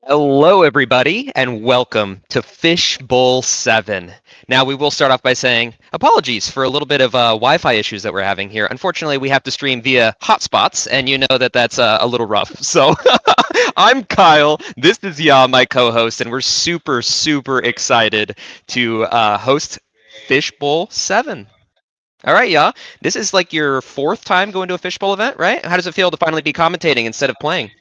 Hello, everybody, and welcome to Fishbowl 7. Now, we will start off by saying apologies for a little bit of Wi-Fi issues that we're having here. Unfortunately, we have to stream via hotspots, and you know that that's a little rough. So, I'm Kyle. This is Yah, my co-host, and we're super, super excited to host Fishbowl 7. All right, Yah. This is like your fourth time going to a Fishbowl event, right? How does it feel to finally be commentating instead of playing?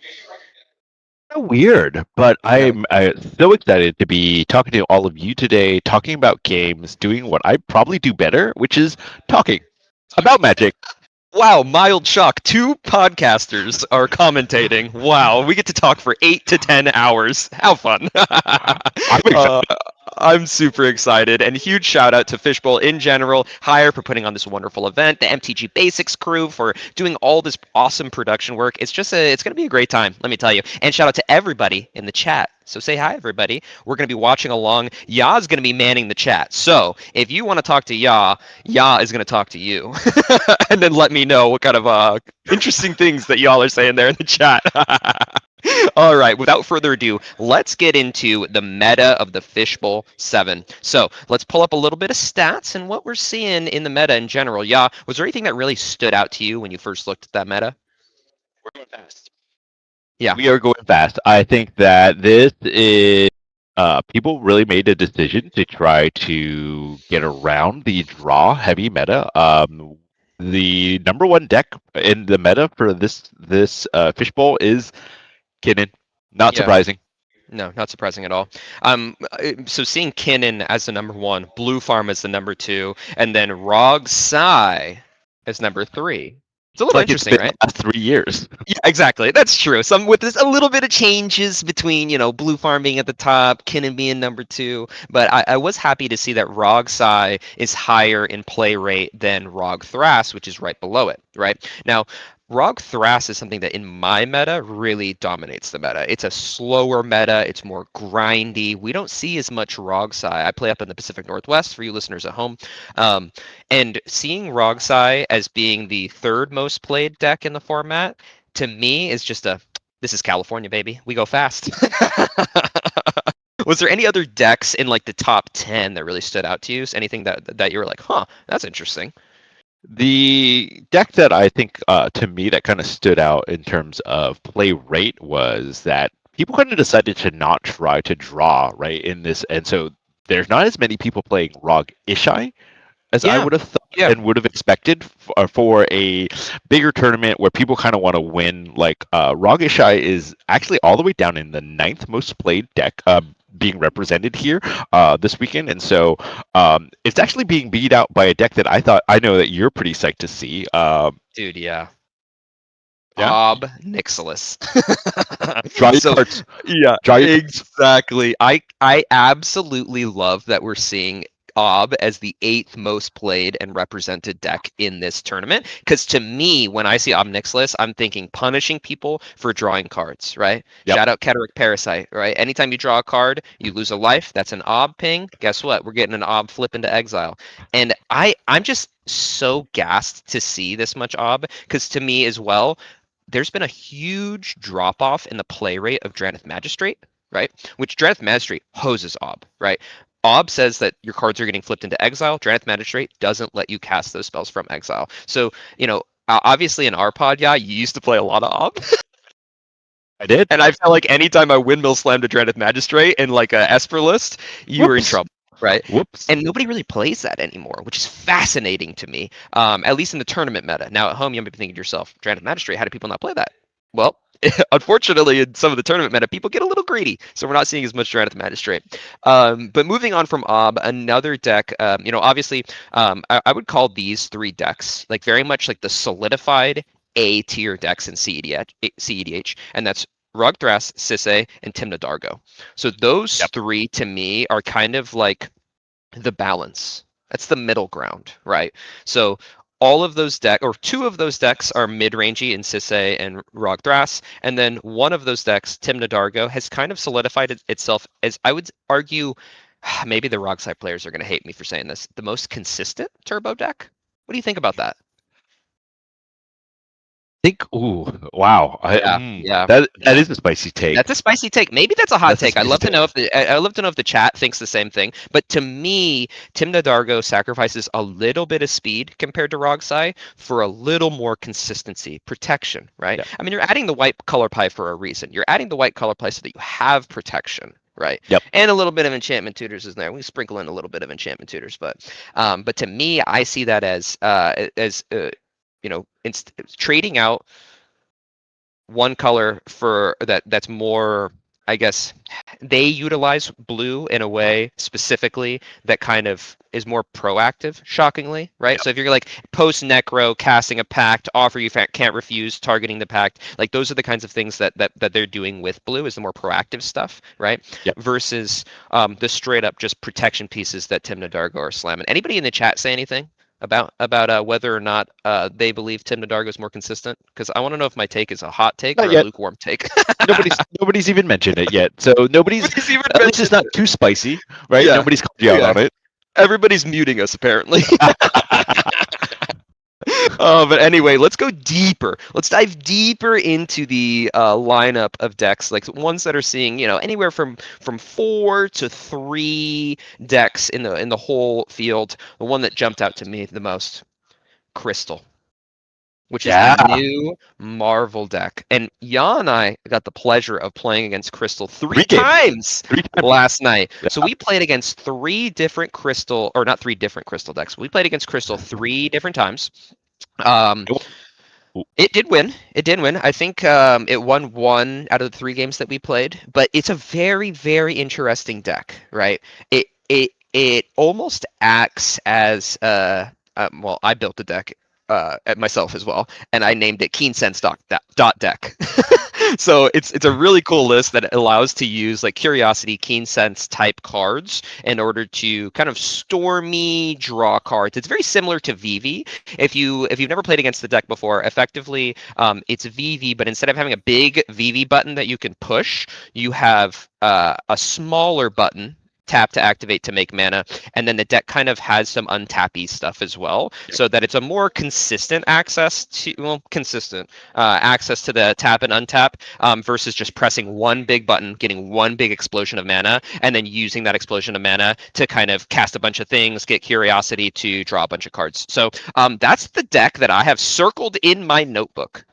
Weird, but Yeah. I'm so excited to be talking to all of you today, talking about games, doing what I probably do better, which is talking about Magic. Wow, mild shock. Two podcasters are commentating. Wow, we get to talk for 8 to 10 hours. How fun. I'm excited. uh, I'm super excited, and huge shout out to Fishbowl in general, Hire for putting on this wonderful event, the MTG Basics crew for doing all this awesome production work. It's going to be a great time, let me tell you. And shout out to everybody in the chat. So say hi, everybody. We're going to be watching along. Yah's going to be manning the chat. So if you want to talk to Yah, Yah is going to talk to you. And then let me know what kind of interesting things that y'all are saying there in the chat. All right, without further ado, let's get into the meta of the Fishbowl 7. So let's pull up a little bit of stats and what we're seeing in the meta in general. Yeah, was there anything that really stood out to you when you first looked at that meta? We're going fast. Yeah. We are going fast. I think that this is people really made a decision to try to get around the draw heavy meta. The number one deck in the meta for this fishbowl is Kinnan. Not Yeah. surprising. No, not surprising at all. So seeing Kinnan as the number one, Blue Farm as the number two, and then Rog Sai as number three. It's a It's little like it's interesting, been the right? last 3 years. Yeah, exactly. That's true. Some with this a little bit of changes between, Blue Farm being at the top, Kinnan being number two. But I was happy to see that Rog Sai is higher in play rate than Rog Thras, which is right below it, right? Now, Rog Thras is something that in my meta really dominates the meta. It's a slower meta, it's more grindy. We don't see as much Rog Sai. I play up in the Pacific Northwest for you listeners at home. Um, and seeing Rogsai as being the third most played deck in the format, to me is just this is California, baby. We go fast. Was there any other decks in like the top 10 that really stood out to you? Anything that you were like, huh, that's interesting? The deck that I think to me that kind of stood out in terms of play rate was that people kind of decided to not try to draw right in this, and so there's not as many people playing Rog Ishai as I Yeah. would have thought Yeah. and would have expected for a bigger tournament where people kind of want to win. Like Rog Ishai is actually all the way down in the ninth most played deck being represented here this weekend, and so it's actually being beat out by a deck that I know that you're pretty psyched to see. Dude, yeah. Yeah, Ob Nixilis. draw your So cards. yeah, Draw your cards. exactly. I absolutely love that we're seeing Ob as the eighth most played and represented deck in this tournament. Because to me, when I see Ob Nixilis, I'm thinking punishing people for drawing cards, right? Yep. Shout out Cataract Parasite, right? Anytime you draw a card, you lose a life. That's an Ob ping. Guess what? We're getting an Ob flip into exile. And I'm just so gassed to see this much Ob, because to me as well, there's been a huge drop off in the play rate of Drannith Magistrate, right? Which Drannith Magistrate hoses Ob, right? Ob says that your cards are getting flipped into exile. Drannith Magistrate doesn't let you cast those spells from exile. So, obviously in our pod, yeah, you used to play a lot of Ob. I did. And I felt like anytime I windmill slammed a Drannith Magistrate in like a Esper list, you were in Whoops. trouble, right? Whoops. And nobody really plays that anymore, which is fascinating to me, at least in the tournament meta. Now at home, you might be thinking to yourself, Drannith Magistrate, how do people not play that? Well, unfortunately, in some of the tournament meta, people get a little greedy, so we're not seeing as much Drannith Magistrate. But moving on from Ob, another deck, obviously, I would call these three decks like very much like the solidified A tier decks in CEDH, and that's Rugthras, Sisay, and Timna Dargo. So those Yep. three to me are kind of like the balance. That's the middle ground, right? So all of those decks, or two of those decks, are mid-rangey in Sisay and Rogthras, and then one of those decks, Timna Dargo, has kind of solidified itself as, I would argue, maybe the Rogside players are going to hate me for saying this, the most consistent turbo deck. What do you think about that? think. Ooh, wow. Yeah. That is a spicy take. That's a spicy take. Maybe that's a hot That's a take. I'd spicy love to take. know if I'd love to know if the chat thinks the same thing. But to me, Tim Nadargo sacrifices a little bit of speed compared to Rogsai for a little more consistency, protection, right? Yeah. I mean, you're adding the white color pie for a reason. You're adding the white color pie so that you have protection, right? Yep. And a little bit of enchantment tutors is there. We sprinkle in a little bit of enchantment tutors, but to me, I see that as trading out one color for that's more, I guess they utilize blue in a way specifically that kind of is more proactive, shockingly, right? Yep. So if you're like post necro, casting a pact, offer you can't refuse, targeting the pact, like those are the kinds of things that they're doing with blue is the more proactive stuff, right? Yep. Versus the straight up just protection pieces that Tim Nadargo are slamming. Anybody in the chat say anything about whether or not they believe Tim Nadargo is more consistent? Because I want to know if my take is a hot take Not or a yet. lukewarm take. Nobody's even mentioned it yet. So nobody's Nobody's even at least it's mentioned not it. too spicy, right? Yeah, Nobody's called you out yeah. on it. Everybody's muting us apparently. But anyway, let's go deeper. Let's dive deeper into the lineup of decks, like ones that are seeing, anywhere from 4 to 3 decks in the whole field. The one that jumped out to me the most, Crystal, which is the Yeah. new Marvel deck. And Yah and I got the pleasure of playing against Crystal three Three games. times 3 times. last night. Yeah. So we played against 3 different Crystal, or not 3 different Crystal decks. We played against Crystal 3 different times. Um, it did win. It did win. I think it won 1 out of the 3 games that we played. But it's a very, very interesting deck, right? It almost acts as well. I built the deck at myself as well, and I named it Keen Sense dot deck. So it's a really cool list that allows to use like Curiosity, Keen Sense type cards in order to kind of stormy draw cards. It's very similar to VV. If you've never played against the deck before, effectively it's VV, but instead of having a big VV button that you can push, you have a smaller button. Tap to activate to make mana, and then the deck kind of has some untappy stuff as well, so that it's a more consistent access to access to the tap and untap versus just pressing one big button, getting one big explosion of mana, and then using that explosion of mana to kind of cast a bunch of things, get Curiosity to draw a bunch of cards. So that's the deck that I have circled in my notebook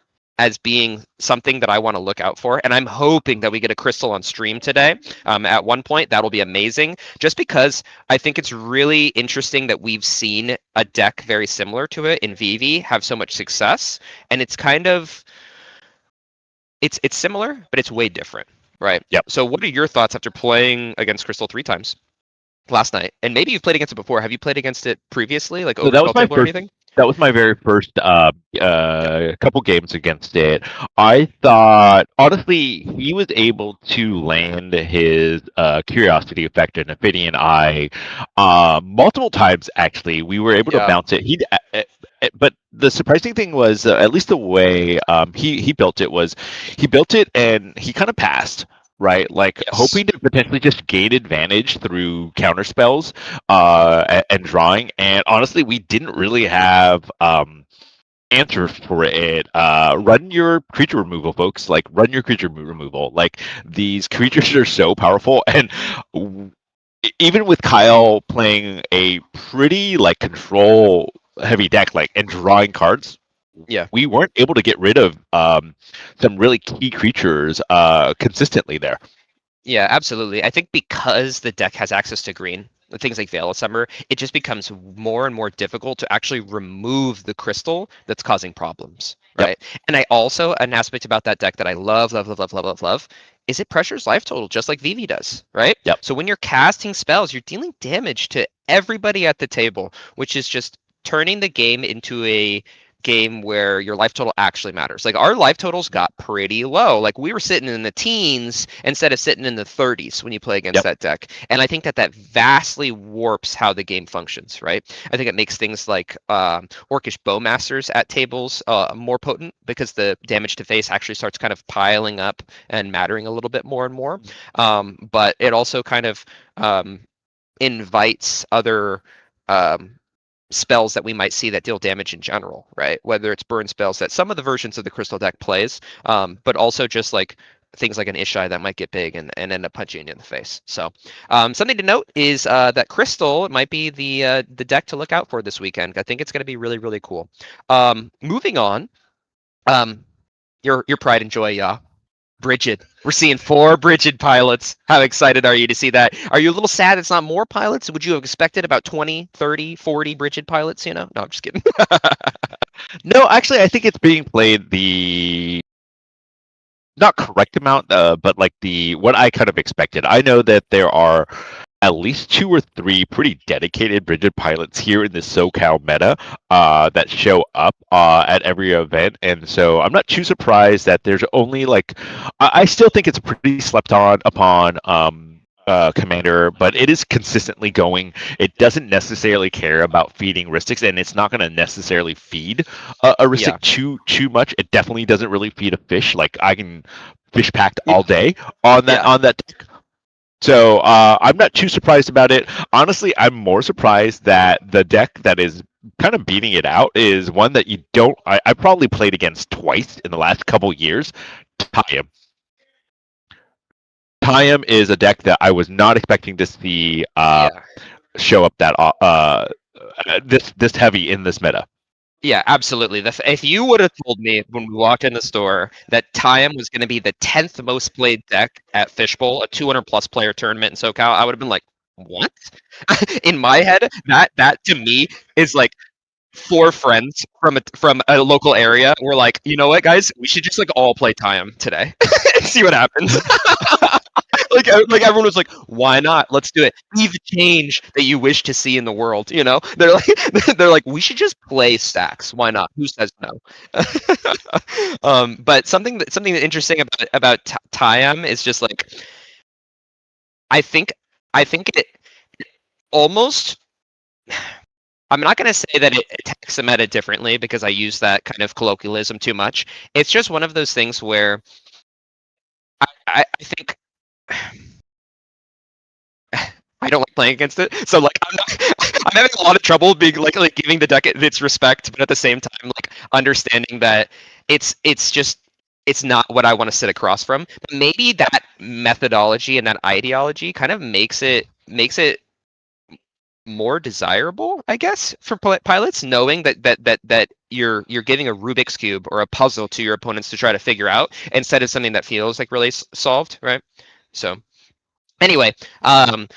as being something that I want to look out for. And I'm hoping that we get a Crystal on stream today at one point. That'll be amazing, just because I think it's really interesting that we've seen a deck very similar to it in VV have so much success. And it's kind of, it's similar, but it's way different, right? Yep. So what are your thoughts after playing against Crystal 3 times last night? And maybe you've played against it before. Have you played against it previously, like So that was Overspell my table or first. anything? That was my very first couple games against it. I thought honestly he was able to land his curiosity effect in Ophidian Eye multiple times. Actually, we were able to Yeah. bounce it. But the surprising thing was at least the way he built it was he built it and he kind of passed. Right, like Yes. hoping to potentially just gain advantage through counter spells and drawing. And honestly, we didn't really have answers for it. Run your creature removal, folks. Like run your creature removal. Like these creatures are so powerful, and even with Kyle playing a pretty like control heavy deck, like and drawing cards. Yeah. We weren't able to get rid of some really key creatures consistently there. Yeah, absolutely. I think because the deck has access to green, things like Veil of Summer, it just becomes more and more difficult to actually remove the crystal that's causing problems, Yep. right? And I also, an aspect about that deck that I love, love, love, love, love, love, love, is it pressures life total just like Vivi does, right? Yep. So when you're casting spells, you're dealing damage to everybody at the table, which is just turning the game into a game where your life total actually matters. Like our life totals got pretty low. Like we were sitting in the teens instead of sitting in the 30s when you play against Yep. that deck. And I think that vastly warps how the game functions, right? I think it makes things like Orcish Bowmasters at tables more potent because the damage to face actually starts kind of piling up and mattering a little bit more and more. But it also kind of invites other spells that we might see that deal damage in general, right? Whether it's burn spells that some of the versions of the Crystal deck plays, but also just like things like an Ishai that might get big and end up punching you in the face. So something to note is that Crystal might be the deck to look out for this weekend. I think it's going to be really, really cool. Moving on, your pride and joy, yeah. Brigid. We're seeing 4 Brigid pilots. How excited are you to see that? Are you a little sad it's not more pilots? Would you have expected about 20, 30, 40 Brigid pilots, you know? No, I'm just kidding. No, actually, I think it's being played the not correct amount, but like the what I kind of expected. I know that there are at least 2 or 3 pretty dedicated Brigid pilots here in the SoCal meta that show up at every event, and so I'm not too surprised that there's only like I still think it's pretty slept on upon commander, but it is consistently going. It doesn't necessarily care about feeding Ristics, and it's not going to necessarily feed a Ristic too much. It definitely doesn't really feed a fish. Like I can fish packed all day on that deck. So I'm not too surprised about it. Honestly, I'm more surprised that the deck that is kind of beating it out is one that you don't. I probably played against twice in the last couple years. Tayum. Tayum is a deck that I was not expecting to see show up that this heavy in this meta. Yeah, absolutely. If you would have told me when we walked in the store that Tayum was going to be the 10th most played deck at Fishbowl, a 200 plus player tournament in SoCal, I would have been like, what? In my head, that to me is like 4 friends from a local area. We're like, you know what, guys? We should just like all play Tayum today and see what happens. like everyone was like, why not? Let's do it. Be the change that you wish to see in the world. You know, they're like, we should just play stacks. Why not? Who says no? But something interesting about Tayum is just like, I think it almost. I'm not going to say that it attacks the meta differently because I use that kind of colloquialism too much. It's just one of those things where I think I don't like playing against it. So like I'm having a lot of trouble being like giving the deck its respect, but at the same time like understanding that it's not what I want to sit across from. But maybe that methodology and that ideology kind of makes it more desirable, I guess, for pilots, knowing that you're giving a Rubik's cube or a puzzle to your opponents to try to figure out instead of something that feels like really solved, right? So anyway, I'm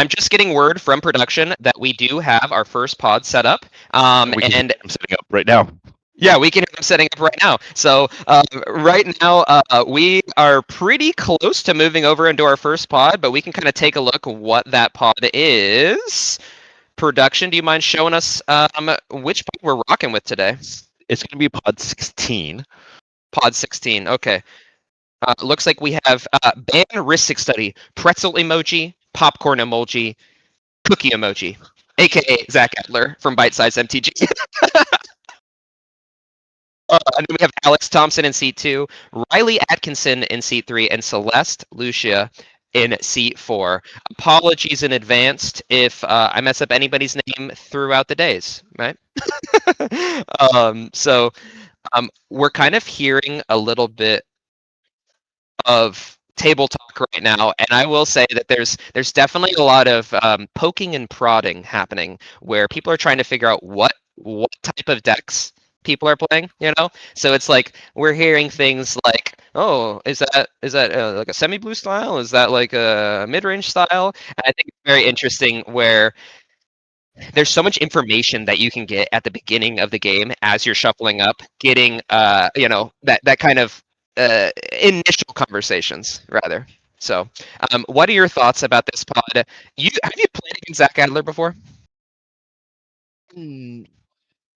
just getting word from production that we do have our first pod set up, I'm setting up right now. Yeah, we can hear them setting up right now. So right now, we are pretty close to moving over into our first pod, but we can kind of take a look what that pod is. Production, do you mind showing us which pod we're rocking with today? It's going to be pod 16. Pod 16, okay. Looks like we have ban Ristic Study, pretzel emoji, popcorn emoji, cookie emoji, aka Zach Adler from Bite Size MTG. And then we have Alex Thompson in seat 2, Riley Atkinson in seat 3, and Celeste Lucia in seat 4. Apologies in advance if I mess up anybody's name throughout the days, right? So we're kind of hearing a little bit of table talk right now, and I will say that there's definitely a lot of poking and prodding happening where people are trying to figure out what type of decks people are playing, you know. So it's like we're hearing things like, oh, is that like a semi-blue style, is that like a mid-range style? And I think it's very interesting where there's so much information that you can get at the beginning of the game as you're shuffling up, getting you know, that kind of initial conversations rather. So what are your thoughts about this pod? Have you played against Zach Adler before?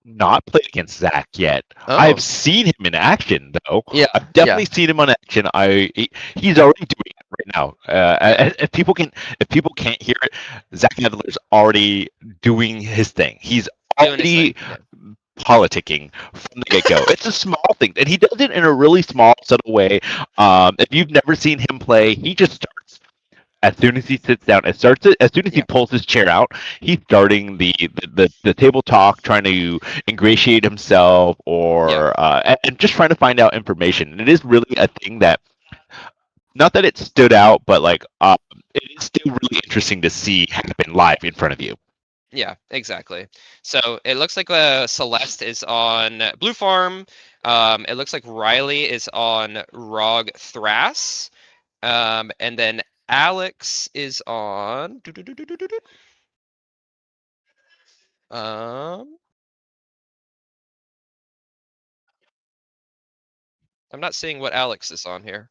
Not played against Zach yet. Oh. I've seen him in action though. Yeah, I've definitely seen him on action. He's already doing it right now. If people can't hear it, Zach Adler's already doing his thing. He's already politicking from the get-go. It's a small thing, and he does it in a really small, subtle way. If you've never seen him play, he just starts as soon as he sits down and starts it, as soon as he Yeah. pulls his chair out, he's starting the table talk, trying to ingratiate himself, Yeah. or and just trying to find out information. And it is really a thing that, not that it stood out, but like it is still really interesting to see happen live in front of you. Yeah, exactly. So it looks like Celeste is on Blue Farm. It looks like Riley is on Rog Thras. And then Alex is on. Um, I'm not seeing what Alex is on here.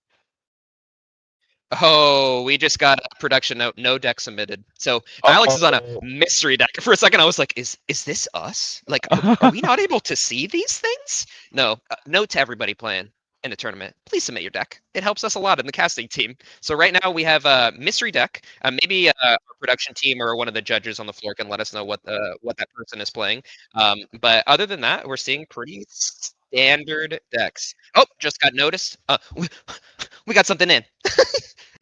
Oh, we just got a production note. No deck submitted. So Alex is on a Oh. mystery deck. For a second, I was like, "Is this us? Like, are we not able to see these things?" No. Note to everybody playing in the tournament: please submit your deck. It helps us a lot in the casting team. So right now we have a mystery deck. Maybe our production team or one of the judges on the floor can let us know what that person is playing. But other than that, we're seeing pretty standard decks. Oh, just got noticed. We got something in.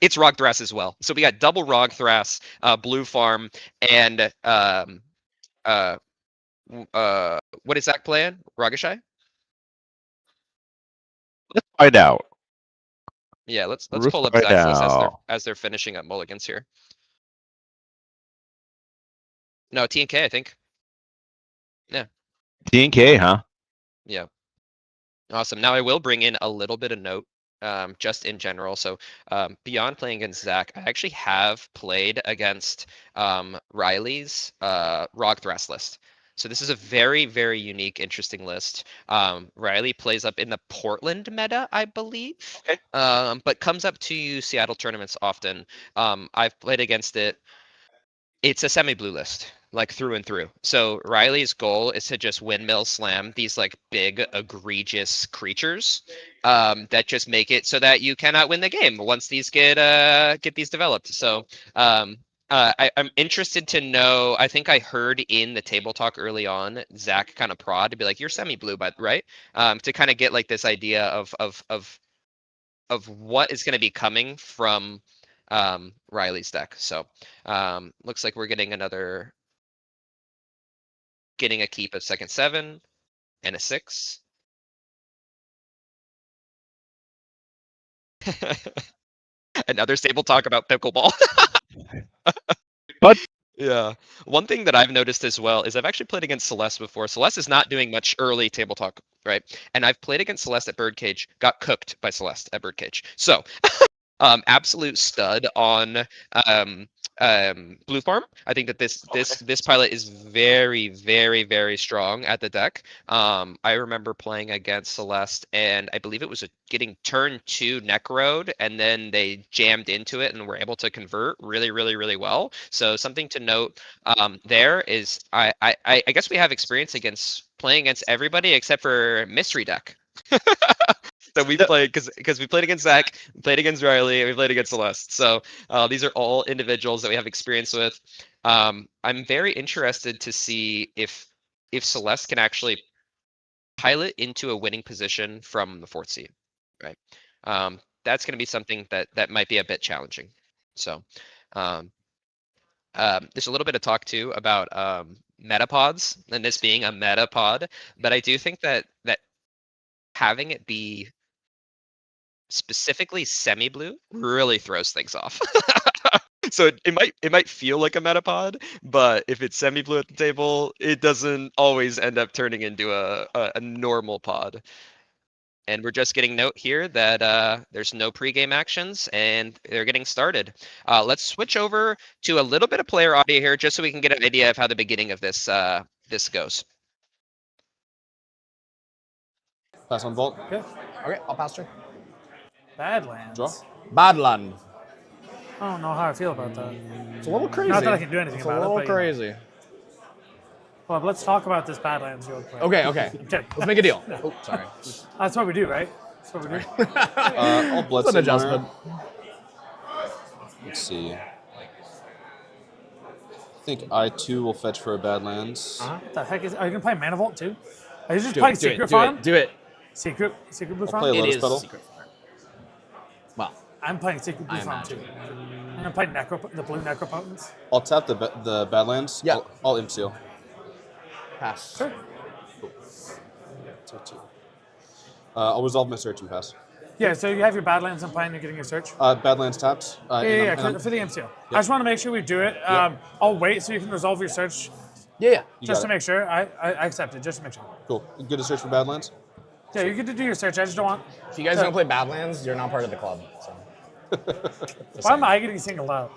It's Rog Thras as well. So we got double Rog Thras, Blue Farm, and uh, what is Zach playing? Rogashai? Let's find out. Yeah, let's Let's pull up find Zach's list out. as they're finishing up mulligans here. No, T&K, I think. Yeah, TNK, huh? yeah. Awesome. Now I will bring in a little bit of note, just in general. So beyond playing against Zach, I actually have played against Riley's Rog Thras list. So this is a very, very unique, interesting list. Riley plays up in the Portland meta, I believe, Okay. but comes up to Seattle tournaments often. I've played against it. It's a semi-blue list, like through and through. So Riley's goal is to just windmill slam these like big egregious creatures that just make it so that you cannot win the game once these get these developed. So I'm interested to know. I think I heard in the table talk early on, Zach kind of prod to be like, "You're semi-blue, but right?" To kind of get like this idea of what is going to be coming from Riley's deck. So looks like we're getting a keep of second 7 and a 6. Another stable talk about pickleball. But Yeah. One thing that I've noticed as well is I've actually played against Celeste before. Celeste is not doing much early table talk, right? And I've played against Celeste at Birdcage, got cooked by Celeste at Birdcage. So absolute stud on um, Blue Farm. I think that this pilot is very, very, very strong at the deck. I remember playing against Celeste, and I believe it was getting turn 2 Neck Road, and then they jammed into it and were able to convert really, really, really well. So something to note there is I guess we have experience against playing against everybody except for Mystery Deck. So we played because we played against Zach, we played against Riley, and we played against Celeste. So these are all individuals that we have experience with. I'm very interested to see if Celeste can actually pilot into a winning position from the 4th seed, right? That's going to be something that might be a bit challenging. So um, there's a little bit of talk too about metapods and this being a metapod, but I do think that having it be specifically semi-blue really throws things off. So it might feel like a metapod, but if it's semi-blue at the table, it doesn't always end up turning into a normal pod. And we're just getting note here that there's no pregame actions and they're getting started. Let's switch over to a little bit of player audio here just so we can get an idea of how the beginning of this goes. Pass on Bolt. Okay. Okay, I'll pass turn. Badlands. Draw. Badland. I don't know how I feel about that. It's a little crazy. Not that I can do anything it's about it, a little but, you know. crazy. Well, let's talk about this Badlands real quick. Okay, okay. Okay. Let's make a deal. Oh, sorry. That's what we do, right? That's what we do. I'll It's blitz an it, adjustment. Let's see. I think I too will fetch for a Badlands. What the heck is? Are you gonna play Mana Vault too? Are you just Do playing it, do Secret it, do Farm? it, do it. Secret Blue I'll Farm. play a It Lotus is Petal. secret farm. Well, I'm playing Secret Blue I Farm too. imagine. I'm gonna play the blue Necropotence. I'll tap the Badlands. Yeah. I'll Imp Seal. Pass. Sure. So 2. I'll resolve my search and pass. Yeah, so you have your Badlands in play and you're getting your search. Badlands tapped. Yeah, for the MCL. I just want to make sure we do it. I'll wait so you can resolve your search Yeah. just to got it. make sure. I accept it, just to make sure. Cool. Good to search for Badlands. Yeah, you get to do your search. I just don't want. If you guys don't play Badlands, you're not part of the club. So. Why am I getting singled out?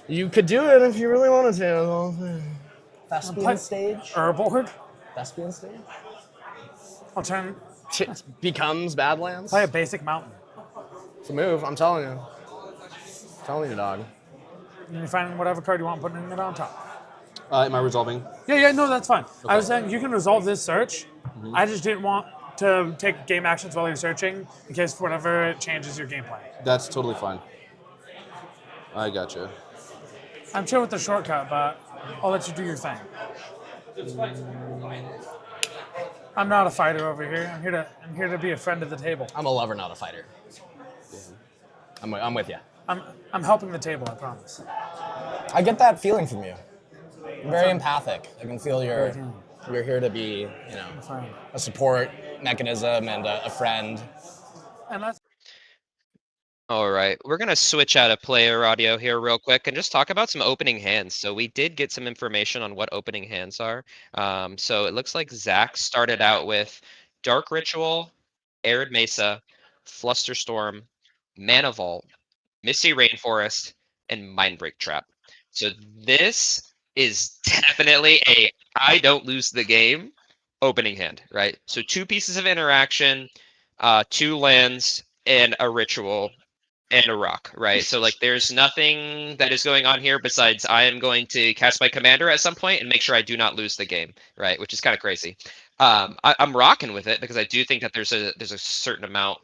You could do it if you really wanted to. Thespian stage. Urboard? Thespian stage. I'll turn. Becomes Badlands. Play a basic mountain. It's a move. I'm telling you. Telling you, dog. And you find whatever card you want, putting it on top. Am I resolving? Yeah, no, that's fine. I was saying you can resolve this search. I just didn't want to take game actions while you're searching in case for whatever it changes your game plan. That's totally fine. I gotcha. I'm chill with the shortcut, but I'll let you do your thing. I'm not a fighter over here. I'm here to be a friend of the table. I'm a lover, not a fighter. I'm with you. I'm helping the table, I promise. I get that feeling from you. You're very empathic. I can feel you're here to be, Fine. a support mechanism and a friend. And that's All right, we're gonna switch out of player audio here real quick and just talk about some opening hands. So we did get some information on what opening hands are. So it looks like Zach started out with Dark Ritual, Arid Mesa, Flusterstorm, Mana Vault, Misty Rainforest, and Mindbreak Trap. So this is definitely a I don't lose the game opening hand, right? So 2 pieces of interaction, 2 lands, and a ritual and a rock, right? So like there's nothing that is going on here besides I am going to cast my commander at some point and make sure I do not lose the game, right? Which is kind of crazy. I'm rocking with it because I do think that there's a certain amount.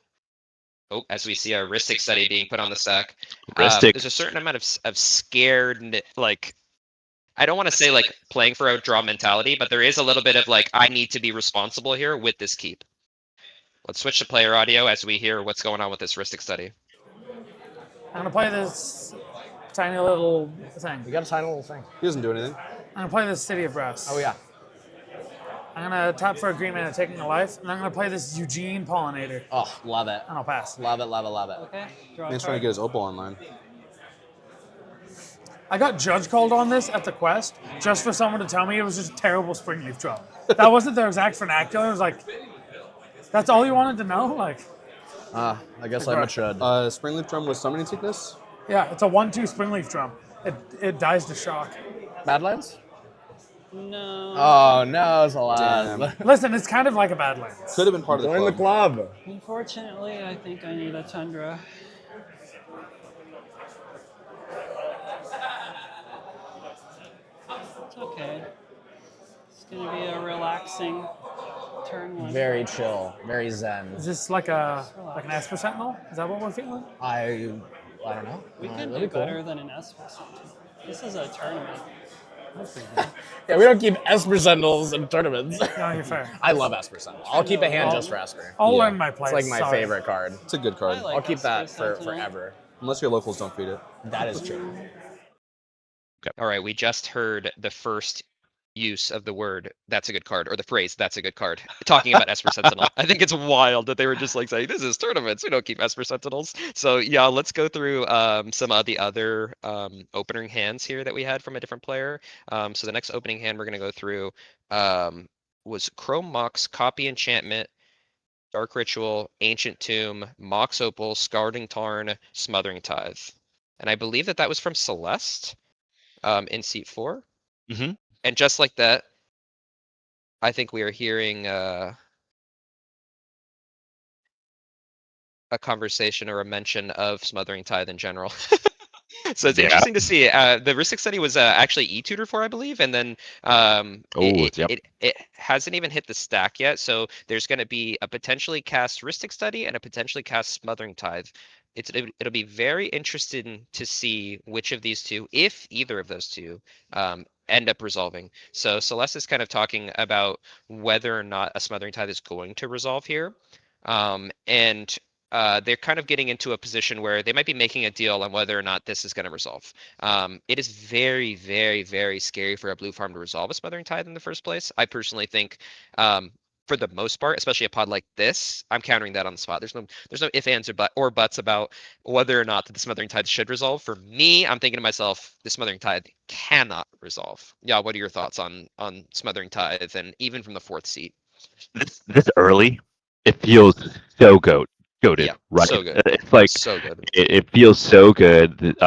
Oh, as we see a Ristic study being put on the stack, Ristic. there's a certain amount of scared, like I don't want to say like playing for a draw mentality, but there is a little bit of like I need to be responsible here with this keep. Let's switch to player audio as we hear what's going on with this Ristic study. I'm gonna play this tiny little thing. You got a tiny little thing. He doesn't do anything. I'm gonna play this City of Brass. Oh, yeah. I'm gonna tap for a green mana, taking a life, and I'm gonna play this Eugene Pollinator, Oh, love it. and I'll pass. Love it, love it, love it. Okay. Draw a Man's trying to card. get his opal online. I got judge called on this at the quest just for someone to tell me it was just a terrible Springleaf Drum. That wasn't their exact vernacular. It was like, that's all you wanted to know? Like, I guess I matured. Springleaf Drum with summoning sickness. yeah, it's a 1/2 Springleaf Drum. It dies to shock. Badlands? No. Oh, no, it's a lot. Damn. Listen, it's kind of like a Badlands. Could have been part of the Join the club. club. Unfortunately, I think I need a Tundra. It's okay. It's gonna be a relaxing turn 1. Very chill, very zen. Is this like an Esper Sentinel? Is that what we're feeling? I don't know. We can That'd do be cool. better than an Esper Sentinel. This is a tournament. Yeah, we don't keep Esper Sentinels in tournaments. No, you're fair. I love Esper Sentinel. I'll keep a hand just for Esper. I'll Yeah. learn my place. It's like my Sorry. favorite card. It's a good card. I like I'll keep that Esper for Sentinel. forever. Unless your locals don't feed it. That is true. All right, we just heard the first use of the word "that's a good card" or the phrase "that's a good card" talking about Esper Sentinel. I think it's wild that they were just like saying this is tournaments, we don't keep Esper Sentinels. So yeah, let's go through some of the other opening hands here that we had from a different player. So the next opening hand we're going to go through was Chrome Mox, Copy Enchantment, Dark Ritual, Ancient Tomb, Mox Opal, Scalding Tarn, Smothering Tithe. And I believe that was from Celeste in seat 4. Mhm. And just like that, I think we are hearing a conversation or a mention of Smothering Tithe in general. So it's Yeah. interesting to see. The Ristic study was actually e-tutor for, I believe, and then Yep. it hasn't even hit the stack yet. So there's going to be a potentially cast Ristic study and a potentially cast Smothering Tithe. It'll be very interesting to see which of these two, if either of those two, end up resolving. So Celeste is kind of talking about whether or not a Smothering Tithe is going to resolve here. And they're kind of getting into a position where they might be making a deal on whether or not this is going to resolve. It is very, very, very scary for a blue farm to resolve a Smothering Tithe in the first place. I personally think, for the most part, especially a pod like this, I'm countering that on the spot. There's no if, ands, or buts about whether or not the Smothering Tithe should resolve. For me, I'm thinking to myself, the Smothering Tithe cannot resolve. Yeah, what are your thoughts on Smothering Tithe, and even from the fourth seat? This early, it feels so goated, Yeah, right? so good. It's like So good. it feels so good.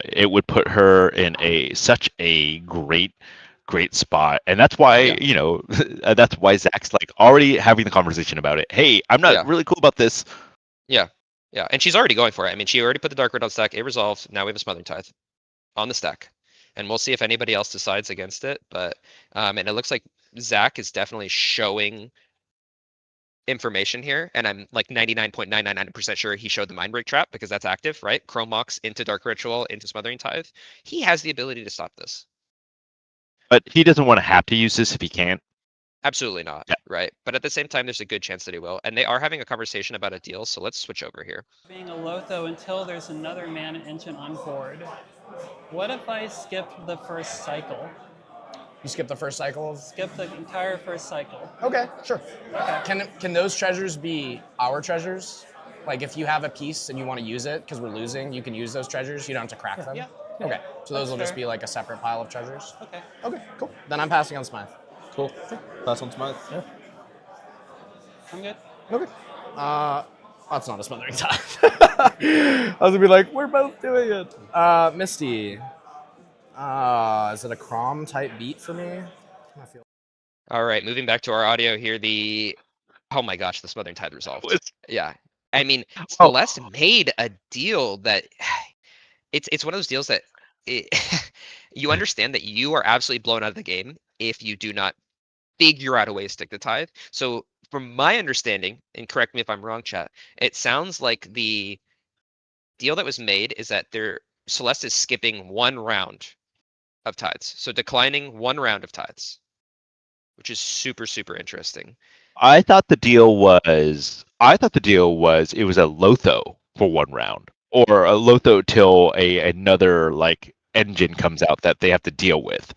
It would put her in such a great spot, and that's why Yeah. that's why Zach's like already having the conversation about it. Hey, I'm not Yeah. really cool about this. Yeah. Yeah. And she's already going for it. I mean, she already put the Dark Red on stack. It resolved. Now we have a Smothering Tithe on the stack. And we'll see if anybody else decides against it. But and it looks like Zach is definitely showing information here. And I'm like 99.999% sure he showed the Mindbreak Trap because that's active, right? Chrome Mox into Dark Ritual into Smothering Tithe. He has the ability to stop this. But he doesn't want to have to use this if he can't. Absolutely not, Yeah. right? But at the same time, there's a good chance that he will. And they are having a conversation about a deal, so let's switch over here. Being a Lotho until there's another mana engine on board. What if I skip the first cycle? You skip the first cycle of. Skip the entire first cycle. Okay, sure. Okay. Can those treasures be our treasures? Like if you have a piece and you want to use it because we're losing, you can use those treasures. You don't have to crack them. Yeah. Okay. So those That's will just fair. be like a separate pile of treasures. Okay. Okay, cool. Then I'm passing on Smythe. Cool. Pass on Smythe. I'm good. Okay. That's not a Smothering Tithe. I was gonna be like, we're both doing it. Misty. Is it a Crom type beat for me? I feel. All right, moving back to our audio here. Oh my gosh, the Smothering Tithe resolved. Yeah, I mean, Celeste made a deal that it's one of those deals that you understand that you are absolutely blown out of the game if you do not figure out a way to stick the tithe. So from my understanding, and correct me if I'm wrong, chat, it sounds like the deal that was made is that Celeste is skipping one round of tithes. So declining one round of tithes, which is super, super interesting. I thought the deal was it was a Lotho for one round, or a Lotho till another like engine comes out that they have to deal with.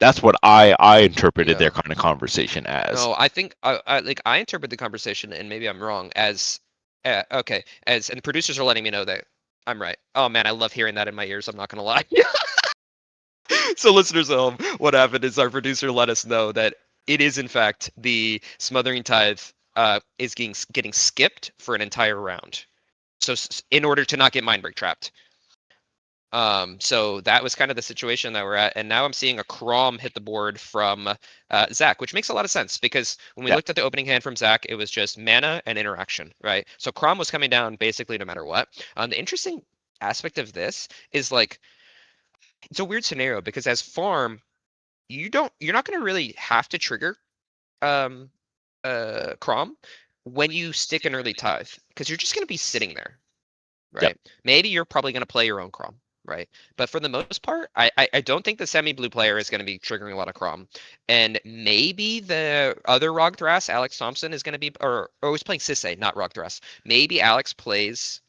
That's what I interpreted their Yeah. kind of conversation as. No, I think I interpret the conversation, and maybe I'm wrong, as okay, and the producers are letting me know that I'm right. Oh man, I love hearing that in my ears. I'm not gonna lie. So listeners at home, what happened is our producer let us know that it is in fact the Smothering Tithe is getting skipped for an entire round. So in order to not get Mindbreak trapped. So that was kind of the situation that we're at, and now I'm seeing a Crom hit the board from Zach, which makes a lot of sense because when we looked at the opening hand from Zach, it was just mana and interaction, right? So Crom was coming down basically no matter what. The interesting aspect of this is like it's a weird scenario because as farm, you're not going to really have to trigger Crom when you stick an early tithe because you're just going to be sitting there, right? Yep. Maybe you're probably going to play your own Crom, right? But for the most part, I don't think the semi-blue player is going to be triggering a lot of Crom. And maybe the other Rogthras, Alex Thompson, is going to be, or he's playing Sisay, not Rogthras. Maybe Alex plays,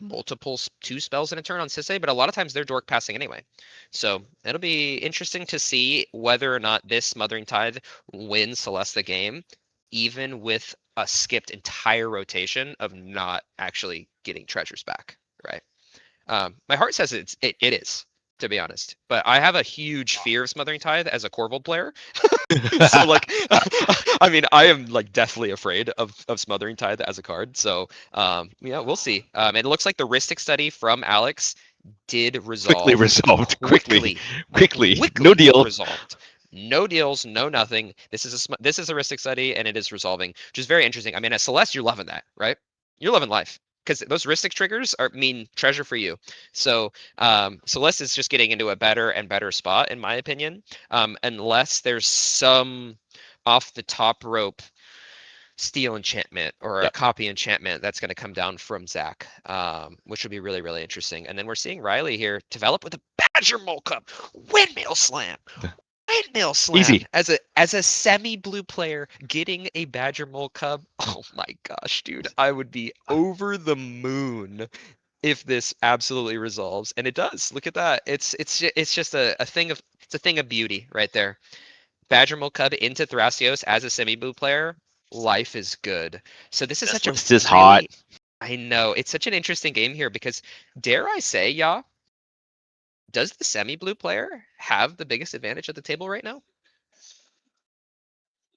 multiple 2 spells in a turn on Sisay, but a lot of times they're dork passing anyway. So it'll be interesting to see whether or not this Smothering Tithe wins Celeste the game, even with a skipped entire rotation of not actually getting treasures back, right? My heart says it is, to be honest, but I have a huge fear of Smothering Tithe as a Corvold player. So like, I mean, I am like deathly afraid of Smothering Tithe as a card. So yeah, we'll see. And it looks like the Ristic study from Alex did resolve Quickly resolved. Quickly. quickly No deal. resolved. No deals, no nothing. This is a Ristic study, and it is resolving, which is very interesting. I mean, as Celeste, you're loving that, right? You're loving life because those Ristic triggers mean treasure for you. So Celeste is just getting into a better and better spot, in my opinion, unless there's some off the top rope steal enchantment or a copy enchantment that's going to come down from Zach, which would be really, really interesting. And then we're seeing Riley here develop with a Badger Mole Cup, Windmill Slam. Windmill slam. Easy. As a semi-blue player getting a Badger Mole Cub. Oh my gosh, dude. I would be over the moon if this absolutely resolves. And it does. Look at that. It's just a thing of beauty right there. Badger Mole Cub into Thrasios as a semi-blue player. Life is good. So this is This such a list is hot. I know. It's such an interesting game here because dare I say, yeah, does the semi-blue player have the biggest advantage at the table right now?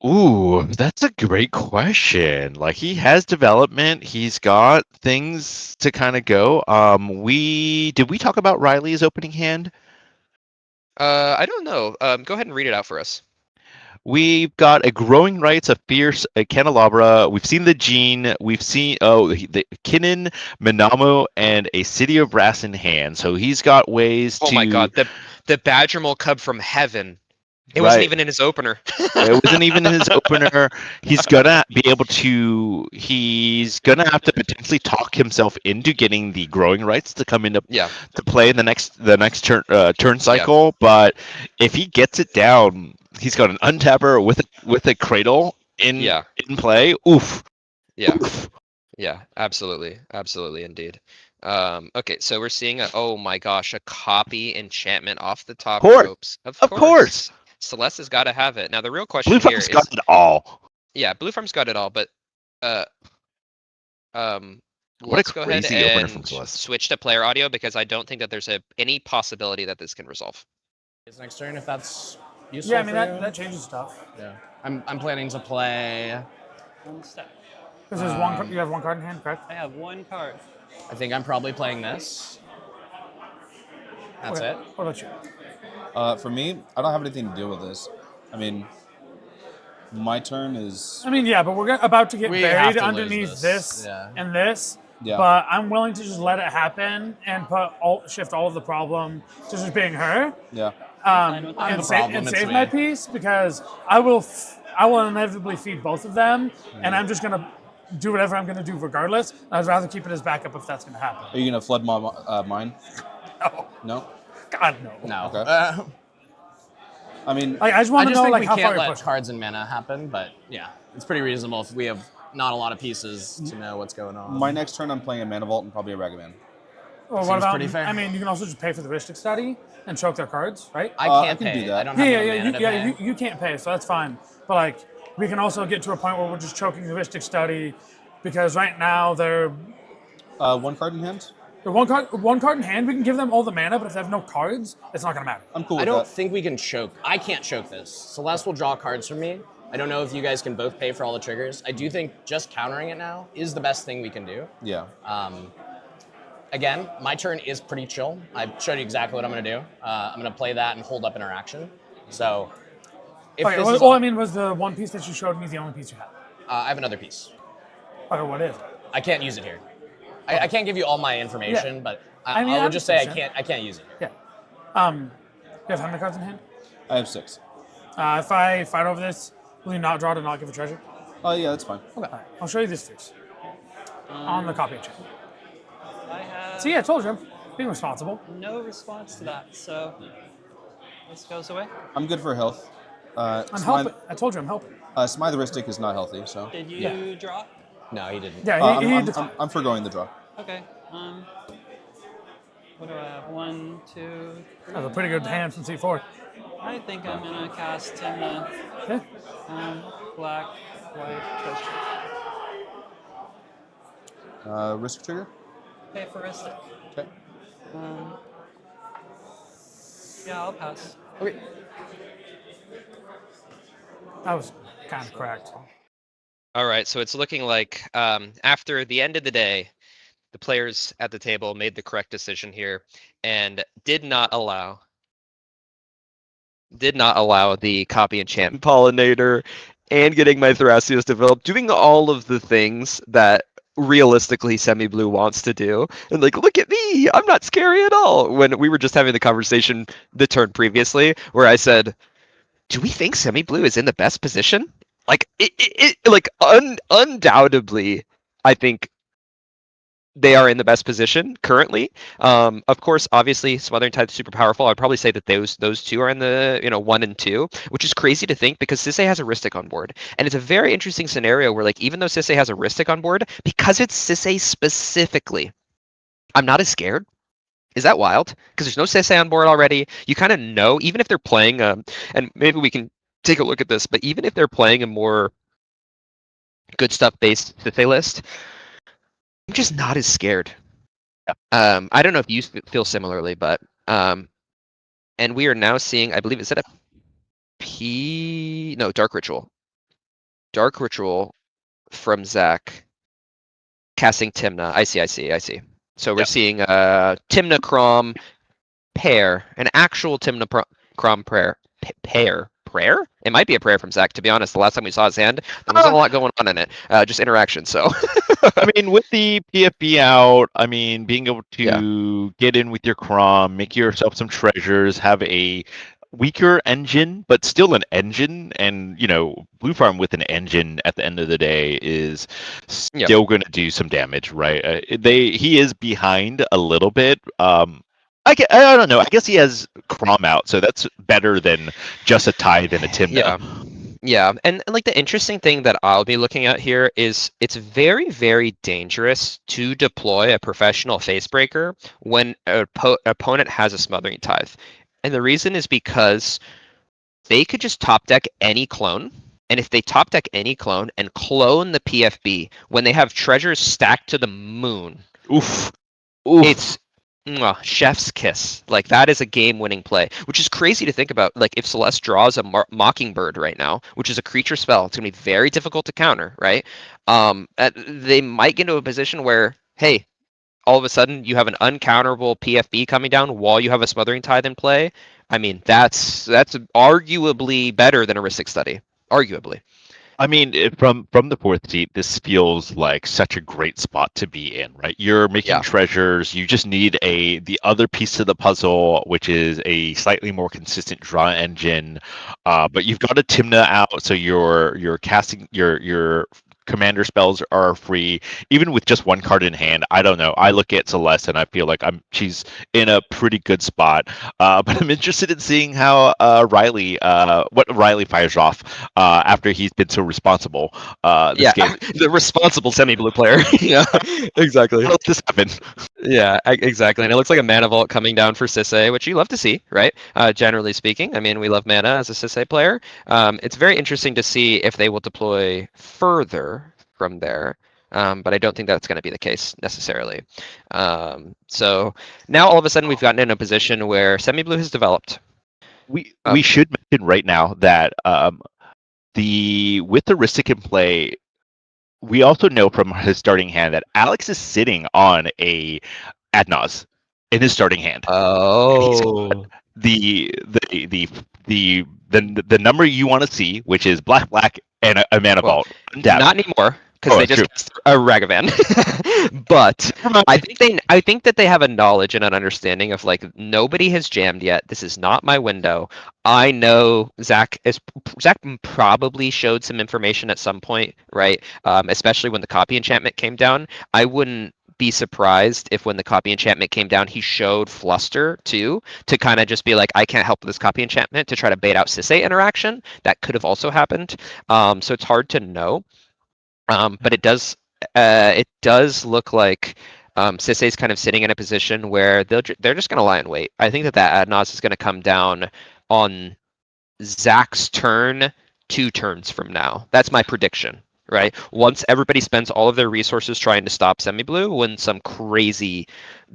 Ooh, that's a great question. Like he has development, he's got things to kind of go. Did we talk about Riley's opening hand? I don't know. Go ahead and read it out for us. We've got a Growing Rights, a Fierce, a Candelabra. We've seen the Gene. We've seen the Kinnan, Minamo, and a City of Brass in hand. So he's got ways to. Oh my god, the Badger Mole Cub from heaven. It Right. wasn't even in his opener. It wasn't even in his opener. He's gonna be able to. He's gonna have to potentially talk himself into getting the Growing Rights to come into Yeah. to play in the next turn cycle. But if he gets it down, he's got an untapper with a cradle in Yeah. in play. Oof. Yeah. Oof. Yeah, absolutely. Absolutely indeed. Okay, so we're seeing oh my gosh, a copy enchantment off the top Course. ropes. Of course. Celeste has got to have it. Now the real question Blue here Farm's is got it all. yeah, Blue Farm's got it all, but What a let's go ahead crazy opener from and Celeste. switch to player audio because I don't think that there's any possibility that this can resolve. His next turn, if that's useful. Yeah, I mean for you. that changes stuff. Yeah, I'm planning to play. One step. Because you have one card in hand, correct? I have one card. I think I'm probably playing this. That's Okay. it. What about you? For me, I don't have anything to do with this. I mean, my turn is. I mean, yeah, but we're about to get We have buried to lose underneath this. this Yeah. and this. Yeah. But I'm willing to just let it happen and shift all of the problem to just being her. Yeah. Fine with that. the problem, it's save me. my piece because I will inevitably feed both of them, and I'm just gonna do whatever I'm gonna do regardless. I'd rather keep it as backup if that's gonna happen. Are you gonna flood my mine? No, No. God no. No. Okay. I mean, Like, I just I want to just know think like we how can't far you let push. cards and mana happen, but yeah, it's pretty reasonable if we have not a lot of pieces to know what's going on. my next turn, I'm playing a Mana Vault and probably a Ragavan. Or what Seems about? pretty fair. I mean, you can also just pay for the Ristic study and choke their cards, right? I I can't can pay. do that. I don't have enough mana to pay. You can't pay, so that's fine. But like, we can also get to a point where we're just choking the Ristic study because right now they're One card in hand. one card in hand. We can give them all the mana, but if they have no cards, it's not gonna matter. I'm cool I with don't that. think we can choke. I can't choke this. Celeste will draw cards from me. I don't know if you guys can both pay for all the triggers. I do think just countering it now is the best thing we can do. Yeah. Again, my turn is pretty chill. I've showed you exactly what I'm going to do. I'm going to play that and hold up interaction. So, if Okay, this well, is all I mean was the one piece that you showed me the only piece you have. I have another piece. Okay, what is it? I can't use it here. I can't give you all my information, Yeah. but I mean, I I would just say understand. I can't use it here. Yeah. You have how many cards in hand? I have 6. If I fight over this, will you not draw to not give a treasure? Oh yeah, that's fine. Okay. All right, I'll show you this first. On the copy check. I have See, I told you, I'm being responsible. no response to that, so this goes away. I'm good for health. I'm helping. I told you I'm helping. Smitheristic is not healthy, so. Did you Yeah. draw? No, he didn't. Yeah, he declined. I'm forgoing the draw. Okay. What do I have? 1, 2, 3. That was a pretty good hand from C4. I think I'm gonna cast in the Yeah. black, white treasure. Risk trigger. Pay for Ristic. Okay. Yeah, I'll pass. Okay. That was kind of correct. All right, so it's looking like after the end of the day, the players at the table made the correct decision here and did not allow the copy enchantment pollinator and getting my Thrasios developed, doing all of the things that realistically semi-blue wants to do. And like, look at me, I'm not scary at all. When we were just having the conversation the turn previously, where I said, do we think semi-blue is in the best position? Like, undoubtedly, I think they are in the best position currently. Of course, obviously, Smothering Tithe is super powerful. I'd probably say that those two are in the 1 and 2, which is crazy to think because Sisay has a Ristic on board, and it's a very interesting scenario where like even though Sisay has a Ristic on board, because it's Sisay specifically, I'm not as scared. Is that wild? Because there's no Sisay on board already. You kind of know, even if they're playing, and maybe we can take a look at this, but even if they're playing a more good stuff based Sisay list, I'm just not as scared. I don't know if you feel similarly, but and we are now seeing, I believe, is it a Dark Ritual from Zach casting Timna. I see. So we're seeing Timna Crom pair, an actual Timna Crom pair. Prayer? It might be a prayer from Zach, to be honest. The last time we saw his hand, there wasn't a lot going on in it. Just interaction, so. I mean, with the PFB out, I mean, being able to get in with your Crom, make yourself some treasures, have a weaker engine, but still an engine, and Blue Farm with an engine at the end of the day is still going to do some damage, right? He is behind a little bit. I don't know. I guess he has Crom out, so that's better than just a Tithe and a Timna. Yeah, and like the interesting thing that I'll be looking at here is it's very, very dangerous to deploy a professional Facebreaker when an opponent has a Smothering Tithe. And the reason is because they could just top deck any clone. And if they top deck any clone and clone the PFB when they have treasures stacked to the moon, it's chef's kiss. Like that is a game-winning play, which is crazy to think about. Like if Celeste draws a Mockingbird right now, which is a creature spell, it's gonna be very difficult to counter, right? They might get into a position where, hey, all of a sudden you have an uncounterable PFB coming down while you have a Smothering Tithe in play. I mean, that's arguably better than a Ristic Study. Arguably. I mean, from the fourth seat, this feels like such a great spot to be in, right? You're making treasures. You just need the other piece of the puzzle, which is a slightly more consistent draw engine. But you've got a Timna out, so you're casting your commander spells are free, even with just one card in hand. I don't know. I look at Celeste and I feel like she's in a pretty good spot. But I'm interested in seeing how what Riley fires off after he's been so responsible. This game. The responsible semi-blue player. Yeah, exactly. How does this happen? Yeah, exactly. And it looks like a mana vault coming down for Sisay, which you love to see, right? Generally speaking, I mean, we love mana as a Sisay player. It's very interesting to see if they will deploy further from there. But I don't think that's going to be the case necessarily. So now all of a sudden we've gotten in a position where semi-blue has developed. We should mention right now that with the Ristic in play, we also know from his starting hand that Alex is sitting on a Adnaz in his starting hand. Oh, the number you want to see, which is black and a mana vault. Not anymore, because they just cast a Ragavan. But I think that they have a knowledge and an understanding of like nobody has jammed yet. This is not my window. I know Zach probably showed some information at some point, right? Especially when the copy enchantment came down. I wouldn't be surprised if when the copy enchantment came down, he showed Fluster too, to kind of just be like, I can't help with this copy enchantment, to try to bait out Sisay interaction. That could have also happened. So it's hard to know. But it does look like Sisay's kind of sitting in a position where they're just going to lie in wait. I think that Adnos is going to come down on Zach's turn 2 turns from now. That's my prediction. Right? Once everybody spends all of their resources trying to stop semi-blue, when some crazy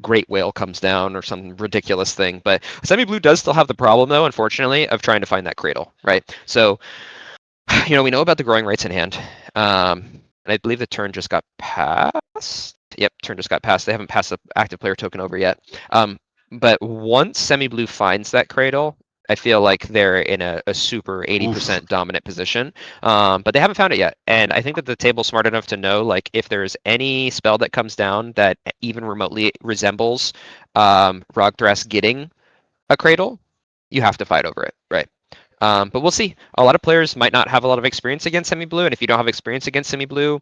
great whale comes down or some ridiculous thing. But semi-blue does still have the problem, though, unfortunately, of trying to find that cradle, right? So, we know about the growing rights in hand. And I believe the turn just got passed. Yep, turn just got passed. They haven't passed the active player token over yet. But once semi-blue finds that cradle, I feel like they're in a super 80% dominant position, but they haven't found it yet. And I think that the table's smart enough to know, like, if there's any spell that comes down that even remotely resembles Rogdrass getting a cradle, you have to fight over it, right? But we'll see. A lot of players might not have a lot of experience against semi-blue, and if you don't have experience against semi-blue,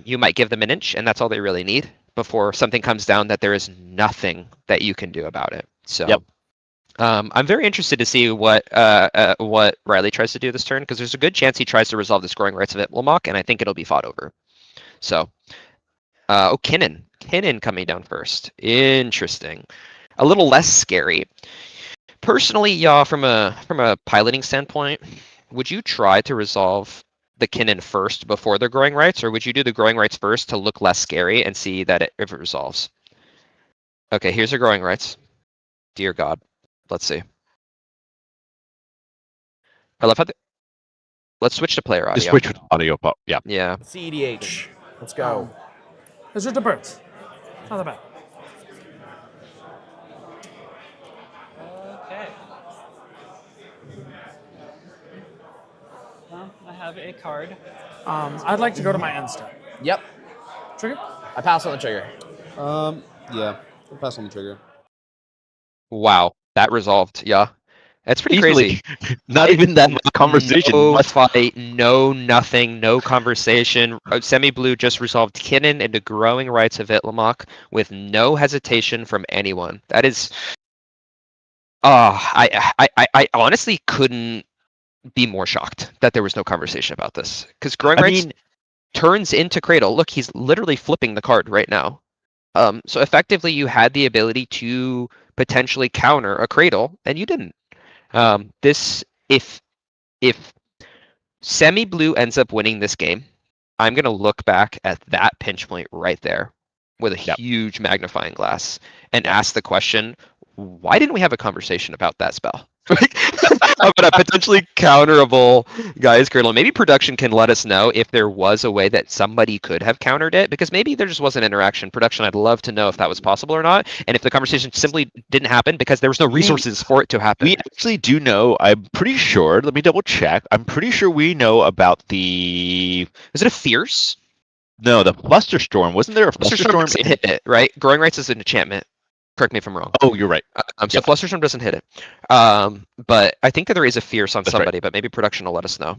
you might give them an inch, and that's all they really need. before something comes down that there is nothing that you can do about it. So. Yep. I'm very interested to see what Riley tries to do this turn, because there's a good chance he tries to resolve the scoring rights of Itlamok, and I think it'll be fought over. So, Kinnan coming down first. Interesting. A little less scary. Personally, yeah, from a piloting standpoint, would you try to resolve the Kinnan first before the growing rights, or would you do the growing rights first to look less scary and see that if it resolves? Okay, here's your growing rights. Dear God. Let's see. I love how let's switch to player audio. Just switch with audio. Yeah. Yeah. CEDH. Let's go. It's just a birds. Not that bad. Okay. Well, I have a card. I'd like to go to my end step. Yep. Trigger? I pass on the trigger. Yeah. I'll pass on the trigger. Wow. That resolved. Yeah. That's pretty Easily. crazy. Not even that much conversation. No Much- fight, no nothing, no conversation. Semi-Blue just resolved Kinnan into growing rights of Itlamok with no hesitation from anyone. That is... I honestly couldn't be more shocked that there was no conversation about this. Because growing I rights mean, turns into Cradle. Look, he's literally flipping the card right now. So effectively, you had the ability to potentially counter a Cradle, and you didn't. If Semi-Blue ends up winning this game, I'm gonna look back at that pinch point right there with a Yep. huge magnifying glass and ask the question, why didn't we have a conversation about that spell? About a potentially counterable Gaia's Cradle. Maybe production can let us know if there was a way that somebody could have countered it, because maybe there just wasn't interaction. Production, I'd love to know if that was possible or not, and if the conversation simply didn't happen because there was no resources for it to happen. we actually do know. I'm pretty sure. Let me double check. I'm pretty sure we know about the Is it a fierce? the Flusterstorm. Wasn't there a Flusterstorm Flusterstorm? doesn't hit it, right? Growing Rights is an enchantment. Correct me if I'm wrong. Oh, you're right. So Yep. Flusterstorm doesn't hit it. But I think that there is a fierce on That's right. somebody, but maybe production will let us know.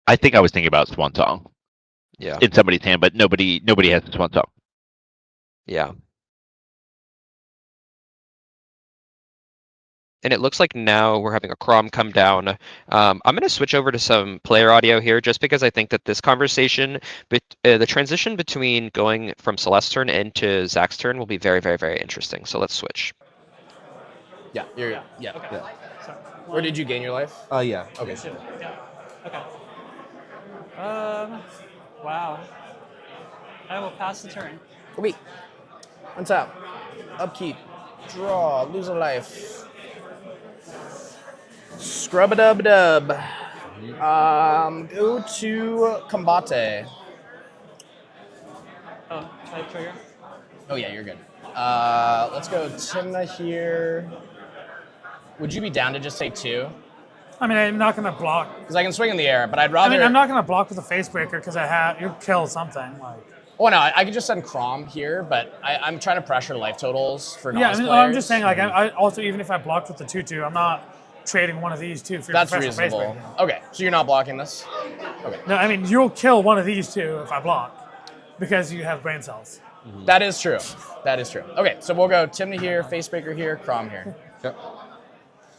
I think I was thinking about Swan Song Yeah. in somebody's hand, but nobody has the Swan Song. Yeah. And it looks like now we're having a Crom come down. I'm going to switch over to some player audio here, just because I think that this conversation, the transition between going from Celeste's turn into Zach's turn will be very, very, very interesting. So let's switch. Yeah. You're. Yeah. Okay. So, Where did you gain your life? Yeah. Okay. Yeah. Okay. Wow. I will pass the turn. Wait. Untap. Upkeep. Draw. Lose a life. Scrub-a-dub-dub. Go to Combate. Oh, should I trigger? Oh yeah, you're good. Let's go Timna here. Would you be down to just take 2? I mean, I'm not gonna block. Because I can swing in the air, but I'd I rather. mean, I'm not gonna block with a face breaker because you'll kill something. Like, Oh no, I could just send Crom here, but I'm trying to pressure life totals for yeah, I novice mean, players. I'm just saying, like, I also, even if I blocked with the 2/2, I'm not trading one of these two for your That's professional face reasonable. breaker. Okay, so you're not blocking this? Okay. No, I mean, you'll kill one of these two if I block because you have brain cells. That is true. That is true. Okay, so we'll go Timna here, Facebreaker here, Crom here. Okay. All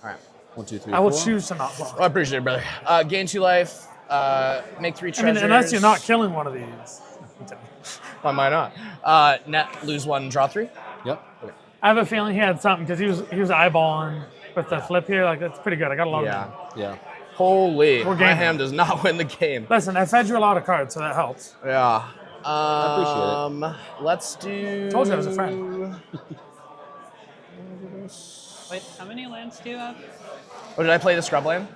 right. 1, 2, 3, I will 4. choose to not block. Well, I appreciate it, brother. Gain 2 life, make 3 I treasures. mean, unless you're not killing one of these. Why am I not? Net, lose 1, draw 3. Yep. I have a feeling he had something because he was eyeballing with the flip here. Like, that's pretty good. I got a lot Yeah. of them. Yeah. Holy, We're my gaming. hand does not win the game. Listen, I fed you a lot of cards, so that helps. Yeah. appreciate Let's do. Told you I was a friend. Wait, how many lands do you have? Oh, did I play the scrub land?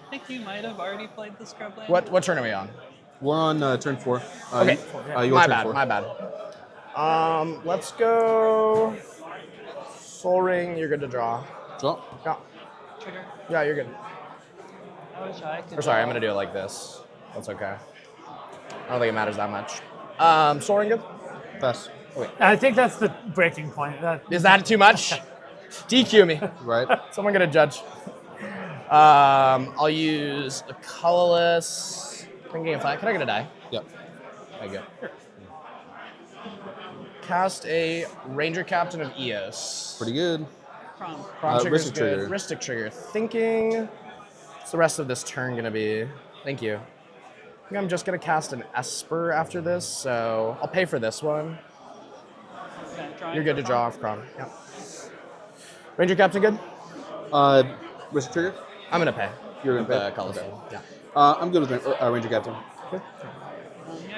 I think you might have already played the scrub land. What turn are we on? We're on turn 4. Okay. You My want turn bad. 4? My bad. Let's go. Soul Ring. You're good to draw. Draw. Yeah. Trigger. Yeah, you're good. I wish I could. Or sorry, I'm draw. gonna do it like this. That's okay. I don't think it matters that much. Soul Ring good? Pass. I think that's the breaking point. Is that too much? DQ me. Right. Someone gonna judge. I'll use a colorless. Can I get a die? Yep. There you go. cast a Ranger Captain of Eos. Pretty good. Crom. Prom trigger's Rhystic good. Trigger. Rhystic Trigger. Thinking, what's the rest of this turn gonna be? Thank you. I think I'm just gonna cast an Esper after this, so I'll pay for this one. Okay, drawing You're good to for draw off Crom. Yep. Ranger Captain good? Rhystic Trigger. I'm gonna pay. You're gonna pay? Colors. Okay. Yeah. I'm good with Ranger Captain.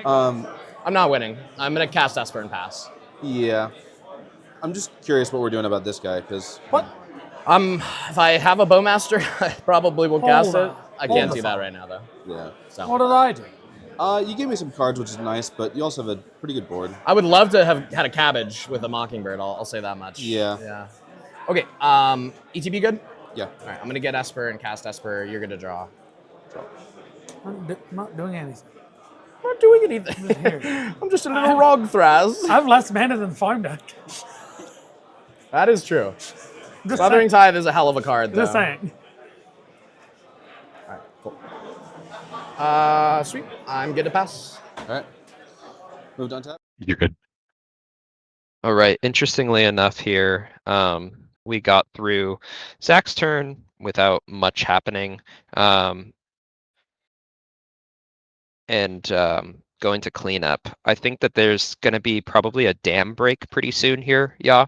I'm not winning. I'm gonna cast Esper and pass. Yeah. I'm just curious what we're doing about this guy, because What? If I have a Bowmaster, I probably will cast Hold it. on. I Hold can't the do that phone. right now though. yeah. What So did I do? You gave me some cards, which is nice, but you also have a pretty good board. I would love to have had a cabbage with a Mockingbird. I'll say that much. Yeah. Yeah. Okay. ETB good? Yeah. All right. I'm gonna get Esper and cast Esper. You're gonna draw. I'm not doing anything. I'm not doing anything. Just here. I'm just a little Rog Thraz. I have less mana than farm deck. That is true. Just Wuthering saying. Tithe is a hell of a card, though. Just saying. All right, cool. Sweet. I'm good to pass. All right. Moved on tap. You're good. All right. Interestingly enough, here we got through Zach's turn without much happening, and going to clean up. I think that there's going to be probably a dam break pretty soon here. Yeah.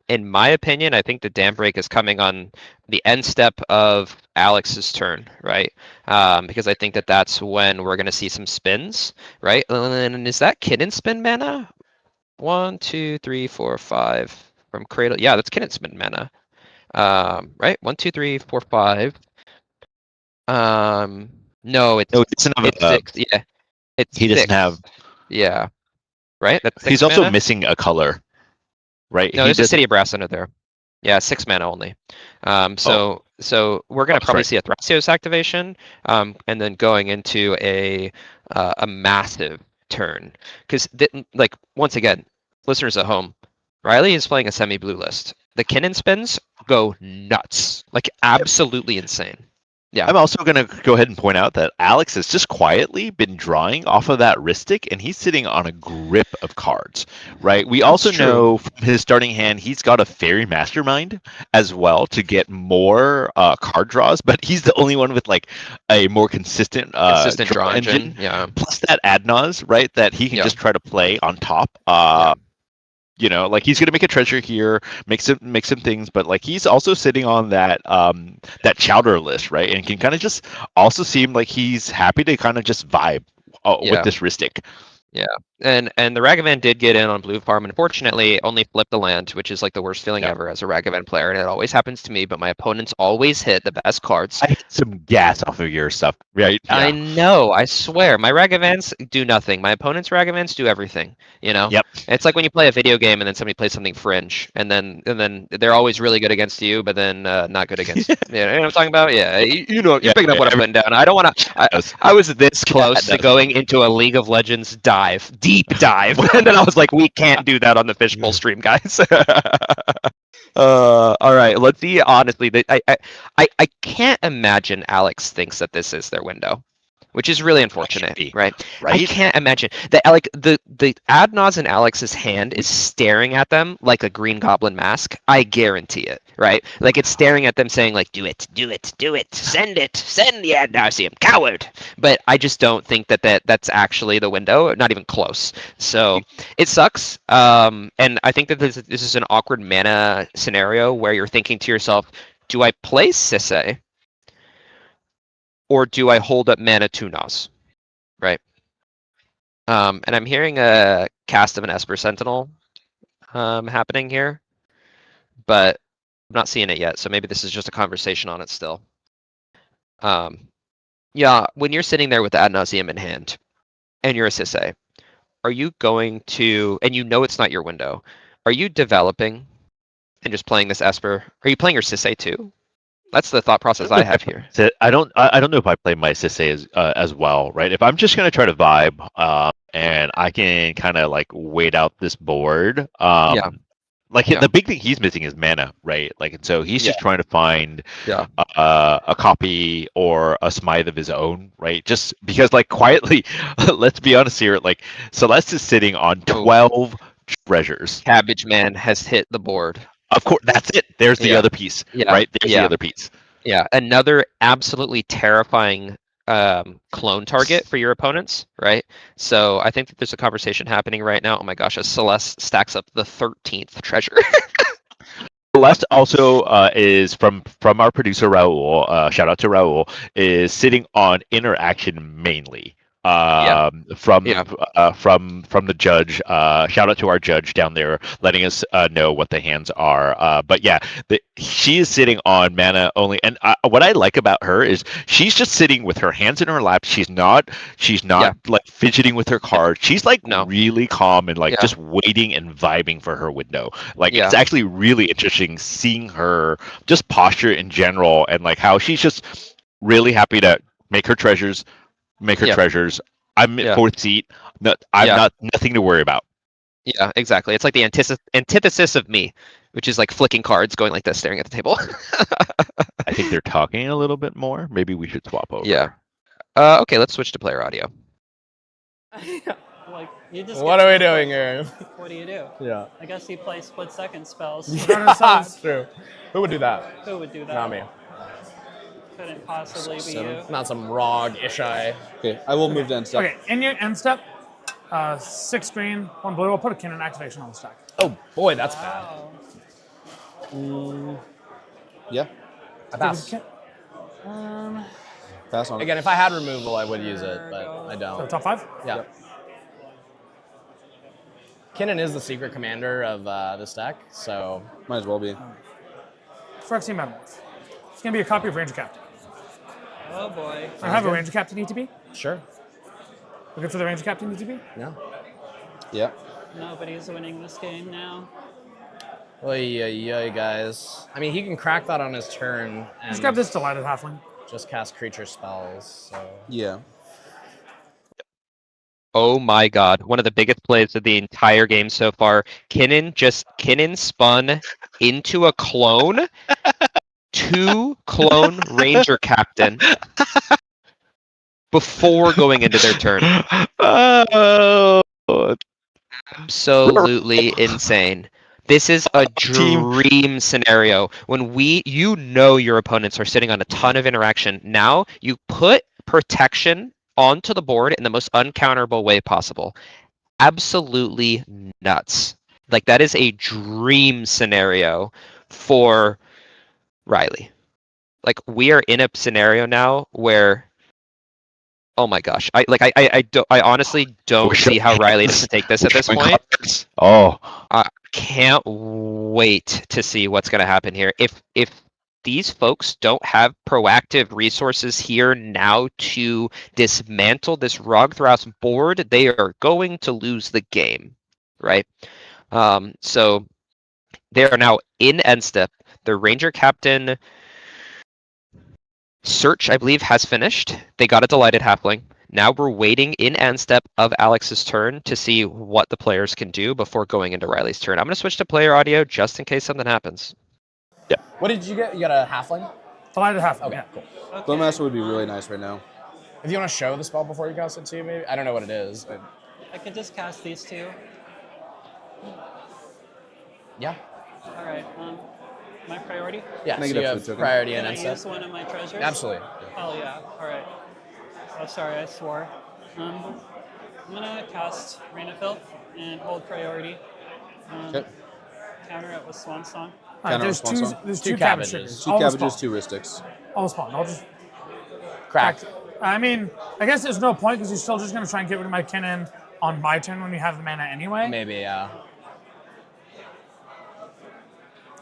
In my opinion, I think the dam break is coming on the end step of Alex's turn, right? Because I think that that's when we're going to see some spins, right? And is that Kidden spin mana? 1, 2, 3, 4, 5 from Cradle. Yeah, that's Kidden spin mana. Right? 1, 2, 3, 4, 5. No, it's No, he doesn't have it's a, 6. Yeah, it's he doesn't 6. have. Yeah, right. That's 6 He's also mana? missing a color, right? No, He there's a doesn't- City of Brass under there. Yeah, 6 mana only. So we're gonna Oh, probably sorry. see a Thrasios activation, and then going into a massive turn. Because like once again, listeners at home, Riley is playing a semi-blue list. The Kinnan spins go nuts, like absolutely insane. Yeah. I'm also going to go ahead and point out that Alex has just quietly been drawing off of that Ristic, and he's sitting on a grip of cards, right? We also true. know from his starting hand, he's got a Fairy Mastermind as well to get more card draws, but he's the only one with like a more consistent, Draw engine. Yeah. Plus that Adnaz, right, that he can Yeah. just try to play on top. You know, like he's gonna make a treasure here, make some things, but like he's also sitting on that that chowder list, right? And can kind of just also seem like he's happy to kind of just vibe Yeah. with this Ristic. And the Ragavan did get in on blue farm. Unfortunately, only flipped the land, which is like the worst feeling Yeah. ever as a Ragavan player, and it always happens to me. But my opponents always hit the best cards. I hit some gas off of your stuff, right? I know, I swear. My Ragavans do nothing. My opponent's Ragavans do everything. You know? Yep. It's like when you play a video game and then somebody plays something fringe, and then they're always really good against you, but then not good against you. You know what I'm talking about? Yeah. You know, you're picking up what I'm putting down. I don't want to. I was this close to going into a League of Legends deep dive, and then I was like, we can't do that on the Fishbowl stream, guys. All right, let's see. Honestly, I can't imagine Alex thinks that this is their window, which is really unfortunate, be, right? I right? can't imagine that. Like the Adnaz in Alex's hand is staring at them like a Green Goblin mask. I guarantee it, right? Like it's staring at them, saying like, "Do it, send the Adnazium, coward." But I just don't think that's actually the window. Not even close. So it sucks. And I think that this is an awkward mana scenario where you're thinking to yourself, "Do I play Sisay? Or do I hold up mana to Naz?" Right. And I'm hearing a cast of an Esper Sentinel happening here, but I'm not seeing it yet. So maybe this is just a conversation on it still. Yeah, when you're sitting there with the Ad Nauseam in hand and you're a Sisay, are you going to, and you know it's not your window, are you developing and just playing this Esper? Are you playing your Sisay too? That's the thought process I have here. I don't know if I play my Sisay as well, right? If I'm just gonna try to vibe, and I can kind of like wait out this board, Yeah. Like Yeah. the big thing he's missing is mana, right? Like, and so he's just trying to find Yeah. a copy or a Smite of his own, right? Just because, like, quietly, let's be honest here, like Celeste is sitting on 12 treasures. Cabbage Man has hit the board. Of course, that's it. There's the Yeah. other piece, Yeah. right? There's Yeah. the other piece. Yeah, another absolutely terrifying clone target for your opponents, right? So I think that there's a conversation happening right now. Oh my gosh, as Celeste stacks up the 13th treasure. Celeste also is from our producer Raul. Shout out to Raul. Is sitting on interaction mainly. From Yeah. from the judge. Shout out to our judge down there, letting us know what the hands are. But yeah, she is sitting on mana only, and what I like about her is she's just sitting with her hands in her lap. She's not like fidgeting with her cards. She's like really calm and like just waiting and vibing for her window. Like it's actually really interesting seeing her just posture in general and like how she's just really happy to make her treasures. Treasures. I'm in fourth seat. I'm not nothing to worry about. Yeah, exactly. It's like the antithesis of me, which is like flicking cards, going like this, staring at the table. I think they're talking a little bit more. Maybe we should swap over. Yeah. Okay, let's switch to player audio. Like you just. What are we doing here? What do you do? Yeah. I guess you play split-second spells. That's true. Who would do that? Who would do that? Not me. Couldn't possibly be you. Not some Rog Ishai. Okay, I will move to end step. Okay, in your end step, 6 green, 1 blue. I'll put a Kinnan activation on the stack. Oh boy, that's bad. Wow. Yeah, I pass. pass on it. Again, if I had removal, I would use it, but I So don't. top 5? Yeah. Kinnan is the secret commander of this deck, so Might as well be. Phyrexian Metamorph. It's going to be a copy of Ranger Captain. Oh boy. I have a Ranger Captain ETB. sure. Looking for the Ranger Captain ETB? Yeah. Yeah. Nobody's winning this game now. Oy, guys. I mean, he can crack that on his turn and Just grab this Delighted Halfling. just cast creature spells. So Yeah. Oh my god, one of the biggest plays of the entire game so far. Kinnan spun into a clone. 2 clone Ranger Captain before going into their turn. Oh, Absolutely insane. This is a dream scenario when your opponents are sitting on a ton of interaction. Now you put protection onto the board in the most uncounterable way possible. Absolutely nuts. Like that is a dream scenario for Riley. Like we are in a scenario now where, oh my gosh, I honestly don't see how Riley doesn't take this at this point. Oh, I can't wait to see what's going to happen here. If these folks don't have proactive resources here now to dismantle this Rogthras board, they are going to lose the game, right? So they are now in end step. The Ranger Captain search, I believe, has finished. They got a Delighted Halfling. Now we're waiting in end step of Alex's turn to see what the players can do before going into Riley's turn. I'm going to switch to player audio just in case something happens. yeah. What did you get? You got a halfling? Delighted Halfling. Okay, Yeah. cool. Bowmaster would be really nice right now. If you want to show the spell before you cast it too, maybe? I don't know what it is, but I could just cast these 2. yeah. All right. My priority. Yeah, so Negative you food have token. priority Can and I end step. use one of my treasures? Absolutely. Oh yeah. All right. Oh, sorry, I swore. I'm gonna cast Rain of Filth and hold priority. Okay. Counter it with Swan Song. All right, Counter there's response two, on? there's Two two cabbage cabbages. triggers. Two All cabbages, spawn. 2 Ristics. All spawn. I'll just Cracked. I mean, I guess there's no point because you're still just going to try and get rid of my Kinnan on my turn when you have the mana anyway. Maybe, yeah.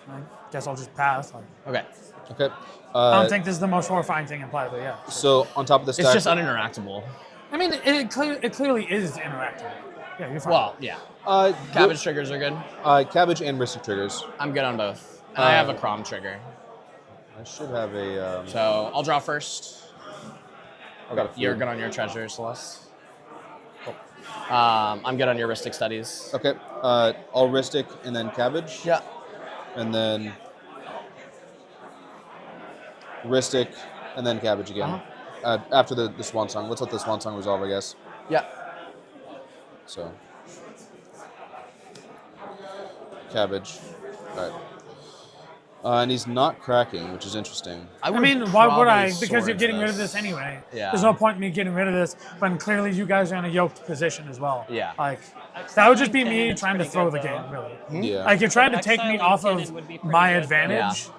I guess I'll just pass. Like, Okay. Okay. I don't think this is the most horrifying thing in play, but yeah. So on top of the stack, It's just uninteractable. I mean, it clearly is interactive. Yeah, you're fine. Well, yeah. Cabbage triggers are good. cabbage and Ristic triggers. I'm good on both. And I have a Crom trigger. I should have a. So I'll draw first. I got a few. You're good on your treasure, Celeste. Cool. I'm good on your Ristic studies. Okay. All Ristic and then cabbage. Yeah. And then Ristic and then cabbage again. After the Swan Song. Let's let the Swan Song resolve, I guess. Yeah. So. Cabbage. All right. And he's not cracking, which is interesting. I mean, why would I? probably Because you're swords getting rid of this anyway. Yeah. There's no point in me getting rid of this when clearly you guys are in a yoked position as well. Yeah. Like, that would just be Exiling me Kinnan trying to is throw the pretty game, good, really. Yeah. Like, you're trying to take me Exiling off Kinnan of would be pretty my good. advantage.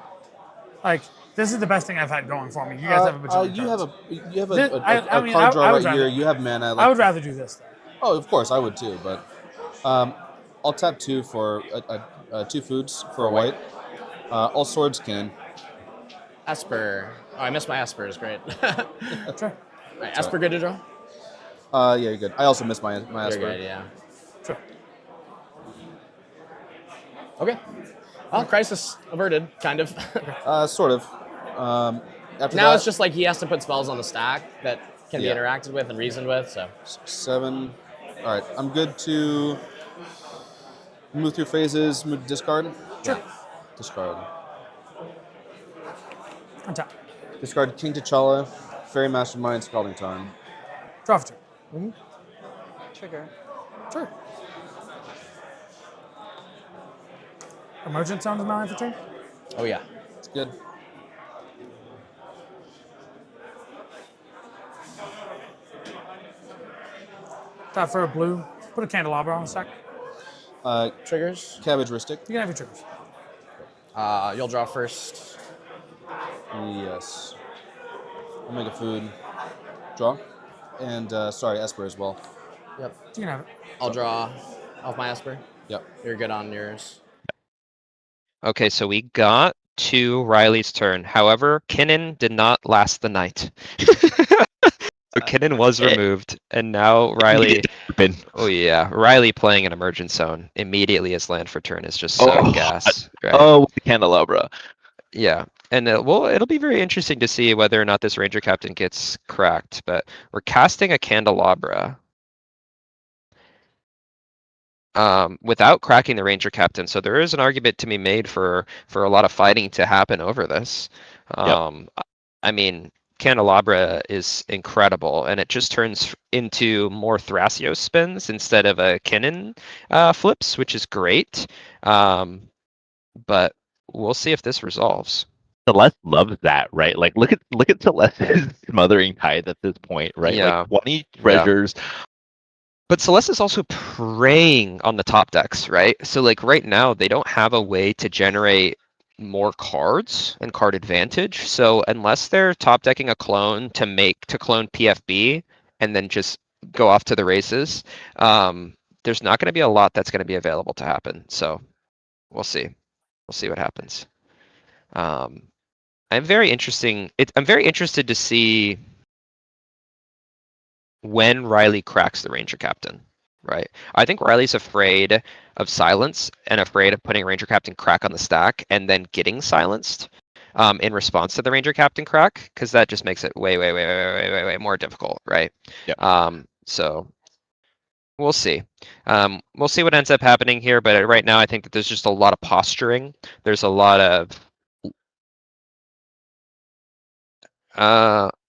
Like, this is the best thing I've had going for me. You guys have a bajillion you have cards. you have This- a I mean, card draw I would right here. rather- You have mana. I would rather do this, though. Oh, of course, I would too. But I'll tap 2 for 2 foods for a white. All swords can. Esper. Oh, I missed my Esper. It's great. Sure. Right, Esper good to draw? Yeah, you're good. I also missed my You're Esper. good, yeah. Sure. Okay. Well, crisis averted, kind of. Sort of. After Now that, it's just like he has to put spells on the stack that can be Yeah. interacted with and reasoned with, so. 7. All right, I'm good to move through phases. Move to discard. Sure. Discard. On top. Discard King T'Challa, Fairy Mastermind, Scalding Tarn. Draw for 2. Trigger. Sure. Emergent Zone is my line for turn? Oh, yeah. It's good. Tap for a blue. Put a Candelabra on the stack. Triggers. Cabbage Ristic. You can have your triggers. You'll draw first. Yes. I'll make a food. Draw. And, sorry, Esper as well. Yep. You can have it. I'll draw off my Esper. Yep. You're good on yours. Okay, so we got to Riley's turn. However, Kinnan did not last the night. So Kinnan was removed, and now Riley. Oh yeah, Riley playing an emergent zone immediately as land for turn is just so Oh, gas. Right? Oh, with the candelabra. Yeah, and well, it'll be very interesting to see whether or not this Ranger Captain gets cracked. But we're casting a candelabra without cracking the Ranger Captain, so there is an argument to be made for a lot of fighting to happen over this. I mean, candelabra is incredible, and it just turns into more Thrasios spins instead of a Kinnan flips, which is great. But we'll see if this resolves. Celeste loves that, right? Like, look at Celeste's smothering tide at this point, right? Yeah. Like 20 treasures. But Celeste is also preying on the top decks, right? So like right now they don't have a way to generate more cards and card advantage. So unless they're top decking a clone to clone PFB and then just go off to the races, there's not going to be a lot that's going to be available to happen. So we'll see. We'll see what happens. I'm very interested to see when Riley cracks the Ranger Captain, right? I think Riley's afraid of silence and afraid of putting Ranger Captain crack on the stack and then getting silenced in response to the Ranger Captain crack, because that just makes it way more difficult, right? Yep. So we'll see. We'll see what ends up happening here, but right now I think that there's just a lot of posturing. There's a lot of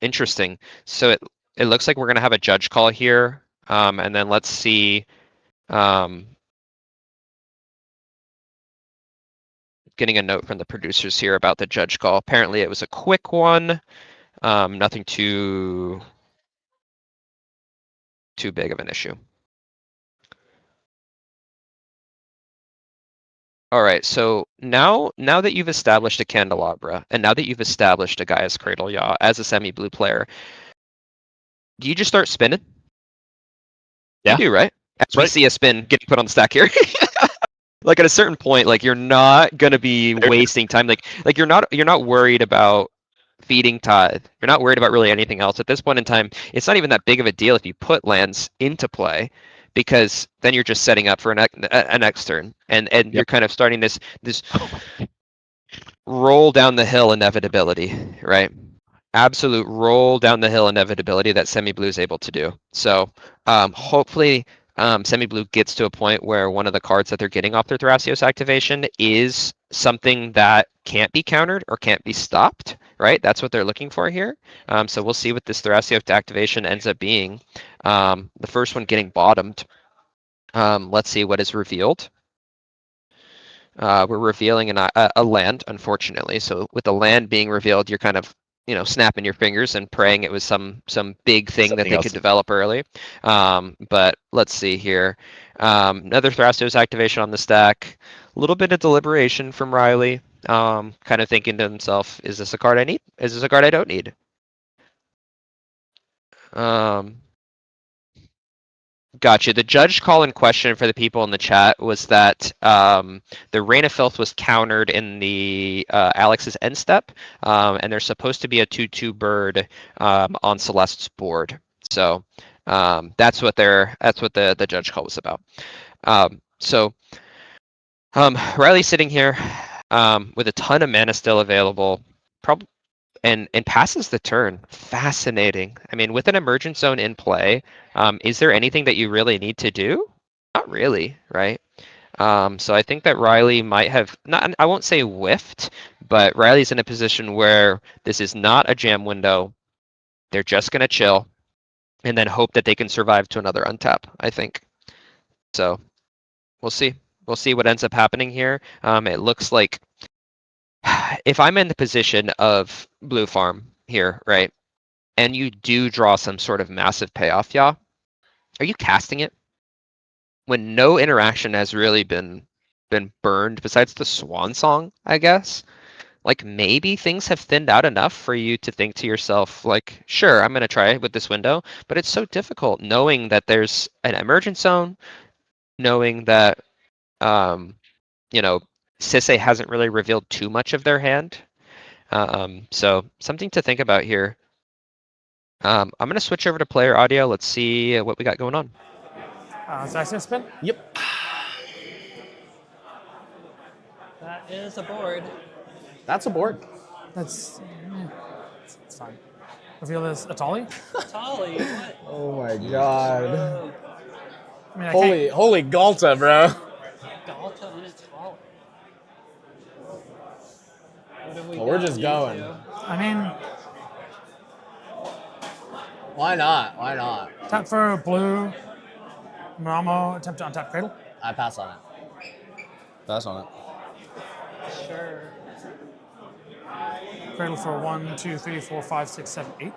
interesting. So it looks like we're gonna have a judge call here, and then let's see. Getting a note from the producers here about the judge call. Apparently it was a quick one. Nothing too big of an issue. All right, so now that you've established a candelabra, and now that you've established a Gaia's Cradle Yah as a semi-blue player, do you just start spinning? Yeah. You do, right? As we Right. see a spin getting put on the stack here. Like at a certain point, like you're not gonna be wasting time. Like you're not worried about feeding tithe. You're not worried about really anything else at this point in time. It's not even that big of a deal if you put lands into play, because then you're just setting up for an next turn, and you're kind of starting this roll down the hill inevitability, right? Absolute roll down the hill inevitability that semi-blue is able to do. So hopefully semi-blue gets to a point where one of the cards that they're getting off their Thrasios activation is something that can't be countered or can't be stopped, right? That's what they're looking for here. So we'll see what this Thrasios activation ends up being. The first one getting bottomed. Let's see what is revealed. We're revealing a land, unfortunately. So with the land being revealed, you're kind of snapping your fingers and praying it was some big thing that Something they else. could develop early. But let's see here. Another Thrastos activation on the stack. A little bit of deliberation from Riley. Kind of thinking to himself, is this a card I need? Is this a card I don't need? Gotcha. The judge call in question for the people in the chat was that the Rain of Filth was countered in the Alex's end step, and there's supposed to be a 2/2 bird on Celeste's board. So that's what the judge call was about. So Riley's sitting here with a ton of mana still available, probably. And passes the turn. Fascinating. I mean, with an emergent zone in play, is there anything that you really need to do? Not really, right? So I think that Riley might have not. I won't say whiffed, but Riley's in a position where this is not a jam window. They're just gonna chill, and then hope that they can survive to another untap. I think. So, we'll see. We'll see what ends up happening here. It looks like if I'm in the position of Blue Farm here, right, and you do draw some sort of massive payoff, yeah, are you casting it? When no interaction has really been burned besides the swan song, I guess. Like maybe things have thinned out enough for you to think to yourself, like, sure, I'm gonna try it with this window, but it's so difficult knowing that there's an emergent zone, knowing that Sisse hasn't really revealed too much of their hand. So something to think about here. I'm going to switch over to player audio. Let's see what we got going on. Is that a spin? Yep. That is a board. That's a board. That's it's fine. Reveal this Atali. Tolly, what? Oh my god. I mean, I can't. Holy Galta, bro. Galta and a Tolly. What have we Well, we're got just you going. two? I mean, Why not? Why not? tap for blue. Muramo, attempt to untap Cradle. I pass on it. Pass on it. Sure. Cradle for 1, 2, 3, 4, 5, 6, 7, 8.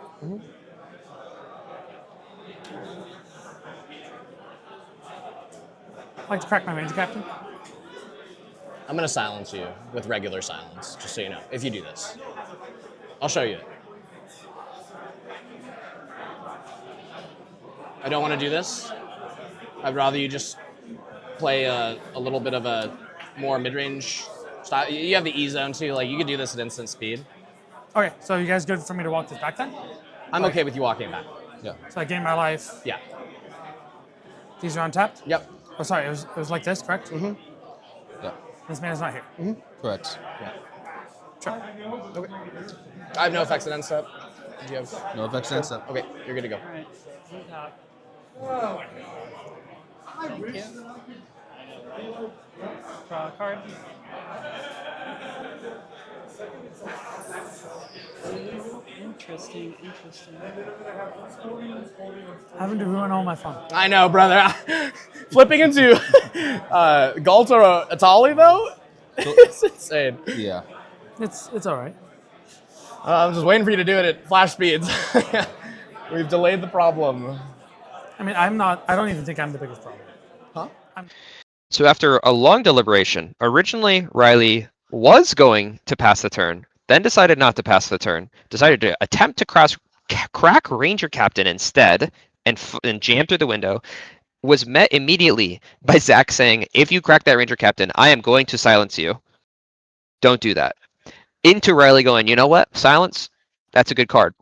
I'd like to crack my Ranger Captain. I'm gonna silence you with regular silence, just so you know, if you do this. I'll show you it. I don't want to do this. I'd rather you just play a little bit of a more mid-range style. You have the E zone too, like you could do this at instant speed. Okay, so you guys good for me to walk this back then? I'm okay with you walking back. Yeah. So I gain my life. Yeah. These are untapped? Yep. Oh, sorry, it was like this, correct? Yeah. This man is not here. Correct. Sure. Okay. I have no effects at end step. Do you have? No effects against that. Okay, you're good to go. All right. Untap. Thank you. Draw a card. Interesting. Having to ruin all my fun. I know, brother. Flipping into Galta or Atali though, it's insane. Yeah. It's all right. I'm just waiting for you to do it at flash speeds. We've delayed the problem. I mean, I don't even think I'm the biggest problem. Huh? So after a long deliberation, originally Riley was going to pass the turn, then decided not to pass the turn, decided to attempt to crack Ranger Captain instead, and jam through the window, was met immediately by Zach saying, if you crack that Ranger Captain, I am going to silence you. Don't do that. Into Riley going, you know what? Silence? That's a good card.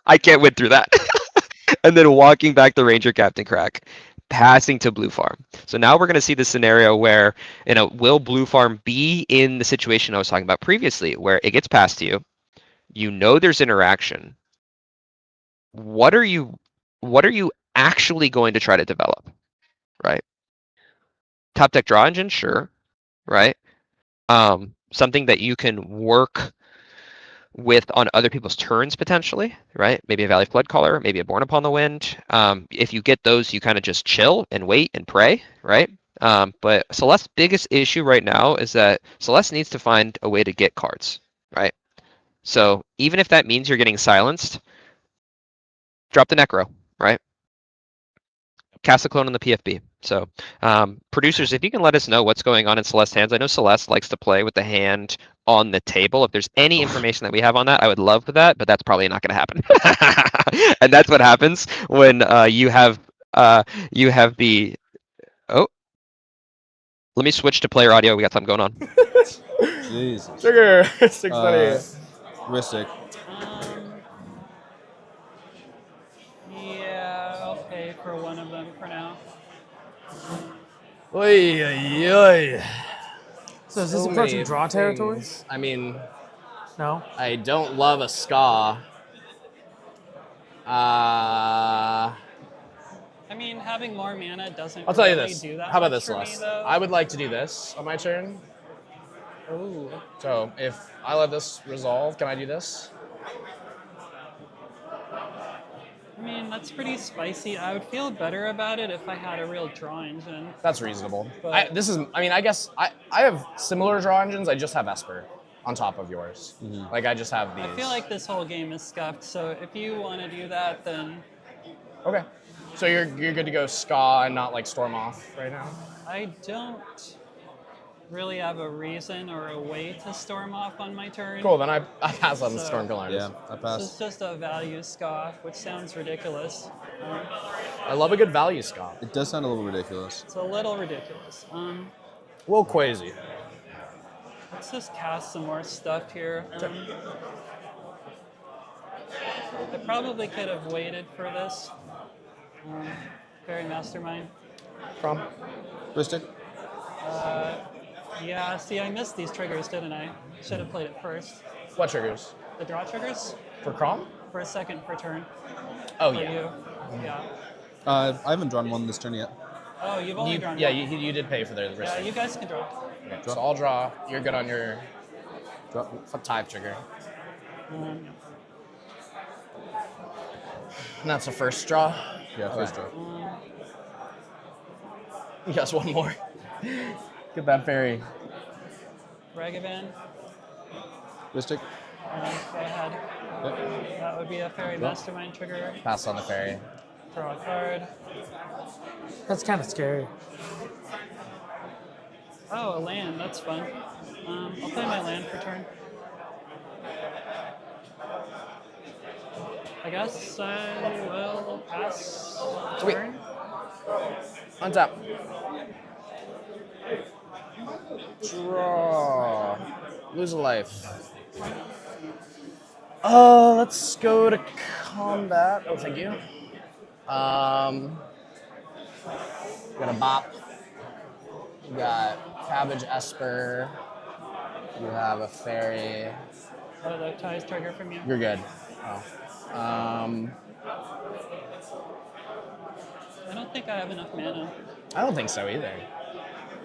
I can't win through that. And then walking back the Ranger Captain crack, passing to Blue Farm. So now we're going to see the scenario where, will Blue Farm be in the situation I was talking about previously, where it gets passed to you, you know there's interaction. What are you actually going to try to develop, right? Top deck draw engine, sure, right? Something that you can work with on other people's turns potentially, right? Maybe a Valley Flood Caller, maybe a Born Upon the Wind. If you get those, you kind of just chill and wait and pray, right? But Celeste's biggest issue right now is that Celeste needs to find a way to get cards, right? So even if that means you're getting silenced, drop the Necro, right? Cast a clone on the PFB. So producers, if you can let us know what's going on in Celeste's hands. I know Celeste likes to play with the hand on the table. If there's any information that we have on that, I would love that, but that's probably not going to happen. And that's what happens when you have the... Oh, let me switch to player audio. We got something going on. Jesus. Trigger 620. Ristic. Yeah, I'll pay for one of them for now. Oy, oy, oy. So is this So approaching many draw territory? things. I mean, No. I don't love a ska. I mean, having more mana doesn't I'll tell you really this. do that How about much this, for me, Celeste? though. I would like to do this on my turn. Ooh. So if I let this resolve, can I do this? I mean, that's pretty spicy. I would feel better about it if I had a real draw engine. That's reasonable. But- I guess I have similar draw engines. I just have Esper on top of yours. Like I just have these. I feel like this whole game is scuffed, so if you want to do that, then Okay. So you're good to go ska and not like storm off right now? I don't really have a reason or a way to storm off on my turn. Cool, then I pass on the So- Storm Collider. Yeah, I This pass. is just a value scoff, which sounds ridiculous. I love a good value ska. It does sound a little ridiculous. It's a little ridiculous. A little crazy. Let's just cast some more stuff here. I probably could have waited for this. Very mastermind. From? Ristic. Yeah, see, I missed these triggers, didn't I? Should have played it first. What triggers? The draw triggers For Crom? for a second per turn Oh for yeah. you. Yeah. I haven't drawn one this turn yet. Oh, you've only drawn Yeah, one. you did pay for the Yeah, risk. you guys can draw. Okay, so I'll draw. You're good on your Draw. type trigger. Um, And that's the first draw. Yeah, first Okay. draw. Yes, one more. Get that fairy. Ragavan, Ristic. go ahead. Yep. That would be a fairy mastermind trigger. Pass on the fairy. Draw a card. That's kind of scary. Oh, a land. That's fun. I'll play my land for turn. I guess I will pass Sweet. turn. Untap. Draw. Lose a life. Let's go to combat. Oh, thank you. Got a bop. You got Cabbage Esper. You have a fairy. Oh, that ties trigger from you. You're good. Oh. I don't think I have enough mana. I don't think so either.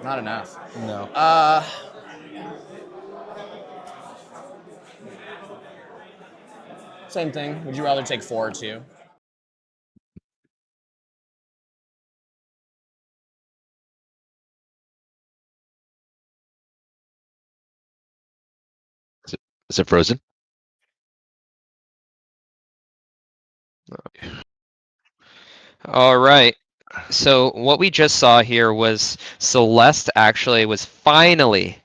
Not enough. No. Same thing. Would you rather take 4 or 2? Is it frozen? All right. So what we just saw here was Celeste actually was finally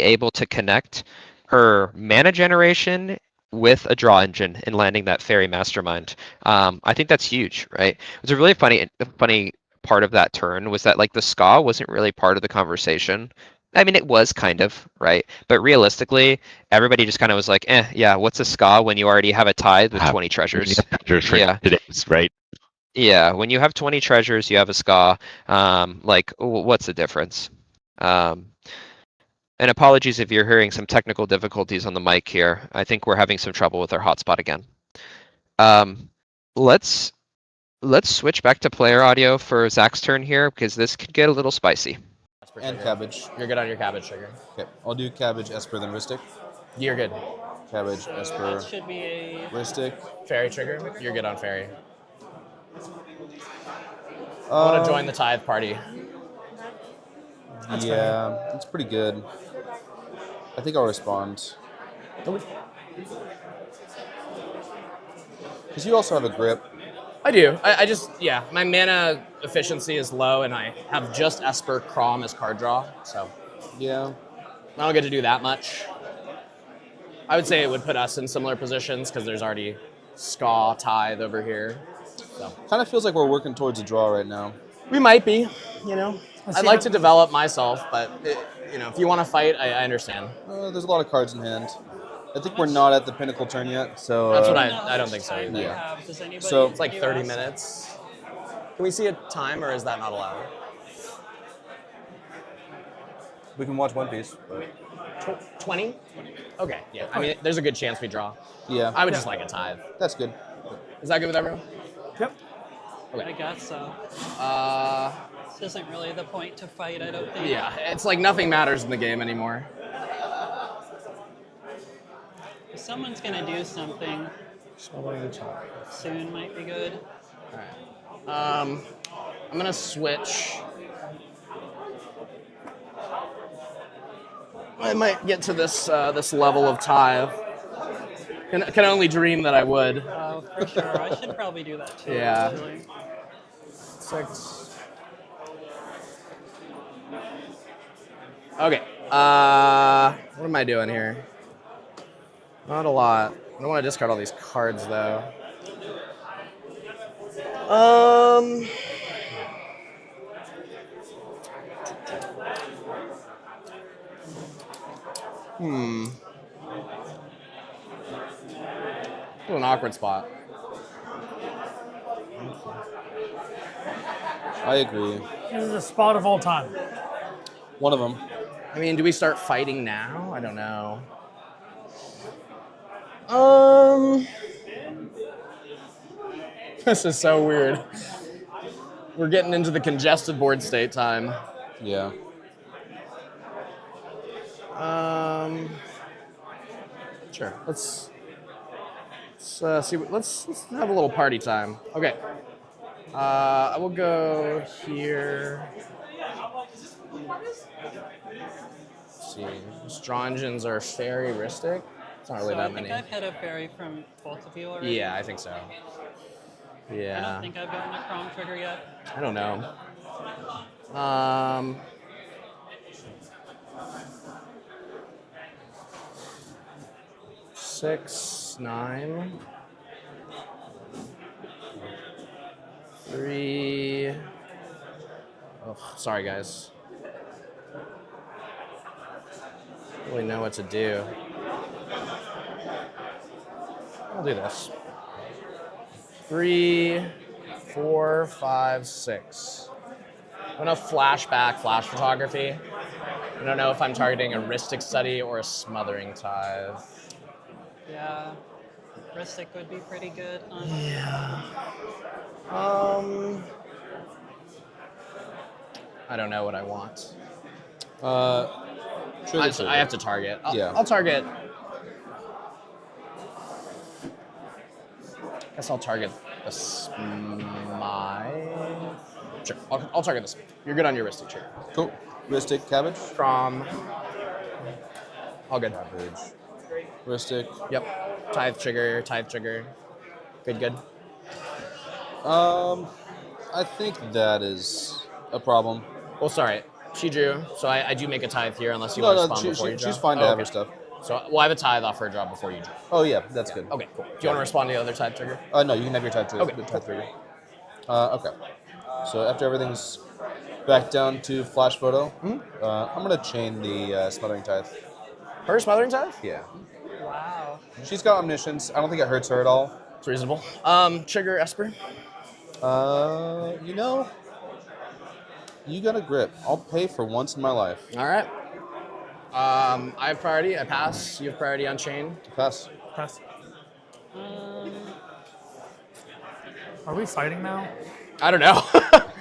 able to connect her mana generation with a draw engine and landing that fairy mastermind. I think that's huge, right? It was a really funny part of that turn was that like the ska wasn't really part of the conversation. I mean, it was kind of, right? But realistically, everybody just kind of was like, yeah, what's a ska when you already have a tithe with 20 treasures? Treasures for Yeah. today's, right? Yeah, when you have 20 treasures, you have a ska. Like, what's the difference? And apologies if you're hearing some technical difficulties on the mic here. I think we're having some trouble with our hotspot again. Let's switch back to player audio for Zach's turn here because this could get a little spicy. And cabbage. You're good on your cabbage trigger. Okay. I'll do cabbage, Esper, then Ristic. You're good. Cabbage, That Esper, should be a Ristic. Fairy trigger. You're good on fairy. I want to join the tithe party. That's Yeah, it's pretty good. I think I'll respond. Because you also have a grip. I do. I just, yeah, my mana efficiency is low, and I have just Esper Crom as card draw, so Yeah. I don't get to do that much. I would say it would put us in similar positions because there's already Skaw, Tithe over here. So Kind of feels like we're working towards a draw right now. we might be, you know. Let's I'd see like what- to develop myself, but you know, if you want to fight, I understand. There's a lot of cards in hand. I think we're not at the pinnacle turn yet, so That's what don't know how I don't much think so time either. we Yeah. have. Does anybody So- It's like do 30 ask? minutes. Can we see a time, or is that not allowed? we can watch One Piece. 20? Okay, yeah. I mean, there's a good chance we draw. Yeah, I would just like a Tithe. that's good. Is that good with everyone? Yep. I guess so. This isn't really the point to fight, I don't think. Yeah, it's like nothing matters in the game anymore. If someone's gonna do something soon, might be good. I'm gonna switch. I might get to this this level of Tithe. Can only dream that I would. Oh, for sure. I should probably do that too. Yeah. Actually. 6. Okay. What am I doing here? Not a lot. I don't want to discard all these cards though. An awkward spot. I agree. This is a spot of all time. One of them. I mean, do we start fighting now? I don't know. This is so weird. We're getting into the congested board state time. Yeah. Sure. Let's see. Let's have a little party time. Okay. I will go here. Let's see. Strongens are fairy-ristic. It's not really So I that think many. I've had a fairy from both of you already. Yeah, I think so. I Yeah. don't think I've gotten a Chrome trigger yet. I don't know. 6, 9, 3. Oh, sorry, guys. Don't really know what to do. I'll do this. 3, 4, 5, 6. I'm gonna flashback flash photography. I don't know if I'm targeting a Ristic Study or a Smothering Tithe. Yeah. Ristic would be pretty good on I don't know what I want. Trigger. I have to target. Yeah. I'll target. Guess I'll target the Smythe. Sure, I'll target this. You're good on your Ristic trigger. Cool. Ristic, cabbage. From. All good. Cabbage. Ristic. Yep. Tithe trigger. Good, good. I think that is a problem. Well, sorry. She drew, so I do make a Tithe here unless you No, want to no, respond before you draw. she's fine to Oh, have okay. her stuff. So, well, I have a Tithe off her draw before you draw. Oh yeah, that's good. Okay, cool. Do you want to respond to the other Tithe trigger? No, you can have your type trigger. Okay. Type trigger. Okay. So after everything's back down to flash photo, I'm gonna chain the Smothering Tithe. Her Smothering Tithe? Yeah. Wow. She's got Omniscience. I don't think it hurts her at all. It's reasonable. Trigger Esper. You know, you got a grip. I'll pay for once in my life. All right. I have priority. I pass. You have priority on chain. Pass. Pass. Um, Are we fighting now? I don't know.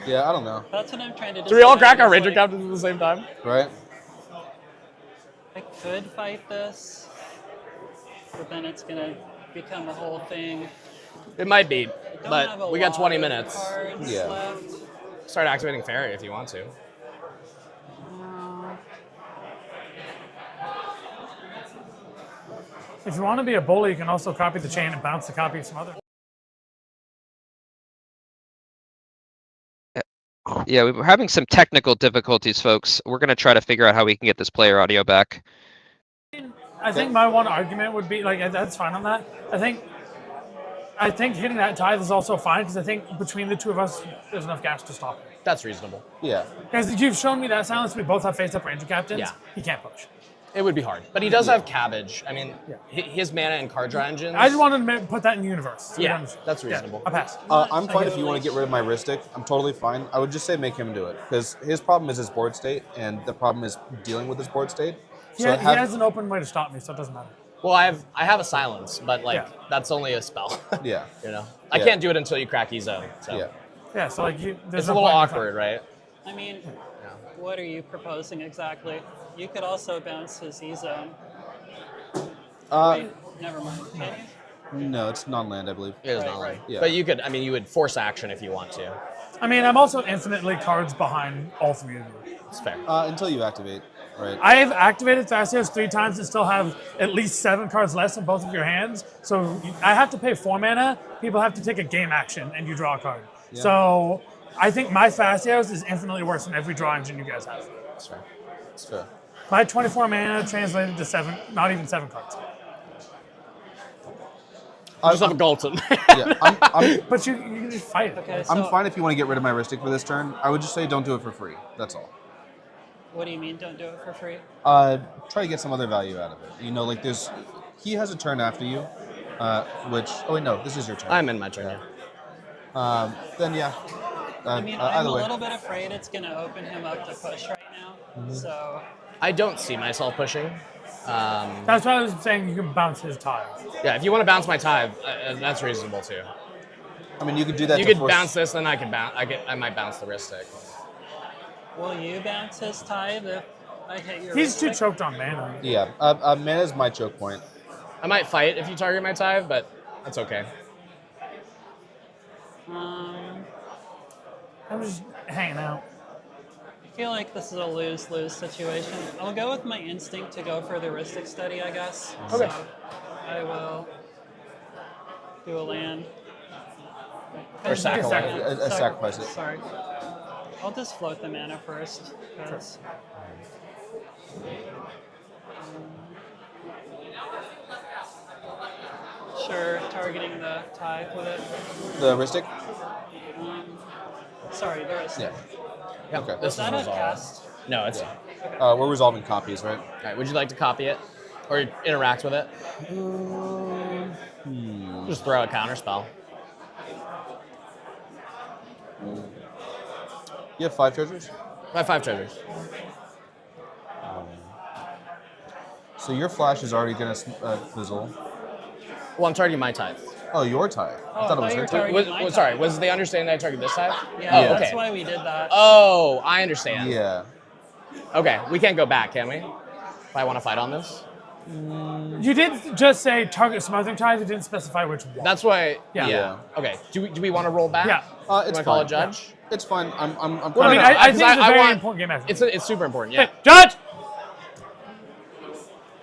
Yeah, I don't know. that's what I'm trying to do. Do we all crack our Ranger captains at the same time? Right? I could fight this, but then it's gonna become a whole thing. It might be, Don't have a but we got 20 lot of minutes. cards Yeah. left. Start activating Fairy if you want to. If you want to be a bully, you can also copy the chain and bounce the copy of some other. Yeah, we're having some technical difficulties, folks. We're gonna try to figure out how we can get this player audio back. I think my one argument would be like that's fine on that. I think hitting that tithe is also fine because I think between the two of us, there's enough gas to stop it. That's reasonable. Yeah. Because you've shown me that silence. We both have face-up ranger captains. Yeah. He can't push. It would be hard. But he does have cabbage. I mean, his mana and card draw engines. I just wanted to put that in the universe. So Yeah, that's reasonable. I pass. I'm fine if you want to get rid of my Ristic. I'm totally fine. I would just say make him do it because his problem is his board state, and the problem is dealing with his board state. He has an open way to stop me, so it doesn't matter. Well, I have a silence, but that's only a spell. Yeah. You know, I can't do it until you crack E-Zone. So. Yeah. Yeah, so like It's a little awkward, right? I mean, what are you proposing exactly? You could also bounce his E-Zone. Wait, never mind. Can you? No, it's non-land, I believe. It is Right, not right. Yeah. But you could, I mean, you would force action if you want to. I mean, I'm also infinitely cards behind all three of you. It's fair. Until you activate, right? I have activated Thassios 3 times and still have at least 7 cards less in both of your hands. So I have to pay 4 mana. People have to take a game action, and you draw a card. Yeah. So I think my Thassios is infinitely worse than every draw engine you guys have. It's fair. It's fair. My 24 mana translated to 7, not even 7 cards. I just have a Galton. Yeah, I'm But you can just fight it. Okay, so I'm fine if you want to get rid of my Ristic for this turn. I would just say don't do it for free. That's all. what do you mean don't do it for free? Try to get some other value out of it. You know, like he has a turn after you, which, oh wait, no, this is your turn. I'm in my turn, yeah. Then yeah. I mean, I'm Either a way. little bit afraid it's going to open him up to push right now. So I don't see myself pushing. That's why I was saying you can bounce his tiles. Yeah, if you want to bounce my tithe, that's reasonable too. I mean, you could do that. You to could force- bounce this, then I could bounce. I might bounce the Ristic. will you bounce his tithe if I hit your He's too Ristic? choked on mana. Yeah, mana is my choke point. I might fight if you target my tithe, but that's okay. I'm just hanging out. I feel like this is a lose-lose situation. I'll go with my instinct to go for the heuristic study, I guess. Okay. So I will do a land. Or sack a land. Sacrifice it. Sorry. I'll just float the mana first. 'Cause sure, targeting the tithe with it. The Ristic? Sorry, there is. Yeah. Yeah, Okay. this Is that is a resolved. cast? No, it's. We're resolving copies, right? All right, would you like to copy it or interact with it? Just throw a counter spell. You have 5 treasures? I have 5 treasures. So your flash is already going to fizzle. Well, I'm targeting my tithe. Oh, your tithe. I thought it was you her were tithe. targeting my Sorry, tithe. was the understanding that I target this tithe? Yeah, Oh, that's okay. why we did that. Oh, I understand. Yeah. Okay, we can't go back, can we? If I want to fight on this? You did just say target smothering tithe. You didn't specify which one. That's why. Yeah. Yeah. Okay. Do we want to roll back? Yeah. It's You want to call fine. a judge? It's fine. I'm Well, I mean, no, kinda- no, I think it's a I very want- important game action. It's super important. Yeah. Hey, judge!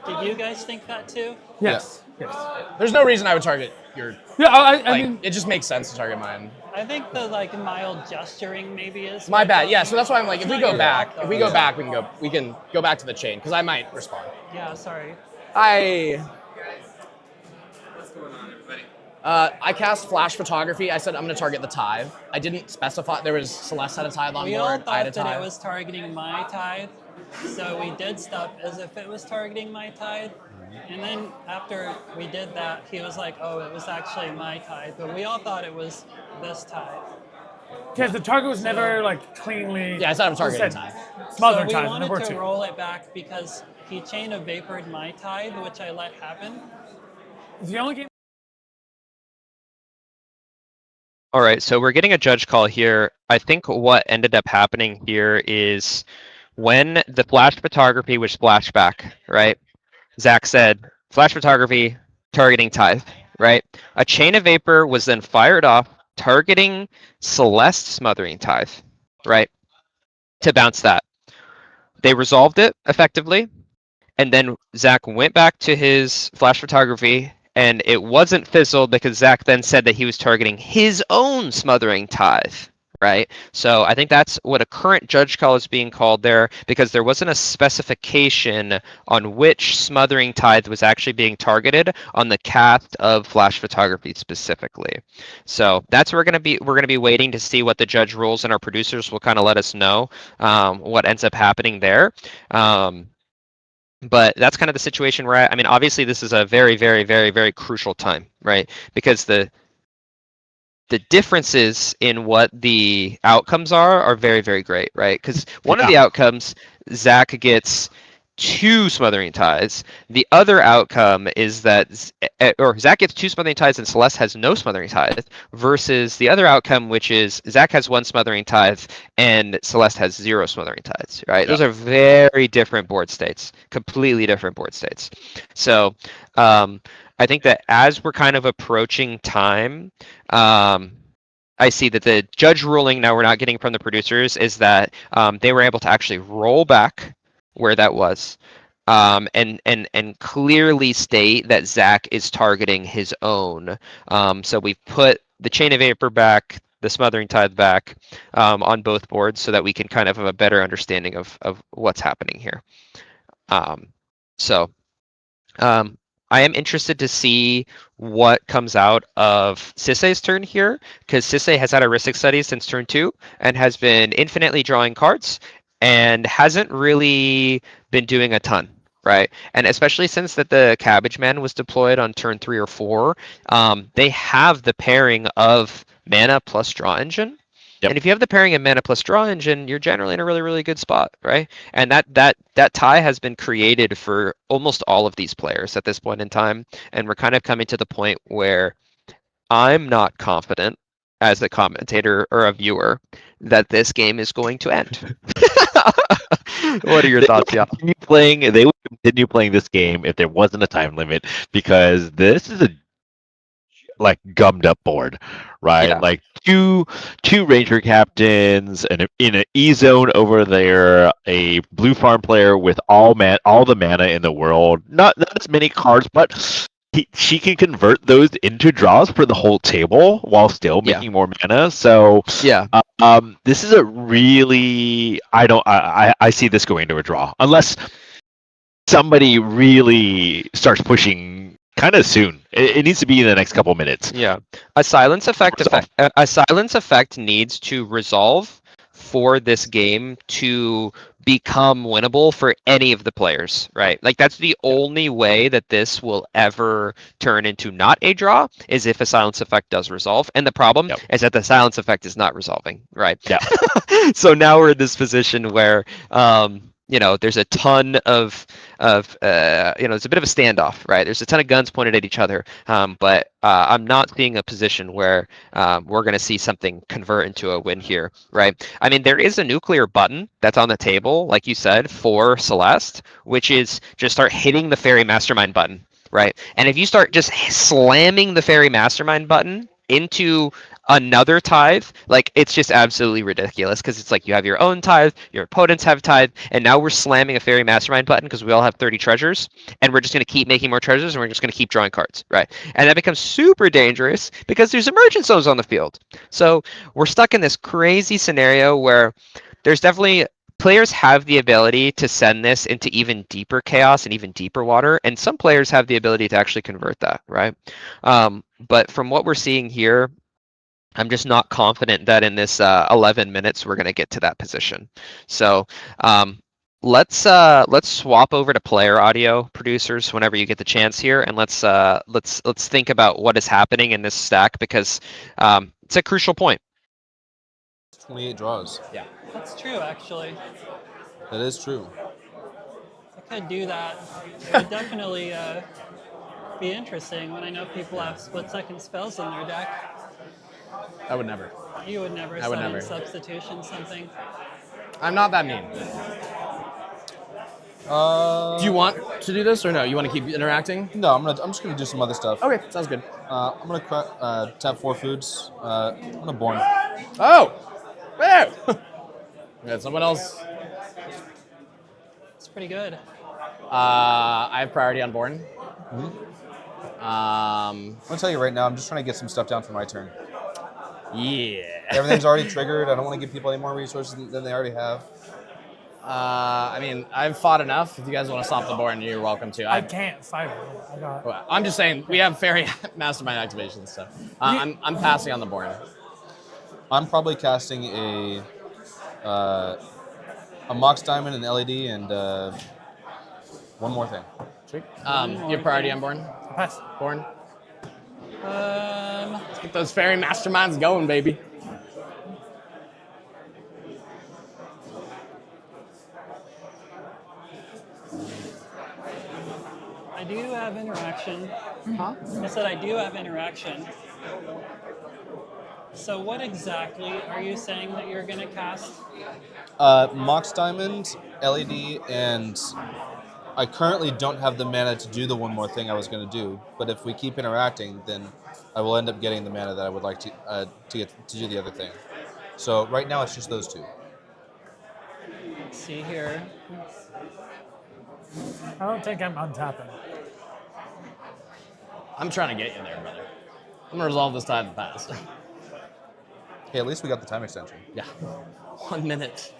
Did you guys think that too? Yes. Yes. There's no reason I would target your. Yeah, I Like, mean, it just makes sense to target mine. I think the mild gesturing maybe is My bad. Yeah. So that's why I'm like, if we Not go your back, fault, if we though. go back, we can go back to the chain because I might respond. Yeah, sorry. I cast flash photography. I said I'm going to target the tithe. I didn't specify. There was Celeste had a tithe on We all board. I had thought a that it tithe. was targeting my tithe, so we did stuff as if it was targeting my tithe. And then after we did that, he was like, "Oh, it was actually my tithe," but we all thought it was this tithe. because the target was never cleanly. Yeah, I said I'm targeting said tithe. Smothering So we tithe, wanted number to 2. roll it back because he chain of vapored my tithe, which I let happen. It's the only game. All right, so we're getting a judge call here. I think what ended up happening here is when the flash photography was splashed back, right? Zach said, flash photography targeting tithe, right? A chain of vapor was then fired off targeting Celeste smothering tithe, right? To bounce that. They resolved it effectively. And then Zach went back to his flash photography, and it wasn't fizzled because Zach then said that he was targeting his own smothering tithe, right? So I think that's what a current judge call is being called there, because there wasn't a specification on which smothering tithe was actually being targeted on the cast of flash photography specifically. So that's where we're gonna be waiting to see what the judge rules, and our producers will kind of let us know what ends up happening there. But that's kind of the situation we're at. I mean, obviously, this is a very, very, very, very crucial time, right? Because the differences in what the outcomes are very, very great, right? Because one of the outcomes, Zach gets 2 smothering ties. The other outcome is that, or Zach gets 2 smothering ties and Celeste has no smothering ties, versus the other outcome, which is Zach has 1 smothering tithe and Celeste has 0 smothering ties, right? Those are very different board states, completely different board states. So I think that as we're kind of approaching time, I see that the judge ruling now we're not getting from the producers is that they were able to actually roll back where that was, and clearly state that Zach is targeting his own. So we've put the chain of vapor back, the smothering tithe back on both boards, so that we can kind of have a better understanding of what's happening here. So I am interested to see what comes out of Sisei's turn here, because Sisei has had heuristic studies since turn 2 and has been infinitely drawing cards and hasn't really been doing a ton, right? And especially since that the Cabbage Man was deployed on turn 3 or 4, they have the pairing of mana plus draw engine. Yep. And if you have the pairing of mana plus draw engine, you're generally in a really, really good spot, right? And that tie has been created for almost all of these players at this point in time. And we're kind of coming to the point where I'm not confident as a commentator or a viewer that this game is going to end. What are your thoughts, yeah? They would continue playing this game if there wasn't a time limit, because this is a like gummed up board, right? Yeah. Like two ranger captains and in an E zone over there, a blue farm player with all the mana in the world. Not as many cards, but she can convert those into draws for the whole table while still making more mana. So yeah, this is a really I see this going to a draw unless somebody really starts pushing kind of soon. It needs to be in the next couple minutes. Yeah, a silence effect needs to resolve for this game to become winnable for any of the players, right? Like that's the only way that this will ever turn into not a draw, is if a silence effect does resolve. And the problem is that the silence effect is not resolving, right? Yeah. So now we're in this position where there's a ton of it's a bit of a standoff, right? There's a ton of guns pointed at each other, but I'm not seeing a position where we're going to see something convert into a win here, right? I mean, there is a nuclear button that's on the table, like you said, for Celeste, which is just start hitting the Fairy Mastermind button, right? And if you start just slamming the Fairy Mastermind button into another tithe, like it's just absolutely ridiculous, because it's like you have your own tithe, your opponents have tithe, and now we're slamming a Fairy Mastermind button because we all have 30 treasures, and we're just going to keep making more treasures, and we're just going to keep drawing cards, right? And that becomes super dangerous because there's emergent zones on the field. So we're stuck in this crazy scenario where there's definitely players have the ability to send this into even deeper chaos and even deeper water, and some players have the ability to actually convert that, right? But from what we're seeing here, I'm just not confident that in this 11 minutes we're going to get to that position. So let's swap over to player audio, producers, whenever you get the chance here, and let's think about what is happening in this stack, because it's a crucial point. 28 draws. Yeah. That's true, actually. That is true. I could do that. It would definitely be interesting when I know people have split-second spells in their deck. I would never. You would never I would summon never. substitution something. I'm not that mean. Do you want to do this or no? You want to keep interacting? No, I'm just gonna do some other stuff. Okay, sounds good. I'm gonna tap 4 foods. I'm gonna born. Oh! Where? We got someone else. It's pretty good. I have priority on board. I'm gonna tell you right now. I'm just trying to get some stuff down for my turn. Yeah. Everything's already triggered. I don't want to give people any more resources than they already have. I mean, I've fought enough. If you guys want to stop the board, you're welcome to. I can't fight it. I got. Well, I'm just saying we have fairy mastermind activations, so I'm passing on the board. I'm probably casting a Mox Diamond, an LED, and one more thing. Sweet. You have priority on board? Pass. Born. Let's get those fairy masterminds going, baby. I do have interaction. Huh? I said I do have interaction. So what exactly are you saying that you're going to cast? Mox Diamond, LED, and I currently don't have the mana to do the one more thing I was going to do. But if we keep interacting, then I will end up getting the mana that I would like to get to do the other thing. So right now it's just those two. Let's see here. I don't think I'm untapping. I'm trying to get you there, brother. I'm gonna resolve this time fast. Hey, at least we got the time extension. Yeah. 1 minute.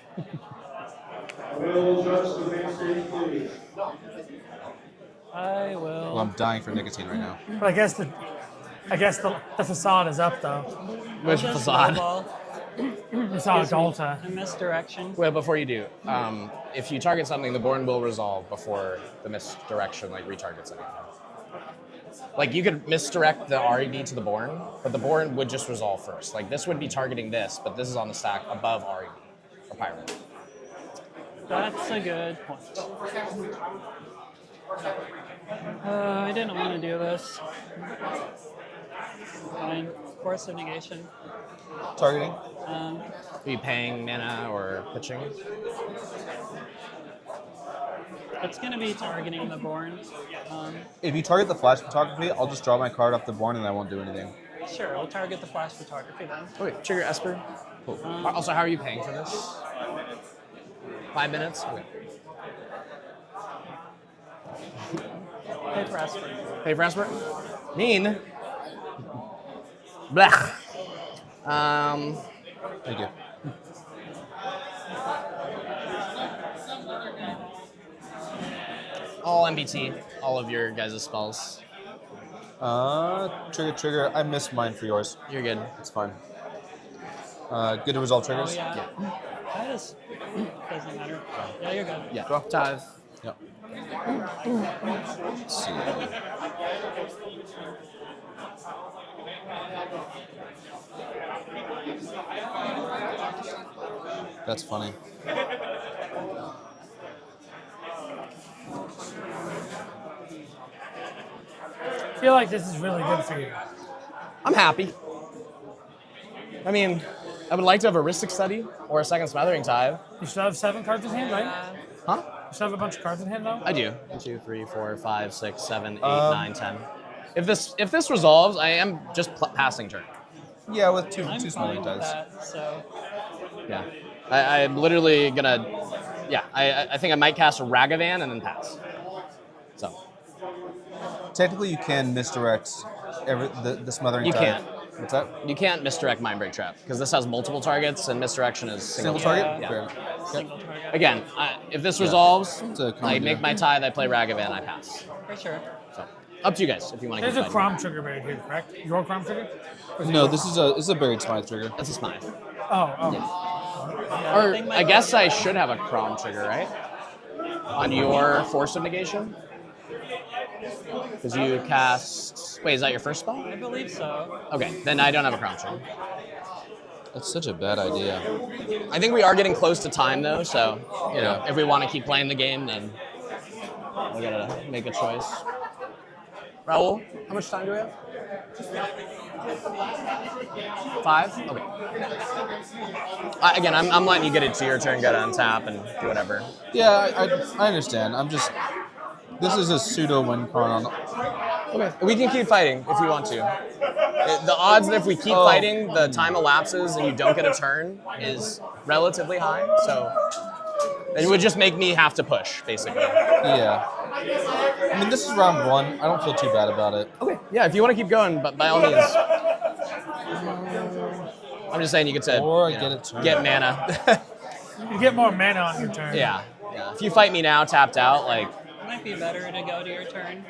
I will. Well, I'm dying for nicotine right now. But I guess the facade is up though. Which Just facade? eyeball. Facade Galta. A misdirection. Well, before you do, if you target something, the board will resolve before the misdirection retargets anything. Like you could misdirect the RED to the Born, but the Born would just resolve first. Like this would be targeting this, but this is on the stack above RED or Pyro. That's a good point. I didn't want to do this. Fine. Force of negation. Targeting? Are you paying mana or pitching? It's going to be targeting the Born. If you target the flash photography, I'll just draw my card off the board and I won't do anything. Sure, we'll target the flash photography then. Oh, wait, trigger Esper. Cool. Also, how are you paying for this? 5 minutes? Okay. Pay for Esper. Pay for Esper? Mean. Blech. Thank you. All MBT, all of your guys' spells. Trigger. I missed mine for yours. You're good. It's fine. Good to resolve Oh, triggers? yeah. That is. Doesn't matter. Yeah, you're good. Yeah. Draw tithe. Yep. Let's see. That's funny. I feel like this is really good for you. I'm happy. I mean, I would like to have a Ristic Study or a second Smothering Tithe. You still have 7 cards in hand, right? Huh? You still have a bunch of cards in hand though? I do. 1, 2, 3, 4, 5, 6, 7, 8, 9, 10. If this resolves, I am just passing turn. Yeah, with two I'm fine smothering with dice. that, so. Yeah. I'm literally gonna. Yeah. I think I might cast a Ragavan and then pass. So. Technically, you can misdirect the smothering You tide. can't. What's that? You can't misdirect Mindbreak Trap because this has multiple targets and misdirection is single Single target? Yeah. Fair. Single target. Again, if this resolves, It's a common I deal. make my tithe, I play Ragavan, I pass. For sure. So up to you guys if you want to. There's a Crom trigger right here, correct? Your Crom trigger? Or is it No, your- this is a buried smite trigger. That's a Smythe. Oh. Yeah, Or think my I guess I target- should have a Crom trigger, right? On your Force of Negation? Because you cast. Wait, is that your first spell? I believe so. Okay, then I don't have a Crom trigger. That's such a bad idea. I think we are getting close to time though, so if we want to keep playing the game, then we gotta make a choice. Raul, how much time do we have? 5? Okay. Again, I'm letting you get it to your turn, go to untap and do whatever. Yeah, I understand. I'm just. This is a pseudo win con. Okay. We can keep fighting if you want to. The odds that if we keep fighting, the time elapses and you don't get a turn is relatively high. So it would just make me have to push, basically. Yeah. I mean, this is round 1. I don't feel too bad about it. Okay. Yeah, if you want to keep going, but by all means. I'm just saying you could say, Or I you get know, it turned. get mana. You get more mana on your turn. Yeah. If you fight me now, tapped out, like, It might be better to go to your turn.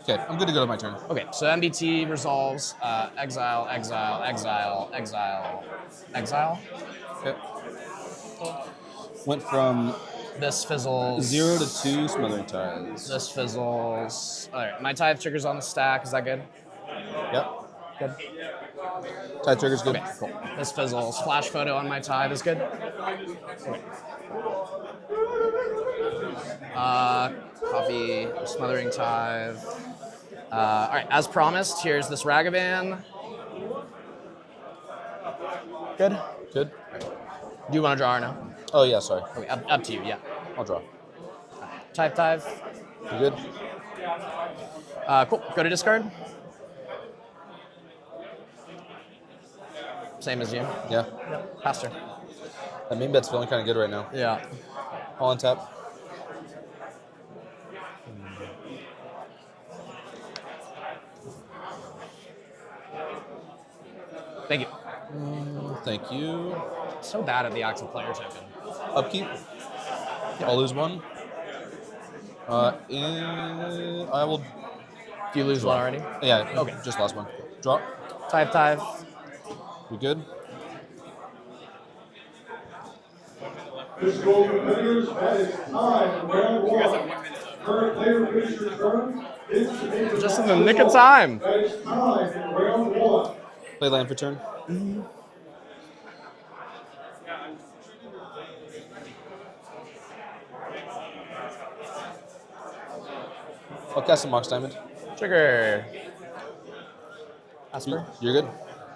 Okay, I'm good to go to my turn. okay, so MBT resolves, exile, exile, exile, exile, exile. Okay. Went from This fizzles. 0 to 2 Smothering Tides. This fizzles. All right, my Tithe trigger's on the stack. Is that good? Yep. Good. Tide trigger's good. Okay, cool. This fizzles. Flash photo on my Tithe is good. Okay. Copy Smothering Tithe. All right, as promised, here's this Ragavan. Good. Good. Do you want to draw or no? Oh, yeah, sorry. Okay, up to you, yeah. I'll draw. Tithe. You good? Cool. Go to discard. Same as you. Yeah. Pass turn. That main bet's feeling kind of good right now. Yeah. All on tap. Thank you. Thank you. So bad at the active player token. Upkeep. I'll lose 1. And I will. Do you lose one already? Yeah. Okay. Just last one. Draw. Tithe. We good? Fishbowl competitors, that is time. Round 1. Current player finishes your turn. Just in the nick of time. That is time in round 1. Play land for turn. I'll cast a Mox Diamond. Trigger. Asper. You're good?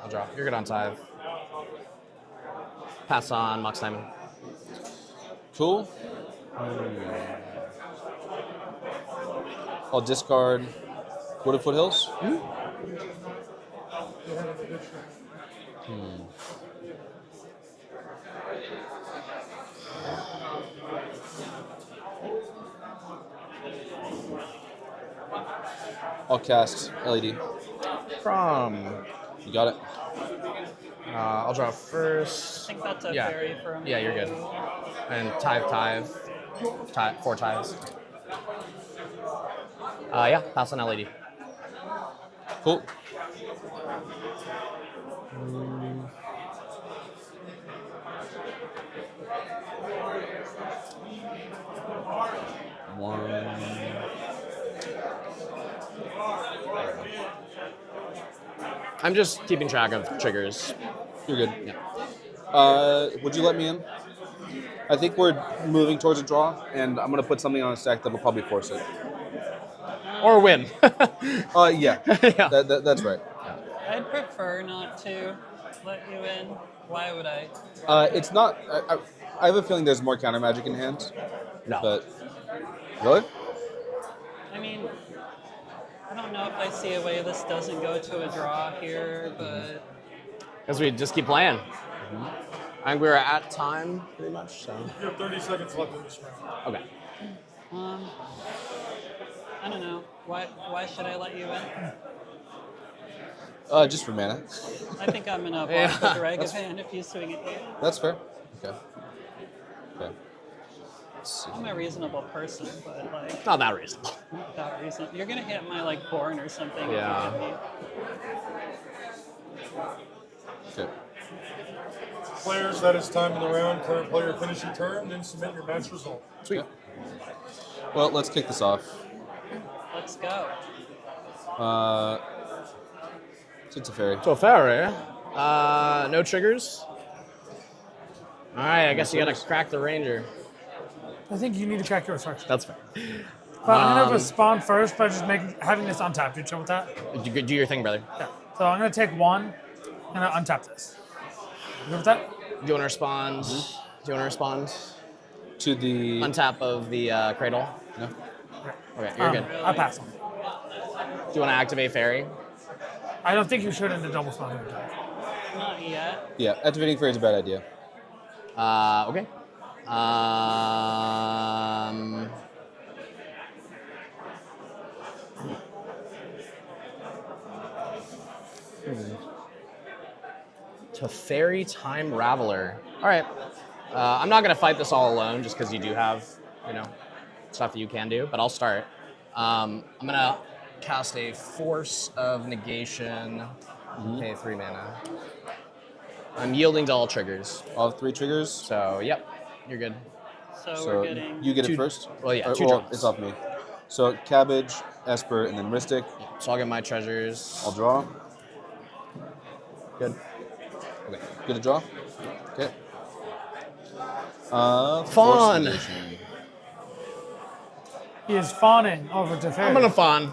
I'll draw. You're good on Tithe. Pass on Mox Diamond. Cool. I'll discard Wooded Foothills. I'll cast LED. From. You got it. I'll draw I first. think that's a Yeah. fairy for him. Yeah, you're good. And Tithe. 4 tithes. Yeah, pass on LED. Cool. I'm just keeping track of triggers. You're good. Yeah. Would you let me in? I think we're moving towards a draw, and I'm gonna put something on a stack that will probably force it. Or win. Yeah. Yeah. That's right. I'd prefer not to let you in. Why would I? It's not. I have a feeling there's more counter magic in hand, No. but really, I mean, I don't know if I see a way this doesn't go to a draw here, but Because we just keep playing. I think we were at time, pretty much. So. You have 30 seconds left in this round. Okay. I don't know. Why should I let you in? just for mana. I think I'm gonna block Yeah, the Ragavan if you swing at me. That's fair. Okay. Let's see. I'm a reasonable person, but like Not that reasonable. that reason you're gonna hit my like born or something. Yeah. If you hit me. Okay. Players, that is time in the round. Current player finish your turn, then submit your match result. Sweet. Well, let's kick this off. Let's go. It's a fairy. So fairy. No triggers. All right, I guess you gotta crack the ranger. I think you need to crack yours first. That's fair. But I'm gonna respond first by just having this untapped. You chill with that? Do your thing, brother. Yeah. So I'm gonna take 1 and I untap this. You good with that? Do you want to respond? Do you want to respond? To the. Untap of the cradle. No. Okay, you're good. I pass on. Do you want to activate fairy? I don't think you should in the double spot. Not yet. Yeah, activating fairy is a bad idea. Okay. Um, Teferi Time Raveler. All right. I'm not going to fight this all alone just because you do have, stuff that you can do, but I'll start. I'm going to cast a Force of Negation, pay 3 mana. I'm yielding to all triggers. All 3 triggers. So, yep, you're good. So we're getting. You get it 2 first? Well, yeah, Or- 2 well, draws. it's off me. So Cabbage, Esper, and then Ristic. So I'll get my treasures. I'll draw. Good. Okay. Get a draw? Okay. Fawn. Force Negation. He is fawning over Teferi. I'm going to fawn.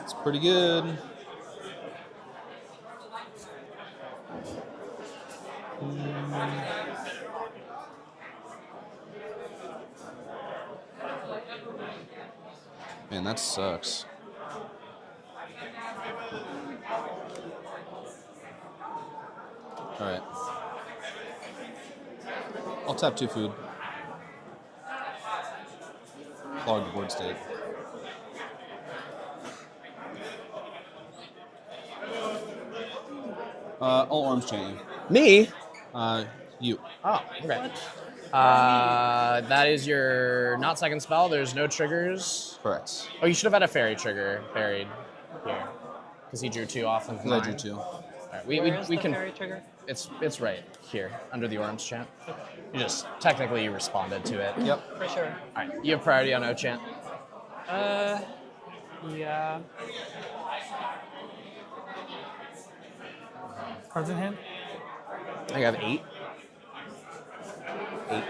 It's pretty good. Man, that sucks. Alright. I'll tap 2 food. Clog the board state. I'll Arms Chain Me? you. You. Oh, okay. That is your not second spell. There's no triggers. Correct. Oh, you should have had a fairy trigger buried here. Because he drew 2 off of Because I mine. drew 2. All right, Where is we the can. fairy trigger? It's right here under the Orms chant. You just technically you responded to it. Yep. For sure. All right, you have priority on O chant. Yeah. Cards in hand. I think I have 8. 8.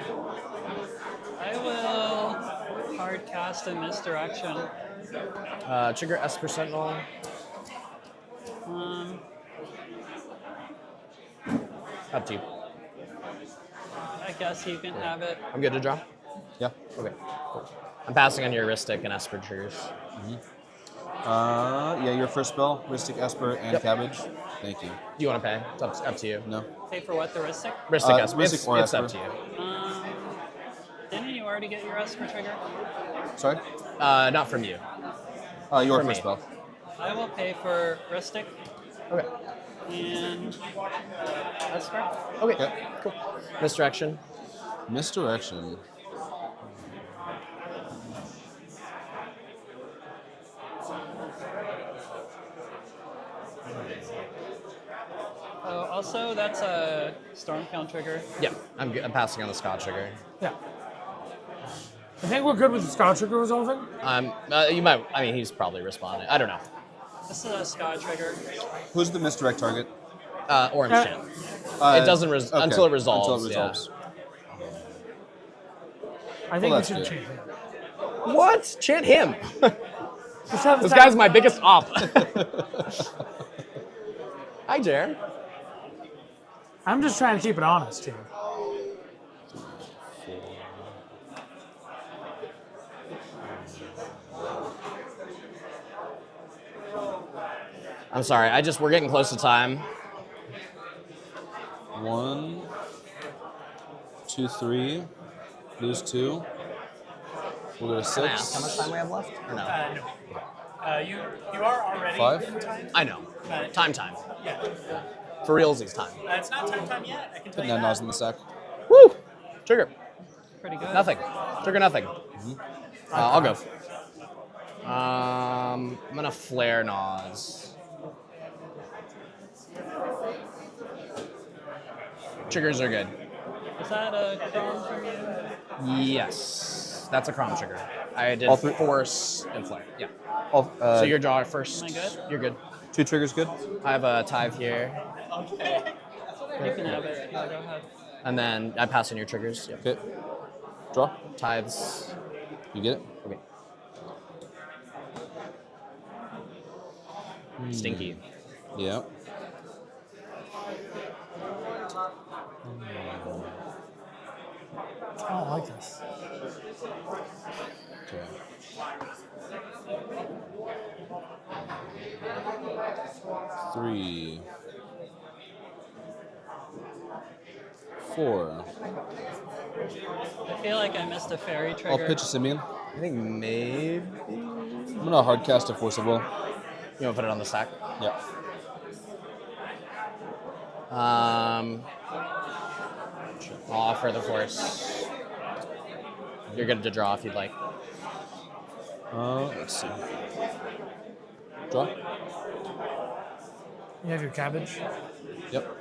I will hard cast a misdirection. Trigger Esper Sentinel. Up to you. I guess you can have it. I'm good to draw. Yeah. Okay. Cool. I'm passing on your Ristic and Esper triggers. Yeah, your first spell, Ristic, Esper, and Yep. Cabbage. Thank you. Do you want to pay? It's up to you. No. Pay for what, the Ristic? Ristic, Esper. Ristic It's, or it's up Esper. to you. Didn't you already get your Esper trigger? Sorry? Not from you. Your For first me. spell. I will pay for Ristic Okay. and Esper. Okay. Okay. Cool. Misdirection. Misdirection. Oh, also, that's a Stormcount trigger. Yeah, I'm passing on the Scott trigger. Yeah. I think we're good with the Scott trigger resolving. You might. I mean, he's probably responding. I don't know. This is a Scott trigger. Who's the misdirect target? Orange chant. Uh, It doesn't okay. until it resolves. Until it resolves. I think Well, we should that's change it. Yeah. What? Chant him. Just have This the guy's my biggest op. Hi, Jared. I'm just trying to keep it honest here. I'm sorry. We're getting close to time. 1, 2, 3. Lose 2. We'll go to 6. Can I ask how much time we have left? Or no? No. You are already 5? in time. I know. Time. Yeah. For realsies time. It's not time yet. I can tell Put you that that. nose in the sack. Woo! Trigger. Pretty good. Nothing. Trigger nothing. I'll go. I'm gonna flare Naz. Triggers are good. Is that a Chrome from you? Yes, that's a Crom trigger. I did All three- Force and flare. Yeah. Oh, So your draw first. Am I good? You're good. 2 triggers good? I have a Tithe here, You can have it. Yeah, go ahead. and then I pass on your triggers. Yep. Okay. Draw. Tithes. You get it? Okay. Stinky. Yeah. I don't like this. Okay. 3, 4, feel like I missed a fairy I'll trigger. pitch a Simeon. I think maybe. I'm gonna hard cast a Forcible. You want to put it on the stack? Yeah. I'll offer the force. You're good to draw if you'd like. Let's see. Draw. You have your cabbage. Yep.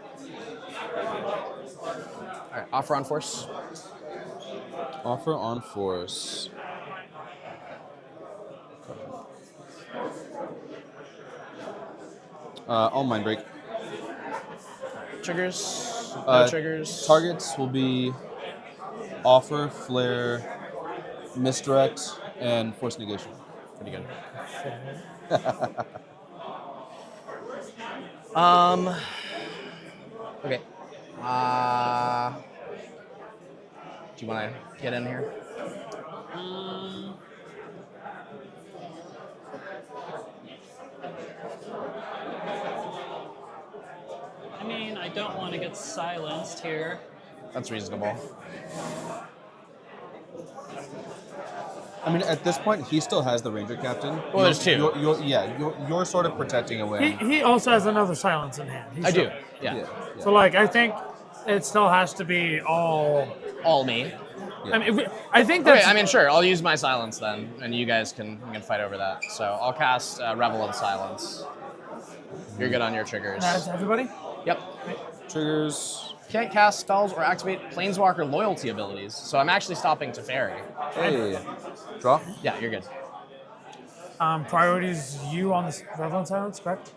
All right, offer on force. Offer on force. I'll mind break. Triggers. No triggers. Targets will be offer, flare, misdirect, and force negation. Pretty good. Okay. Do you want to get in here? I mean, I don't want to get silenced here. That's reasonable. I mean, at this point, he still has the Ranger Captain. Well, there's two. You're sort of protecting away. He also has another silence in hand. I do. Yeah. So like I think it still has to be all. All me. I mean, I think Okay, that's. I mean, sure. I'll use my silence then, and you guys can fight over that. So I'll cast Revel in Silence. You're good on your triggers. That's everybody. Yep. Triggers. Can't cast spells or activate Planeswalker loyalty abilities, so I'm actually stopping to Fairy. Hey. Draw. Yeah, you're good. Priorities you on the Revel in Silence, correct?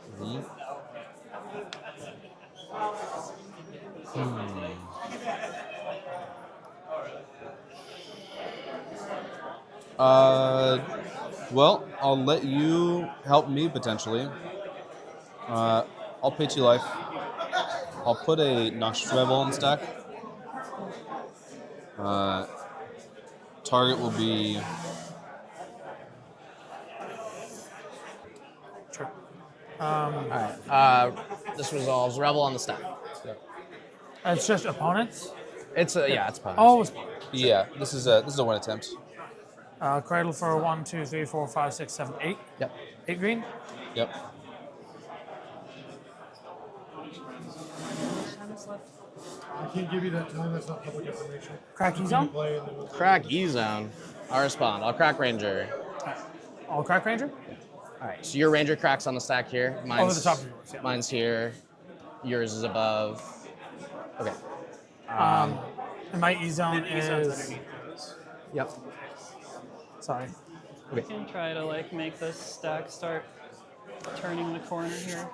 Well, I'll let you help me potentially. I'll pitch you life. I'll put a Noxious Revel on the stack. Target will be Sure. All right. This resolves Revel on the stack. It's just opponents. It's it's opponents. Oh, it's yeah. This is a one attempt. Cradle for 1, 2, 3, 4, 5, 6, 7, 8. Yep. 8 green. Yep. I can't give you that time. That's not public information. Cracky zone. Play and then we'll Crack E zone. I'll respond. I'll crack Ranger. All crack ranger. All right. So your Ranger cracks on the stack here. Mine's Over the top of yours. Yeah. Mine's here. Yours is above. Okay. And my E zone Then E zone's is. underneath those. Yep. Sorry. We can try to like make this stack start turning the corner here.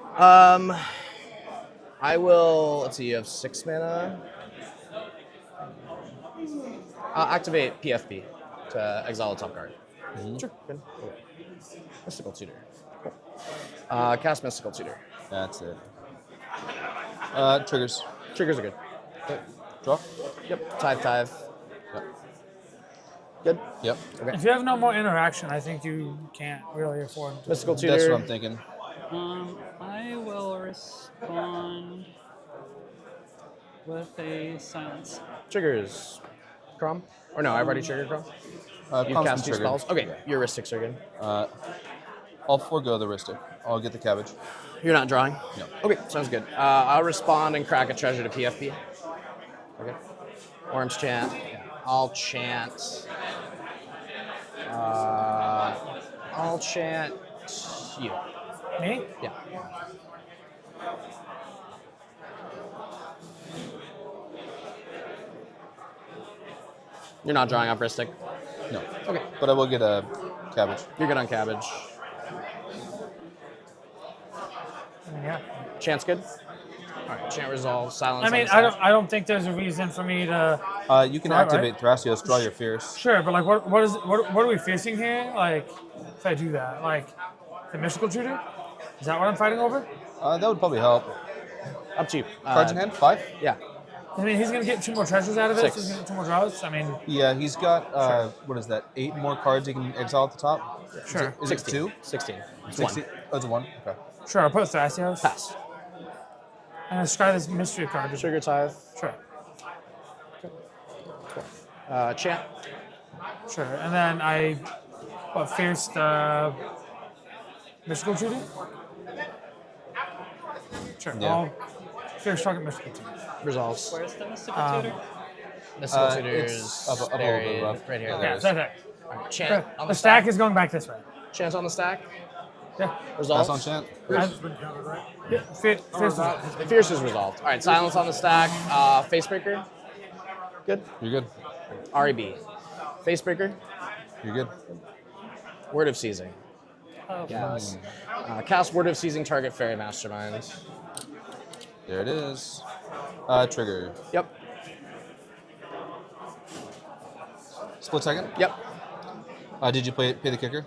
I will. Let's see. You have 6 mana. I'll activate PFP to exile a top card. Sure. Good. Okay. Mystical Tutor. Cool. Cast Mystical Tutor. That's it. Triggers. Triggers are good. Draw. Yep. Tithe. Yep. Good. Yep. Okay. If you have no more interaction, I think you can't really afford to. Mystical Tutor. That's what I'm thinking. I will respond with a silence. Triggers. Crom? Or no, I've already triggered Crom. You've Com's cast 2 been triggered. spells. Okay, your Ristics are good. I'll forego the Ristic. I'll get the cabbage. You're not drawing? No. Okay, sounds good. I'll respond and crack a treasure to PFP. Okay. Orange chant. I'll chant. I'll chant you. Me? Yeah. You're not drawing off Ristic. No. Okay. But I will get a cabbage. You're good on cabbage. Yeah. Chant's good. All right. Chant resolve. Silence. I mean, on the stack. I don't think there's a reason for me to. You can Right, activate Thrasios, draw your fierce. Sure, but like, what are we facing here? Like, if I do that, like, the mystical tutor, is that what I'm fighting over? That would probably help. Up to you. Cards in hand? 5? Yeah. I mean, he's gonna get 2 more treasures out of it. 6. So he's gonna get 2 more draws. I mean, Yeah, he's got, what is that, 8 more cards he can exile at the top? sure, Is 16. it 2? 16. It's 16? 1. Oh, it's a 1? Okay. sure. I'll put Thrasios. Pass. And I'll scry this mystery card. Trigger tithe. Sure. Chant. Sure. And then I fierce the mystical tutor. Sure. Yeah. I'll fierce target mystical tutor. Resolves. Where's the mystical tutor? Mystical It's tutors up a little bit buried above. right here. Yeah, Yeah, is. that's it. Chant on The stack is going back this way. Chant on the stack. Yeah. Pass Resolves. on chant. Yeah, fierce Fierce is resolved. All right, silence on the stack. Facebreaker. Good. You're good. REB. Facebreaker. You're good. Word of Seizing. Oh, Yes. Cast Word of Seizing target Fairy Mastermind. There it is. Trigger. Yep. Split second. Yep. Did you pay the kicker?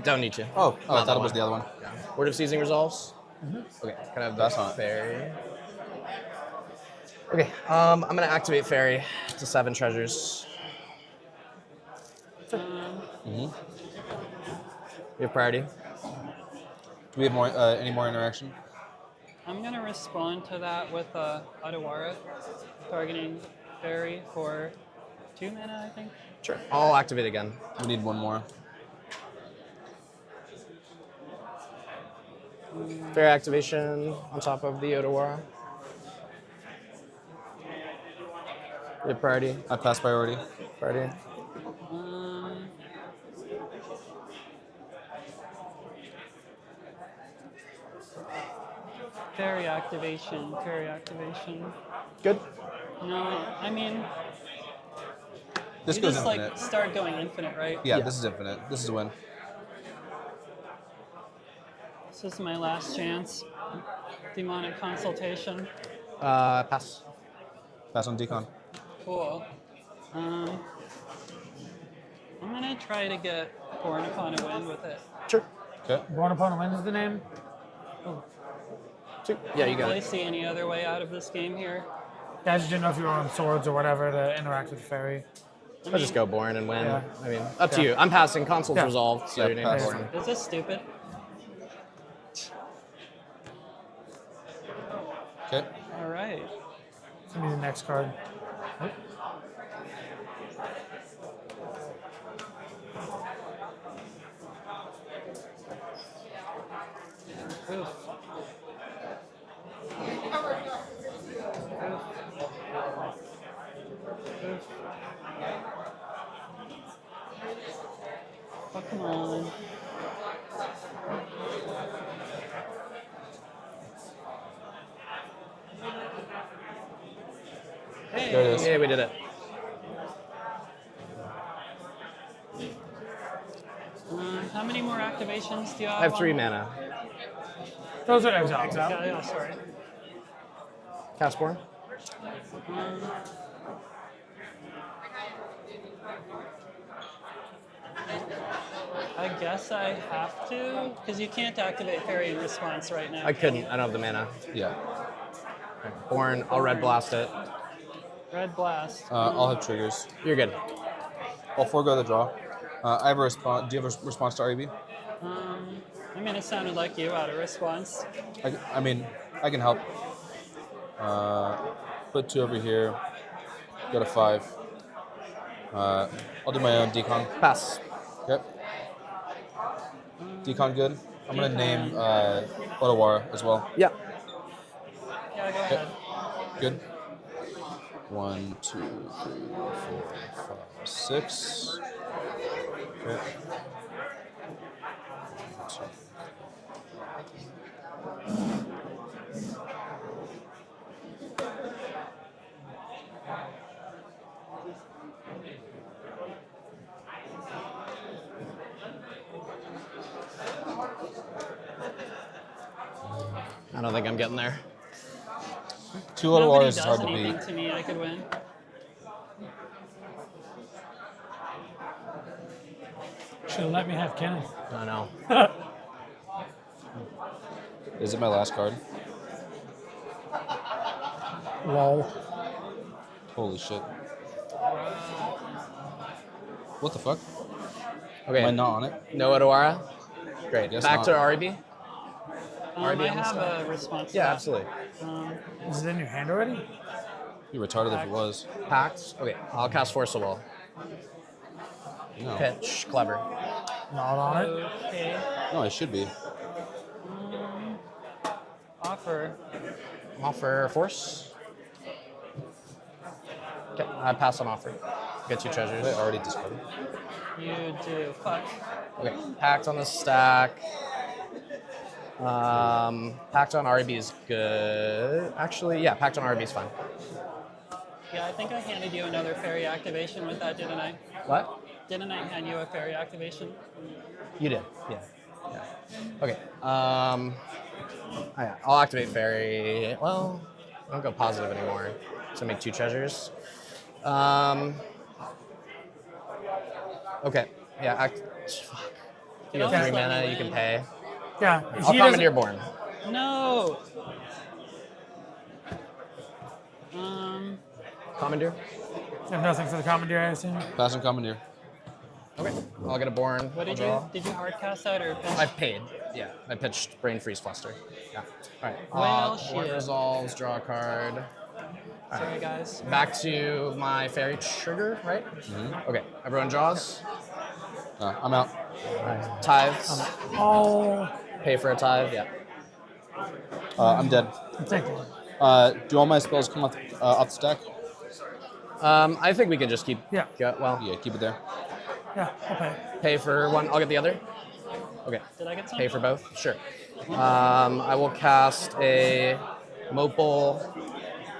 Don't need to. Oh, I Not thought that it was one. the other one. Word of Seizing resolves. Okay, can I have That's the not- fairy? Okay, I'm gonna activate fairy to 7 treasures. Mm-hmm. We have priority. Do we have more? Any more interaction? I'm gonna respond to that with Adawara, targeting fairy for 2 mana, I think. Sure. I'll activate again. We need one more. Fairy activation on top of the Odawara. We have priority. I pass priority. Priority. Fairy activation, fairy activation. Good. No, I mean, This you goes just infinite. like start going infinite, right? Yeah, Yeah. this is infinite. This is a win. This is my last chance. Demonic consultation. Pass. Pass on decon. Cool. I'm gonna try to get Born Upon a Wind with it. Sure. Okay. Born Upon a Wind is the name. Two. Yeah, you Don't got really it. see any other way out of this game here. Yeah, I just didn't know if you were on swords or whatever to interact with the fairy. I'll just go Born and win. Yeah. I mean, up to Yeah. you. I'm passing. Console's Yeah. resolved, so Yeah, your name pass. is Born. Is this stupid? Okay. All right. Send me the next card. Oof. Oof. Oh, come on. Hey. There it is. Yeah, we did it. How many more activations do you have? I have 3 on- mana. Those are exile. Yeah, sorry. Cast Born. I guess I have to, because you can't activate fairy in response right now. I couldn't. I don't have the mana. Yeah. Born. I'll red blast it. Red blast. I'll have triggers. You're good. I'll forego the draw. I have a response. Do you have a response to REB? I mean, it sounded like you had a response. I mean, I can help. Put 2 over here. Go to 5. I'll do my own decon. Pass. Yep. Decon good. I'm gonna name Otawara as well. Yeah. Yeah, go ahead. Good. 1, 2, 3, 4, 5, 6. Okay. 2. I don't think I'm getting there. 2 Nobody Otawaras does is hard to anything beat. to me, I could win. Should have let me have cannon. I know. Is it my last card? Lol. Holy shit. What the fuck? Okay. Am I not on it? No Odawara? Great. Guess Back not. to REB? I on the have side? a response to Yeah, that. absolutely. Is it in your hand already? Be retarded if it was. Packed. Okay, I'll cast Force of Will. No, Pitch. Clever. Not on it. Okay. no, it should be. Offer. Offer Force. Okay, I pass on offer. Get 2 treasures. I already discarded. You do. Fuck. Okay, packed on the stack. Packed on RB is good. Actually, yeah, packed on RB is fine. Yeah, I think I handed you another fairy activation with that, didn't I? What? Didn't I hand you a fairy activation? You did. Yeah. Okay. Oh yeah, I'll activate fairy. Well, I don't go positive anymore. So make 2 treasures. Okay. Yeah. Fuck. You have also 3 let me mana. You can win. pay. Yeah. I'll he Commandeer doesn't- Born. No. Commandeer. I have nothing for the commandeer, I assume. Pass and commandeer. Okay. I'll get a Born. What did I'll draw. you? Did you hard cast that or? Pitch? I paid. Yeah. I pitched Brain Freeze Fluster. Yeah. All right. Well, Born shit. resolves. Draw a card. Sorry, guys. Back to my fairy trigger, right? Okay. Everyone draws. I'm out. Tithes. Oh, Pay for a tithe. Yeah. I'm dead. I'm thinking. Do all my spells come off the stack? I think we can just keep. Yeah. Well, Yeah, keep it there. Yeah, okay. pay for one. I'll get the other. Okay. Did I get some? Pay for both. Sure. I will cast a Mopal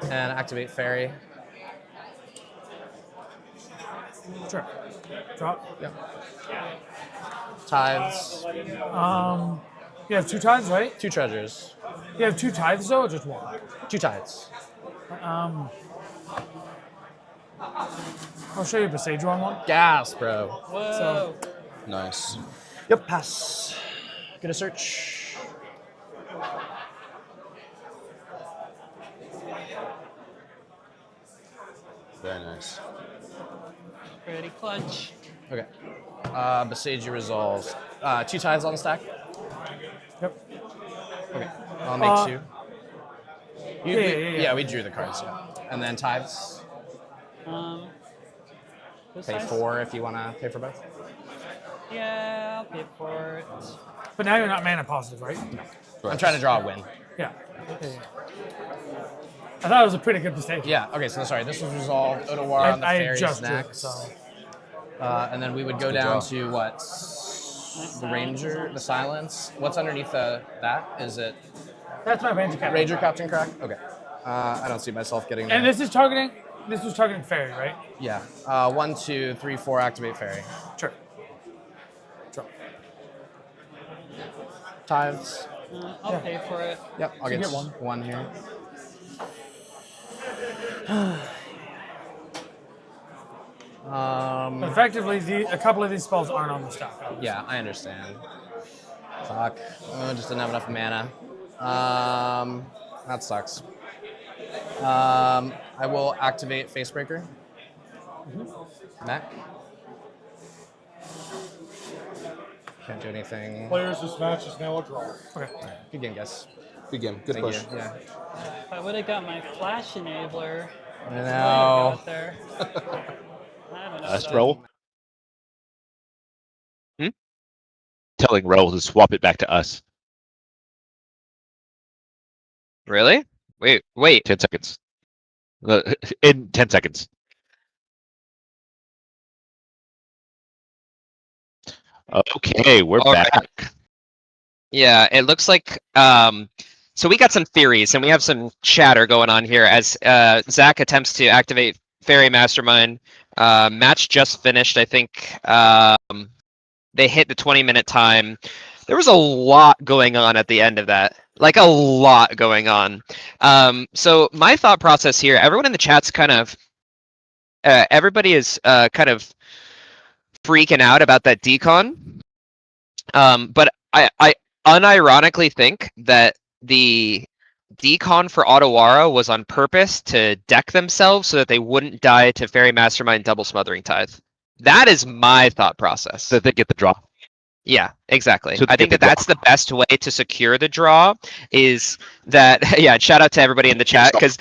and activate fairy. Sure. Drop. Yeah. Tithes. You have 2 tithes, right? 2 treasures. You have 2 tithes though, or just 1? 2 tithes. I'll show you a Besage one. Gas, bro. Whoa. Nice. Yep. Pass. Get a search. Very nice. Pretty clutch. Okay. Besage resolves. 2 tithes on the stack. Yep. Okay. I'll make 2. Yeah. We drew the cards. Yeah. And then tithes. Who's Pay size? 4 if you want to pay for both. Yeah, I'll pay for it. But now you're not mana positive, right? I'm trying to draw a win. Yeah. I thought it was a pretty good mistake. Yeah. Okay. So sorry. This was resolved. Otawara on the I fairies just drew it, next. so. And then we would go Good down draw. to what? The ranger, the silence. What's underneath that? Is it That's my Ranger Captain. Ranger Captain Crack? Okay. I don't see myself getting there. And this was targeting fairy, right? Yeah. 1, 2, 3, 4. Activate fairy. Sure. Drop. Tithes. I'll pay for it. Yep. I'll you get get one. 1 here. But effectively, a couple of these spells aren't on the stack. Yeah, I understand. Fuck. Just didn't have enough mana. That sucks. I will activate Facebreaker. Mech. Can't do anything. Players, this match is now a draw. Okay. Good game, guys. Good game. Good Thank push. you. Yeah. If I would have got my flash enabler, I I know. got there. I don't know. Last though. roll. Telling Roll to swap it back to us. Really? Wait. 10 seconds. In 10 seconds. Okay, we're All right. back. Yeah, it looks like so we got some theories and we have some chatter going on here as Zach attempts to activate Fairy Mastermind. Match just finished, I think. They hit the 20-minute time. There was a lot going on at the end of that. Like a lot going on. So my thought process here, everyone in the chat's kind of everybody is kind of freaking out about that decon. But I unironically think that the decon for Otawara was on purpose to deck themselves so that they wouldn't die to Fairy Mastermind double smothering tithe. That is my thought process. So they get the draw. Yeah, exactly. So I think get that the that's the best way to secure the draw is that, yeah, shout out to everybody in the chat because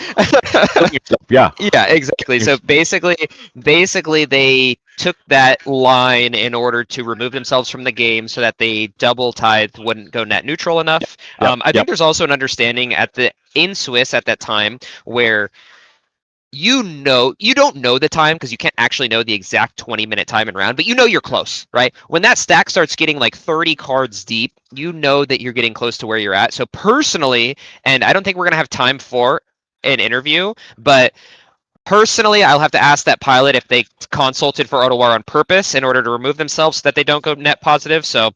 Yeah. yeah, exactly. So basically they took that line in order to remove themselves from the game so that they double tithe wouldn't go net neutral enough. I think there's also an understanding in Swiss at that time where you don't know the time because you can't actually know the exact 20-minute time and round, but you know you're close, right? When that stack starts getting like 30 cards deep, you know that you're getting close to where you're at. So personally, and I don't think we're gonna have time for an interview, but personally, I'll have to ask that pilot if they consulted for Otawar on purpose in order to remove themselves so that they don't go net positive. So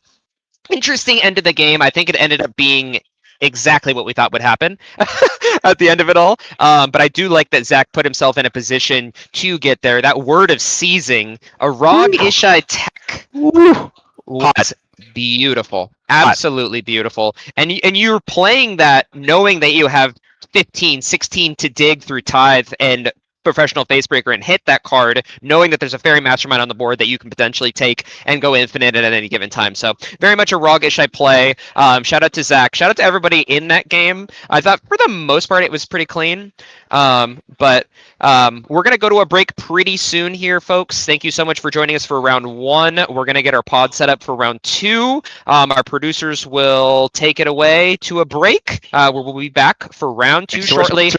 interesting end of the game. I think it ended up being exactly what we thought would happen at the end of it all. But I do like that Zach put himself in a position to get there. That word of seizing, a Rog Ishai tech was beautiful. Absolutely beautiful. And you're playing that knowing that you have 15, 16 to dig through Tithe and Professional Facebreaker and hit that card, knowing that there's a fairy mastermind on the board that you can potentially take and go infinite at any given time. So very much a Rogish I play. Shout out to Zach. Shout out to everybody in that game. I thought for the most part it was pretty clean. But we're going to go to a break pretty soon here, folks. Thank you so much for joining us for round 1. We're going to get our pod set up for round 2. Our producers will take it away to a break. We'll be back for round 2 shortly.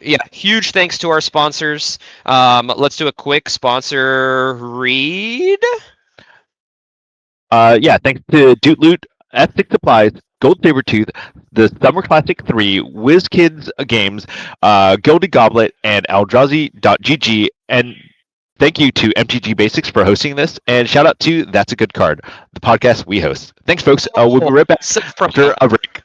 Yeah, huge thanks to our sponsors. Let's do a quick sponsor read. Yeah, thanks to Doot Loot, F6 Supplies, Gold Sabertooth, the Summer Classic 3, WizKids Games, Gilded Goblet, and Eldrazi.gg. And thank you to MTG Basics for hosting this. And shout out to That's a Good Card, the podcast we host. Thanks, folks. We'll be right back after a break.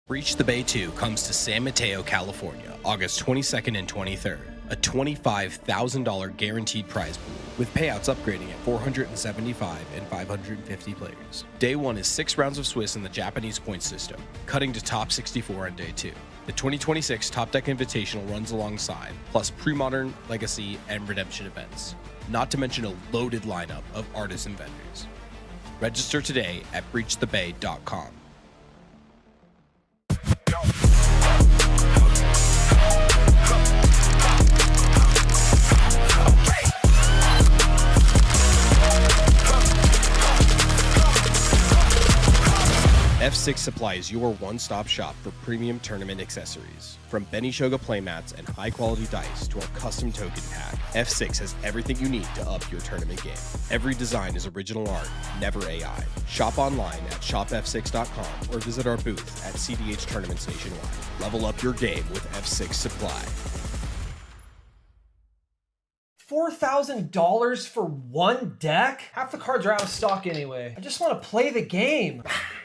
Breach the Bay 2 comes to San Mateo, California, August 22nd and 23rd. A $25,000 guaranteed prize pool, with payouts upgrading at 475 and 550 players. Day 1 is 6 rounds of Swiss in the Japanese point system, cutting to top 64 on Day 2. The 2026 Top Deck Invitational runs alongside, plus pre-modern, legacy, and redemption events. Not to mention a loaded lineup of artists and vendors. Register today at breachthebay.com. F6 Supply is your one-stop shop for premium tournament accessories. From Benishoga playmats and high-quality dice to our custom token pack, F6 has everything you need to up your tournament game. Every design is original art, never AI. Shop online at shopf6.com or visit our booth at CDH Tournaments nationwide. Level up your game with F6 Supply. $4,000 for one deck? Half the cards are out of stock anyway. I just want to play the game.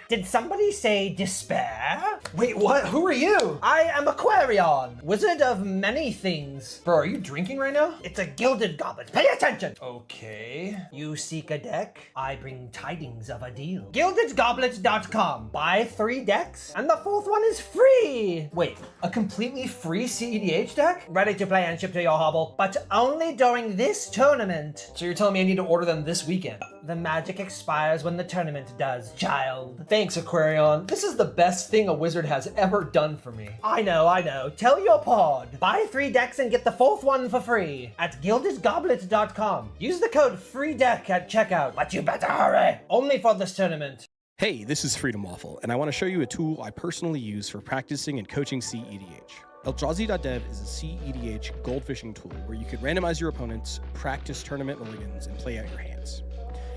Did somebody say despair? Wait, what? Who are you? I am Aquarion, wizard of many things. Bro, are you drinking right now? It's a gilded goblet. Pay attention. Okay. You seek a deck? I bring tidings of a deal. GildedGoblet.com. Buy 3 decks, and the 4th one is free. Wait, a completely free CEDH deck? Ready to play and ship to your hovel, but only during this tournament. So you're telling me I need to order them this weekend? The magic expires when the tournament does, child. Thanks, Aquarion. This is the best thing a wizard has ever done for me. I know. Tell your pod. Buy 3 decks and get the 4th one for free at GildedGoblet.com. Use the code FREEDECK at checkout, but you better hurry. Only for this tournament. Hey, this is Freedom Waffle, and I want to show you a tool I personally use for practicing and coaching CEDH. Eldrazi.dev is a CEDH goldfishing tool where you can randomize your opponents, practice tournament mulligans, and play out your hands.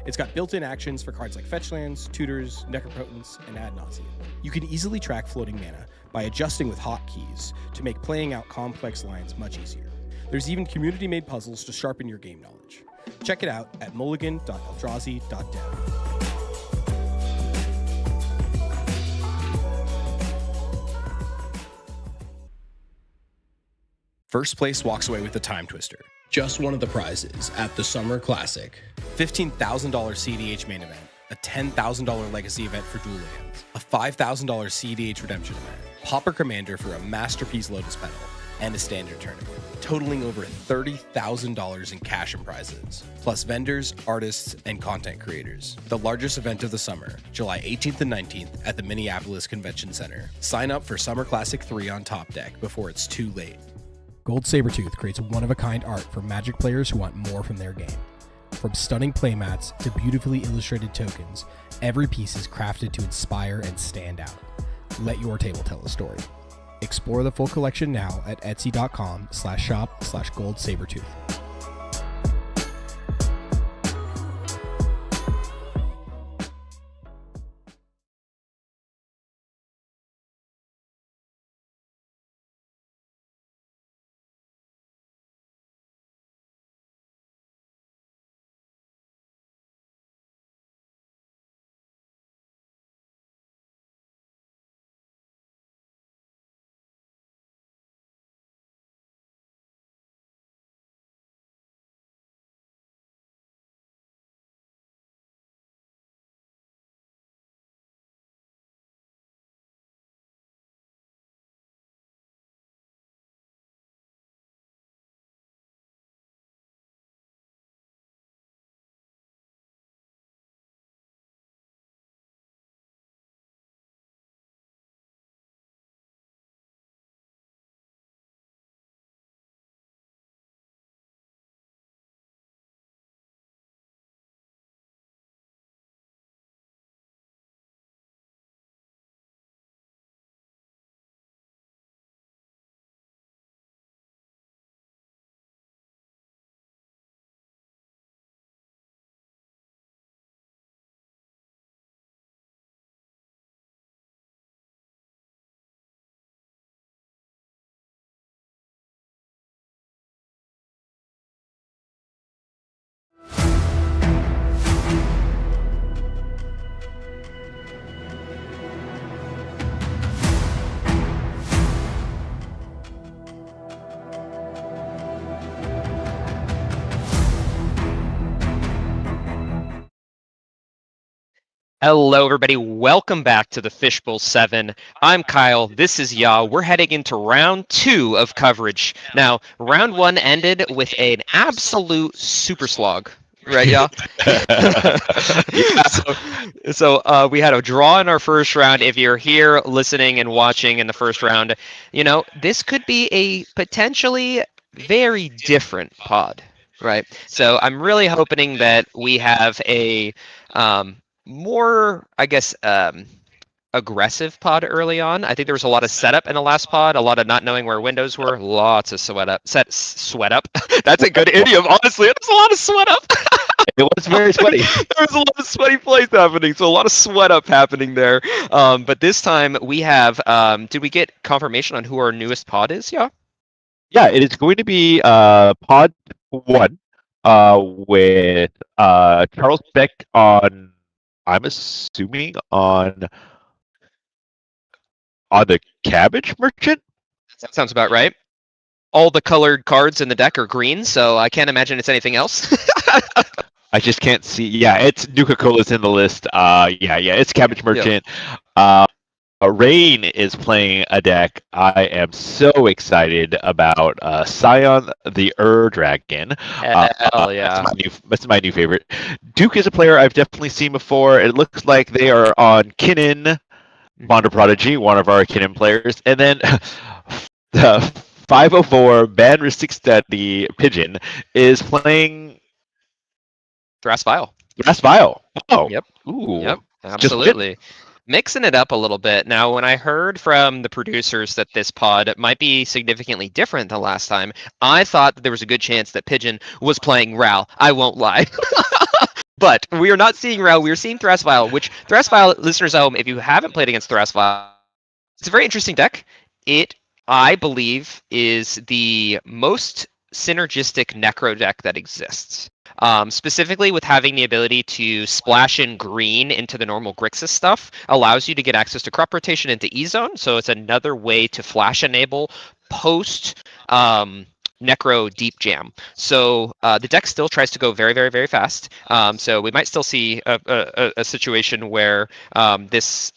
It's got built-in actions for cards like fetch lands, tutors, necropotence, and ad nauseam. You can easily track floating mana by adjusting with hotkeys to make playing out complex lines much easier. There's even community-made puzzles to sharpen your game knowledge. Check it out at mulligan.eldrazi.dev. First place walks away with the Time Twister, just one of the prizes at the Summer Classic. $15,000 CEDH main event, a $10,000 legacy event for dual lands, a $5,000 CEDH redemption event, Pauper Commander for a masterpiece Lotus Petal, and a standard tournament, totaling over $30,000 in cash and prizes, plus vendors, artists, and content creators. The largest event of the summer, July 18th and 19th at the Minneapolis Convention Center. Sign up for Summer Classic 3 on Top Deck before it's too late. Gold Sabertooth creates one-of-a-kind art for Magic players who want more from their game. From stunning playmats to beautifully illustrated tokens, every piece is crafted to inspire and stand out. Let your table tell a story. Explore the full collection now at etsy.com/shop/goldsabertooth. Hello, everybody. Welcome back to the Fishbowl 7. I'm Kyle. This is Yah. We're heading into round 2 of coverage. Now, round 1 ended with an absolute super slog. Right, Yah? So we had a draw in our first round. If you're here listening and watching in the first round, you know, this could be a potentially very different pod, right? So I'm really hoping that we have a more, I guess, aggressive pod early on. I think there was a lot of setup in the last pod, a lot of not knowing where windows were, lots of sweat up. That's a good idiom, honestly. There's a lot of sweat up. It was very sweaty. There was a lot of sweaty plays happening, so a lot of sweat up happening there. But this time we have, did we get confirmation on who our newest pod is? Yeah. Yeah, it is going to be Pod 1 with Charles Beck on, I'm assuming, on the Cabbage Merchant? That sounds about right. All the colored cards in the deck are green, so I can't imagine it's anything else. I just can't see. Yeah, it's Nuka-Cola's in the list. It's Cabbage Merchant. Rain is playing a deck I am so excited about. Scion the Dragon. Hell yeah. That's my new favorite. Duke is a player I've definitely seen before. It looks like they are on Kinnan, Bonder Prodigy, one of our Kinnan players. And then the 504 Banristic Study Pigeon is playing Thras Vial. Thras Vial. Oh. Yep. Ooh. Yep. Absolutely. Mixing it up a little bit. Now, when I heard from the producers that this pod might be significantly different than last time, I thought that there was a good chance that Pigeon was playing Ral. I won't lie. But we are not seeing Ral. We are seeing Thras Vial, which Thras Vial, listeners at home, if you haven't played against Thras Vial, it's a very interesting deck. It, I believe, is the most synergistic Necro deck that exists. Specifically with having the ability to splash in green into the normal Grixis stuff allows you to get access to crop rotation into E-Zone, so it's another way to flash enable post Necro Deep Jam. So the deck still tries to go very, very, very fast. So we might still see a situation where this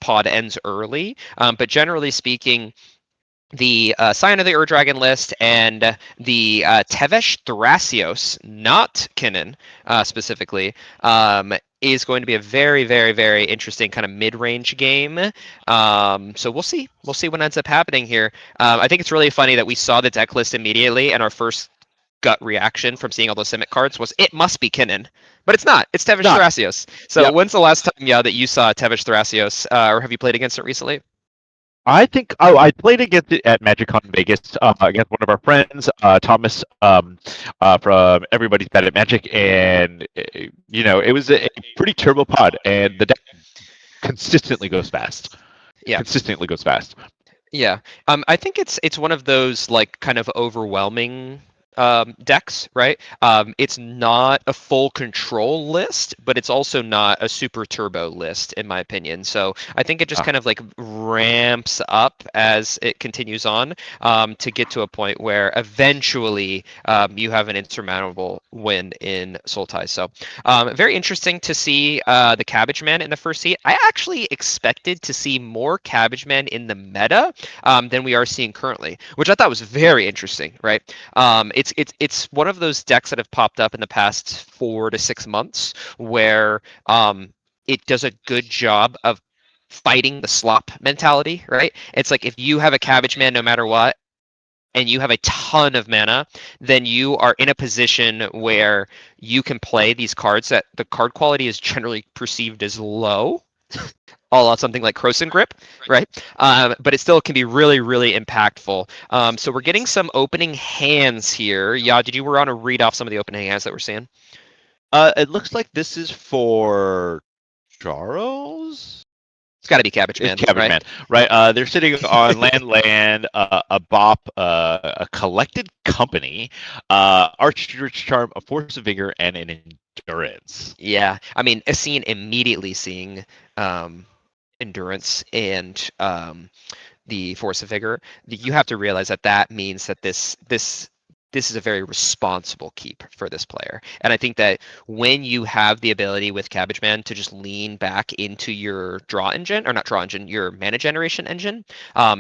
pod ends early, but generally speaking, the Scion of the Ur-Dragon list and the Tevesh Thrasios, not Kinnan specifically, is going to be a very, very, very interesting kind of mid-range game. So we'll see. We'll see what ends up happening here. I think it's really funny that we saw the deck list immediately, and our first gut reaction from seeing all those Simic cards was, it must be Kinnan. But it's not. It's Tevesh Thrasios. So Yep. when's the last time, yeah, that you saw Tevesh Thrasios, or have you played against it recently? I think I played against it at MagicCon Vegas against one of our friends, Thomas, from Everybody's Bad at Magic, and it was a pretty turbo pod, and the deck consistently goes fast. Yeah. Consistently goes fast. Yeah. I think it's one of those like kind of overwhelming decks, right? It's not a full control list, but it's also not a super turbo list, in my opinion. So I think it just kind of like ramps up as it continues on to get to a point where eventually you have an insurmountable win in Sultai. So very interesting to see the Cabbage Man in the first seat. I actually expected to see more Cabbage Man in the meta than we are seeing currently, which I thought was very interesting, right? It's one of those decks that have popped up in the past 4 to 6 months where it does a good job of fighting the slop mentality, right? It's like if you have a Cabbage Man no matter what, and you have a ton of mana, then you are in a position where you can play these cards that the card quality is generally perceived as low. All out something like Croson Grip, right? But it still can be really, really impactful. So we're getting some opening hands here. Yeah, did you want to read off some of the opening hands that we're seeing? It looks like this is for Charles. It's got to be Cabbage Man, It's Cabbage right? Man, right? They're sitting on land, a bop, a collected company, Archer's Charm, a Force of Vigor, and an Endurance. Yeah, I mean, immediately seeing Endurance and the Force of Vigor. You have to realize that means that this is a very responsible keep for this player. And I think that when you have the ability with Cabbage Man to just lean back into your draw engine, or not draw engine, your mana generation engine,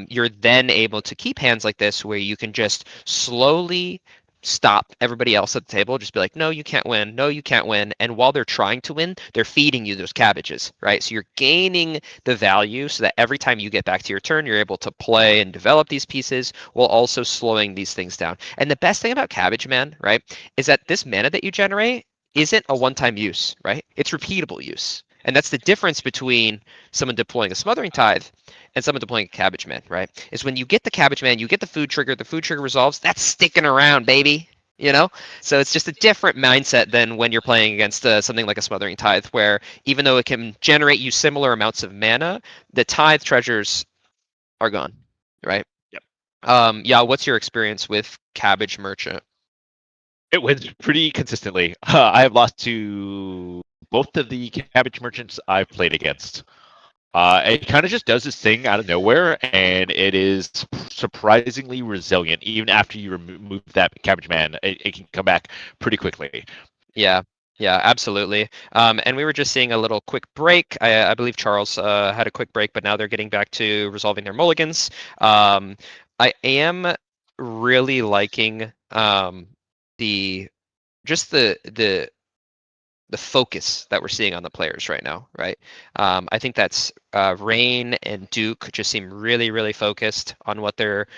you're then able to keep hands like this where you can just slowly stop everybody else at the table, just be like, no, you can't win. No, you can't win. And while they're trying to win, they're feeding you those cabbages, right? So you're gaining the value so that every time you get back to your turn, you're able to play and develop these pieces while also slowing these things down. And the best thing about Cabbage Man, right, is that this mana that you generate isn't a one-time use, right? It's repeatable use. And that's the difference between someone deploying a Smothering Tithe and someone deploying a Cabbage Man, right? Is when you get the Cabbage Man, you get the food trigger resolves, that's sticking around, baby. So it's just a different mindset than when you're playing against something like a Smothering Tithe, where even though it can generate you similar amounts of mana, the Tithe treasures are gone, right? Yep. Yeah, what's your experience with Cabbage Merchant? It wins pretty consistently. I have lost to both of the Cabbage Merchants I've played against. It kind of just does this thing out of nowhere, and it is surprisingly resilient. Even after you remove that Cabbage Man, it can come back pretty quickly. Yeah, absolutely. And we were just seeing a little quick break. I believe Charles had a quick break, but now they're getting back to resolving their mulligans. I am really liking the focus that we're seeing on the players right now, right? I think that's Rain and Duke just seem really, really focused on what they're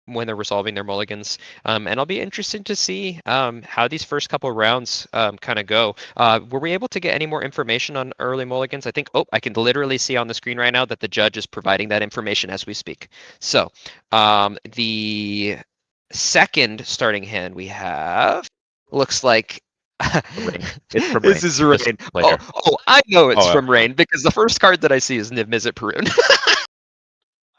when they're resolving their mulligans. And I'll be interested to see how these first couple rounds kind of go. Were we able to get any more information on early mulligans? I think, I can literally see on the screen right now that the judge is providing that information as we speak. So the second starting hand we have looks like It's from this Rain. is Rain. Just player. I know it's Oh, from Rain because the first card that I see is Niv Mizzet Perun.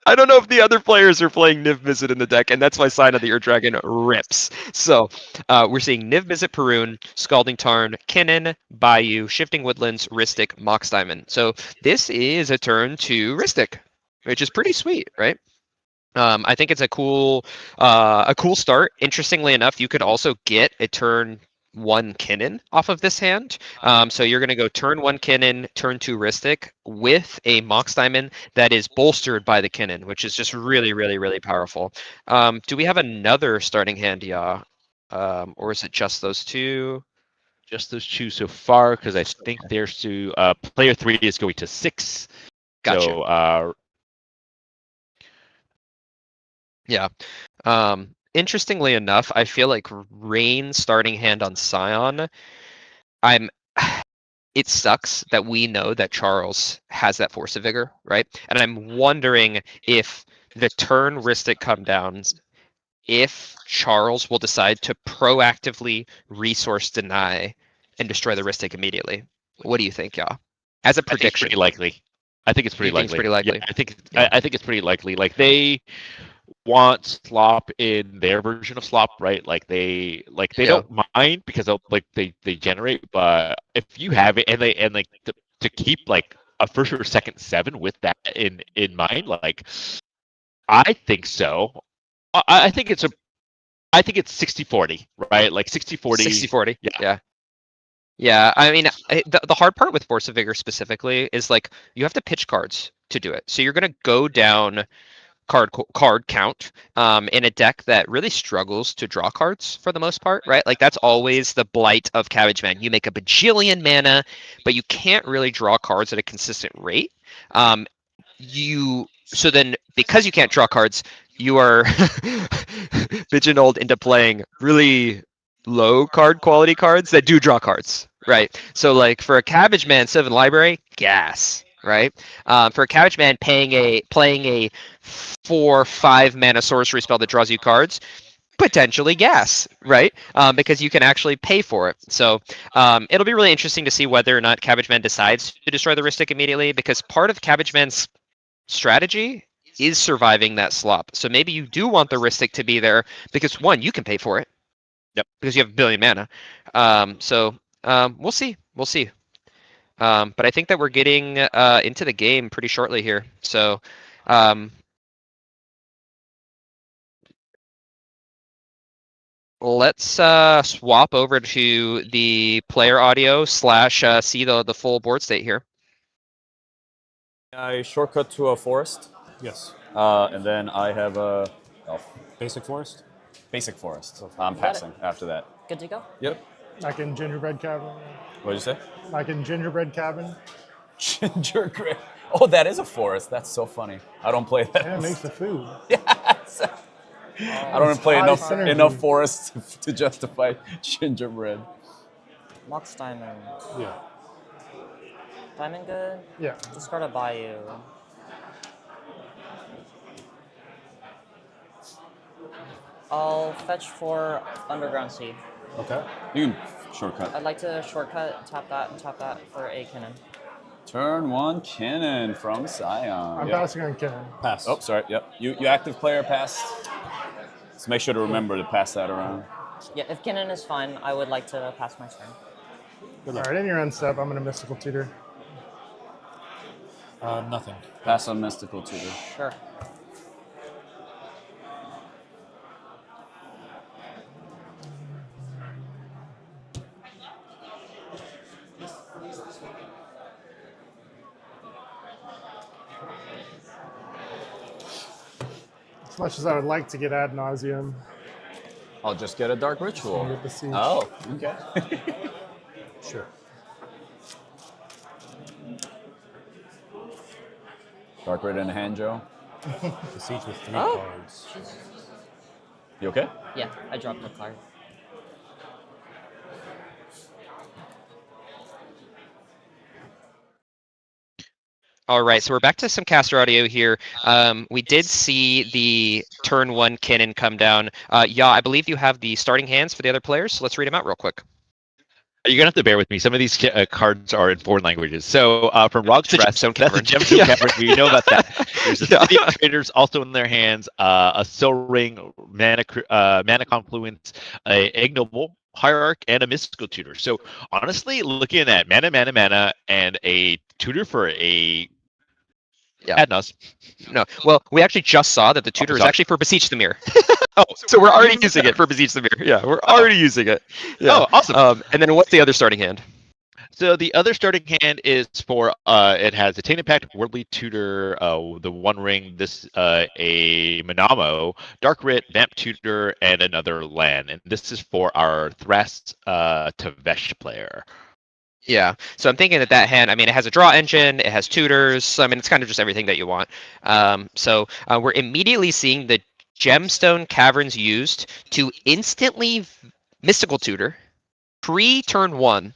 I don't know if the other players are playing Niv Mizzet in the deck, and that's why Sign of the Ur-Dragon rips. So we're seeing Niv Mizzet Perun, Scalding Tarn, Kinnan, Bayou, Shifting Woodlands, Rhystic, Mox Diamond. So this is a turn to Rhystic, which is pretty sweet, right? I think it's a cool start. Interestingly enough, you could also get a turn 1 Kinnan off of this hand. So you're going to go turn 1 Kinnan, turn 2 Ristic with a Mox Diamond that is bolstered by the Kinnan, which is just really, really, really powerful. Do we have another starting hand, yeah? Or is it just those two? Just those two so far, because I think there's to player 3 is going to 6. Gotcha. So yeah. Interestingly enough, I feel like Rain starting hand on Scion. It sucks that we know that Charles has that Force of Vigor, right? And I'm wondering if the turn Ristic come downs, if Charles will decide to proactively resource deny and destroy the Ristic immediately. What do you think, y'all? As a prediction. Pretty likely. I think it's pretty You think likely. it's pretty likely? Yeah, I think it's pretty likely. Like they want slop in their version of slop, right? Like they don't mind because they generate, but if you have it and to keep like a first or second 7 with that in mind, like I think so. I think it's 60-40, right? Like 60-40. 60-40. Yeah. I mean, the hard part with Force of Vigor specifically is like you have to pitch cards to do it. So you're going to go down card count in a deck that really struggles to draw cards for the most part, right? Like that's always the blight of Cabbage Man. You make a bajillion mana, but you can't really draw cards at a consistent rate. So then because you can't draw cards, you are pigeonholed into playing really low card quality cards that do draw cards, right? So like for a Cabbage Man 7 library, gas, right? For a Cabbage Man playing a 4/5 mana sorcery spell that draws you cards, potentially gas, right? Because you can actually pay for it. So it'll be really interesting to see whether or not Cabbage Man decides to destroy the Ristic immediately, because part of Cabbage Man's strategy is surviving that slop. So maybe you do want the Ristic to be there because one, you can pay for it. Yep. Because you have a billion mana. We'll see. But I think that we're getting into the game pretty shortly here. So let's swap over to the player audio / see the full board state here. I shortcut to a forest. Yes. And then I have a elf. Basic forest? Basic forest. I'm passing after that. Good to go? Yep. Like in Gingerbread Cabin. What'd you say? Like in Gingerbread Cabin. Gingerbread. Oh, that is a forest. That's so funny. I don't play that. Yeah, it makes the food. Yes. I don't play high enough synergy. forests to justify gingerbread. Mox Diamond. Yeah. Diamond good? Yeah. Discard a Bayou. I'll fetch for Underground Sea. Okay. You can shortcut. I'd like to shortcut, tap that, and tap that for a cannon. Turn 1 cannon from Scion. I'm passing on cannon. Pass. Oh, sorry. Yep. You active player passed. So make sure to remember to pass that around. Yeah, if cannon is fine, I would like to pass my turn. All right, in your end step, I'm going to Mystical Tutor. Nothing. Pass on Mystical Tutor. Sure. As much as I would like to get Ad Nauseum. I'll just get a Dark Ritual. Get the siege. Oh, okay. Sure. Dark Red in hand, Joe. The siege with 3 Oh. cards. You okay? Yeah, I dropped a card. All right, so we're back to some caster audio here. We did see the turn 1 cannon come down. Yeah, I believe you have the starting hands for the other players, so let's read them out real quick. You're gonna have to bear with me. Some of these cards are in foreign languages. So from Rog's Rest, that's the Gemstone Cavern. We know about that. There's a City of Traders also in their hands. A Soul Ring, Mana Confluence, a Ignoble Hierarch, and a Mystical Tutor. So honestly, looking at mana, and a tutor for a Yeah. Add us. No. Well, we actually just saw that the tutor is sorry. actually for Beseech the Mirror. Oh, So we're already using it for Beseech the Mirror. Yeah, we're already using it. Yeah. Oh, awesome. And then what's the other starting hand? So the other starting hand is for it has Attain Impact, Worldly Tutor, the One Ring, this a Manamo, Dark Writ, Vamp Tutor, and another land. And this is for our Thras Tavesh player. Yeah. So I'm thinking that hand, I mean, it has a draw engine, it has tutors. I mean, it's kind of just everything that you want. So we're immediately seeing the Gemstone Caverns used to instantly Mystical Tutor pre-turn 1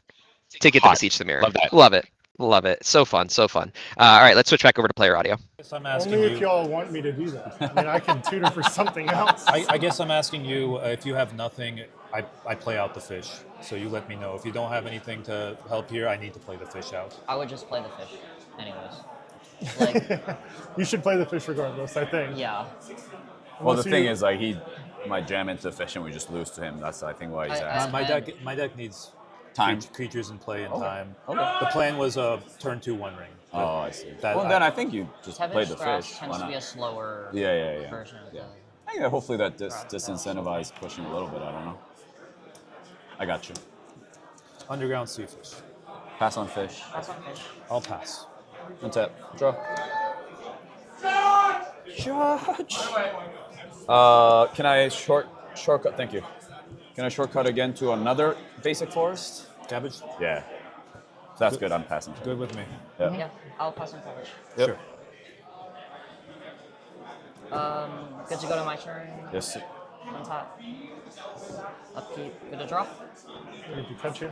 to get the Hot. Beseech the Mirror. Love that. Love it. Love it. So fun. So fun. All right, let's switch back over to player audio. Guess I'm asking Only you. if y'all want me to do that. I mean, I can tutor for something else. I guess I'm asking you if you have nothing. I play out the fish, so you let me know. If you don't have anything to help here, I need to play the fish out. I would just play the fish, anyways. You should play the fish regardless, I think. Yeah. Well, the Unless thing you- is, like, he might jam into the fish and we just lose to him. That's, I think, why he's asking. My deck needs Time. creatures in play and Okay. time. Okay. The plan was turn 2 One Ring. but Oh, I see. that- Well, then I think you just play Tevin the Thras fish. tends Why to be not? a slower Yeah. version of Yeah. the... I think that hopefully that disincentivizes pushing a little bit. I don't know. I got you. Underground Sea Fish. Pass on fish. Pass on fish. I'll pass. Untap. Draw. Judge. Can I shortcut? Thank you. Can I shortcut again to another basic forest? Cabbage? Yeah. If that's good, I'm passing. Good with me. Yeah. Yeah, I'll pass on coverage. Yep. Sure. Good to go to my turn. Yes. On top. Upkeep. Good to draw. Did you cut you?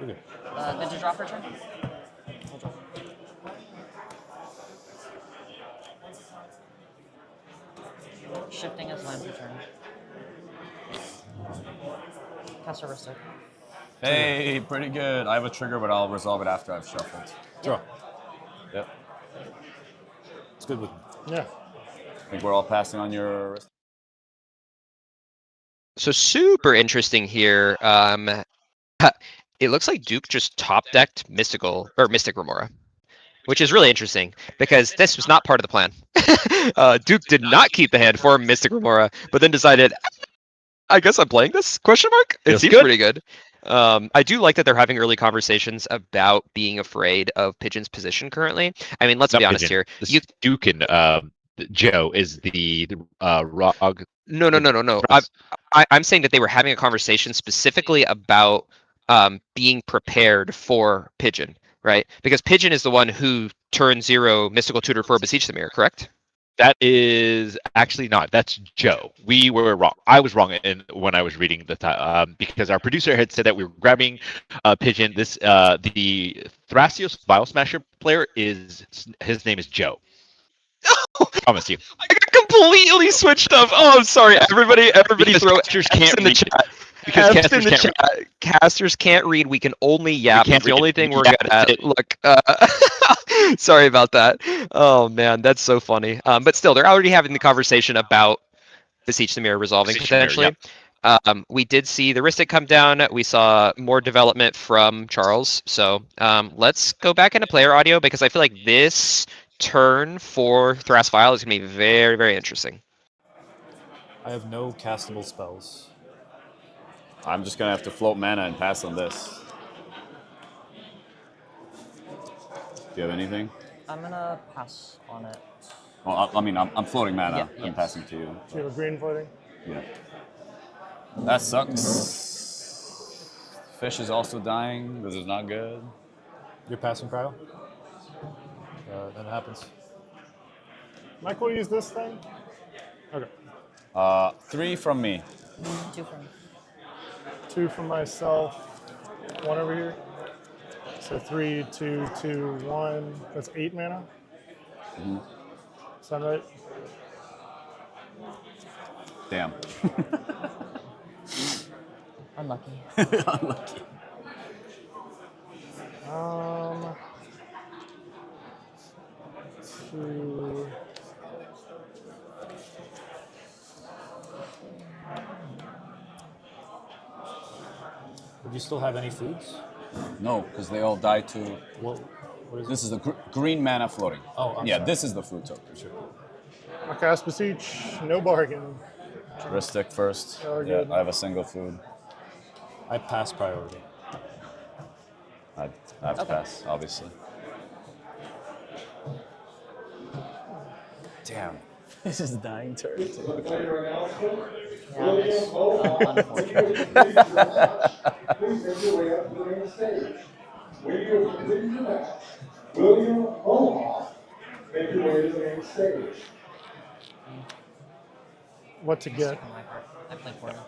Okay. Good to draw for turn. I'll draw. Shifting is land for turn. Pass a Ristic. Hey, pretty good. I have a trigger, but I'll resolve it after I've shuffled. Draw. Yep. It's good with me. Yeah. I think we're all passing on your. So super interesting here. It looks like Duke just top decked Mystic Remora, which is really interesting because this was not part of the plan. Duke did not keep the hand for Mystic Remora, but then decided, I guess I'm playing this? Question mark. It Feels seems good. pretty good. I do like that they're having early conversations about being afraid of Pigeon's position currently. I mean, let's Not be honest Pigeon. here. This Duke and Joe is the Rog. No. I'm saying that they were having a conversation specifically about being prepared for Pigeon, right? Because Pigeon is the one who turned 0 Mystical Tutor for Beseech the Mirror, correct? That is actually not. That's Joe. We were wrong. I was wrong when I was reading the because our producer had said that we were grabbing Pigeon. This the Thrasios Vile Smasher player his name is Joe. Promise you. I got completely switched up. Oh, I'm sorry. Everybody Because throw casters F's can't in the read. chat. Because F's casters in the can't chat. Casters can't read. We can only yap. can't It's the read. only thing we're Yeah, good that's at. it. Look, sorry about that. Oh man, that's so funny. But still, they're already having the conversation about Beseech the Mirror resolving Beseech the Mirror, potentially. We did see the Ristic come down. We saw more development from Charles. So let's go back into player audio because I feel like this turn for Thras Vile is going to be very, very interesting. I have no castable spells. I'm just gonna have to float mana and pass on this. Do you have anything? I'm gonna pass on it. Well, I mean, I'm floating mana. Yeah, I'm yes. passing to you. Do you have a green floating? Yeah. That sucks. Fish is also dying. This is not good. You're passing cryo? That happens. Michael, use this thing? Okay. 3 from me. 2 for me. 2 for myself. 1 over here. So 3, 2, 2, 1. That's 8 mana. Mhm. Sound right? Damn. Unlucky. Unlucky. Two. Would you still have any foods? No, because they all die to. Well, What is This is the green mana floating. Oh, I'm yeah, sorry. this is the food token. Sure. I cast Beseech. No bargain. Touristic first. Oh, Yeah, good. I have a single food. I pass priority. I have to pass, obviously. Damn. This is dying turn. Player announcement. Yeah, William it's Omaha. unfortunate. Please make your way up to the main stage. When you have completed your match, William Omaha, make your way to the main stage. What to get? I play for him.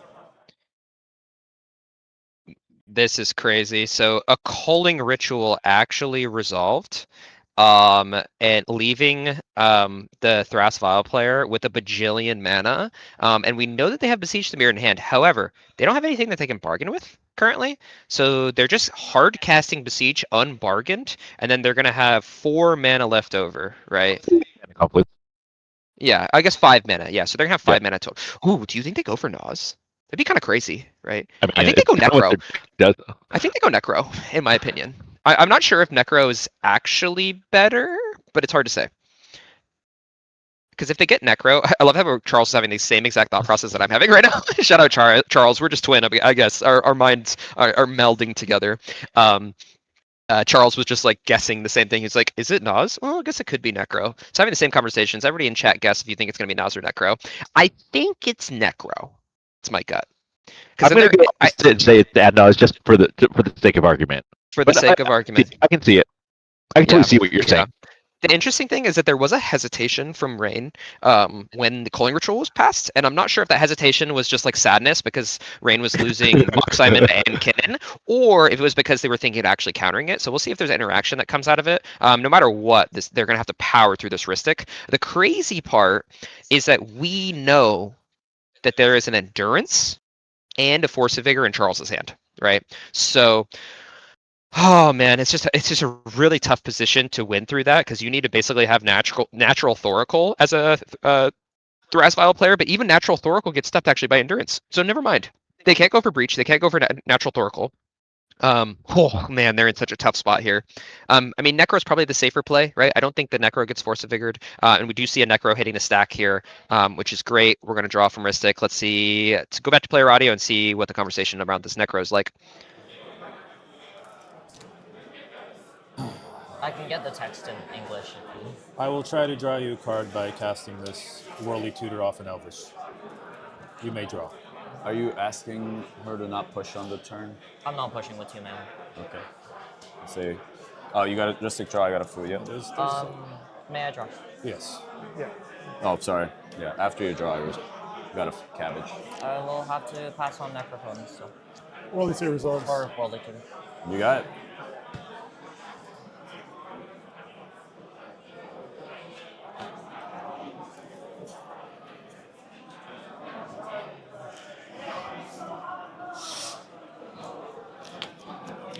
This is crazy. So a culling ritual actually resolved, and leaving the Thras Vial player with a bajillion mana. And we know that they have Besiege the Mirror in hand. However, they don't have anything that they can bargain with currently. So they're just hard casting Besiege unbargained, and then they're gonna have 4 mana left over, right? Yeah, I guess 5 mana. Yeah, so they're gonna have 5 mana total. Ooh, do you think they go for Nas? That'd be kind of crazy, right? I think they go Necro. I think they go Necro, in my opinion. I'm not sure if Necro is actually better, but it's hard to say. Because if they get Necro, I love how Charles is having the same exact thought process that I'm having right now. Shout out Charles, we're just twin, I guess. Our minds are melding together. Charles was just like guessing the same thing. He's like, is it Nas? Well, I guess it could be Necro. So having the same conversations. Everybody in chat guess if you think it's going to be Nas or Necro. I think it's Necro. It's my gut. I'm going to go and say it's Nas just for the sake of argument. For the sake of argument. I can see it. I can totally see what you're saying. The interesting thing is that there was a hesitation from Rain when the culling ritual was passed, and I'm not sure if that hesitation was just like sadness because Rain was losing Mock Simon and Kinnan, or if it was because they were thinking of actually countering it. So we'll see if there's interaction that comes out of it. No matter what, they're going to have to power through this Rhystic. The crazy part is that we know that there is an Endurance and a Force of Vigor in Charles's hand, right? So... oh man, it's just a really tough position to win through that because you need to basically have natural Thoracle as a Thras Vial player, but even natural Thoracle gets stuffed actually by Endurance. So never mind. They can't go for Breach. They can't go for natural Thoracle. Oh man, they're in such a tough spot here. I mean, Necro's probably the safer play, right? I don't think the Necro gets Force of Vigored, and we do see a Necro hitting the stack here, which is great. We're gonna draw from Rhystic. Let's see. Let's go back to player audio and see what the conversation around this Necro is like. I can get the text in English. I will try to draw you a card by casting this Worldly Tutor off an Elvish. You may draw. Are you asking her to not push on the turn? I'm not pushing with 2 mana. Okay. Let's see. Oh, you got a Rhystic draw, I got a food, yeah? May I draw? Yes. Yeah. Oh, sorry. Yeah, after you draw, you got a cabbage. I will have to pass on Necrophone, so. Worldly Tutor resolves. Or Worldly Tutor. You got it.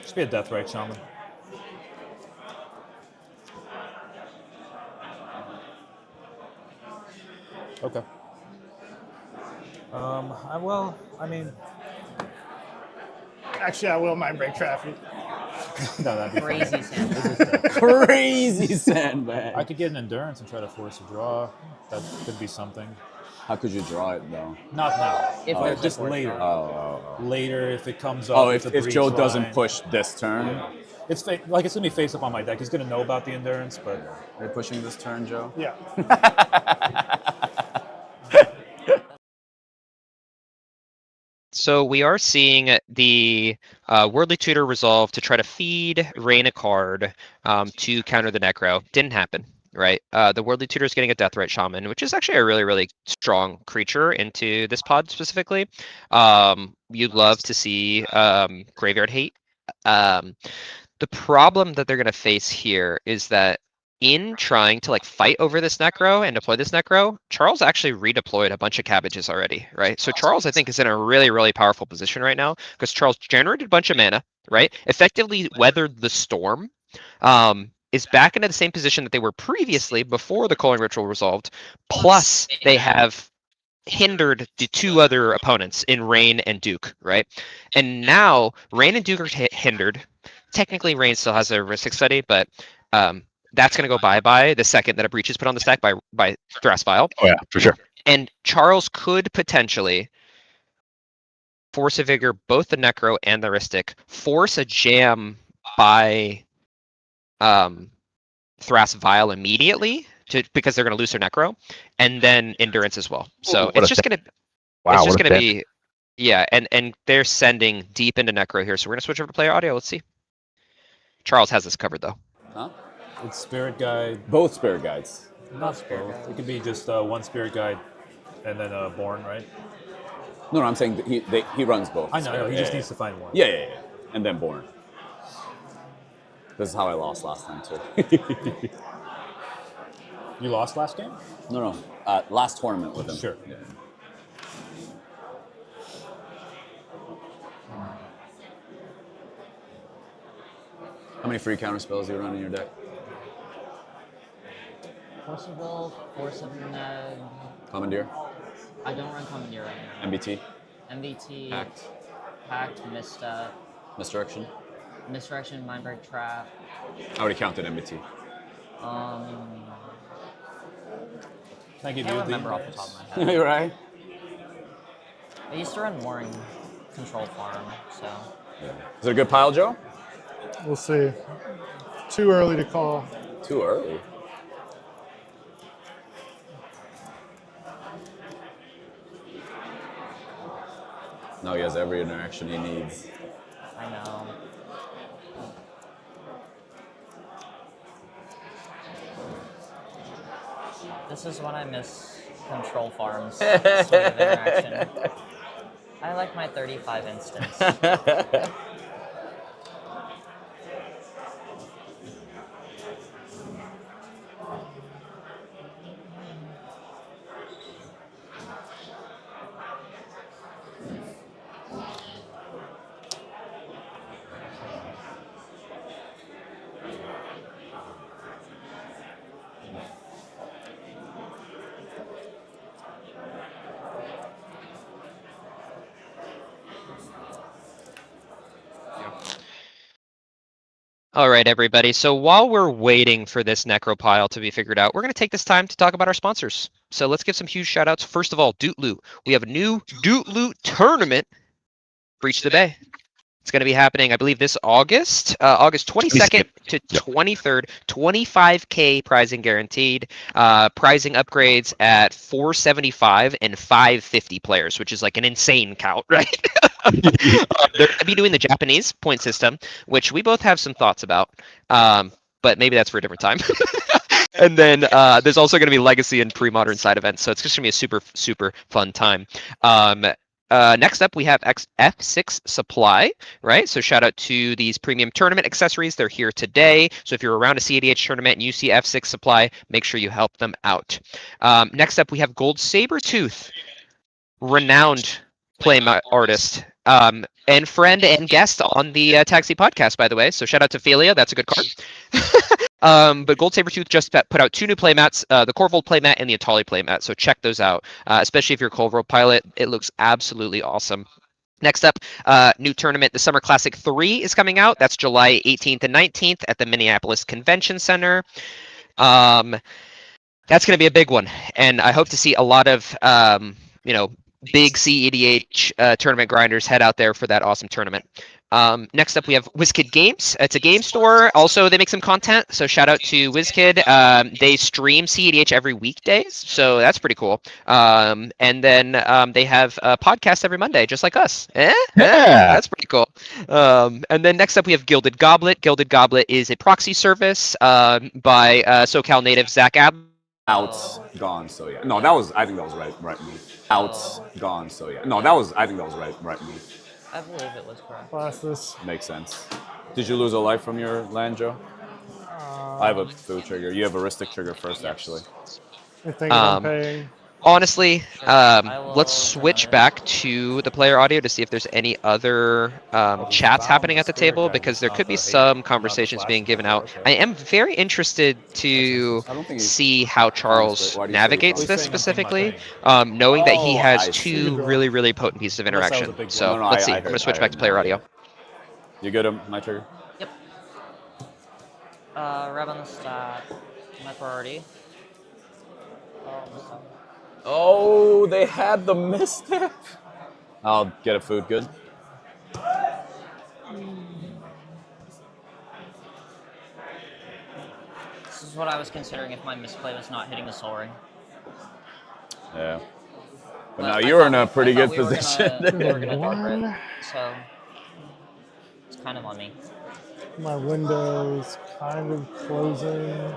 Just be a Deathrite Shaman. Okay. I mean... Actually, I will Mind Break Traffic. No, that'd be Crazy Sandbag. Crazy Sandbag. I could get an Endurance and try to force a draw. That could be something. How could you draw it, though? Not now. If Just later. Oh. Later, if it comes up. Oh, with if a Joe breach doesn't line. push this turn? Yeah. It's it's gonna be face up on my deck. He's gonna know about the Endurance, but... Are you pushing this turn, Joe? Yeah. So we are seeing the Worldly Tutor resolve to try to feed Rain a card to counter the Necro. Didn't happen, right? The Worldly Tutor is getting a Deathrite Shaman, which is actually a really, really strong creature into this pod specifically. You'd love to see Graveyard Hate. The problem that they're going to face here is that in trying to like fight over this Necro and deploy this Necro, Charles actually redeployed a bunch of cabbages already, right? So Charles, I think, is in a really, really powerful position right now because Charles generated a bunch of mana, right? Effectively weathered the storm, is back into the same position that they were previously before the Culling Ritual resolved, plus they have hindered the 2 other opponents in Rain and Duke, right? And now Rain and Duke are hindered. Technically, Rain still has a Rhystic Study, but That's going to go bye-bye the second that a breach is put on the stack by Thrasvile. Oh yeah, for sure. And Charles could potentially force a Vigor both the Necro and the Ristic, force a jam by Thrasvile immediately because they're going to lose their Necro, and then Endurance as well. So it's just going to be and they're sending deep into Necro here. So we're going to switch over to player audio. Let's see. Charles has this covered though. Huh? It's Spirit Guide. Both Spirit Guides. Not both. It could be just one Spirit Guide and then Born, right? No, I'm saying he runs both. I know. He just needs to find one. Yeah. And then Born. This is how I lost last time too. You lost last game? No. Last tournament with him. Sure. Yeah. How many free counter spells do you run in your deck? Forcible, Force of Neg. Commandeer? I don't run Commandeer right now. MBT? MBT. Pact? Misstep. Misdirection? Misdirection, Mindbreak Trap. I already counted MBT. Can I give can't you remember off the top of my head. You're right. I used to run more in Control Farm, so. Yeah. Is it a good pile, Joe? We'll see. Too early to call. Too early? No, he has every interaction he needs. I know. This is when I miss Control Farm's sort of interaction. I like my 35 instance. All right, everybody. So while we're waiting for this Necropile to be figured out, we're going to take this time to talk about our sponsors. So let's give some huge shout outs. First of all, Doot Loot. We have a new Doot Loot tournament, Breach the Bay. It's going to be happening, I believe, this August, August 22nd to 23rd. 25K prizing guaranteed. Prizing upgrades at 475 and 550 players, which is like an insane count, right? They're going to be doing the Japanese point system, which we both have some thoughts about, but maybe that's for a different time. And then there's also going to be Legacy and pre-modern side events, so it's just going to be a super, super fun time. Next up, we have F6 Supply, right? So shout out to these premium tournament accessories. They're here today. So if you're around a CEDH tournament and you see F6 Supply, make sure you help them out. Next up, we have Gold Sabertooth, renowned play artist, and friend and guest on the Taxi podcast, by the way. So shout out to Philia. That's a good card. But Gold Sabertooth just put out 2 new playmats, the Corvold playmat and the Atali playmat. So check those out, especially if you're a Corvold pilot. It looks absolutely awesome. Next up, new tournament, the Summer Classic 3 is coming out. That's July 18th and 19th at the Minneapolis Convention Center. That's going to be a big one. And I hope to see a lot of, big CEDH tournament grinders head out there for that awesome tournament. Next up, we have WizKid Games. It's a game store. Also, they make some content, so shout out to WizKid. They stream CEDH every weekdays, so that's pretty cool. And then they have a podcast every Monday, just like us. Yeah, that's pretty cool. And then next up, we have Gilded Goblet. Gilded Goblet is a proxy service by SoCal native Zach Ab. Outs, gone, so yeah. No, I think that was right move. Outs, gone, so yeah. No, I think that was right move. I believe it was correct. Classless. Makes sense. Did you lose a life from your land, Joe? I have a food trigger. You have a Ristic trigger first, actually. I think I'm paying. Honestly, let's switch back to the player audio to see if there's any other chats happening at the table, because there could be some conversations being given out. I am very interested to see how Charles navigates this specifically, knowing that he has 2 really, really potent pieces of interaction. So let's see. I'm going to switch back to player audio. You good, my trigger? Yep. Rev on the stat. My priority. Oh, they had the misstep. I'll get a food good. This is what I was considering if my misplay was not hitting the Soul Ring. Yeah. But But now I you're thought in a we- pretty I good thought we were position. gonna- we were gonna dark One. it, so it's kind of on me. My window's kind of closing.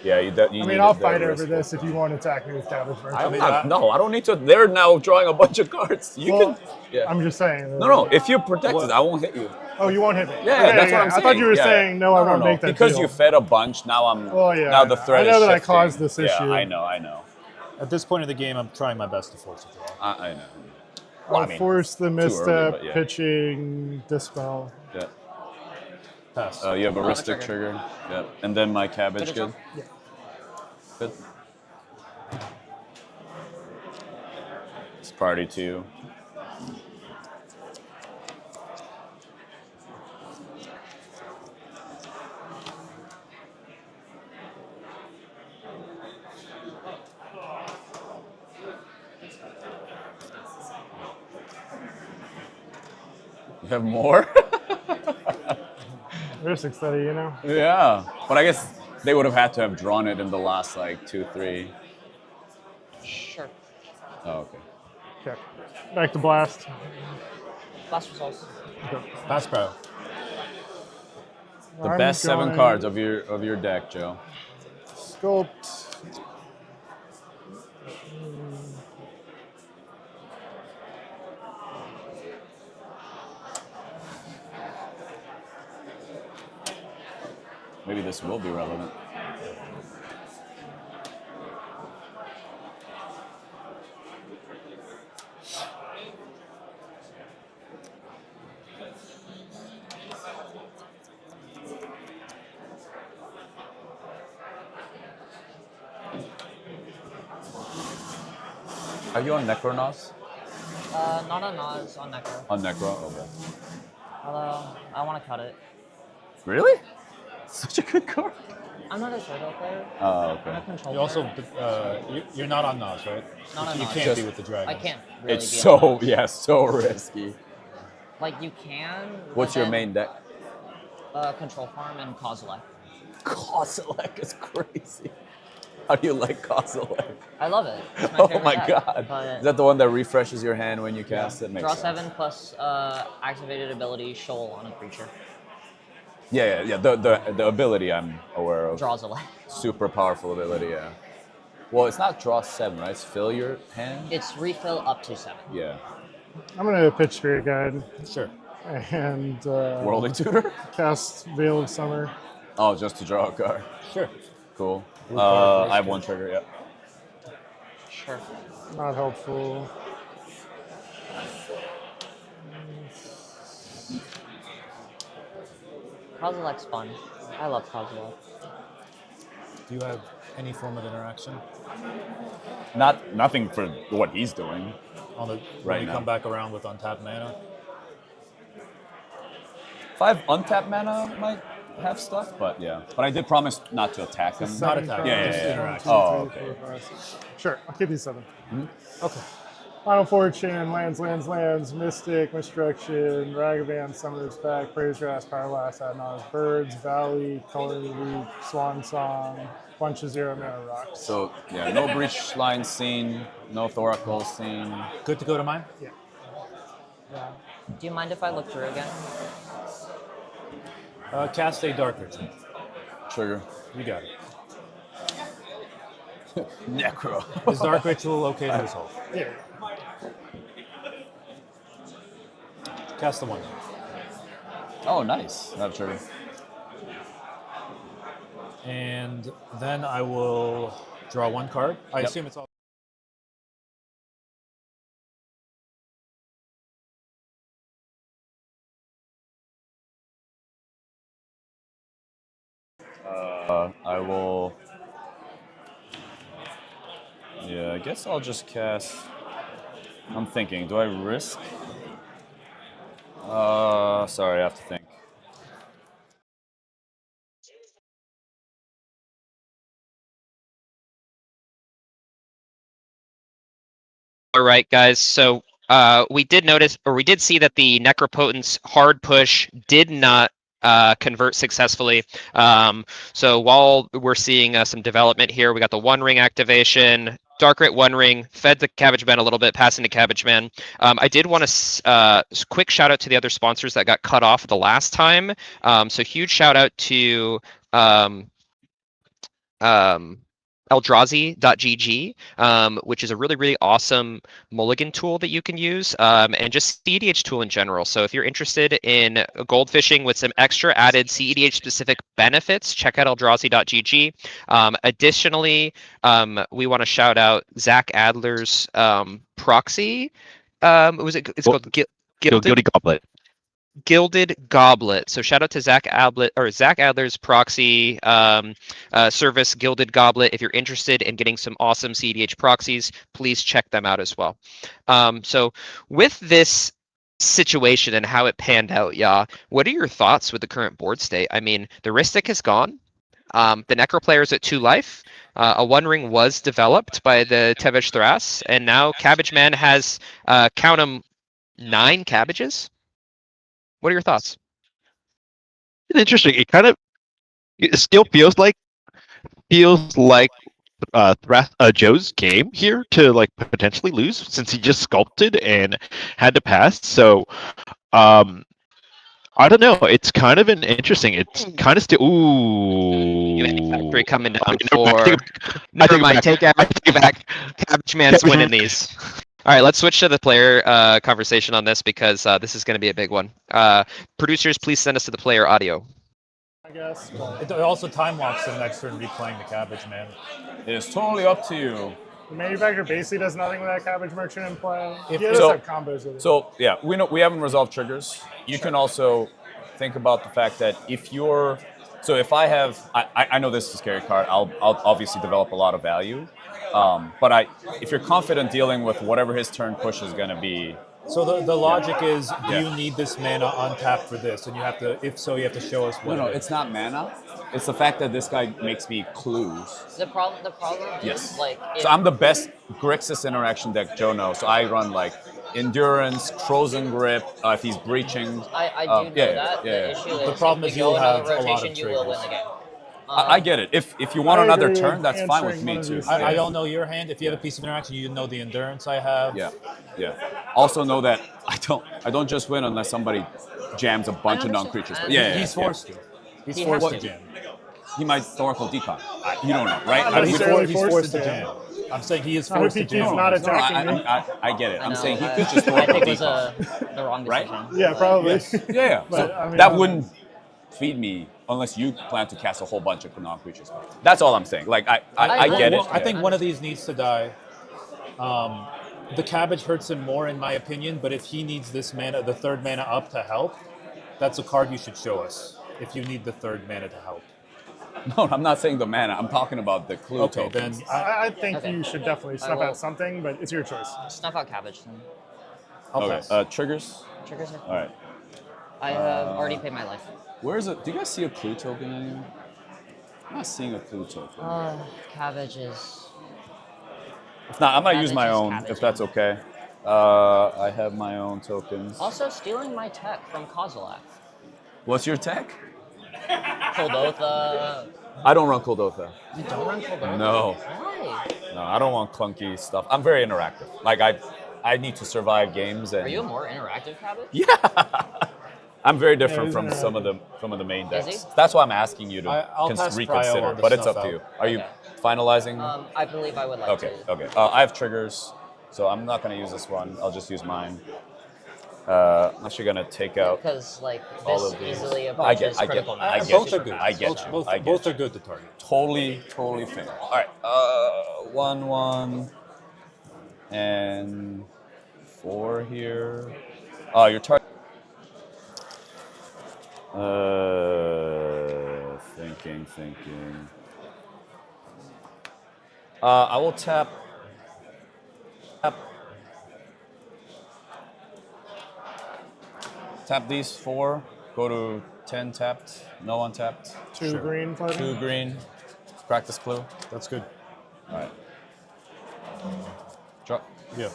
Yeah, you I mean, I'll fight over this if you want to attack me with Establish Merchant. I'm not, no, I don't need to. They're now drawing a bunch of cards. You Well, can. Yeah. I'm just saying. No, if you protect it, I won't hit you. Oh, you won't hit me? Yeah, Okay, that's what I'm saying. I thought you were Yeah. saying, no, I won't make that Because deal. you fed a bunch, now I'm. Well, yeah, Now the I threat know is that I shifting. caused this Yeah, issue. I know. At this point in the game, I'm trying my best to force a draw. I know. I'll Well, I mean, force the too early, misstep, but yeah. pitching, dispel. Yeah. Pass. You have a Oh, Ristic trigger. trigger. Yeah. And then my cabbage Good good. job. Yeah. Good. It's party 2. You have more? Ristic study, you know? Yeah. But I guess they would have had to have drawn it in the last, like, 2, 3. Sure. Oh, okay. Okay. Back to blast. Last results. Pass pro. The I'm best 7 going- cards of your deck, Joe. Sculpt. Maybe this will be relevant. Are you on Necronos? Not on Nas, on Necro. On Necro? Okay. Although, I want to cut it. Really? Such a good card. I'm not a Turtle player. Oh, I'm okay. a control You also, player. you're not on Nas, right? Not on You Nas. can't be with the dragon. I can't really It's be so, on Nas. yeah, so risky. Like, you can. but What's your then, main deck? Control Farm and Kozilek. Kozilek is crazy. How do you like Kozilek? I love it. It's my Oh favorite my deck, god. but- Is that the one that refreshes your hand when you cast it? Makes Draw sense. 7 plus activated ability Shoal on a creature. Yeah. The ability I'm aware of. Draws a lot. Super powerful ability, yeah. Well, it's not draw 7, right? It's fill your hand? It's refill up to 7. Yeah. I'm going to pitch Spirit Guide. Sure. And Worldly Tutor? cast Veil of Summer. Oh, just to draw a card. Sure. Cool. Blue card, I have 1 trigger, yeah. Sure. Not helpful. Kozilek's fun. I love Kozilek. Do you have any form of interaction Nothing for what he's doing. on the when Right you now. come back around with untapped mana? 5 untapped mana might have stuff, but yeah. But I did promise not to attack him. Not attack, Yeah, just yeah, yeah. interaction. Oh, 1, 2, 3, okay. 4, 5, 6. Sure, I'll keep these 7. Okay. Final Fortune, lands, Mystic, Misdirection, Ragavan, Summoner's Pack, Praise Grass, Power Blast, Adnaz, Birds, Valley, Color Leap, Swan Song, bunch of 0 mana rocks. So, yeah, no Breach Line scene, no Thoracle scene. Good to go to mine? Yeah. Do you mind if I look through again? Cast a Dark Ritual. Trigger. You got it. Necro. Is Dark Ritual located as whole? Yeah. Cast the one. Oh, nice. I have trigger. And then I will draw 1 card. I Yep. assume it's all. I will. Yeah, I guess I'll just cast. I'm thinking, do I risk? Sorry, I have to think. All right, guys. So we did notice, or we did see that the Necropotent's hard push did not convert successfully. So while we're seeing some development here, we got the One Ring activation, Dark Rate One Ring, fed the Cabbage Man a little bit, passing to Cabbage Man. I did want to quick shout out to the other sponsors that got cut off the last time. So huge shout out to Eldrazi.gg, which is a really, really awesome mulligan tool that you can use, and just CEDH tool in general. So if you're interested in gold fishing with some extra added CEDH specific benefits, check out Eldrazi.gg. Additionally, we want to shout out Zach Adler's proxy. It's called Gilded Goblet. Gilded Goblet. So shout out to Zach Adler's proxy service, Gilded Goblet. If you're interested in getting some awesome CEDH proxies, please check them out as well. So with this situation and how it panned out, Yah, what are your thoughts with the current board state? I mean, the Rhystic is gone. The Necro player is at 2 life. A One Ring was developed by the Tevesh Thras, and now Cabbage Man has, count them, 9 cabbages? What are your thoughts? It's interesting. It still feels like Joe's game here to like potentially lose since he just sculpted and had to pass. So I don't know. It's kind of an interesting. It's kind of still. Ooh. Factory coming down for. Never mind. Take it back. Cabbage Man's winning these. All right, let's switch to the player conversation on this because this is going to be a big one. Producers, please send us to the player audio. I guess. It also time walks the next turn replaying the Cabbage Man. It's totally up to you. The manufacturer basically does nothing with that Cabbage Merchant in play. He So- does have combos with it. So yeah, we haven't resolved triggers. You can also think about the fact that if I have, I know this is a scary card. I'll obviously develop a lot of value. But if you're confident dealing with whatever his turn push is going to be. So the logic is, do you need this mana untapped for this? And you have to, if so, you have to show us what. No, it's not mana. It's the fact that this guy makes me clues. The problem Yes. is like. So I'm the best Grixis interaction deck Joe knows. So I run like Endurance, Frozen Grip, if he's breaching. I do know that. The issue is the problem if is we go you'll have another a lot of rotation, you will win triggers. the game. I get it. If you want I another agree turn, with that's fine with answering me one of too. these I don't know your hand. If you have a piece of interaction, you know the endurance I have. Yeah. Also know that I don't just win unless somebody jams a bunch of non-creatures. He's forced to. He's forced to jam. He might Thoracle Decon. You don't know, right? Not necessarily He's forced to jam. I'm saying he is Not forced if to he keeps jam. not attacking me. I get it. I'm know, saying he I- could just I Thoracle think it was Decon. the wrong Right? decision. Yeah, probably. Yeah. But, So I mean, that wouldn't feed me unless you plan to cast a whole bunch of non-creatures. That's all I'm saying. Like I get it. I think one of these needs to die. The cabbage hurts him more, in my opinion. But if he needs this mana, the 3rd mana up to help, that's a card you should show us. If you need the 3rd mana to help. No, I'm not saying the mana. I'm talking about the clue Okay, tokens. then I think Okay. you should definitely snuff will- out something, but it's your choice. Snuff out cabbage then. I'll Okay. pass. Triggers. Triggers are. All right. I have already paid my life. Where is it? Do you guys see a clue token anywhere? I'm not seeing a clue token. Cabbage is. If not, I'm gonna use my cabbage is own, cabbage. if that's okay. I have my own tokens. Also stealing my tech from Kozilak. What's your tech? Koldotha. I don't run Kuldotha. You don't run Koldotha? No. Why? No, I don't want clunky stuff. I'm very interactive. Like I need to survive games and Are you a more interactive cabbage? Yeah. I'm very different he's from interactive. some of the main Is decks. he? That's why I'm asking you to I'll pass Cryo reconsider. on the But it's snuff up to out. you. Are you Okay. finalizing? I believe I would like Okay, to. okay. I have triggers, so I'm not gonna use this one. I'll just use mine. I'm actually gonna take out. Because like all this of these. easily I get, approaches I get, critical I mass. get Both you. are good. I get you. Both I get both you. are good to target. Totally fair. All right. 1/1 and 4 here. Oh, you're targeting. Thinking. I will tap. Tap these 4. Go to 10 tapped. No untapped. 2 green floating. 2 green. Practice clue. That's good. All right. Drop. Yeah.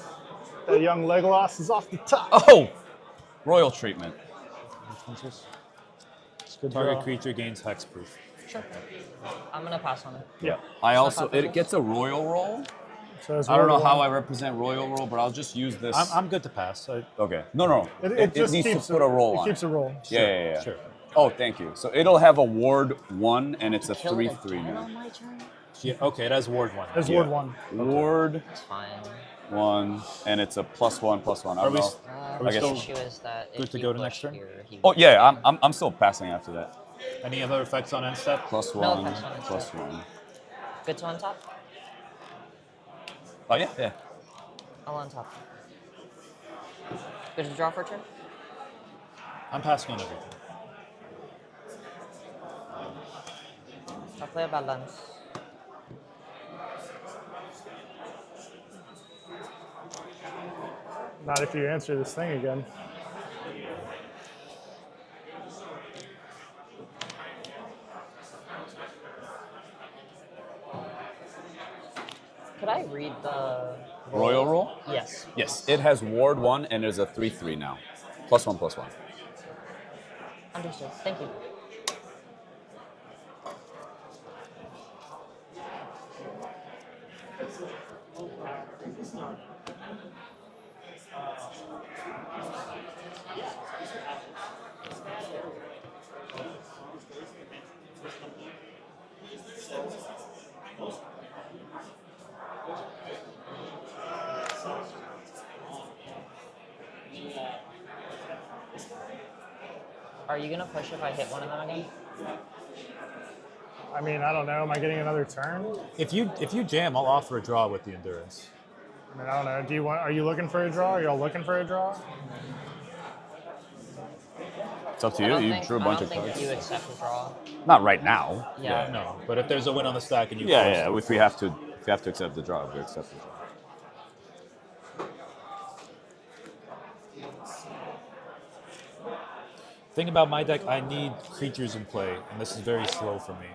That young Legolas is off the top. Oh! Royal treatment. Target creature gains hexproof. Sure. I'm gonna pass on it. Yeah. I also, it gets a royal roll. So it's I don't know World how War I represent royal roll, but I'll just use this. I'm good to pass. Okay. No. It just needs to keeps put a roll It on keeps it. a roll. Yeah. Sure. Oh, thank you. So it'll have a ward 1, and it's a Kill it 3/3 again now. on my turn? Yeah, okay, it has ward 1. There's Yeah. Ward 1. Ward It's fine. 1, and it's a +1/+1. I Are don't we, know. are The we I guess- still issue is that good if to you go to push next turn? here, he Oh yeah, I'm still passing after that. any other effects on end step? +1, No effects on it. +1. Good to untop? Oh yeah. I'll untop. Good to draw for a turn? I'm passing on everything. I'll play a balance. Not if you answer this thing again. Could I read the Royal roll? Yes. Yes, it has ward 1, and there's a 3/3 now. +1/+1. Understood. Thank you. Are you gonna push if I hit one of them again? I mean, I don't know. Am I getting another turn? If you jam, I'll offer a draw with the endurance. I mean, I don't know. Do you want? Are you looking for a draw? Are y'all looking for a draw? It's up to I you. don't You think, drew a I bunch don't of think cards. you accept a draw. Not right now. Yeah. No, but if there's a win on the stack and you Yeah. force If we have to accept the draw, we accept the draw. Thing about my deck, I need creatures in play, and this is very slow for me.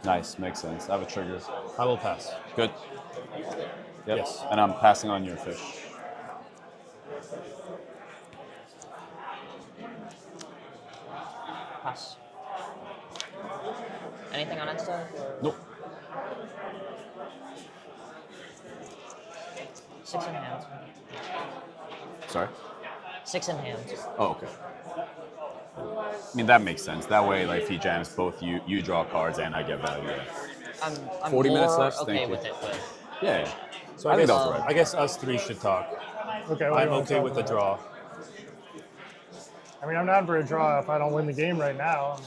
Nice, makes sense. I have a trigger. I will pass. Good. Yep. Yes. And I'm passing on your fish. Pass. Anything on Insta? Nope. 6 in hand. Sorry? 6 in hand. Oh, okay. I mean, that makes sense. That way, like, if he jams both, you draw cards and I get value. I'm 40 minutes more left, okay thank you. with it. With Yeah. So I I think guess, that was right. I guess us three should talk. Okay. what do I'm you want to okay talk with the about? draw. I mean, I'm down for a draw if I don't win the game right now.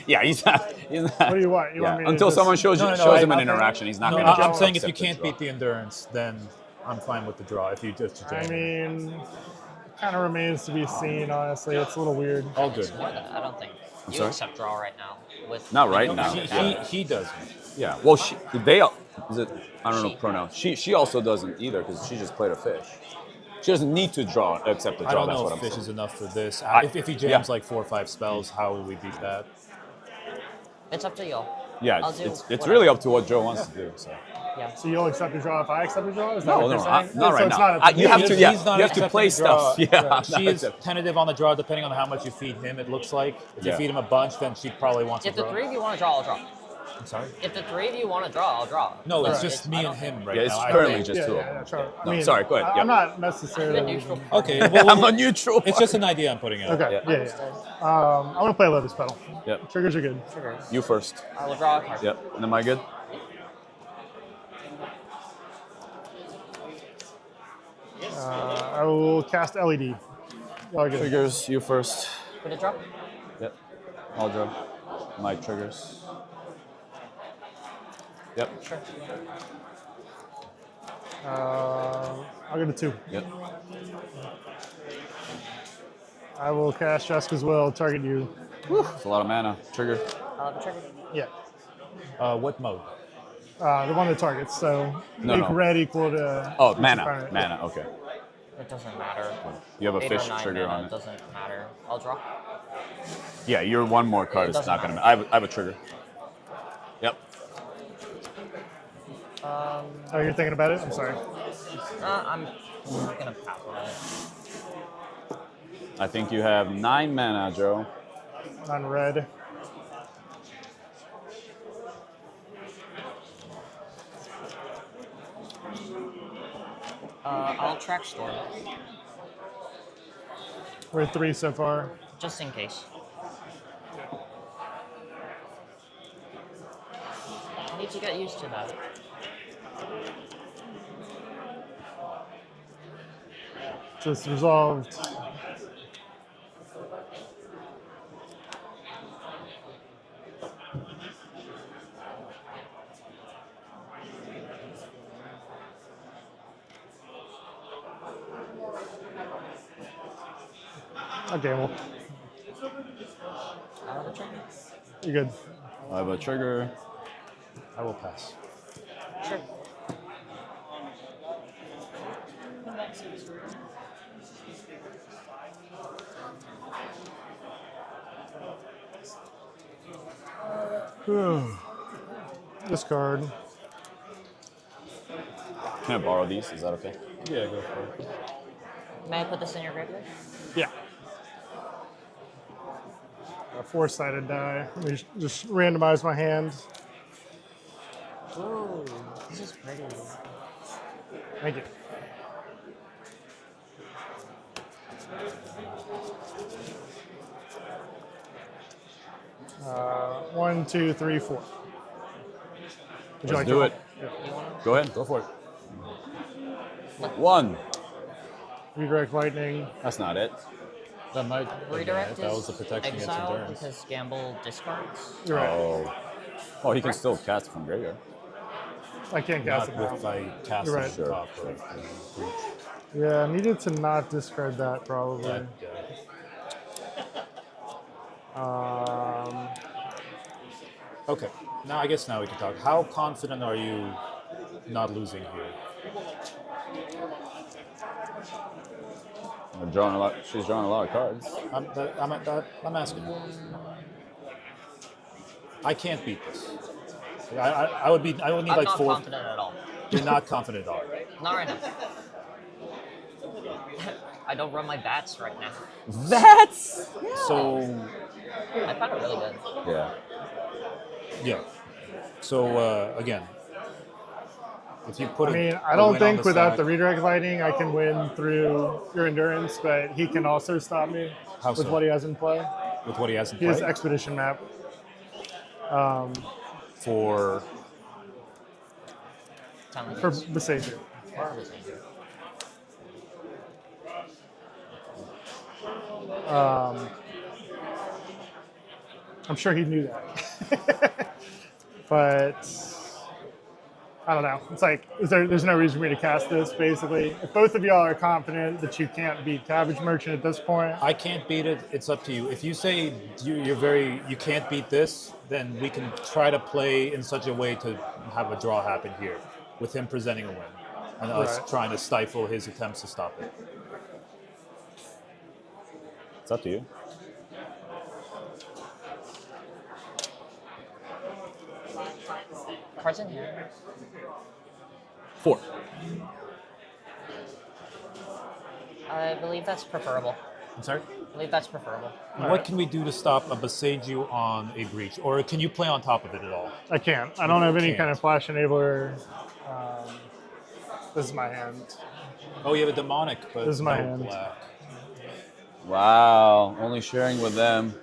Yeah, he's not. What do you want? You want me to Until just- someone shows him an interaction, he's not No, going to. I'm saying if you can't beat the endurance, then I'm fine with the draw. If you just jam. I mean, kind of remains to be seen. Honestly, it's a little weird. All good. I don't think you sorry? accept draw right now. With Not right now. He doesn't. Yeah. Well, they. Is it? I don't know pronouns. She also doesn't either because she just played a fish. She doesn't need to draw, accept the draw. I don't That's know what if I'm fish saying. is enough for this. I- If he jams like 4 or 5 spells, how will we beat that? It's up to y'all. Yeah, I'll do it's whatever. really up to what Joe wants to do. So. Yeah. So you'll accept the draw if I accept the draw? Is that No, what no, you're not saying? right So it's now. not up to You me. have to, yeah, He's not you have to accepting play the draw. stuff. Yeah, She is tentative on the draw depending on how much you feed him, it looks like. If you Yeah. feed him a bunch, then she probably wants If to the draw. 3 of you want to draw, I'll draw. I'm sorry? If the 3 of you want to draw, I'll draw. No, But it's just me I and don't him think- right Yeah, it's now. currently just two of Yeah, them. sure. No, sorry, go ahead. I'm Yeah. not necessarily. neutral. Okay, well, I'm a neutral. It's just an idea I'm putting out. Okay. Yeah. I want to play Lotus Petal. Yep. Triggers are good. You first. I will draw a card. Yep. And am I good? I will cast LED. Y'all good. Triggers. You first. Would it draw? Yep. I'll draw. My triggers. Yep. Sure. I'll go to 2. Yep. I will cast Jessica's Will, target you. It's a lot of mana. Trigger. I'll have a trigger. Yeah. What mode? The one that targets. So No, make no. red equal to. Oh, each mana. opponent. Mana. Okay. It doesn't matter. You have a 8 or fish 9 trigger mana, on it. doesn't matter. I'll draw. Yeah, your one more card It is doesn't not going to matter. matter. I have a trigger. Yep. Um, Oh, you're thinking about it? I'm sorry. I'm gonna pass on it. I think you have 9 mana, Joe. On red. I'll track storm, We're at 3 so far. just in case. I need to get used to that. So it's resolved. Okay, well, you're good. I have a trigger. I will pass. Sure. Discard. Can I borrow these? Is that okay? Yeah, go for it. May I put this in your graveyard? Yeah. A 4-sided die. Let me just randomize my hand. Ooh, this is pretty. Thank you. One, two, three, four. Would you Let's like do to- it. Go ahead. Go for it. 1. Redirect lightning. That's not it. That might Redirect that is was the protection against exile endurance. because Gamble discards. You're right. Oh, he can still cast from graveyard. I can't cast Not it now. with like cast You're on right. Sure. top of breach. Yeah, I needed to not discard that probably. That, okay, now I guess now we can talk. How confident are you not losing here? We're drawing a lot. She's drawing a lot of cards. I'm asking. I can't beat this. I would need I'm like not 4. confident at all. You're not confident at all. Not right now. I don't run my bats right now. That's So I found it really good. yeah. yeah. So again, if you put I mean, a I don't win on think the without stack- the redirect lightning I can win through your endurance, but he can also stop me How with so? what he has in play. with what he has in He has play expedition map. for For Besager. I'm sure he knew that. But I don't know. It's like, there's no reason for me to cast this, basically. If both of y'all are confident that you can't beat Cabbage Merchant at this point, I can't beat it. It's up to you. If you say you can't beat this, then we can try to play in such a way to have a draw happen here, with him presenting a win, and us Right. trying to stifle his attempts to stop it. It's up to you. Cards in here. 4. I believe that's preferable. I'm sorry. I believe that's preferable. What can we do to stop a Besaiju on a breach, or can you play on top of it at all? I can't. I don't have any Can't. kind of flash enabler. This is my hand. Oh, you have a demonic, but This is my no hand. black. Wow. Only sharing with them.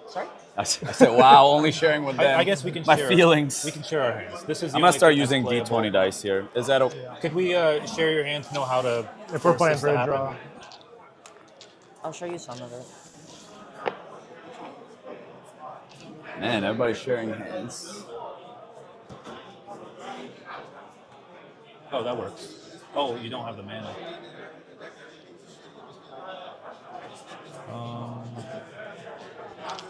Sorry? I said, wow. Only sharing with them. I guess we can My share feelings. We can share our hands. This is. the I'm gonna only start thing that's using playable. D20 dice here. Is that okay? Could we share your hand to know how to? If we're force playing this for to a happen? draw. I'll show you some of it. Man, everybody's sharing hands. Oh, that works. Oh, you don't have the mana.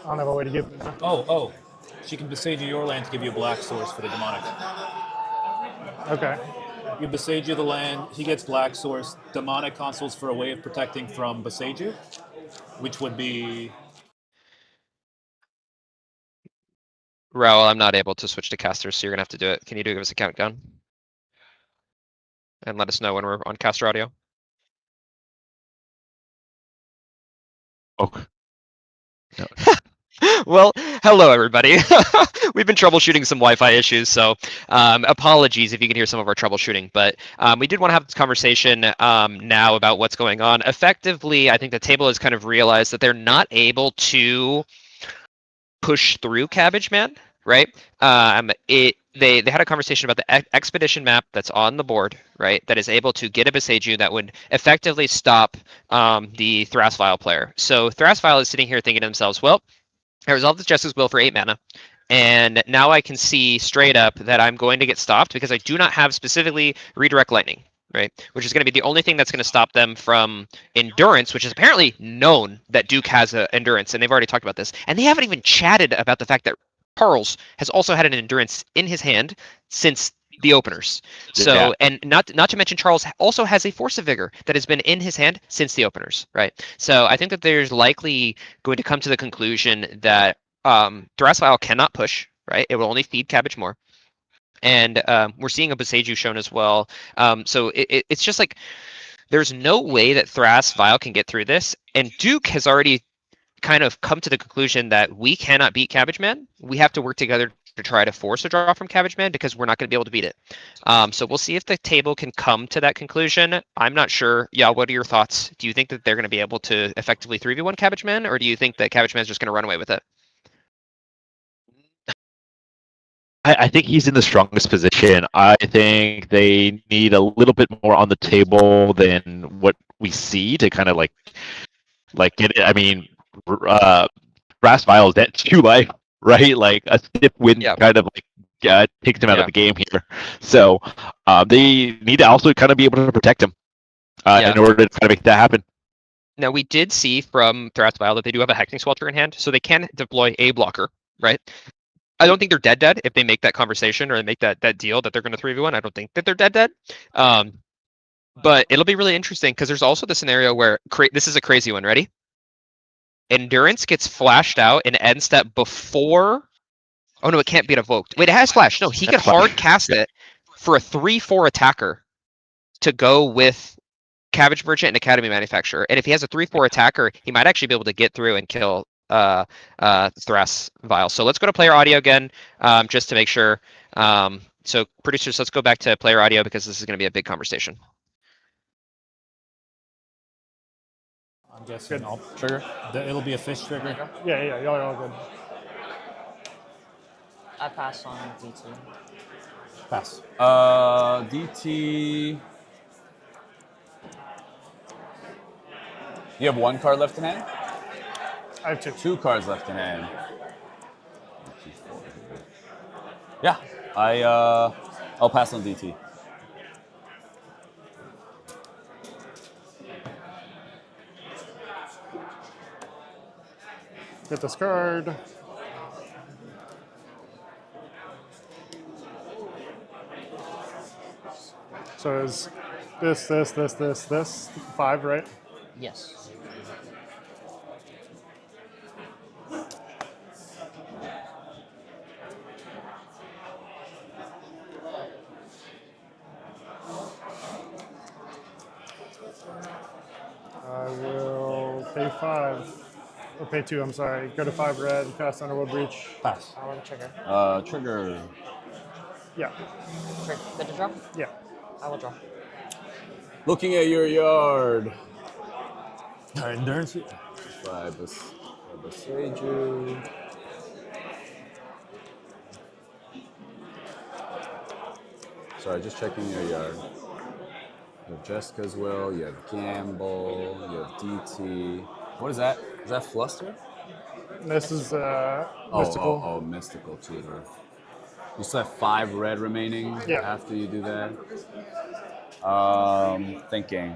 I don't have a way to give it. Oh. She can besage your land to give you a black source for the demonic. Okay. You besage the land, he gets black source. Demonic consoles for a way of protecting from Besaiju, which would be. Raul, I'm not able to switch to casters, so you're gonna have to do it. Can you give us a countdown? and let us know when we're on caster audio. Okay. Well, hello everybody. We've been troubleshooting some Wi-Fi issues, so apologies if you can hear some of our troubleshooting. But we did want to have this conversation now about what's going on. Effectively, I think the table has kind of realized that they're not able to push through Cabbage Man, right? They had a conversation about the expedition map that's on the board, right? That is able to get a Beseju that would effectively stop the Thrasvile player. So Thrasvile is sitting here thinking to themselves, well, I resolved this Jeska's Will for 8 mana, and now I can see straight up that I'm going to get stopped because I do not have specifically Redirect Lightning, right? Which is going to be the only thing that's going to stop them from Endurance, which is apparently known that Duke has Endurance, and they've already talked about this. And they haven't even chatted about the fact that Charles has also had an Endurance in his hand since the openers. So, Yeah. and not to mention Charles also has a Force of Vigor that has been in his hand since the openers, right? So I think that there's likely going to come to the conclusion that Thrasvile cannot push, right? It will only feed Cabbage more. And we're seeing a Beseju shown as well. So it's just like there's no way that Thrasvile can get through this. And Duke has already kind of come to the conclusion that we cannot beat Cabbage Man. We have to work together to try to force a draw from Cabbage Man because we're not going to be able to beat it. So we'll see if the table can come to that conclusion. I'm not sure. Yeah, what are your thoughts? Do you think that they're going to be able to effectively 3v1 Cabbage Man, or do you think that Cabbage Man is just going to run away with it? I think he's in the strongest position. I think they need a little bit more on the table than what we see to kind of like get it. I mean, Brass Vial is at 2 life, right? Like a stiff win kind of like takes him out of the game here. So they need to also kind of be able to protect him in order to kind of make that happen. Now, we did see from Thrasvile that they do have a Hexing Swelter in hand, so they can deploy a blocker, right? I don't think they're dead if they make that conversation or they make that deal that they're going to 3v1. I don't think that they're dead. But it'll be really interesting because there's also the scenario where this is a crazy one. Ready? Endurance gets flashed out in end step before. Oh no, it can't be evoked. Wait, it has flash. No, he could hard cast it for a 3/4 attacker to go with Cabbage Merchant and Academy Manufacturer. And if he has a 3/4 attacker, he might actually be able to get through and kill Thrasvile. So let's go to player audio again, just to make sure. So producers, let's go back to player audio because this is going to be a big conversation. I'm guessing I'll trigger. It'll be a fish trigger. Yeah, y'all are all good. I pass on DT. Pass. DT. You have 1 card left in hand? I have 2. 2 cards left in hand. Yeah, I'll pass on DT. Get this card. So is this 5, right? Yes. I will pay 5. Or pay 2, I'm sorry. Go to 5 red, cast Underworld Breach. Pass. I want to trigger. Trigger. Yeah. Good to draw? Yeah. I will draw. Looking at your yard. Endurance. 5 Beseju. Sorry, just checking your yard. You have Jessica as well. You have Gamble. You have DT. What is that? Is that Fluster? This is Mystical. Oh, Mystical Tutor. You still have 5 red remaining after you do that? Thinking.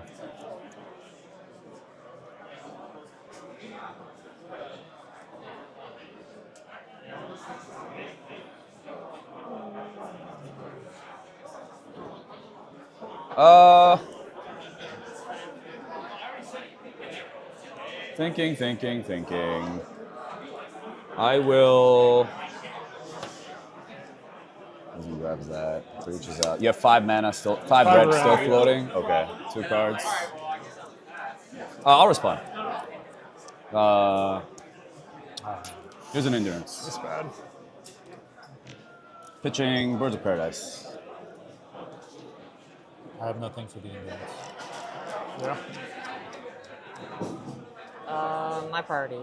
Thinking. I will He grabs that. Reaches out. You have 5 mana still. 5 red red, still yeah. floating. Okay. 2 cards. I'll respond. Here's an endurance. That's bad. Pitching Birds of Paradise. I have nothing for the endurance. Yeah. My party.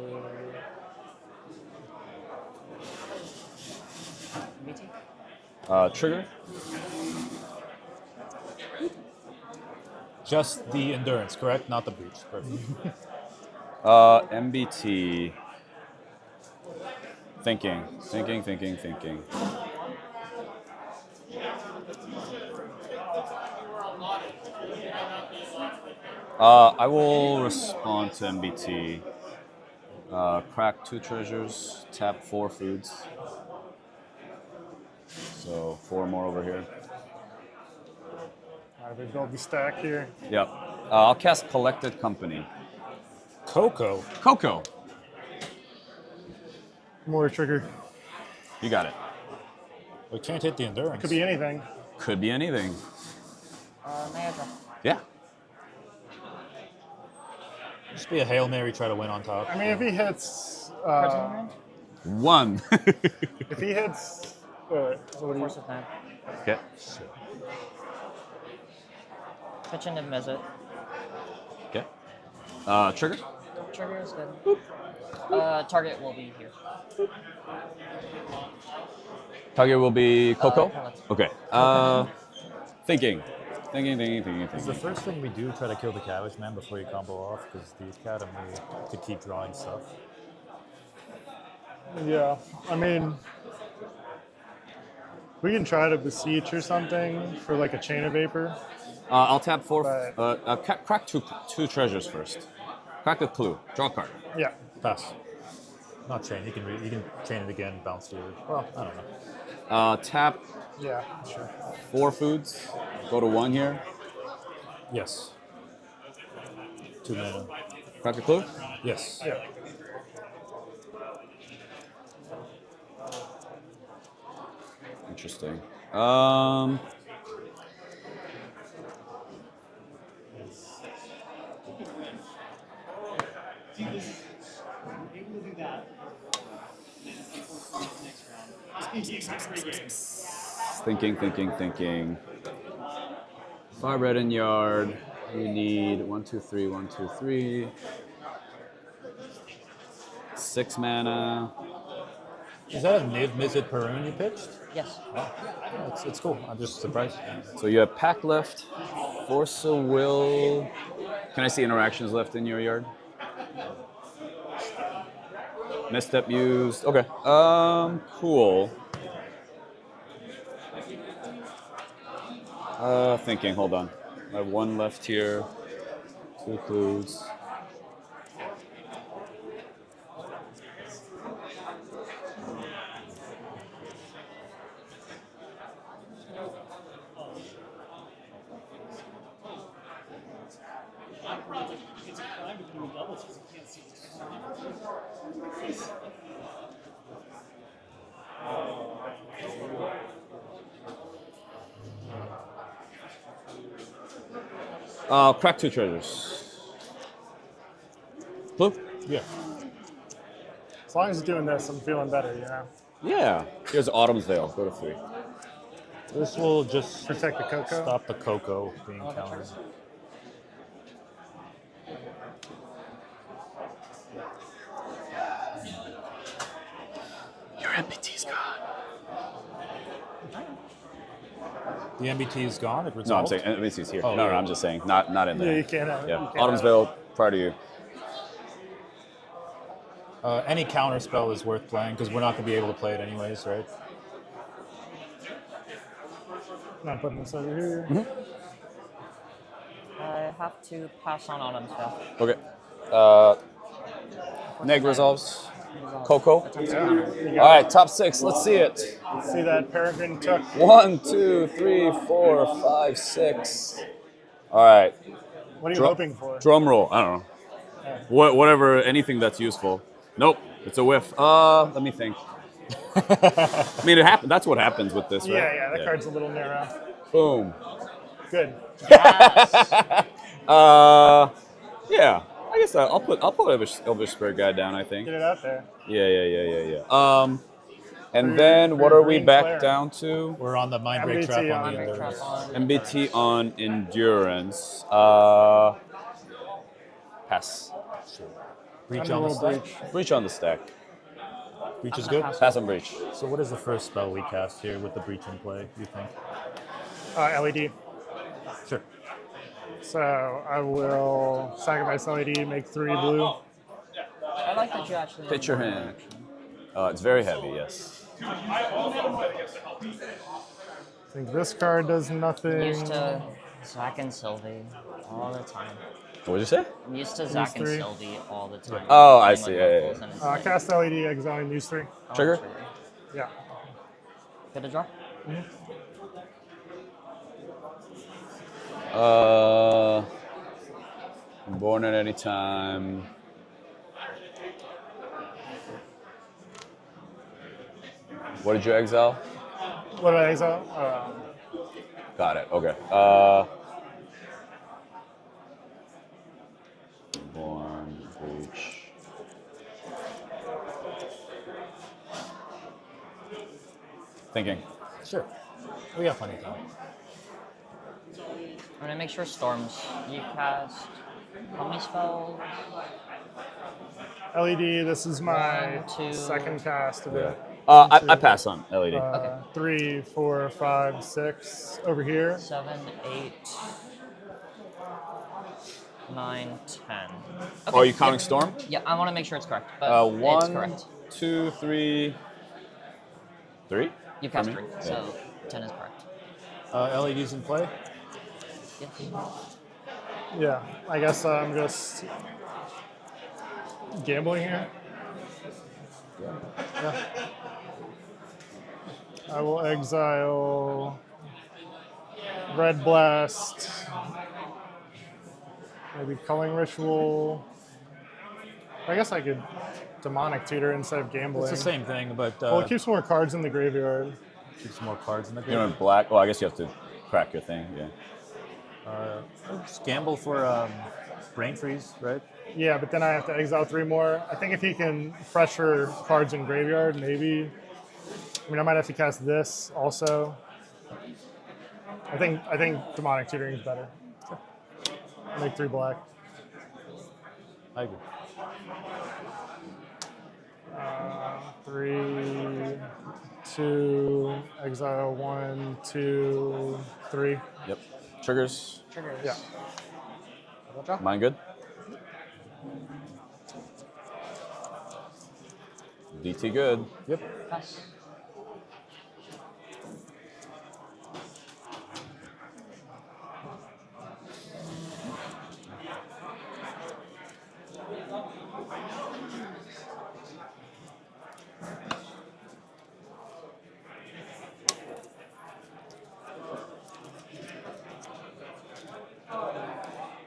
BT? Trigger. Just the endurance, correct? Not the breach. Perfect. MBT. Thinking. I will respond to MBT. Crack 2 treasures, tap 4 foods. So 4 more over here. All right, we build the stack here. Yep. I'll cast Collected Company. Coco. More trigger. You got it. We can't hit the endurance. It could be anything. Could be anything. May I draw? Yeah. Just be a Hail Mary, try to win on top. I mean, if he hits... 1. if he hits... what do you... Force of 9. Okay. Pitch into Mizzet. Okay. Trigger. Trigger is good. Target will be here. Target will be Coco? Pellets. Okay. Thinking. Is the first thing we do try to kill the Cabbage Man before you combo off? Because the Academy could keep drawing stuff. Yeah, I mean... We can try to beseech or something for like a Chain of Vapor. I'll tap 4. Crack two treasures first. Crack a clue. Draw a card. Yeah. Pass. Not chain. You can chain it again, bounce forward. Well, I don't know. Tap. Yeah, sure. 4 foods. Go to 1 here. Yes. 2 mana. Crack a clue. Yes. Yeah. Interesting. Thinking. 5 red in yard. We need 1, 2, 3, 1, 2, 3. 6 mana. Is that a Niv Mizzet Perun you pitched? Yes. It's cool. I'm just surprised. So you have pack left, force of will. Can I see interactions left in your yard? Misstep used. Okay. Cool. Thinking. Hold on. I have 1 left here. 2 clues. Crack 2 treasures. Blue? Yeah. As long as it's doing this, I'm feeling better, you know? Yeah. Here's Autumn's Veil. Go to 3. This will just Protect the Coco. stop the Coco being countered. Your MPT's gone. The MBT is gone. It No, I'm resolved. saying MPT's here. Oh, no, yeah. I'm just saying. Not in there. Yeah, you can't have it. Yeah. You can't Autumn's have it. Veil, prior to you. Any counter spell is worth playing because we're not going to be able to play it anyways, right? Not putting this over here. I have to pass on Autumn's Veil. Okay. Neg resolves. Coco. Yeah. All right, top 6. Let's see it. See that Peregrine took? 1, 2, 3, 4, 5, 6. All right. What are you hoping for? Drum roll. I don't know. Whatever. Anything that's useful. Nope. It's a whiff. Let me think. I mean, it happened. That's what happens with this, right? Yeah, that card's a little narrow. Boom. Good. Yeah. I guess I'll put Elvish Spirit Guide down. I think. Get it out there. Yeah. And For then your what are we green back flare. down to? We're on the Mind Break Trap on the Endurance. MBT on Endurance. Pass. Breach on the stack. Breach on the stack. Breach is good? Pass on Breach. So what is the first spell we cast here with the Breach in play, you think? LED. Sure. So I will sacrifice LED, make 3 blue. I like that you actually. Pitch your hand. It's very heavy, yes. I think this card does nothing. Used to Zach and Sylvie all the time. What did you say? I'm used to Zach and 3. Sylvie all the time. Oh, I Playing see. with Yeah. Ruffles and Cast LED, exile, and use 3. Trigger? Yeah. Get a draw? Born at any time. What did you exile? What did I exile? Got it. Okay. Born, Breach. Thinking. Sure. We got plenty of time. I'm gonna make sure Storms. You cast how many spells? LED, this is my 1, 2. second cast of it. I pass on LED. Okay. 3, 4, 5, 6 over here. 7, 8, 9, 10. Oh, are you counting Storm? Yeah, I want to make sure it's correct. But it's 1, correct. 2, 3. 3? You've cast For me? 3, so 10 is correct. LEDs in play? Yes. Yeah, I guess I'm just gambling here. Yeah. I will exile Red Blast, maybe Culling Ritual. I guess I could Demonic Tutor instead of gambling. It's the same thing, but well, it keeps more cards in the graveyard. keeps more cards in the You graveyard. know, black. Well, I guess you have to crack your thing. Yeah. Just gamble for Brain Freeze, right? Yeah, but then I have to exile 3 more. I think if he can pressure cards in graveyard, maybe. I mean, I might have to cast this also. I think Demonic Tutoring is better. Make 3 black. I agree. 3, 2, exile 1, 2, 3. Yep. Triggers. Triggers. Yeah. Mine good? DT good. Yep. Pass.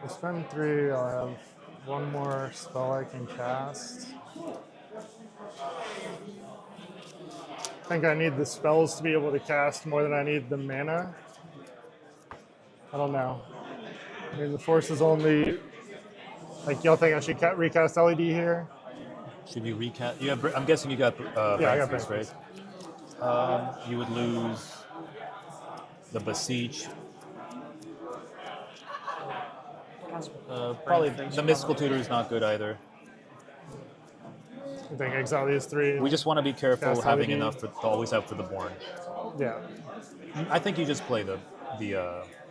I'll spend 3, I'll have 1 more spell I can cast. I think I need the spells to be able to cast more than I need the mana. I don't know. I mean, the force is only... Like, y'all think I should recast LED here? Should you recast? You have. I'm guessing you got Yeah, I got Brain Freeze, right? You would lose the Beseech. Probably the Mystical Tutor is not good either. I think exile these 3. We just want to be careful Cast having LED. enough to always have for the Born. Yeah. I think you just play the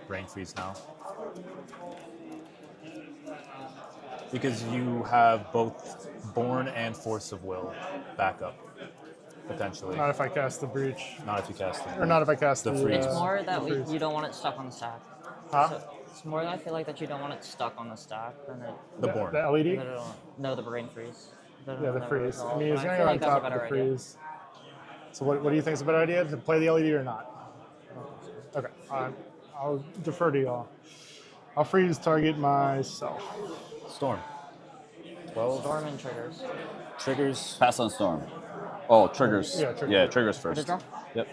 Brain Freeze now. Because you have both Born and Force of Will backup, potentially. Not if I cast the Breach. Not if you cast the Or not if I cast the the freeze. It's more that the freeze. you don't want it stuck on the stack. Huh? So it's more that I feel like that you don't want it stuck on the stack than it. The Born. The LED? No, the Brain Freeze. Yeah, the freeze. I mean, he's I going to feel go on like that's a top of the better idea. freeze. So what do you think is a better idea? To play the LED or not? Okay. I'll defer to y'all. I'll freeze target myself. Storm. 12. Storm and triggers. Triggers. Pass on Storm. Oh, triggers. Yeah, triggers. Yeah, triggers first. draw? Yep.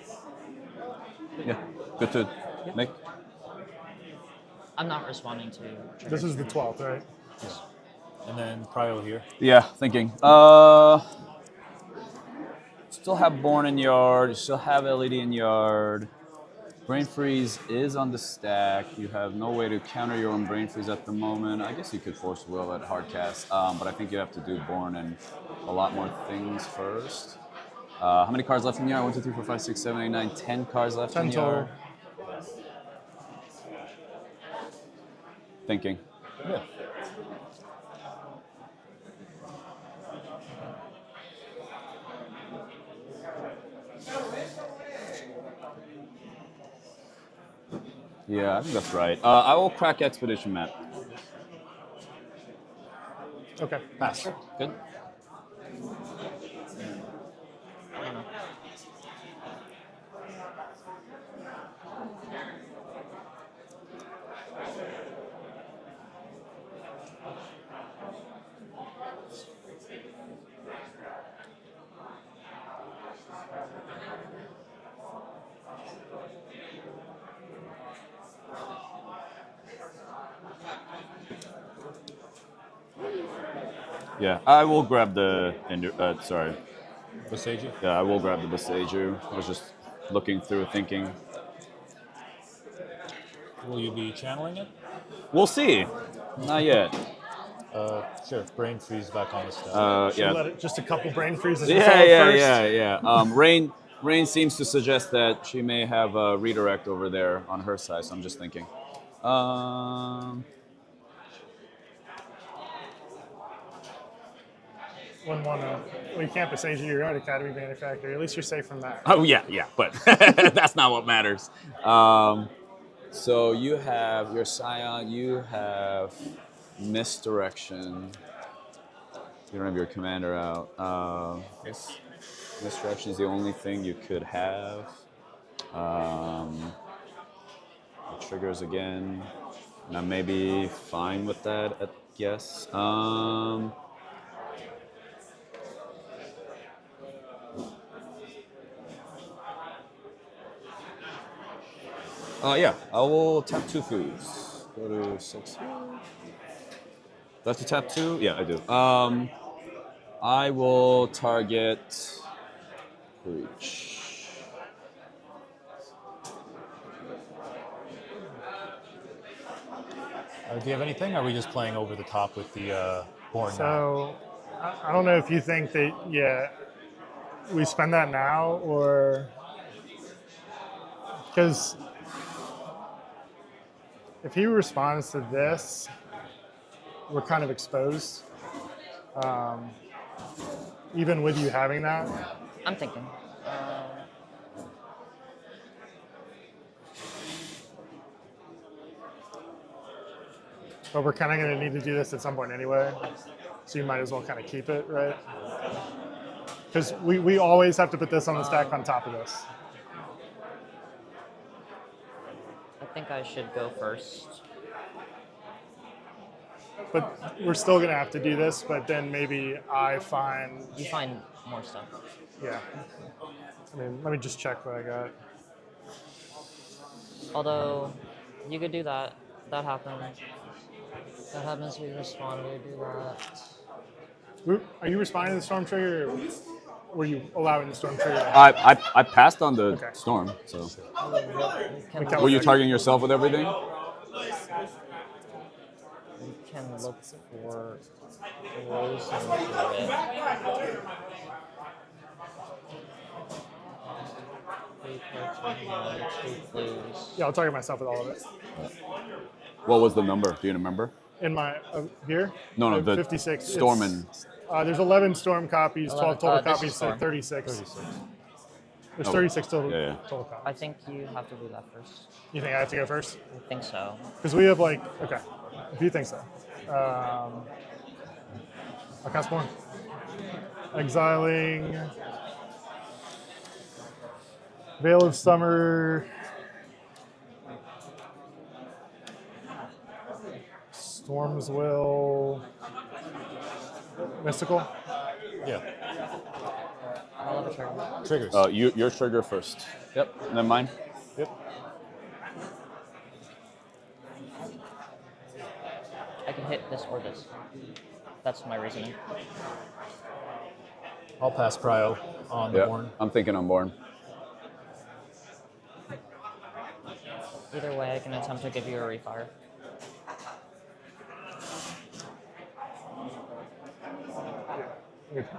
Yeah. Good to make. I'm not responding to. This is the 12th, right? And then Prio here. Yeah, thinking. Still have Born in Yard. You still have LED in Yard. Brain Freeze is on the stack. You have no way to counter your own Brain Freeze at the moment. I guess you could Force Will at Hardcast, but I think you have to do Born and a lot more things first. How many cards left in Yard? 1, 2, 3, 4, 5, 6, 7, 8, 9, 10 cards left 10 in total. Yard. Thinking. Yeah. Yeah, I think that's right. I will crack Expedition Map. Okay, pass. Good. Yeah, I will grab the. Sorry. Boseiju? Yeah, I will grab the Boseiju. I was just looking through, thinking. Will you be channeling it? We'll see. Not yet. Sure. Brain Freeze back on the stack. Yeah. Let it, just a couple brain freezes. Yeah. Rain seems to suggest that she may have a redirect over there on her side, so I'm just thinking. Wouldn't want to. Well, you can't Boseiju your own Academy Manufacturer. At least you're safe from that. Oh yeah, but that's not what matters. So you have your Scion, you have Misdirection. You don't have your commander out. Yes. Misdirection is the only thing you could have. Triggers again. And I may be fine with that, I guess. Yeah, I will tap 2 foods. Go to 6 here. Do I have to tap 2? Yeah, I do. I will target Breach. Do you have anything? Or are we just playing over the top with the Born now? So, I don't know if you think that, we spend that now or. Because if he responds to this, we're kind of exposed. Even with you having that. I'm thinking. But we're kind of going to need to do this at some point anyway. So you might as well kind of keep it, right? Because we always have to put this on the stack on top of this. I think I should go first. But we're still going to have to do this, but then maybe I find... You find more stuff. Yeah. I mean, let me just check what I got. Although, you could do that. That happens. That happens, we respond, we do that. Are you responding to the storm trigger, or were you allowing the storm trigger? I passed on the storm, so. Were you targeting yourself with everything? You can look for rows and grid. Yeah, I'll target myself with all of it. What was the number? Do you remember? In my here? No, the 56. Storm There's 11 storm copies, 12 total this is copies, so storm. 36. There's Oh, 36 total, yeah. total copies. I think you have to do that first. You think I have to go first? I think so. Because we have okay, if you think so. I'll cast more. Exiling. Veil of Summer. Storm's Will. Mystical? Yeah. I'll have a trigger. Triggers. Your trigger first. Yep. And then mine. Yep. I can hit this or this. That's my reasoning. I'll pass Prio on the Born. I'm thinking on Born. Either way, I can attempt to give you a refire.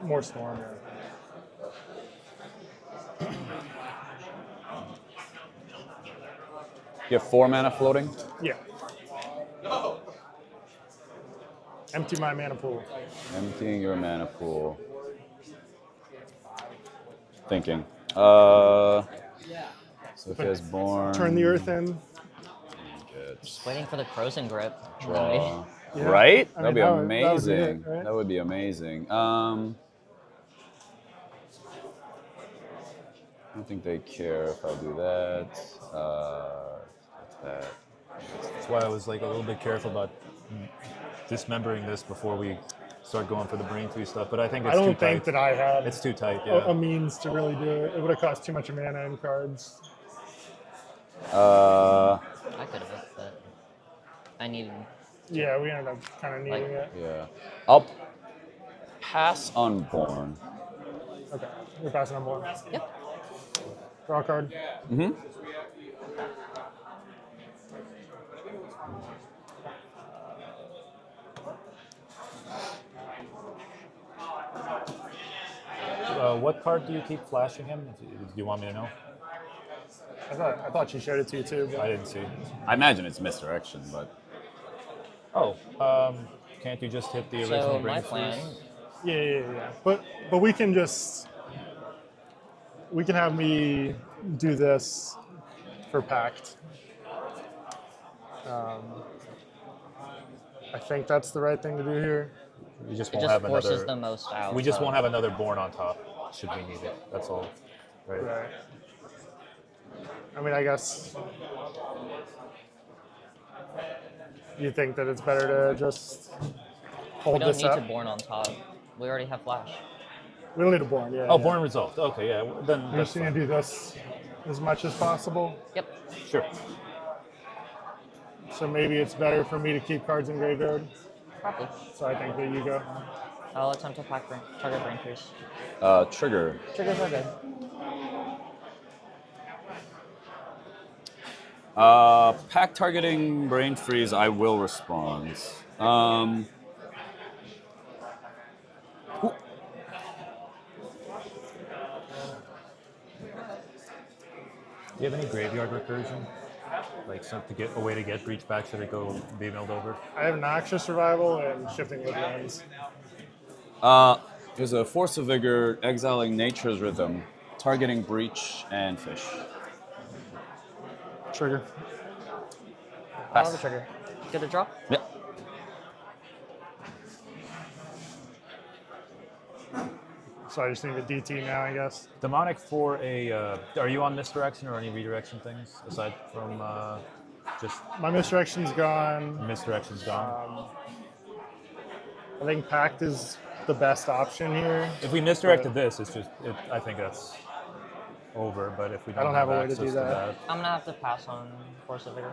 More storm. You have 4 mana floating? Yeah. Empty my mana pool. Emptying your mana pool. Thinking. So if he has Born. Turn the earth in. Just waiting for the Frozen Grip. Draw. Yeah. Right? I That'd mean, be that would be amazing. it, right? That would be amazing. I don't think they care if I do that. That. That's why I was like a little bit careful about dismembering this before we start going for the brain tree stuff. But I think it's I too don't think tight. that I had It's too tight. Yeah. a means to really do it. It would have cost too much mana and cards. I could have, but I needed. Yeah, we ended up kind of needing it. Yeah. I'll pass on Born. Okay, you're passing on board. Yep. Draw a card. Mm-hmm. What card do you keep flashing him? Do you want me to know? I thought she showed it to you too. But I didn't see. I imagine it's misdirection, but. Oh, can't you just hit the original So my brain plan. freeze? Yeah. But we can have me do this for Pact. I think that's the right thing to do here. We just It won't just have forces another. the most out. We just won't have another Born on top. Should we need it? That's all. Right. Right. I mean, I guess you think that it's better to just We hold don't this need up. to Born on top. We already have Flash. We don't need a Born, yeah. Oh, yeah. Born resolved. Okay, yeah. Then We're that's just gonna fine. do this as much as possible. Yep. Sure. So maybe it's better for me to keep cards in graveyard. Probably. So I think that you go. I'll attempt to target brain freeze. Trigger. Triggers are good. Pack targeting brain freeze, I will respond. Do you have any graveyard recursion? Like something to get a way to get breach back so they go be milled over? I have Noxious Survival and Shifting Woodlands. There's a Force of Vigor, exiling Nature's Rhythm, targeting Breach and Fish. Trigger. I'll have a trigger. Get a draw? Yep. So I just need a DT now, I guess. Demonic for a. Are you on misdirection or any redirection things aside from just My misdirection's gone. misdirection's gone? I think Pact is the best option here. If we misdirected this, it's just. I think that's over. But if we don't, I don't have a way to access do that. I'm gonna have to pass on Force of Vigor.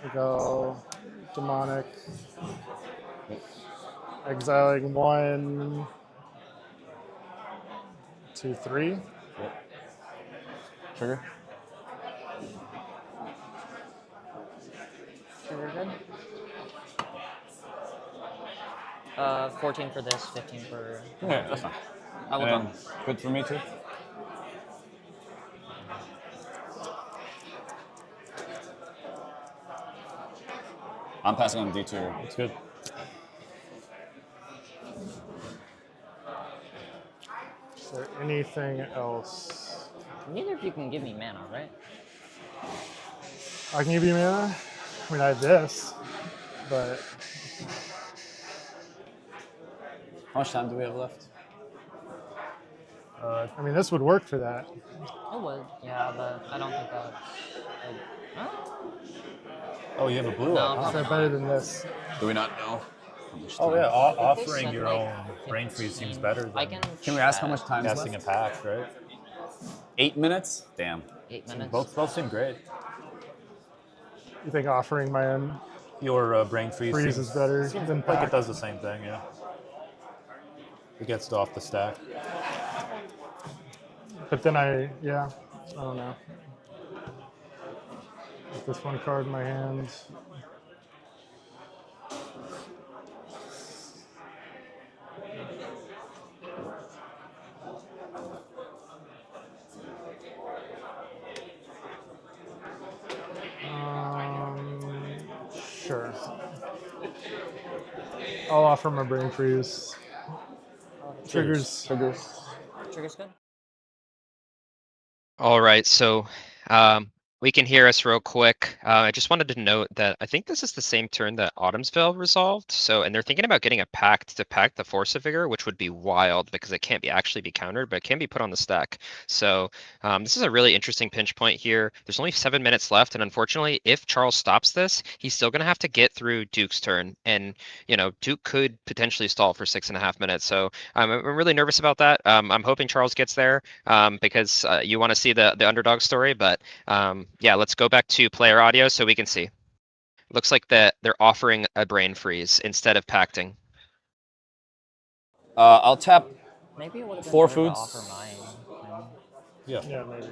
We go Demonic. Exiling 1, 2, 3. Trigger. Trigger good. 14 for this, 15 for. Yeah, that's fine. I will And draw. good for me too. I'm passing on D2. It's good. Is there anything else? Neither of you can give me mana, right? I can give you mana. I mean, I have this, but How much time do we have left? I mean, this would work for that. It would, yeah, but I don't think that. Oh, you have a blue No, up. Is Huh? that better than this? Do we not know? Oh yeah, offering your own brain freeze seems better than Can we ask how much time is casting left? a pact, right? 8 minutes? Damn. 8 minutes. Both seem great. You think offering my own Your brain freeze freeze seems, is better seems than like it pact? does the same thing, yeah. It gets it off the stack. But then I don't know. Put this one card in my hand. Sure. I'll offer my brain freeze. Triggers. Trigger's good. All right, so we can hear us real quick. I just wanted to note that I think this is the same turn that Autumnsville resolved. So, and they're thinking about getting a pact to pact the Force of Vigor, which would be wild because it can't actually be countered, but it can be put on the stack. So this is a really interesting pinch point here. There's only 7 minutes left, and unfortunately, if Charles stops this, he's still going to have to get through Duke's turn, and Duke could potentially stall for 6.5 minutes. So I'm really nervous about that. I'm hoping Charles gets there because you want to see the underdog story, but yeah, let's go back to player audio so we can see. Looks like that they're offering a brain freeze instead of pacting. I'll tap Maybe it would have been 4 better to foods. offer mine. Yeah, maybe.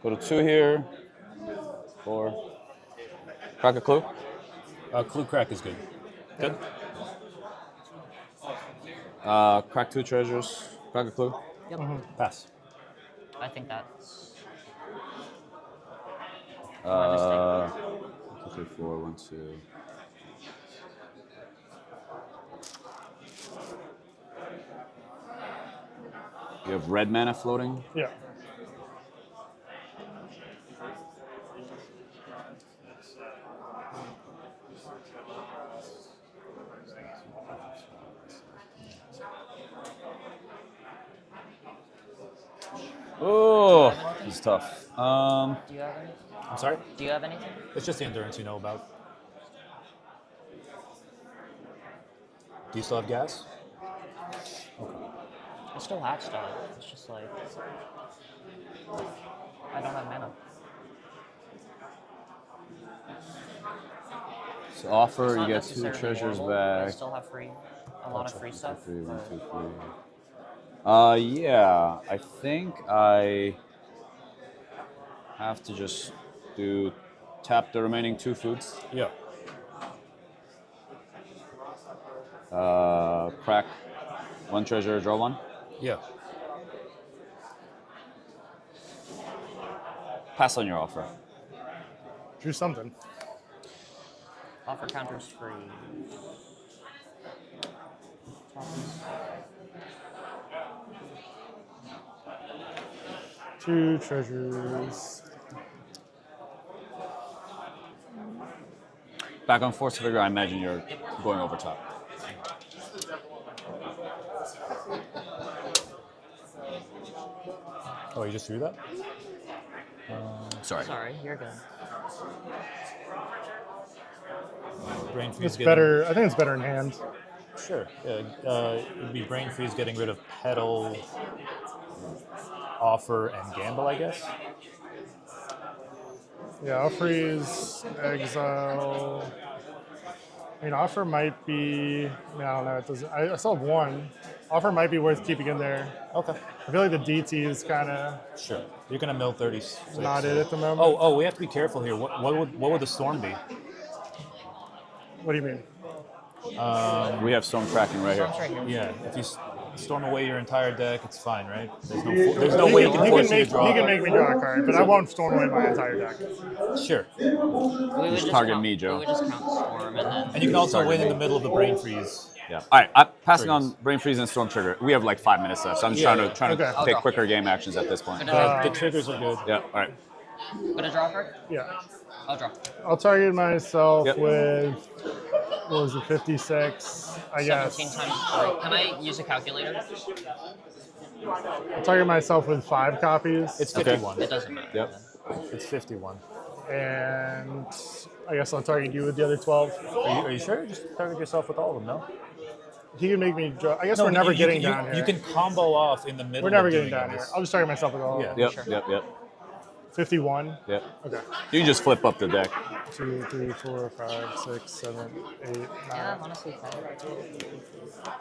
Go to 2 here. 4. Crack a clue. Clue crack is good. Good. Crack 2 treasures. Crack a clue. Yep. Pass. I think that's 2, 3, 4, 1, 2. You have red mana floating? Yeah. Oh, this is tough. Do you have anything? I'm sorry? Do you have anything? It's just the endurance you know about. Do you still have gas? I still have stuff. It's just like I don't have mana. So offer, It's you not get 2 necessarily treasures horrible, but I back. still have a lot of free stuff. 3, 1, but- 2, 3. Yeah, I think I have to just tap the remaining 2 foods. Yeah. Crack 1 treasure, draw 1. Yeah. Pass on your offer. Do something. Offer counters free. Two treasures. Back on Force of Vigor, I imagine you're going over top. Oh, you just threw that? Sorry. Sorry, you're good. Brain freeze. It's better. I think it's better in hand. Sure. Yeah, it'd be brain freeze getting rid of pedal, offer, and gamble, I guess. Yeah, I'll freeze, exile. I mean, offer might be. I don't know. It doesn't. I still have 1. Offer might be worth keeping in there. Okay. I feel like the DT is kind of Sure. You're gonna mill 36. not it at the moment. Oh, we have to be careful here. What would the storm be? What do you mean? We have Storm Tracking right here. Yeah. If you storm away your entire deck, it's fine, right? There's no way you can He force can you to draw. He can make me draw a card, but I won't storm away my entire deck. Sure. We would just target count, me, Joe. We would just count Storm and then. And you can also win in the middle of the brain freeze. Yeah. All right. I'm passing on Brain Freeze and Storm Trigger. We have like 5 minutes left, so I'm just trying to Okay. take quicker game actions at this point. The triggers are good. Yeah. All right. Gonna draw a card? Yeah. I'll draw. I'll target myself Yep. with, what was it, 56, I guess. 17 times 3. Can I use a calculator? I'll target myself with 5 copies. It's 51. It doesn't matter. Yep. It's 51. And I guess I'll target you with the other 12. Are you sure? Just target yourself with all of them, no? He can make me draw. I guess No, we're never getting you, down here. You can combo off in the middle. We're never of getting doing down here. this. I'll just target myself with all. Yeah. Yep. 51. Yep. Okay. You can just flip up the deck. 2, 3, 4, 5, 6, 7, 8, 9. Yeah, honestly,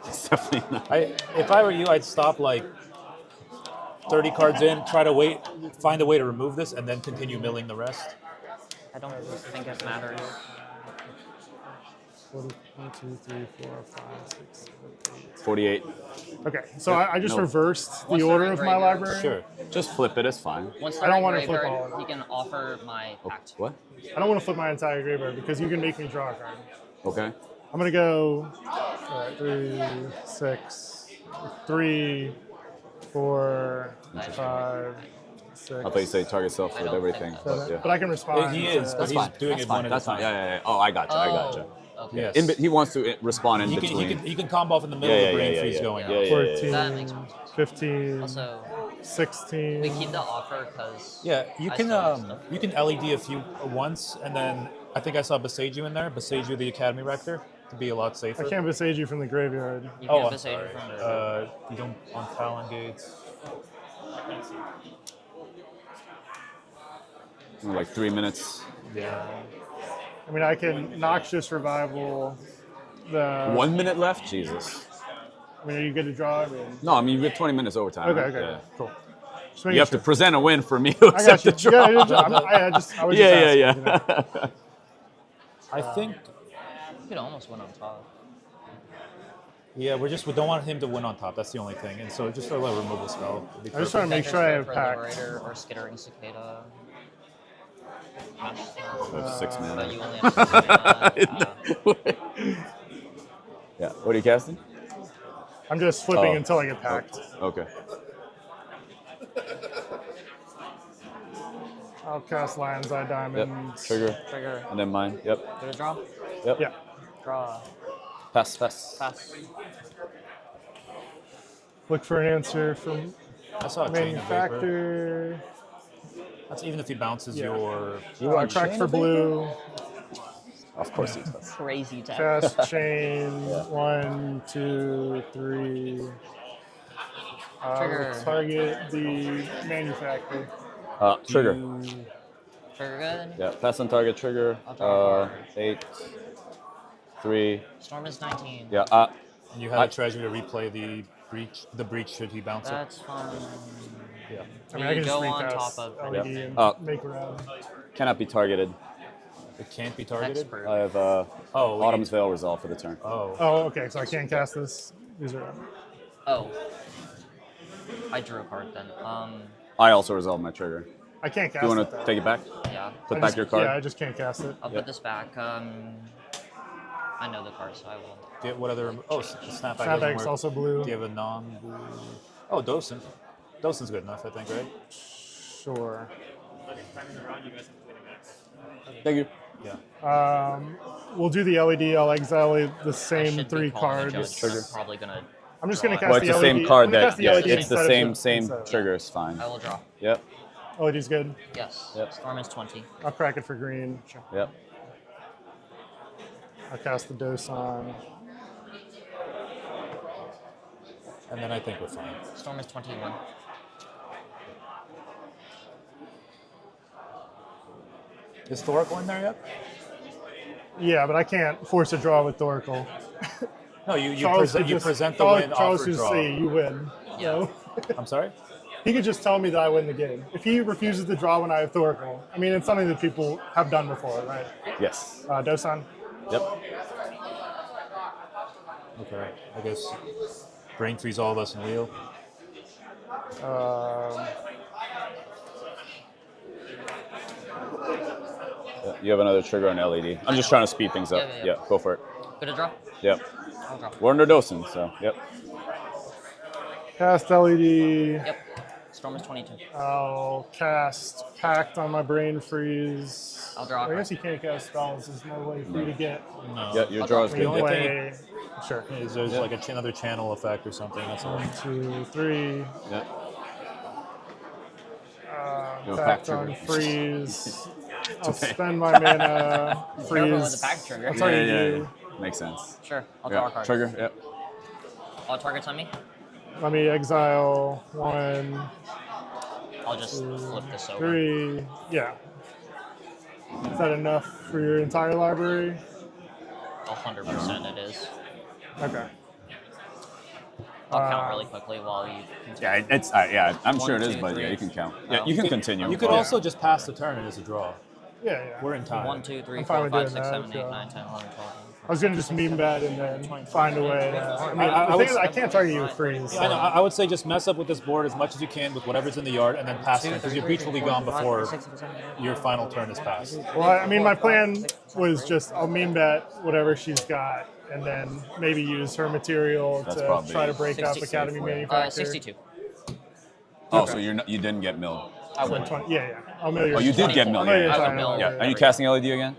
It's definitely not. If I were you, I'd stop like 30 cards in, try to find a way to remove this, and then continue milling the rest. I don't think it matters. 1, 2, 3, 4, 5, 6, 7, 8. 48. Okay, so I just No. reversed the Once they're order in of my graveyard. library. Sure. Just flip it. It's fine. Once I they're don't in want to flip graveyard, all of he can offer my pact. What? I don't want to flip my entire graveyard because you can make me draw a card. Okay. I'm gonna go 3, 4, 5, 6. I thought you say target self with everything. Seven. Yeah. But I can respond. He is, but he's doing it one at a That's fine. time. Yeah. Oh, I got you. I got you. Okay. Yes. He wants to respond in He between. can combo off in the middle of the brain freeze going on. 14, That makes sense. 15, Also, 16. we keep the offer because Yeah, you can LED a few once, and then I think I saw Beseiju in there. Beseiju the Academy Rector to be a lot safer. I can't besage you from the graveyard. you Oh, can I'm besage sorry. it from the. You don't on Talon Gates. Like 3 minutes. Yeah. I mean, I can Noxious Revival the... 1 minute left? Jesus. I mean, are you good to draw? I mean, No, I mean, you get 20 minutes overtime. okay, right? okay, Yeah. cool. Just You making have sure. to present a win for me to I got accept you. the draw. I was just asking, you know. I think. You could almost win on top. Yeah, we don't want him to win on top. That's the only thing, and so just a little removal spell. would be I just want to make perfect. sure I have for packed. Liberator or Skittering Cicada. 6 But mana. you only have 6 mana. Yeah. What are you casting? I'm just flipping Oh. until I get packed. Okay. I'll cast Lion's Eye Yep. Diamonds. Trigger. Trigger. And then mine. Yep. Get a draw. Yep. Yeah. Draw. Pass. Pass. Look for an answer from I saw a chain of vapor. manufacturer. That's even if he bounces Yeah. your. Crack for blue. Of course he does. Crazy tech. Cast chain. 1, 2, 3. Trigger. Target the manufacturer. Trigger. Trigger good. Yeah. Pass on target trigger. I'll draw a card. 8. 3. Storm is 19. Yeah. And you have a treasure to replay the breach should he bounce it. That's fine. Yeah. I mean, I can just go on recast top of LED Yep. and make around. Cannot be targeted. It can't be targeted. Expert. I have Autumn's Veil resolve for the turn. Oh. Oh, okay. So I can't cast this. These are. Oh. I drew a card then. I also resolve my trigger. I can't Do cast you want it. to though. take it back? Yeah. Put I back just- your card? Yeah, I just can't cast it. I'll Yep. put this back. I know the card, so I will. Get what other? Oh, Snapback. doesn't Snapback's work. also blue. Do you have a non-blue? Oh, Docent. Docent's good enough, I think, right? Sure. Thank you. Yeah. We'll do the LED. I'll exile the I same should be 3 calling the cards. judge, so I'm probably gonna. I'm just gonna draw cast Well, it's the LED. same card I'm gonna that. cast the Yeah, LED it's the instead of same instead of- trigger. It's fine. I will draw. Yep. LED's good. Yes. Yep. Storm is 20. I'll crack it for green. Sure. Yep. I'll cast the dose on. And then I think we're fine. Storm is 21. Is Thoracle in there yet? Yeah, but I can't force a draw with Thoracle. No, you Charles could just- present the Charles- win Charles off could for draw. say you win. Yeah. I'm sorry? He could just tell me that I win the game. If he refuses to draw when I have Thoracle, I mean, it's something that people have done before, right? Yes. Dosan? Yep. Okay. I guess brain freeze all of us and wheel. Yeah, you have another trigger on LED. I'm just trying to speed things up. Yeah. Go for it. Gonna draw? Yep. I'll draw. We're under dosing, so yep. Cast LED. Yep. Storm is 22. I'll cast Pact on my brain freeze. I'll draw a I card. guess you can't cast spells. There's no way for you to get. No. Yeah, your draw is The good. only Yep. thing Sure. is there's like another channel effect or something. That's all. 1, 2, 3. Yep. No, Pact Pact on trigger. freeze. I'll spend my mana. Careful Freeze. with the back trigger. That's all you do. Makes sense. Sure, I'll draw a card. Trigger, yep. All targets on me? Let me exile 1. I'll just flip this over. 3. Yeah. Is that enough for your entire library? 100% it is. Okay. I'll count really quickly while you continue. Yeah, it's I'm sure it is, but yeah, you can count. Yeah, you can continue. You could also just pass the turn and it's a draw. Yeah, yeah. We're in time. 1, 2, 3, I'm fine 4, with 5, doing 6, that, 7, 8, so. 9, 10, 11, 12. I was gonna just meme bet and then find a way. I mean, I the would- thing is, I can't target you with freeze. I know. I would say just mess up with this board as much as you can with whatever's in the yard, and then pass it because your breach will be gone before your final turn is passed. Well, I mean, my plan was just I'll meme bet whatever she's got, and then maybe use her material That's to probably try to break up 66. Academy Manufacturer. 62. Oh, so you didn't get milled. I would. Yeah. I'll mill your. Oh, you did get milled. I'll mill your Yeah. entire mill. library. Yeah. Are you casting LED again?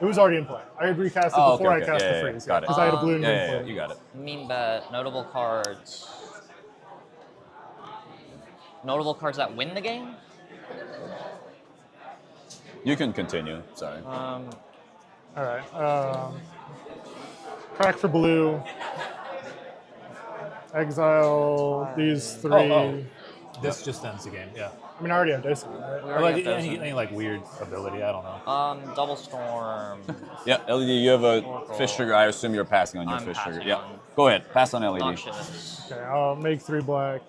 It was already in play. I had recast it Oh, before okay, I cast yeah, the yeah, freeze. got it. Because I had a blue and green Yeah, play. you got it. Meme bet, notable cards. Notable cards that win the game? You can continue. Sorry. All right. Crack for blue. Exile these 3. Oh. This just ends the game. Yeah. I mean, I already have Dosa, right? Or like any like weird ability. I don't know. Double storm. Yeah, LED. You have a fish trigger. I assume you're passing on your I'm fish trigger. passing Yeah. on. Go ahead. Pass on LED. Noxious. Okay, I'll make 3 black.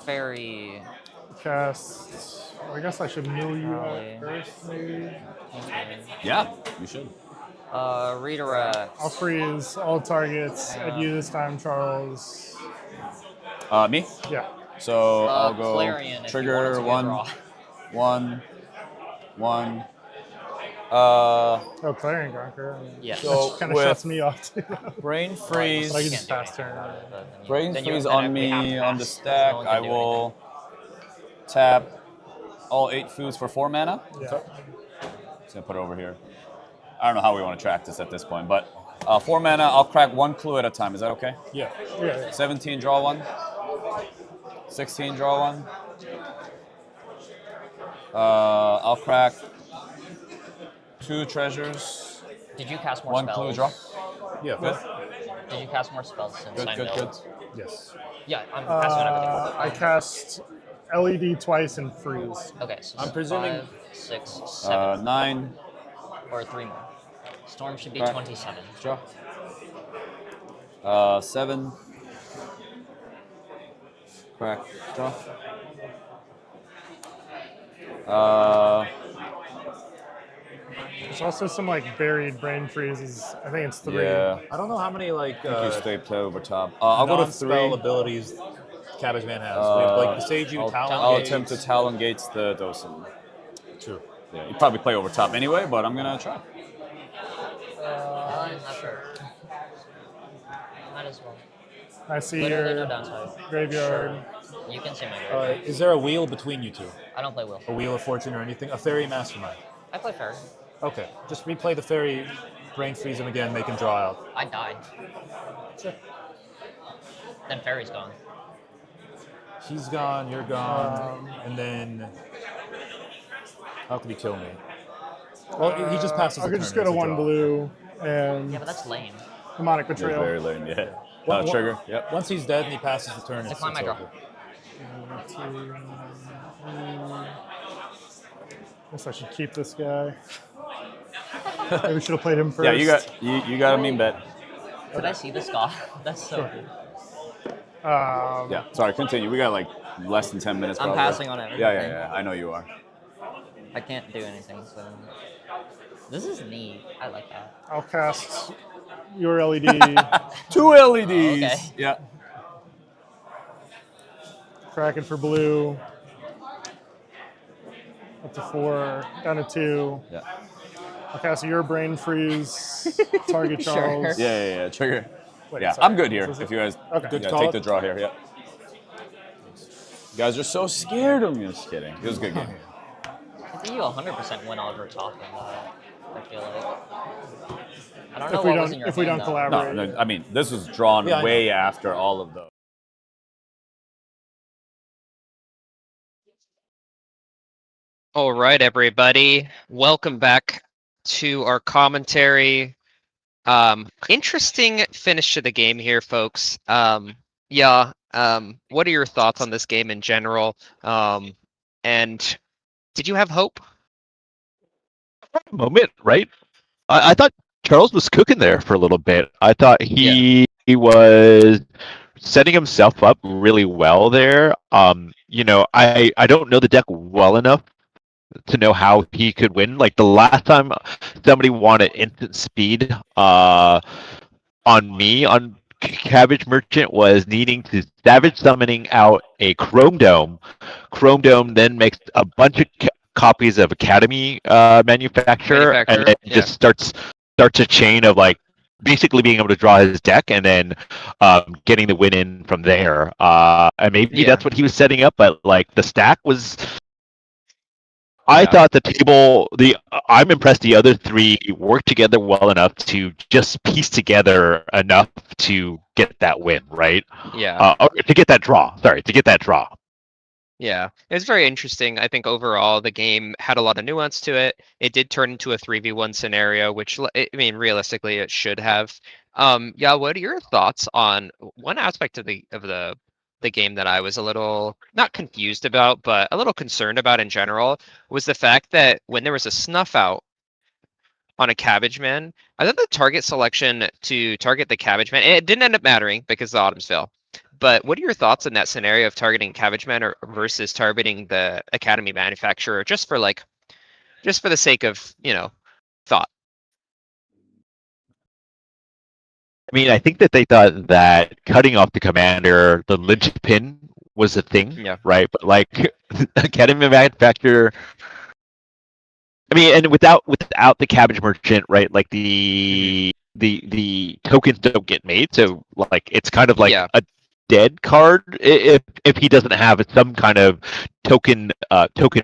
Fairy. Cast. I guess I should mill you Probably. out first, maybe. Yeah, you should. Redirect. I'll freeze all targets at you this time, Charles. Me? Yeah. So I'll go Clarion if you trigger wanted to 1, draw. 1, 1. Oh, Clarion Gonker. Yeah. So Kind of with shuts me off too. Brain freeze. But I can just pass turn. Brain then you- freeze then on we have me to on the pass, 'cause stack. no one can I do will tap all 8 foods for 4 mana. Yeah. Just gonna put it over here. I don't know how we want to track this at this point, but 4 mana. I'll crack 1 clue at a time. Is that okay? Yeah. Yeah. 17, draw 1. 16, draw 1. I'll crack 2 treasures. Did you cast more 1 spells? clue, draw. Yeah. Good. Did you cast more spells since Good, I good, good. milled? Yes. Yeah, I'm passing on everything. I cast LED twice and freeze. Okay, so I'm presuming- 5, 6, 7, 9. or 3 more. Storm should be Right. 27. Draw. 7. Crack. Draw. There's also some like buried brain freezes. I think it's 3. Yeah. I don't know how many like You stay play over top. I'll go to 3. non-spell abilities Cabbage Man has. We have like Besage You, Talon I'll Gaze. attempt to Talon Gates the Dosen. True. Yeah, you probably play over top anyway, but I'm gonna try. I'm not sure. Might as well. I see Literally no your downside. graveyard. Sure. You can see my graveyard. Is there a wheel between you two? I don't play Will. A wheel of fortune or anything? A fairy mastermind. I play Fairy. Okay. Just replay the fairy, brain freeze them again, make him draw out. I died. Sure. Then Fairy's gone. He's gone, you're gone, and then how could he kill me? Well, he just passes. I the could just turn, go to it's a 1 draw. blue and Yeah, but that's lame. Demonic Yeah, Betrayal. very lame, yeah. One- Trigger, yep. Once he's dead and he passes the turn, it's Decline my draw. over. Guess I should keep this guy. Maybe we should have played him first. Yeah, you got a mean bet. Did I see this guy? That's so Sure. cool. Yeah, sorry, continue. We got like less than 10 minutes. I'm probably. passing on everything. Yeah. I know you are. I can't do anything, so. This is neat. I like that. I'll cast your LED. 2 LEDs. Okay. Yeah. Kraken for blue. Up to 4. Down to 2. Yeah. I'll cast your brain freeze. Target Sure. Charles. Yeah. Trigger. Wait, Yeah, sorry. I'm good here. This is If you guys Okay. take the draw here. Yep. You guys are so scared of me. I'm just kidding. It was a good game. I think you 100% win over talking that. I feel like. I don't know If we what was don't- in your if we hand, don't though. collaborate. No, I mean, this was drawn Yeah, I way after all of those. All right, everybody. Welcome back to our commentary. Interesting finish to the game here, folks. Yeah. What are your thoughts on this game in general? And did you have hope? Moment, right? I thought Charles was cooking there for a little bit. I thought he was setting himself up really well there. I don't know the deck well enough to know how he could win. Like the last time somebody wanted instant speed on me on Cabbage Merchant was needing to Savage Summoning out a Chrome Dome. Chrome Dome then makes a bunch of copies of Academy Manufacturer, and then just starts a chain of like basically being able to draw his deck and then getting the win in from there. And maybe that's what he was setting up, but like the stack was. I thought I'm impressed the other three worked together well enough to just piece together enough to get that win, right? Yeah. To get that draw. Sorry, to get that draw. Yeah, it was very interesting. I think overall the game had a lot of nuance to it. It did turn into a 3v1 scenario, which I mean, realistically, it should have. Yeah, what are your thoughts on one aspect of the game that I was a little not confused about, but a little concerned about in general was the fact that when there was a snuff out on a Cabbage Man, I thought the target selection to target the Cabbage Man, and it didn't end up mattering because the Autumns fell. But what are your thoughts on that scenario of targeting Cabbage Man versus targeting the Academy Manufacturer just for the sake of, thought? I mean, I think that they thought that cutting off the commander, the linchpin, was a thing, right? But like Academy Manufacturer. I mean, and without the Cabbage Merchant, right? Like the tokens don't get made, so like it's kind of like a dead card if he doesn't have some kind of token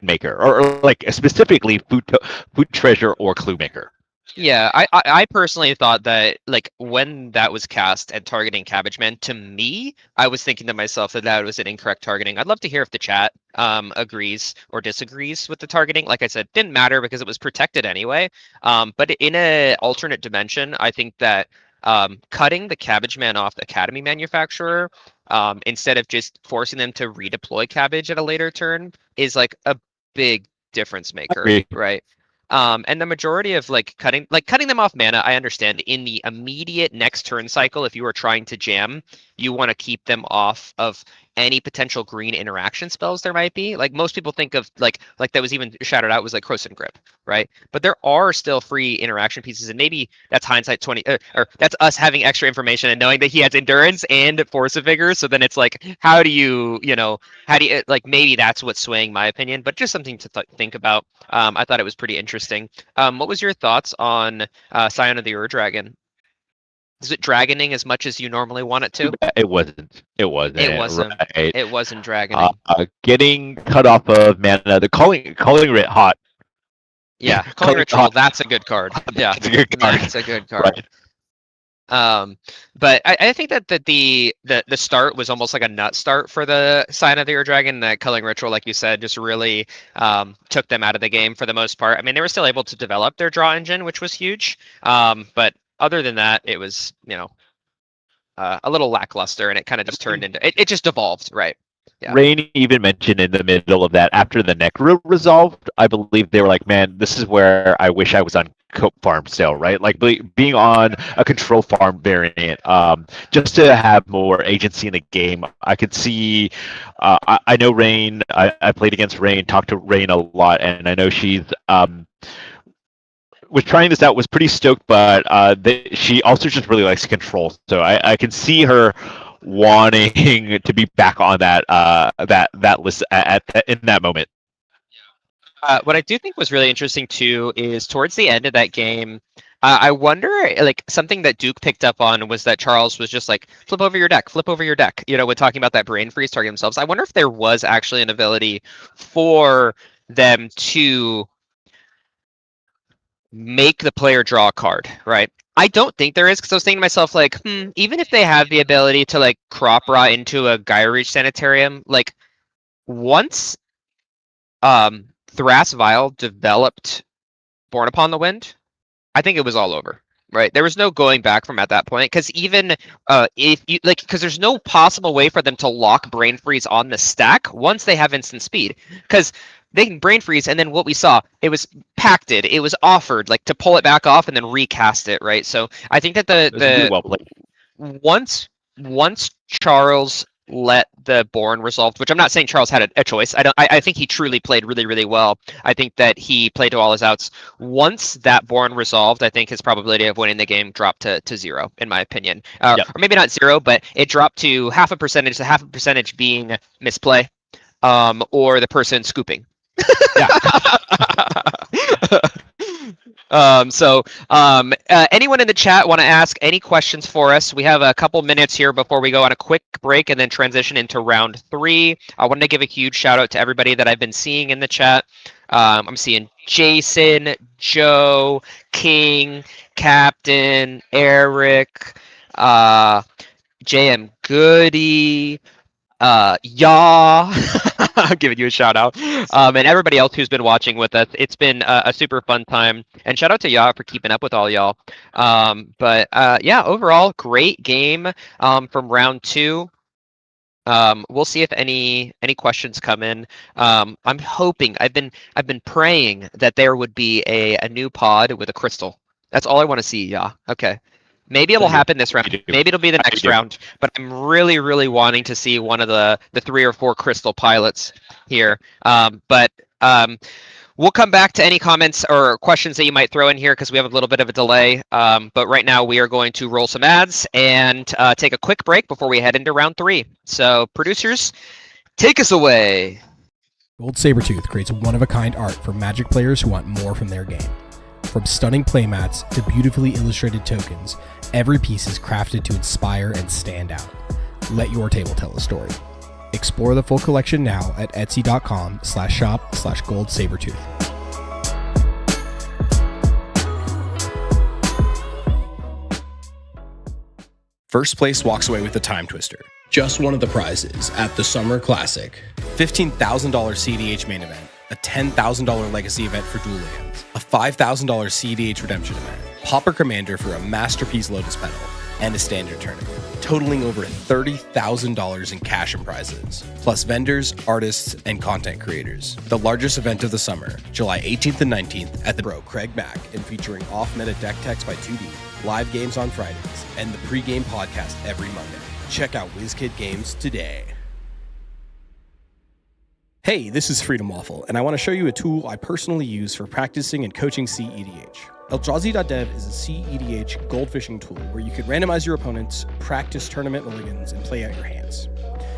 maker or like specifically food treasure or clue maker. Yeah, I personally thought that like when that was cast and targeting Cabbage Man, to me, I was thinking to myself that was an incorrect targeting. I'd love to hear if the chat agrees or disagrees with the targeting. Like I said, didn't matter because it was protected anyway. But in a alternate dimension, I think that cutting the Cabbage Man off the Academy Manufacturer instead of just forcing them to redeploy Cabbage at a later turn is like a big difference maker, right? And the majority of cutting them off mana, I understand in the immediate next turn cycle, if you are trying to jam, you want to keep them off of any potential green interaction spells there might be. Like most people think of like that was even shouted out was like Croson Grip, right? But there are still free interaction pieces, and maybe that's hindsight 20, or that's us having extra information and knowing that he has endurance and force of vigor. So then it's like, how do you like maybe that's what's swaying my opinion, but just something to think about. I thought it was pretty interesting. What was your thoughts on Scion of the Ur Dragon? Is it dragoning as much as you normally want it to? It wasn't. It wasn't. Right. It wasn't dragoning. Getting cut off of mana. The calling writ hot. Yeah, calling ritual. That's a good card. Yeah, that's a good card. Right. But I think that the start was almost like a nut start for the Sign of the Ur Dragon. That culling ritual, like you said, just really took them out of the game for the most part. I mean, they were still able to develop their draw engine, which was huge. But other than that, it was a little lackluster, and it kind of just turned into it just devolved, right? Yeah. Rain even mentioned in the middle of that after the Necro resolved, I believe they were like, man, this is where I wish I was on Cope Farm still, right? Like being on a control farm variant, just to have more agency in the game. I could see, I know Rain, I played against Rain, talked to Rain a lot, and I know she's, was trying this out, was pretty stoked, but she also just really likes control. So I can see her wanting to be back on that list in that moment. What I do think was really interesting too is towards the end of that game, I wonder, like something that Duke picked up on was that Charles was just like, flip over your deck, when talking about that brain freeze target themselves. I wonder if there was actually an ability for them to make the player draw a card, right? I don't think there is, because I was thinking to myself, like, even if they have the ability to like crop rot into a Gaia Reach Sanitarium, like once Thras Vial developed Born Upon the Wind, I think it was all over. Right, there was no going back from at that point, because even if you like, because there's no possible way for them to lock Brain Freeze on the stack once they have instant speed, because they can Brain Freeze, and then what we saw, it was pacted, it was offered like to pull it back off and then recast it, right? So I think that once Charles let the Born resolved, which I'm not saying Charles had a choice. I think he truly played really, really well. I think that he played to all his outs. Once that Born resolved, I think his probability of winning the game dropped to 0, in my opinion. Or maybe not 0, but it dropped to half a percentage being misplay, or the person scooping. Anyone in the chat want to ask any questions for us? We have a couple minutes here before we go on a quick break and then transition into round 3. I wanted to give a huge shout out to everybody that I've been seeing in the chat. I'm seeing Jason, Joe, King, Captain, Eric, JM Goody, Yah, I'm giving you a shout out, and everybody else who's been watching with us. It's been a super fun time, and shout out to Yah for keeping up with all y'all. Yeah, overall great game from round 2. We'll see if any questions come in. I'm hoping, I've been praying that there would be a new pod with a crystal. That's all I want to see. Yeah, okay. Maybe it'll happen this round. Maybe it'll be the next round. But I'm really, really wanting to see one of the 3 or 4 crystal pilots here. We'll come back to any comments or questions that you might throw in here because we have a little bit of a delay. But right now we are going to roll some ads and take a quick break before we head into round 3. So producers, take us away. Gold Sabertooth creates one-of-a-kind art for Magic players who want more from their game. From stunning playmats to beautifully illustrated tokens, every piece is crafted to inspire and stand out. Let your table tell a story. Explore the full collection now at etsy.com/shop/goldsabertooth. First place walks away with the Time Twister. Just one of the prizes at the Summer Classic. $15,000 CDH main event, a $10,000 legacy event for dual lands, a $5,000 CDH redemption event, Pauper Commander for a masterpiece Lotus Petal, and a standard tournament, totaling over $30,000 in cash and prizes, plus vendors, artists, and content creators. The largest event of the summer, July 18th and 19th at the Bro Craig Mack, and featuring off-meta deck text by 2D, live games on Fridays, and the pre-game podcast every Monday. Check out WizKid Games today. Hey, this is Freedom Waffle, and I want to show you a tool I personally use for practicing and coaching CEDH. Eldrazi.dev is a CEDH gold fishing tool where you can randomize your opponents, practice tournament mulligans, and play out your hands.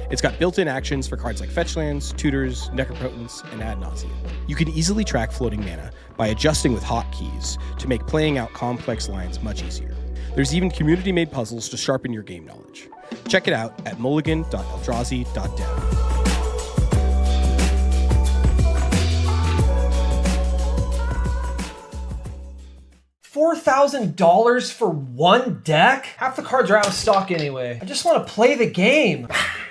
It's got built-in actions for cards like fetch lands, tutors, necropotents, and ad nauseam. You can easily track floating mana by adjusting with hotkeys to make playing out complex lines much easier. There's even community-made puzzles to sharpen your game knowledge. Check it out at mulligan.eldrazi.dev. $4,000 for one deck? Half the cards are out of stock anyway. I just want to play the game.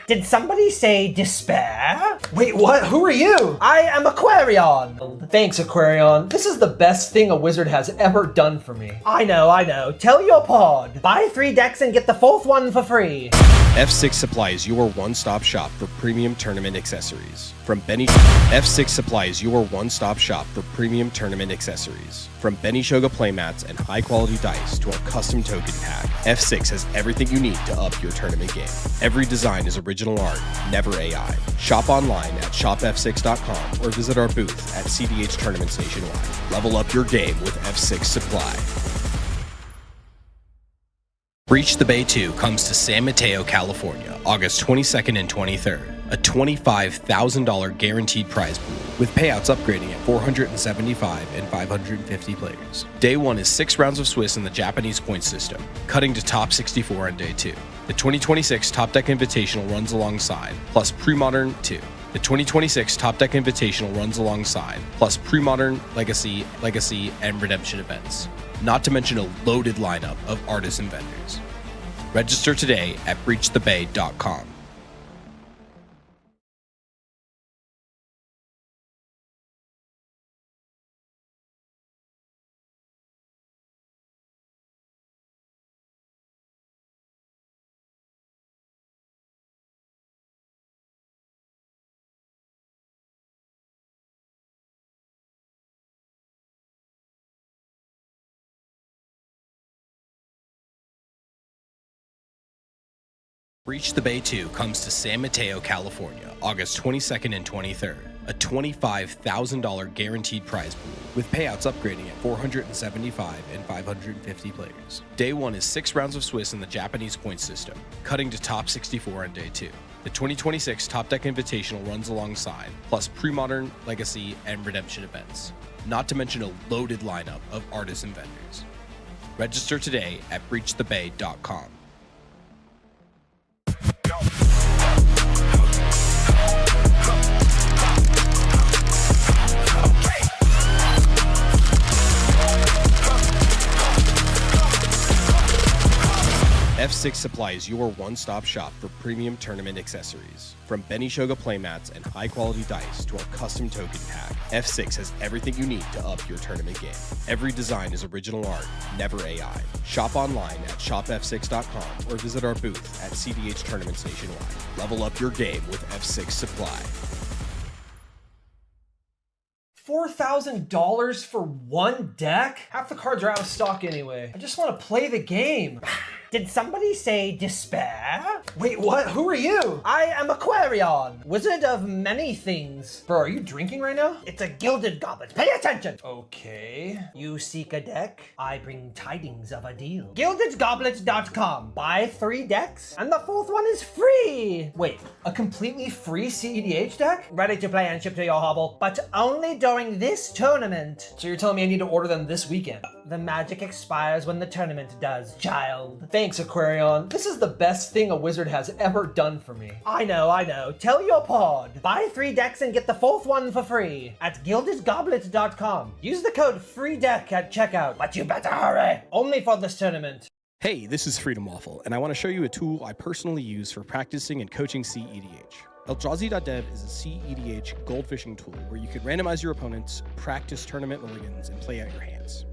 Did somebody say despair? Wait, what? Who are you? I am Aquarion. Thanks, Aquarion. This is the best thing a wizard has ever done for me. I know. Tell your pod. Buy 3 decks and get the 4th one for free. F6 Supply is your one-stop shop for premium tournament accessories. F6 Supply is your one-stop shop for premium tournament accessories. From Benny Shoga playmats and high-quality dice to our custom token pack, F6 has everything you need to up your tournament game. Every design is original art, never AI. Shop online at shopf6.com or visit our booth at CDH Tournaments nationwide. Level up your game with F6 Supply. Breach the Bay 2 comes to San Mateo, California, August 22nd and 23rd. A $25,000 guaranteed prize pool, with payouts upgrading at 475 and 550 players. Day 1 is 6 rounds of Swiss in the Japanese point system, cutting to top 64 on Day 2. The 2026 Top Deck Invitational runs alongside, plus Pre-Modern 2. The 2026 Top Deck Invitational runs alongside, plus Pre-Modern, Legacy, and Redemption events. Not to mention a loaded lineup of artists and vendors. Register today at breachthebay.com. Reach the Bay 2 comes to San Mateo, California, August 22nd and 23rd. A $25,000 guaranteed prize pool with payouts upgrading at 475 and 550 players. Day 1 is 6 rounds of Swiss in the Japanese point system, cutting to top 64 on day 2. The 2026 Top Deck Invitational runs alongside, plus pre-modern, legacy, and redemption events. Not to mention a loaded lineup of artists and vendors. Register today at breachthebay.com. F6 Supply is your one-stop shop for premium tournament accessories. From Benishoga playmats and high-quality dice to our custom token pack, F6 has everything you need to up your tournament game. Every design is original art, never AI. Shop online at shopf6.com or visit our booth at CDH Tournaments nationwide. Level up your game with F6 Supply. $4,000 for one deck? Half the cards are out of stock anyway. I just want to play the game. Did somebody say despair? Wait, what? Who are you? I am Aquarion, wizard of many things. Bro, are you drinking right now? It's a gilded goblet. Pay attention. Okay. You seek a deck? I bring tidings of a deal. GildedGoblets.com. Buy 3 decks, and the 4th one is free. Wait, a completely free CEDH deck? Ready to play and ship to your hovel, but only during this tournament. So you're telling me I need to order them this weekend? The magic expires when the tournament does, child. Thanks, Aquarion. This is the best thing a wizard has ever done for me. I know. Tell your pod. Buy 3 decks and get the 4th one for free at GildedGoblets.com. Use the code FREEDECK at checkout, but you better hurry. Only for this tournament. Hey, this is Freedom Waffle, and I want to show you a tool I personally use for practicing and coaching CEDH. Eldrazi.dev is a CEDH goldfishing tool where you can randomize your opponents, practice tournament mulligans, and play out your hands.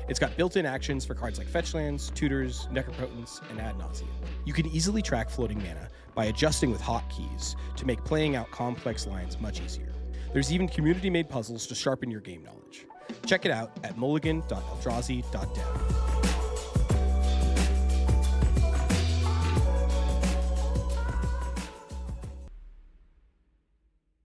It's got built-in actions for cards like fetch lands, tutors, necropotents, and ad nauseam. You can easily track floating mana by adjusting with hotkeys to make playing out complex lines much easier. There's even community-made puzzles to sharpen your game knowledge. Check it out at mulligan.eldrazi.dev.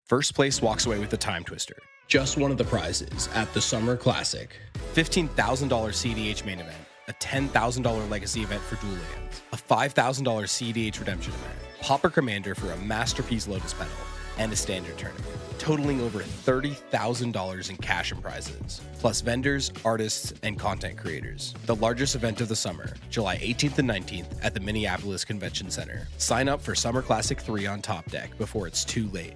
First place walks away with the Time Twister. Just one of the prizes at the Summer Classic. $15,000 CEDH main event, a $10,000 legacy event for dual lands, a $5,000 CEDH redemption event, Pauper Commander for a masterpiece Lotus Petal, and a standard tournament, totaling over $30,000 in cash and prizes, plus vendors, artists, and content creators. The largest event of the summer, July 18th and 19th at the Minneapolis Convention Center. Sign up for Summer Classic 3 on Top Deck before it's too late.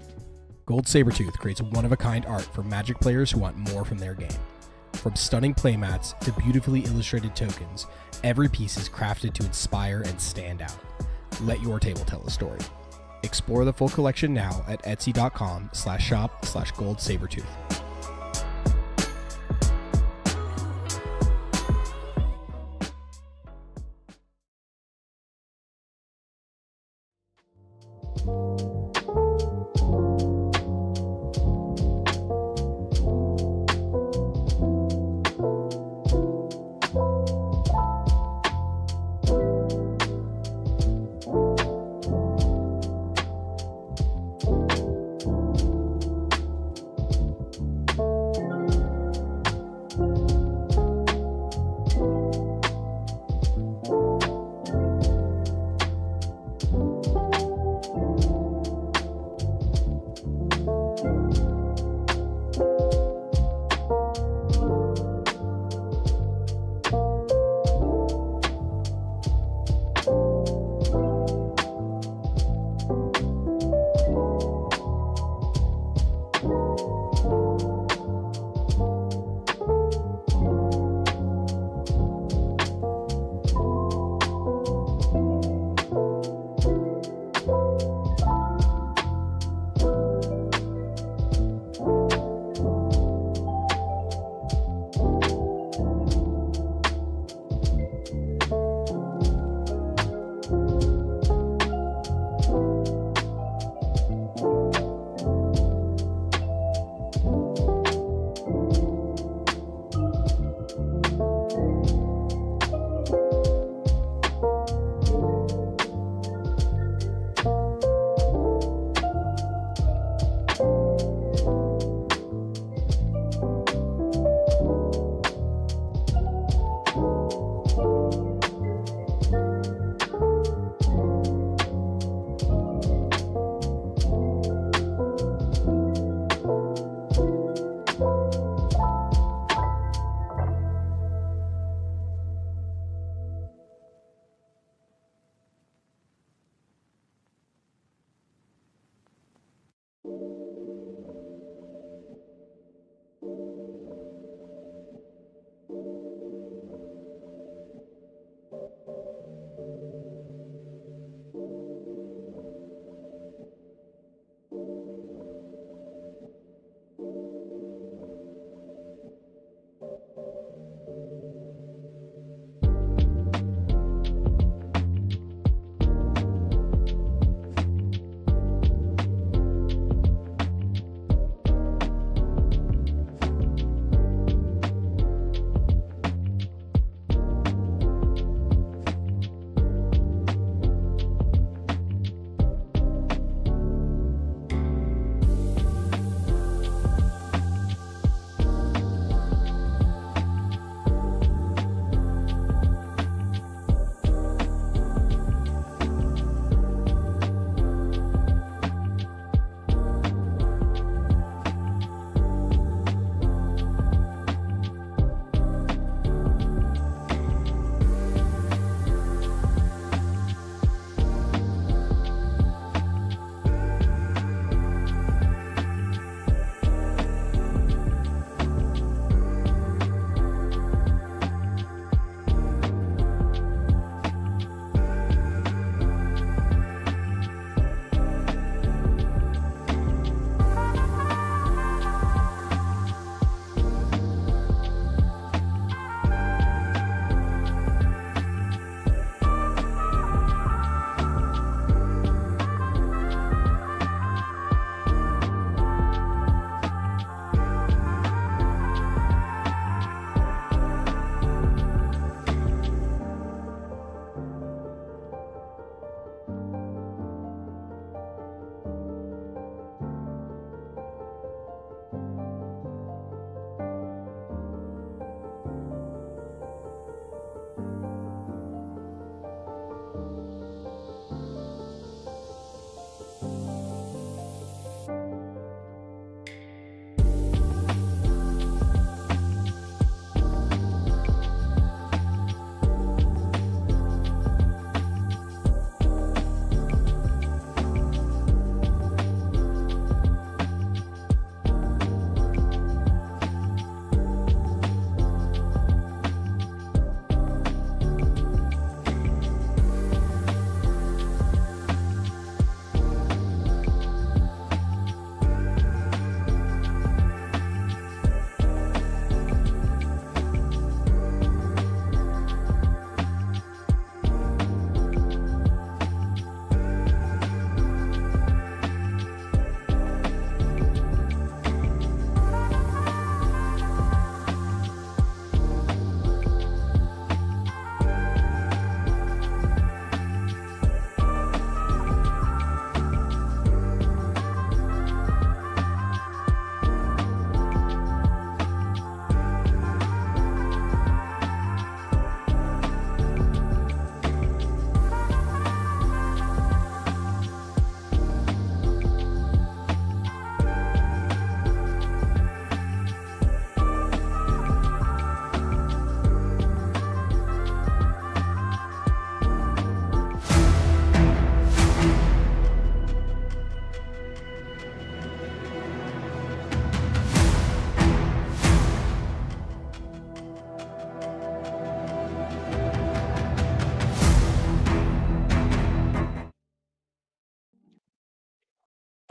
Gold Sabertooth creates one-of-a-kind art for Magic players who want more from their game. From stunning playmats to beautifully illustrated tokens, every piece is crafted to inspire and stand out. Let your table tell a story. Explore the full collection now at etsy.com/shop/goldsabertooth.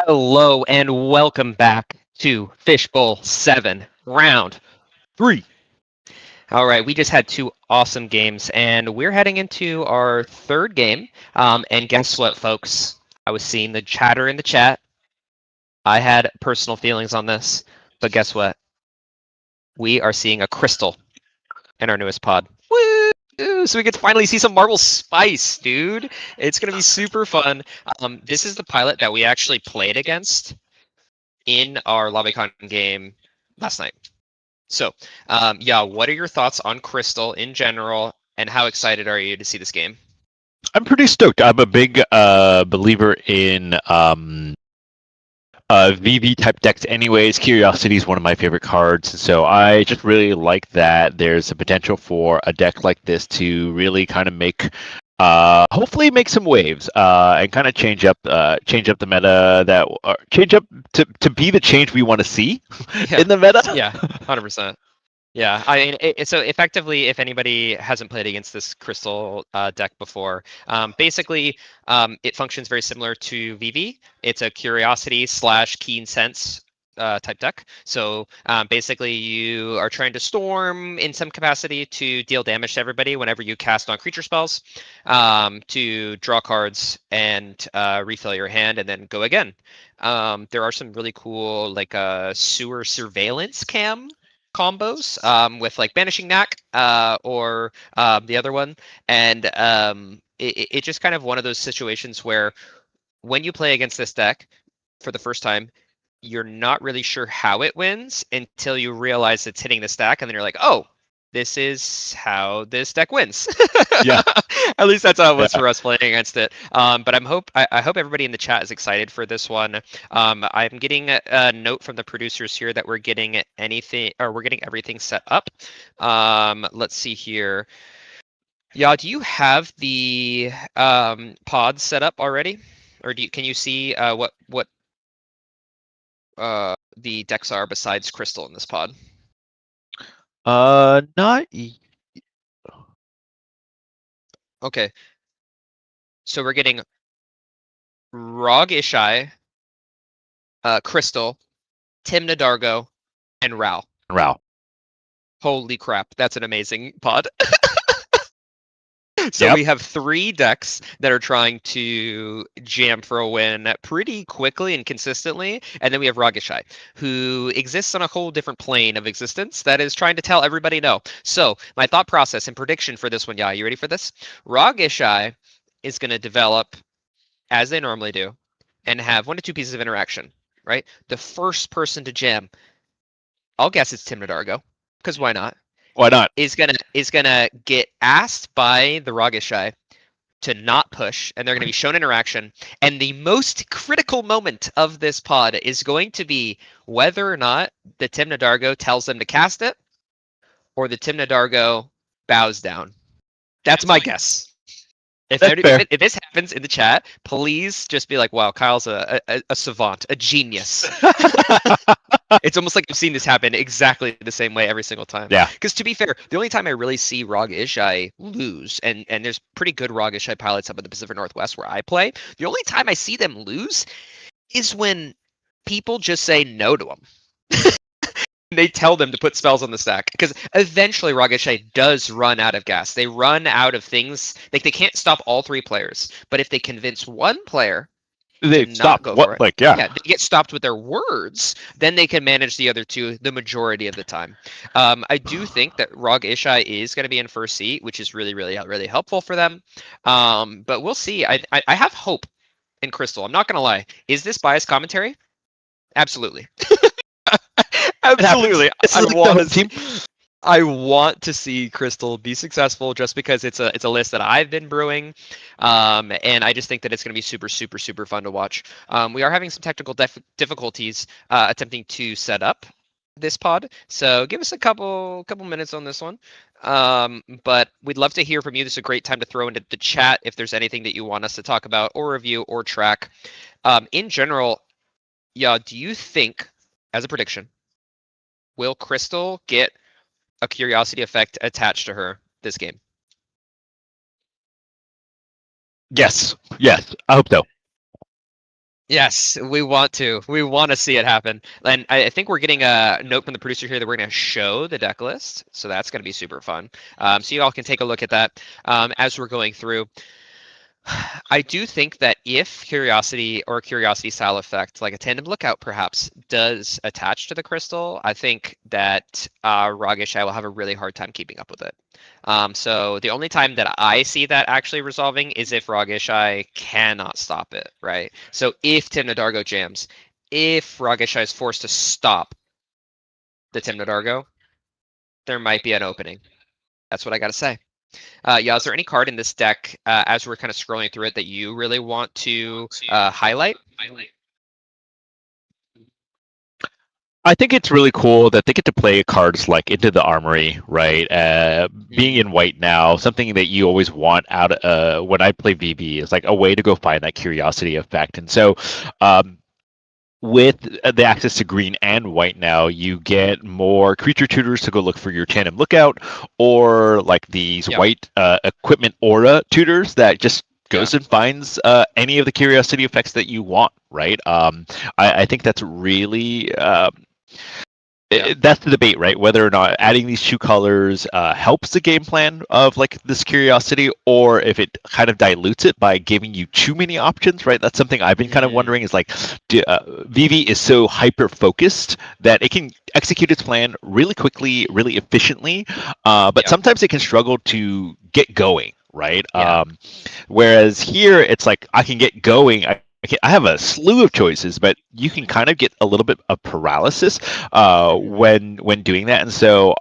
Hello and welcome back to Fishbowl 7, round 3. All right, we just had 2 awesome games, and we're heading into our 3rd game. And guess what, folks? I was seeing the chatter in the chat. I had personal feelings on this, but guess what? We are seeing a crystal in our newest pod. Woo! So we get to finally see some Marble Spice, dude. It's gonna be super fun. This is the pilot that we actually played against in our LobbyCon game last night. So, yeah, what are your thoughts on Crystal in general, and how excited are you to see this game? I'm pretty stoked. I'm a big believer in VV type decks anyways. Curiosity is one of my favorite cards, so I just really like that there's a potential for a deck like this to really kind of make hopefully make some waves and kind of change up the meta, that change up to be the change we want to see in the meta. Yeah, 100%. Yeah, I mean, so effectively, if anybody hasn't played against this Crystal deck before, basically, it functions very similar to VV. It's a Curiosity / Keen Sense type deck. So basically, you are trying to storm in some capacity to deal damage to everybody whenever you cast non-creature spells, to draw cards and refill your hand, and then go again. There are some really cool like sewer surveillance combos with like Banishing Knack or the other one, and it's just kind of one of those situations where when you play against this deck for the first time, you're not really sure how it wins until you realize it's hitting the stack, and then you're like, oh, this is how this deck wins. Yeah. At least that's how it was for us playing against it. But I hope everybody in the chat is excited for this one. I'm getting a note from the producers here that we're getting everything set up. Let's see here. Yeah, do you have the pods set up already, or can you see what the decks are besides Crystal in this pod? Not. Okay. So we're getting Rog Ishai, Crystal, Tim Nadargo, and Ral. Holy crap, that's an amazing pod. So we have 3 decks that are trying to jam for a win pretty quickly and consistently, and then we have Rogishai, who exists on a whole different plane of existence that is trying to tell everybody no. So my thought process and prediction for this one, yeah, you ready for this? Rogishai is going to develop as they normally do and have 1 to 2 pieces of interaction, right? The first person to jam, I'll guess it's Tim Nadargo, because why not? Why not? Is gonna get asked by the Rogishai to not push, and they're gonna be shown interaction. And the most critical moment of this pod is going to be whether or not the Tim Nadargo tells them to cast it, or the Tim Nadargo bows down. That's my guess. If this happens in the chat, please just be like, wow, Kyle's a savant, a genius. It's almost like I've seen this happen exactly the same way every single time. Yeah. Because to be fair, the only time I really see Rog Ishai lose, and there's pretty good Rog Ishai pilots up in the Pacific Northwest where I play, the only time I see them lose is when people just say no to them. They tell them to put spells on the stack, because eventually Rog Ishai does run out of gas. They run out of things. Like, they can't stop all 3 players, but if they convince 1 player they to stop not go what for it, like yeah. They get stopped with their words, then they can manage the other 2 the majority of the time. I do think that Rog Ishai is going to be in first seat, which is really, really, really helpful for them. But we'll see. I have hope in Crystal. I'm not going to lie. Is this biased commentary? Absolutely. Absolutely. I want to see Crystal be successful just because it's a list that I've been brewing, and I just think that it's going to be super, super, super fun to watch. We are having some technical difficulties attempting to set up this pod, so give us a couple minutes on this one. But we'd love to hear from you. This is a great time to throw into the chat if there's anything that you want us to talk about or review or track. In general, yeah, do you think, as a prediction, will Crystal get a curiosity effect attached to her this game? Yes, I hope so. Yes, we want to. We want to see it happen. And I think we're getting a note from the producer here that we're going to show the deck list. So that's going to be super fun. So you all can take a look at that as we're going through. I do think that if Curiosity or Curiosity style effect, like a Tandem Lookout perhaps, does attach to the crystal, I think that Rogish I will have a really hard time keeping up with it. So the only time that I see that actually resolving is if Rogish I cannot stop it, right? So if Tim Nadargo jams, if Rogish I is forced to stop the Tim Nadargo, there might be an opening. That's what I got to say. Yeah, is there any card in this deck as we're kind of scrolling through it that you really want to highlight? I think it's really cool that they get to play cards like Into the Armory, right? Being in white now, something that you always want out when I play VB is like a way to go find that curiosity effect. And so with the access to green and white now, you get more creature tutors to go look for your Tandem Lookout, or like these white equipment aura tutors that just goes and finds any of the curiosity effects that you want, right? I think that's really that's the debate, right? Whether or not adding these two colors helps the game plan of like this curiosity, or if it kind of dilutes it by giving you too many options, right? That's something I've been kind of wondering is like, VV is so hyper focused that it can execute its plan really quickly, really efficiently, but sometimes it can struggle to get going, right? Whereas here it's like I can get going. I have a slew of choices, but you can kind of get a little bit of paralysis when doing that. And so,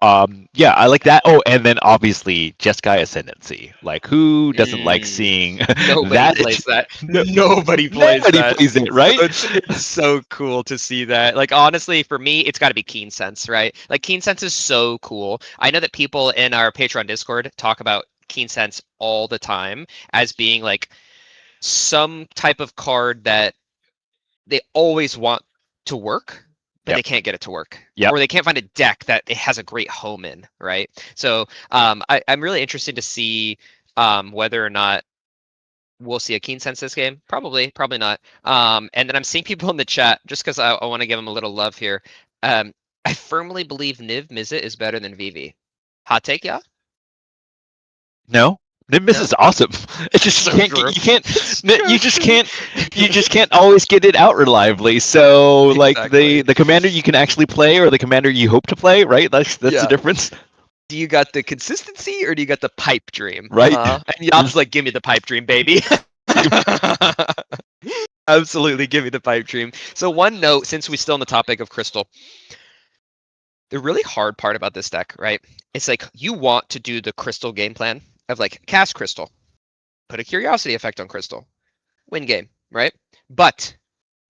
yeah, I like that. Oh, and then obviously Jeskai Ascendancy. Like, who doesn't like seeing Nobody plays that. Nobody plays it, right? It's so cool to see that. Like, honestly, for me, it's got to be Keen Sense, right? Like, Keen Sense is so cool. I know that people in our Patreon Discord talk about Keen Sense all the time as being like some type of card that they always want to work, but they can't get it to work. Or they can't find a deck that it has a great home in, right? So I'm really interested to see whether or not we'll see a Keen Sense this game. Probably not. And then I'm seeing people in the chat, just because I want to give them a little love here. I firmly believe Niv Mizzet is better than VV. Hot take, yeah? No. Nimbus is awesome. It's just So you just can't always get it out reliably. So like the commander you can actually play or the commander you hope to play, right? That's the difference. Do you got the consistency or do you got the pipe dream? Right. And Yah's like, give me the pipe dream, baby. Absolutely, give me the pipe dream. So one note, since we're still on the topic of Crystal, the really hard part about this deck, right? It's like you want to do the Crystal game plan of like cast Crystal, put a curiosity effect on Crystal, win game, right? But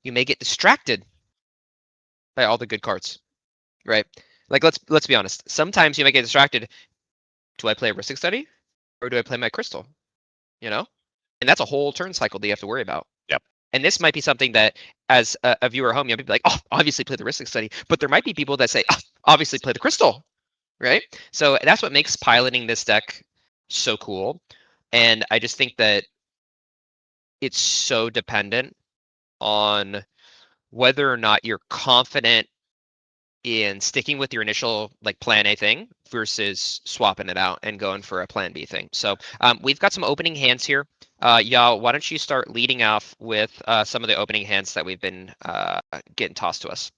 you may get distracted by all the good cards, right? Like let's be honest. Sometimes you might get distracted. Do I play a Ristic Study or do I play my Crystal? You know, and that's a whole turn cycle that you have to worry about. Yep. And this might be something that, as a viewer at home, you'll be like, oh, obviously play the Ristic Study. But there might be people that say, oh, obviously play the Crystal, right? So that's what makes piloting this deck so cool. And I just think that it's so dependent on whether or not you're confident in sticking with your initial like plan A thing versus swapping it out and going for a plan B thing. So we've got some opening hands here. Yah, why don't you start leading off with some of the opening hands that we've been getting tossed to us?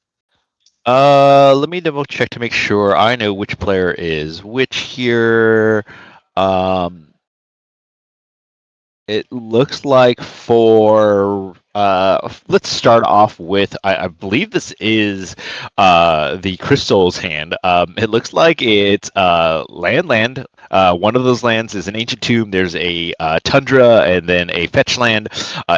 Let me double check to make sure I know which player is which here. It looks like for let's start off with I believe this is the Crystal's hand. It looks like it's land. One of those lands is an Ancient Tomb. There's a Tundra and then a fetch land,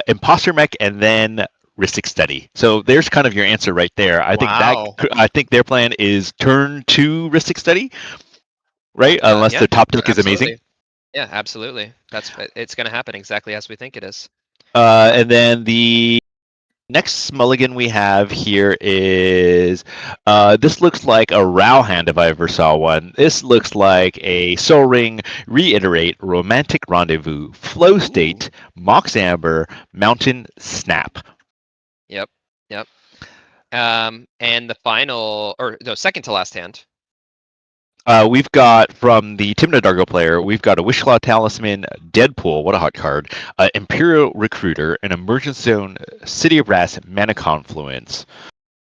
Imposter Mech, and then Ristic Study. So there's kind of your answer right there. I think their plan is turn 2 Ristic Study, right? Unless the top deck is amazing. Yeah, absolutely. It's going to happen exactly as we think it is. And then the next mulligan we have here is this looks like a Rao hand if I ever saw one. This looks like a Soul Ring, Reiterate, Romantic Rendezvous, Flow State, Mox Amber, Mountain Snap. Yep. Yep. And the final, or no, second to last hand. We've got from the Timna Dargo player, we've got a Wishclaw Talisman, Deadpool, what a hot card, Imperial Recruiter, an Emergence Zone, City of Brass, Mana Confluence.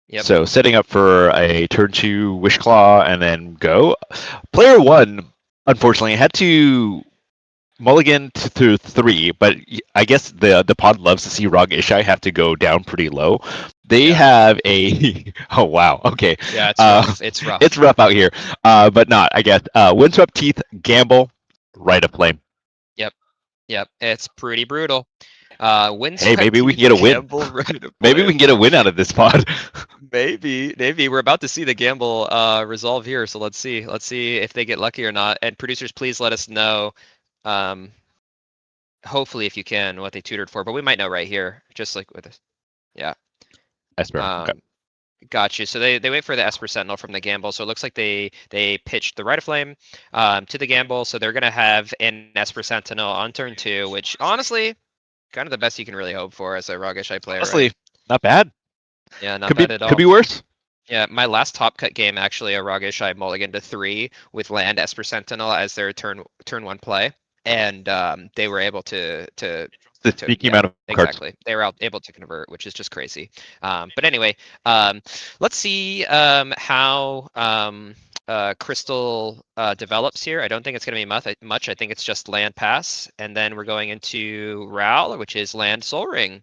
Yep. So setting up for a turn 2 Wishclaw and then go. Player 1, unfortunately, had to mulligan to 3, but I guess the pod loves to see Rog Ishai have to go down pretty low. They have a oh wow, okay. Yeah, it's rough. It's rough. It's rough out here. But not, I guess. Windswept Teeth, Gamble, Rite of Flame. Yep. Yep. It's pretty brutal. Hey, maybe we can get a win. Maybe we can get a win out of this pod. Maybe we're about to see the gamble resolve here. So let's see. Let's see if they get lucky or not. And producers, please let us know. Hopefully, if you can, what they tutored for. But we might know right here, just like with this. Yeah. Esper. Okay. Got you. So they wait for the Esper Sentinel from the gamble. So it looks like they pitched the Rite of Flame to the gamble. So they're gonna have an Esper Sentinel on turn 2, which honestly, kind of the best you can really hope for as a Rog Ishai player. Honestly, right? not bad. Yeah, not could bad be, at all. Could be worse. Yeah, my last top cut game actually a Rog Ishai mulligan to 3 with land Esper Sentinel as their turn 1 play, and they were able to the sneaky amount of cards. Exactly. They were able to convert, which is just crazy. But anyway, let's see how Crystal develops here. I don't think it's going to be much. I think it's just land pass, and then we're going into Ral, which is land Soul Ring,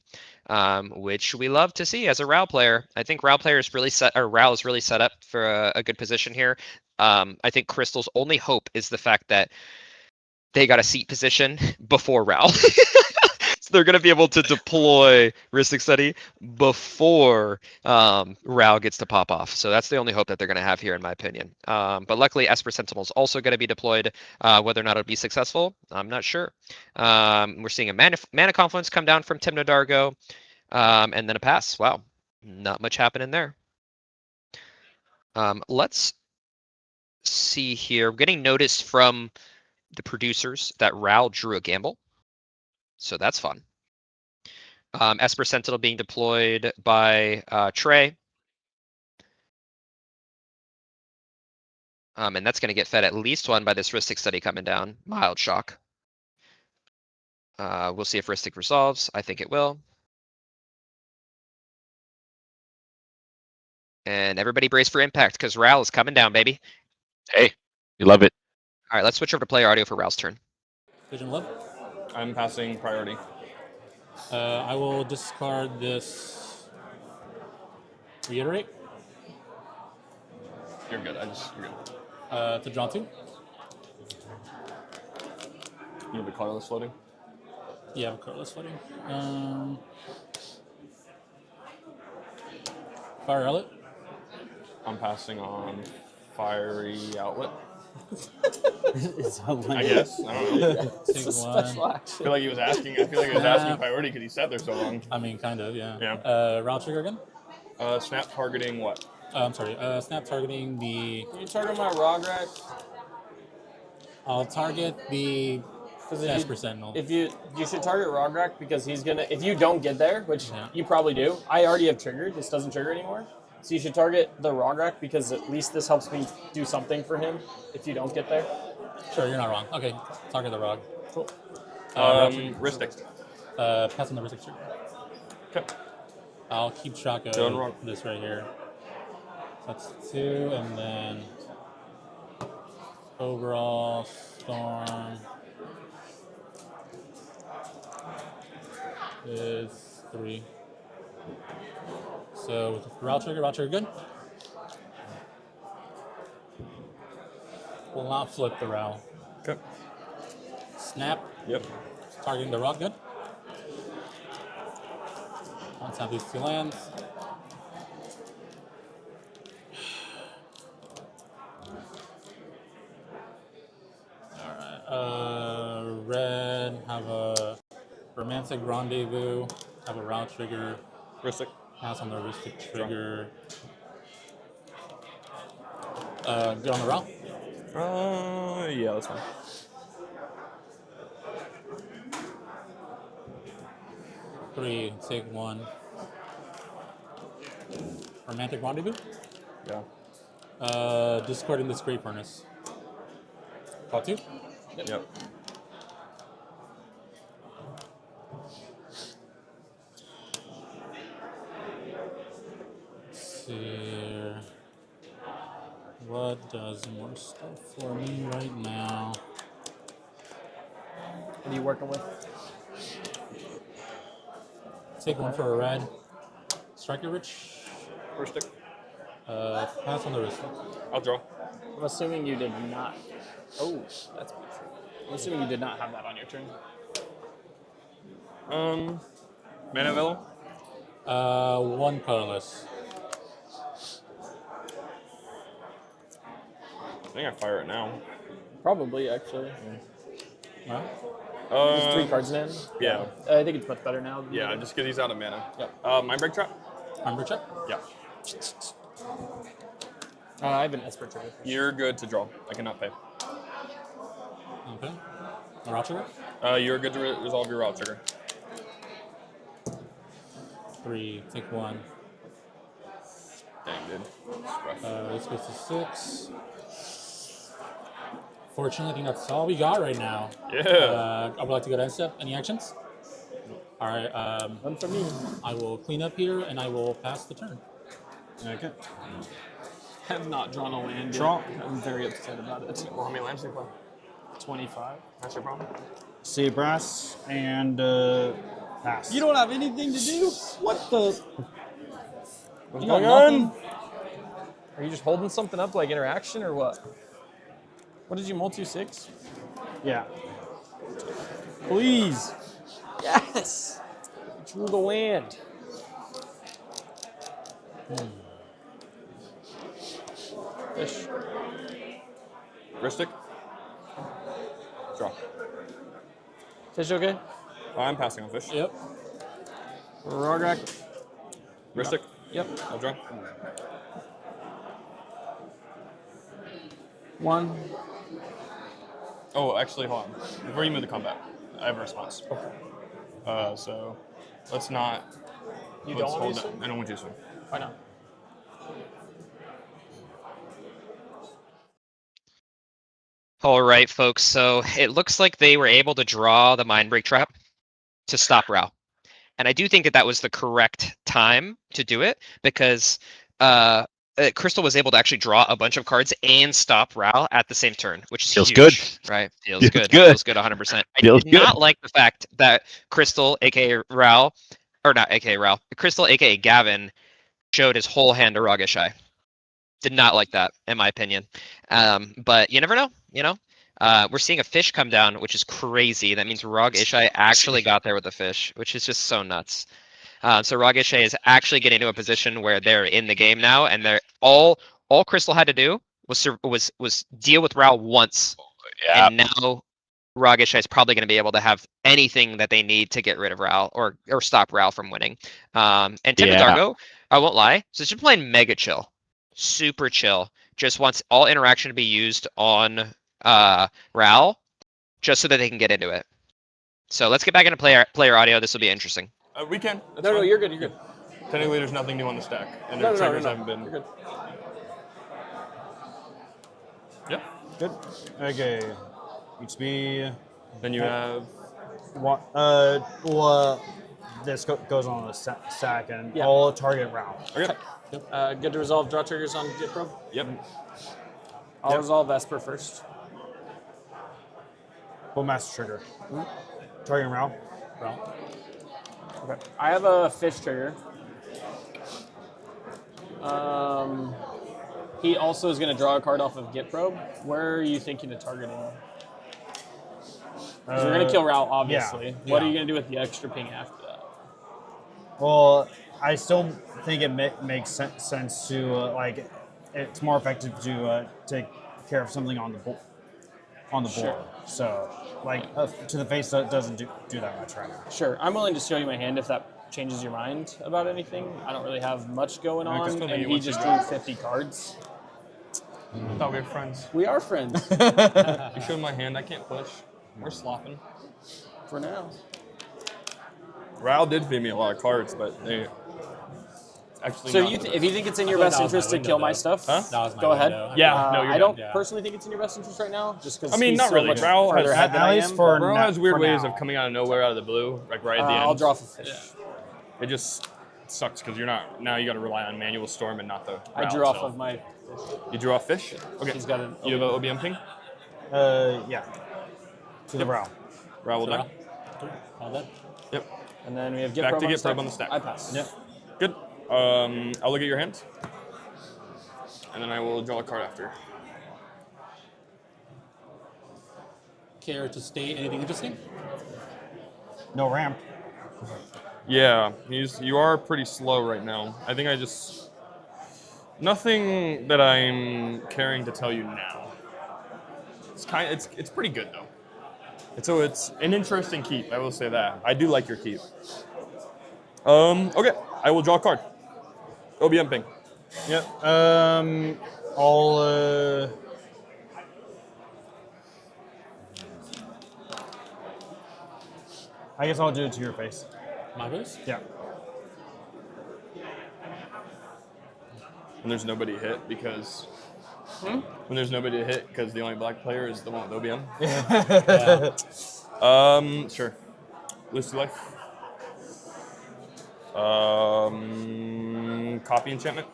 which we love to see as a Ral player. I think Ral is really set up for a good position here. I think Crystal's only hope is the fact that they got a seat position before Ral. So they're going to be able to deploy Rhystic Study before Ral gets to pop off. So that's the only hope that they're going to have here, in my opinion. But luckily, Esper Sentinel is also going to be deployed. Whether or not it'll be successful, I'm not sure. We're seeing a mana Confluence come down from Timna Dargo, and then a pass. Wow, not much happening there. Let's see here. We're getting notice from the producers that Ral drew a gamble. So that's fun. Esper Sentinel being deployed by Trey. And that's going to get fed at least one by this Rhystic Study coming down. Mild shock. We'll see if Rhystic resolves. I think it will. And everybody brace for impact because Ral is coming down, baby. Hey, you love it. All right, let's switch over to player audio for Ral's turn. Vision Love. I'm passing priority. I will discard this. Reiterate. You're good. You're good. To draw 2. You have the colorless floating? Yeah, I have a colorless floating. Fire Outlet. I'm passing on Fiery Outlet. I guess. I don't know. Take one. I feel like he was asking. I feel like he was asking priority because he sat there so long. I mean, kind of, yeah. Yeah. Round trigger again. Snap targeting what? I'm sorry. Snap targeting the. Can you target my Rograk? I'll target the Esper Sentinel. If you should target Rograk because he's gonna. If you don't get there, which you probably do, I already have triggered. This doesn't trigger anymore. So you should target the Rograk because at least this helps me do something for him if you don't get there. Sure, you're not wrong. Okay, target the Rog. Cool. Rhystic. Pass on the Rhystic trigger. Okay. I'll keep track of this right here. That's 2, and then overall storm is 3. So with the Ral trigger good. Will not flip the Ral. Okay. Snap. Yep. Targeting the Rock, good. Let's have these 2 lands. Alright. Red, have a Romantic Rendezvous, have a Ral trigger. Rhystic. Pass on the Rhystic trigger. Good on the Ral? Yeah, that's fine. Three, take 1. Romantic Rendezvous? Yeah. Discarding this Great Furnace. Draw 2? Yep. Let's see here. What does more stuff for me right now? What are you working with? Take one for a red. Strike it rich. First stick. Pass on the wrist. I'll draw. I'm assuming you did not. Oh, that's beautiful. I'm assuming you did not have that on your turn. Mana Velo? One colorless. I think I fire it now. Probably, actually. Well, There's 3 cards in. Yeah. I think it's much better now. Yeah, just because he's out of mana. Yep. Mind Break Trap? Mind Break Trap? Yeah. I have an Esper trigger. You're good to draw. I cannot pay. Okay. A route trigger? You're good to resolve your route trigger. 3. Take 1. Dang, dude. This goes to 6. Fortunately, I think that's all we got right now. Yeah. I would like to go to end step. Any actions? All right. One for me. I will clean up here and I will pass the turn. Okay. I have not drawn a land yet. Draw. I'm very upset about it. Well, how many lands do you play? 25. That's your problem? Sea Brass and pass. You don't have anything to do? What the? What's You got going on? nothing? Are you just holding something up like interaction or what? What did you multi 6? Yeah. Please. Yes. Drew the land. Fish. Wrist stick? Draw. Fish okay? I'm passing on fish. Yep. Rograk. Wrist stick? Yep. I'll draw. 1. Oh, actually, hold on. Before you move to combat, I have a response. Okay. So let's not. You let's don't want hold to it. use swing? I don't want to use swing. Why not? All right, folks. So it looks like they were able to draw the Mind Break Trap to stop Rao. And I do think that that was the correct time to do it because Crystal was able to actually draw a bunch of cards and stop Rao at the same turn, which is Feels huge, good. right? Feels Feels good. good. Feels good 100%. I Feels did good. not like the fact that Crystal, aka Rao, or not aka Rao, Crystal, aka Gavin, showed his whole hand to Ragashai. Did not like that, in my opinion. But you never know, you know? We're seeing a fish come down, which is crazy. That means Rog Ishai actually got there with the fish, which is just so nuts. So Rog Ishai is actually getting to a position where they're in the game now, and they're all Crystal had to do was deal with Rao once, and now Rog Ishai is probably going to be able to have anything that they need to get rid of Rao or stop Rao from winning. And Timid Dargo, I won't lie, so just playing mega chill, super chill. Just wants all interaction to be used on Rao, just so that they can get into it. So let's get back into player audio. This will be interesting. We can. That's No, fine. you're good. You're good. Technically, there's nothing new on the stack, and No, their triggers no. haven't been. You're good. Yep. Good. Okay. HP. Then you have. What? Well, this goes on the stack and all target round. Okay. Good to resolve draw triggers on Get Probe? Yep. I'll resolve Esper first. Full master trigger. Target round. Okay. I have a fish trigger. He also is going to draw a card off of Get Probe. Where are you thinking of targeting? Because we're going to kill Rao, obviously. Yeah. What are you going to do with the extra ping after that? Well, I still think it makes sense to like. It's more effective to take care of something on the board. Sure. So, like, to the face doesn't do that much right now. Sure. I'm willing to show you my hand if that changes your mind about anything. I don't really have much going on, and he just drew 50 cards. I thought we were friends. We are friends. You showed my hand. I can't push. We're slopping. For now. Rao did feed me a lot of cards, but actually. So not you the if you think it's in your I thought best that was my interest to window, kill my though. stuff, Huh? That was my go ahead. window. Yeah, no, you're I don't good. Yeah. personally think it's in your best interest right now, just because I mean, he's not so really. much Growl further has- ahead than At I least am. for Bro has weird for ways now. of coming out of nowhere, out of the blue, like right at the end. I'll draw for fish. It just sucks because you're not now. You got to rely on manual storm and not the. I Growl drew off itself. of my. You drew off fish. Okay. He's got an. You have an OBM ping. Yeah. To the brow. Growl will die. All that. Yep. And then we have Back to probe get probe on on the stack. I pass. Yep. Good. I'll look at your hand, and then I will draw a card after. Care to state anything interesting? No ramp. Yeah, you are pretty slow right now. I think I just nothing that I'm caring to tell you now. It's pretty good though. It's an interesting keep. I will say that. I do like your keep. Okay, I will draw a card. OBM ping. Yep. I'll I guess I'll do it to your face. My face? Yeah. When there's nobody to hit because when there's nobody to hit because the only black player is the one with OBM. Yeah. Sure. Lose to life. Copy enchantment.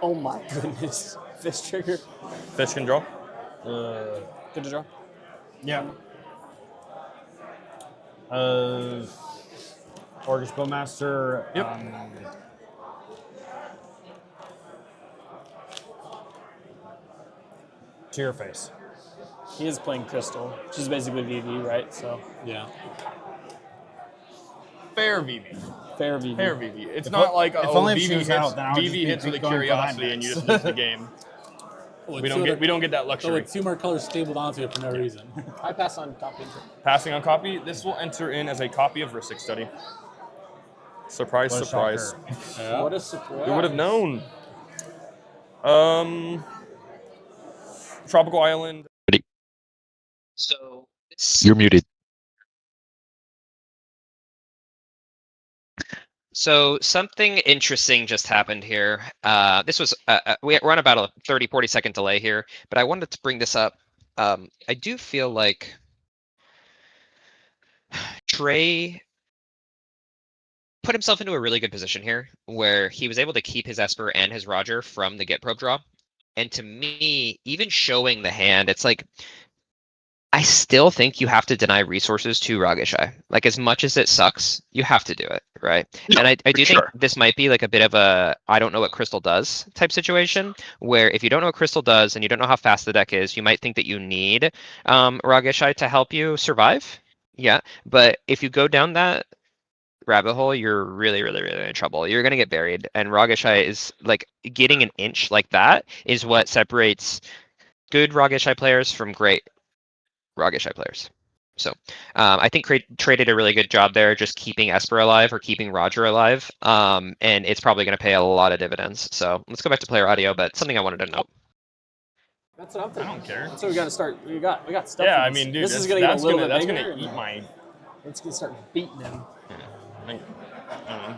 Oh my goodness. Fish trigger. Fish can draw. Good to draw. Yeah. Orcish Bowmaster. Yep. To your face. He is playing Crystal, which is basically VV, right? So Yeah. Fair VV. fair VV. Fair VV. It's If not o- like if oh, only if VV she was hits, out, then I would just VV be hits with a going for that curiosity and you next. just lose the game. With We two don't other- get that So luxury. with two more colors stapled onto it for no reason. I pass on copy. Passing on copy, this will enter in as a copy of Ristic Study. Surprise, What a surprise. shocker. Yeah. What a surprise. You would have known. Tropical Island. So You're muted. So something interesting just happened here. This was we're on about a 30-40 second delay here, but I wanted to bring this up. I do feel like Trey put himself into a really good position here, where he was able to keep his Esper and his Roger from the Get Probe draw. And to me, even showing the hand, it's like I still think you have to deny resources to Ragashai. Like, as much as it sucks, you have to do it, right? Yeah, and I do think sure. this might be like a bit of a I don't know what Crystal does type situation, where if you don't know what Crystal does and you don't know how fast the deck is, you might think that you need Ragashai to help you survive. Yeah, but if you go down that rabbit hole, you're really, really, really in trouble. You're gonna get buried, and Ragashai is like getting an inch like that is what separates good Ragashai players from great Ragashai players. So I think Trey did a really good job there, just keeping Esper alive or keeping Roger alive, and it's probably going to pay a lot of dividends. So let's go back to player audio, but something I wanted to note. That's what I'm thinking. I don't care. So we got to start. We got stuff. Yeah, for I this. mean, dude, this is gonna get a little bit that's bigger. gonna and eat my. It's gonna start beating him. I don't know.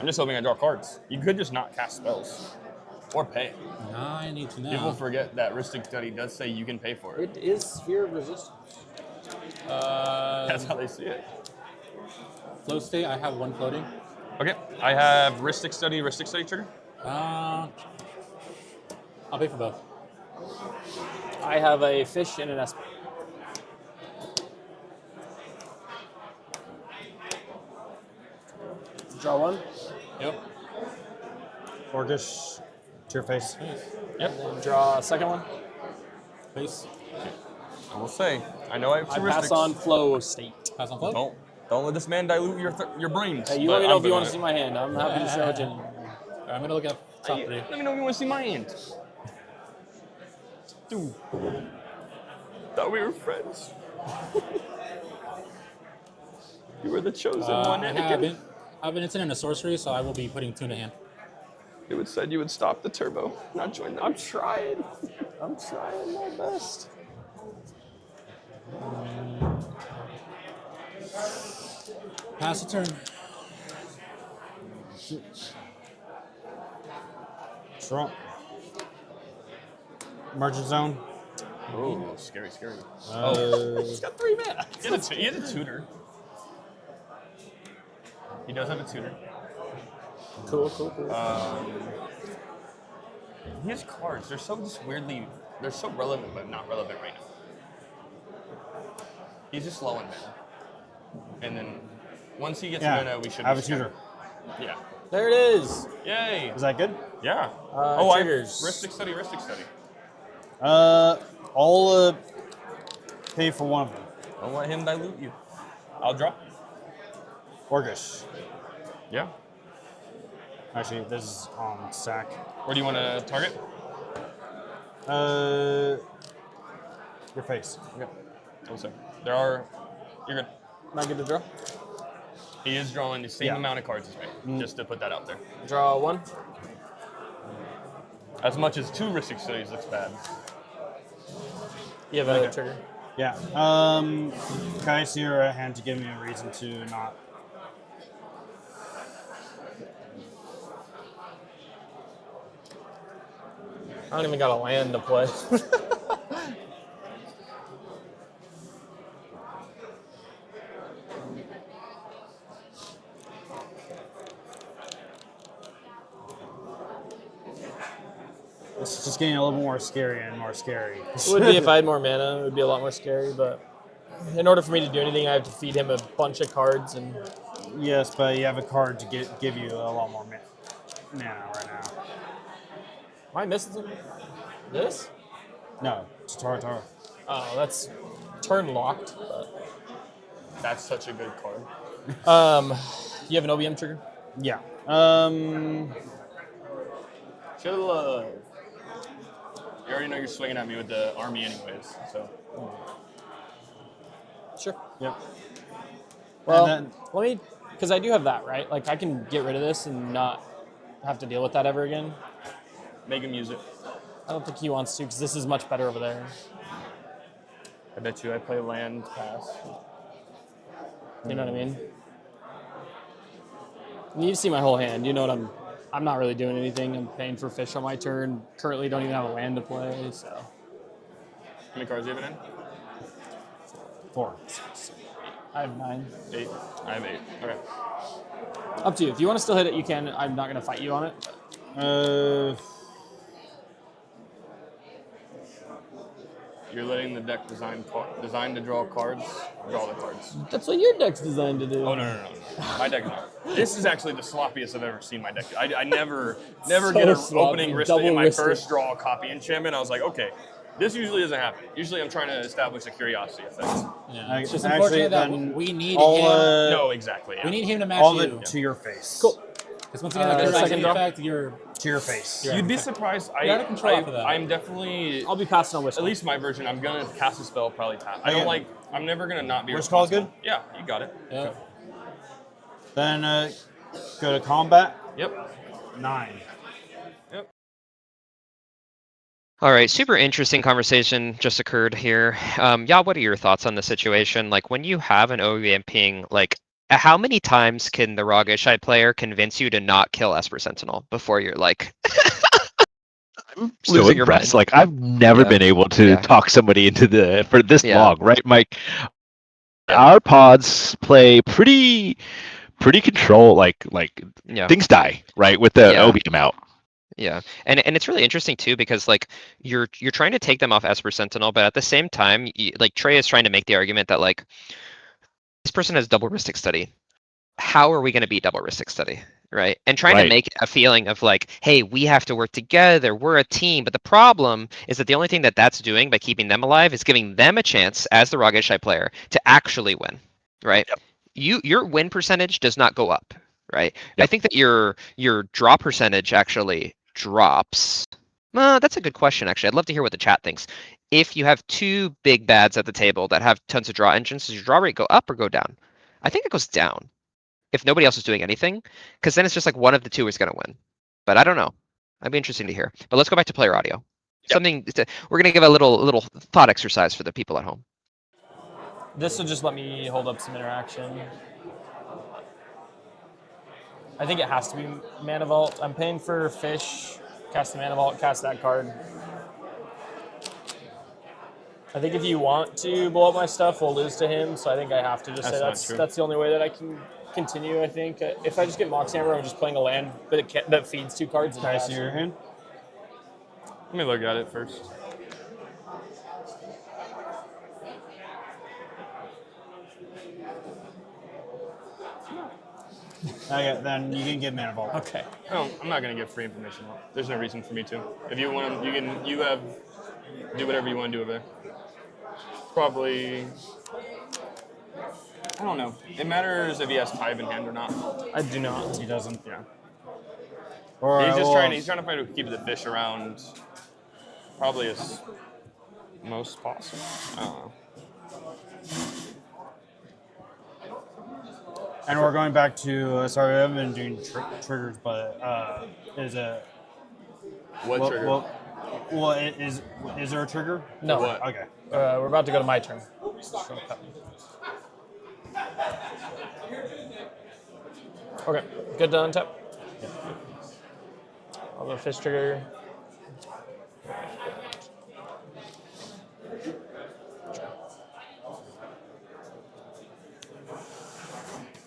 I'm just hoping I draw cards. You could just not cast spells. Or pay. Now I need to know. People forget that Ristic Study does say you can pay for it. It is Sphere of Resistance. That's how they see it. Flow state, I have one floating. Okay, I have Ristic Study trigger. I'll pay for both. I have a fish and an Esper. Draw one. Yep. Orcish to your face. Yep. And then draw a second one. Face. I will say, I know I have I two pass Ristics. on flow state. Pass on flow? Don't let this man dilute your brains. Hey, you but let me know I'm if you want to gonna- see my hand. I'm happy to show it to you. I'm gonna look at top three. Let me know if you want to see my hand. Dude. Thought we were friends. You were the chosen one, I Anakin. have an instant and a sorcery, so I will be putting two in the hand. It would said you would stop the turbo, not join them. I'm trying. I'm trying my best. Pass the turn. Draw. Merchant Zone. Ooh, scary, scary. He's got 3 mana. He had a tutor. He does have a tutor. Cool. He has cards. They're so just weirdly. They're so relevant, but not relevant right now. He's just low in mana. And then once he gets mana, we should. I have a tutor. Yeah. There it is. Yay. Is that good? Yeah. Triggers. Ristic study. I'll pay for one of them. Don't let him dilute you. I'll draw. Orcish. Yeah. Actually, this is on sack. Where do you want to target? Your face. Okay. Oh, sorry. You're good. Am I good to draw? He is drawing the same amount of cards as me, just to put that out there. Draw 1. As much as 2 Ristic Studies looks bad. You have another trigger? Yeah. Can I see your hand to give me a reason to not? I don't even got a land to play. It's just getting a little more scary and more scary. It would be if I had more mana. It would be a lot more scary, but in order for me to do anything, I have to feed him a bunch of cards. And Yes, but you have a card to give you a lot more mana right now. Am I missing something? This? No, it's Tara. Oh, that's turn locked. But That's such a good card. You have an OBM trigger? Yeah. Chill. You already know you're swinging at me with the army anyways, so. Sure. Yep. Well, let me, because I do have that, right? Like, I can get rid of this and not have to deal with that ever again. Make him use it. I don't think he wants to, because this is much better over there. I bet you I play land pass. You know what I mean? You need to see my whole hand. You know what I'm not really doing anything. I'm paying for fish on my turn. Currently don't even have a land to play, so. How many cards do you have it in? 4. I have 9. 8. I have 8. Okay. Up to you. If you want to still hit it, you can. I'm not going to fight you on it. You're letting the deck design to draw cards. Draw the cards. That's what your deck's designed to do. Oh no. My deck is not. This is actually the sloppiest I've ever seen my deck. I never So get an sloppy, opening wrist double in my wristed. first draw copy enchantment. I was like, okay, this usually doesn't happen. Usually I'm trying to establish a curiosity effect. Yeah, it's just Actually, unfortunate that then we need I'll, him. No, exactly. Yeah. We need him to match all you. it to your face. Cool. Because once again, that second draw? effect, you're To your face. You'd be surprised. You're out of control after that. I'm definitely. I'll be passing on Whistle. At least my version. I'm gonna cast a spell, probably tap. I don't like. I'm never gonna not be. Where's call good? Yeah, you got it. Yeah. Then go to combat. Yep. 9. All right, super interesting conversation just occurred here. Yeah, what are your thoughts on the situation? Like, when you have an OEM ping, like, how many times can the Rogeshai player convince you to not kill Esper Sentinel before you're like, So losing your mind? impressed. Like I've never been able to talk somebody into for this long, right, Mike? Our pods play pretty control. Like things die right with the OBM out. Yeah, and it's really interesting too because like you're trying to take them off Esper Sentinel, but at the same time, like Trey is trying to make the argument that like this person has double Ristic Study. How are we going to beat double Ristic Study, right? And trying to make a feeling of like, hey, we have to work together. We're a team. But the problem is that the only thing that that's doing by keeping them alive is giving them a chance as the Rogeshai player to actually win, right? Your win percentage does not go up, right? I think that your draw percentage actually drops. That's a good question, actually. I'd love to hear what the chat thinks. If you have 2 big bads at the table that have tons of draw engines, does your draw rate go up or go down? I think it goes down if nobody else is doing anything, because then it's just like one of the 2 is going to win. But I don't know. That'd be interesting to hear. But let's go back to player audio. We're going to give a little thought exercise for the people at home. This will just let me hold up some interaction. I think it has to be Mana Vault. I'm paying for fish cast the Mana Vault, cast that card. I think if you want to blow up my stuff, we'll lose to him. So I think I have to just say That's not true. that's the only way that I can continue. I think if I just get Mox Hammer, I'm just playing a land that feeds 2 cards. Can I see your hand? Let me look at it first. Okay, then you can get Mana Vault. Okay. No, I'm not gonna give free information out. There's no reason for me to. If you want, you have do whatever you want to do over there. Probably. I don't know. It matters if he has Tithe in hand or not. I do not. He doesn't. Yeah. Or He's just trying. He's trying to find to keep the fish around, probably as most possible. I don't know. And we're going back to. Sorry, I haven't been doing triggers, but is it? What trigger? Well, is there a trigger? No. What? Okay. We're about to go to my turn. Okay, good to untap. I'll go fish trigger.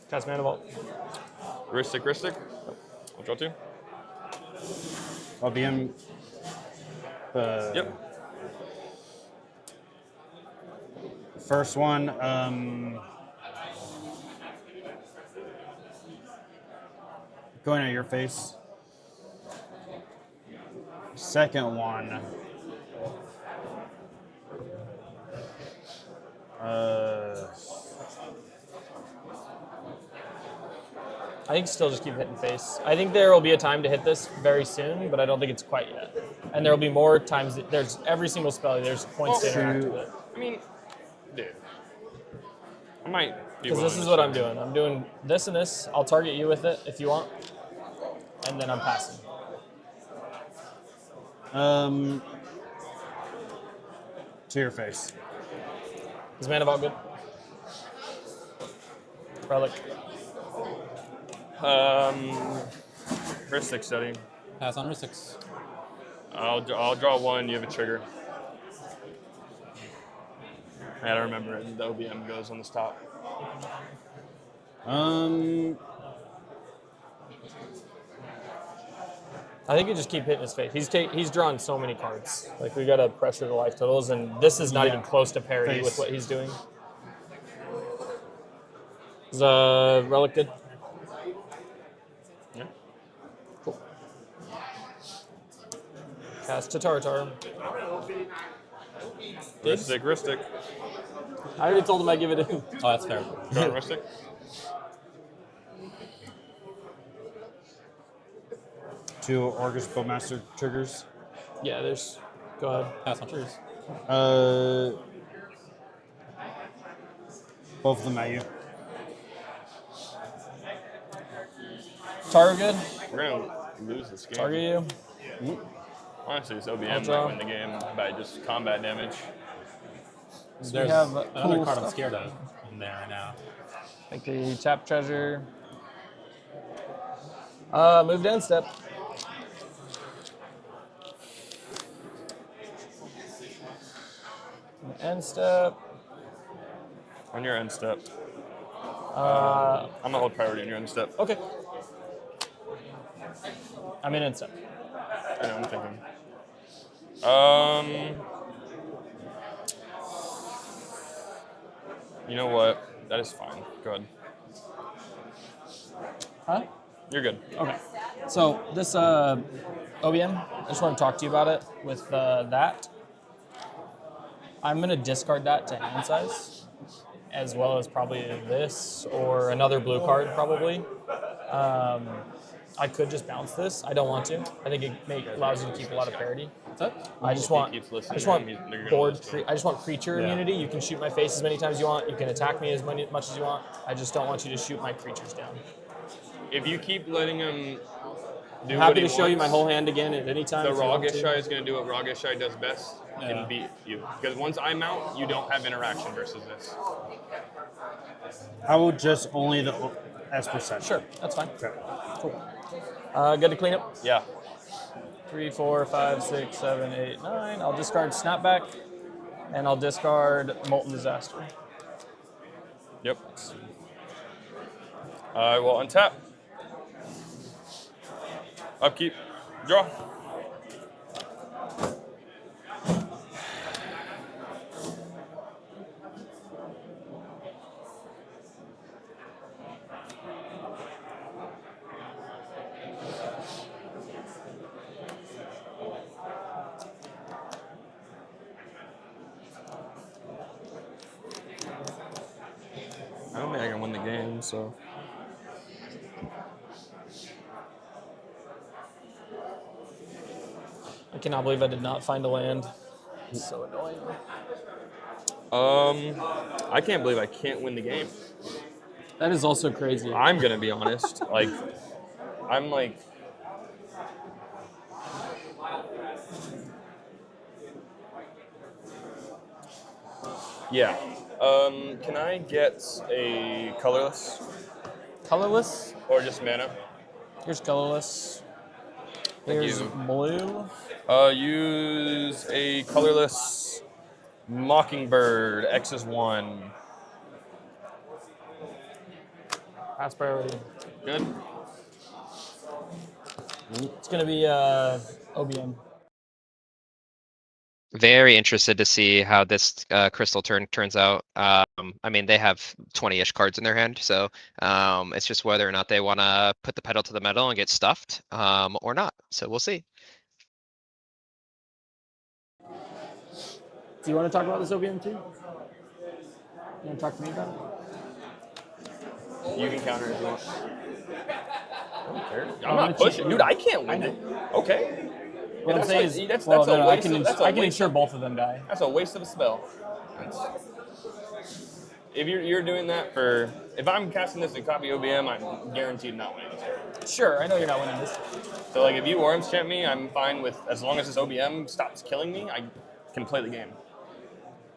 Cast Mana Vault. Ristic. I'll draw 2. I'll be in. Yep. First one. Going at your face. Second one. I think still just keep hitting face. I think there will be a time to hit this very soon, but I don't think it's quite yet. And there will be more times. There's every single spell. There's points to interact with it. I mean, dude. I might be Because this is what I'm doing. I'm doing this and this. I'll target you with it if you want. And then I'm passing. To your face. Is Mana Vault good? Relic. Ristic study. Pass on Ristics. I'll draw 1. You have a trigger. I gotta remember it. The OBM goes on this top. I think you just keep hitting his face. He's drawn so many cards. Like, we gotta pressure the life totals, and this is not even close to parity with what he's doing. Is Relic good? Yeah. Cool. Cast to Tartar. Ristic. I already told him I'd give it to him. Oh, that's fair. Draw Ristic. 2 August Bowmaster triggers. Yeah, there's. Go ahead. Pass on triggers. Both of them at you. Target good? We're gonna lose this game. Target you? Honestly, this I'll OBM draw. might win the game by just combat damage. So There's we have another cool card I'm stuff. scared of in there right now. Like the tap treasure. Move to end step. End step. On your end step. I'm gonna hold priority on your end step. Okay. I'm in end step. I know, I'm thinking. You know what? That is fine. Go ahead. Huh? You're good. Okay. So this OBM, I just want to talk to you about it with that. I'm going to discard that to hand size, as well as probably this or another blue card probably. I could just bounce this. I don't want to. I think it allows you to keep a lot of parity. I just want creature immunity. You can shoot my face as many times as you want. You can attack me as much as you want. I just don't want you to shoot my creatures down. If you keep letting him do I'm what happy he to show you wants, my whole hand again at any time. the if you want to. Rogeshai is going to do what Rogeshai does best and beat you. Because once I'm out, you don't have interaction versus this. How about just only the S%? Sure, that's fine. Okay. Cool. Good to clean up? Yeah. 3, 4, 5, 6, 7, 8, 9. I'll discard Snapback, and I'll discard Molten Disaster. Yep. I will untap. Upkeep. Draw. I don't think I can win the game, so. I cannot believe I did not find a land. It's so annoying. I can't believe I can't win the game. That is also crazy. I'm gonna be honest. Like, I'm like. Yeah. Can I get a colorless? Colorless? Or just mana? Here's colorless. Thank Here's you. blue. Use a colorless Mockingbird. X is 1. Pass priority. Good. It's gonna be OBM. Very interested to see how this crystal turns out. I mean, they have 20-ish cards in their hand, so it's just whether or not they want to put the pedal to the metal and get stuffed or not. So we'll see. Do you want to talk about this OBM too? You want to talk to me about it? You can counter if you want. I don't care. I'm I'm not gonna pushing. Dude, I can't win it. Okay. What I'm That's saying like- is, that's well, a no, I waste can, of- that's a I can waste ensure of- both of them die. That's a waste of a spell. If you're doing that for, if I'm casting this in copy OBM, I'm guaranteed not winning this. Sure, I know you're not winning this. So like, if you Worms champ me, I'm fine with, as long as this OBM stops killing me, I can play the game.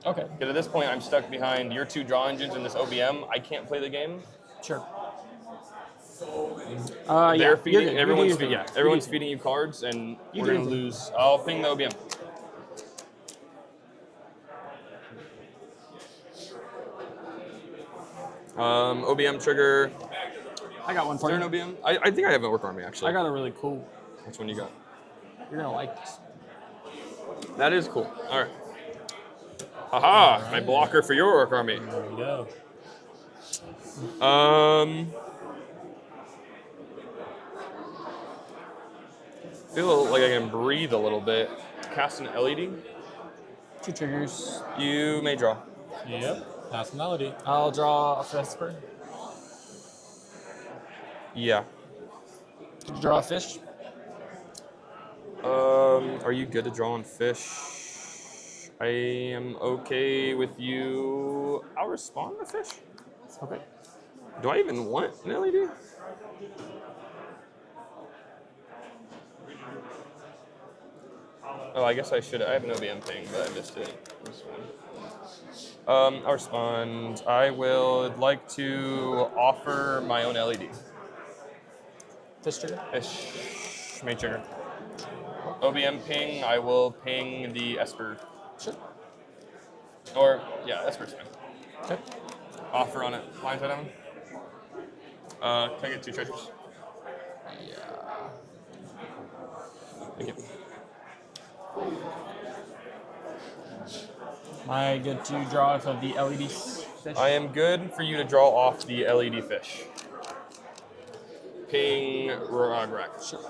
Okay. Because at this point, I'm stuck behind your 2 draw engines and this OBM. I can't play the game. Sure. They're Yeah, feeding. you're good. Everyone's You do your yeah. thing. Everyone's You do feeding you cards, and You we're do gonna your thing. lose. I'll ping the OBM. OBM trigger. I got one Is for there you. an OBM? I think I have an Orc Army actually. I got a really cool. Which one you got? You're gonna like this. That is cool. All right. Haha! My blocker for your Orc Army. There we go. Feel like I can breathe a little bit. Cast an LED. 2 triggers. You may draw. Yep. Pass melody. I'll draw a Vesper. Yeah. Did you draw a fish? Are you good to draw on fish? I am okay with you. I'll respond to fish. Okay. Do I even want an LED? Oh, I guess I should. I have an OBM thing, but I missed it. This one. I'll respond. I would like to offer my own LED. Fish trigger? Fish. Main trigger. OBM ping. I will ping the Esper. Sure. Or, yeah, Esper's fine. Okay. Offer on it. Blindside on. Can I get 2 treasures? Yeah. Thank you. Am I good to draw off of the LED fish? I am good for you to draw off the LED fish. Ping Rograk. Sure.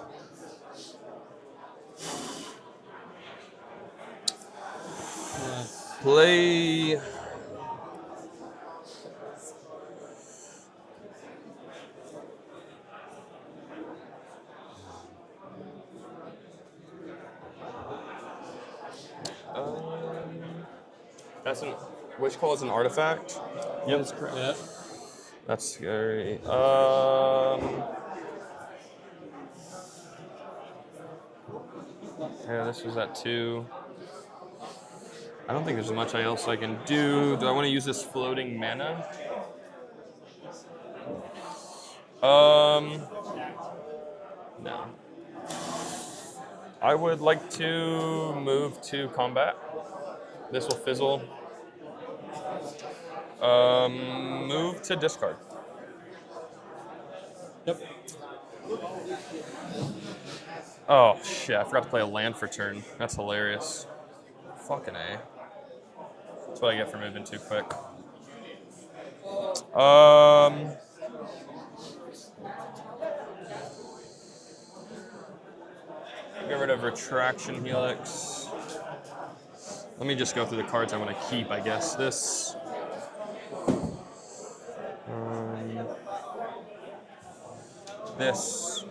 Play. That's an. Witch Call is an artifact. Yep, that's correct. Yep. That's scary. Yeah, this was at 2. I don't think there's much else I can do. Do I want to use this floating mana? No. I would like to move to combat. This will fizzle. Move to discard. Yep. Oh shit! I forgot to play a land for turn. That's hilarious. Fucking A. That's what I get for moving too quick. Get rid of Retraction Helix. Let me just go through the cards I want to keep, I guess. This. This.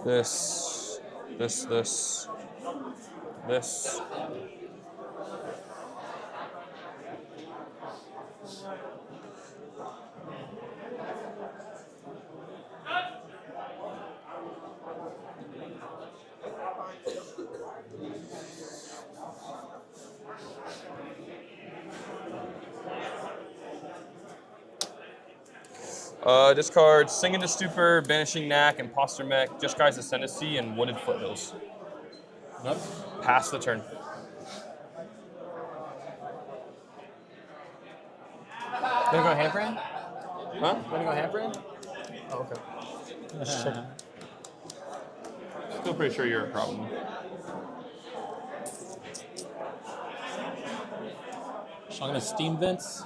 This. This. This. Discard Sing into Stupor, Banishing Knack, Imposter Mech, Just Guy's Ascendancy, and Wooded Foothills. Yep. Pass the turn. Gonna go hand for hand? Huh? Gonna go hand for hand? Oh, okay. Still pretty sure you're a problem. So I'm gonna Steam Vents.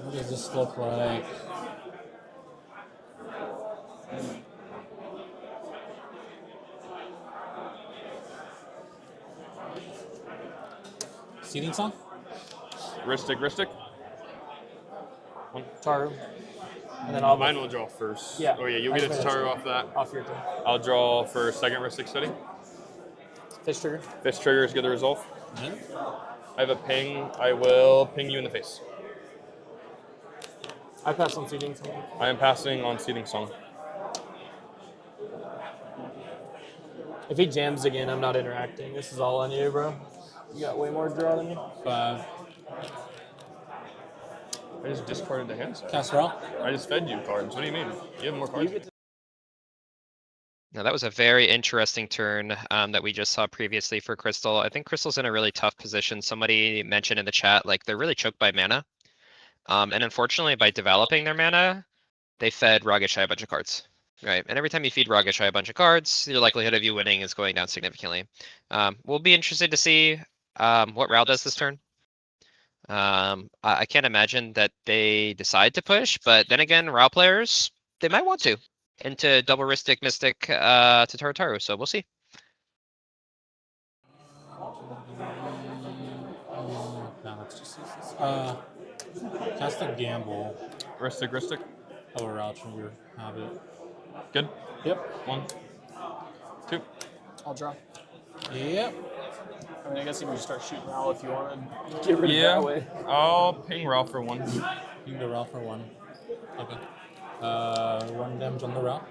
What does this look like? Seeding Song? Ristic. One. Taru. And then Mine will draw first. Yeah. Oh yeah, you'll get a Taru off that. Off your turn. I'll draw for second Ristic Study. Fish trigger. Fish triggers, get the resolve. Yeah. I have a ping. I will ping you in the face. I pass on Seeding Song. I am passing on Seeding Song. If he jams again, I'm not interacting. This is all on you, bro. You got way more draw than me. 5. I just discarded the hand set. Casserole? I just fed you cards. What do you mean? You have more cards. Now that was a very interesting turn that we just saw previously for Crystal. I think Crystal's in a really tough position. Somebody mentioned in the chat, like they're really choked by mana. And unfortunately, by developing their mana, they fed Ragashai a bunch of cards. Right, and every time you feed Ragashai a bunch of cards, your likelihood of you winning is going down significantly. We'll be interested to see what Rao does this turn. I can't imagine that they decide to push, but then again, Rao players, they might want to into double Ristic Mystic to Tartaru, so we'll see. No, let's just use this. Cast a Gamble. Ristic. Oh, a Route Trigger. Have it. Good? Yep. 1, 2. I'll draw. Yep. I mean, I guess you can just start shooting Raul if you want to get rid of that way. I'll ping Ralph for 1. You can go Ralph for 1. Okay. 1 damage on the Ralph.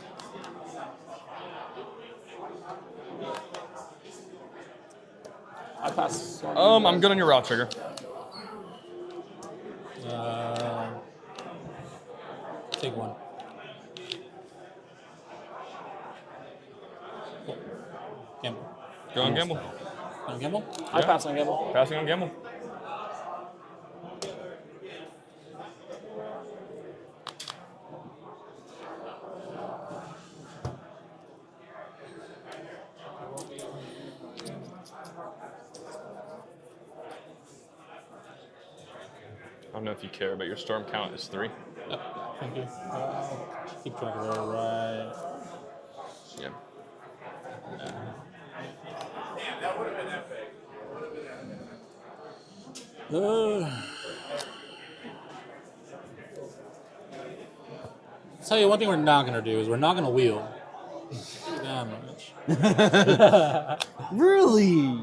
I pass. I'm good on your Ralph trigger. Take 1. Cool. Gamble. Go on Gamble. On Gamble? I pass on Gamble. Passing on Gamble. I don't know if you care, but your storm count is 3. Yep. Thank you. Keep track of that, right? Yeah. That would have been epic. I'll tell you one thing we're not going to do is we're not going to wheel. Damage. Really?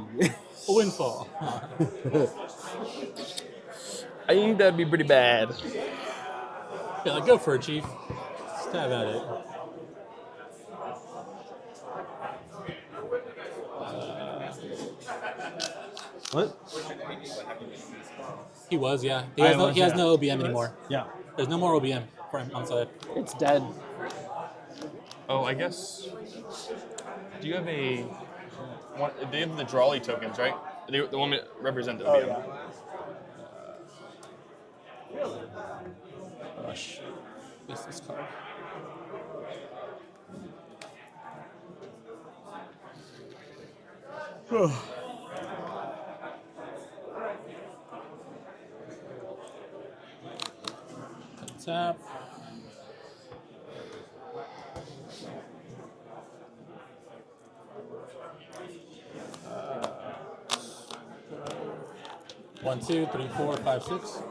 A windfall. I think that'd be pretty bad. Yeah, like, go for it, Chief. Stab at it. What? He was, yeah. He I has, no, was, he has yeah. no OBM anymore. Yeah. There's no more OBM for him on side. It's dead. Oh, I guess. Do you have a? They have the Drawley tokens, right? The one that represent the OBM. Rush. What's this card? Tap. One, two, three, four, five, six.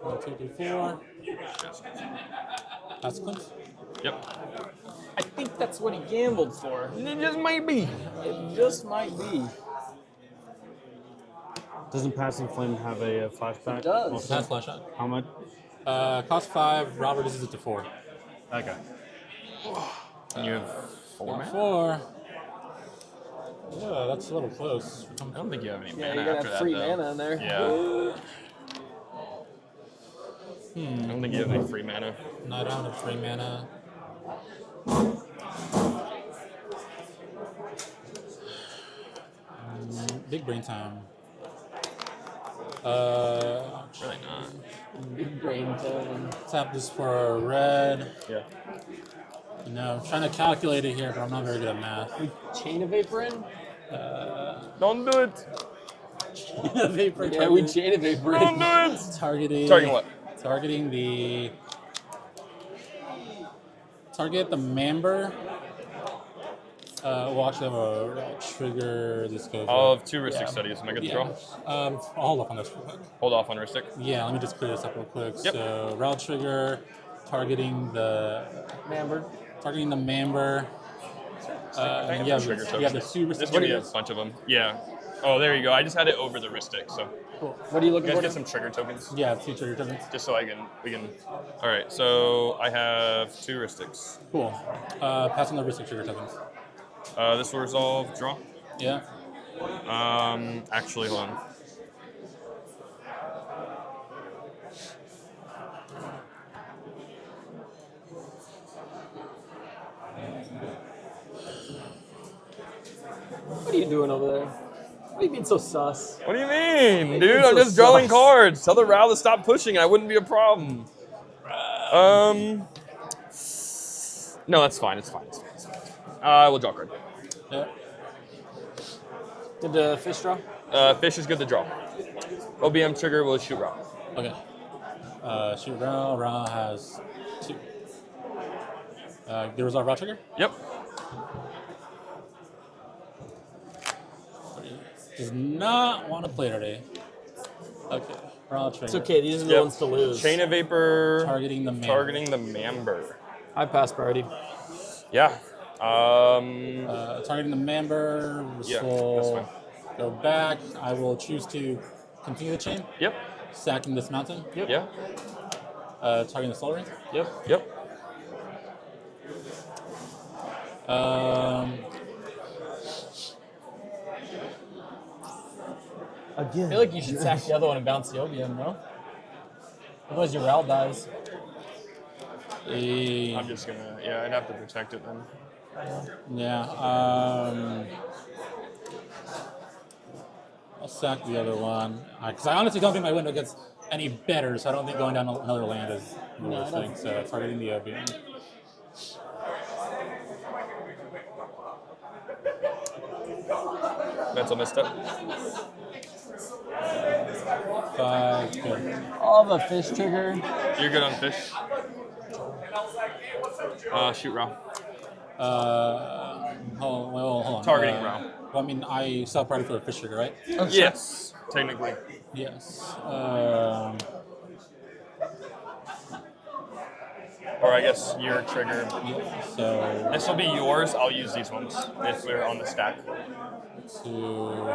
1, 2, 3, 4. Consequence? Yep. I think that's what he gambled for. It just might be. It just might be. Doesn't Passing Flame have a flashback? It does. Also? Has flashback. How much? Cost 5. Rob reduces it to 4. Okay. And you have 4 mana? 4. Yeah, that's a little close. I don't think you have any Yeah, mana you're gonna after have free that, though. mana in there. Yeah. I don't think you have any free mana. No, I don't have 3 mana. Big brain time. Really not. Big brain time. Tap this for a red. Yeah. You know, I'm trying to calculate it here, but I'm not very good at math. We chain a vapor in? Don't do it. Vapor Yeah, we chain a vapor in. Don't do it. Targeting. Targeting what? Targeting the. Target the member. We'll actually have a trigger. This goes. I'll have 2 Ristic studies. Am I good to draw? I'll hold off on this real quick. Hold off on Ristic. Yeah, let me just clear this up real quick. Yep. So, route trigger, targeting the member. Targeting the member. I You have have trigger the tokens. 2 This Ristic. could be a bunch of them. Yeah. Oh, there you go. I just had it over the Ristic, so. Cool. What are you looking You guys for? get some trigger tokens? Yeah, 2 trigger tokens. Just so we can. All right, so I have 2 Ristics. Cool. Pass on the Ristic trigger tokens. This will resolve, draw. Yeah. Actually, hold on. What are you doing over there? What do you mean so sus? What do you mean, What do you dude? mean I'm so just drawing sus? cards. Tell the Ral to stop pushing, and I wouldn't be a problem. No, that's fine. It's fine. It's fine. It's fine. I will draw a card. Yeah. Did the fish draw? Fish is good to draw. OBM trigger will shoot Ral. Okay. Shoot Ra. Ra has 2. The resolve Ra trigger? Yep. Does not want to play today. Okay. Ra trigger. It's okay. These are the ones to lose. Chain of Vapor. Targeting the member. Targeting the member. I pass priority. Yeah. Targeting the member. This Yeah, will that's fine. go back. I will choose to continue the chain. Yep. Sacking this mountain. Yep. Yeah. Targeting the soul ring. Yep. Yep. I feel like you should sack the other one and bounce the OBM, no? Otherwise your Ral dies. I'm just gonna. Yeah, I'd have to protect it then. Yeah. I'll sack the other one. Because I honestly don't think my window gets any better, so I don't think going down another land is the No, worst I thing. So targeting the OBM. Mental misstep. 5. Good. I'll have a fish trigger. You're good on fish. Shoot Ral. Hold on. Targeting Ral. Well, I mean, I self-priority for the fish trigger, right? Yes, technically. Yes. Or I guess your trigger. Yeah, so This will be yours. I'll use these ones if they're on the stack. 2,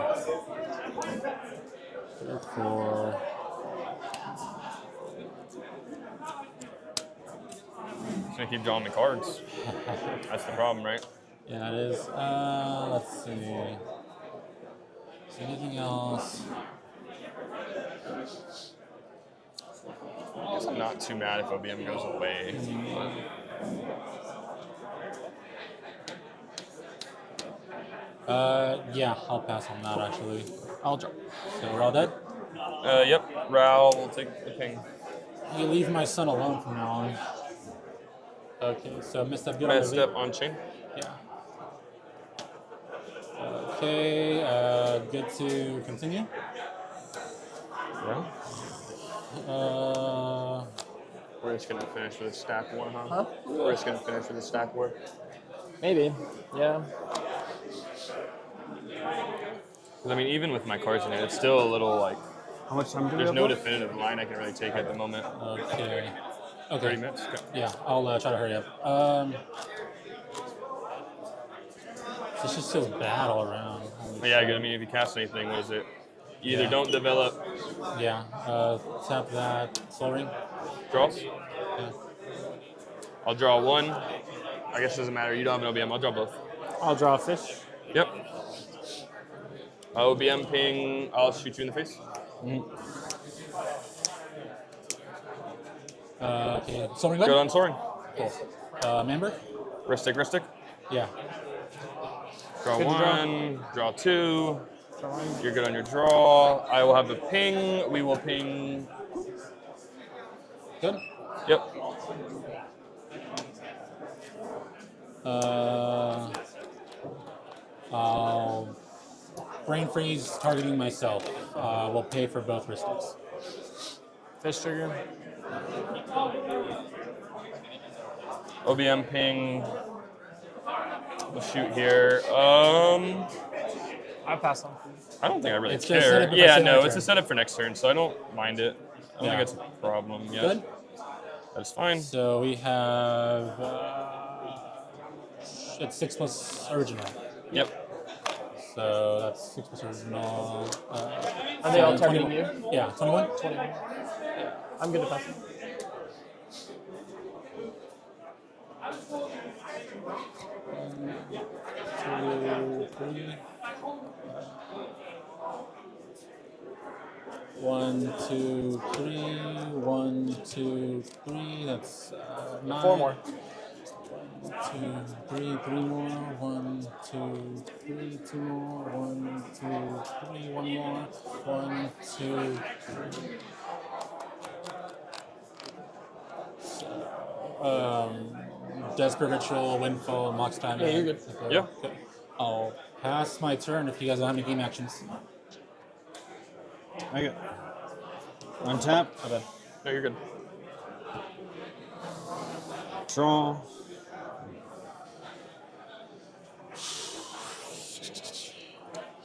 3, 4. Just gonna keep drawing the cards. That's the problem, right? Yeah, it is. Let's see. Anything else? I guess I'm not too mad if OBM goes away. Yeah, I'll pass on that actually. I'll drop. So we're all dead? Yep. Ral will take the ping. You leave my son alone from now on. Okay, so misstep good on the Misstep on chain. Yeah. Okay, good to continue. Yeah. We're just gonna finish with a stack war, huh? Huh? We're just gonna finish with a stack war. Maybe. Yeah. Because I mean, even with my cards in it, it's still a little like. How much time do we There's have no left? definitive line I can really take at the moment. Okay. 30 minutes. Okay. Yeah, I'll try to hurry up. This just feels bad all around. Yeah, I mean, if you cast anything, what is it? You either don't develop. Yeah. Tap that. Soul Ring. Draws? Yeah. I'll draw one. I guess it doesn't matter. You don't have an OBM. I'll draw both. I'll draw a fish. Yep. OBM ping. I'll shoot you in the face. Okay. Soul Ring. Good on soaring. Cool. Member? Ristic. Yeah. Draw Good to one. Draw two. You're good on your draw. I will have a ping. We will ping. Good? Yep. I'll brain freeze targeting myself. We'll pay for both wrists. Fish trigger. OBM ping. We'll shoot here. I pass on. I don't think I really It's just set care. up for Yeah, next no, turn. it's a setup for next turn, so I don't mind it. I don't Yeah. think it's a problem. Yeah. Good? That's fine. So we have it's 6 plus original. Yep. So that's 6 plus original. Are they all 20 targeting you? Yeah, 21. 21. I'm good to pass. One, two, three. 1, 2, 3. That's 9. 4 more. 1, 2, 3. 3 more. 1, 2, 3. 2 more. 1, 2, 3. 1 more. 1, 2, 3. Desperate Ritual, Windfall, Mox Time. Yeah, you're good. Okay. Yeah. Okay. I'll pass my turn if you guys don't have any game actions. I got untap. Okay. No, you're good. Draw.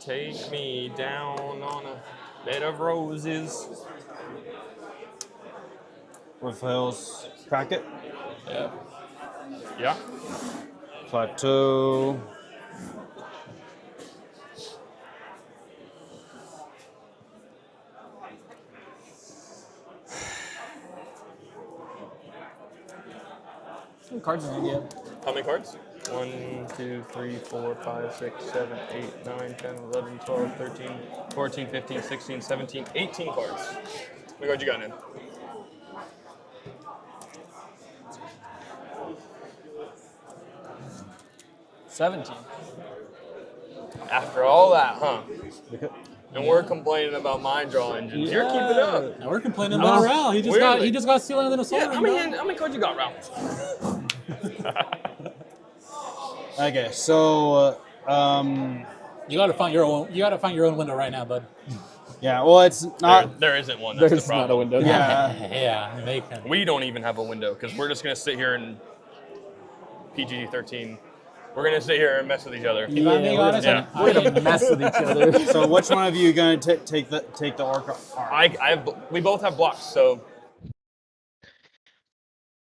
Take me down on a bed of roses. With hills. Crack it. Yeah. Yeah. Plateau. How many cards in hand do you have? How many cards? 1, 2, 3, 4, 5, 6, 7, 8, 9, 10, 11, 12, 13, 14, 15, 16, 17, 18 cards. How many cards you got in? $17. After all that, huh? And we're complaining about my draw engines. You're keeping up. Now we're complaining about Ral. He just got sealed under the soul Yeah, ring. how many cards you got, Ralph? Okay, so You gotta find your own. You gotta find your own window right now, bud. yeah, well, it's not. There isn't one. That's There's the problem. not a window. Yeah. Yeah, they can. We don't even have a window because we're just gonna sit here and PG-13. We're gonna sit here and mess with each other. If I'm being honest, Yeah. We're gonna mess with each other. So which one of you going to take the orc? We both have blocks, so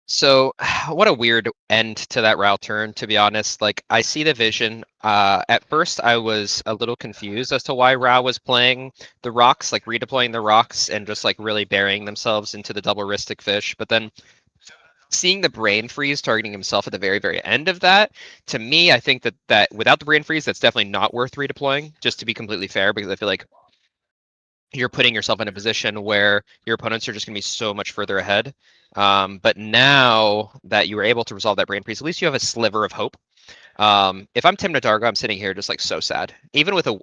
So, what a weird end to that route turn, to be honest. Like, I see the vision. At first, I was a little confused as to why Rao was playing the rocks, like redeploying the rocks and just like really burying themselves into the double wristic fish. But then seeing the brain freeze targeting himself at the very, very end of that, to me, I think that without the brain freeze, that's definitely not worth redeploying, just to be completely fair, because I feel like you're putting yourself in a position where your opponents are just going to be so much further ahead. But now that you were able to resolve that brain freeze, at least you have a sliver of hope. If I'm Tim Nadargo, I'm sitting here just like so sad. Even with a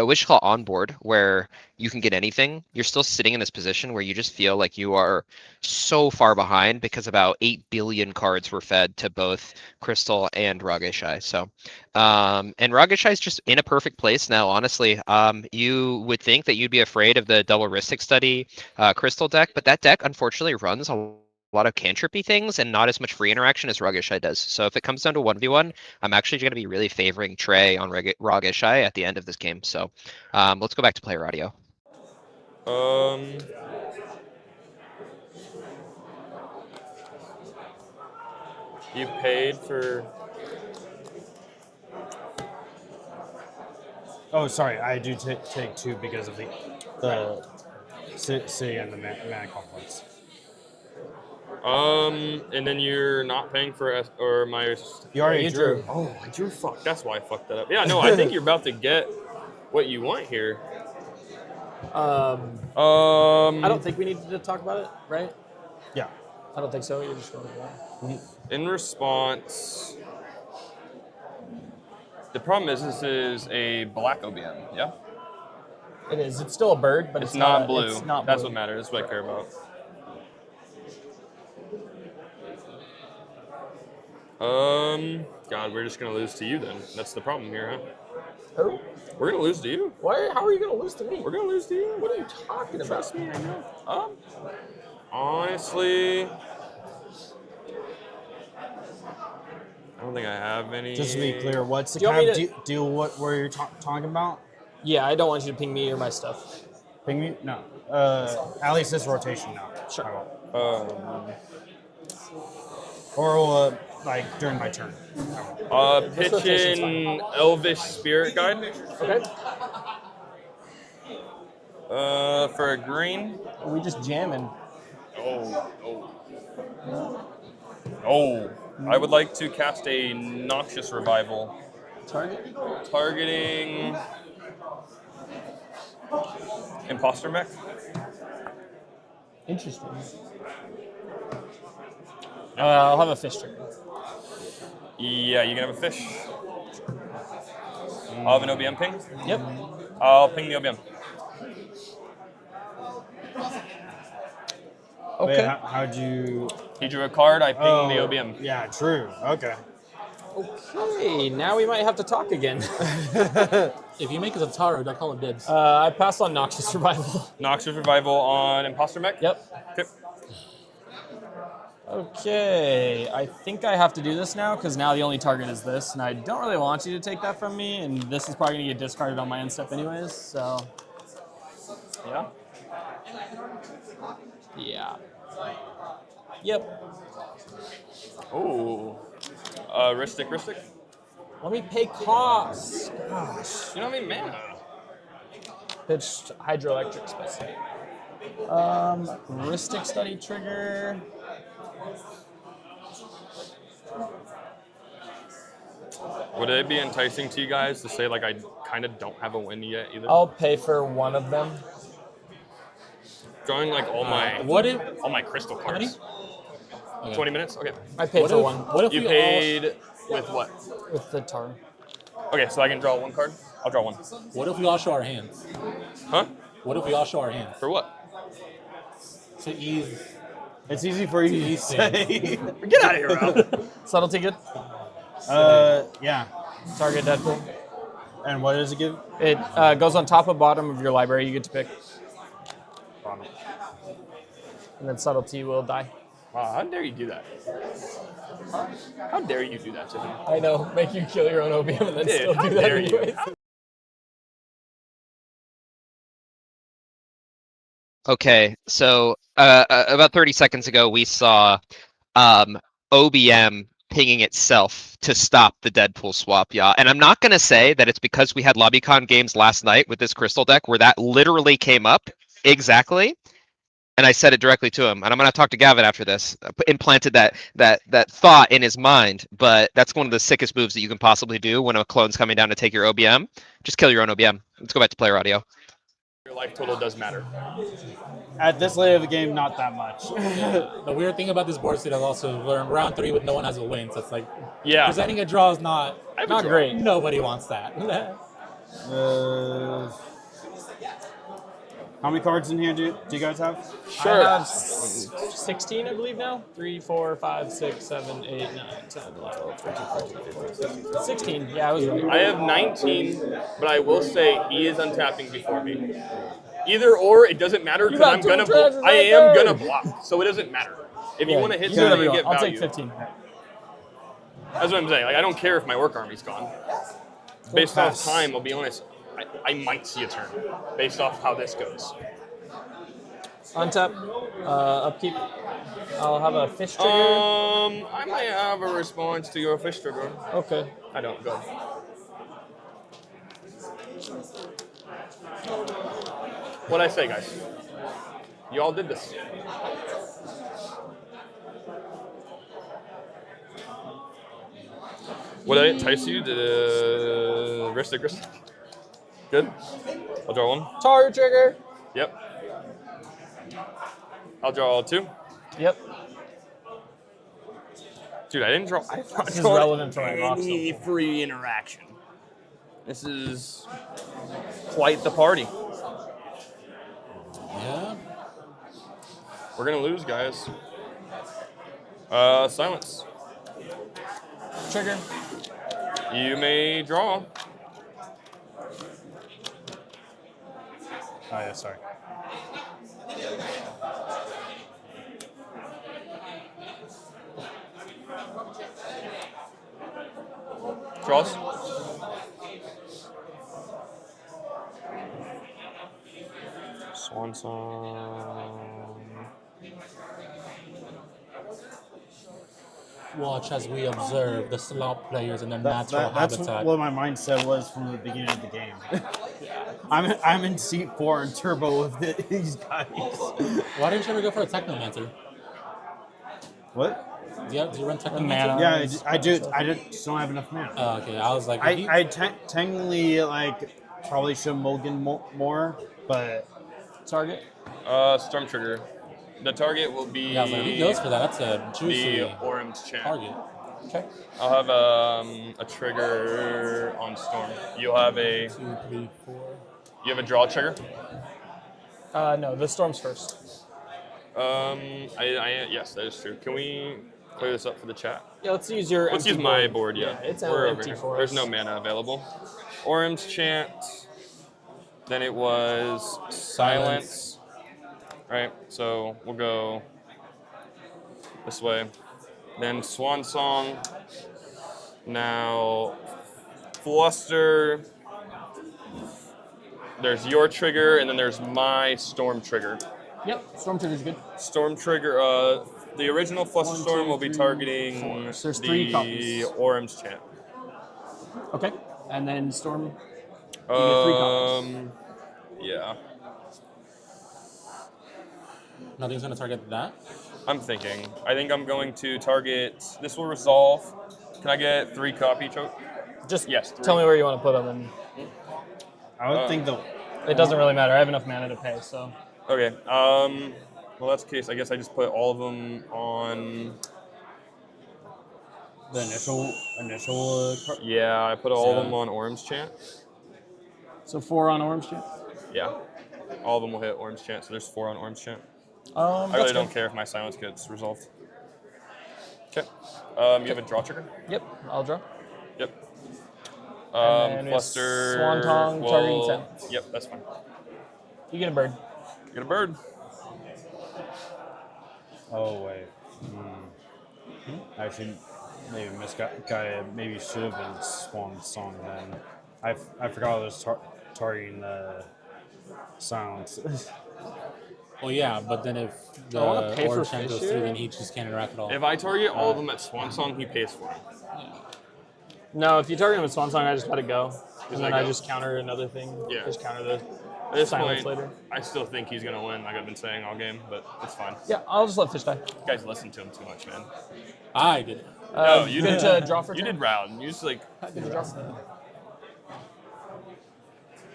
wish call on board where you can get anything, you're still sitting in this position where you just feel like you are so far behind because about 8 billion cards were fed to both Crystal and Rageshai. So, and Rageshai is just in a perfect place now. Honestly, you would think that you'd be afraid of the double Ristic Study Crystal deck, but that deck unfortunately runs a lot of cantrippy things and not as much free interaction as Rageshai does. So if it comes down to 1v1, I'm actually going to be really favoring Trey on Rageshai at the end of this game. So let's go back to player audio. You paid for... Oh, sorry. I do take 2 because of the city and the mana complex. And then you're not paying for or my... You already drew. Oh, I drew. Fuck. That's why I fucked that up. Yeah, no, I think you're about to get what you want here. I don't think we need to talk about it, right? Yeah. I don't think so. You're just going to go. In response, the problem is this is a black OBM, yeah? It is. It's still a bird, but it's not blue. It's not That's blue. what matters. That's what I care about. God, we're just gonna lose to you then. That's the problem here, huh? Who? We're gonna lose to you. Why? How are you gonna lose to me? We're gonna lose to you. What are you talking about? Trust me, I know. Honestly, I don't think I have any. Just to be clear, what's the Do you want kind me of deal where you're talking about? Yeah, I don't want you to ping me or my stuff. Ping me? No. At least this rotation, no. Sure. Or like during my turn. Pitch in Elvish Spirit Guide. Okay. For a green. Are we just jamming? Oh. I would like to cast a Noxious Revival. Targeting Imposter Mech. Interesting. I'll have a fish trigger. Yeah, you can have a fish. I'll have an OBM ping. Yep. I'll ping the OBM. Okay. Wait, how'd you... He drew a card, I pinged the OBM. Yeah, true. Okay. Okay, now we might have to talk again. If you make it a Taro, I call it dibs. I passed on Noxious Revival. Noxious Revival on Imposter Mech? Yep. Okay. Okay, I think I have to do this now because now the only target is this, and I don't really want you to take that from me, and this is probably going to get discarded on my end step anyways, so... Yeah? Yeah. Yep. Oh. Ristic. Let me pay costs. Gosh. You don't have any mana. Pitched Hydroelectric Special. Ristic Study trigger. Would it be enticing to you guys to say, like, I kind of don't have a win yet either? I'll pay for one of them. Drawing, like, all my crystal cards. Okay. 20 minutes? Okay. I paid for one. What if you we paid with what? With the Tar. Okay, so I can draw one card? I'll draw one. What if we all show our hands? Huh? What if we all show our hands? For what? To ease. It's easy for you to say. Get out of here, Rob. Subtlety good? Yeah. Target Deadpool. And what does it give? It goes on top and bottom of your library. You get to pick. And then Subtlety will die. Wow, how dare you do that? How dare you do that to me? I know. Make you kill your own OBM and then Dude, still how do that dare you? anyways. Okay, so about 30 seconds ago, we saw OBM pinging itself to stop the Deadpool swap, yeah. And I'm not going to say that it's because we had LobbyCon games last night with this Crystal deck where that literally came up exactly. And I said it directly to him. And I'm gonna talk to Gavin after this. Implanted that thought in his mind. But that's one of the sickest moves that you can possibly do when a clone's coming down to take your OBM. Just kill your own OBM. Let's go back to player audio. Your life total does matter. At this late of the game, not that much. The weird thing about this board state is also we're in round 3 with no one has a win, so it's like presenting a draw is not great. Nobody wants that. How many cards in here do you guys have? Sure. I have 16, I believe now. 3, 4, 5, 6, 7, 8, 9, 10, 11, 12, 13, 14, 15, 16. Yeah, I was right. I have 19, but I will say he is untapping before me. Either or, it doesn't matter because I am gonna block, so it doesn't matter. If you want to hit something, you get value. I'll take 15. That's what I'm saying. Like, I don't care if my work army's gone. Based off time, I'll be honest, I might see a turn based off how this goes. Untap, upkeep. I'll have a fish trigger. I might have a response to your fish trigger. Okay. I don't go. What'd I say, guys? You all did this. Would I entice you to risk? Good. I'll draw one. Target trigger. Yep. I'll draw 2. Yep. Dude, I didn't draw. This is relevant for my box. Any free interaction. This is quite the party. Yeah. We're gonna lose, guys. Silence. Trigger. You may draw. Oh yeah, sorry. Draws. Swan song. Watch as we observe the slot players in their natural That's habitat. what my mindset was from the beginning of the game. I'm in seat 4 in turbo with these guys. Why didn't you ever go for a Technomancer? What? Do you run Technomancer? Yeah, I do. I just don't have enough mana. Oh, okay. I was like, I technically probably should mulligan more, but target. Storm trigger. The target will be. Yeah, I was like, if he goes for that, that's a juicy the Orem's Chant. target. Okay. I'll have a trigger on Storm. You'll have a. 2, 3, 4. You have a draw trigger. No, the storm's first. Yes, that is true. Can we clear this up for the chat? Yeah, let's use your. Let's empty use my board. Yeah, it's we're empty over here. for There's us. no mana available. Orem's Chant. Then it was Silence. Right. So we'll go this way. Then Swan Song. Now Fluster. There's your trigger, and then there's my Storm trigger. Yep, Storm trigger's good. Storm trigger. The original Fluster Storm will be targeting So there's 3 copies. Orem's Chant. Okay, and then Storm. You get 3 copies. Yeah. Nothing's going to target that? I'm thinking. I think I'm going to target. This will resolve. Can I get 3 copy choke? Just yes. 3. Tell me where you want to put them, and I would think it doesn't really matter. I have enough mana to pay, so. Okay. Well, that's the case. I guess I just put all of them on. The initial. Yeah, I put all of them on Orem's Chant. So 4 on Orem's Chant. Yeah. All of them will hit Orem's Chant, so there's 4 on Orem's Chant. I really that's don't good. care if my silence gets resolved. Okay. You have a draw trigger? Yep, I'll draw. Yep. And then Fluster. Swan Tong, targeting silence. Yep, that's fine. You get a bird. You get a bird. Oh wait. Actually, maybe maybe should have been Swan Song then. I forgot I was targeting the silence. Well, yeah, but then if the Orb Chant goes through, then he just can't interact at all. If I target all of them at Swan Song, he pays for it. No, if you target him with Swan Song, I just let it go. And then I go. just counter another thing. Yeah. Just counter the. At this silence point, later. I still think he's gonna win, like I've been saying all game, but it's fine. Yeah, I'll just let Fish die. You guys listen to him too much, man. I did. No, you good did. to draw for You turn? did round. You just like. Good to draw for turn.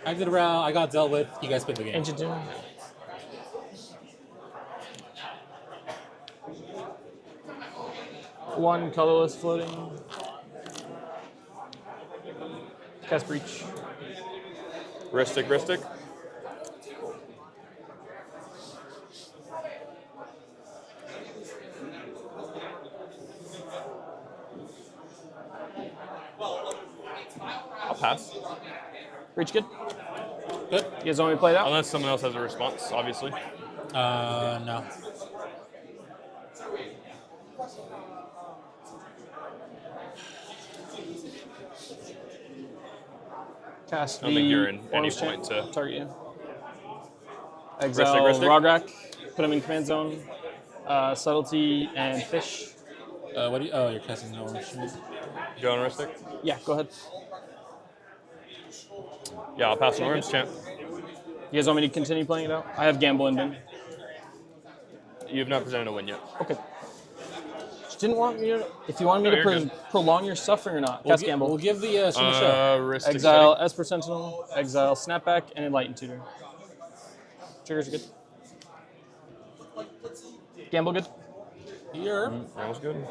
I did around. I got dealt with. You guys played the game. Ancient Doom. One colorless floating. Cast Breach. Ristic. I'll pass. Breach good? Good. You guys want me to play it out? Unless someone else has a response, obviously. No. Cast I don't think you're in any orange point champ. to Target you. Exile Rograk. Put him in command zone. Subtlety and Fish. What do you? Oh, you're casting no orange. Go on Ristic? Yeah, go ahead. Yeah, I'll pass an orange champ. You guys want me to continue playing it out? I have Gamble and Bin. You have not presented a win yet. Okay. Just didn't want me to. If you want me No, to you're good. prolong your suffering or not, We'll cast Gamble. We'll give the stream a show. Ristic Exile setting. Esper Sentinel, Exile Snapback, and Enlighten Tutor. Triggers are good. Gamble good. Here. That was good.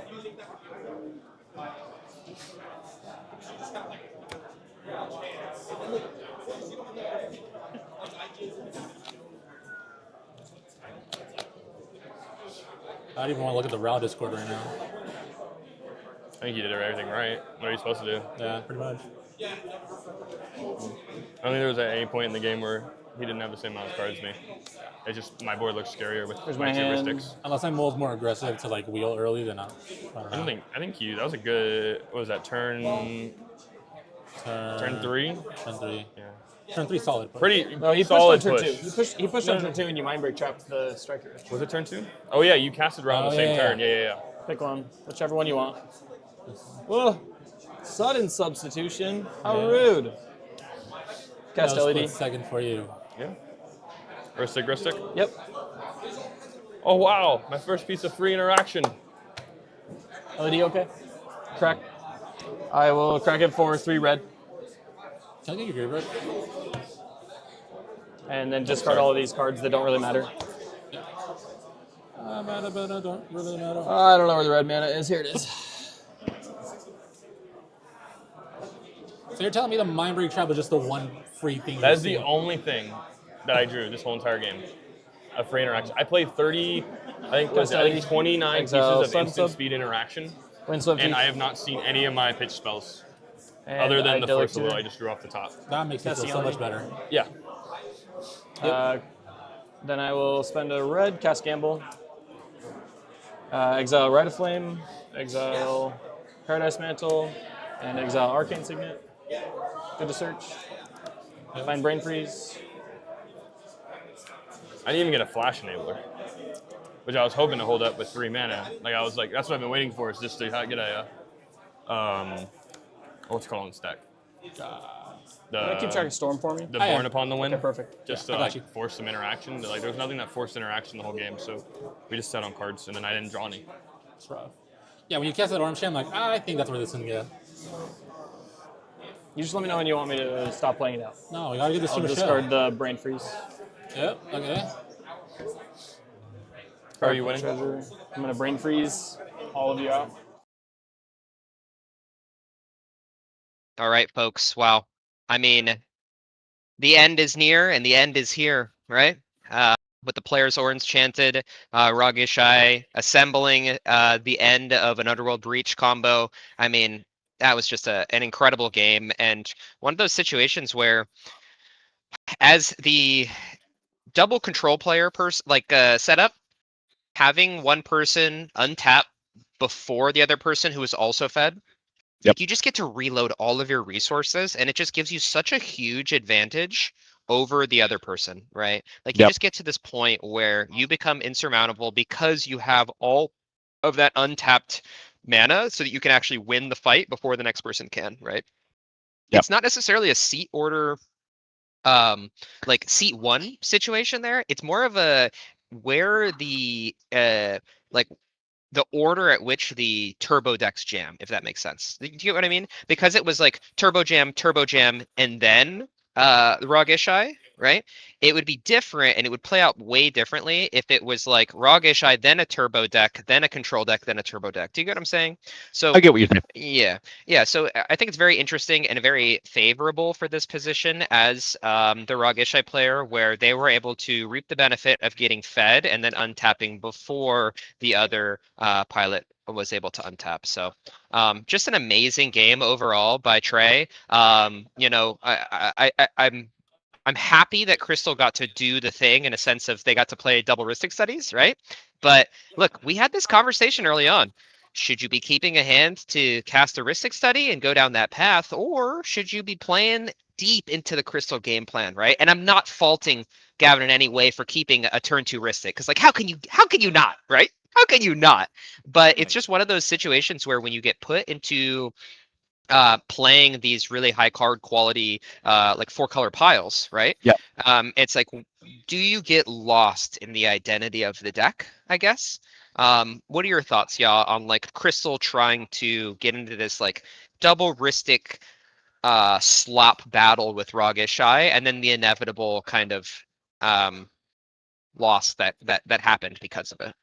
I don't even want to look at the RAW Discord right now. I think you did everything right. What are you supposed to do? Yeah, pretty much. I don't think there was at any point in the game where he didn't have the same amount of cards as me. It's just my board looks scarier with Here's my my two hand. Ristics. Unless I'm more aggressive to like wheel early, then I don't know. I think you. That was a good. What was that? Turn 3. Turn 3. Yeah. Turn 3 solid. Push. Pretty No, he solid pushed on turn push. 2. He pushed on turn 2 and you mind break trapped the striker. Was it turn 2? Oh yeah, you casted around the same turn. Yeah. Pick one, whichever one you want. Whoa. Sudden substitution. How rude. Cast That was LED. split second for you. Yeah. Ristic. Yep. Oh wow, my first piece of free interaction. LED okay? Crack. I will crack it for 3 red. Can I get your red? And then discard all of these cards that don't really matter. Mana, but I don't really matter. I don't know where the red mana is. Here it is. So you're telling me the Mind Break Trap is just the one free thing? That is the only thing that I drew this whole entire game. A free interaction. I played 30, I think 29 Exile, pieces of sub, instant sub. speed interaction. Winslow And I have not seen any of my pitch spells. And Other than the Idyllic Force of Will Tutor. I just drew off the top. That makes me That's feel the so only- much better. Yeah. Then I will spend a red, cast Gamble. Exile Rite of Flame, exile Paradise Mantle, and exile Arcane Signet. Good to search. Find Brain Freeze. I didn't even get a Flash Enabler, which I was hoping to hold up with 3 mana. Like I was like, that's what I've been waiting for, is just to get a, what's it called on the stack? Can I keep track of Storm for me? The Born Upon the Wind. Okay, perfect. Just Yeah, to I got you. force some interaction. Like there was nothing that forced interaction the whole game, so we just sat on cards, and then I didn't draw any. It's rough. Yeah, when you cast that Orange Sham, I'm like, I think that's where this is gonna go. You just let me know when you want me to stop playing it out. No, we gotta get this I'll to a show. discard the Brain Freeze. Yep, okay. How are you winning? Treasure. I'm gonna Brain Freeze all of you out. All right, folks. Wow. I mean, the end is near and the end is here, right? With the players' orange chanted, Rogishai assembling the end of an Underworld Breach combo. I mean, that was just an incredible game, and one of those situations where, as the double control player setup, having one person untap before the other person who is also fed, Yep. you just get to reload all of your resources, and it just gives you such a huge advantage over the other person, right? Like you Yep. just get to this point where you become insurmountable because you have all of that untapped mana so that you can actually win the fight before the next person can, right? Yep. It's not necessarily a seat order like seat one situation there. It's more of a where the like the order at which the turbo decks jam, if that makes sense. Do you get what I mean? Because it was like turbo jam, and then Rog Ishai, right? It would be different and it would play out way differently if it was like Rog Ishai, then a turbo deck, then a control deck, then a turbo deck. Do you get what I'm saying? So I get what you're saying. yeah. So I think it's very interesting and very favorable for this position as the Rog Ishai player, where they were able to reap the benefit of getting fed and then untapping before the other pilot was able to untap. So just an amazing game overall by Trey. You know, I'm happy that Crystal got to do the thing in a sense of they got to play double Rhystic Studies, right? But look, we had this conversation early on. Should you be keeping a hand to cast a Rhystic Study and go down that path, or should you be playing deep into the Crystal game plan, right? And I'm not faulting Gavin in any way for keeping a turn 2 Rhystic, because like how can you not, right? How can you not? But it's just one of those situations where when you get put into playing these really high card quality like 4-color piles, right? Yeah. It's like, do you get lost in the identity of the deck, I guess? What are your thoughts, Yah, on like Crystal trying to get into this like double Rhystic slop battle with Rog Ishai, and then the inevitable kind of loss that happened because of it?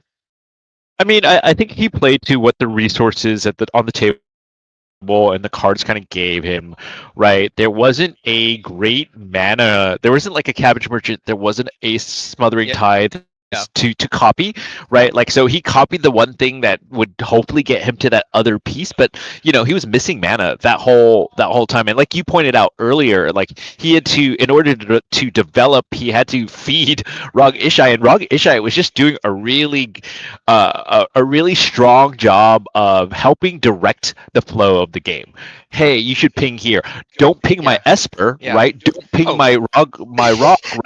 I mean, I think he played to what the resources on the table and the cards kind of gave him, right? There wasn't a great mana. There wasn't like a Cabbage Merchant. There wasn't a Smothering Tithe to copy, right? Like, so he copied the one thing that would hopefully get him to that other piece, but you know, he was missing mana that whole time. And like you pointed out earlier, like he had to, in order to develop, he had to feed Rog Ishai, and Rog Ishai was just doing a really strong job of helping direct the flow of the game. Hey, you should ping here. Don't ping my Esper, right? Don't ping my Rog,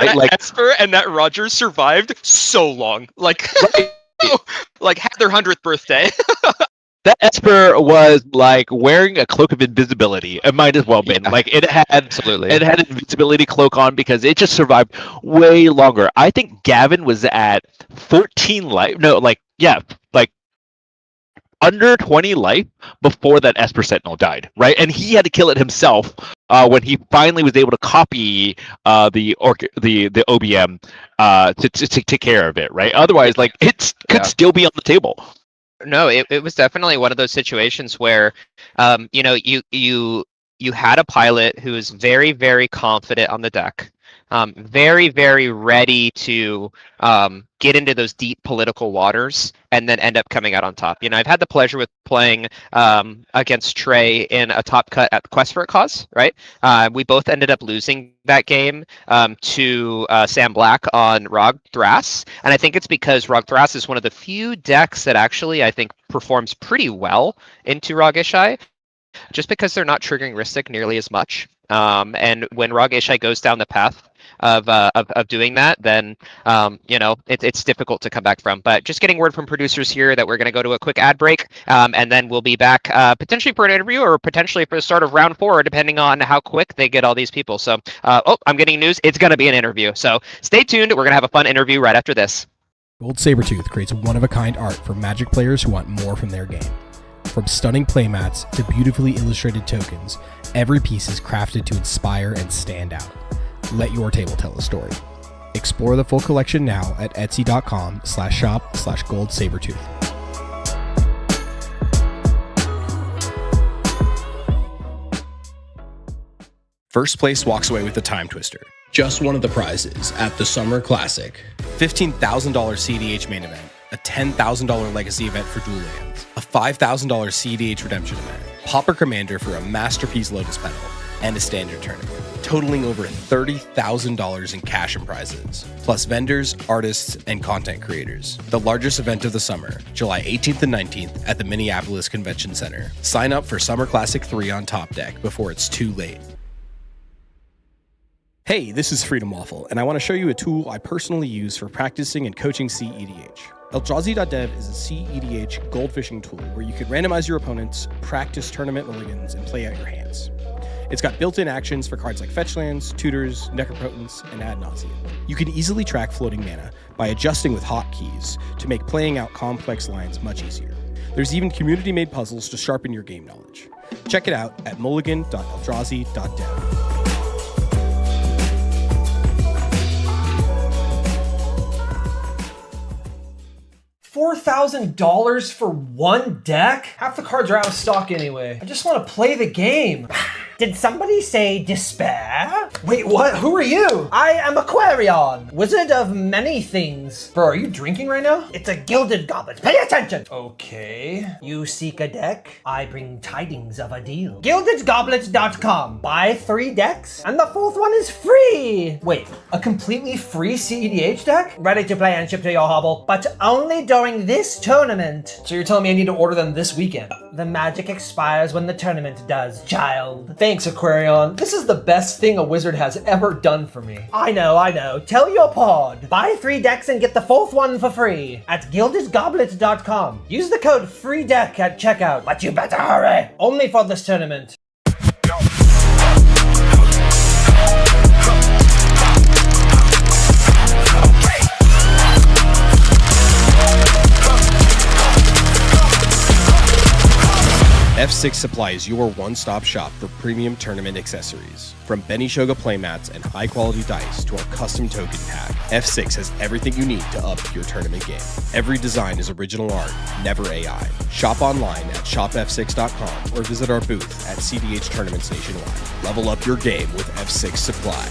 right? Like Esper and that Rogers survived so long, like like had their 100th birthday. That Esper was like wearing a cloak of invisibility. It might as well been. Like it had an invisibility cloak on because it just survived way longer. I think Gavin was at 14 life. No, like under 20 life before that Esper Sentinel died, right? And he had to kill it himself when he finally was able to copy the OBM to take care of it, right? Otherwise, like it could still be on the table. No, it was definitely one of those situations where, you know, you had a pilot who was very, very confident on the deck, very, very ready to get into those deep political waters and then end up coming out on top. You know, I've had the pleasure with playing against Trey in a top cut at the Quest for a Cause, right? We both ended up losing that game to Sam Black on Rog Thras, and I think it's because Rog Thras is one of the few decks that actually I think performs pretty well into Rog Ishai, just because they're not triggering Rhystic nearly as much. And when Rog Ishai goes down the path of doing that, then you know, it's difficult to come back from. But just getting word from producers here that we're going to go to a quick ad break, and then we'll be back potentially for an interview or potentially for the start of round 4, depending on how quick they get all these people. So, oh, I'm getting news. It's going to be an interview. So stay tuned. We're going to have a fun interview right after this. Gold Sabertooth creates one-of-a-kind art for Magic players who want more from their game. From stunning playmats to beautifully illustrated tokens, every piece is crafted to inspire and stand out. Let your table tell a story. Explore the full collection now at etsy.com/shop/goldsabertooth. First place walks away with the Time Twister. Just one of the prizes at the Summer Classic. $15,000 CDH main event, a $10,000 legacy event for dual lands, a $5,000 CDH redemption event, Pauper Commander for a masterpiece Lotus Petal, and a standard tournament, totaling over $30,000 in cash and prizes, plus vendors, artists, and content creators. The largest event of the summer, July 18th and 19th at the Minneapolis Convention Center. Sign up for Summer Classic 3 on Top Deck before it's too late. Hey, this is Freedom Waffle, and I want to show you a tool I personally use for practicing and coaching CEDH. Eldrazi.dev is a CEDH gold fishing tool where you can randomize your opponents, practice tournament mulligans, and play out your hands. It's got built-in actions for cards like fetch lands, tutors, necropotence, and ad nauseam. You can easily track floating mana by adjusting with hotkeys to make playing out complex lines much easier. There's even community-made puzzles to sharpen your game knowledge. Check it out at mulligan.eldrazi.dev. $4,000 for one deck? Half the cards are out of stock anyway. I just want to play the game. Did somebody say despair? Wait, what? Who are you? I am Aquarion, wizard of many things. Bro, are you drinking right now? It's a gilded goblet. Pay attention. Okay. You seek a deck? I bring tidings of a deal. GildedGoblet.com. Buy 3 decks, and the 4th one is free. Wait, a completely free CEDH deck? Ready to play and ship to your hovel, but only during this tournament. So you're telling me I need to order them this weekend? The magic expires when the tournament does, child. Thanks, Aquarion. This is the best thing a wizard has ever done for me. I know. Tell your pod. Buy 3 decks and get the 4th one for free at GildedGoblet.com. Use the code FREEDECK at checkout, but you better hurry. Only for this tournament. F6 Supply is your one-stop shop for premium tournament accessories. From Benishoga playmats and high-quality dice to our custom token pack, F6 has everything you need to up your tournament game. Every design is original art, never AI. Shop online at shopf6.com or visit our booth at CDH Tournaments nationwide. Level up your game with F6 Supply.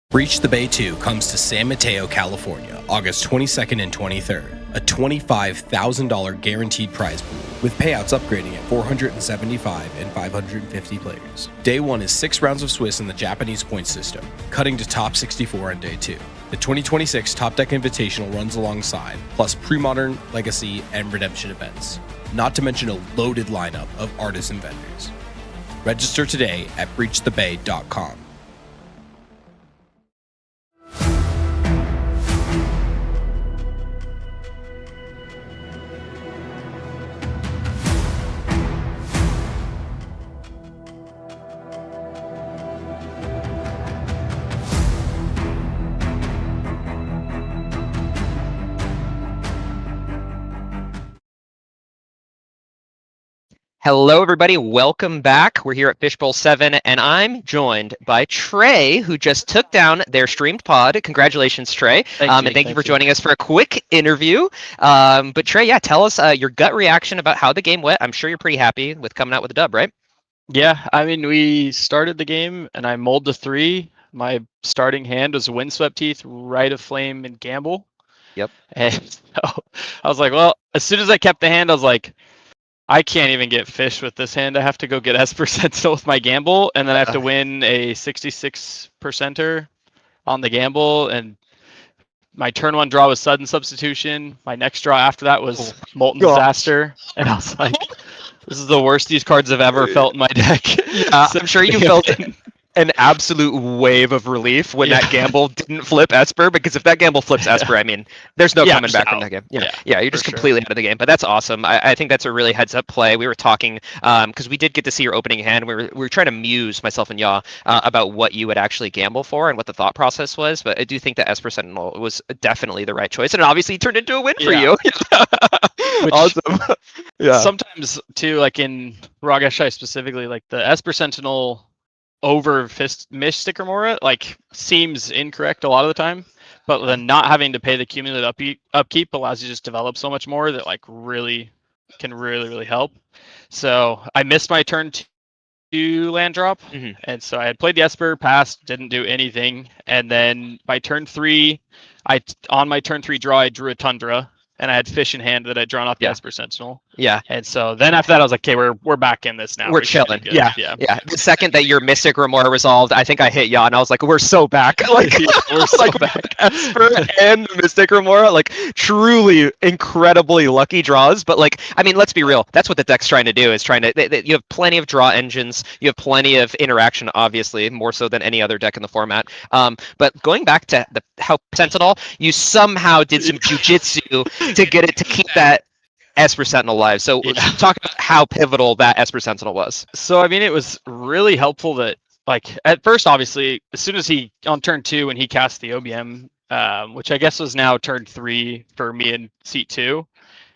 Breach the Bay 2 comes to San Mateo, California, August 22nd and 23rd. A $25,000 guaranteed prize pool, with payouts upgrading at 475 and 550 players. Day 1 is 6 rounds of Swiss in the Japanese point system, cutting to top 64 on Day 2. The 2026 Top Deck Invitational runs alongside, plus pre-modern, legacy, and redemption events. Not to mention a loaded lineup of artists and vendors. Register today at breachthebay.com. Hello, everybody. Welcome back. We're here at Fishbowl 7, and I'm joined by Trey, who just took down their streamed pod. Congratulations, Trey. And thank you for joining us for a quick interview. But Trey, yeah, tell us your gut reaction about how the game went. I'm sure you're pretty happy with coming out with a dub, right? Yeah, I mean, we started the game, and I mulled to 3. My starting hand was Windswept Teeth, Rite of Flame, and Gamble. Yep. And so I was like, well, as soon as I kept the hand, I was like, I can't even get fish with this hand. I have to go get Esper Sentinel with my gamble, and then I have to win a 66%er on the gamble. And my turn 1 draw was Sudden Substitution. My next draw after that was Molten Disaster. And I was like, this is the worst these cards have ever felt in my deck. I'm sure you felt an absolute wave of relief when that gamble didn't flip Esper, because if that gamble flips Esper, I mean, there's no coming back from that game. Yeah, you're just completely out of the game. But that's awesome. I think that's a really heads-up play. We were talking because we did get to see your opening hand. We were trying to muse, myself and Yah, about what you would actually gamble for and what the thought process was. But I do think that Esper Sentinel was definitely the right choice, and it obviously turned into a win for you. Awesome. Yeah. Sometimes too, like in Ragashai specifically, like the Esper Sentinel over Mystic Remora like seems incorrect a lot of the time, but then not having to pay the cumulative upkeep allows you to just develop so much more that like really can really help. So I missed my turn 2 land drop, and so I had played the Esper, passed, didn't do anything, and then by turn 3, on my turn 3 draw I drew a Tundra, and I had fish in hand that I'd drawn off the Esper Sentinel. Yeah. And so then after that, I was like, okay, we're back in this now. We're chilling. Yeah. The second that your Mystic Remora resolved, I think I hit Yah, and I was like, we're so back. Like, we're so back. Esper and Mystic Remora, like, truly incredibly lucky draws. But, like, I mean, let's be real. That's what the deck's trying to do, is trying to, you have plenty of draw engines. You have plenty of interaction, obviously, more so than any other deck in the format. But going back to how Sentinel, you somehow did some jujitsu to get it to keep that Esper Sentinel live. So talk about how pivotal that Esper Sentinel was. So I mean, it was really helpful that, like, at first, obviously, as soon as he on turn 2 when he cast the OBM, which I guess was now turn 3 for me in seat 2,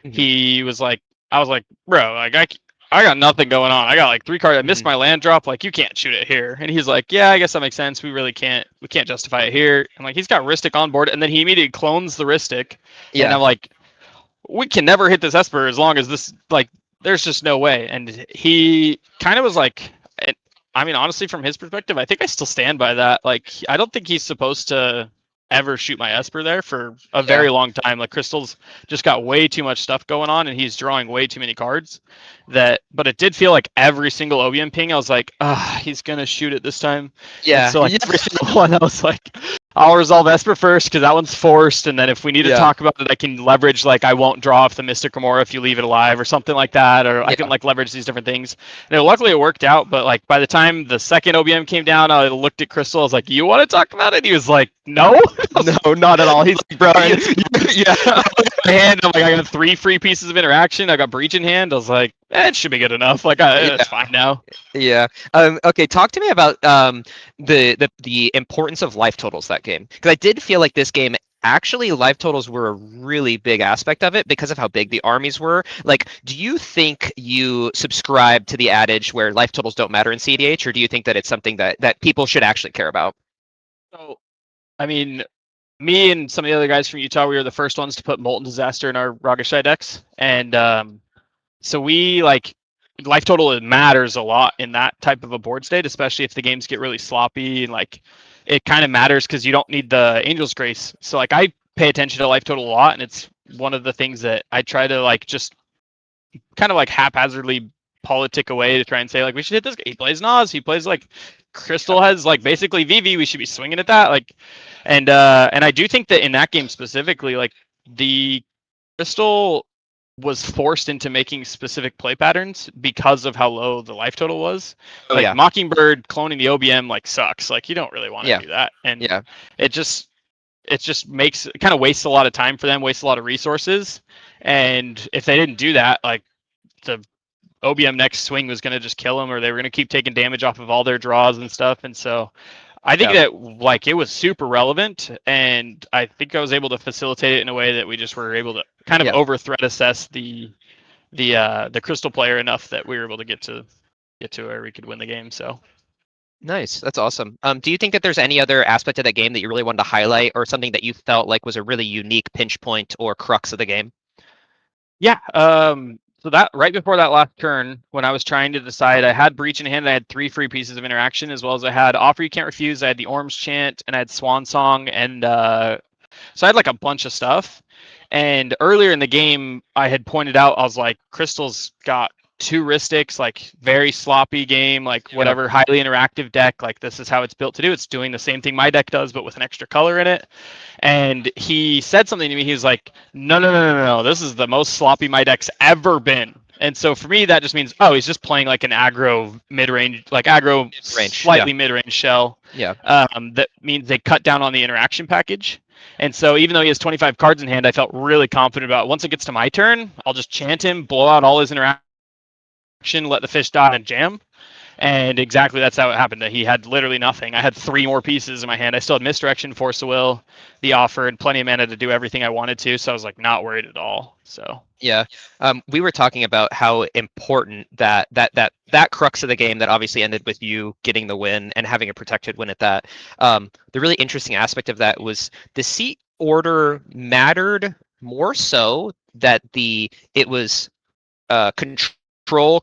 he was like, I was like, bro, like I got nothing going on. I got like 3 cards. I missed my land drop. Like, you can't shoot it here. And he's like, yeah, I guess that makes sense. We can't justify it here. And like, he's got Rhystic on board, and then he immediately clones the Rhystic. Yeah. And I'm like, we can never hit this Esper as long as this, like, there's just no way. And he kind of was like, I mean, honestly, from his perspective, I think I still stand by that. Like, I don't think he's supposed to ever shoot my Esper there for a very long time. Like, Crystal's just got way too much stuff going on, and he's drawing way too many cards. But it did feel like every single OBM ping, I was like, he's gonna shoot it this time. Yeah. And so like every single one, I was like, I'll resolve Esper first because that one's forced, and then if we need to talk about it, I can leverage, like, I won't draw off the Mystic Remora if you leave it alive or something like that, or I can like leverage these different things. And luckily it worked out, but like by the time the second OBM came down, I looked at Crystal, I was like, you want to talk about it? He was like, no. No, not at all. He's like, bro, yeah. My hand, I'm like, I got 3 free pieces of interaction. I got Breach in hand. I was like, it should be good enough. Like, it's fine now. Yeah. Okay. Talk to me about the importance of life totals that game, because I did feel like this game actually life totals were a really big aspect of it because of how big the armies were. Like, do you think you subscribe to the adage where life totals don't matter in CDH, or do you think that it's something that people should actually care about? So, I mean, me and some of the other guys from Utah, we were the first ones to put Molten Disaster in our Ragashai decks, and so we like life total matters a lot in that type of a board state, especially if the games get really sloppy, and like it kind of matters because you don't need the Angel's Grace. So like I pay attention to life total a lot, and it's one of the things that I try to like just kind of like haphazardly politic away to try and say like we should hit this guy. He plays Nas, he plays like Crystal has like basically VV, we should be swinging at that. Like, and I do think that in that game specifically, like the Crystal was forced into making specific play patterns because of how low the life total was. Like Mockingbird cloning the OBM like sucks. Like you don't really want to do that. And it just makes it kind of wastes a lot of time for them, wastes a lot of resources. And if they didn't do that, like the OBM next swing was going to just kill them, or they were going to keep taking damage off of all their draws and stuff. And so I think that like it was super relevant, and I think I was able to facilitate it in a way that we just were able to kind of over threat assess the Crystal player enough that we were able to get to where we could win the game. So nice, that's awesome. Do you think that there's any other aspect of that game that you really wanted to highlight, or something that you felt like was a really unique pinch point or crux of the game? Yeah. So that right before that last turn, when I was trying to decide, I had Breach in hand. I had 3 free pieces of interaction, as well as I had Offer You Can't Refuse. I had the Orm's Chant, and I had Swan Song, and so I had like a bunch of stuff. And earlier in the game, I had pointed out, I was like, Crystal's got 2 Rhystics, like very sloppy game, like whatever highly interactive deck, like this is how it's built to do. It's doing the same thing my deck does, but with an extra color in it. And he said something to me. He was like, no, this is the most sloppy my deck's ever been. And so for me, that just means, he's just playing like an aggro mid-range, like aggro slightly mid-range shell. Yeah. That means they cut down on the interaction package. And so even though he has 25 cards in hand, I felt really confident about once it gets to my turn, I'll just chant him, blow out all his interaction, let the fish die and jam. And exactly that's how it happened. He had literally nothing. I had 3 more pieces in my hand. I still had Misdirection, Force of Will, the Offer, and plenty of mana to do everything I wanted to. So I was like not worried at all. So yeah, we were talking about how important that crux of the game that obviously ended with you getting the win and having a protected win at that. The really interesting aspect of that was the seat order mattered more so that it was control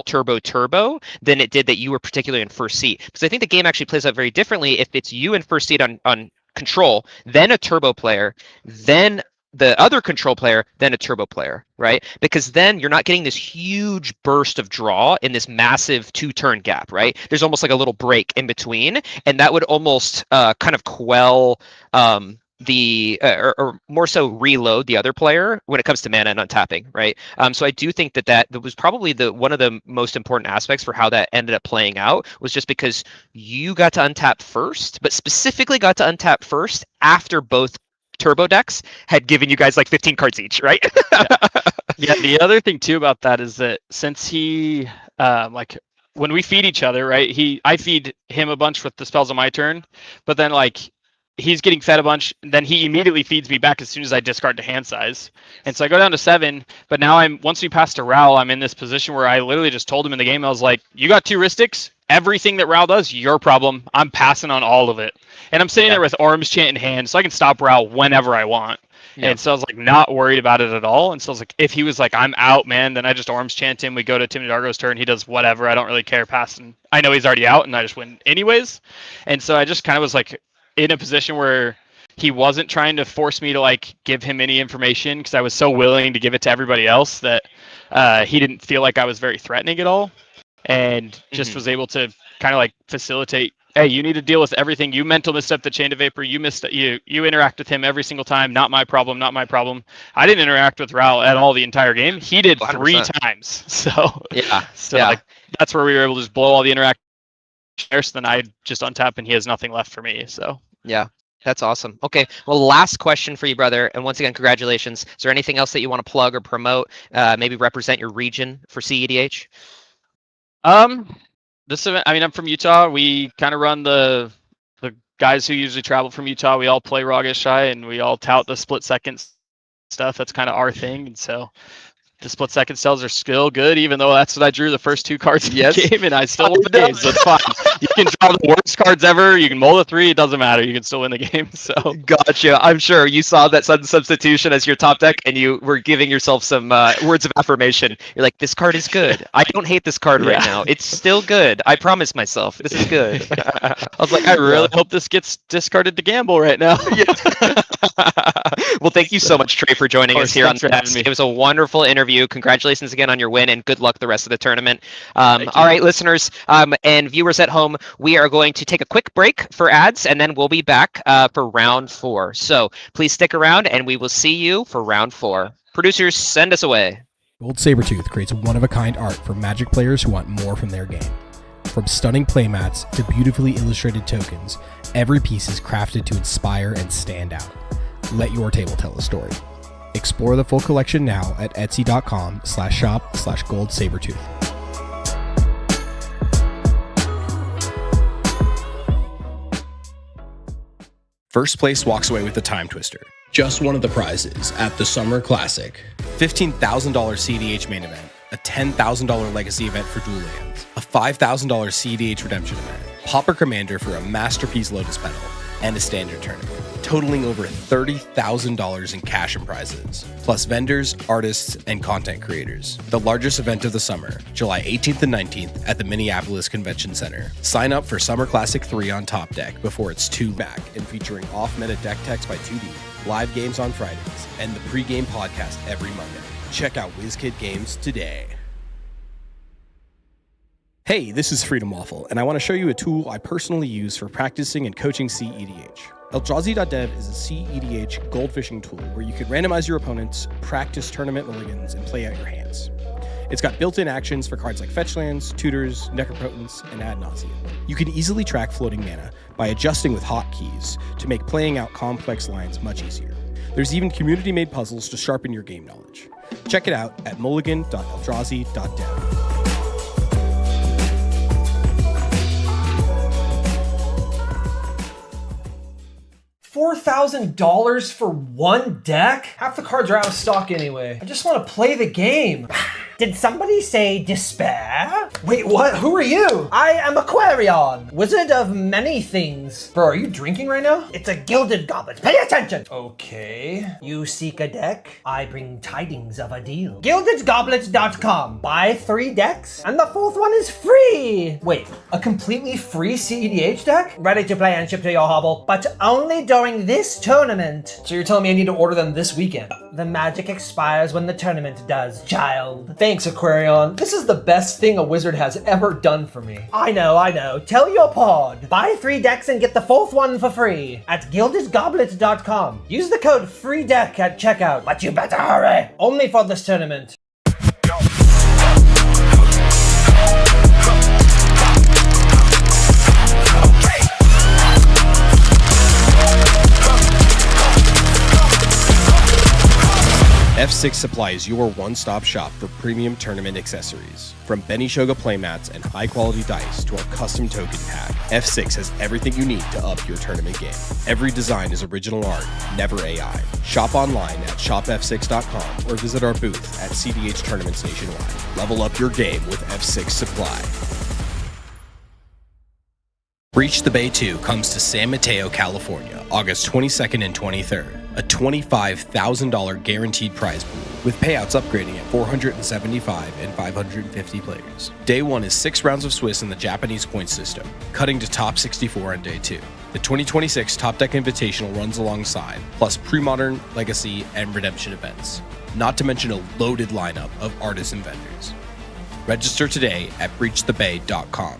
turbo than it did that you were particularly in first seat, because I think the game actually plays out very differently if it's you in first seat on control, then a turbo player, then the other control player, then a turbo player, right? Because then you're not getting this huge burst of draw in this massive 2-turn gap, right? There's almost like a little break in between, and that would almost kind of quell or more so reload the other player when it comes to mana and untapping, right? So I do think that was probably one of the most important aspects for how that ended up playing out, was just because you got to untap first, but specifically got to untap first after both turbo decks had given you guys like 15 cards each, right? Yeah, the other thing too about that is that since he like when we feed each other, right? I feed him a bunch with the spells on my turn, but then like he's getting fed a bunch, then he immediately feeds me back as soon as I discard to hand size. And so I go down to 7, but now once we pass to Raoul, I'm in this position where I literally just told him in the game, I was like, you got 2 Ristics, everything that Raoul does, your problem. I'm passing on all of it. And I'm sitting there with Orm's Chant in hand, so I can stop Raoul whenever I want. Yeah. And so I was like not worried about it at all. And so I was like, if he was like, I'm out, man, then I just Orm's Chant him. We go to Tim Dargo's turn. He does whatever. I don't really care passing. I know he's already out and I just win anyways. And so I just kind of was like in a position where he wasn't trying to force me to like give him any information because I was so willing to give it to everybody else that he didn't feel like I was very threatening at all. And just was able to kind of like facilitate, hey, you need to deal with everything. You mental misstep the Chain of Vapor. You interact with him every single time. Not my problem. Not my problem. I didn't interact with Raoul at all the entire game. He did 3 100%. times. So Yeah. That's where we were able to just blow all the interaction. Then I just untap and he has nothing left for me. So Yeah. That's awesome. Okay. Well, last question for you, brother. And once again, congratulations. Is there anything else that you want to plug or promote? Maybe represent your region for CEDH? This event, I mean, I'm from Utah. We kind of run the guys who usually travel from Utah. We all play Raga Shy and we all tout the split second stuff. That's kind of our thing. And so the split second cells are still good, even though that's what I drew the first 2 cards in the game, and I still won the game. So it's fine. You can draw the worst cards ever. You can mull the 3. It doesn't matter. You can still win the game. So Gotcha. I'm sure you saw that sudden substitution as your top deck, and you were giving yourself some words of affirmation. You're like, this card is good. I don't hate this card right now. It's still good. I promise myself. This is good. I was like, I really hope this gets discarded to gamble right now. Well, thank you so much, Trey, for joining us here on thanks for having Bets. me. It was a wonderful interview. Congratulations again on your win, and good luck the rest of the tournament. All right, listeners and viewers at home, we are going to take a quick break for ads, and then we'll be back for round 4. So please stick around, and we will see you for round 4. Producers, send us away. Gold Sabertooth creates one-of-a-kind art for Magic players who want more from their game. From stunning playmats to beautifully illustrated tokens, every piece is crafted to inspire and stand out. Let your table tell a story. Explore the full collection now at etsy.com/shop/goldsabertooth. First place walks away with the Time Twister. Just one of the prizes at the Summer Classic. $15,000 CDH main event, a $10,000 legacy event for dual lands, a $5,000 CDH redemption event, Pauper Commander for a masterpiece Lotus Petal, and a standard tournament, totaling over $30,000 in cash and prizes, plus vendors, artists, and content creators. The largest event of the summer, July 18th and 19th at the Minneapolis Convention Center. Sign up for Summer Classic 3 on Top Deck before it's too back, and featuring off-meta deck techs by 2D, live games on Fridays, and the pregame podcast every Monday. Check out WizKid Games today. Hey, this is Freedom Waffle, and I want to show you a tool I personally use for practicing and coaching CEDH. Eldrazi.dev is a CEDH gold fishing tool where you can randomize your opponents, practice tournament mulligans, and play out your hands. It's got built-in actions for cards like fetch lands, tutors, necropotents, and ad nauseam. You can easily track floating mana by adjusting with hotkeys to make playing out complex lines much easier. There's even community-made puzzles to sharpen your game knowledge. Check it out at mulligan.eldrazi.dev. $4,000 for one deck? Half the cards are out of stock anyway. I just want to play the game. Did somebody say despair? Wait, what? Who are you? I am Aquarion, wizard of many things. Bro, are you drinking right now? It's a gilded goblet. Pay attention. Okay. You seek a deck? I bring tidings of a deal. GildedGoblets.com. Buy 3 decks, and the 4th one is free. Wait, a completely free CEDH deck? Ready to play and ship to your hovel, but only during this tournament. So you're telling me I need to order them this weekend? The magic expires when the tournament does, child. Thanks, Aquarion. This is the best thing a wizard has ever done for me. I know. Tell your pod. Buy 3 decks and get the 4th one for free at GildedGoblets.com. Use the code FREEDECK at checkout, but you better hurry. Only for this tournament. F6 Supply is your one-stop shop for premium tournament accessories. From Benishoga playmats and high-quality dice to our custom token pack, F6 has everything you need to up your tournament game. Every design is original art, never AI. Shop online at shopf6.com or visit our booth at CDH Tournaments nationwide. Level up your game with F6 Supply. Breach the Bay 2 comes to San Mateo, California, August 22nd and 23rd. A $25,000 guaranteed prize pool with payouts upgrading at 475 and 550 players. Day 1 is 6 rounds of Swiss in the Japanese point system, cutting to top 64 on Day 2. The 2026 Top Deck Invitational runs alongside, plus pre-modern, legacy, and redemption events. Not to mention a loaded lineup of artists and vendors. Register today at breachthebay.com.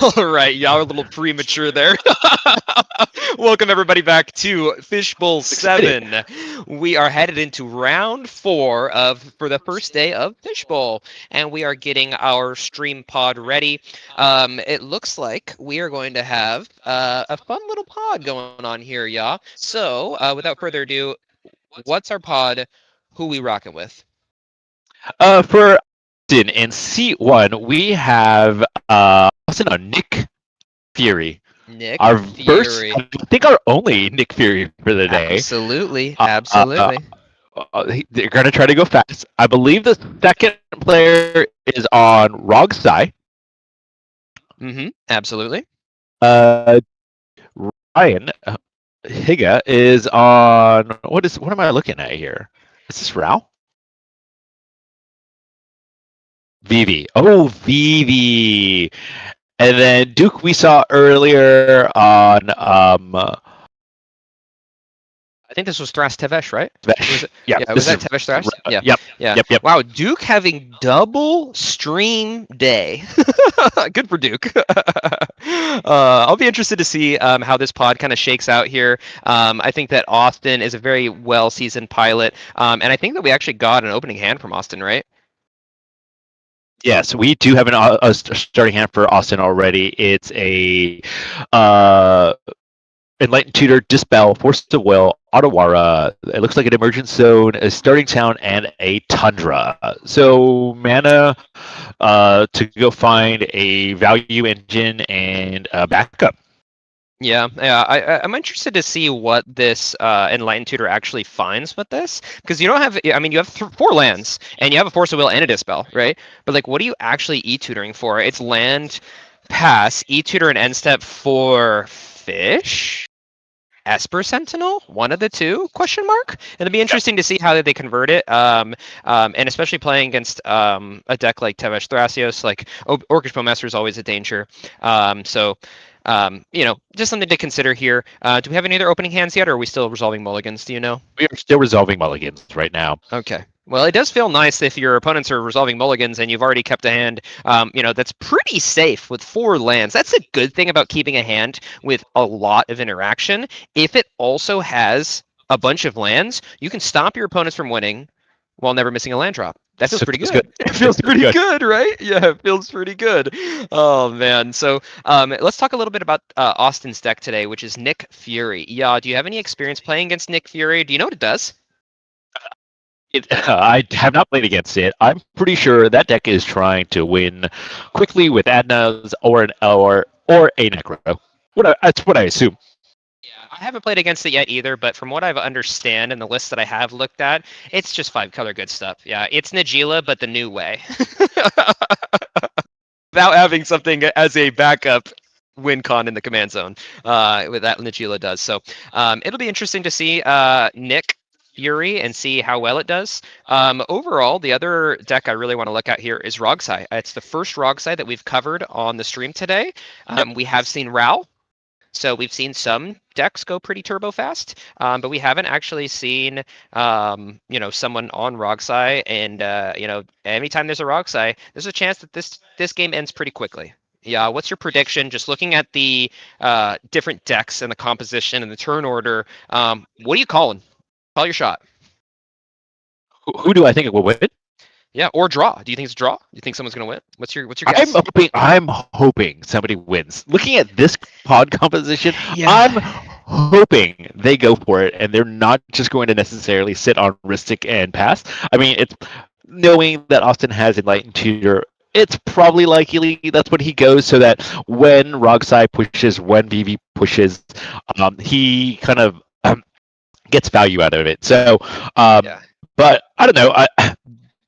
All right, y'all are a little premature there. Welcome everybody back to Fishbowl 7. We are headed into round 4 for the first day of Fishbowl, and we are getting our stream pod ready. It looks like we are going to have a fun little pod going on here, y'all. So, without further ado, what's our pod? Who we rocking with? For Austin in C1, we have Austin on Nick Fury. Nick Our Fury. first, I think our only Nick Fury for the day. Absolutely, absolutely. They're going to try to go fast. I believe the second player is on Rogsai. Absolutely. Ryan Higa is on what am I looking at here? Is this Rao? VV. Oh, VV. And then Duke we saw earlier on I think this was Thras Tevesh, right? Tevesh. Yeah, was that Tevesh Thras? Yeah. Yep. Wow, Duke having double stream day. Good for Duke. I'll be interested to see how this pod kind of shakes out here. I think that Austin is a very well-seasoned pilot, and I think that we actually got an opening hand from Austin, right? Yes, we do have a starting hand for Austin already. It's a Enlightened Tutor, Dispel, Force of Will, Otawara. It looks like an Emergent Zone, a Starting Town, and a Tundra. So mana to go find a value engine and a backup. Yeah. I'm interested to see what this Enlightened Tutor actually finds with this, because you don't have. I mean, you have 4 lands, and you have a Force of Will and a Dispel, right? But like, what are you actually e-tutoring for? It's land, pass, e-tutor, and end step for fish. Esper Sentinel, one of the two? Question mark. And it'd be interesting to see how they convert it. And especially playing against a deck like Tevesh Thrasios, like Orcish Bowmaster is always a danger. Just something to consider here. Do we have any other opening hands yet, or are we still resolving mulligans? Do you know? We are still resolving mulligans right now. Okay. Well, it does feel nice if your opponents are resolving mulligans and you've already kept a hand, that's pretty safe with 4 lands. That's a good thing about keeping a hand with a lot of interaction. If it also has a bunch of lands, you can stop your opponents from winning while never missing a land drop. That feels pretty good. It feels pretty good, right? Yeah, it feels pretty good. Oh, man. So let's talk a little bit about Austin's deck today, which is Nick Fury. Yeah, do you have any experience playing against Nick Fury? Do you know what it does? I have not played against it. I'm pretty sure that deck is trying to win quickly with Adnas or a Necro. That's what I assume. Yeah, I haven't played against it yet either, but from what I understand in the list that I have looked at, it's just 5-color good stuff. Yeah, it's Najeela, but the new way. Without having something as a backup win con in the command zone, with that Najeela does. So it'll be interesting to see Nick Fury and see how well it does. Overall, the other deck I really want to look at here is Rogsai. It's the first Rogsai that we've covered on the stream today. We have seen Ral. So we've seen some decks go pretty turbo fast, but we haven't actually seen, someone on Rogsai. And anytime there's a Rogsai, there's a chance that this game ends pretty quickly. Yeah, what's your prediction? Just looking at the different decks and the composition and the turn order, what are you calling? Call your shot. Who do I think it will win? Yeah, or draw. Do you think it's a draw? Do you think someone's going to win? What's your guess? I'm hoping somebody wins. Looking at this pod composition, I'm hoping they go for it and they're not just going to necessarily sit on Ristic and pass. I mean, it's knowing that Austin has Enlightened Tutor, it's probably likely that's when he goes, so that when Rogsai pushes, when VV pushes, he kind of gets value out of it. So, but I don't know.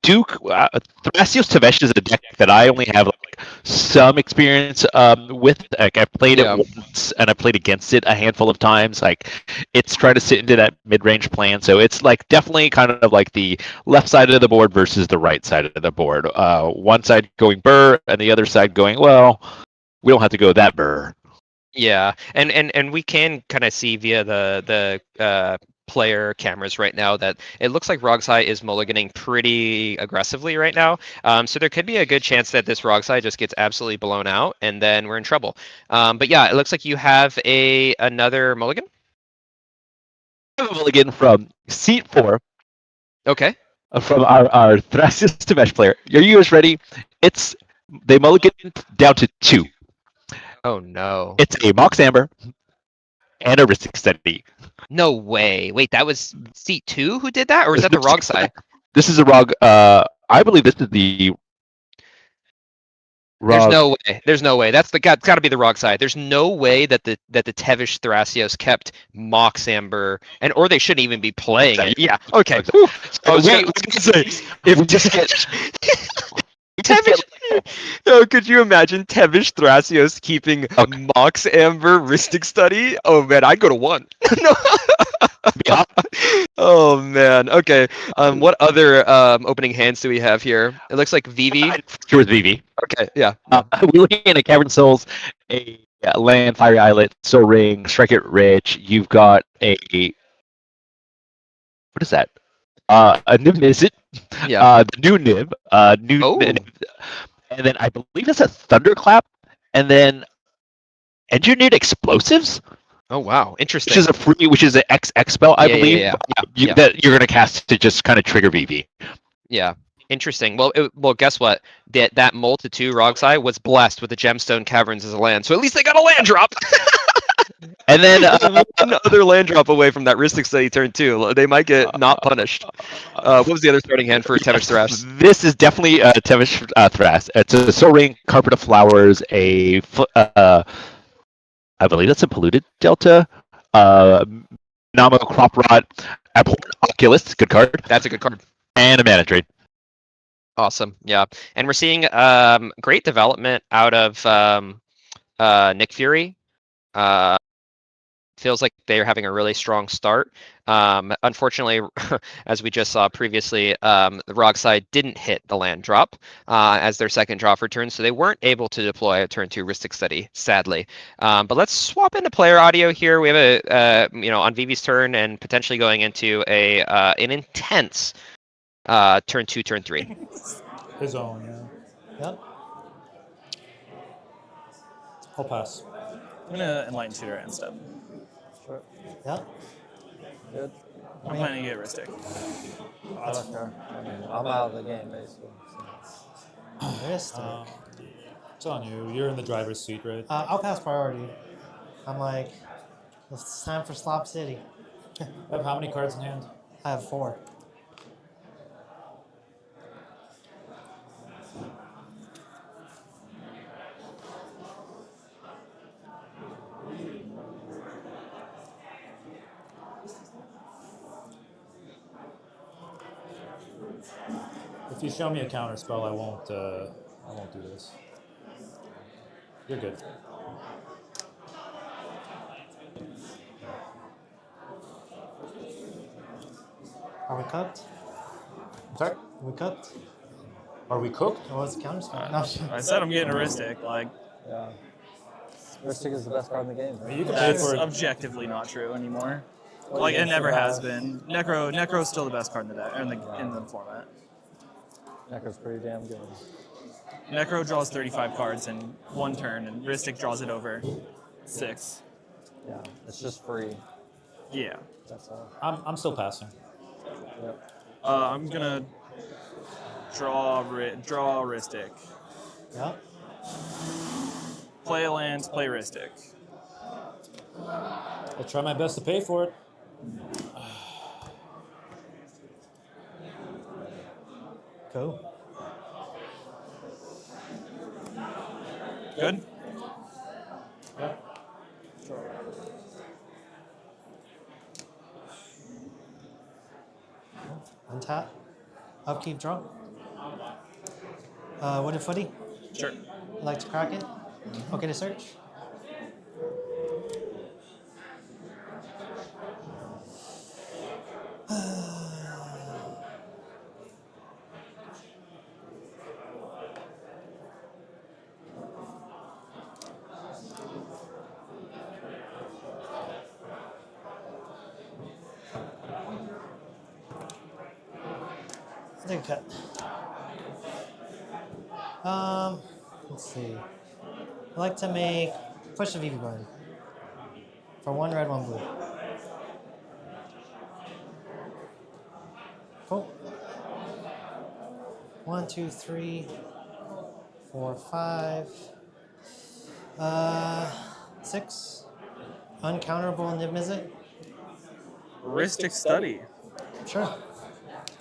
Duke Thrasios Tevesh is a deck that I only have like some experience with. Like I played it once and I played against it a handful of times. Like it's trying to sit into that mid-range plan, so it's like definitely kind of like the left side of the board versus the right side of the board. One side going burr and the other side going, well, we don't have to go that burr. Yeah, and we can kind of see via the player cameras right now that it looks like Rogsai is mulliganing pretty aggressively right now. So there could be a good chance that this Rogsai just gets absolutely blown out, and then we're in trouble. But yeah, it looks like you have another mulligan. I have a mulligan from seat 4. Okay. From our Thrasios Dimesh player. Are you guys ready? They mulligan down to 2. Oh no. It's a Mox Amber and a Ristic Study. No way. Wait, that was seat 2 who did that, or is that the Rogsai? This is a Rog. I believe this is the. There's Rog. no way. There's no way. That's got to be the Rogsai. There's no way that the Tevish Thrasios kept Mox Amber, or they shouldn't even be playing it. Yeah. Okay. So I was gonna say, if we just get. Tevish, oh, could you imagine Tevish Thrasios keeping Mox Amber Ristic Study? Oh man, I'd go to 1. No. Oh man. Okay. What other opening hands do we have here? It looks like VII. Sure, VII. Okay. Yeah. We're looking at a Cavern Souls, a Land, Fiery Islet, Soul Ring, Strike It Rich. You've got a. What is that? A Nib Mizzet. Yeah. The new Nib. Nib. And then I believe that's a Thunderclap. And then Engineered Explosives. Oh wow, interesting. Which is an XX spell, I believe. Yeah. That you're gonna cast to just kind of trigger VV. Yeah, interesting. Well, guess what? That Multitude Rogsai was blessed with the Gemstone Caverns as a land, so at least they got a land drop. And then another land drop away from that Ristic Study turn 2. They might get not punished. What was the other starting hand for Tevish Thras? This is definitely Tevish Thras. It's a Soul Ring, Carpet of Flowers, I believe that's a Polluted Delta. Namo Crop Rot, Abhorrent Oculus, good card. That's a good card. And a Mana Drain. Awesome, yeah. And we're seeing great development out of Nick Fury. Feels like they're having a really strong start. Unfortunately, as we just saw previously, the Rogsai didn't hit the land drop as their second draw for turn, so they weren't able to deploy a turn 2 Ristic Study, sadly. But let's swap into player audio here. We have on VV's turn and potentially going into an intense turn 2, turn 3. His own, yeah. Yep. I'll pass. I'm gonna Enlighten Tutor instead. Sure. Yep. Good. I'm planning to get Ristic. I don't care. I'm out of the game, basically. Ristic. It's on you. You're in the driver's seat, right? I'll pass priority. I'm like, it's time for Slop City. You have how many cards in hand? I have 4. If you show me a counter spell, I won't do this. You're good. Are we cooked? Sorry? Are we cooked? Are we cooked? Or what's the counter spell? I said I'm getting a Ristic. Like, yeah. Ristic is the best card in the game. Right? You can pay that's for it. objectively not true anymore. Like, it never has been. Necro's still the best card in the deck, in the format. Necro's pretty damn good. Necro draws 35 cards in 1 turn, and Ristic draws it over 6. Yeah, it's just free. Yeah. That's all. I'm still passing. Yep. I'm gonna draw Ristic. Yep. Play a land, play Ristic. I'll try my best to pay for it. Cool. Good? Yep. Untap. Upkeep, draw. Wooden Footy. Sure. I'd like to crack it. Okay to search. I'll take a cut. Let's see. I like to make push the VV button for 1 red, 1 blue. Cool. 1, 2, 3, 4, 5. 6. Uncounterable Niv-Mizzet. Heuristic study. Sure.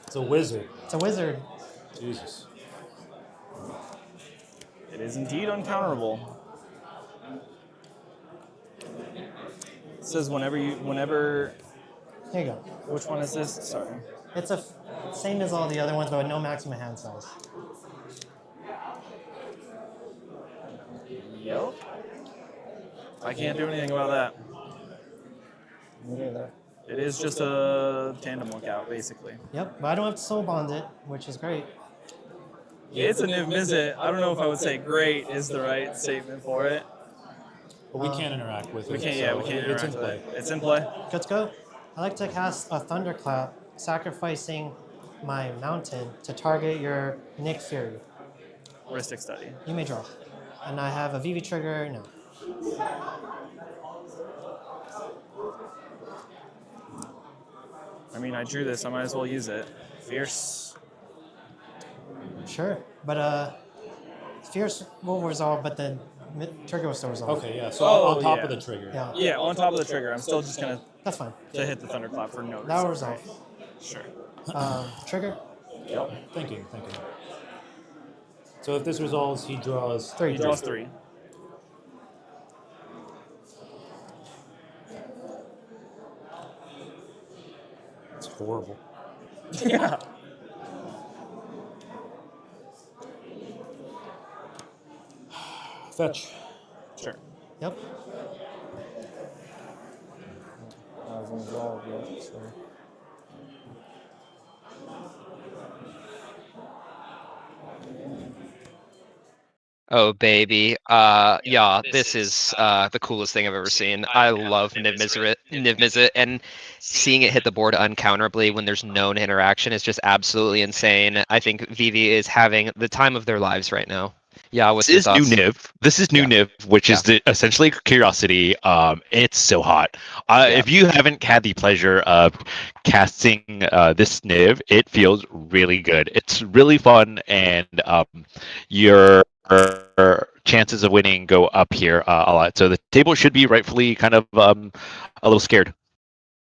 It's a wizard. It's a wizard. Jesus. It is indeed uncounterable. It says whenever. Here you go. Which one is this? Sorry. It's same as all the other ones, but with no maximum hand size. Yep. I can't do anything about that. Me neither. It is just a tandem lookout, basically. Yep, but I don't have to soul bond it, which is great. It's a Niv-Mizzet. I don't know if I would say great is the right statement for it. But we can't interact with it. We can't. Yeah, we can't interact with it. It's in play. Let's go. I like to cast a Thunderclap, sacrificing my mountain to target your Nick Fury. Heuristic study. You may draw. And I have a VV trigger now. I mean, I drew this. I might as well use it. Fierce. Sure, but Fierce will resolve, but the trigger will still resolve. Okay, yeah. So on top of the trigger. Yeah. Yeah, on top of the trigger. I'm still just gonna. That's fine. To hit the thunderclap for no. That will reason, resolve. right? Sure. Trigger. Yep. Thinking. So if this resolves, he draws 3. He draws 3. It's horrible. Yeah. Fetch. Sure. Yep. Oh baby, yeah, this is the coolest thing I've ever seen. I love Niv-Mizzet, and seeing it hit the board uncounterably when there's known interaction is just absolutely insane. I think VV is having the time of their lives right now. Yeah, what's This your is new thoughts? Niv. This is new Niv, which is essentially Curiosity. It's so hot. If you haven't had the pleasure of casting this Niv, it feels really good. It's really fun, and your chances of winning go up here a lot. So the table should be rightfully kind of a little scared.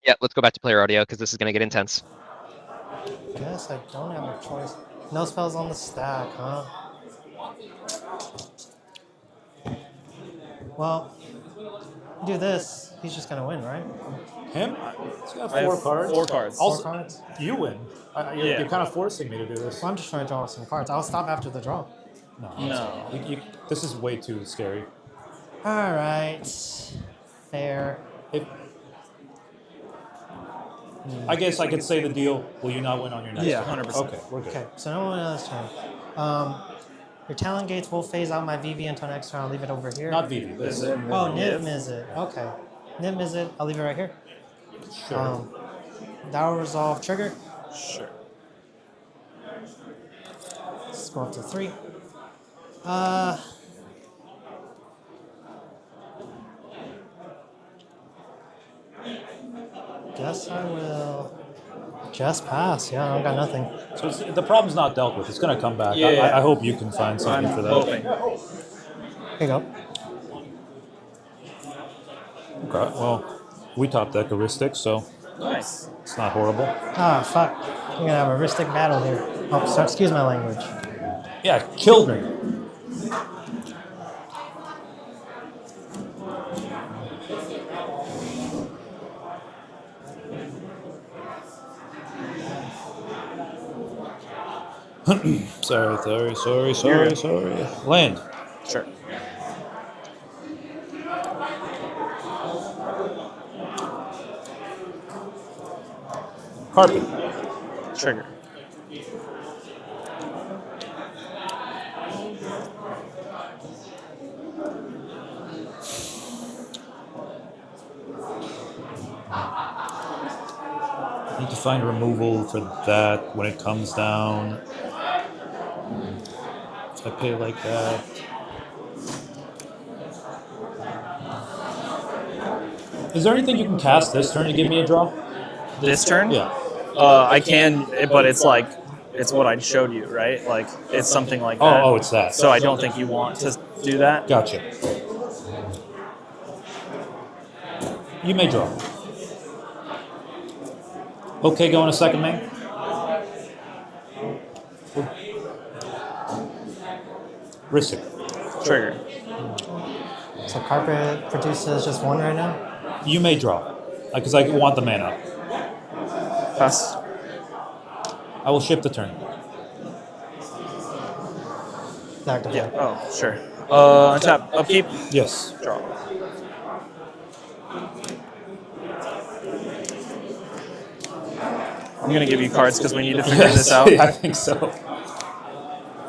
Yeah, let's go back to player audio because this is going to get intense. Guess I don't have a choice. No spells on the stack, huh? Well, do this. He's just gonna win, right? Him? He's got I 4 have cards. 4 cards. Also, 4 cards. you win. You're kind of forcing me to do this. Well, I'm just trying to draw some cards. I'll stop after the draw. No. This is way too scary. All right. Fair. I guess I could say the deal. Will you not win on your next? Yeah, turn? 100%. Okay, we're good. Okay, so no one else turn. Your talent gates will phase out my VV until next turn. I'll leave it over here. Not VV. This. Oh, Niv-Mizzet. Okay. Niv-Mizzet. I'll leave it right here. Sure. That will resolve trigger. Sure. Let's go up to 3. Guess I will just pass. Yeah, I don't got nothing. So the problem's not dealt with. It's going to come back. Yeah. I hope you can find something for that. Hoping. Here you go. Okay. Well, we top deck Heuristic, so Nice. it's not horrible. Ah, fuck. We're gonna have a heuristic battle here. Oh, sorry, excuse my language. Yeah, killed me. sorry. Land. Sure. Carpet. Trigger. Need to find removal for that when it comes down. If I pay like that. Is there anything you can cast this turn to give me a draw? This turn? Yeah. I can, but it's like, it's what I showed you, right? Like, it's something like that. Oh, it's that. So I don't think you want to do that. Gotcha. You may draw. Okay, going to second main. Risk it. Trigger. So carpet produces just one right now? You may draw. Because I want the mana. Pass. I will ship the turn. Activate. Yeah. Oh, sure. Untap. Upkeep. Yes. Draw. I'm gonna give you cards because we need to figure this out. I think so.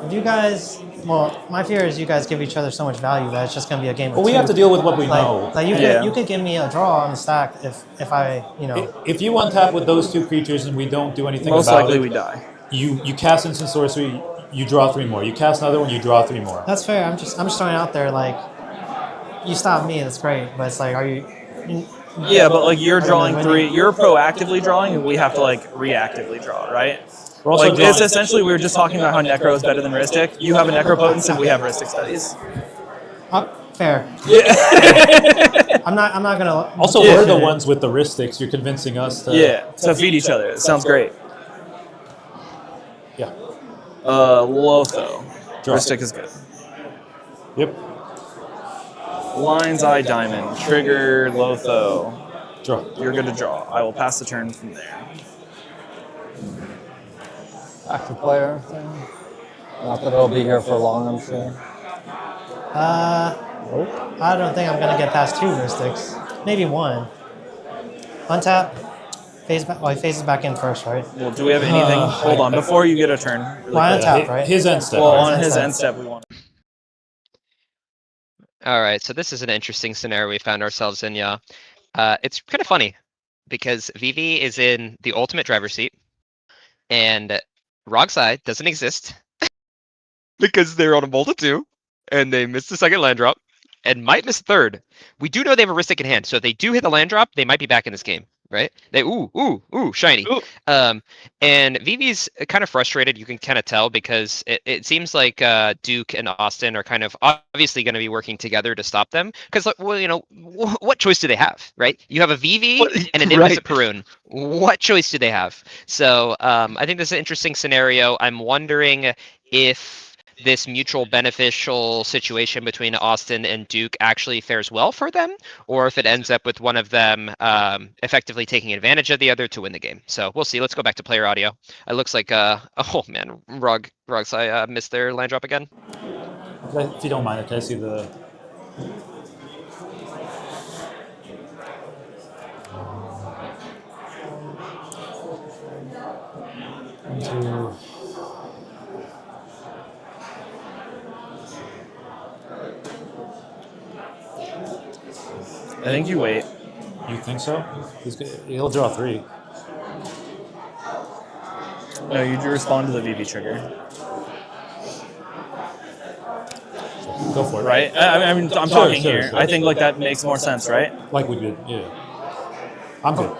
If you guys, well, my fear is you guys give each other so much value that it's just going to be a game of Well, we two. have to deal with what we know. Like you could give me a draw on the stack if I, you know. If you untap with those two creatures and we don't do anything Most about likely it, we die. You cast instant sorcery, you draw 3 more. You cast another one, you draw 3 more. That's fair. I'm just throwing out there like, you stop me, that's great. But it's like, are you? Yeah, but like you're are you drawing winning? 3. You're proactively drawing, and we have to like reactively draw, right? We're also Like drawing- it's essentially we were just talking about how Necro is better than Rhystic. You have a Necropotence, and we have Rhystic Studies. Fair. Yeah. I'm not gonna. Also, we're the ones with the wristics. You're convincing us to. Yeah, to feed each other. It sounds great. Yeah. Lotho. Draw. Rhystic is good. Yep. Lion's Eye Diamond. Trigger Lotho. Draw. You're good to draw. I will pass the turn from there. Active player thing. Not that it'll be here for long, I'm sure. I don't think I'm gonna get past 2 mystics. Maybe 1. Untap. Phase back. Well, he phases back in first, right? Well, do we have anything? Hold on, before you get a turn. Really Well, quick. untap, right? His end step. Well, right? on his end step, we want. All right, so this is an interesting scenario we found ourselves in, yeah. It's kind of funny because VV is in the ultimate driver's seat, and Rogside doesn't exist because they're on a multi-2, and they missed the second land drop, and might miss third. We do know they have a Rhystic in hand, so if they do hit the land drop, they might be back in this game, right? They shiny. And Vivi's kind of frustrated. You can kind of tell because it seems like Duke and Austin are kind of obviously going to be working together to stop them. Because well, you know, what choice do they have, right? You have a Vivi and an Invis Perun. What choice do they have? So I think this is an interesting scenario. I'm wondering if this mutual beneficial situation between Austin and Duke actually fares well for them, or if it ends up with one of them effectively taking advantage of the other to win the game. So we'll see. Let's go back to player audio. It looks like, oh man, Rogs, I missed their land drop again. If you don't mind, can I see the... Two. I think you wait. You think so? He'll draw 3. No, you do respond to the VV trigger. Go for it. Right? I mean, I'm talking here. I think like that makes more sense, right? Like we did, yeah. I'm good.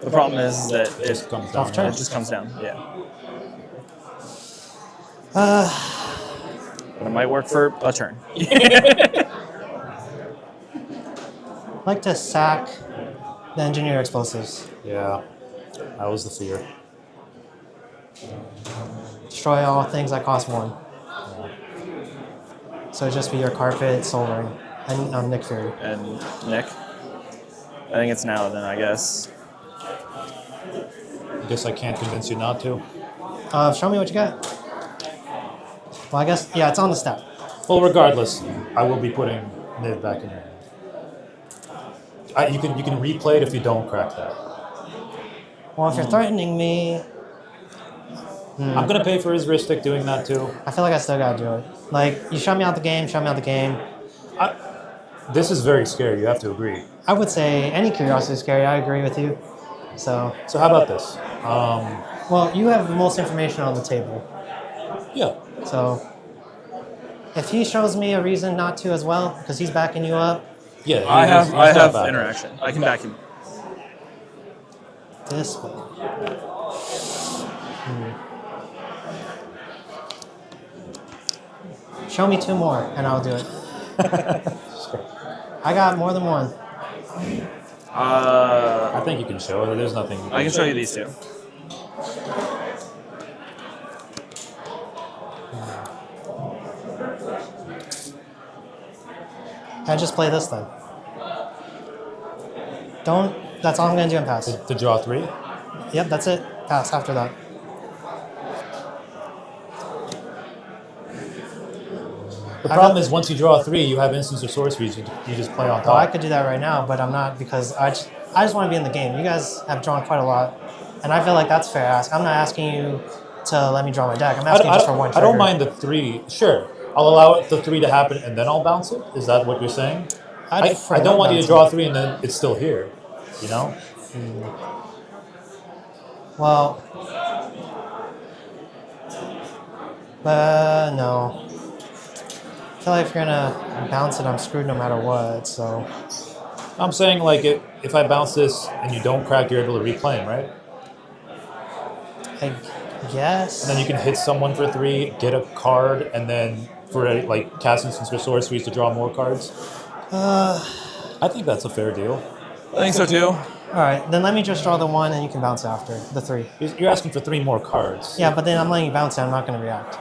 The problem is that it just comes down. It just comes down. Yeah. But it might work for a turn. I'd like to sack the engineer explosives. Yeah, that was the fear. Destroy all things that cost 1. So it'd just be your carpet, Soul Ring, and Nick Fury. And Nick? I think it's now then, I guess. I guess I can't convince you not to. Show me what you got. Well, I guess, yeah, it's on the step. Well, regardless, I will be putting Niv back in your hand. You can replay it if you don't crack that. Well, if you're threatening me... I'm going to pay for his Rhystic doing that too. I feel like I still got to do it. Like, you shut me out the game, This is very scary. You have to agree. I would say any curiosity is scary. I agree with you. So how about this? Well, you have the most information on the table. Yeah. So if he shows me a reason not to as well, because he's backing you up. Yeah, I have interaction. I can back him. This one. Show me 2 more, and I'll do it. I got more than one. I think you can show it. There's nothing. I can show you these 2. I just play this then. Don't. That's all I'm gonna do and pass. To draw 3? Yep, that's it. Pass after that. The problem is once you draw 3, you have instants or sorceries. You just play on top. Oh, I could do that right now, but I'm not because I just want to be in the game. You guys have drawn quite a lot, and I feel like that's fair ask. I'm not asking you to let me draw my deck. I'm asking just for one I trigger. don't mind the 3. Sure, I'll allow the 3 to happen and then I'll bounce it. Is that what you're saying? I don't want you to draw 3 and then it's still here. You know? Well, no. I feel like if you're gonna bounce it, I'm screwed no matter what. So I'm saying like if I bounce this and you don't crack, you're able to replay him, right? I guess. And then you can hit someone for 3, get a card, and then for like cast instants or sorceries to draw more cards. I think that's a fair deal. I think so too. All right, then let me just draw the 1, and you can bounce after the 3. You're asking for 3 more cards. Yeah, but then I'm letting you bounce it. I'm not gonna react,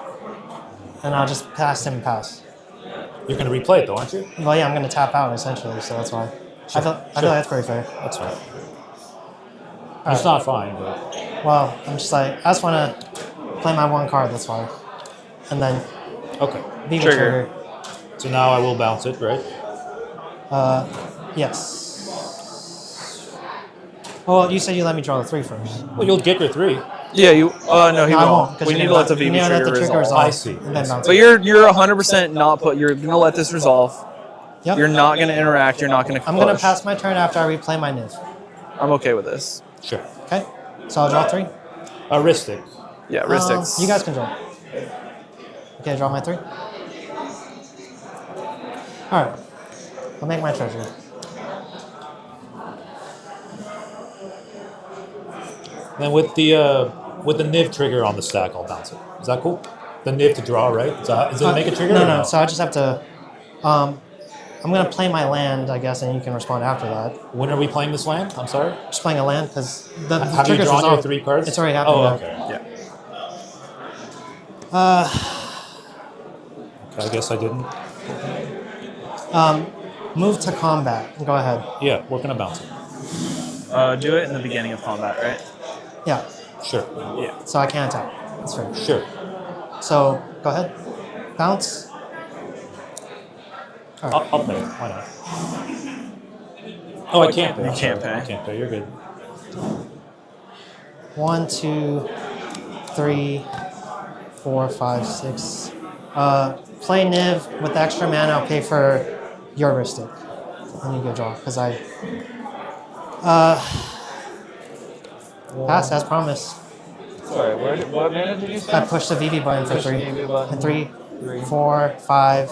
and I'll just pass him and pass. You're gonna replay it though, aren't you? Well, yeah, I'm gonna tap out essentially, so that's why. I feel like that's pretty fair. That's fine. All It's right. not fine, but Well, I'm just like I just want to play my 1 card. That's why, and then okay. be the trigger. So now I will bounce it, right? Yes. Well, you said you let me draw the 3 first. Well, you'll get your 3. Yeah, you. No, he I won't. won't, 'cause We you're need to gonna let the bounce- VB you're gonna let trigger the trigger resolve. resolve, I see. And then bounce But it. you're 100% not put. You're gonna let this resolve. Yep. You're not gonna interact. You're not gonna. I'm gonna push. pass my turn after I replay my Niv. I'm okay with this. Sure. Okay. So I'll draw 3. Ristic. Yeah, Ristics. You guys can draw. Okay, draw my 3. All right. I'll make my treasure. Then with the Niv trigger on the stack, I'll bounce it. Is that cool? The Niv to draw, right? Does it make a trigger? No, or no. So I just have to. I'm gonna play my land, I guess, and you can respond after that. When are we playing this land? I'm sorry. Just playing a land because the Have you trigger's drawn your resolved. 3 cards? It's already happened. Oh, yeah. okay. I guess I didn't. Move to combat. Go ahead. Yeah, we're gonna bounce it. Do it in the beginning of combat, right? Yeah. Sure. Yeah. So I can attack. That's fair. Sure. So go ahead. Bounce. All right. I'll pay it. Why not? Oh, I can't pay. You can't pay. I can't pay. You're good. 1, 2, 3, 4, 5, 6. Play Niv with extra mana. I'll pay for your Ristic. And you go draw because I. Pass as promised. Sorry, what mana did you say? I pushed the VV button for Push the 3. VV button. And 3, 4, 5,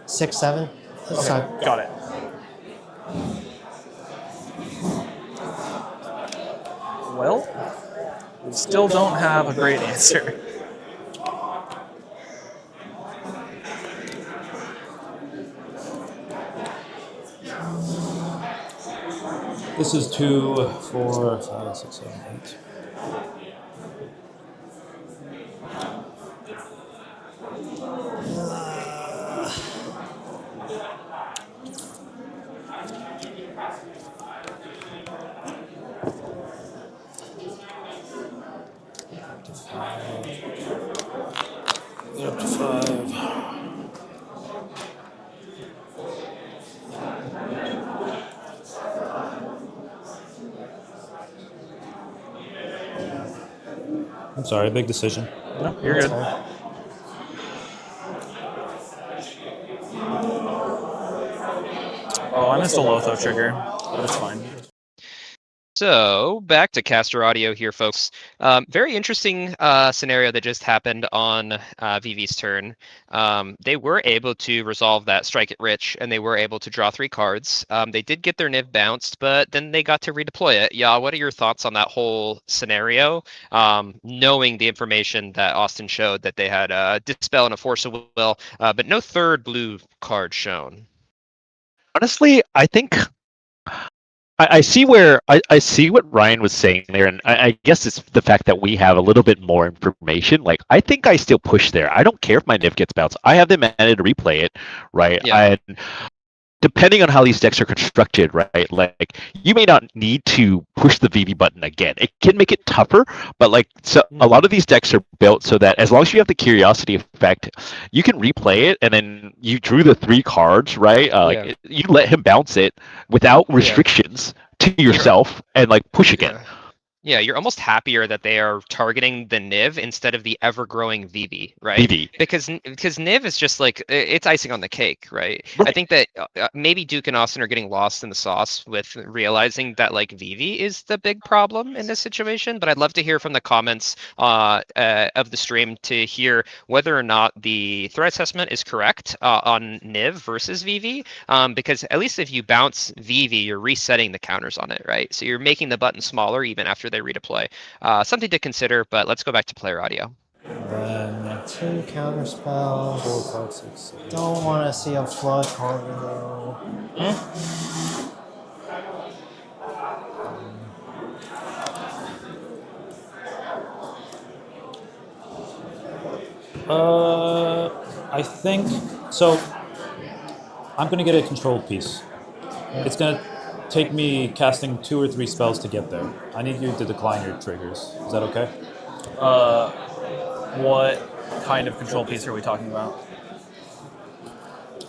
6, 7. Okay, So, got it. Well, we still don't have a great answer. This is 2, 4, 5, 6, 7, 8. Up to 5. I'm sorry, big decision. No, you're good. I missed a Lotho trigger, but it's fine. So back to caster audio here, folks. Very interesting scenario that just happened on VV's turn. They were able to resolve that strike it rich, and they were able to draw 3 cards. They did get their Niv bounced, but then they got to redeploy it. Yeah, what are your thoughts on that whole scenario? Knowing the information that Austin showed that they had Dispel and a Force of Will, but no third blue card shown. Honestly, I think I see where I see what Ryan was saying there, and I guess it's the fact that we have a little bit more information. Like, I think I still push there. I don't care if my Niv gets bounced. I have the mana to replay it, right? Yeah. And depending on how these decks are constructed, right? Like, you may not need to push the VV button again. It can make it tougher, but like, so a lot of these decks are built so that as long as you have the curiosity effect, you can replay it, and then you drew the 3 cards, right? Like, you let him bounce it without restrictions to yourself, and like push again. Yeah, you're almost happier that they are targeting the Niv instead of the ever-growing VV, right? VV. Because Niv is just like, it's icing on the cake, right? I think that maybe Duke and Austin are getting lost in the sauce with realizing that like VV is the big problem in this situation. But I'd love to hear from the comments of the stream to hear whether or not the threat assessment is correct on Niv versus VV. Because at least if you bounce VV, you're resetting the counters on it, right? So you're making the button smaller even after they redeploy. Something to consider, but let's go back to player audio. 2 counter spells. 4, 5, 6, 7. Don't want to see a flood card though. I think so. I'm gonna get a controlled piece. It's gonna take me casting 2 or 3 spells to get there. I need you to decline your triggers. Is that okay? What kind of control piece are we talking about?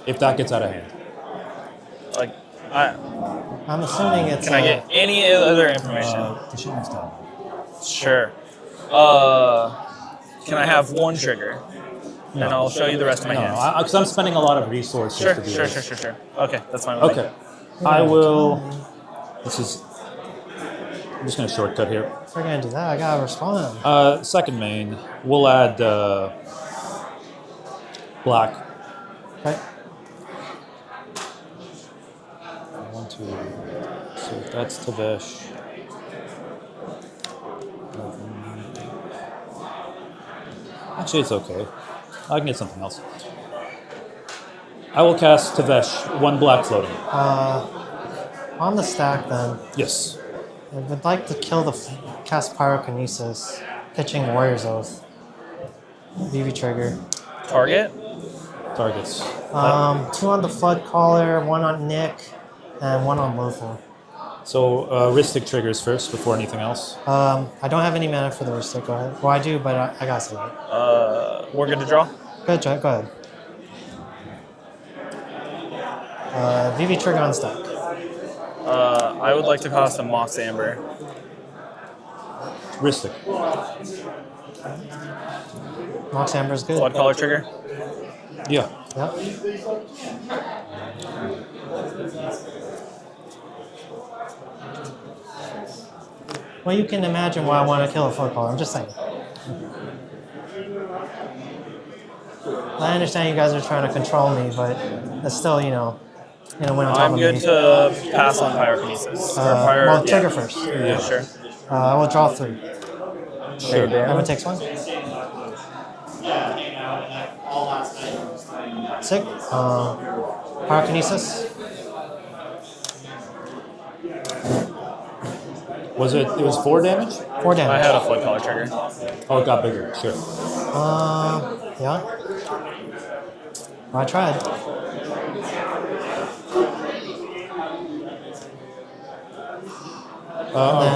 If that gets out of hand. Like, I'm assuming it's. Can I get any other information? The Shaman's Town. Sure. Can I have 1 trigger? And I'll show you the rest of my hands. No, because I'm spending a lot of resources to do this. Sure. Okay, that's fine with me. Okay. I will. This is. I'm just going to shortcut here. If we're going to do that, I got to respond. Second main, we'll add black. Okay. 1, 2. So that's Tavesh. Actually, it's okay. I can get something else. I will cast Tavesh, 1 black floating. On the stack then. Yes. I would like to kill cast Pyrokinesis, pitching Warrior's Oath. VV trigger. Target? Targets. 2 on the Flood Caller, 1 on Nick, and 1 on Lothar. So, Ristic triggers first before anything else. I don't have any mana for the Ristic. Go ahead. Well, I do, but I got some. We're good to draw? Good, Jack. Go ahead. VV trigger on stack. I would like to cast a Mox Amber. Ristic. Mox Amber is good. Blood Collar trigger? Yeah. Yep. Well, you can imagine why I want to kill a Flood Caller. I'm just saying. I understand you guys are trying to control me, but it's still, when on top I'm of good me. to pass on Pyrokinesis. Well, trigger first. Yeah, sure. I will draw 3. Sure. Everyone takes 1. Sick. Pyrokinesis. It was 4 damage? 4 damage. I had a Flood Collar trigger. Oh, it got bigger. Sure. Yeah. I tried.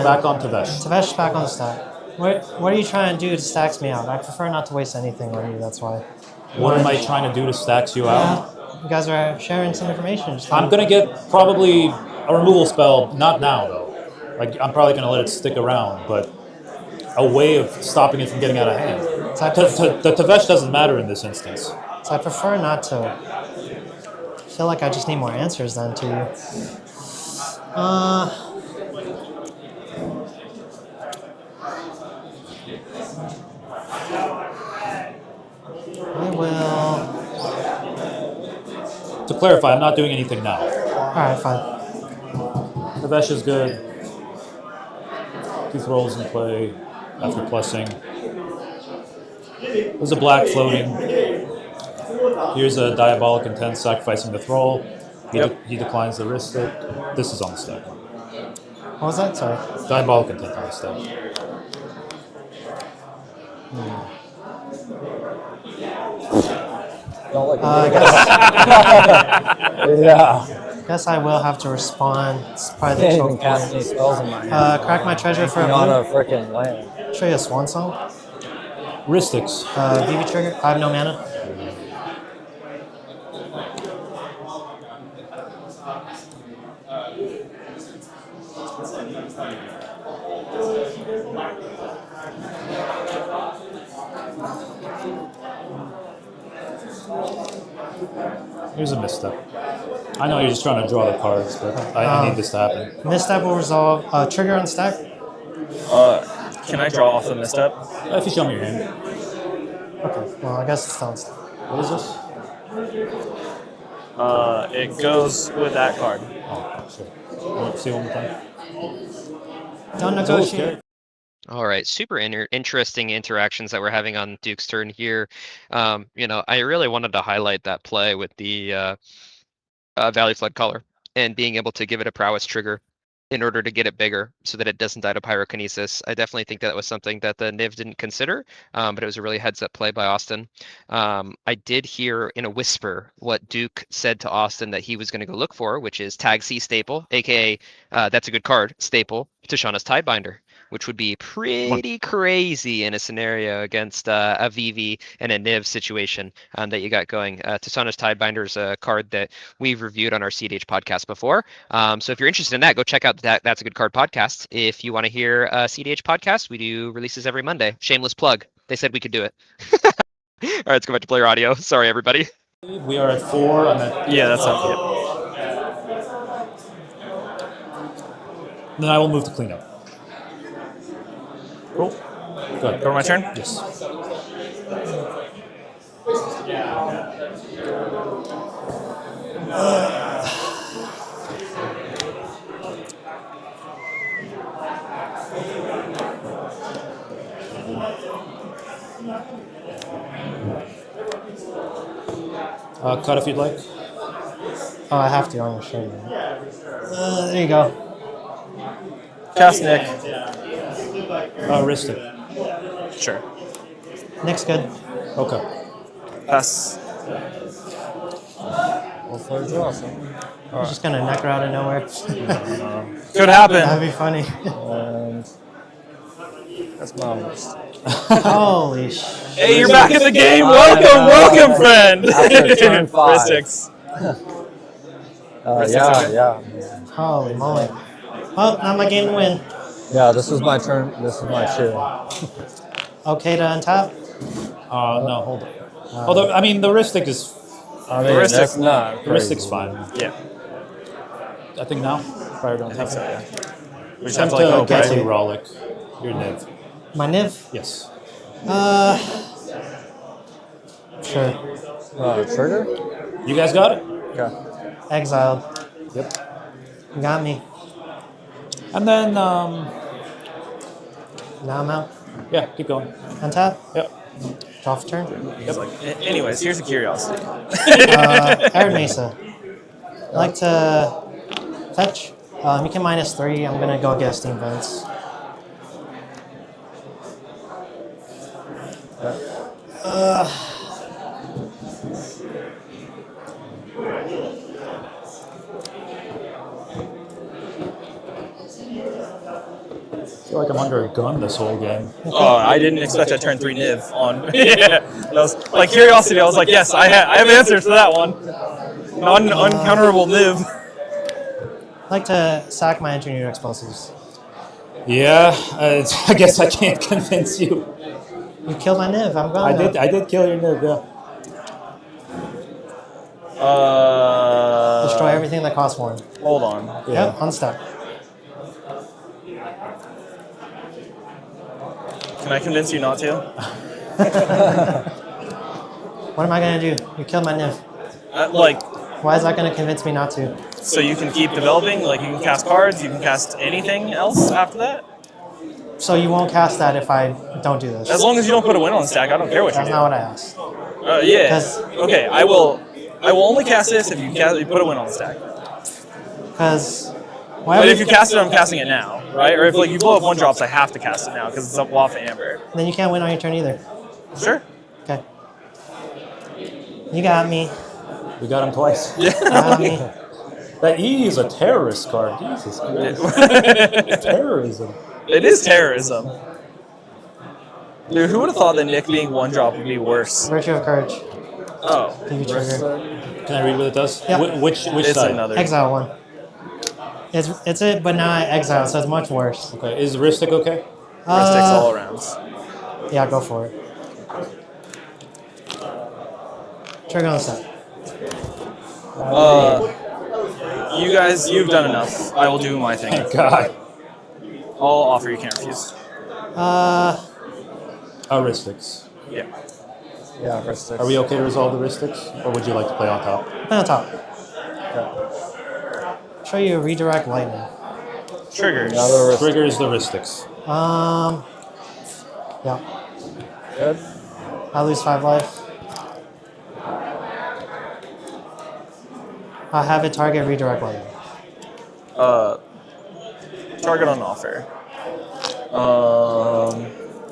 Back on Tavesh. Tavesh back on the stack. What are you trying to do to stacks me out? I prefer not to waste anything on you, that's why. What am I trying to do to stacks you out? You guys are sharing some information. I'm going to get probably a removal spell, not now though. Like, I'm probably going to let it stick around, but a way of stopping it from getting out of hand. The Tavesh doesn't matter in this instance. So I prefer not to. feel like I just need more answers then too. I will. To clarify, I'm not doing anything now. Alright, fine. The Vesh is good. 2 throws in play after plussing. There's a black floating. Here's a Diabolic Intent sacrificing the Thrall. He declines the wrist stick. This is on the stack. What was that? Sorry. Diabolic Intent on the stack. Don't look I at guess. me. Yeah. Guess I will have to respond. It's probably Can't the even choke cast point. any spells in my hand. Crack my treasure for a Not blue. a freaking land. Show you a Swan Song. Wristics. VV trigger. I have no mana. Here's a misstep. I know you're just trying to draw the cards, but I need this to happen. Misstep will resolve. Trigger on stack. Can I draw off the misstep? If you show me your hand. Okay. Well, I guess it's on stack. What is this? It goes with that card. Oh, sure. See one more time. Don't negotiate. All right, super interesting interactions that we're having on Duke's turn here. You know, I really wanted to highlight that play with the Valley Flood Color and being able to give it a prowess trigger in order to get it bigger so that it doesn't die to pyrokinesis. I definitely think that was something that the Niv didn't consider, but it was a really heads-up play by Austin. I did hear in a whisper what Duke said to Austin that he was going to go look for, which is Tag C Staple, aka that's a good card, Staple, Tishana's Tidebinder, which would be pretty crazy in a scenario against a VV and a Niv situation that you got going. Tishana's Tidebinder is a card that we've reviewed on our CDH podcast before. So if you're interested in that, go check out That's a Good Card podcast. If you want to hear a CDH podcast, we do releases every Monday. Shameless plug. They said we could do it. All right, let's go back to player audio. Sorry, everybody. We are at 4 on that. Yeah, that's up. Then I will move to cleanup. Cool. Good. Go to my turn? Yes. Cut if you'd like. Oh, I have to. I'm going to show you. There you go. Cast Nick. Wristic. Sure. Nick's good. Okay. Pass. I'm just going to neck her out of nowhere. Could happen. That'd be funny. And that's my list. Holy shit. Hey, you're back in the game. Welcome, friend. After turn 5. Wristics. Yeah. Holy moly. Well, not my game to win. Yeah, this was my turn. This is my shit. Okay to untap? No, hold on. Although, I mean, the Wristic is... I mean, that's not The Wristic's fine. Yeah. I think now? Prior to untap? So, yeah. We just Time have to to hope, get right? to Rollick. Your Niv. My Niv? Yes. Sure. Trigger? You guys got it? Okay. Exiled. Yep. You got me. And then, Now I'm out. yeah, keep going. Untap? Yep. Draw for turn? He's like, anyways, here's a curiosity. Arid Mesa. I like to fetch. You can -3. I'm going to go against Steam Vents. I feel like I'm under a gun this whole game. Oh, I didn't expect a turn 3 Niv on. Yeah, that was like curiosity. I was like, yes, I have answers to that one. An uncounterable Niv. I like to sack my engineer explosives. Yeah, I guess I can't convince you. You killed my Niv. I'm going. I did kill your Niv, yeah. destroy everything that costs 1. Hold on. Yep, unstuck. Can I convince you not to? What am I gonna do? You killed my Niv. Like, Why is that gonna convince me not to? so you can keep developing. Like, you can cast cards. You can cast anything else after that. So you won't cast that if I don't do this? As long as you don't put a win on the stack, I don't care what That's you do. not what I asked. Yeah. 'Cause- Okay, I will only cast this if you put a win on the stack. Because But if you cast it, I'm casting it now, right? Or if like you blow up 1-drops, I have to cast it now because it's up off Amber. then you can't win on your turn either. Sure. Okay. You got me. We got him twice. Got me. That E is a terrorist card. Jesus Christ. Terrorism. It is terrorism. Dude, who would have thought that Nick being 1-drop would be worse? Virtue of Courage. Oh. TV trigger. Can I read what it does? Yep. Which It's side? another. Exile 1. It's it, but not exile, so it's much worse. Okay. Is Ristic okay? Mystics all around. Yeah, go for it. Trigger on the set. You guys, you've done enough. I will do my thing. Thank God. I'll offer, you can't refuse. Heuristics. Yeah. Yeah, Ristics. Are we okay to resolve the Ristics? Or would you like to play on top? Play on top. Show you a redirect lightning. Triggers. Triggers the Ristics. Yeah. Good. I lose 5 life. I have it target redirect lightning. Target on offer.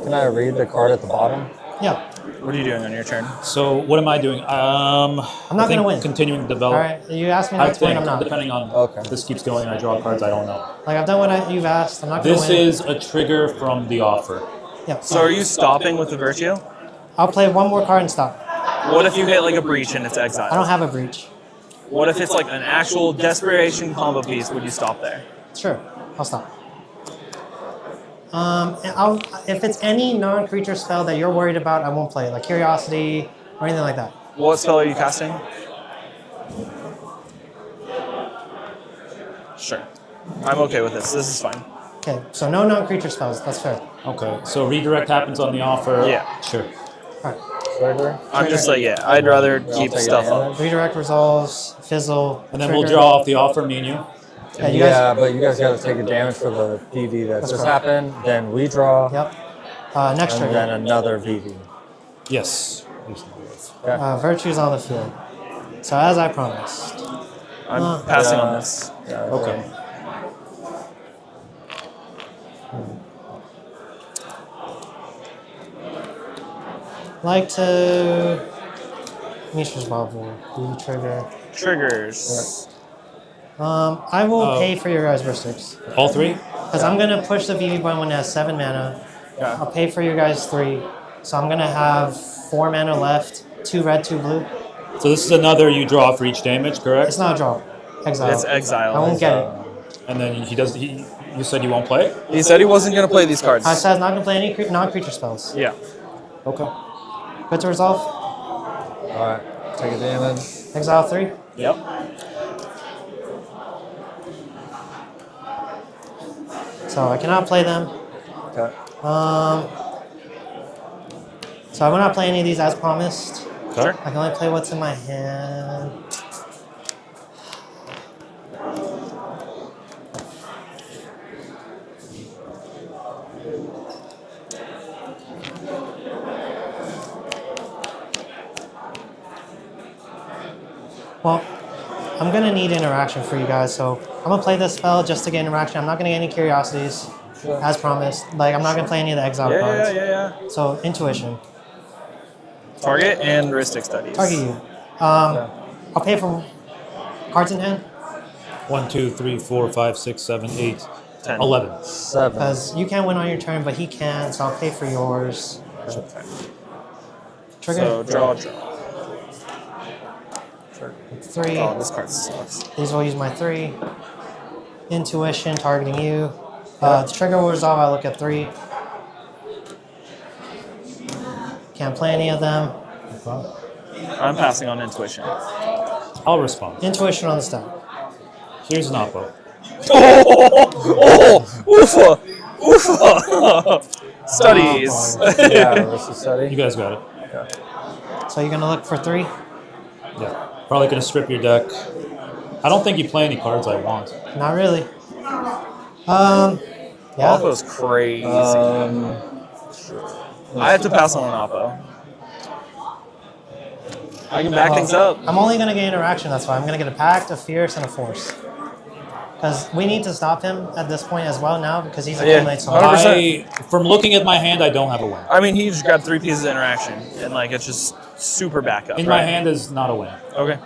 Can I read the card at the bottom? Yeah. What are you doing on your turn? So what am I doing? I'm not going gonna win. Continuing to develop. Alright, you asked me not to win, I'm not. Depending on this keeps going and I draw cards, I don't know. Like, I've done what you've asked. I'm not gonna This win. is a trigger from the offer. Yeah. So are you stopping with the Virtue? I'll play one more card and stop. What if you hit like a breach and it's exiled? I don't have a breach. What if it's like an actual desperation combo piece? Would you stop there? Sure, I'll stop. If it's any non-creature spell that you're worried about, I won't play it, like Curiosity or anything like that. What spell are you casting? Sure. I'm okay with this. This is fine. Okay, so no non-creature spells. That's fair. Okay, so redirect happens on the offer. Yeah. Sure. All right. Trigger. I'm just like, yeah, I'd rather keep stuff up. Redirect resolves, fizzle. And then trigger. we'll draw off the offer, me and you. Yeah, you guys, But you guys got to take a damage for the PV that just happened. Then we draw. Yep. Next and trigger. then another VV. Yes. Virtue's on the field. So as I promised. I'm passing on this. Yeah, Okay. Like to Mishra's Bubble. Do trigger. Triggers. I will pay for your guys' Ristics. All 3? Because I'm going to push the VV button when it has 7 mana. Yeah. I'll pay for your guys' 3. So I'm going to have 4 mana left. 2 red, 2 blue. So this is another you draw for each damage, correct? It's not a draw. Exile. It's exile. I won't get it. And then you said you won't play it? He said he wasn't going to play these cards. I said I'm not going to play any non-creature spells. Yeah. Okay. Good to resolve. Alright. Take a damage. Exile 3. Yep. So I cannot play them. Okay. So I will not play any of these as promised. Sure. I can only play what's in my hand. Well, I'm gonna need interaction for you guys, so I'm gonna play this spell just to get interaction. I'm not gonna get any curiosities, as promised. Like, I'm not gonna play any of the exile cards. Yeah. So intuition. Target and heuristic studies. Target you. I'll pay for cards in hand. 1, 2, 3, 4, 5, 6, 7, 8, 10. 11. 7. Because you can't win on your turn, but he can, so I'll pay for yours. Trigger. So draw. 3. Oh, this card sucks. These will use my 3. Intuition, targeting you. The trigger will resolve, I look at 3. Can't play any of them. I'm passing on intuition. I'm I'll respond. Intuition on the stack. Here's an oppo. Oofa! Oofa! Studies. Yeah, versus study. You guys got it. So you're gonna look for 3? Yeah. Probably gonna strip your deck. I don't think you play any cards I want. Not really. Yeah. Oppo's crazy. I have to pass on an Oppo. I can back things up. I'm only gonna get interaction. That's why I'm gonna get a pact, a fierce, and a force. Because we need to stop him at this point as well now because he's accumulating so much. From looking at my hand, I don't have a win. I mean, he just grabbed 3 pieces of interaction, and like it's just super backup. In my hand is not a win. Okay.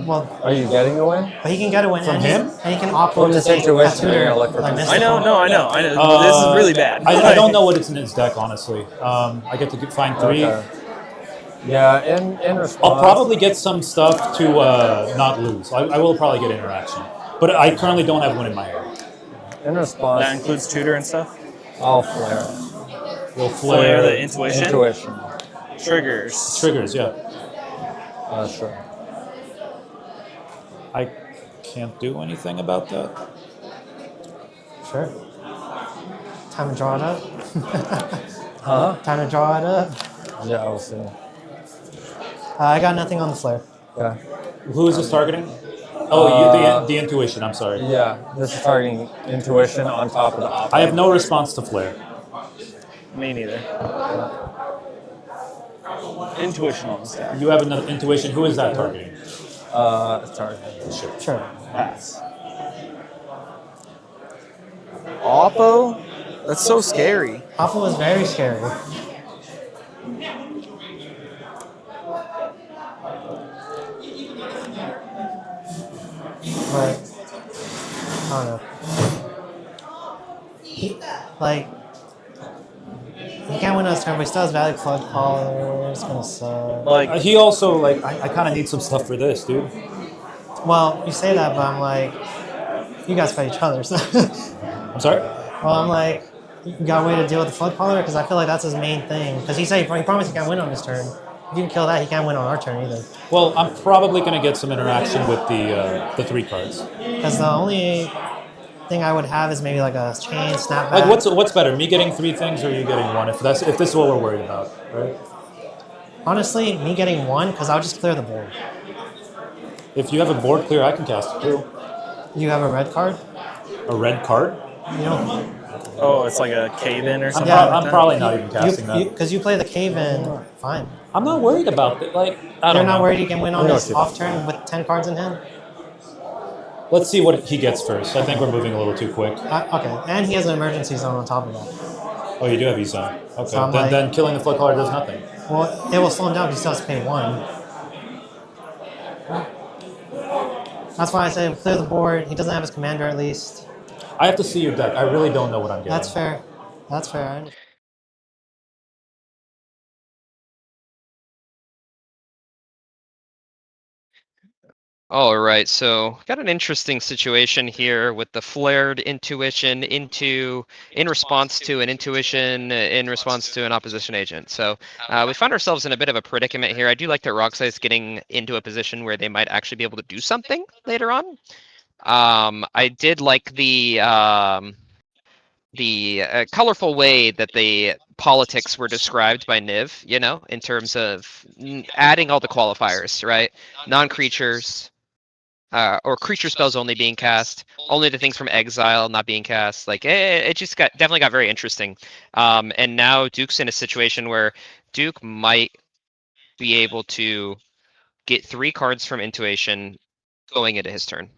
Well, Are you getting a win? but he can get a win From and him? And he can opt From to this take intuition, a you're tutor. gonna look for like this. Mystic. I know. This is really bad. I don't know what it's in his deck, honestly. I get to find 3. Okay. Yeah, in response. I'll probably get some stuff to not lose. I will probably get interaction. But I currently don't have one in my hand. In response. That includes tutor and stuff. I'll flare. We'll Flare the intuition. Intuition. Triggers. Triggers, yeah. Sure. I can't do anything about that. Sure. Time to draw it up. Huh? Time to draw it up. Yeah, I'll see. I got nothing on the flare. Yeah. Who is this targeting? Oh, the intuition, I'm sorry. Yeah, this is targeting intuition on top of the oppo. I have no response to flare. Me neither. Intuition on the stack. You have another intuition. Who is that targeting? Targeting. Sure. Pass. Oppo? That's so scary. Oppo is very scary. But I don't know. He can't win on his turn, but he still has value plug caller. It's gonna suck. Like he also I kind of need some stuff for this, dude. Well, you say that, but I'm like, you guys fight each other. So. I'm sorry. Well, I'm like, you got a way to deal with the flood caller because I feel like that's his main thing. Because he promised he can't win on his turn. If you can kill that, he can't win on our turn either. Well, I'm probably gonna get some interaction with the 3 cards. Because the only thing I would have is maybe like a chain snapback. Like what's better, me getting 3 things or you getting 1? If this is what we're worried about, right? Honestly, me getting 1 because I'll just clear the board. If you have a board clear, I can cast it too. You have a red card? A red card? You know. Oh, it's like a cave-in or something. I'm probably not even casting that. Because you play the cave-in, fine. I'm not worried about it. Like You're not worried you can win on his off turn with 10 cards in hand? Let's see what he gets first. I think we're moving a little too quick. Okay, and he has an emergency zone on top of that. Oh, you do have E-Zone. Okay, So then killing the flood caller does nothing. Well, it will slow him down because he still has to pay 1. That's why I say clear the board. He doesn't have his commander at least. I have to see your deck. I really don't know what I'm getting. That's fair. That's fair. I understand. All right, so got an interesting situation here with the flared intuition in response to an intuition in response to an opposition agent. So we find ourselves in a bit of a predicament here. I do like that Roxai is getting into a position where they might actually be able to do something later on. I did like the colorful way that the politics were described by Niv, you know, in terms of adding all the qualifiers, right? Non-creatures, or creature spells only being cast, only the things from exile not being cast. Like it just definitely got very interesting. And now Duke's in a situation where Duke might be able to get 3 cards from intuition going into his turn,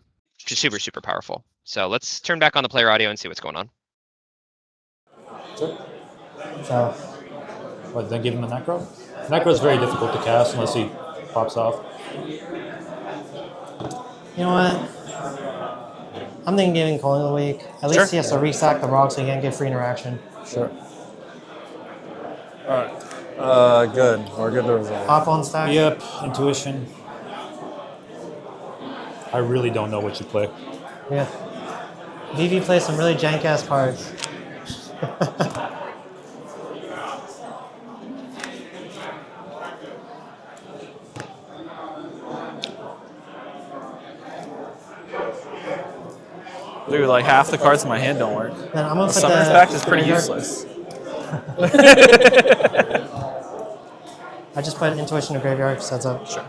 which is super, super powerful. So let's turn back on the player audio and see what's going on. So, what, then give him a Necro? Necro is very difficult to cast unless he pops off. you know what? I'm thinking giving Calling of the Week. At least he has to resack the Rog so he can get free interaction. Sure. Alright. Good. We're good to resolve. Hop on stack. Yep, intuition. I really don't know what you play. Yeah. VV plays some really jank ass cards. Dude, like half the cards in my hand don't work. Then I'm gonna put Summoner's the Pact is pretty graveyard- useless. I just put Intuition to graveyard because that's up. Sure.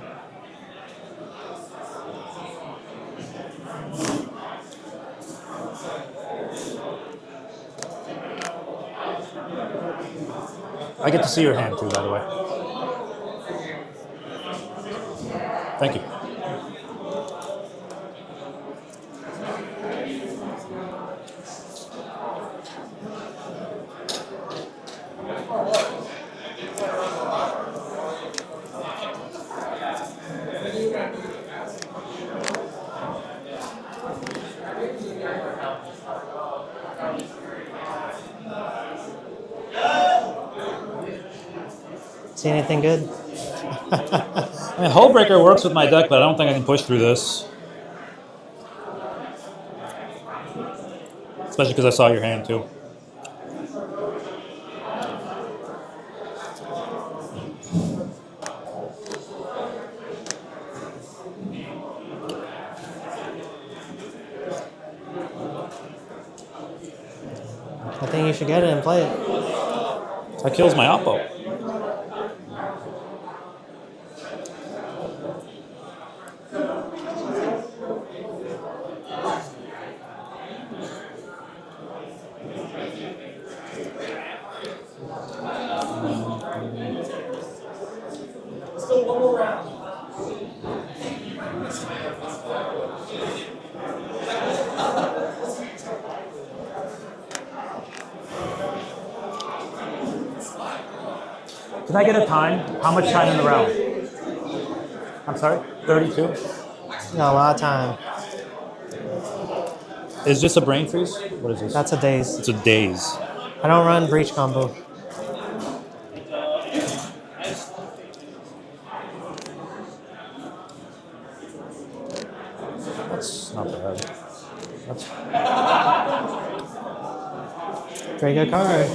I get to see your hand too, by the way. Thank you. See anything good? I mean, Hullbreaker works with my deck, but I don't think I can push through this. Especially because I saw your hand too. I think you should get it and play it. That kills my oppo. Still one more round. Can I get a time? How much time in the round? I'm sorry? 32? Got a lot of time. Is this a brain freeze? What is this? That's a daze. It's a daze. I don't run breach combo. That's not bad. That's Very good card.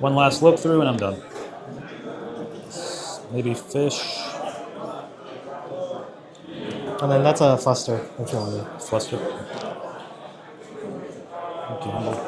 one last look through and I'm done. Maybe fish. And then that's a fluster. Actually. Fluster. Gamble.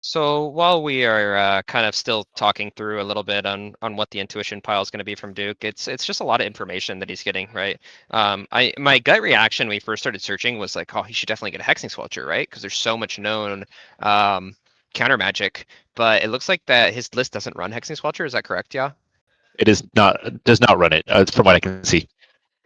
So while we are kind of still talking through a little bit on what the intuition pile is going to be from Duke, it's just a lot of information that he's getting, right? My gut reaction when we first started searching was like, oh, he should definitely get a Hexing Sculpture, right? Because there's so much known counter magic. But it looks like that his list doesn't run Hexing Sculpture. Is that correct? Yeah. It does not run it, from what I can see.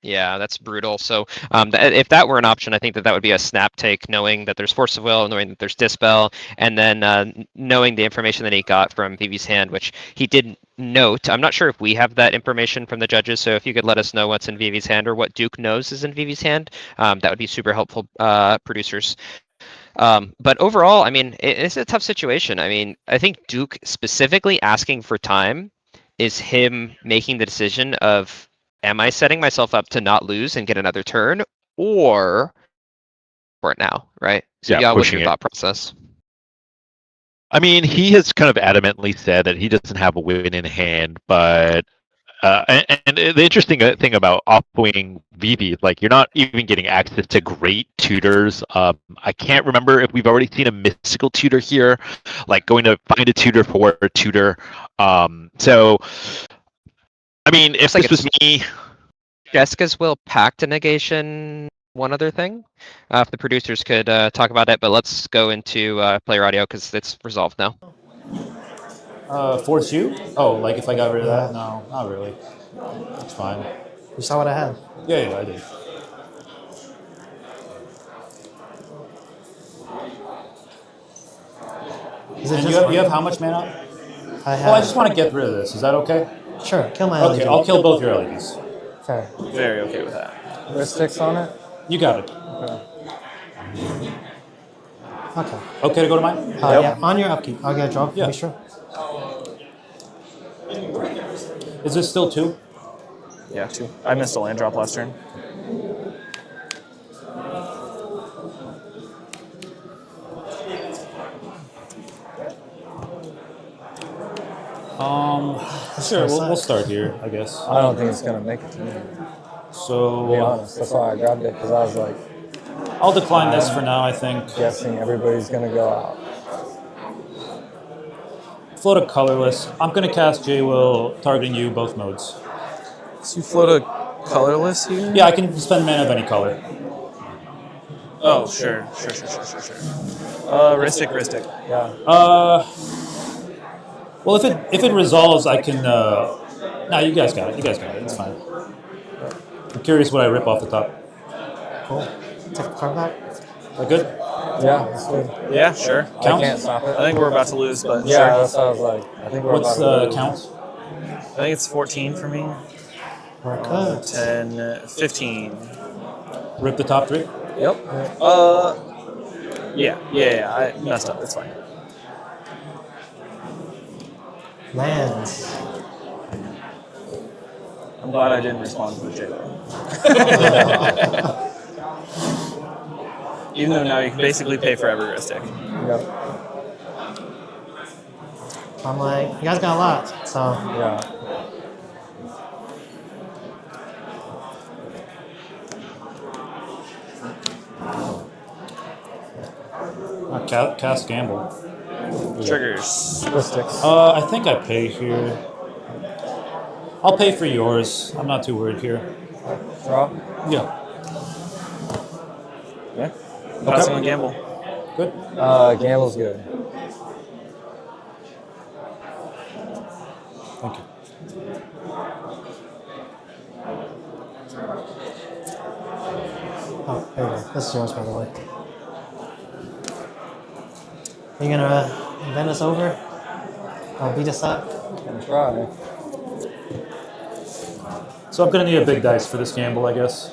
Yeah, that's brutal. So if that were an option, I think that would be a snap take, knowing that there's Force of Will, knowing that there's Dispel, and then knowing the information that he got from Vivi's hand, which he did note. I'm not sure if we have that information from the judges, so if you could let us know what's in Vivi's hand or what Duke knows is in Vivi's hand, that would be super helpful, producers. But overall, I mean, it's a tough situation. I mean, I think Duke specifically asking for time is him making the decision of, am I setting myself up to not lose and get another turn, or for it now, right? So yeah, what's your thought process? I mean, he has kind of adamantly said that he doesn't have a win in hand, but and the interesting thing about off-wing Vivi is like you're not even getting access to great tutors. I can't remember if we've already seen a mystical tutor here, like going to find a tutor for a tutor. So. I mean, if this was me... Jessica's Will Pact a negation, one other thing. If the producers could talk about it, but let's go into player audio because it's resolved now. Force you? Oh, like if I got rid of that? No, not really. It's fine. You saw what I had? Yeah, I did. And you have how much mana? I have. Oh, I just want to get rid of this. Is that okay? Sure, kill my Okay, LED. I'll kill both your LEDs. Okay. Very okay with that. Wrist sticks on it? You got it. Okay. Okay to go to mine? Yeah, on your upkeep. I'll get a draw. Yeah. Make sure. Is this still 2? Yeah, 2. I missed a land drop last turn. Sure, we'll start here, I guess. I don't think it's going to make it to me. So, To be honest, that's why I grabbed it, because I was like... I'll decline this for now, I think. Guessing everybody's going to go out. Float a colorless. I'm going to cast J-Will, targeting you, both modes. So you float a colorless here? Yeah, I can spend mana of any color. Oh, sure. Ristic. Yeah. Well, if it resolves, I can. No, you guys got it. It's fine. I'm curious what I rip off the top. Cool. Take a card back. That good? Yeah, that's good. Yeah, sure. I can't stop it. I think we're about to lose, but yeah, sure. that's what I was like. I think we're What's about to the lose. count? I think it's 14 for me. We're cooked. 10, 15. Rip the top 3? Yep. Yeah. I messed up. It's fine. Lands. I'm glad I didn't respond to the J-Lo. Even though now you can basically pay for every Ristic. Yep. I'm like, you guys got a lot, so. Yeah. Cast Gamble. Triggers. I think I pay here. I'll pay for yours. I'm not too worried here. Draw? Yeah. Yeah. Pass on Gamble. Good. Gamble's good. Thank you. Oh, there you go. This is yours, by the way. Are you gonna bend us over? Beat us up? Can try. So I'm gonna need a big dice for this gamble, I guess.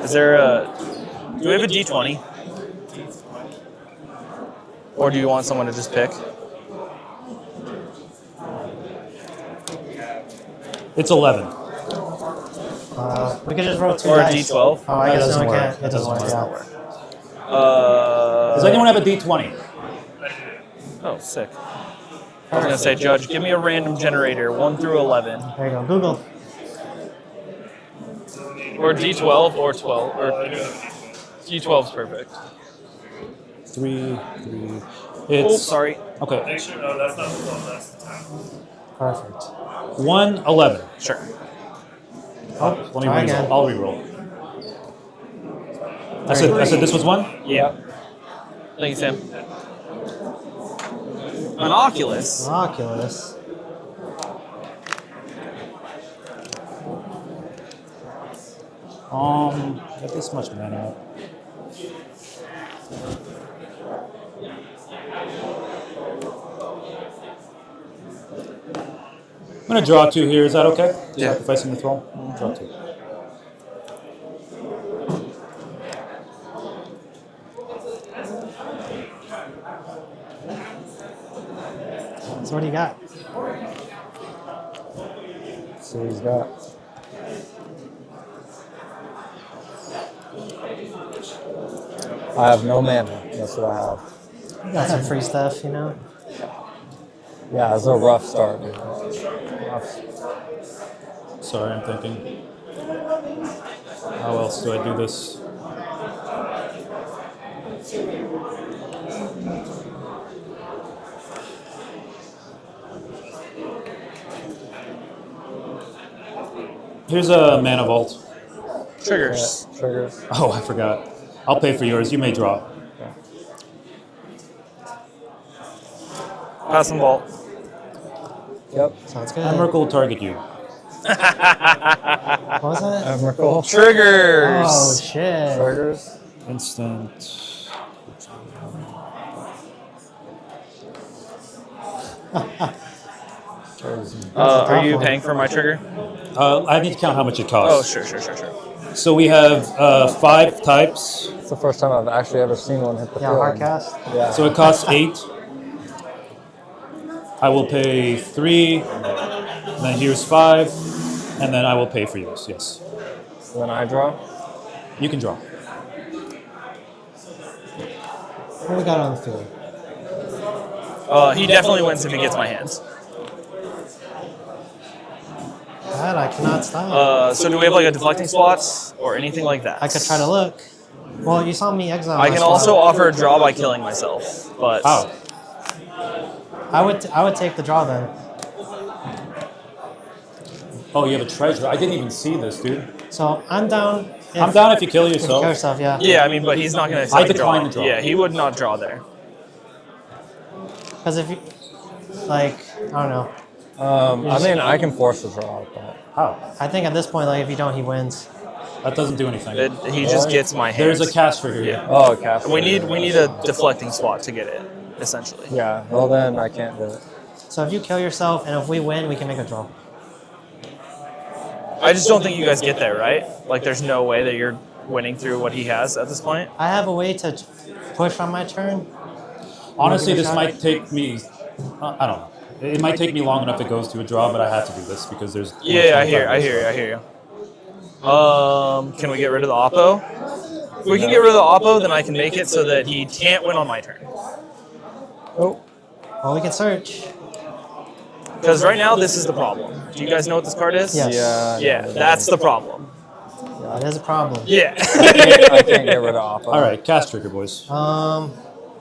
Is there a... Do we have a D20? Or do you want someone to just pick? It's 11. We could just roll 2 Or a dice. D12? Oh, I That guess doesn't no, we work. can't. It doesn't work. Does anyone have a D20? Oh, sick. I was going to say, Judge, give me a random generator, 1 through 11. There you go. Google. Or D12 or 12. Or D12's perfect. 3. Oh, It's... sorry. Okay. Actually, no, that's not the 12, that's the 10. Perfect. 1, 11. Sure. Oh, Let me try reroll. again. I'll reroll. I said this was 1? Yeah. Thank you, Sam. An Oculus. Oculus. Get this much mana. I'm gonna draw 2 here. Is that okay? Yeah. Sacrificing the thrall. Draw 2. So what do you got? Let's see what he's got. I have no mana. That's what I have. You got some free stuff, you know? Yeah, it's a rough start, dude. Sorry, I'm thinking. How else do I do this? Here's a mana vault. Triggers. Yeah, triggers. Oh, I forgot. I'll pay for yours. You may draw. Pass and vault. Yep. Sounds good. Emrakul will target you. What was that? Emrakul. Triggers. Oh, shit. Triggers. Instant. Are you paying for my trigger? I need to count how much it Oh, costs. sure. So we have 5 types. It's the first time I've actually ever seen one hit the field. hard cast. Yeah. So it costs 8. I will pay 3. And then here's 5. And then I will pay for yours, yes. So then I draw? You can draw. What do we got on the field? He definitely wins if he gets my hands. That I cannot stop. So do we have like a deflecting spot or anything like that? I could try to look. Well, you saw me exile. I my can spot. also offer a draw by killing myself, but I would take the draw then. Oh, you have a treasure. I didn't even see this, dude. So I'm down. I'm down if you kill If you yourself. kill yourself, yeah. Yeah, I mean, but he's not going to. I decline the draw. Yeah, he would not draw there. Because if you, like, I don't know. I mean, I can force a draw, but how? I think at this point, like, if you don't, he wins. That doesn't do anything. He just gets my hands. There's a cast trigger here. Yeah. Oh, a cast We trigger. need a deflecting spot to get it, essentially. Yeah, well then I can't do it. So if you kill yourself, and if we win, we can make a draw. I just don't think you guys get there, right? Like, there's no way that you're winning through what he has at this point. I have a way to push on my turn. Honestly, Give it a this shot. might take me. I don't know. It might take me long enough. It goes to a draw, but I have to do this because there's. Yeah, I hear you. Can we get rid of the oppo? If we can get rid of the oppo, then I can make it so that he can't win on my turn. Oh. Well, we can search. Because right now, this is the problem. Do you guys know what this card is? Yes. Yeah, that's the problem. Yeah, it is a problem. Yeah. I can't get rid of oppo. All right, cast trigger, boys.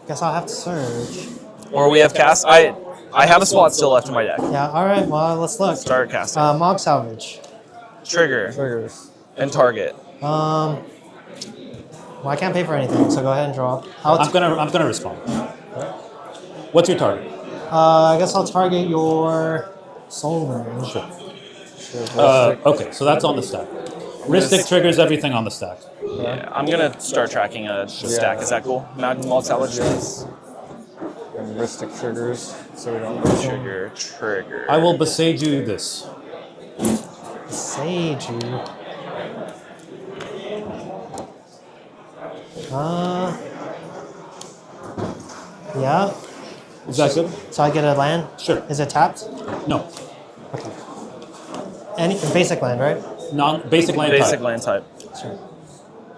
Guess I'll have to search. Or we have cast. I have a spot still left in my deck. Yeah, alright, well, let's look. Start casting. Mog salvage. Trigger. Triggers. And target. Well, I can't pay for anything, so go ahead and draw. I'm gonna respond. What's your target? I guess I'll target your soul ring. Sure. Okay, so that's on the stack. Ristic triggers everything on the stack. Yeah, I'm gonna start tracking a stack. Is that cool? Mountain Malt Salvage. And Ristic triggers, so we don't Trigger. I will besage you this. Sage you. Yeah. Is that good? So I get a land? Sure. Is it tapped? No. Okay. Any basic land, right? Basic land Basic type. land type. Sure.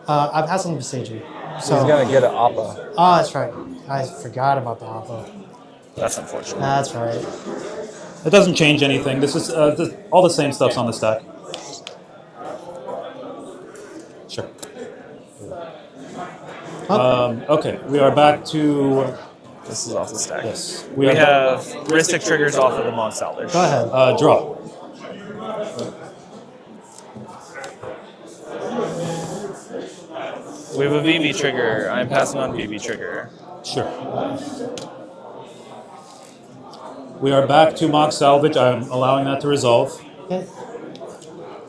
I pass on the Besage you. So he's gonna get an oppo. Oh, that's right. I forgot about the oppo. That's unfortunate. That's right. It doesn't change anything. This is all the same stuff's on the stack. Sure. Okay, we are back to. This is off the stack. Yes. We have Ristic triggers off of the Mont Salvage. Go ahead. Draw. We have a VV trigger. I'm passing on VV trigger. Sure. We are back to mock salvage. I'm allowing that to resolve. Okay.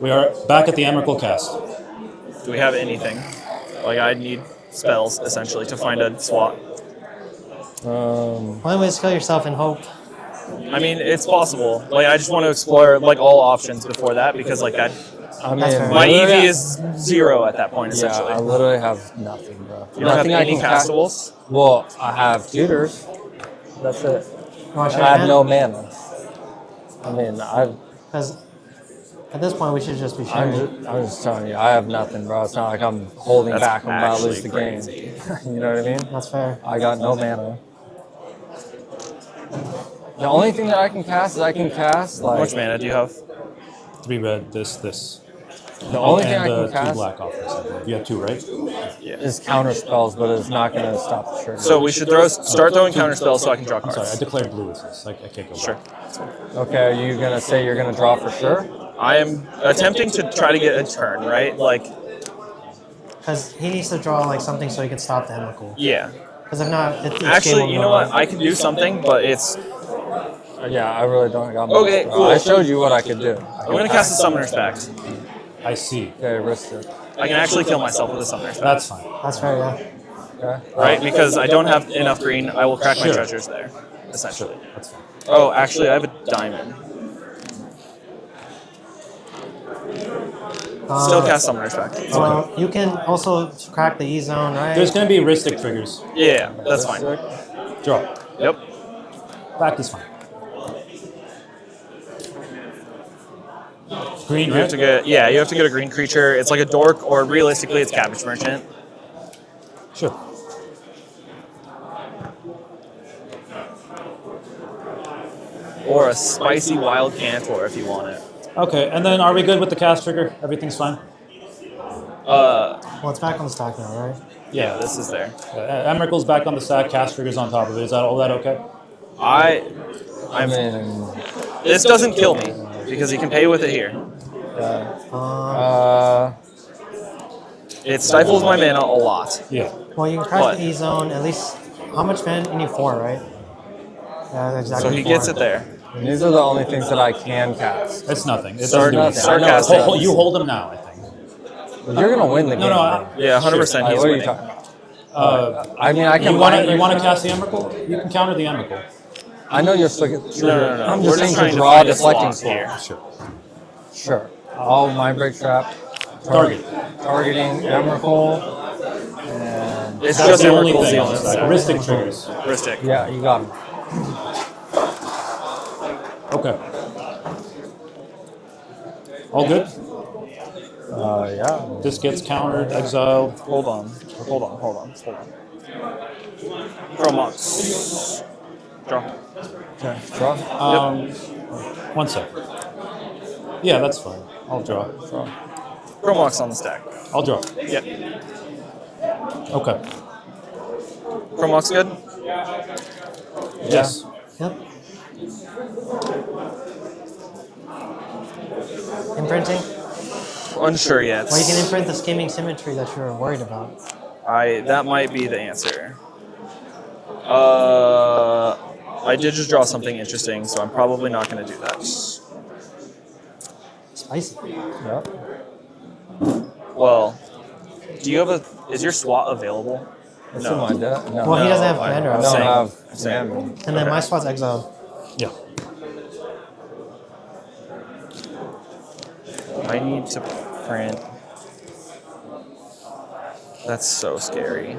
We are back at the Emrakul cast. Do we have anything? Like, I need spells, essentially, to find a swap. Only way is to kill yourself and hope. I mean, it's possible. Like, I just want to explore, like, all options before that, because, like, that... I mean, my EV is 0 at that point, essentially. Yeah, I literally have nothing, bro. You don't have any castables? Well, I have tutors. That's it. Want to And I have no mana. I mean, Because at this point, we should just be I'm sharing. I'm just telling you, I have nothing, bro. It's not like I'm holding That's back. I'm about to lose the actually game. You know what I mean? That's fair. I got no mana. The only thing that I can cast is like How much mana do you have? 3 red, this. The only thing I can 2 cast black off this. You have 2, right? is counter spells, but it's not going to stop the trigger. So we should start throwing counter spells so I can draw I'm cards. sorry, I declared blue as this. I can't go Sure. back. Okay, are you going to say you're going to draw for sure? I am attempting to try to get a turn, right? Like, Because he needs to draw like something so he can stop the Emrakul. yeah. Because if not, it's Actually, game you know over. what? I can do something, but it's... Yeah, I really don't got much. Okay, bro. cool. I showed you what I could do. I'm going to cast a Summoner's Pact. I see. Okay, risk it. I can actually kill myself with a Summoner's Pact. That's fine. That's fair, yeah. Okay. Right? Because I don't have enough green, I will crack my Sure. treasures there, essentially. That's fine. Oh, actually, I have a diamond. Still cast Summoner's Pact. So you can also crack the E zone, right? There's going to be Ristic triggers. Yeah, that's fine. Draw. Yep. Pact is fine. Green, You have to get you have to get a green creature. It's like a dork, or realistically, it's Cabbage Merchant. Sure. Or a spicy wild Cantor if you want it. Okay, and then are we good with the cast trigger? Everything's fine? Well, it's back on the stack now, right? Yeah, this is there. Emerald's back on the stack, cast trigger's on top of it. Is that all that okay? I mean, this doesn't kill me because you can pay with it here. It stifles my mana a lot. Yeah. Well, you can crack the E zone. At least, how much mana? You need 4, right? Yeah, exactly. So he 4. gets it there. And these are the only things that I can cast. It's nothing. It Start doesn't do anything. casting. You hold them now, I think. Well, you're gonna win the game. Yeah, 100%. He's What are you winning. talking about? I mean, I can. You want to cast the Emrakul? You can counter the Emrakul. I know you're still. No. I'm We're just just saying trying to draw find a deflecting slot sword. here. Sure. All Mind Break Trap. Targeting Emrakul. And It's That's just the only Emrakul's thing the on only the stack. thing. Ristic triggers. Ristic. Yeah, you got him. Okay. All good? Yeah. This gets countered, exiled. Hold on. Chromox. Draw. Okay. Draw. 1 sec. Yeah, that's fine. I'll draw. Chromox on the stack. I'll draw. Yep. Okay. Chromox good? Yes. Yep. Imprinting? Unsure yet. Well, you can imprint the skimming symmetry that you're worried about. That might be the answer. I did just draw something interesting, so I'm probably not going to do that. Spicy. Yep. Well, do you have is your SWAT available? It's in my deck. No. Well, he doesn't have commander. I I'm don't saying. have mana. And then my spot's exiled. Yeah. I need to print. That's so scary.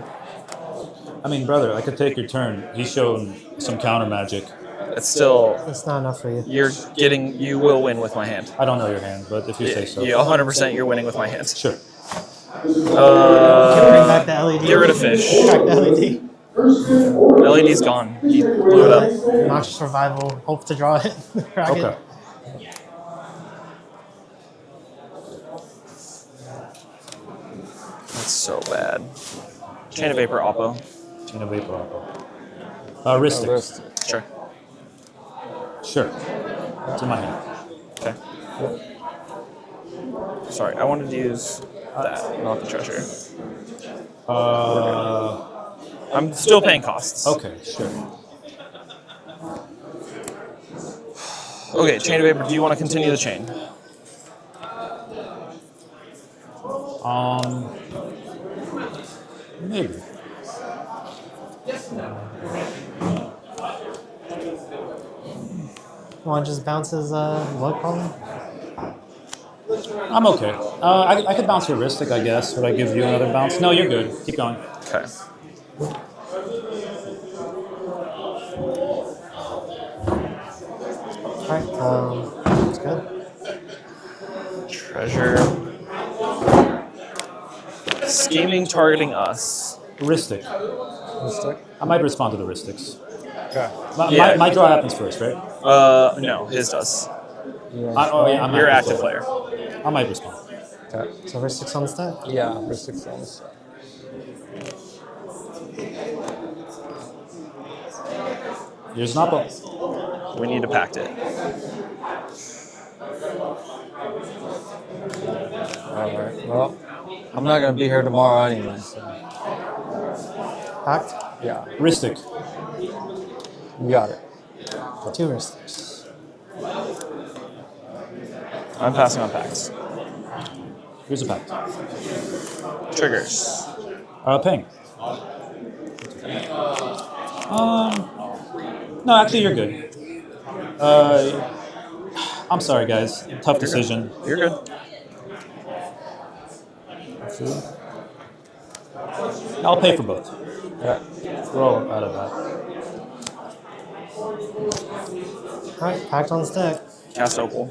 I mean, brother, I could take your turn. He's shown some counter magic. It's still. That's not enough for you. You will win with my hand. I don't know your hand, but if you say so. Yeah, 100% you're winning with my hand. Sure. Can we bring back the LED? Get rid of fish. Crack the LED. LED's gone. He blew it up. Noxious survival. Hope to draw it. Crack Okay. it. That's so bad. Chain of Vapor, Oppo. Chain of Vapor, Oppo. Ristic. Sure. Sure. It's in my hand. Okay. Sorry, I wanted to use that, not the treasure. I'm still paying costs. Okay, sure. Okay, Chain of Vapor, do you want to continue the chain? Maybe. One just bounces blood calling. I'm okay. I could bounce your Ristic, I guess. Would I give you another bounce? No, you're good. Keep going. Okay. Alright, that's good. Treasure. Scheming targeting us. Ristic. I might respond to the Ristics. Okay. My draw happens first, right? No, his does. I'm You're active player. I might respond. Okay. So we're 6 on the stack? Yeah, we're 6 on the stack. Here's Napo. We need to pact it. Alright, well, I'm not going to be here tomorrow anyway, so. Pact? Yeah. Ristic. You got it. 2 Ristics. I'm passing on pacts. Here's a pact. Triggers. Ping. No, actually, you're good. I'm sorry, guys. Tough decision. You're good. I'll pay for both. Yeah. We're all out of that. Alright, packed on the stack. Cast Opal.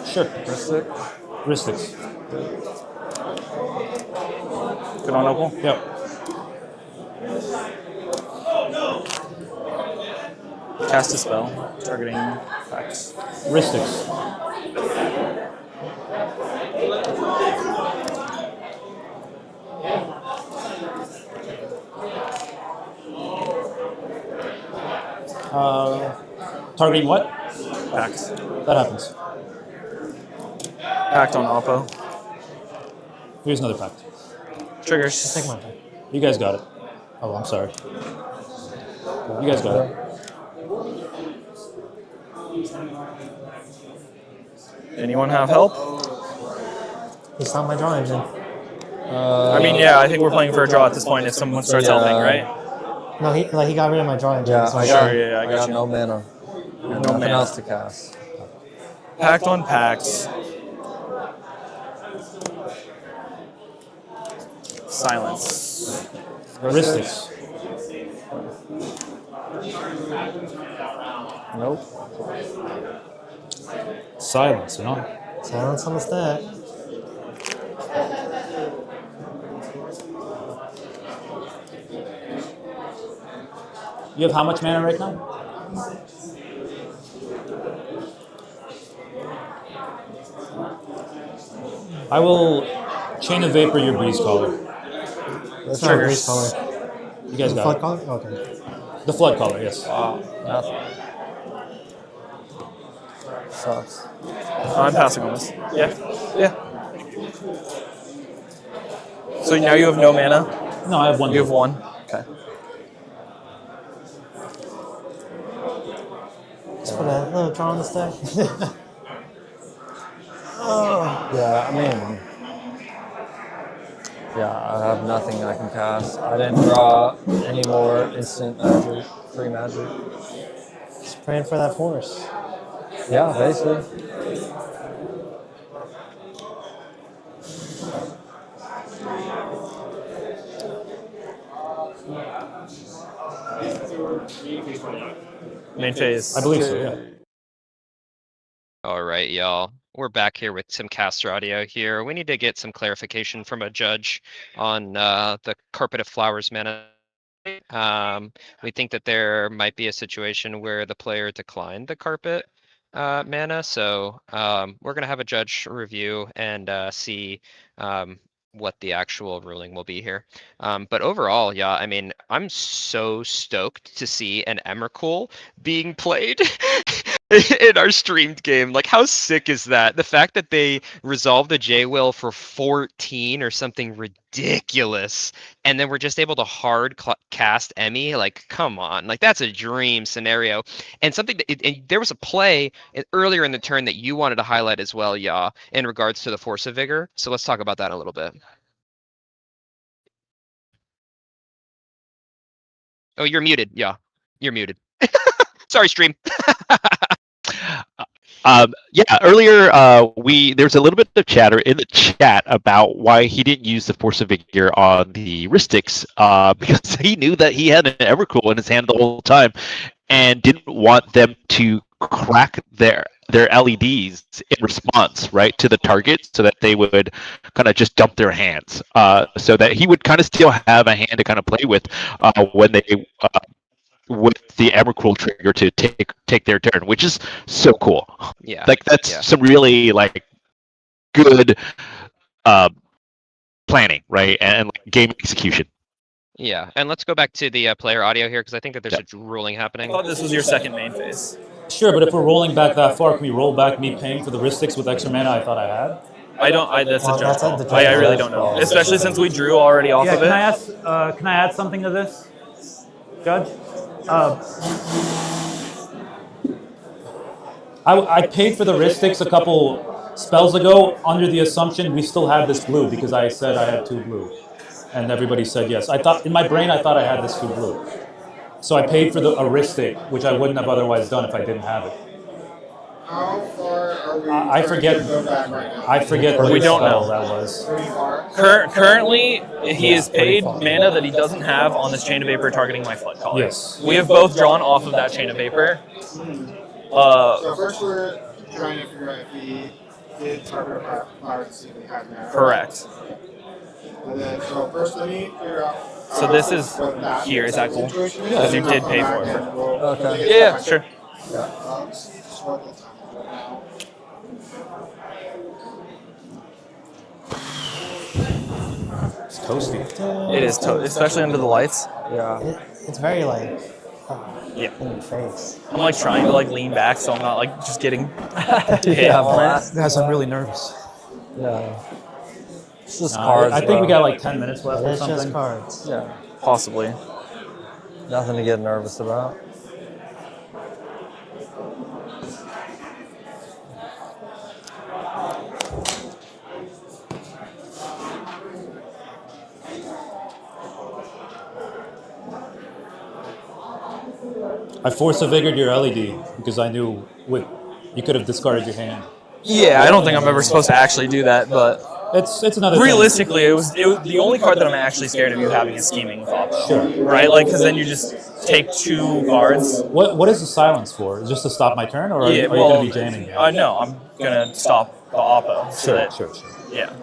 Sure. Ristic. Ristics. Good on Opal? Yep. Cast a spell, targeting effects. Ristics. Targeting what? Pact. That happens. Pact on Oppo. Here's another pact. Triggers. Take my pack. You guys got it. Oh, I'm sorry. You guys got it. Anyone have help? He's not my draw engine. I mean, yeah, I think we're playing for a draw at this point if someone starts helping, right? No, he got rid of my draw engine. Yeah, so I Sure, got, yeah, I got you. no mana. Nothing mana. else to cast. Pact on Pacts. Silence. Ristics. Nope. Silence, you know? Silence on the stack. You have how much mana right now? I will Chain of Vapor your Breeze Caller. That's not a Breeze Caller. You guys The got Flood it. Caller? Okay. The Flood Caller, yes. Nothing. Sucks. I'm passing on this. Yeah. Yeah. So now you have no mana? No, I have one. You have one? Okay. Just put a little draw on the stack. Yeah, I mean, yeah, I have nothing I can cast. I didn't draw any more instant magic, free magic. Just praying for that force. Yeah, basically. Main phase. I believe so, yeah. All right, y'all. We're back here with some caster audio here. We need to get some clarification from a judge on the Carpet of Flowers mana. We think that there might be a situation where the player declined the carpet mana, so we're gonna have a judge review and see what the actual ruling will be here. But overall, yeah, I mean, I'm so stoked to see an Emrakul being played in our streamed game. Like, how sick is that? The fact that they resolved the J-Will for 14 or something ridiculous, and then we're just able to hard cast Emmy. Like, come on, like that's a dream scenario. And something that and there was a play earlier in the turn that you wanted to highlight as well, Yah, in regards to the Force of Vigor. So let's talk about that a little bit. Oh, you're muted. Yeah, you're muted. Sorry, stream. Yeah, earlier there's a little bit of chatter in the chat about why he didn't use the Force of Vigor on the Ristics because he knew that he had an Evercool in his hand the whole time and didn't want them to crack their LEDs in response, right, to the target, so that they would kind of just dump their hands, so that he would kind of still have a hand to kind of play with when they. With the Emrakul trigger to take their turn, which is so cool. Yeah, like that's some really like good planning, right, and like, game execution. Yeah, and let's go back to the player audio here because I think that there's a ruling happening. I thought this was your second main phase. Sure, but if we're rolling back that far, can we roll back me paying for the Ristics with extra mana I thought I had? That's a judge call. I really don't know, especially since we drew already off of it. Can I add something to this, Judge? I paid for the Ristics a couple spells ago under the assumption we still had this blue because I said I had 2 blue, and everybody said yes. I thought in my brain I thought I had this 2 blue, so I paid for a Ristic, which I wouldn't have otherwise done if I didn't have it. How far are we? I forget. I forget. We don't know. That was. Currently, he has paid mana that he doesn't have on this Chain of Vapor targeting my Flood Caller. Yes. We have both drawn off of that Chain of Vapor. So first we're trying to figure out if he did target our power to see if we had mana. Correct. And then, so first let me figure out. So this is here. Is that cool? Because you did pay for it. Okay. Yeah, sure. It's toasty. It is, especially under the lights. Yeah. It's very like Yeah. in your face. I'm like trying to like lean back so I'm not like just getting hit. Yeah, blast. Guys, I'm really nervous. Yeah. It's just cards. I think we got like 10 minutes left or It's something. just cards. Yeah. Possibly. Nothing to get nervous about. I force vigored your LED because I knew you could have discarded your hand. Yeah, I don't think I'm ever supposed to actually do that, but it's another. Realistically, it was the only card that I'm actually scared of you having is Scheming with Oppo. Sure. Right, like because then you just take 2 cards. What is the silence for? Is just to stop my turn, or are you going to be jamming here? No, I'm gonna stop the Oppo. Sure. Yeah.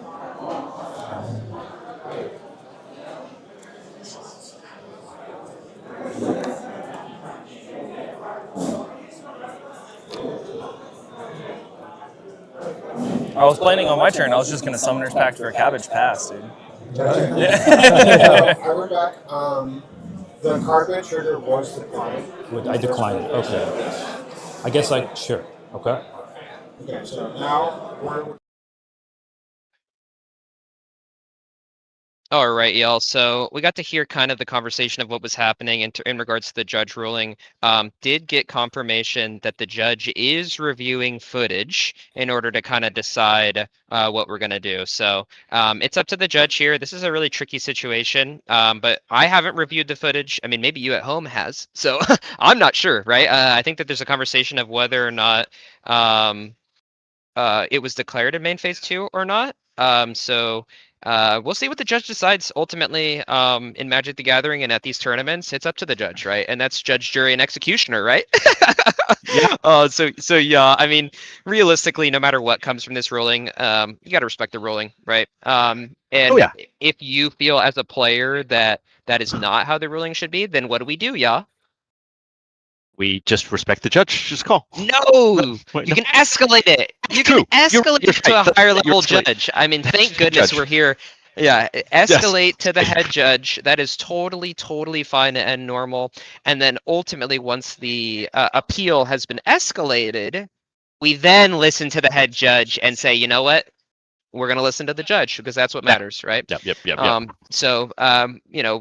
I was planning on my turn. I was just gonna Summoner's Pact for a Cabbage Pass, dude. Yeah. I went back. The card that trigger was declined. I declined it. Okay. I guess sure. Okay. Okay, so now we're. All right, y'all. So we got to hear kind of the conversation of what was happening in regards to the judge ruling. Did get confirmation that the judge is reviewing footage in order to kind of decide what we're going to do. So it's up to the judge here. This is a really tricky situation, but I haven't reviewed the footage. I mean, maybe you at home has. So I'm not sure, right? I think that there's a conversation of whether or not it was declared in main phase 2 or not. We'll see what the judge decides ultimately in Magic the Gathering and at these tournaments. It's up to the judge, right? And that's judge, jury, and executioner, right? Yeah. So yeah, I mean, realistically, no matter what comes from this ruling, you got to respect the ruling, right? And if you feel as a player that is not how the ruling should be, then what do we do, yeah? We just respect the judge. Just call. No, you can escalate it. You can escalate it to a higher level judge. I mean, thank goodness we're here. Yeah, escalate to the head judge. That is totally fine and normal. And then ultimately, once the appeal has been escalated, we then listen to the head judge and say, you know what? We're going to listen to the judge because that's what matters, right? Yep. So,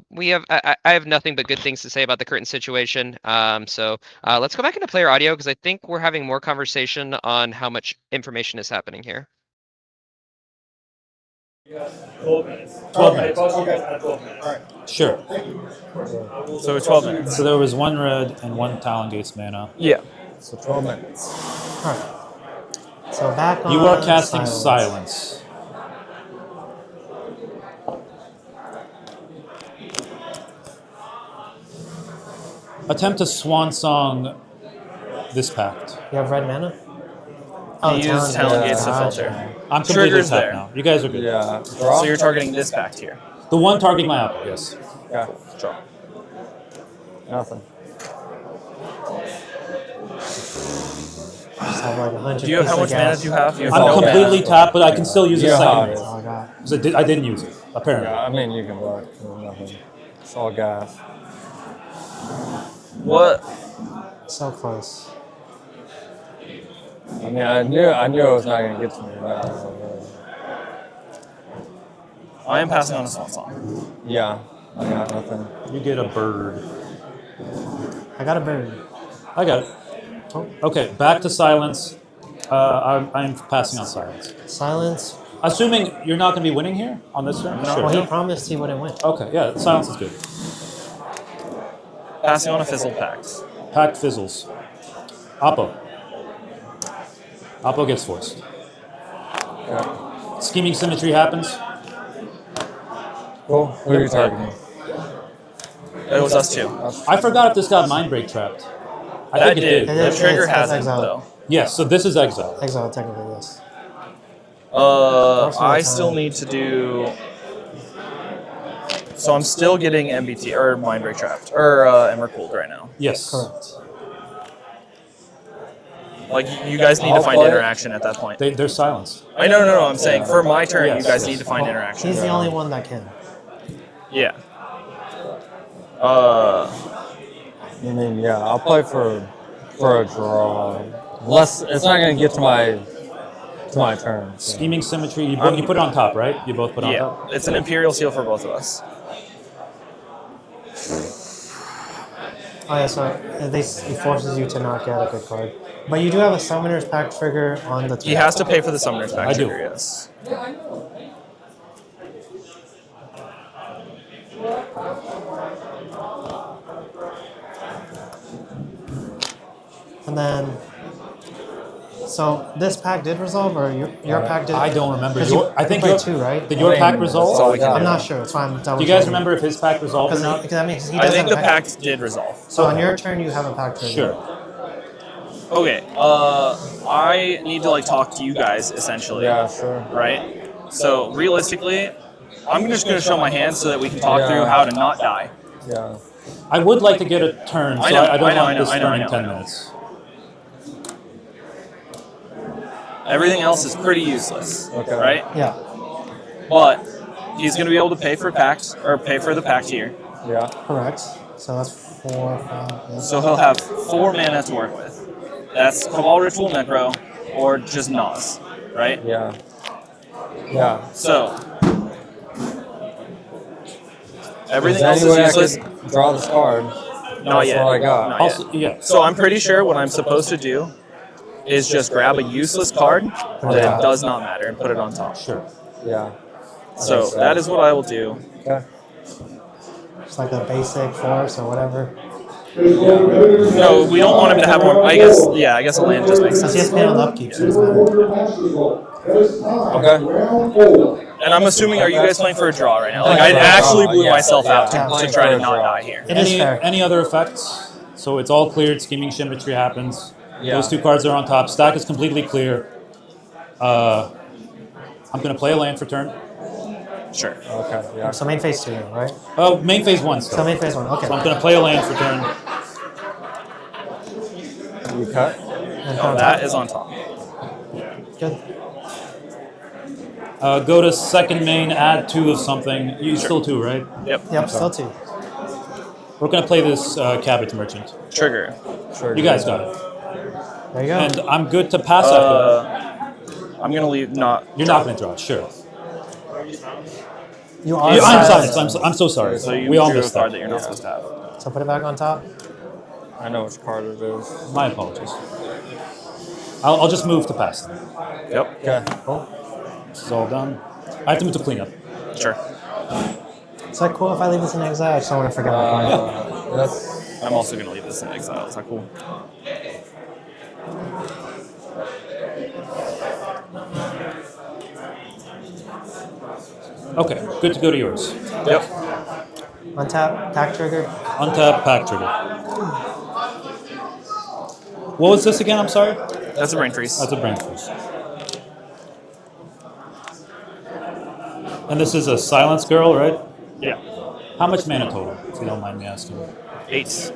we have, I have nothing but good things to say about the current situation. Let's go back into player audio because I think we're having more conversation on how much information is happening here. 12 minutes. 12 minutes. Okay. 12 minutes. All right. Sure. So 12 minutes. So there was 1 red and 1 Talon Gates mana. Yeah. So 12 minutes. All right. So back on. You are casting silence. Attempt to swan song this pact. You have red mana? You use Talon Gates to filter. I'm completely Triggers tapped there. now. You guys are good. Yeah. So you're targeting this pact here. The one targeting my apple, yes. Yeah. Draw. Nothing. Just have like 100 Do you have how much mana do you have? You have I'm no completely mana. tapped, but I can still use a Yeah. second. Oh, God. 'Cause I didn't use it, apparently. Yeah, I mean, you can block. Nothing. It's all gas. What? So close. I mean, I knew it was not going to get to me. I am passing on a Swan Song. Yeah, I got nothing. You get a bird. I got a bird. I got it. Okay, back to silence. I'm passing on silence. Silence. Assuming you're not going to be winning here on this turn? Well, he promised he wouldn't win. Okay, yeah, silence is good. Passing on a Fizzled Pact. Pact fizzles. Oppo. Oppo gets forced. Scheming Symmetry happens. Cool. Who are you targeting? It was us two. I forgot if this got Mind Break trapped. I That think it did. did. The trigger hasn't, exile. though. Yes, so this is exile. Exile, technically, yes. I still need to do. So I'm still getting MBT or Mind Break Trapped or Ember Cooled right now. Yes. Correct. Like you guys need to find interaction at that point. They're silenced. I know, no. I'm saying for my turn, Yes, you guys yes. need to find interaction. He's the only one that can. Yeah. I mean, yeah, I'll play for a draw. Unless it's not going to get to my turn. So. Scheming Symmetry. You put it on top, right? You both put it on top. It's an Imperial Seal for both of us. Oh yeah, so it forces you to not get a good card. But you do have a Summoner's Pact trigger on the turn. He has to pay for the Summoner's Pact I do. trigger, yes. And then, so this pack did resolve, or your pack did? I don't remember. 'Cause I think you your played two, right? Did your pack resolve? I'm not sure. That's why I'm double. Do you guys checking. remember if his pack resolved or not? Because that means he I does think have the a pack. pact did resolve. So on your turn, you have a pack trigger. Sure. Okay. I need to talk to you guys essentially. Yeah, sure. Right. So realistically, I'm just going to show my hand so that we can talk through how to not die. Yeah. I would like to get a turn, so I don't want this turn in 10 know. minutes. Everything else is pretty useless. Okay. Right. Yeah. But he's going to be able to pay for pact or pay for the pact here. Yeah. Correct. So that's 4, 5. Yeah. So he'll have 4 mana to work with. That's Cabal Ritual Necro or just Nas, right? Yeah. Yeah. So everything Is else there any is way useless. I could draw this card? Not yet. That's all I got. Not Also, yet. yeah. So I'm pretty sure what I'm supposed to do is just grab a useless card that does not matter and put it on top. Sure. Yeah. So that is what I will do. Okay. It's like a basic force or whatever. No, we don't want him to have more. I guess a land just makes Because he has sense. to pay on upkeep, so it doesn't matter. Okay. And I'm assuming, are you guys playing for a draw right now? Like I actually blew myself out to try to not die here. It is fair. Any other effects? So it's all cleared. Scheming Symmetry happens. Yeah. Those 2 cards are on top. Stack is completely clear. I'm going to play a land for turn. Sure. Okay. Yeah. So main phase 2, right? Oh, main phase 1 still. So main phase 1, okay. So I'm going to play a land for turn. You cut? And No, that is on top. Good. Go to second main, add 2 of something. You still 2, right? Yep, still 2. We're going to play this Cabbage Merchant. Trigger. You guys got it. There you go. And I'm good to pass after I'm gonna leave. You're not going to draw, sure. You are. I'm sorry. I'm so sorry. So you we all drew a missed card that. that you're not supposed to have. So put it back on top. I know which card it is. My apologies. I'll just move to pass. Yep. Okay. Cool. This is all done. I have to move to cleanup. Sure. Is that cool if I leave this in exile? I just don't want to forget my card. I'm also gonna leave this in exile. Is that cool? Okay, good to go to yours. Yep. Untap, pack trigger. Untap, pack trigger. What was this again? I'm sorry? That's a brain freeze. That's a brain freeze. And this is a silence girl, right? Yeah. How much mana total, if you don't mind me asking? 8.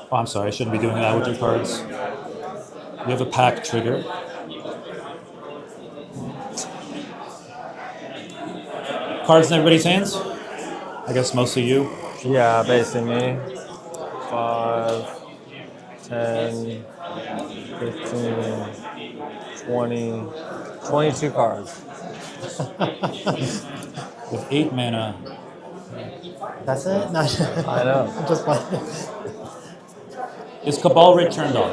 Oh, I'm sorry, I shouldn't be doing that with your cards. You have a pack trigger. Cards in everybody's hands? I guess mostly you. Yeah, basically me. 5, 10, 15, 20, 22 cards. With 8 mana. That's it? No. I know. I'm just playing. Is Cabal Rig turned on?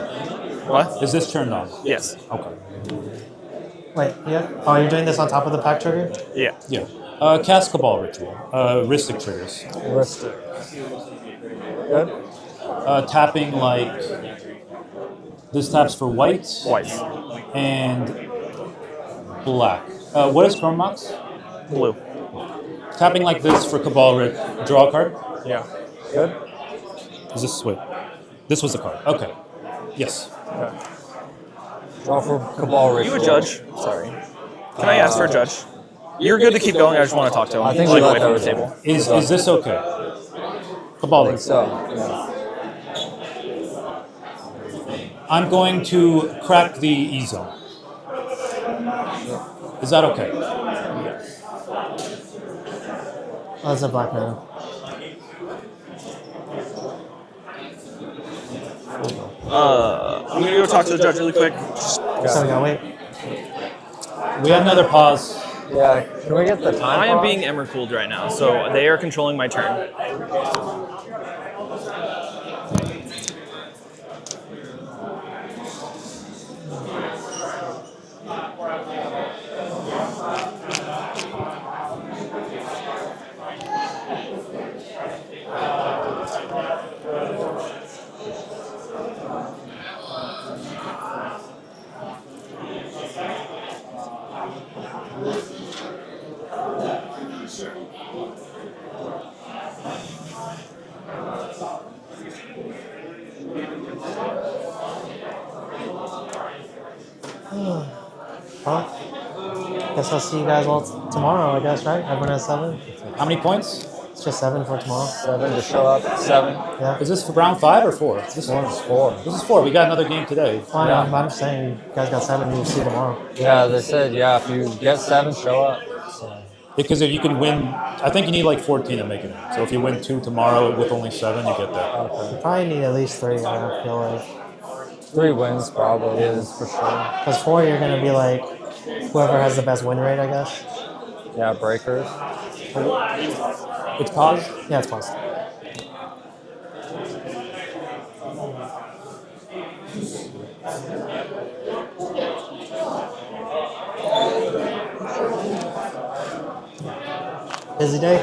What? Is this turned on? Yes. Okay. Wait, yeah. Oh, you're doing this on top of the pack trigger? Yeah. Yeah. Cast Cabal Ritual. Ristic triggers. Ristic. Good. Tapping like this taps for white. White. And black. What is Chrome Mox? Blue. Tapping like this for Cabal draw a card. Yeah. Good. Is this wait? This was the card. Okay. Yes. Okay. Draw for Cabal Ritual. You a judge? Sorry. Can I ask for a judge? You're good to keep going. I just want to talk to him. I think like we away let from the those table. Is this okay? Cabal I think so. Yeah. I'm going to crack the E zone. Is that okay? Oh, it's a black mana. I'm gonna go talk to the judge really quick. Just So we gotta wait. We have another pause. Yeah. Can we get the time? I am pause? being Emmer cooled right now, so they are controlling my turn. Well, guess I'll see you guys all tomorrow, I guess, right? Everyone has 7? How many points? It's just 7 for tomorrow. 7 to show up. 7. Yeah. Is this for round 5 or 4? This One's 4. This is 4. We got another game today. Fine, I'm just saying, you guys got 7, you'll see tomorrow. Yeah, they said, yeah, if you get 7, show up. So. Because if you can win, I think you need like 14 to make it in. So if you win 2 tomorrow with only 7, you get that. Okay. You probably need at least 3, I feel like. 3 wins probably is for sure. Because 4, you're going to be like, whoever has the best win rate, I guess. Yeah, breakers. It's paused? Yeah, it's paused. Busy day?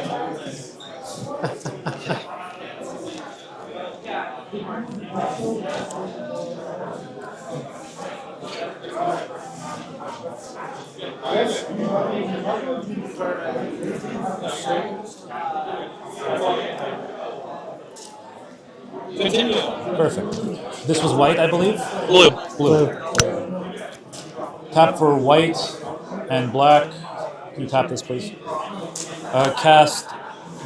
Continue. Perfect. This was white, I believe? Blue. Blue. Tap for white and black. Can you tap this, please? Cast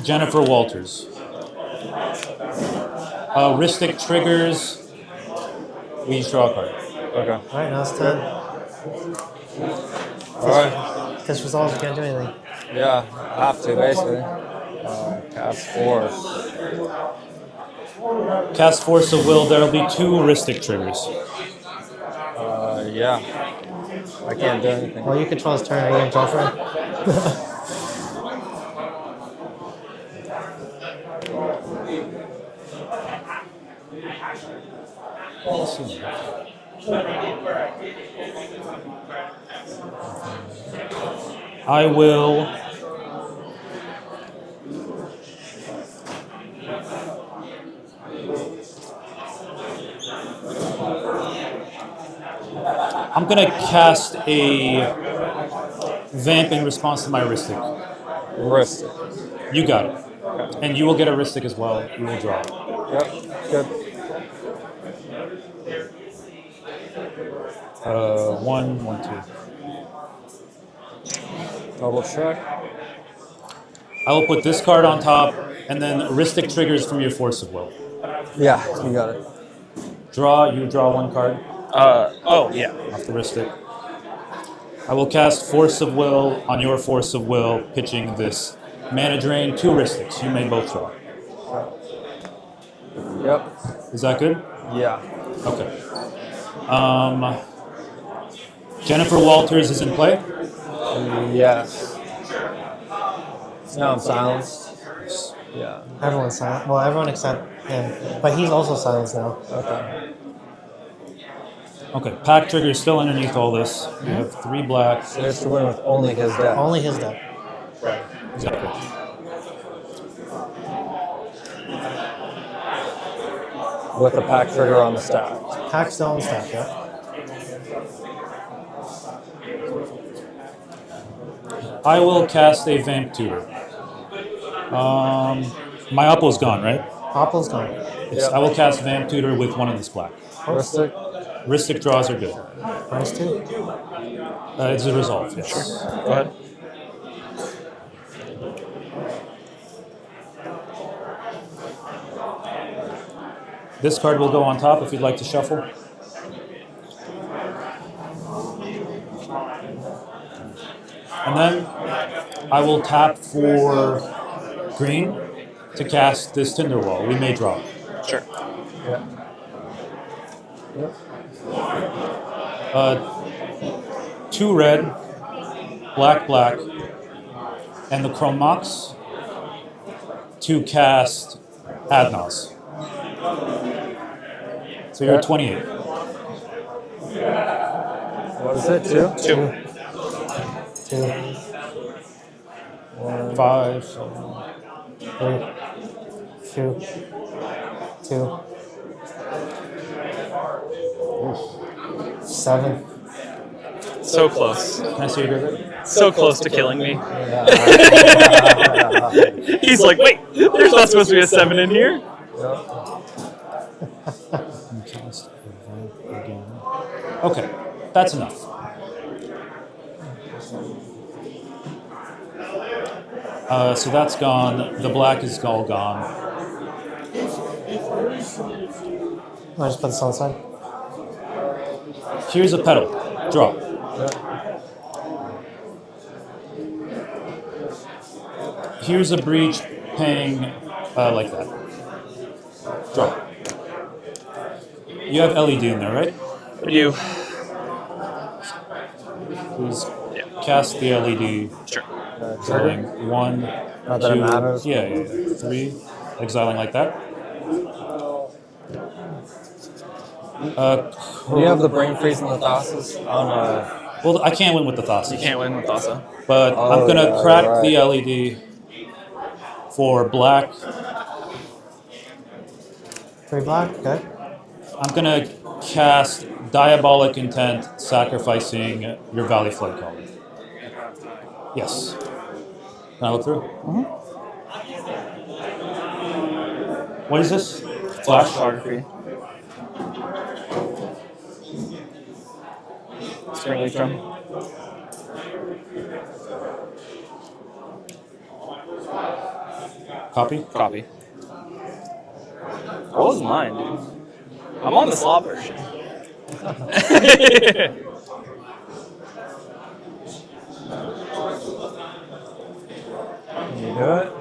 Jennifer Walters. Ristic triggers. We each draw a card. Okay. Alright, now it's 10. Alright. This resolves, you can't do anything. Yeah, have to basically. Cast Force. Cast Force of Will. There will be 2 Ristic triggers. Yeah. I can't do anything. Well, you control his turn, you can draw for him. I will. I'm gonna cast a vamp in response to my Ristic. Ristic. You got it. And you will get a Ristic as well. You will draw. Yep. Good. 1, 1, 2. Double check. I will put this card on top, and then Ristic triggers from your Force of Will. Yeah, you got it. Draw. You draw 1 card. Oh, yeah. Off the Ristic. I will cast Force of Will on your Force of Will, pitching this. Mana drain, 2 Ristics. You may both draw. Yep. Is that good? Yeah. Okay. Jennifer Walters is in play? Yes. Now I'm silenced. Yeah. Everyone's silent. Well, everyone except him. But he's also silenced now. Okay. Okay, pack trigger is still underneath all this. We have 3 black. So it's to win with only his deck. Only his deck. Right. Exactly. With the pack trigger on the stack. Pack still on stack, yeah. I will cast a Vamp Tutor. My Oppo's gone, right? Oppo's gone. Yes, I will cast Vamp Tutor with one of this black. Rustic. Ristic draws are good. Minus 2? It's a resolve, yes. Sure. Go ahead. This card will go on top if you'd like to shuffle. And then I will tap for green to cast this Tinder Wall. We may draw. Sure. Yeah. Yep. 2 red, black, black, and the Chrome Mox to cast Adnos. So you're at 28. What is it? 2? 2. 2. 5. 3. 2. 2. 7. So close. Can I see your graveyard? So close to killing me. He's like, wait, there's not supposed to be a 7 in here. Okay, that's enough. So that's gone. The black is all gone. I just put this on the side. Here's a petal. Draw. Here's a breach paying like that. Draw. You have LED in there, right? I do. Please cast the LED. Sure. Drawing 1, Not that it 2, matters. yeah, 3, exiling like that. Do you have the brain freeze and the Thassa's on Well, I can't win with the Thassa's. You can't win with Thassa. But I'm going to crack the LED for black. 3 black, okay. I'm going to cast Diabolic Intent, sacrificing your Valley Flood color. Yes. Can I look through? What is this? Flash photography. Spring Leaf Drum. Copy? Copy. What was mine, dude? I'm on the slot version. You do it?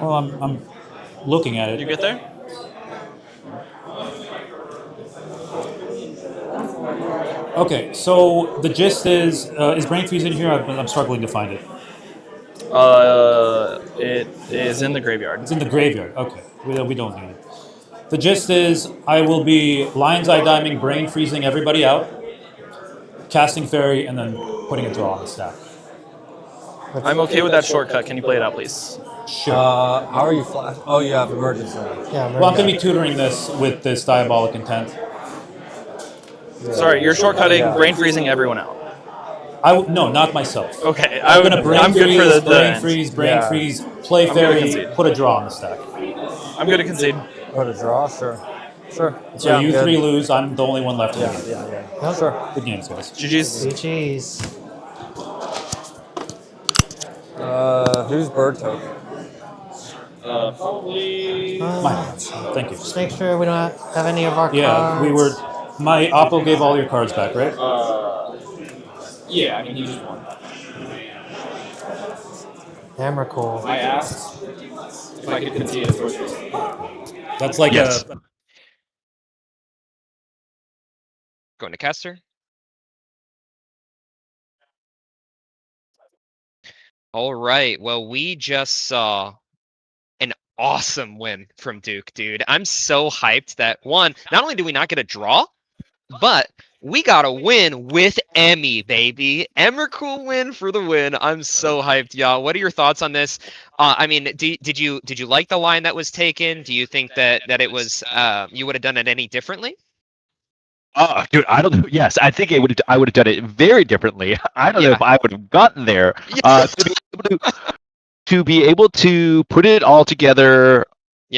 Well, I'm looking at it. You get there? Okay, so the gist is Brain Freeze in here? I'm struggling to find it. It is in the graveyard. It's in the graveyard. Okay, we don't need it. The gist is I will be Lion's Eye Diming, Brain Freezing everybody out, casting Fairy, and then putting a draw on the stack. I'm okay with that shortcut. Can you play it out, please? Sure. How are you flash? Oh, you have emergency. Yeah, Well, I'm going to be tutoring this with this Diabolic Intent. Sorry, you're shortcutting, brain freezing everyone out. No, not myself. Okay, I'm going to I'm good for the brain end. freeze, brain freeze, play I'm gonna Fairy, concede. put a draw on the stack. I'm going to concede. Put a draw, sure. Sure. So Yeah, you good. 3 lose. I'm the only one left. Yeah, in the game. yeah. Sure. Good games, guys. GG's. GG's. Who's bird token? Probably. Mine. Thank you. Just make sure we don't have any of our Yeah, cards. we were. My Oppo gave all your cards back, right? Yeah, I mean, he just won. Hammer cool. I asked if I could concede his first race. That's like Yes. a. Going to caster. All right. Well, we just saw an awesome win from Duke, dude. I'm so hyped that one, not only do we not get a draw, But we got a win with Emmy, baby. Emrakul win for the win. I'm so hyped, y'all. What are your thoughts on this? I mean, did you like the line that was taken? Do you think that it was you would have done it any differently? Oh, dude, I don't know. Yes, I think I would have done it very differently. I don't know if I would have gotten there. To be able to put it all together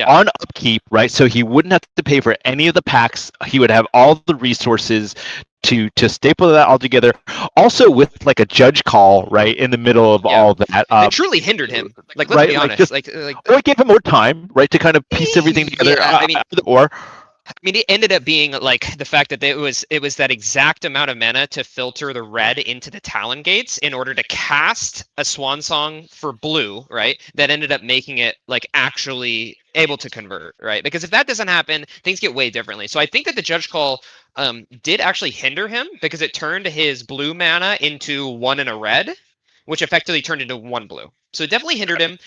on upkeep, right? So he wouldn't have to pay for any of the packs. He would have all the resources to staple that all together. Also with like a judge call, right, in the middle of all that. It truly hindered him. Like, let's right, be honest. just, Like, or it gave him more time, right, to kind of piece everything together. Yeah, I mean, or it ended up being like the fact that it was that exact amount of mana to filter the red into the Talon Gates in order to cast a Swan Song for blue, right? That ended up making it like actually able to convert, right? Because if that doesn't happen, things get way differently. So I think that the judge call did actually hinder him because it turned his blue mana into 1 and a red, which effectively turned into 1 blue. So it definitely hindered him.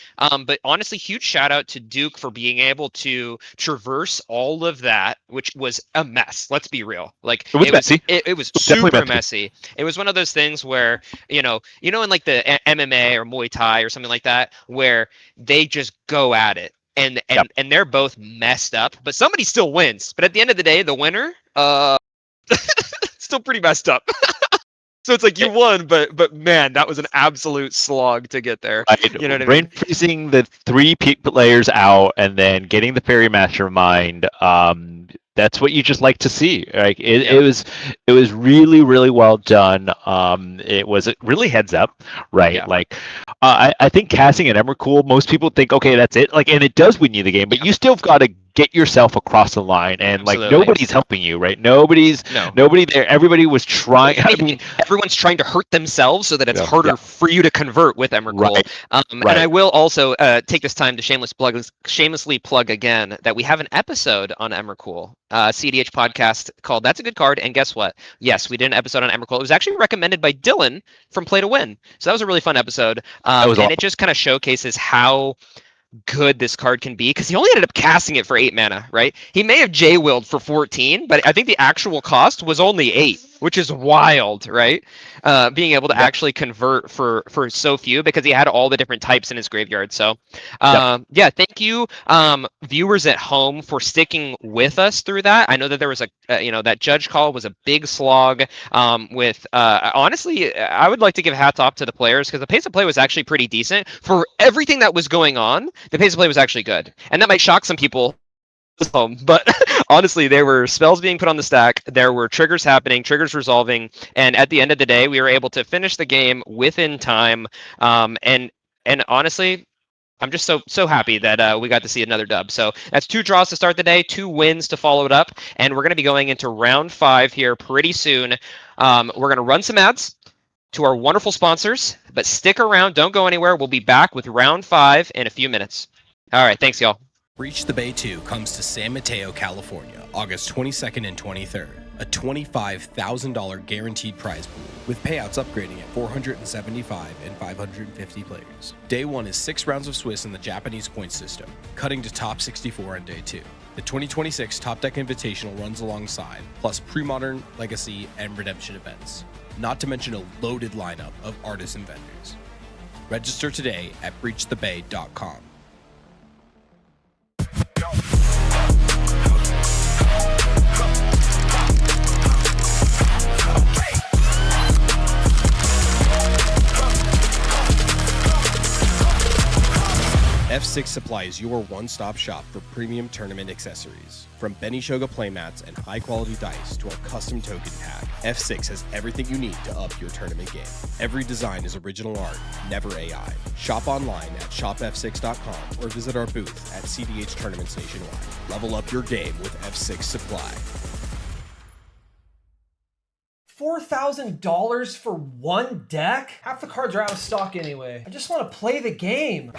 But honestly, huge shout out to Duke for being able to traverse all of that, which was a mess. Let's be real. Like it was messy. It was Definitely super messy. It was one of those things where, you know, in like the MMA or Muay Thai or something like that, where they just go at it. And they're both messed up, but somebody still wins. But at the end of the day, the winner, still pretty messed up. So it's like you won, but man, that was an absolute slog to get there. You know what I brain mean? freezing the 3 players out and then getting the Fairy Mastermind. That's what you just like to see. Like it was really, really well done. It was really heads up, right? Yeah. Like I think casting an Emrakul, most people think, okay, that's it. Like, and it does win you the game, but you still got to get yourself across the line, and like nobody's helping you, right? Nobody there. Everybody was trying. I mean, everyone's trying to hurt themselves so that it's harder for you to convert with Emrakul. Right. And I will also take this time to shamelessly plug again that we have an episode on Emrakul, CDH podcast called "That's a Good Card." And guess what? Yes, we did an episode on Emrakul. It was actually recommended by Dylan from Play to Win. So that was a really fun episode. And awesome. it just kind of showcases how good this card can be, because he only ended up casting it for 8 mana, right? He may have J-willed for 14, but I think the actual cost was only 8, which is wild, right? Being able to actually convert for so few, because he had all the different types in his graveyard. So yeah, thank you viewers at home for sticking with us through that. I know that there was that judge call was a big slog with honestly, I would like to give hats off to the players, because the pace of play was actually pretty decent for everything that was going on. The pace of play was actually good, and that might shock some people home, but honestly, there were spells being put on the stack, there were triggers happening, triggers resolving, and at the end of the day, we were able to finish the game within time. And honestly, I'm just so happy that we got to see another dub. So that's 2 draws to start the day, 2 wins to follow it up, and we're going to be going into round 5 here pretty soon. We're going to run some ads to our wonderful sponsors, but stick around, don't go anywhere. We'll be back with round 5 in a few minutes. All right, thanks, y'all. Reach the Bay 2 comes to San Mateo, California, August 22nd and 23rd. A $25,000 guaranteed prize pool, with payouts upgrading at 475 and 550 players. Day 1 is 6 rounds of Swiss in the Japanese point system, cutting to top 64 on day 2. The 2026 Top Deck Invitational runs alongside, plus pre-modern, legacy, and redemption events. Not to mention a loaded lineup of artists and vendors. Register today at breachthebay.com. F6 Supply is your one-stop shop for premium tournament accessories. From Benishoga playmats and high-quality dice to our custom token pack, F6 has everything you need to up your tournament game. Every design is original art, never AI. Shop online at shopf6.com or visit our booth at CDH Tournaments nationwide. Level up your game with F6 Supply. $4,000 for one deck? Half the cards are out of stock anyway. I just want to play the game.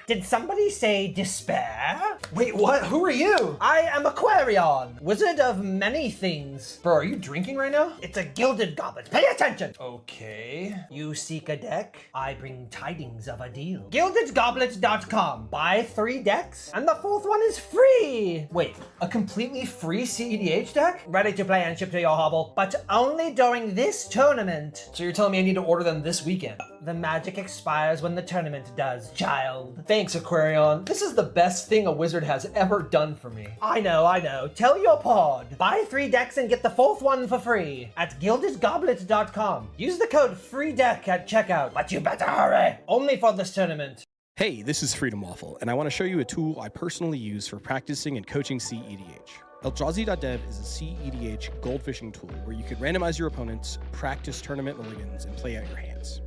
Did somebody say despair? Wait, what? Who are you? I am Aquarion, wizard of many things. Bro, are you drinking right now? It's a gilded goblet. Pay attention. Okay. You seek a deck? I bring tidings of a deal. GildedGoblet.com. Buy 3 decks, and the 4th one is free. Wait, a completely free CEDH deck? Ready to play and ship to your hovel, but only during this tournament. So you're telling me I need to order them this weekend? The magic expires when the tournament does, child. Thanks, Aquarion. This is the best thing a wizard has ever done for me. I know. Tell your pod. Buy 3 decks and get the 4th one for free at GildedGoblet.com. Use the code FREEDECK at checkout, but you better hurry. Only for this tournament. Hey, this is Freedom Waffle, and I want to show you a tool I personally use for practicing and coaching CEDH. Eldrazi.dev is a CEDH goldfishing tool where you can randomize your opponents, practice tournament mulligans, and play out your hands.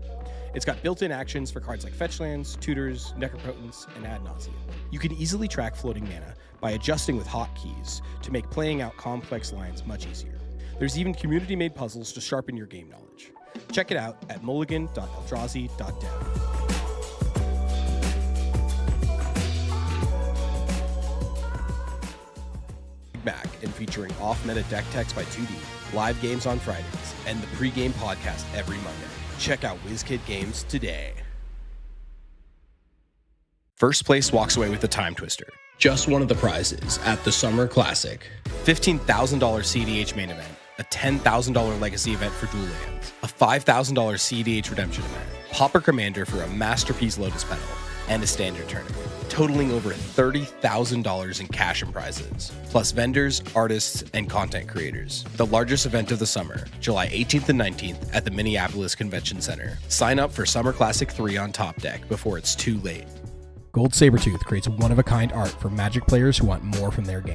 It's got built-in actions for cards like fetch lands, tutors, necropotence, and ad nauseam. You can easily track floating mana by adjusting with hotkeys to make playing out complex lines much easier. There's even community-made puzzles to sharpen your game knowledge. Check it out at mulligan.eldrazi.dev. Back and featuring off-meta deck techs by 2D, live games on Fridays, and the pregame podcast every Monday. Check out WizKid Games today. First place walks away with the Time Twister, just one of the prizes at the Summer Classic. $15,000 CEDH main event, a $10,000 legacy event for dual lands, a $5,000 CEDH redemption event, Pauper Commander for a masterpiece Lotus Petal, and a standard tournament, totaling over $30,000 in cash and prizes, plus vendors, artists, and content creators. The largest event of the summer, July 18th and 19th at the Minneapolis Convention Center. Sign up for Summer Classic 3 on Top Deck before it's too late. Gold Sabertooth creates one-of-a-kind art for Magic players who want more from their game.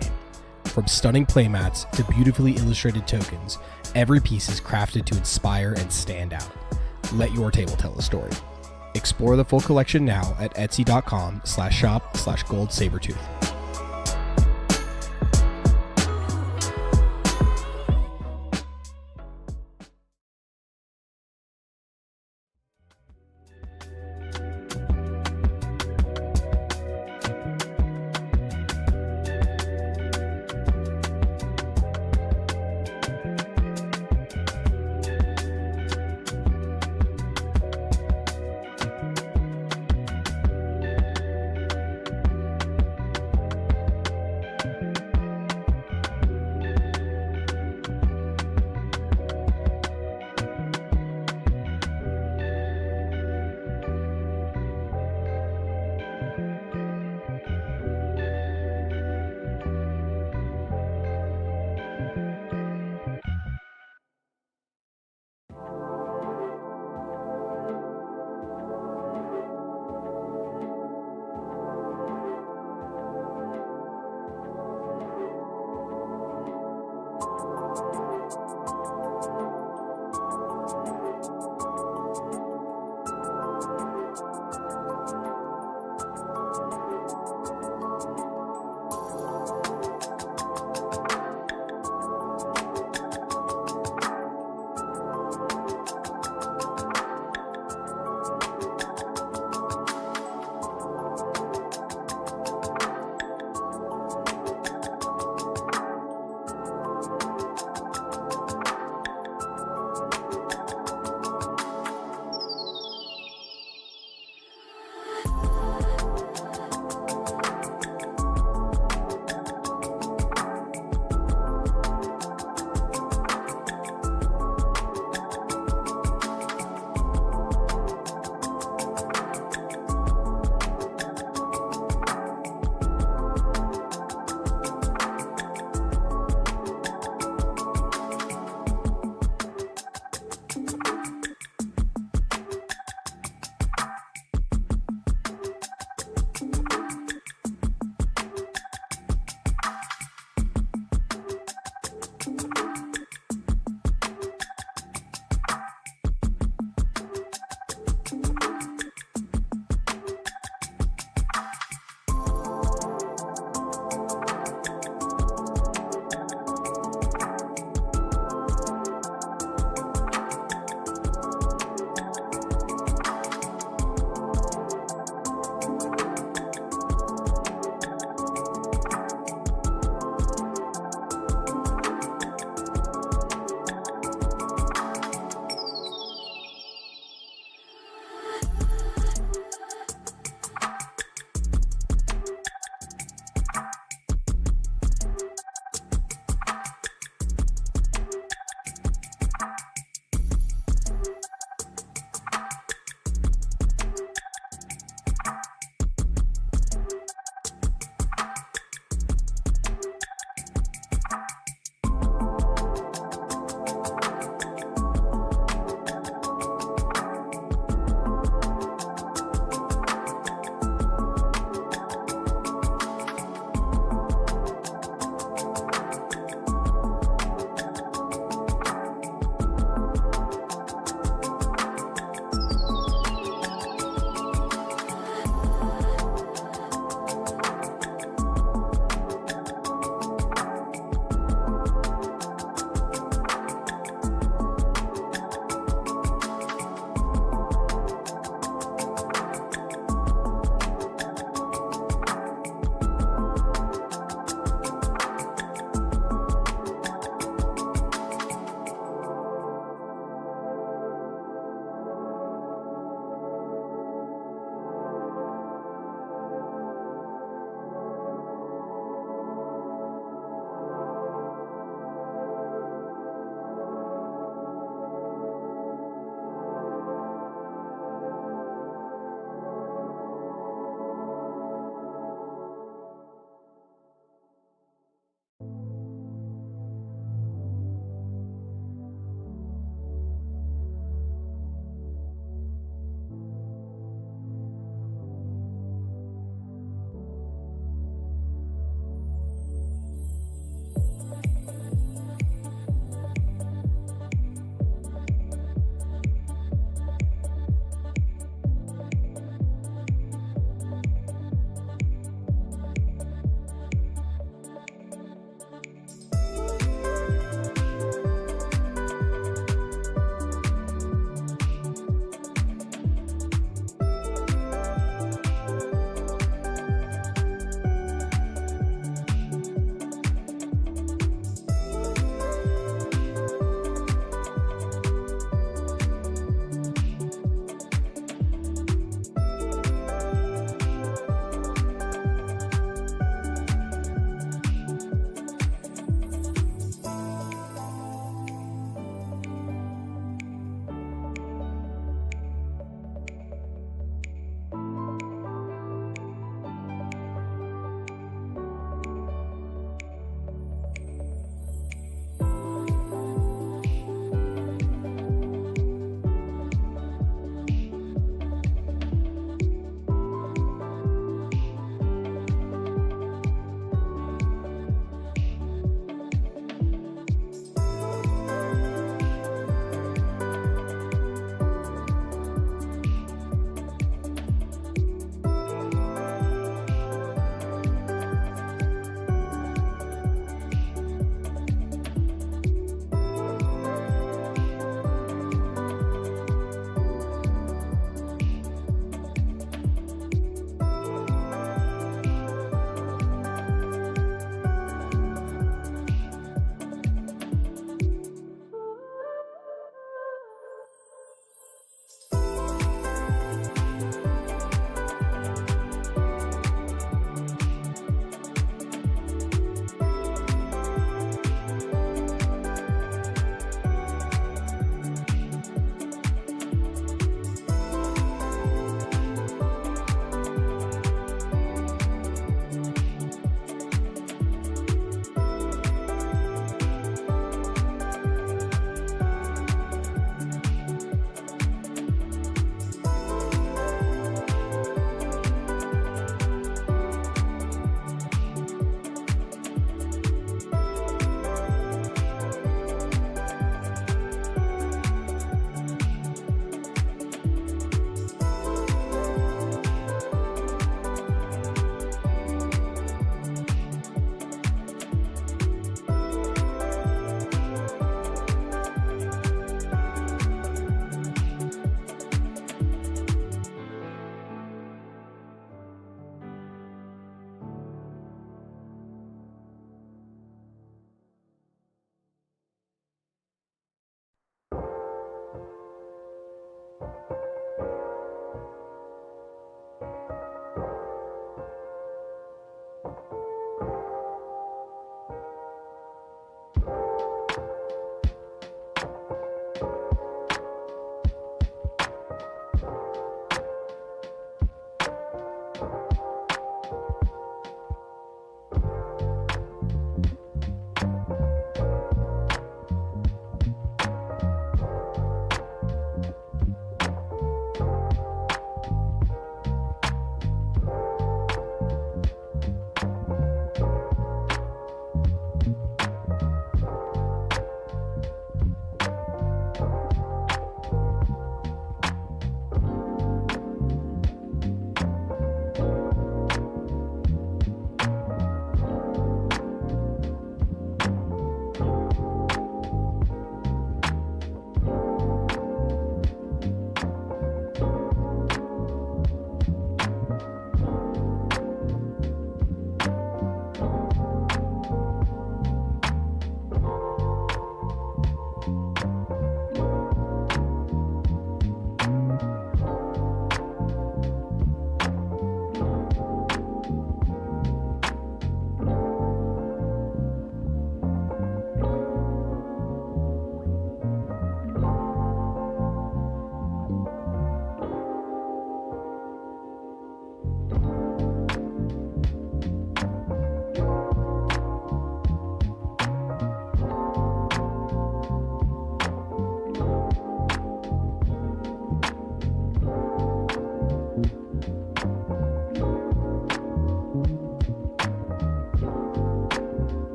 From stunning playmats to beautifully illustrated tokens, every piece is crafted to inspire and stand out. Let your table tell a story. Explore the full collection now at etsy.com/shop/goldsabertooth.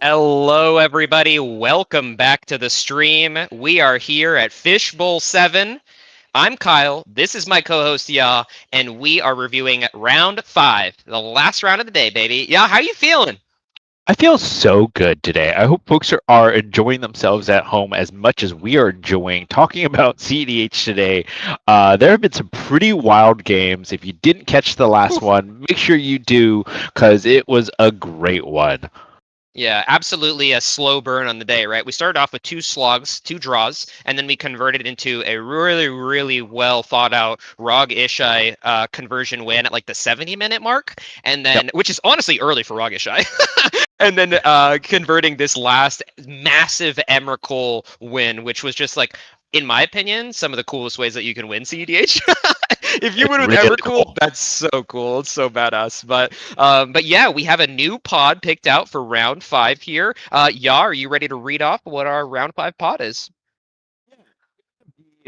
Hello, everybody. Welcome back to the stream. We are here at Fishbowl 7. I'm Kyle. This is my co-host, Yah, and we are reviewing round 5, the last round of the day, baby. Yah, how you feeling? I feel so good today. I hope folks are enjoying themselves at home as much as we are enjoying talking about CEDH today. There have been some pretty wild games. If you didn't catch the last one, make sure you do, because it was a great one. Yeah, absolutely a slow burn on the day, right? We started off with 2 slogs, 2 draws, and then we converted into a really, really well thought out Rog Ishai conversion win at like the 70-minute mark, and then which is honestly early for Rog Ishai. And then converting this last massive Emrakul win, which was just like, in my opinion, some of the coolest ways that you can win CEDH. If you win with Really Emrakul, cool. that's so cool. It's so badass. But yeah, we have a new pod picked out for round 5 here. Yah, are you ready to read off what our round 5 pod is?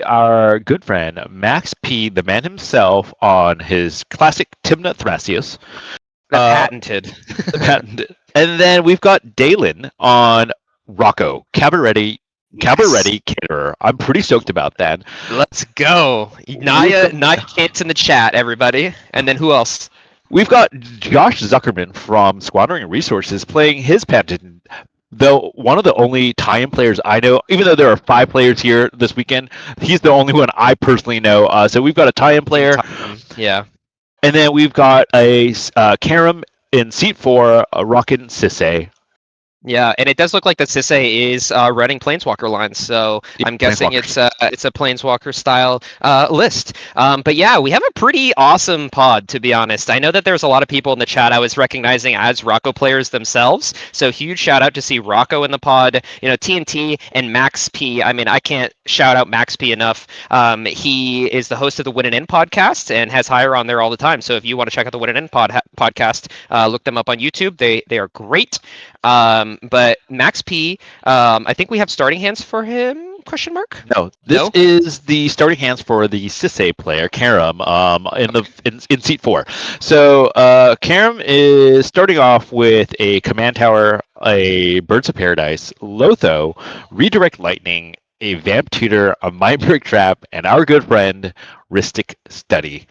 Our good friend Max P, the man himself, on his classic Timna Thrasios. Patented. Patented. And then we've got Dalen on Rocco, Cabaretti Caterer. I'm pretty stoked about that. Let's go. Naya Kant's in the chat, everybody. And then who else? We've got Josh Zuckerman from Squandering Resources playing his patented, though one of the only tie-in players I know, even though there are 5 players here this weekend, he's the only one I personally know. So we've got a tie-in player. Yeah. And then we've got a Karam in seat 4, rockin' Sisse. Yeah, and it does look like the Sisse is running Planeswalker lines, so I'm guessing it's a Planeswalker style list. But yeah, we have a pretty awesome pod, to be honest. I know that there's a lot of people in the chat I was recognizing as Rocco players themselves, so huge shout out to see Rocco in the pod. You know, TNT and Max P. I mean, I can't shout out Max P enough. He is the host of the Win and In podcast and has Hire on there all the time. So if you want to check out the Win and In podcast, look them up on YouTube. They are great. But Max P, I think we have starting hands for him? Question mark? No, this is the starting hands for the Sisse player, Karam, in seat 4. So Karam is starting off with a Command Tower, a Birds of Paradise, Lotho, Redirect Lightning, a Vamp Tutor, a Mindbreak Trap, and our good friend Ristic Study.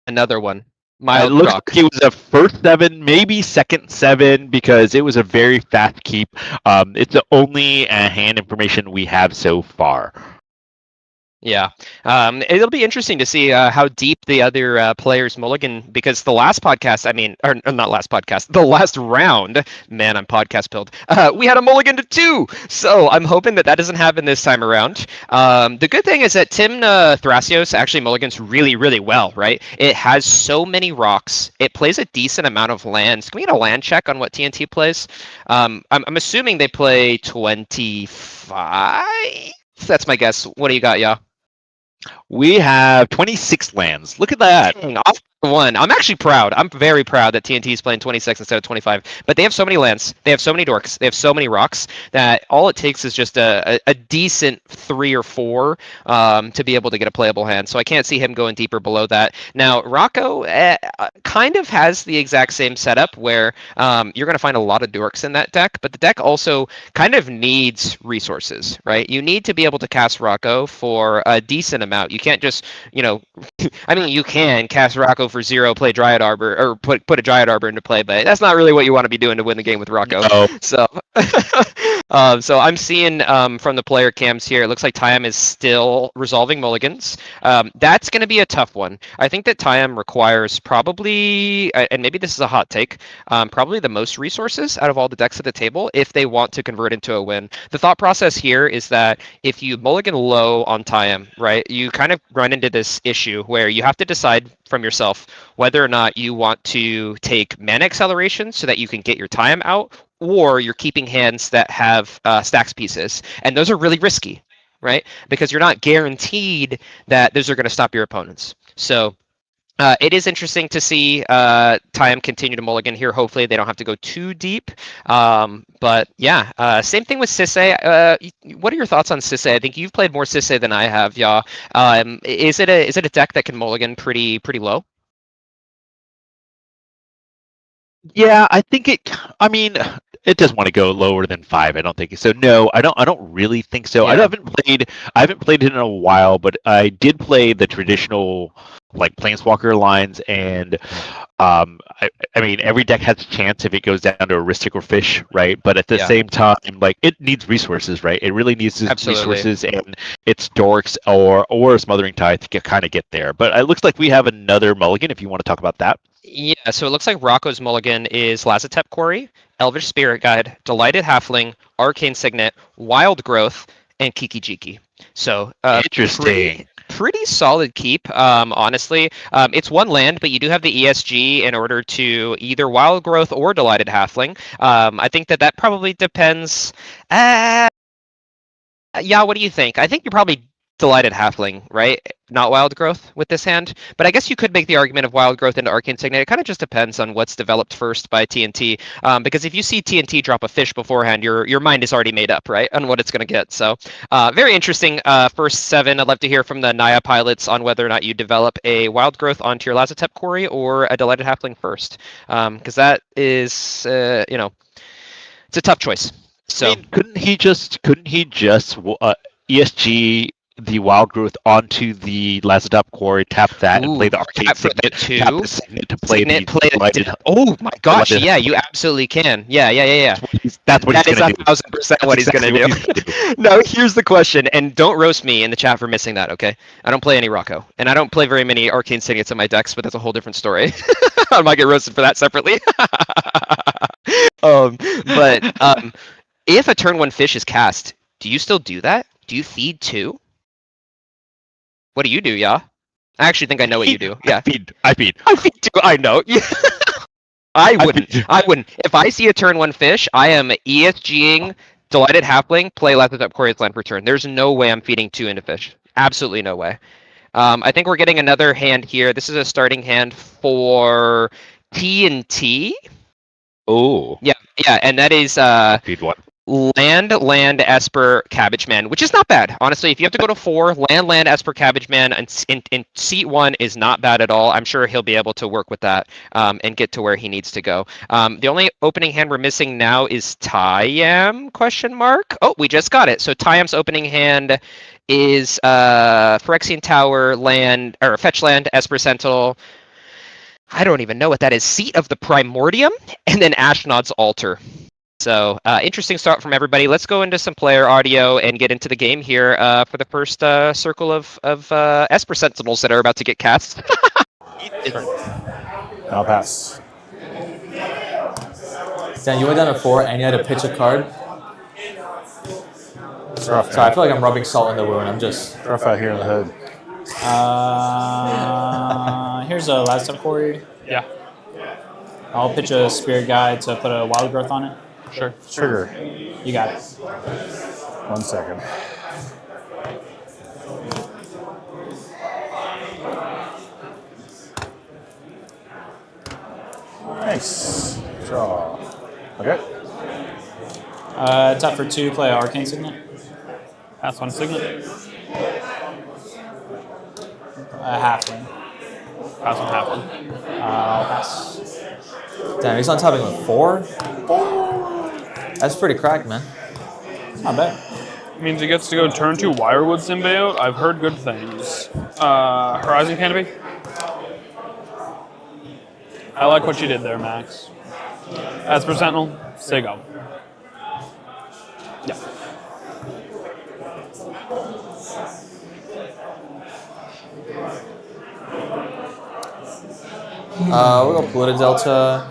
Another one. Mild it looks chalk. like it was a first 7, maybe second 7, because it was a very fast keep. It's the only hand information we have so far. Yeah, it'll be interesting to see how deep the other players mulligan, because the last podcast, or not last podcast, the last round, man, I'm podcast pilled. We had a mulligan to 2, so I'm hoping that doesn't happen this time around. The good thing is that Timna Thrasios actually mulligans really, really well, right? It has so many rocks. It plays a decent amount of lands. Can we get a land check on what TNT plays? I'm assuming they play 25. That's my guess. What do you got, Yah? We have 26 lands. Look at that. Dang, off one. I'm actually proud. I'm very proud that TNT is playing 26 instead of 25. But they have so many lands. They have so many dorks. They have so many rocks that all it takes is just a decent 3 or 4 to be able to get a playable hand. So I can't see him going deeper below that. Now, Rocco kind of has the exact same setup where you're going to find a lot of dorks in that deck, but the deck also kind of needs resources, right? You need to be able to cast Rocco for a decent amount. You can't just, you can cast Rocco for 0, play Dryad Arbor, or put a Dryad Arbor into play, but that's not really what you want to be doing to win the game with Rocco. No. So, so I'm seeing from the player cams here, it looks like Tyam is still resolving mulligans. That's going to be a tough one. I think that Tyam requires probably, and maybe this is a hot take, probably the most resources out of all the decks at the table if they want to convert into a win. The thought process here is that if you mulligan low on Tyam, right, you kind of run into this issue where you have to decide from yourself whether or not you want to take mana acceleration so that you can get your time out, or you're keeping hands that have stacks pieces, and those are really risky, right? Because you're not guaranteed that those are going to stop your opponents. So it is interesting to see Tyam continue to mulligan here. Hopefully they don't have to go too deep. But yeah, same thing with Sisse. What are your thoughts on Sisse? I think you've played more Sisse than I have, Yah. Is it a deck that can mulligan pretty low? Yeah, I think it doesn't want to go lower than 5. I don't think so. No, I don't really think so. Yeah. I haven't played it in a while, but I did play the traditional like Planeswalker lines, and every deck has a chance if it goes down to Aristic or Fish, right? But at the same time, like, it needs resources, right? It really needs resources, and it's Dorks or Smothering Tide to kind of get there. But it looks like we have another mulligan if you want to talk about that. Yeah, so it looks like Rocco's mulligan is Lazotep Quarry, Elvish Spirit Guide, Delighted Halfling, Arcane Signet, Wild Growth, and Kiki Jiki. So interesting. Pretty solid keep, honestly. It's one land, but you do have the ESG in order to either Wild Growth or Delighted Halfling. I think that probably depends. Yeah, what do you think? I think you're probably Delighted Halfling, right? Not Wild Growth with this hand. But I guess you could make the argument of Wild Growth into Arcane Signet. It kind of just depends on what's developed first by TNT. Because if you see TNT drop a fish beforehand, your mind is already made up, right, on what it's going to get. So very interesting first 7. I'd love to hear from the Naya pilots on whether or not you develop a Wild Growth onto your Lazotep Quarry or a Delighted Halfling first. Because that is, it's a tough choice. So couldn't he just ESG the Wild Growth onto the Lazotep Quarry, tap that, and play the Arcane Signet, tap the Signet to play the Oh my gosh, yeah, you absolutely can. Yeah. That's what he's going to do. 1000% what he's going to do. No, here's the question, and don't roast me in the chat for missing that, okay? I don't play any Rocco, and I don't play very many Arcane Signets in my decks, but that's a whole different story. I might get roasted for that separately. If a turn 1 fish is cast, do you still do that? Do you feed 2? What do you do, Yah? I actually think I know what you do. Yeah. I feed 2. I know. I wouldn't. If I see a turn 1 fish, I am ESGing Delighted Halfling, play Lazotep Quarry's land per turn. There's no way I'm feeding 2 into fish. Absolutely no way. I think we're getting another hand here. This is a starting hand for TNT. Oh. Yeah, and that is feed 1. Land, Esper, Cabbage Man, which is not bad. Honestly, if you have to go to 4, Land, Esper, Cabbage Man, and in seat 1 is not bad at all. I'm sure he'll be able to work with that and get to where he needs to go. The only opening hand we're missing now is Tyam, ? Oh, we just got it. So Tyam's opening hand is Phyrexian Tower, land, or Fetch Land, Esper Sentinel, I don't even know what that is. Seat of the Primordium, and then Ashnod's Altar. So interesting start from everybody. Let's go into some player audio and get into the game here for the first circle of Esper Sentinels that are about to get cast. I'll pass. Dan, you went down to 4 and you had to pitch a card. It's rough. Sorry, I feel like I'm rubbing salt in the wound. I'm just rough out here in the hood. Here's a last step for you. Yeah. I'll pitch a Spirit Guide to put a Wild Growth on it. Sure. Trigger. You got it. 1 second. Nice. Draw. Okay. Tap for 2, play Arcane Signet. Pass 1 Signet. Halfling. Pass 1 Halfling. I'll pass. Damn, he's on topping with 4? That's pretty cracked, man. It's not bad. Means he gets to go turn 2 Wirewood Symbiote. I've heard good things. Horizon Canopy. I like what you did there, Max. Esper Sentinel, say go. Yeah. We'll go Polluted Delta.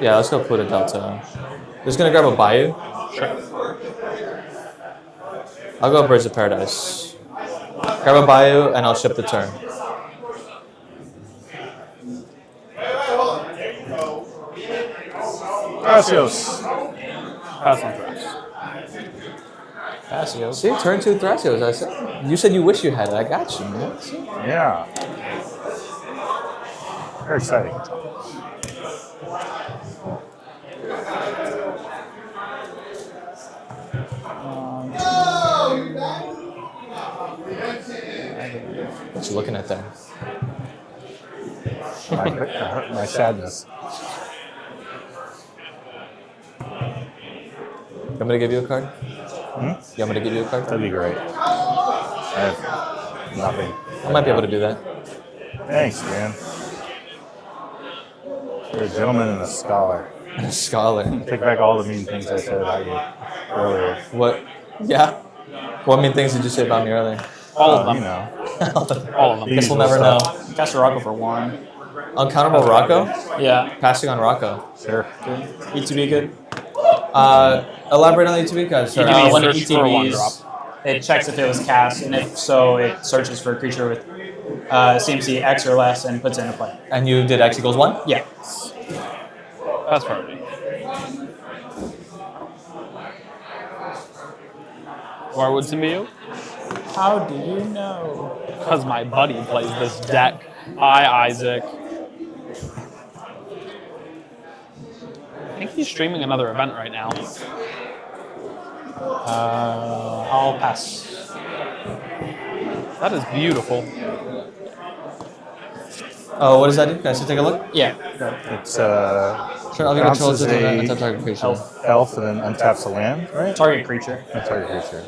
Yeah, let's go Polluted Delta. Just gonna grab a Bayou. Sure. I'll go Birds of Paradise. Grab a Bayou and I'll ship the turn. Thrasios. Pass 1 Thrax. Thrasios. See, turn 2 Thrasios. I said. You said you wish you had it. I got you, man. See? Yeah. Very exciting. What you looking at there? My sadness. You want me to give you a card? Hmm? You want me to give you a card? That'd be great. I have nothing. I might be able to do that. Thanks, man. You're a gentleman and a scholar. A scholar. Take back all the mean things I said about you earlier. What? Yeah? What mean things did you say about me earlier? All of them. You know. All of them. Guess we'll never know. Cast a Rocco for 1. Uncountable Rocco? Yeah. Passing on Rocco. Sure. Good. ETB good? Elaborate on the ETB cards. Sorry. When it search for a 1 ETBs, it checks if it was cast, and if so, it searches for a creature with CMC X or less and puts it into play. And you did X equals 1? Yeah. Pass priority. Wirewood Symbiote. How do you know? Because my buddy plays this deck. Hi, Isaac. I think he's streaming another event right now. I'll pass. That is beautiful. Oh, what does that do? Can I still take a look? Yeah. It's Sure, I'll give control to bounces the a target creature. elf and then untaps a land, right? Target creature. A target creature.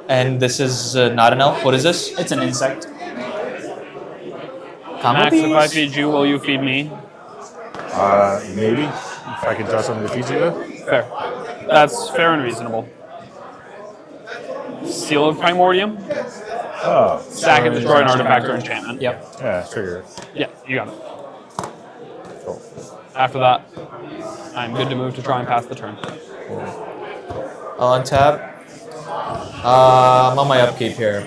And this is not an elf. What is this? It's an insect. Max, if I feed you, will you feed me? Maybe. If I can draw something to feed you with. Fair. That's fair and reasonable. Seal of Primordium. Oh. Sack and destroy an artifact or enchantment. Yep. Yeah, trigger. Yeah, you got it. Cool. After that, I'm good to move to try and pass the turn. I'll untap. I'm on my upkeep here.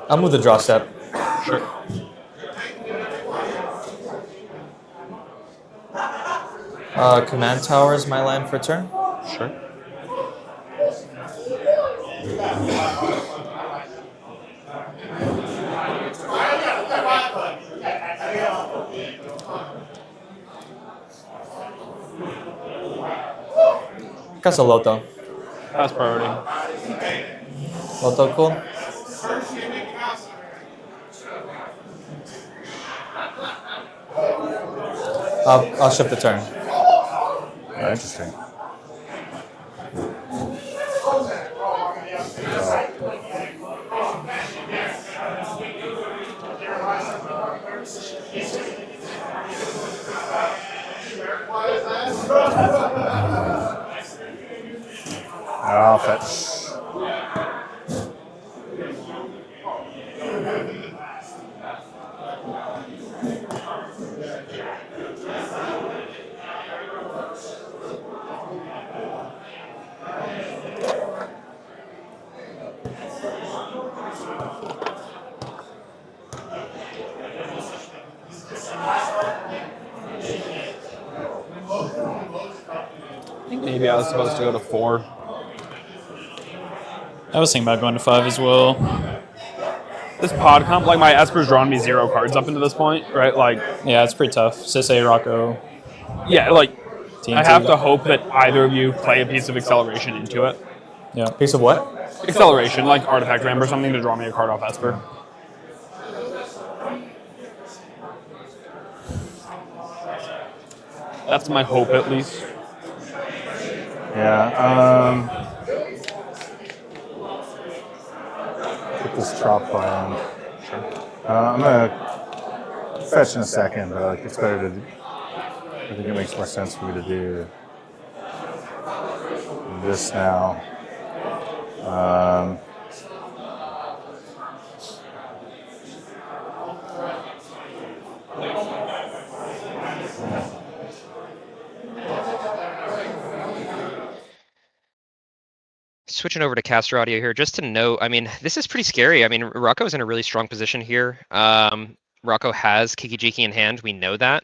I'll move the draw step. Sure. Command Tower is my land for turn. Sure. Cast a Loto. Pass priority. Loto, cool. I'll shift the turn. Interesting. I'll fetch. I think maybe I was supposed to go to 4. I was thinking about going to 5 as well. This pod comp, like my Esper's drawn me 0 cards up into this point, right? Like, yeah, it's pretty tough. Sisei, Rocco. Yeah, like TNT. I have to hope that either of you play a piece of acceleration into it. Yeah. Piece of what? Acceleration, like Artifact Ramp or something to draw me a card off Esper. That's my hope, at least. Yeah. Put this Trop land. I'm gonna fetch in a second, but like it's better to. I think it makes more sense for me to do this now. Switching over to caster audio here, just to note, I mean, this is pretty scary. I mean, Rocco's in a really strong position here. Rocco has Kiki-Jiki in hand, we know that.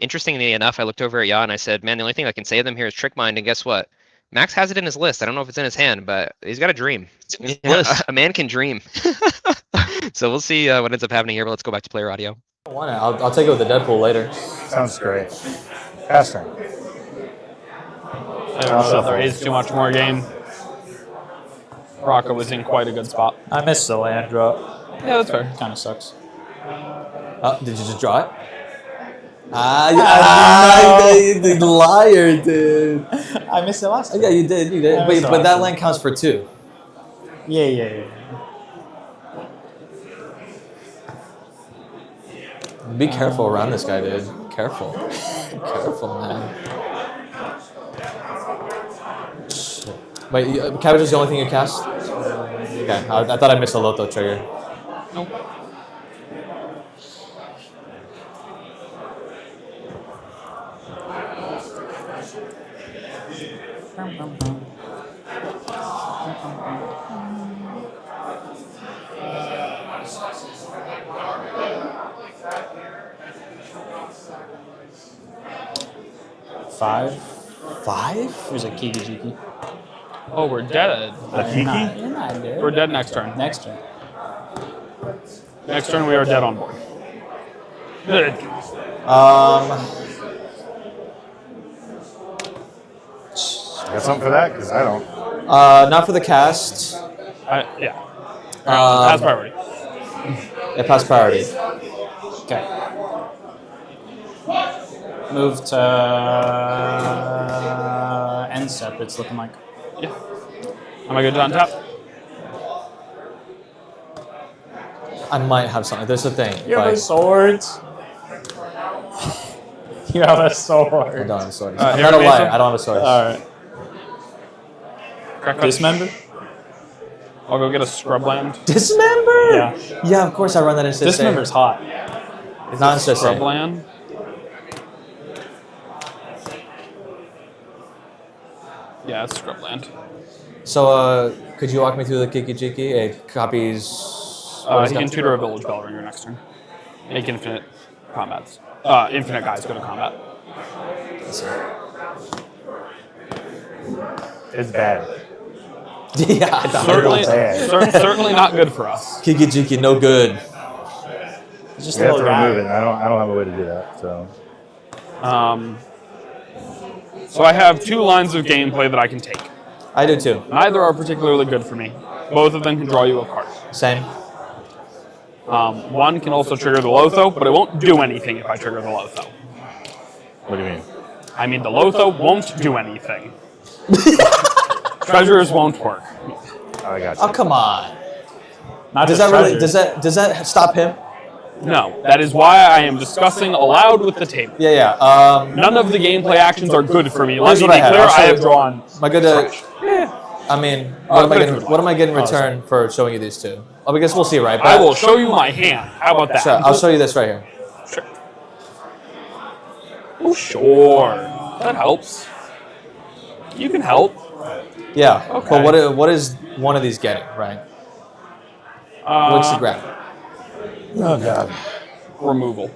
Interestingly enough, I looked over at Yah and I said, man, the only thing I can save them here is Trick Mind, and guess what? Max has it in his list. I don't know if it's in his hand, but he's got a dream. A man can dream. So we'll see what ends up happening here, but let's go back to player audio. I'll take it with the Deadpool later. Sounds great. Caster. I don't know if there is too much more game. Rocco was in quite a good spot. I missed the land drop. Yeah, that's fair. Kind of sucks. Did you just draw it? The liar, dude. I missed it last time. Yeah, you did. But that land counts for 2. Yeah. Be careful around this guy, dude. Careful. Careful, man. Wait, Cabbage is the only thing you cast? Okay, I thought I missed a Loto trigger. Nope. Five? There's a Kiki-Jiki. Oh, we're dead. You're not dead. We're dead next turn. Next turn. Next turn we are dead on board. Good. Got something for that? Because I don't. Not for the cast. Yeah. Pass priority. Yeah, pass priority. Okay. Move to end step, it's looking like. Yeah. Am I good to untap? I might have something. There's a thing. You have a sword. You have a sword. I don't have a sword. I'm not a liar. I don't have a sword. Alright. Dismember? I'll go get a scrub land. Dismember? Yeah. Yeah, of course I run that in Sisei. Dismember's hot. It's not in Sisei. Scrub land? Yeah, it's scrub land. So, could you walk me through the Kiki-Jiki? It copies... He can tutor a village bell ringer next turn. Make infinite combats. Infinite guys go to combat. It's bad. Yeah, certainly not good for us. Kiki-Jiki, no good. Just we have to remove it. I don't have a way to do that. So So I have 2 lines of gameplay that I can take. I do too. Neither are particularly good for me. Both of them can draw you a card. Same. One can also trigger the Lotho, but it won't do anything if I trigger the Lotho. What do you mean? I mean, the Lotho won't do anything. Treasures won't work. I got you. Oh, come on. Not Does just that really treasures. does that stop him? No, that is why I am discussing aloud with the table. Yeah. None of the gameplay actions are good for me. Let Here's me what be I have. clear, I'll show I have you. drawn. Am I good to? I mean, what am I put it getting? through What am I getting in Oh, return for showing you these two? Oh, because we'll see, right? I will show you my hand. How about that? Sure, I'll show you this right here. Oh, sure. That helps. You can help. Yeah. Okay. But what is one of these getting, right? What's the grab? Oh god. Removal.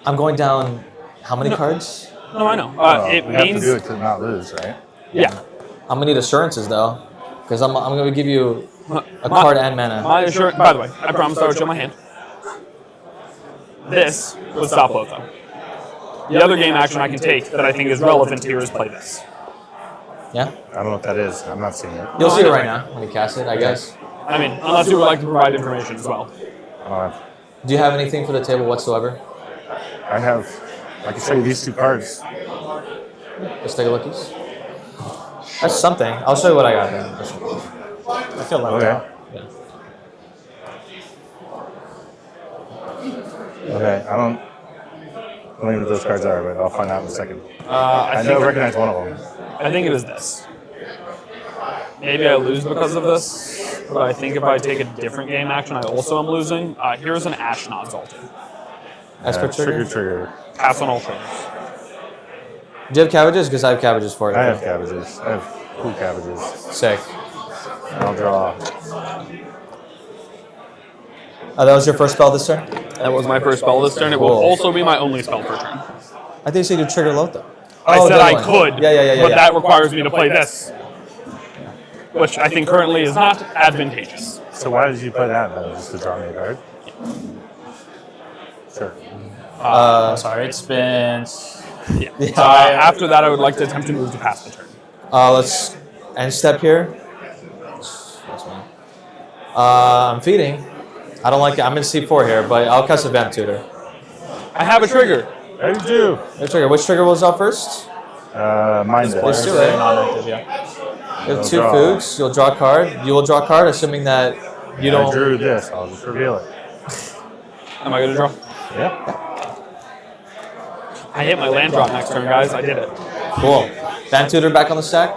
I'm going down. How many cards? No, I know. It we have means to do it to not lose, right? yeah. I'm gonna need assurances though, because I'm gonna give you a card and mana. My assurance. By the way, I promised I would show my hand. This would stop Lotho. The other game action I can take that I think is relevant here is play this. Yeah. I don't know what that is. I'm not seeing it. You'll see it right now when you cast it, I guess. I mean, unless you would like to provide information as well. Do you have anything for the table whatsoever? I have. I can show you these 2 cards. Let's take a look. That's something. I'll show you what I got then. I feel left out. Okay, I don't know what those cards are, but I'll find out in a second. I recognize one of them. I think it is this. Maybe I lose because of this, but I think if I take a different game action, I also am losing. Here's an Ashnod's Altar. As per trigger? Trigger. Pass on all triggers. Do you have cabbages? Because I have cabbages for you. I have cabbages. I have cool cabbages. Sick. I'll draw. That was your first spell this turn? That was my first spell this turn. It will also be my only spell per turn. I think you said you trigger Lotho. I said that I one. could, Yeah. but that requires me to play this, which I think currently is not advantageous. So why did you play that then? Just to draw me a card? Sure. I'm sorry, it's been. Yeah. After that, I would like to attempt to move to pass the turn. Let's end step here. I'm feeding. I don't like it. I'm in C4 here, but I'll cast a Vamp Tutor. I have a trigger. I do. Your trigger. Which trigger was up first? Mine. There's 2, right? Non-active, yeah. You have 2 foods. You'll draw a card. You will draw a card, assuming that you don't. I drew this. I'll just reveal it. Am I going to draw? Yeah. I hit my land drop next turn, guys. I did it. Cool. Vamp Tutor back on the stack.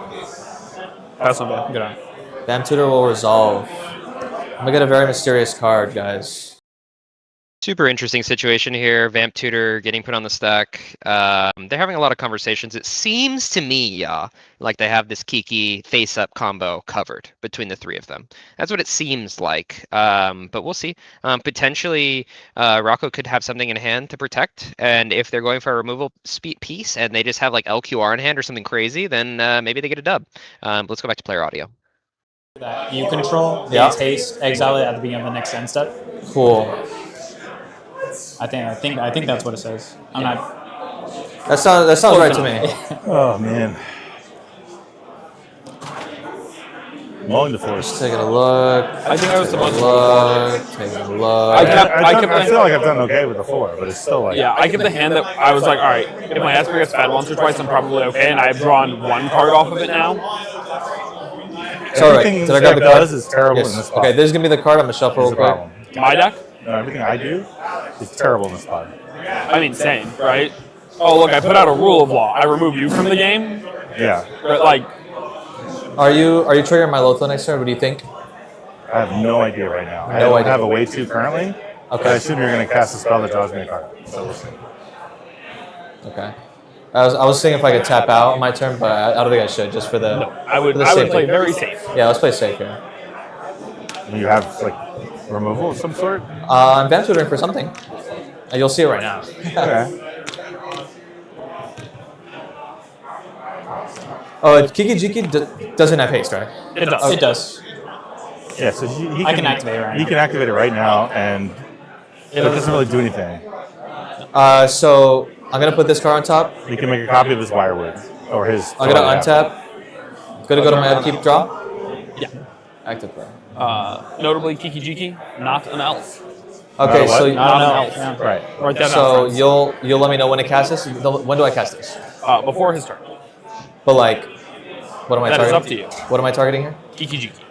That's not bad. Good on. Vamp Tutor will resolve. I'm gonna get a very mysterious card, guys. Super interesting situation here. Vamp Tutor getting put on the stack. They're having a lot of conversations. It seems to me, yeah, like they have this Kiki face-up combo covered between the 3 of them. That's what it seems like. But we'll see. Potentially, Rocco could have something in hand to protect. And if they're going for a removal piece and they just have like LQR in hand or something crazy, then maybe they get a dub. Let's go back to player audio. That you control, Yeah. haste, exile it at the beginning of the next end step. Cool. I think that's what it says. I'm not. That sounds right to me. Oh man. Mulling the force. Taking a look. I think I was supposed to look. Taking a look. I feel like I've done okay with the 4, but it's still like. Yeah, I kept the hand that I was like, all right, if my Esper gets fed once or twice, I'm probably okay, and I've drawn 1 card off of it now. Sorry, Everything did I grab the Zach card? does is terrible Yes. in this spot. Okay, this is gonna be the card. I'm gonna shuffle real Here's the quick. problem. My deck? No, everything I do is terrible in this spot. I mean, same, right? Oh, look, I put out a rule of law. I remove you from the game. Yeah. But, like, Are you triggering my Lotho next turn? What do you think? I have no idea right now. I No don't idea. have a way to currently. Okay. But I assume you're going to cast a spell that draws me a card. So we'll see. Okay. I was thinking if I could tap out on my turn, but I don't think I should, just for the. no, I would for the play safety. very safe. Yeah, let's play safe here. You have like removal of some sort? I'm Vamp Tutoring for something. You'll see it right now. Okay. Oh, Kiki Jiki doesn't have haste, right? It does. Okay. It does. Yeah, so he I can activate it right He now. can activate it right now, and it doesn't really do anything. So I'm gonna put this card on top. You can make a copy of his Wirewood or his. I'm gonna untap. Gonna go to my upkeep draw. Yeah. Active card. Notably, Kiki Jiki, not an elf. Okay, so not an elf. Yeah. Right. Write that So down. you'll let me know when to cast this. When do I cast this? Before his turn. But like, what am I That is targeting? up to you. What am I targeting here? Kiki Jiki.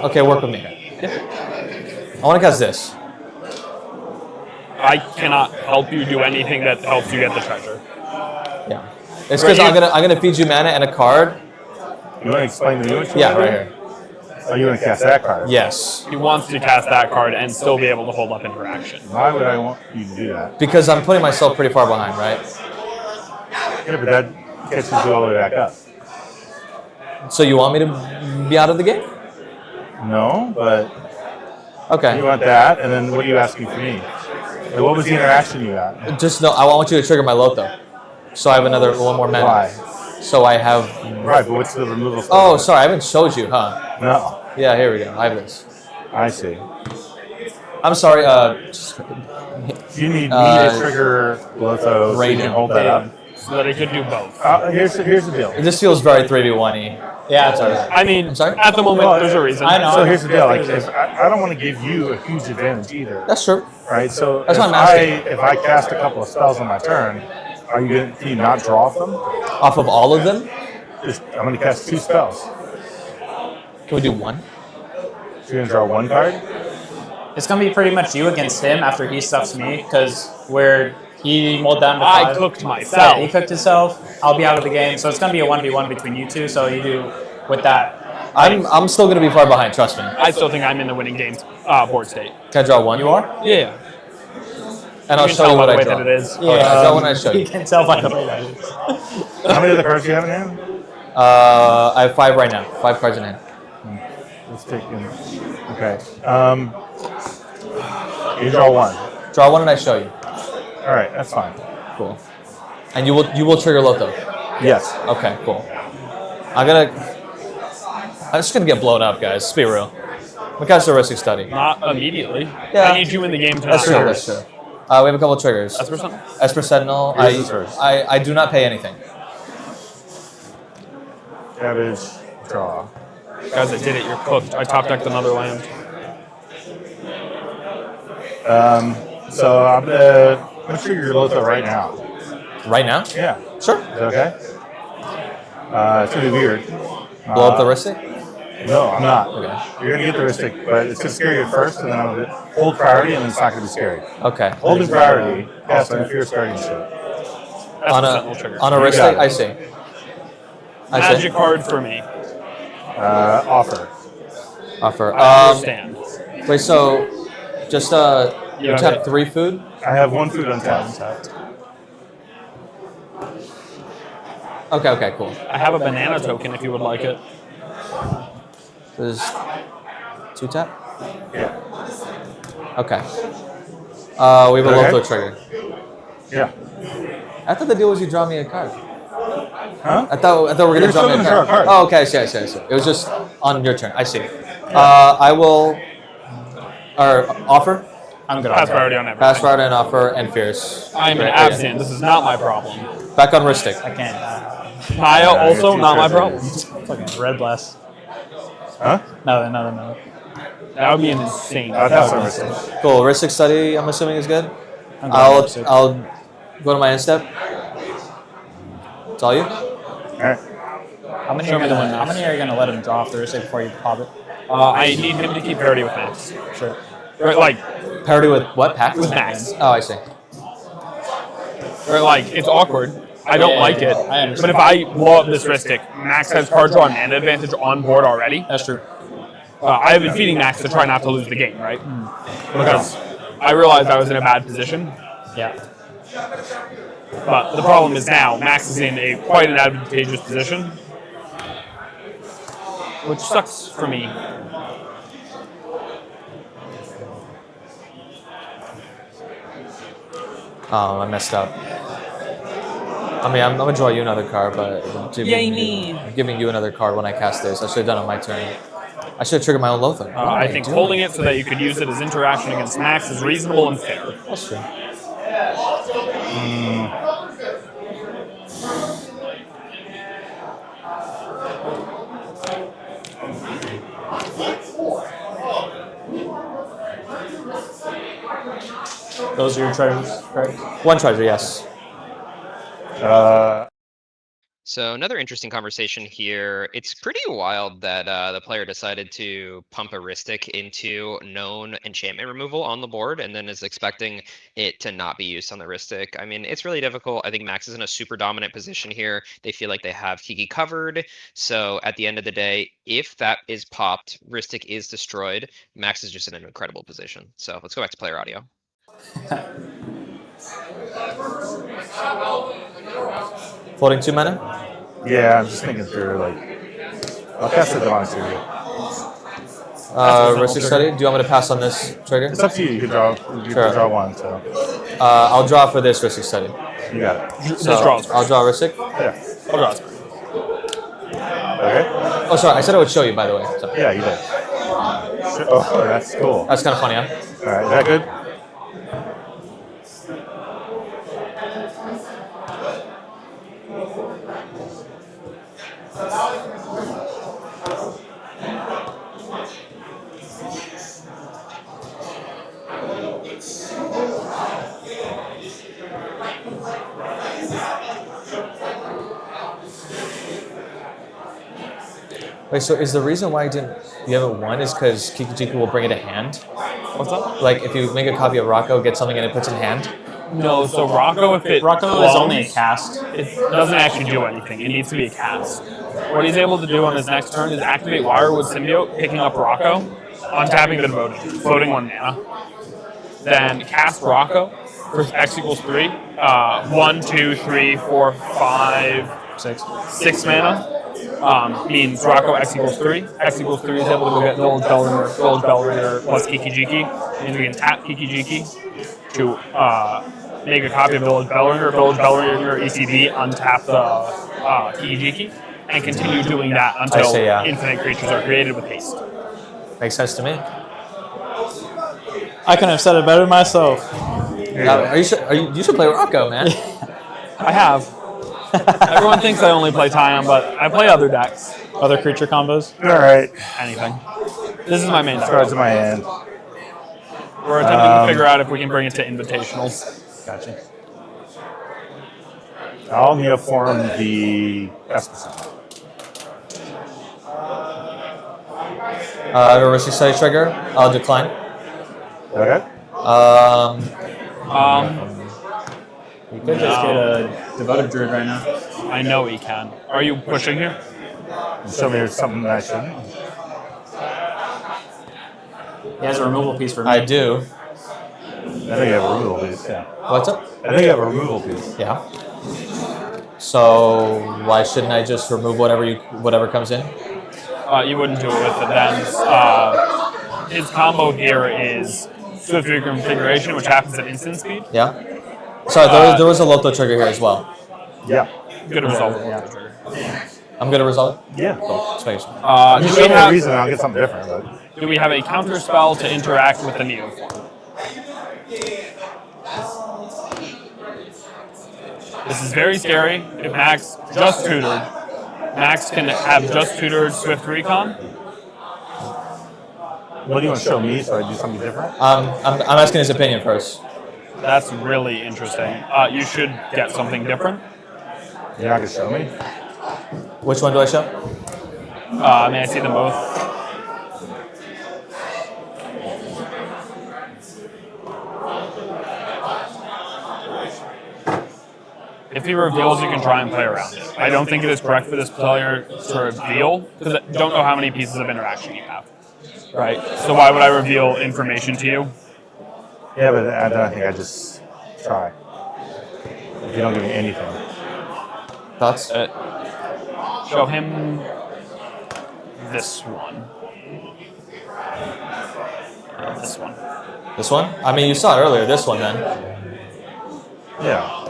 Okay, work with me. I want to cast this. I cannot help you do anything that helps you get the treasure. Yeah. It's because I'm gonna feed you mana and a card. You want to explain to me what you Yeah, want to right do? here. Oh, you want to cast that card? Yes. He wants to cast that card and still be able to hold up interaction. Why would I want you to do that? Because I'm putting myself pretty far behind, right? Yeah, but that catches you all the way back up. So you want me to be out of the game? No, but Okay. you want that, and then what are you asking for me? Like, what was the interaction you got? Just no. I want you to trigger my Lotho, so I have one more mana. Why? So I have. Right, but what's the removal? Oh, sorry, I haven't showed you, huh? No. Yeah, here we go. I have this. I see. I'm sorry. You need me to trigger Lotho so you Raiden. can hold that up. So that he could do both. Here's the deal. This feels very 3v1-y. Yeah, it's alright. I mean, I'm sorry? at the moment, there's a reason. I know. So here's the deal. Like, I don't want to give you a huge advantage either. That's true. Right. So That's what I'm asking. if I cast a couple of spells on my turn, can you not draw them? Off of all of them? I'm going to cast 2 spells. Can we do one? So you're going to draw 1 card? It's gonna be pretty much you against him after he stuffs me, because he mulled down to 5. I cooked myself. Yeah, he cooked himself. I'll be out of the game, so it's gonna be a 1v1 between you two. So you do with that. I'm still gonna be far behind. Trust me. I still think I'm in the winning game board state. Can I draw one? You are? Yeah. And I'll can show tell you by what the I way draw. that it is. Okay, I'll draw when I show you. You can tell by the way that it is. How many other cards do you have in hand? I have 5 right now. 5 cards in hand. Let's take in. Okay. You draw 1. Draw 1 and I show you. All right, that's fine. Cool. And you will trigger Lotho. Yes. Okay, cool. I'm just gonna get blown up, guys. Let's be real. Because the risky study. Not immediately. Yeah. I need you in the game to That's not true. lose. That's true. We have a couple triggers. Esper Sentinel? Esper Sentinel. Here's the first. I do not pay anything. Cabbage, draw. Guys, I did it. You're cooked. I top decked another land. So I'm gonna trigger your Lotho right now. Right now? Yeah. Sure. Is that okay? It's gonna be weird. Blow up the Ristic? No, I'm not. Okay. You're gonna get the Ristic, but it's gonna scare you at first, and then I'm gonna hold priority, and then it's not gonna be scary. Okay. Holding priority, cast an Fierce Guardian shit. On a You Ristic? got it. I see. Magic card for me. Offer. Offer. I understand. Wait, so just You you have tap it. 3 food? I have 1 food untapped. Okay, cool. I have a banana token if you would like it. There's 2 tap? Yeah. Okay. We have a Okay. Lotho trigger. Yeah. I thought the deal was you draw me a card. Huh? I thought we were You're gonna draw still me a gonna draw card. a card. Oh, okay, I see. It was just on your turn. I see. I will. Or offer. I'm good. Pass priority on everything. Pass right and offer and fierce. I am an Great. absent. This is not my problem. Back on Ristic. I can't. Maya, also not my problem. Fucking red blast. Huh? No. That would be an insane. That's not Ristic. Cool. Ristic study. I'm assuming is good. I'm good with Ristic. I'll go to my end step. It's all you. All right. How many are you gonna let him draw off the Ristic before you pop it? I need him to keep parity with Max. Sure. Or like, Parity with what? Pact? with Max. Oh, I see. Or like, it's awkward. I don't like it. I understand. But if I blow up this Ristic, Max has card draw and mana advantage on board already. That's true. I have been feeding Max to try not to lose the game, right? Because I realized I was in a bad position. Yeah. But the problem is now Max is in a quite an advantageous position, which sucks for me. I messed up. I mean, I'm gonna draw you another card, but I'm giving you another card when I cast this. I should have done it on my turn. I should have triggered my own Lothar. I think holding it so that you could use it as interaction against Max is reasonable and fair. That's true. Those are your treasures, correct? One treasure, yes. So another interesting conversation here. It's pretty wild that the player decided to pump a Ristic into known enchantment removal on the board and then is expecting it to not be used on the Ristic. I mean, it's really difficult. I think Max is in a super dominant position here. They feel like they have Kiki covered. So at the end of the day, if that is popped, Ristic is destroyed. Max is just in an incredible position. So let's go back to player audio. Floating 2 mana? Yeah, I'm just thinking through, like, I'll cast the Divine Studio. Ristic Study? Do you want me to pass on this trigger? It's up to you. You can draw one, so. I'll draw for this Ristic Study. You got it. So, I'll draw Ristic? Yeah. I'll draw Okay. Oh, sorry. I said I would show you, by the way. So. Yeah, you did. Oh, that's cool. That's kind of funny, huh? All right, is that good? Wait, so is the reason why you haven't won is because Kikijiki will bring it to hand? What's up? Like, if you make a copy of Rocco, get something and it puts it in hand? No, so Rocco, if it Rocco is only a cast. It doesn't actually do anything. It needs to be a cast. What he's able to do on his next turn is activate Wirewood Symbiote, picking up Rocco, untapping the devoted, floating 1 mana. Then cast Rocco for X equals 3. 1, 2, 3, 4, 5, 6 mana. Means Rocco X equals 3. X equals 3 is able to go get Village Bellringer plus Kikijiki. Means we can tap Kikijiki to make a copy of Village Bellringer ECB, untap the Kikijiki, and continue doing that until infinite creatures are created with haste. Makes sense to me. I couldn't have said it better myself. You should play Rocco, man. I have. Everyone thinks I only play Tyon, but I play other decks. Other creature combos? All right. Anything. This is my main deck. Cards in my hand. We're attempting to figure out if we can bring it to invitationals. Gotcha. I'll neoform the Espeon. I have a Ristic Study trigger. I'll decline. Okay. You could just get a Devoted Druid right now. I know he can. Are you pushing here? Show me something that I shouldn't. He has a removal piece for me. I do. I think you have a removal piece, yeah. What's up? I think you have a removal piece. Yeah. So why shouldn't I just remove whatever comes in? You wouldn't do it with the Dems. His combo here is Swift Reconfiguration, which happens at instant speed. Yeah. Sorry, there was a Loto trigger here as well. Yeah. Good resolve. I'm gonna resolve it? Yeah. Cool. Space. You show me a reason, I'll get something different. But. Do we have a counter spell to interact with the Neoform? This is very scary. If Max just tutored, Max can have just tutored Swift Recon. What do you want to show me so I do something different? I'm asking his opinion first. That's really interesting. You should get something different. You're not going to show me? Which one do I show? May I see them both? If he reveals, you can try and play around it. I don't think it is correct for this player to reveal, because I don't know how many pieces of interaction you have. Right? So why would I reveal information to you? Yeah, but I don't think I just try. If you don't give me anything. Thoughts? Show him this one. This one. This one? I mean, you saw it earlier. This one, then. Yeah.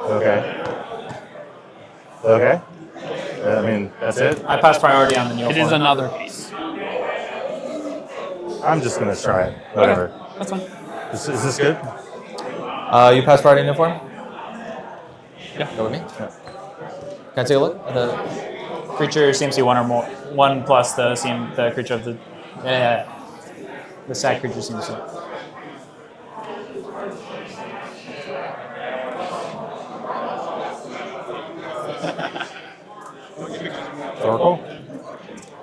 Okay. Okay. I mean, that's it. I pass priority on the Neil It is form. another piece. I'm just gonna try it. Whatever. Okay, that's fine. Is this good? You pass priority in form? Yeah. Go with me. Yeah. Can I take a look at the Creature CMC 1 or more, 1 plus the creature of the the sack creature CMC. Oracle?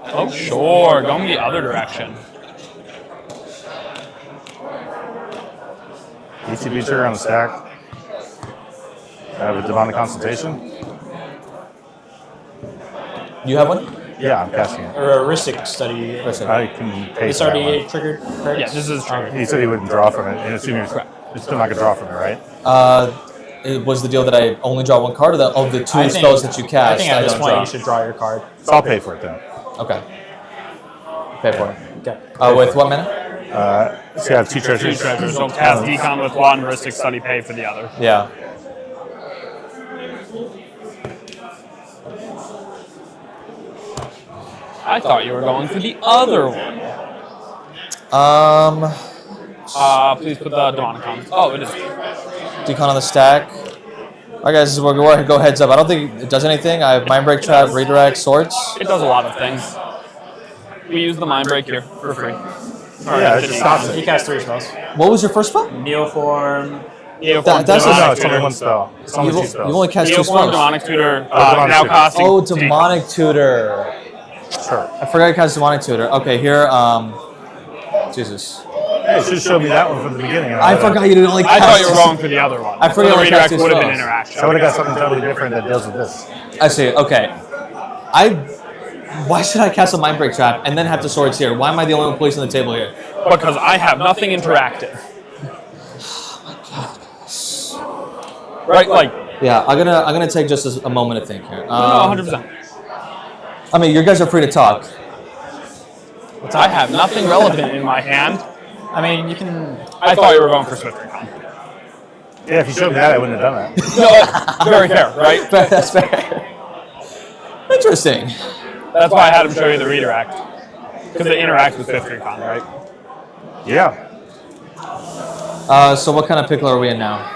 Oh, sure. Going the other direction. ETB trigger on the stack. I have a demonic consultation. You have one? Yeah, I'm casting it. Or a Ristic study. I can pay It's for that already one. triggered. Correct? Yeah, this is triggered. He said he wouldn't draw from it, and assuming you're still not gonna draw from it, right? It was the deal that I only draw one card, or that of the two I think- spells that you cast, I think at this don't point draw? you should draw your card. So I'll pay for it then. Okay. Pay for it. Okay. With what mana? So you have 2 treasures. 2 treasures. So cast Decon with one, Ristic Study, pay for the other. Yeah. I thought you were going for the other one. Please put the demonic on. Oh, it is. Decon on the stack. Alright guys, this is where we go heads up. I don't think it does anything. I have Mind Break Trap, Redirect, Swords. It does a lot of things. We use the Mind Break here for free. Yeah, it just stops He it. cast 3 spells. What was your first spell? Neoform. That's No, it's only one spell. It's only 2 You've spells. only cast 2 Neoform, spells. Demonic Tutor, Demonic now Tutor. costing. Oh, Demonic Tutor. Sure. I forgot I cast Demonic Tutor. Okay, here, Jesus. Hey, it should show me that one from the beginning. I forgot you didn't only I cast. thought you were going for the other one. I forgot the you cast redirect 2 would have been spells. interaction. I would have got something totally different that deals with this. I see. Okay. Why should I cast a Mind Break Trap and then have the swords here? Why am I the only one placing the table here? Because I have nothing interactive. Right, like. Yeah, I'm gonna take just a moment to think here. No, 100%. I mean, you guys are free to talk. I have nothing relevant in my hand. I mean, you can. I thought you were going for Swift Recon. Yeah, if you showed me that, I wouldn't have done that. No, very fair, right? That's fair. Interesting. That's why I had him show you the redirect. Because it interacts with Swift Recon, right? Yeah. So what kind of pickle are we in now?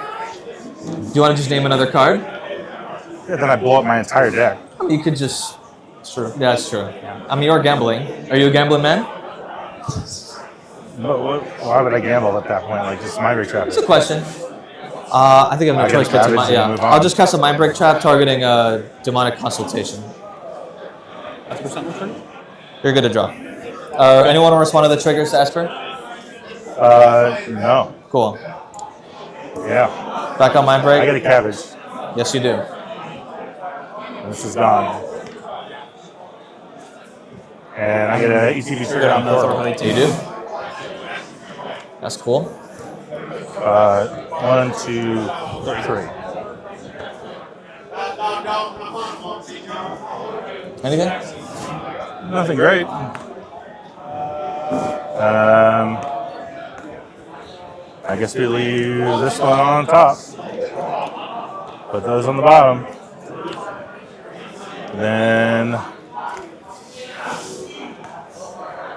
Do you want to just name another card? Yeah, then I blow up my entire deck. I mean, you could just. It's true. Yeah, that's true. Yeah. I mean, you're gambling. Are you a gambling man? But why would I gamble at that point? Like, just Mind Break Trap. It's a question. I think I'm I gonna get choice but cabbage and move on. I'll just cast a Mind Break Trap targeting Demonic Consultation. That's percent return? You're good to draw. Anyone want to respond to the triggers, Asper? No. Cool. Yeah. Back on Mind Break? I get a cabbage. Yes, you do. This is gone. And I get an ETB trigger on the Oracle. You do? That's cool. 1, 2, 3. Anything? Nothing great. I guess we leave this one on top. Put those on the bottom. Then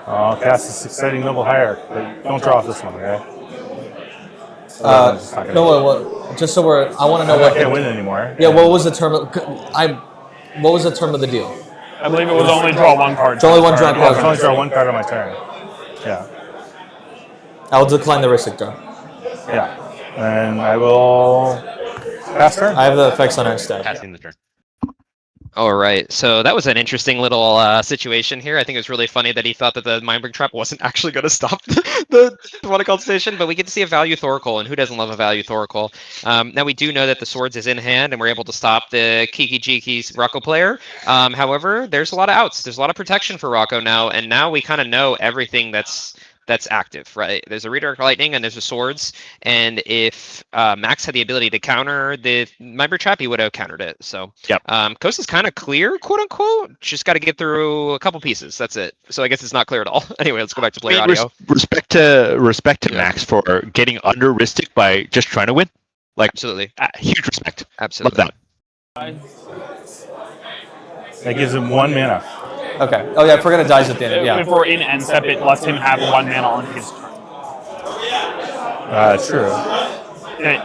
I'll cast this exciting noble hierarch, but don't draw off this one, okay? Just so we're. I want to know I what. can't win anymore. Yeah, what was the term? What was the term of the deal? I believe it was only draw one card. It's only one draw Yeah, card. only draw one card on my turn. Yeah. I'll decline the Ristic draw. Yeah. And I will pass turn. I have the effects on our instead. Passing the turn. All right, so that was an interesting little situation here. I think it was really funny that he thought that the Mind Break Trap wasn't actually going to stop the Demonic Consultation, but we get to see a value Thoracle, and who doesn't love a value Thoracle? Now we do know that the Swords is in hand, and we're able to stop the Kiki Jiki's Rocco player. However, there's a lot of outs. There's a lot of protection for Rocco now, and now we kind of know everything that's that's active, right? There's a redirect lightning and there's a swords, and if Max had the ability to counter the member trap, he would have countered it. So Coast is kind of clear, quote unquote. Just got to get through a couple pieces. That's it. So I guess it's not clear at all. Anyway, let's go back to player audio. Respect to Max for getting under Ristic by just trying to win. Like absolutely, huge respect. Absolutely. Love that. That gives him 1 mana. Okay. Oh yeah, if we're gonna dice at the end. Yeah. If we're in end step, it lets him have 1 mana on his turn. True. And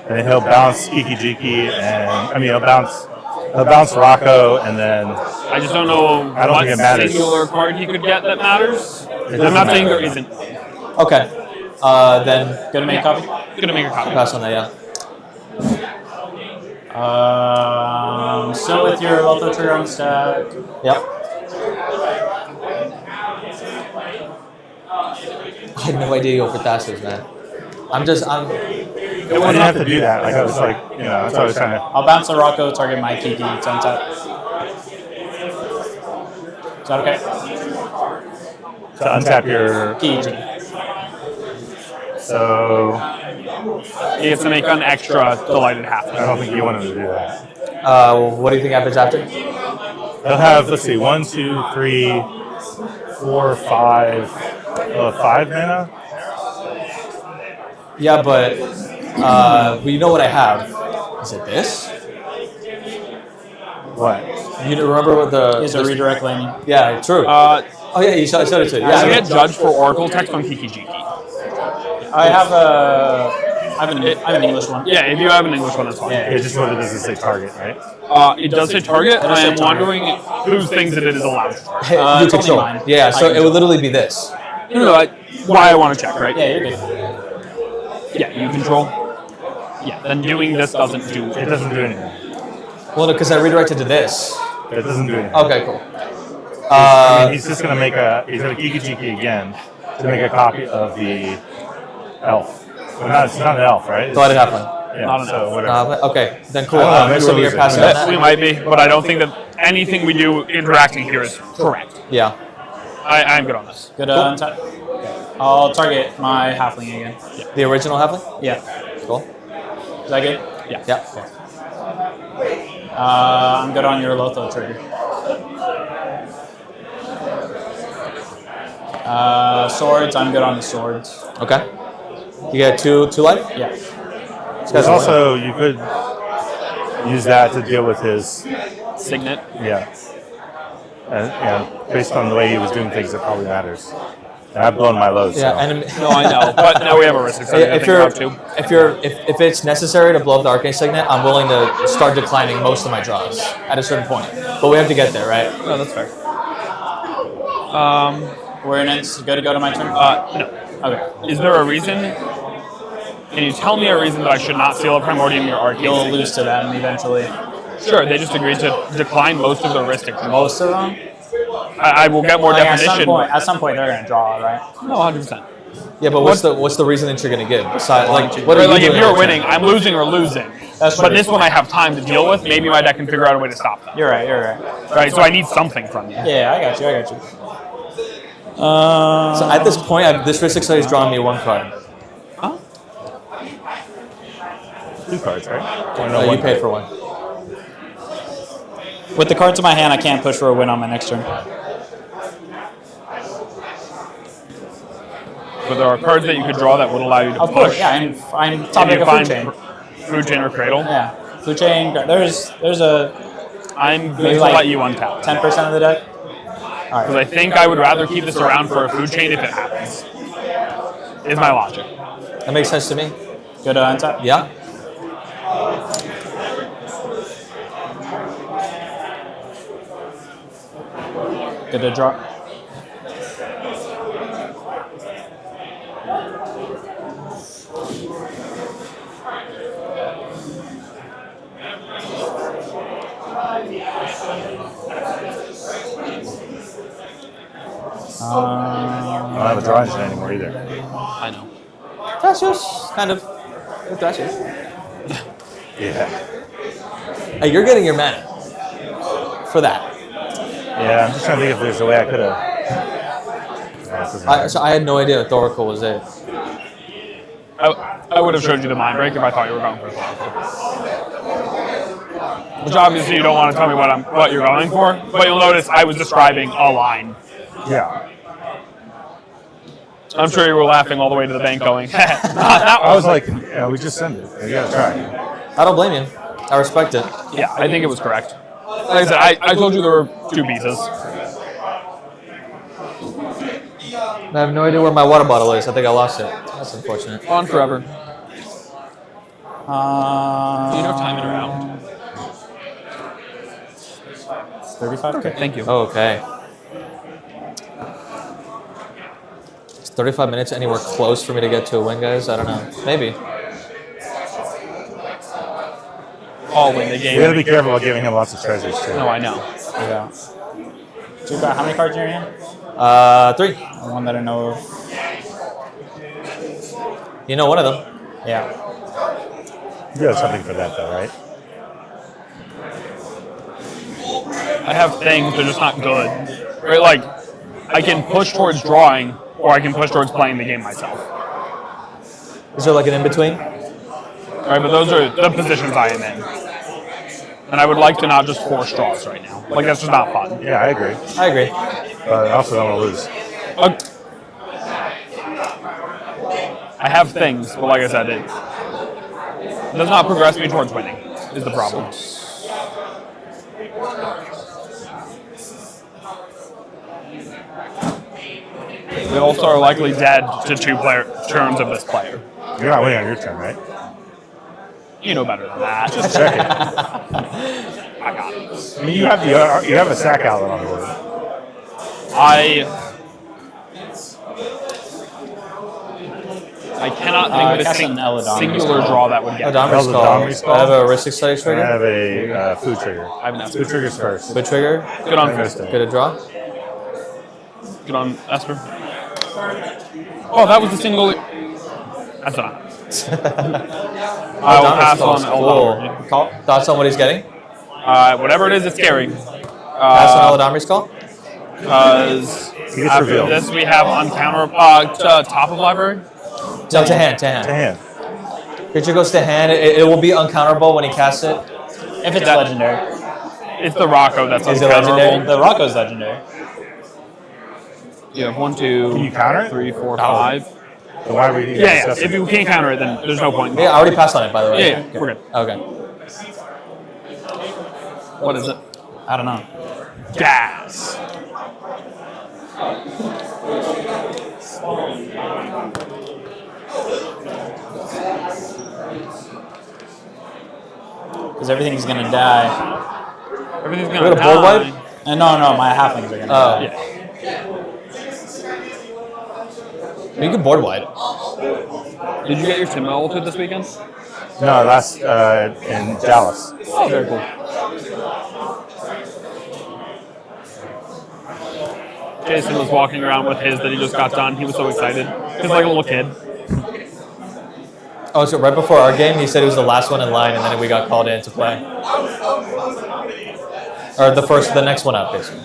then he'll bounce Kiki Jiki, and he'll bounce Rocco, and then I just don't know I don't think it matters. singular card he could get that matters. I'm not saying there isn't. Okay. Then Gonna make a copy? Gonna make a copy. Pass on that, yeah. Still with your Lotho trigger on stack. Yep. I had no idea you go for Thassos, man. I didn't have to do that. Like I was like, that's what I was trying to. I'll bounce a Rocco, target my Kiki, to untap. Is that okay? To untap your Kiki. So he gets to make an extra delighted half. I don't think you wanted to do that. What do you think happens after? They'll have, let's see, 1, 2, 3, 4, 5, 5 mana. Yeah, but you know what I have? Is it this? What? You remember what the? Is a redirect landing. Yeah, true. Oh yeah, you showed it to. Yeah, I get judged for Oracle text on Kiki Jiki. I have an English one. Yeah, if you have an English one, that's fine. It's just what it doesn't say target, right? It does say target. I am wondering whose things it is allowed to target. You control. Yeah, so it would literally be this. Why I want to check, right? Yeah, you're good. Yeah, you control. Yeah, then doing this doesn't do It doesn't do anything. Well, no, because I redirected to this. It doesn't do anything. Okay, cool. He's just gonna he's gonna Kiki Jiki again to make a copy of the elf. Well, it's not an elf, right? Delighted halfling. Yeah, Not an so elf. whatever. Okay, then cool. Maybe So we're you're losing. passing on that? We might be, but I don't think that anything we do interacting here is correct. Yeah. I'm good on this. Good untap. I'll target my halfling again. Yeah. The original halfling? Yeah. Cool. Is that good? Yeah. Yeah. I'm good on your Lotho trigger. Swords, I'm good on the swords. Okay. You get two life? Yeah. There's also, you could use that to deal with his Signet. Yeah. And based on the way he was doing things, it probably matters. And I've blown my load. Yeah, so. and No, I know, but now we have a risk. If it's necessary to blow up the Arcane Signet, I'm willing to start declining most of my draws at a certain point. But we have to get there, right? No, that's fair. We're in it. Good to go to my turn? No. Okay. Is there a reason? Can you tell me a reason that I should not seal a Primordium your Arcane? You'll lose to them eventually. Sure, they just agreed to decline most of the risk. Most of them? I will get more definition. At some point, they're going to draw, right? No, 100%. Yeah, but what's the reason that you're going to give? Besides, if you're winning, I'm losing or losing. But this one I have time to deal with. Maybe my deck can figure out a way to stop that. You're right. Right, so I need something from you. Yeah, I got you. So at this point, this risk has drawn me one card. Huh? 2 cards, right? No, you paid for one. With the cards in my hand, I can't push for a win on my next turn. But there are cards that you could draw that would allow you to Of push. course, yeah, I'm topic of food chain. Food chain or cradle? Yeah, food chain. There's a. I'm going maybe to let you untap. 10% of the deck. Because I think I would rather keep this around for a food chain if it happens. Is my logic. That makes sense to me. Good to untap? Yeah. Good to draw. I don't have a draw engine anymore either. I know. Thassos, kind of. Thassos. Yeah. Hey, you're getting your mana for that. Yeah, I'm just trying to think if there's a way I could have. So I had no idea Thoracle was it. I would have showed you the mind break if I thought you were going for Thoracle. Which obviously you don't want to tell me what you're going for, but you'll notice I was describing a line. Yeah. I'm sure you were laughing all the way to the bank going, I was like, yeah, we just send it. You gotta try. I don't blame you. I respect it. Yeah, I think it was correct. Like I said, I told you there were 2 pieces. I have no idea where my water bottle is. I think I lost it. That's unfortunate. On forever. Do you know time in a round? 35. Okay, thank you. Okay. Is 35 minutes anywhere close for me to get to a win, guys? I don't know. Maybe. All win the game. You gotta be careful about giving him lots of treasures too. No, I know. Yeah. So you got how many cards in your hand? 3. The one that I know of. You know one of them. Yeah. You have something for that though, right? I have things, they're just not good. Right, like, I can push towards drawing, or I can push towards playing the game myself. Is there like an in-between? Right, but those are the positions I am in. And I would like to not just force draws right now. Like, that's just not fun. Yeah, I agree. I agree. But I also don't want to lose. I have things, but like I said, it does not progress me towards winning, is the problem. They also are likely dead to 2 turns of this player. You're not winning on your turn, right? You know better than that. Just checking. I got it. I mean, you have a sack outlet on the board. I cannot think of a singular draw that would get me. I have a wrist excited trigger. I have a food trigger. I have an Esper. Food triggers first. Food trigger. Good on Get a draw. Good on Esper. Oh, that was a single. That's not. I will pass on Eldamri. Cool. Thoughts on what he's getting? Whatever it is, it's scary. Pass on Eldamri's call? Because after this, we have top of library. No, to hand. To hand. Creature goes to hand. It will be uncounterable when he casts it. If it's legendary. It's the Rocco that's Is it uncounterable. legendary? The Rocco's legendary. You have 1, 2, Can you counter it? 3, 4, 5. So why would you Yeah. If you can't counter it, then there's no point. Yeah, I already passed on it, by the way. Yeah, we're good. Okay. What is it? I don't know. Gas. Because everything's gonna die. Everything's We gonna got a board die. wipe? No, my halflings are gonna die. Yeah. You can board wide. Did you get your Tim ulted this weekend? No, that's in Dallas. Oh, very cool. Jason was walking around with his that he just got done. He was so excited. He was like a little kid. Oh, so right before our game, he said he was the last one in line, and then we got called in to play. Or the next one up, basically.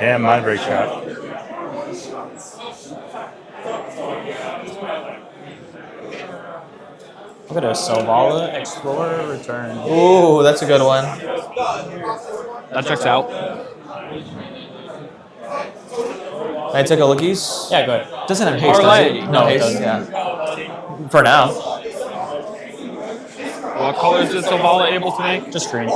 And mind break shot. Look at us, Selvala, Explorer, Return. Ooh, that's a good one. That checks out. Can I take a lookies? Yeah, go ahead. Doesn't have haste, Parlay. does it? No, it haste. doesn't. Yeah. For now. What colors is Zavala able to make? Just green.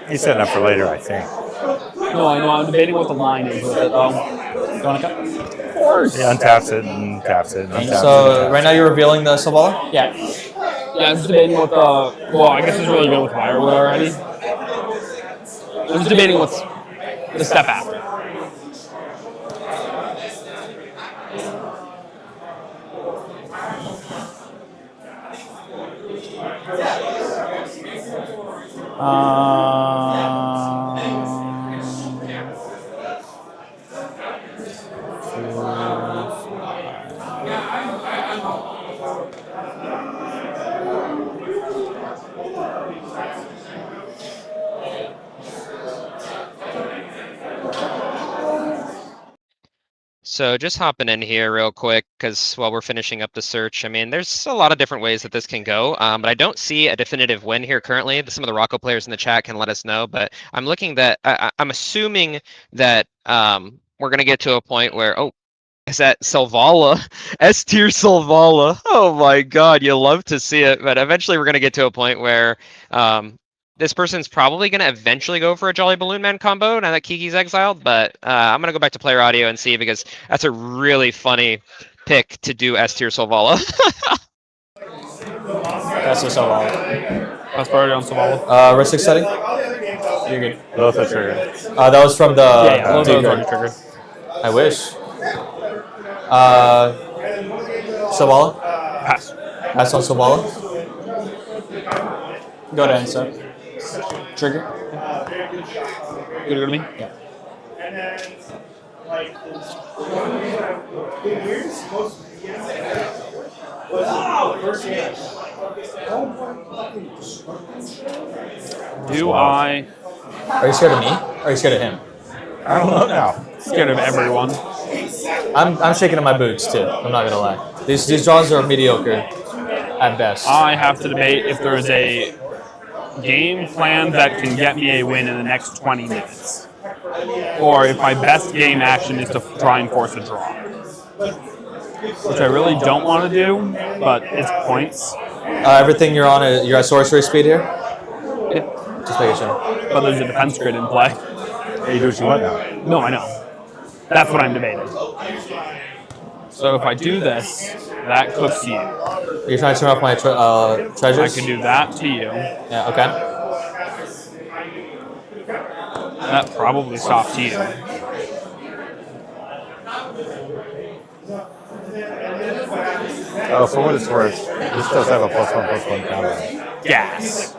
He's setting up for later, I think. No, I know. I'm debating what the line is with it. You want to cut? Of course. He untaps it and taps it. And untaps it So and right now you're revealing the Savala? Yeah. Yeah, I'm just debating what the. Well, I guess it's really good with Firewood already. I'm just debating what's the step after. So just hopping in here real quick, because while we're finishing up the search, I mean, there's a lot of different ways that this can go, but I don't see a definitive win here currently. Some of the Rocco players in the chat can let us know, but I'm looking that I'm assuming that we're gonna get to a point where is that Selvala? S tier Selvala. Oh my god, you love to see it, but eventually we're gonna get to a point where this person's probably going to eventually go for a Jolly Balloon Man combo now that Kiki's exiled, but I'm going to go back to player audio and see, because that's a really funny pick to do S tier Solvala. That's a Solvala. That's priority on Solvala. Ristic setting? You're good. Both are triggered. That was from the. Yeah, both those already triggered. I wish. Solvala? Pass. Pass on Solvala? Go to end step. Trigger. Good to go to me? Yeah. Do I? Are you scared of me? Or are you scared of him? I don't know now. Scared of everyone. I'm shaking in my boots too. I'm not gonna lie. These draws are mediocre at best. I have to debate if there is a game plan that can get me a win in the next 20 minutes, or if my best game action is to try and force a draw, which I really don't want to do, but it's points. Everything you're on, you're at sorcery speed here? Yeah. Just making sure. But there's a defense grid in play. Yeah, you do what you want now. No, I know. That's what I'm debating. So if I do this, that cooks you. Are you trying to turn off my treasures? I can do that to you. Yeah, okay. That probably stops you. Oh, for what it's worth, this does have a +1/+1 counter. Gas.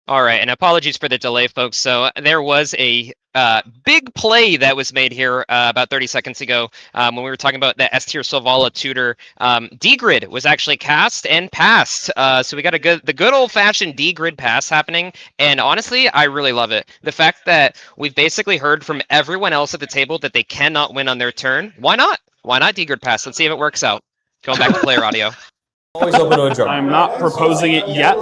All right, and apologies for the delay, folks. So there was a big play that was made here about 30 seconds ago when we were talking about the S tier Solvala tutor. D-Grid was actually cast and passed. So we got the good old-fashioned D-Grid pass happening, and honestly, I really love it. The fact that we've basically heard from everyone else at the table that they cannot win on their turn. Why not? Why not D-Grid pass? Let's see if it works out. Going back to player audio. Always open to a draw. I'm not proposing it yet.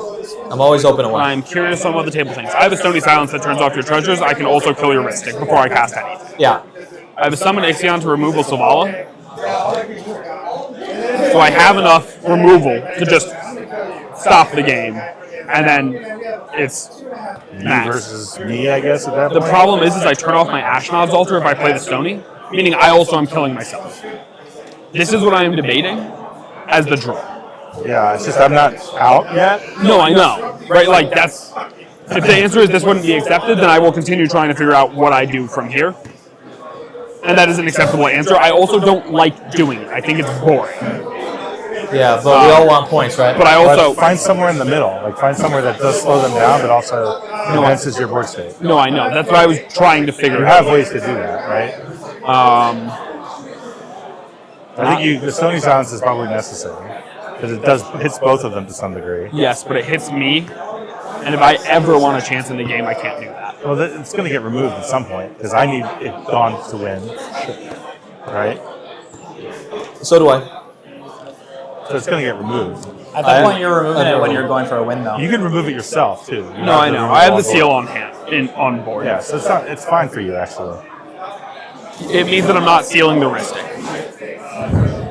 I'm always open to one. I'm curious on what the table thinks. I have a Stony Silence that turns off your treasures. I can also kill your Ristic before I cast anything. Yeah. I have a Summon Ixion to remove a Solvala. So I have enough removal to just stop the game. And then it's max. Versus me, I guess, at that The point. problem is I turn off my Ashnod's Altar if I play the Stony, meaning I also am killing myself. This is what I am debating as the draw. Yeah, it's just I'm not out yet. No, I know. Right, like that's... If the answer is this wouldn't be accepted, then I will continue trying to figure out what I do from here. And that is an acceptable answer. I also don't like doing it. I think it's boring. Yeah, but we all want points, right? But I also... find somewhere in the middle. Like, find somewhere that does slow them down, but also enhances your board state. No, I know. That's what I was trying to figure You out. have ways to do that, right? I think the Stony Silence is probably necessary. Because it hits both of them to some degree. Yes, but it hits me. And if I ever want a chance in the game, I can't do that. Well, it's going to get removed at some point, because I need it gone to win. Right? So do I. So it's going to get removed. At that point, you're removing it when you're going for a win, though. You can remove it yourself, too. No, I know. I have the seal on hand, on board. Yeah, so it's fine for you, actually. It means that I'm not sealing the Ristic.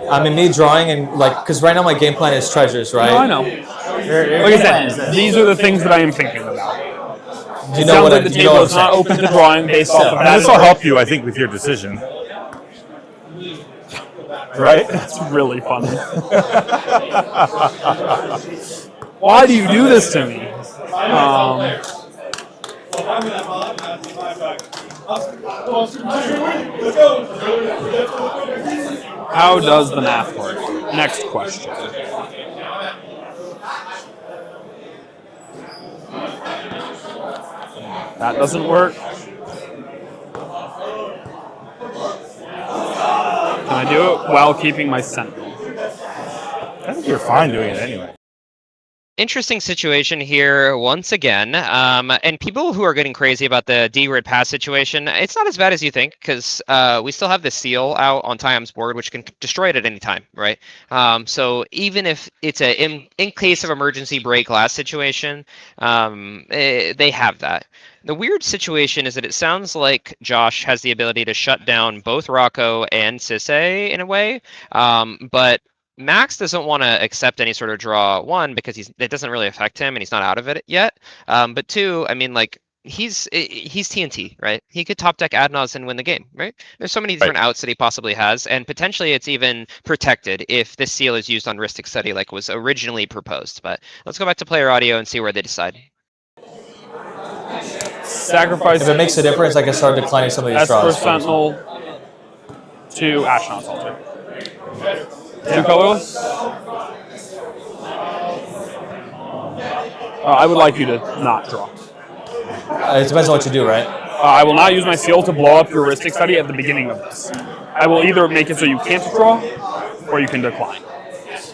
I mean, me drawing and, because right now my game plan is treasures, right? No, I know. Like I said, these are the things that I am thinking about. Do you know what the table is not open to drawing based off of that. This will help you, I think, with your decision. Right? That's really funny. Why do you do this to me? How does the math work? Next question. That doesn't work. Can I do it while keeping my Sentinel? I think you're fine doing it anyway. Interesting situation here once again. And people who are getting crazy about the D-grid pass situation, it's not as bad as you think, because we still have the seal out on Tyam's board, which can destroy it at any time, right? So even if it's a in case of emergency break glass situation, they have that. The weird situation is that it sounds like Josh has the ability to shut down both Rocco and Sisse in a way, but Max doesn't want to accept any sort of draw, one, because it doesn't really affect him and he's not out of it yet. But two, I mean, like, he's TNT, right? He could top deck Adnos and win the game, right? There's so many different outs that he possibly has, and potentially it's even protected if this seal is used on Ristic Study like was originally proposed. But let's go back to player audio and see where they decide. Sacrifice. If it makes a difference, I can start declining some of these draws. Sentinel to Ashnod's Altar. Two colorless? I would like you to not draw. It depends on what you do, right? I will not use my seal to blow up your Ristic Study at the beginning of this. I will either make it so you can't draw, or you can decline.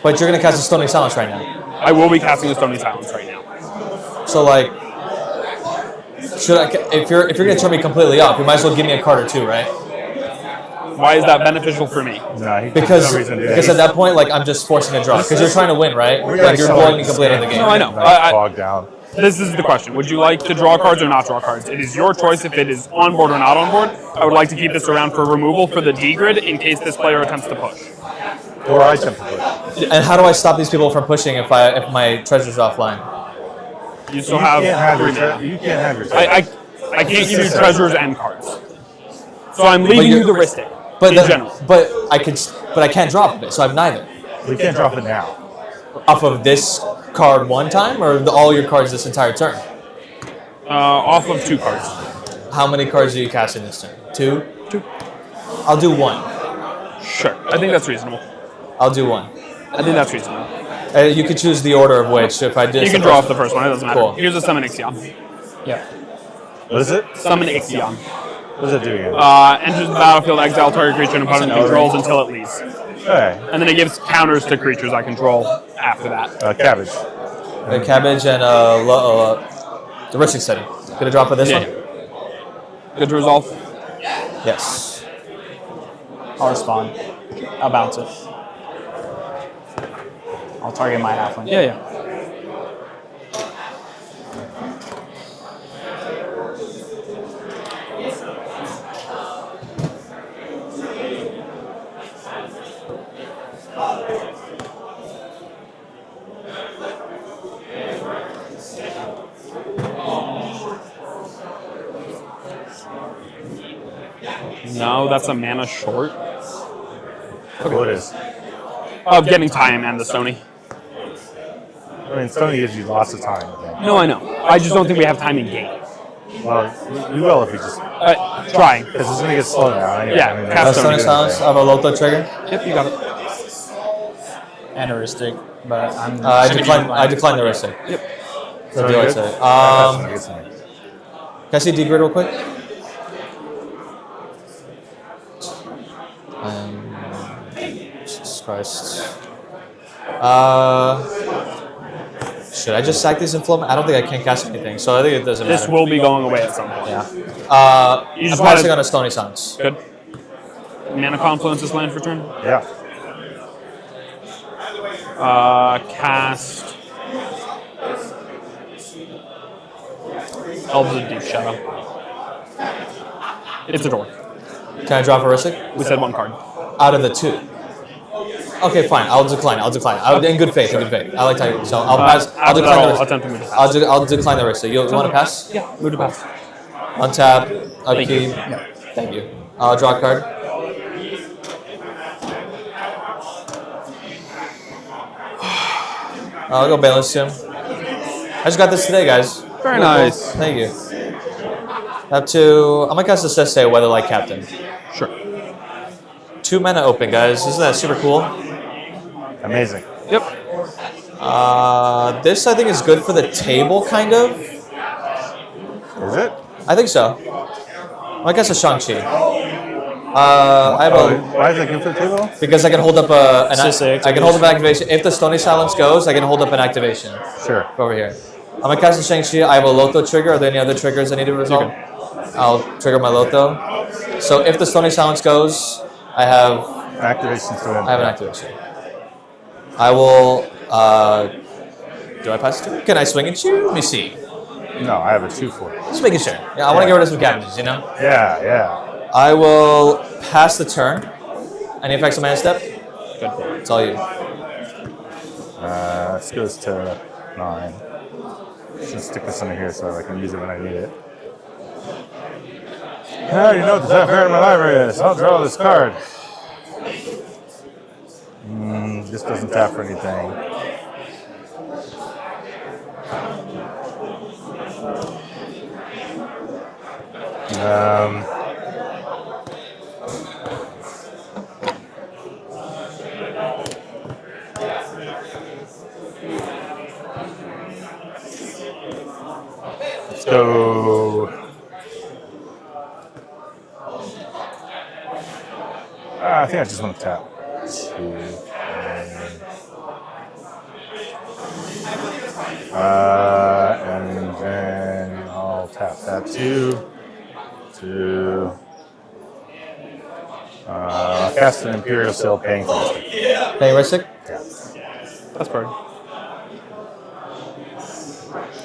But you're going to cast a Stony Silence right now. I will be casting a Stony Silence right now. So, like, if you're going to turn me completely off, you might as well give me a card or two, right? Why is that beneficial for me? Because at that point, like, I'm just forcing a draw. Because you're trying to win, right? Like, you're blowing me completely out of the game. No, I know. Bogged down. This is the question. Would you like to draw cards or not draw cards? It is your choice if it is on board or not on board. I would like to keep this around for removal for the D grid in case this player attempts to push. Or I attempt to push. And how do I stop these people from pushing if my treasure's offline? You still have you can't have your treasure. I can't give you treasures and cards. So I'm leaving you the Ristic. But I can't drop it, so I have neither. You can't drop it now. Off of this card one time, or all your cards this entire turn? Off of 2 cards. How many cards do you cast in this turn? 2? 2. I'll do 1. Sure. I think that's reasonable. I'll do 1. I think that's reasonable. You could choose the order of which. If I did, you can draw off the first one. It doesn't matter. Cool. Here's a Summon Ixion. Yeah. What is it? Summon Ixion. What does it do again? Enters the battlefield, exile target creature and opponent controls until it leaves. Okay. And then it gives counters to creatures I control after that. Cabbage. Cabbage and the Ristic Study. Gonna drop for this one? Good to resolve? Yes. I'll respond. I'll bounce it. I'll target my halfling. Yeah. No, that's a mana short. Okay. What is? Of getting time and the Stony. I mean, Stony gives you lots of time. No, I know. I just don't think we have time in game. Well, we will if we just... Trying. Because it's going to get slow now. Anyway. Yeah, cast Stony Silence. I have a Lothar trigger. Yep, you got it. And a Ristic, but I'm... I decline the Ristic. Yep. So do I say? Can I see D-Grid real quick? Jesus Christ. Should I just sack these in flow? I don't think I can cast anything, so I think it doesn't matter. This will be going away at some point. Yeah. I'm passing on a Stony Silence. Good. Mana Confluence is land for turn? Yeah. Cast Elves of Deep Shadow. It's a door. Can I draw for Ristic? We said 1 card. Out of the 2. Okay, fine. I'll decline. In good faith. I like typing. So I'll pass. I'll decline the Ristic. I'll decline the Ristic. You want to pass? Yeah, move to pass. Untap. Upkeep. Thank you. I'll draw a card. I'll go Balance Sim. I just got this today, guys. Very nice. Thank you. Up to... I'm going to cast a Sesse Weatherlight Captain. Sure. 2 mana open, guys. Isn't that super cool? Amazing. Yep. This, I think, is good for the table, kind of. Is it? I think so. I guess a Shang-Chi. I have a. Why is that good for the table? Because I can hold up I can hold up an activation. If the Stony Silence goes, I can hold up an activation. Sure. Over here. I'm gonna cast a Shang-Chi. I have a Loto trigger. Are there any other triggers I need to resolve? I'll trigger my Loto. So if the Stony Silence goes, I have activation. I have an activation. I will. Do I pass it? Can I swing and shoot? Let me see. No, I have a 2/4. Just making sure. Yeah, I want to get rid of some cabbages, you know? Yeah. I will pass the turn. Any effects on my end step? Good. It's all you. This goes to 9. Should stick this under here so I can use it when I need it. I already know what the top card in my library is. I'll draw this card. This doesn't tap for anything. Let's go. I think I just want to tap. 2. And then I'll tap that 2. Cast an Imperial Seal, paying for this. Paying Ristic? Yeah. That's pretty.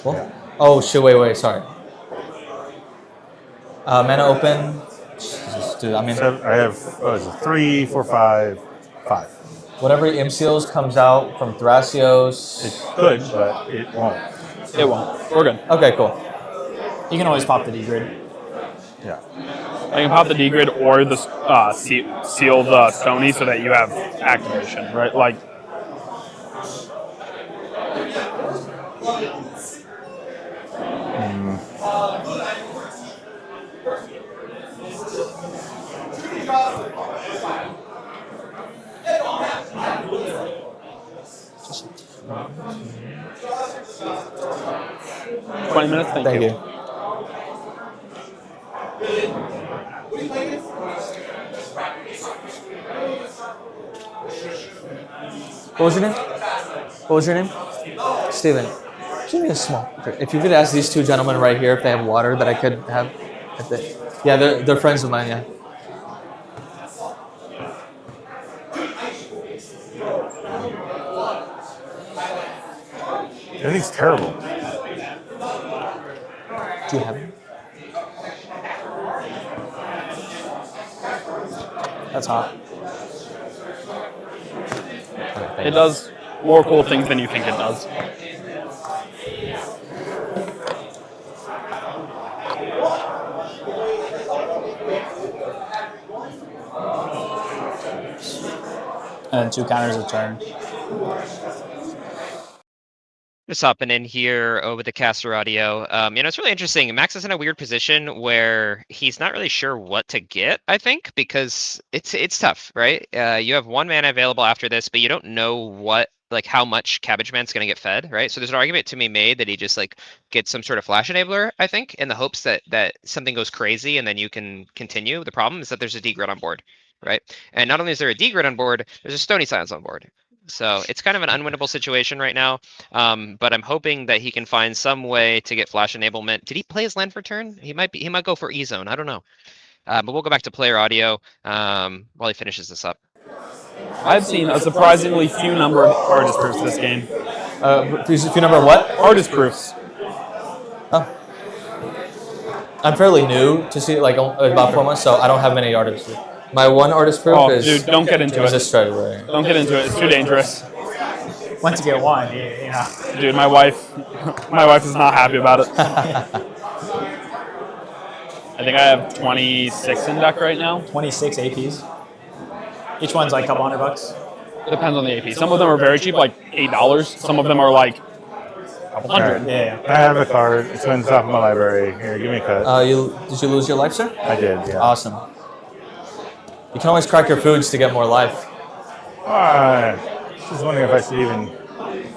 Cool. Yeah. Oh shit! Wait. Sorry. Mana open. Jesus, dude, I mean. So I have 3, 4, 5, 5. Whatever Imp Seals comes out from Thrasios. It could, but it won't. It won't. We're good. Okay, cool. You can always pop the D-grid. Yeah. I can pop the D-grid or the seal the Stony so that you have activation, right? Like. $20 minutes. Thank you. What was your name? What was your name? Steven. Give me a small. If you could ask these two gentlemen right here if they have water that I could have. Yeah, they're friends of mine, yeah. Everything's terrible. Do you have it? That's hot. It does more cool things than you think it does. And then 2 counters a turn. Just hopping in here with the caster audio. It's really interesting. Max is in a weird position where he's not really sure what to get, I think, because it's tough, right? You have 1 mana available after this, but you don't know how much Cabbage Man's going to get fed, right? So there's an argument to be made that he just gets some sort of flash enabler, I think, in the hopes that something goes crazy and then you can continue. The problem is that there's a D-grid on board, right? And not only is there a D-grid on board, there's a Stony Silence on board. So it's kind of an unwinnable situation right now, but I'm hoping that he can find some way to get flash enablement. Did he play his land for turn? He might go for E-Zone. I don't know. But we'll go back to player audio while he finishes this up. I've seen a surprisingly few number of artist proofs this game. Few number of what? Artist proofs. Oh. I'm fairly new to see about 4 months, so I don't have many artists. My 1 artist proof is. Dude, don't get into it. Just Treasury. Don't get into it. It's too dangerous. Once you get 1, you know. Dude, my wife is not happy about it. I think I have 26 in deck right now. 26 APs. Each one's like a couple $100. It depends on the AP. Some of them are very cheap, like $8. Some of them are like a couple hundred. Right. Yeah. I have a card. It's in the top of my library. Here, give me a cut. Did you lose your life, sir? I did. Yeah. Awesome. You can always crack your foods to get more life. Just wondering if I should even.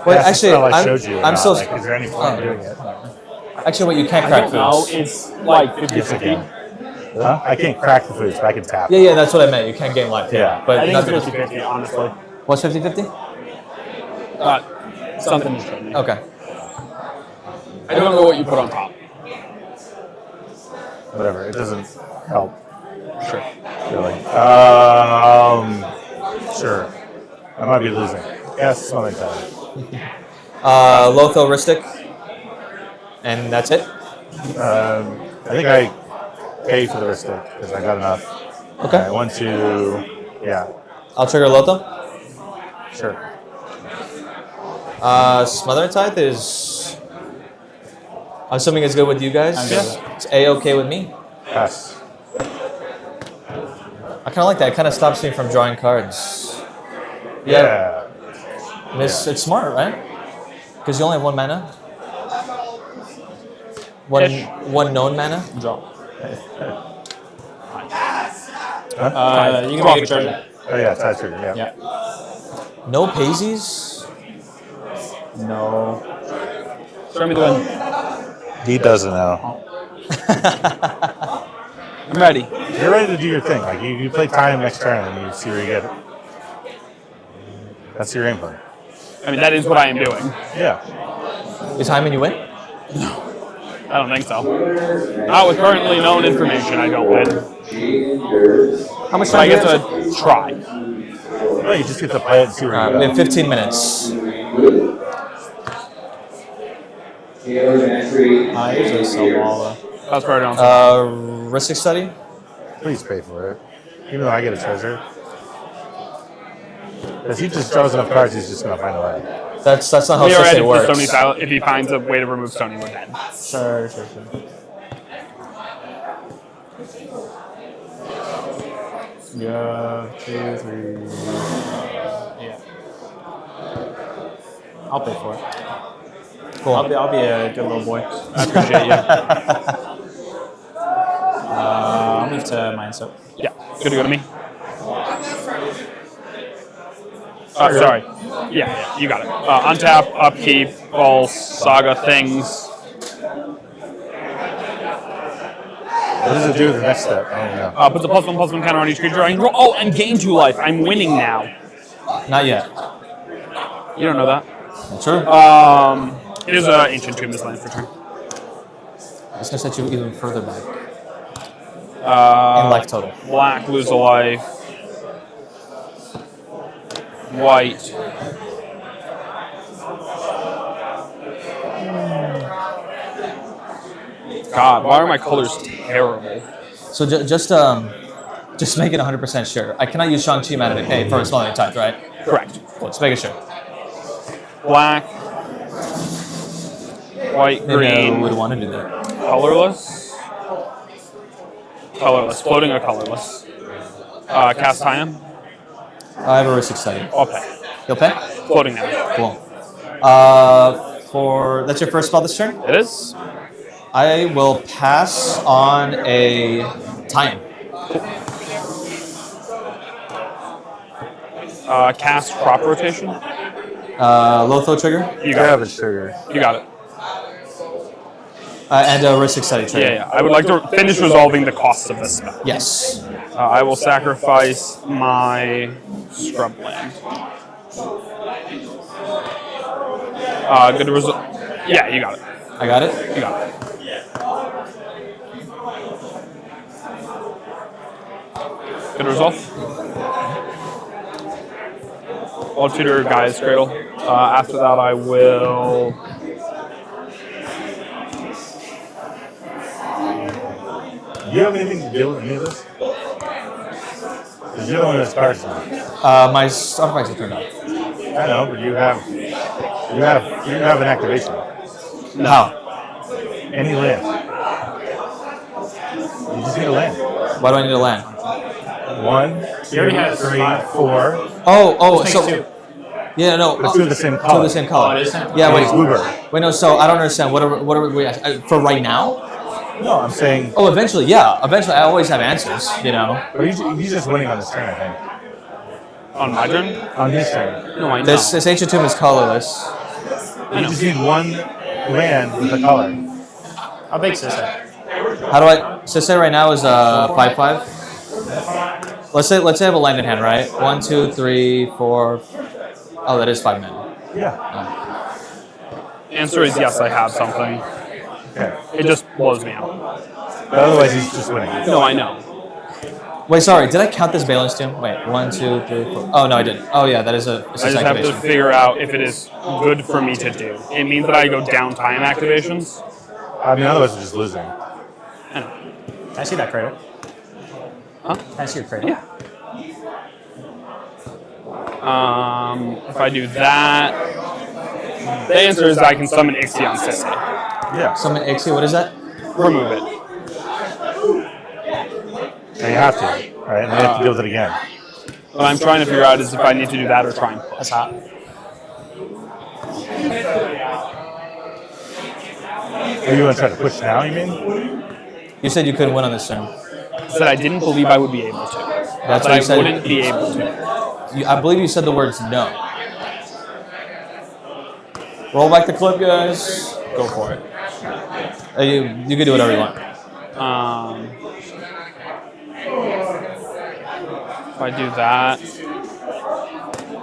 Wait, actually, I'm so. Is there any point in doing it? Actually, what you can't crack foods. No, it's like 50-50. Huh? I can't crack the foods, but I can tap. Yeah, that's what I meant. You can't gain life. Yeah. But I think nothing. it's 50-50, honestly. What's 50-50? Something just showed me. Okay. I don't know what you put on top. Whatever. It doesn't help. Sure. Really. Sure. I might be losing. Yes, something like that. Lotho Ristic. And that's it? I think I pay for the Ristic because I got enough. Okay. I want to, yeah. I'll trigger Lotho. Sure. Smothering Tithe is... I'm assuming it's good with you guys? Yeah. It's A-okay with me? Yes. I kind of like that. It kind of stops me from drawing cards. Yeah. It's smart, right? Because you only have 1 mana. One known mana. Draw. Huh? You can make a trigger. Oh yeah, Tide trigger. Yeah. No Paysies? No. Show me the win. He doesn't know. I'm ready. You're ready to do your thing. Like you play time next turn and you see where you get it. That's your aim plan. I mean, that is what I am doing. Yeah. You time and you win? I don't think so. Not with currently known information, I don't win. How much But I time get to try. Well, you just get to play it and see where you We go. have 15 minutes. I usually sell all that's right on. Ristic Study? Please pay for it. Even though I get a treasure. Because he just draws enough cards, he's just going to find a way. That's not how We are Sisei at works. Stony style. If he finds a way to remove Stony, we're dead. Sure. Yeah, 2, 3. Yeah. I'll pay for it. Cool. I'll be a good little boy. I appreciate you. I'll move to Mindset. Yeah, good to go to me. Sorry. Yeah, you got it. Untap, upkeep, all saga things. What does it do with the next step? I don't know. Puts a +1/+1 counter on each creature. I can draw. Oh, and gain 2 life. I'm winning now. Not yet. You don't know that. True. It is an Ancient Tomb this land for turn. It's going to set you even further back. In life total. Black, lose a life. White. God, why are my colors terrible? So just make it 100% sure. I cannot use Shang-Chi mana to pay for a smaller type, right? Correct. Cool, just make it sure. Black. White, Maybe green. I would want to do that. Colorless. Colorless. Floating or colorless. Cast Time. I have a Ristic Study. I'll pay. You'll pay? Floating now. Cool. That's your first spell this turn? It is. I will pass on a tie-in. Cast Crop Rotation. Lotho trigger? You got it. Trigger. You got it. And a Ristic Study trigger. Yeah. I would like to finish resolving the costs of this spell. Yes. I will sacrifice my scrub land. Good result. Yeah, you got it. I got it? You got it. Good result. I'll tutor Guy's Cradle. After that, I will. Do you have anything to do with any of this? Because you're the one that's cards now. My artifacts are turned on. I know, but you have an activation. No. How? Any land. You just need a land. Why do I need a land? 1, 2, 3, 4. Oh, so. Yeah, no. But two of the same color. Two of the same color. Yeah, wait. Bluebird. Wait, no. So I don't understand. What are we for right now? No, I'm saying. Oh, eventually, yeah. Eventually, I always have answers. You know. But he's just winning on this turn, I think. On my turn? On his turn. No, I know. This Ancient Tomb is colorless. You just need one land with a color. How big is that? How do I? So say right now is 5/5. Let's say I have a land in hand, right? 1, 2, 3, 4. Oh, that is 5 mana. Yeah. Answer is yes, I have something. Okay. It just blows me out. But otherwise, he's just winning. No, I know. Wait, sorry. Did I count this Balance Tomb? Wait, 1, 2, 3, 4. Oh no, I didn't. Oh yeah, that is a. I just have to figure out if it is good for me to do. It means that I go down time activations. I mean, otherwise, we're just losing. Can I see that cradle? Huh? Can I see your cradle? Yeah. If I do that, the answer is I can summon Ixion Sissy. Yeah. Summon Ixie. What is that? Remove it. And you have to, right? And then you have to deal with it again. What I'm trying to figure out is if I need to do that or try and push. That's hot. Are you going to try to push now, you mean? You said you couldn't win on this turn. I said I didn't believe I would be able to. That's but what you I said. wouldn't be able to. I believe you said the words no. Roll back the clip, guys. Go for it. You can do whatever you want. If I do that.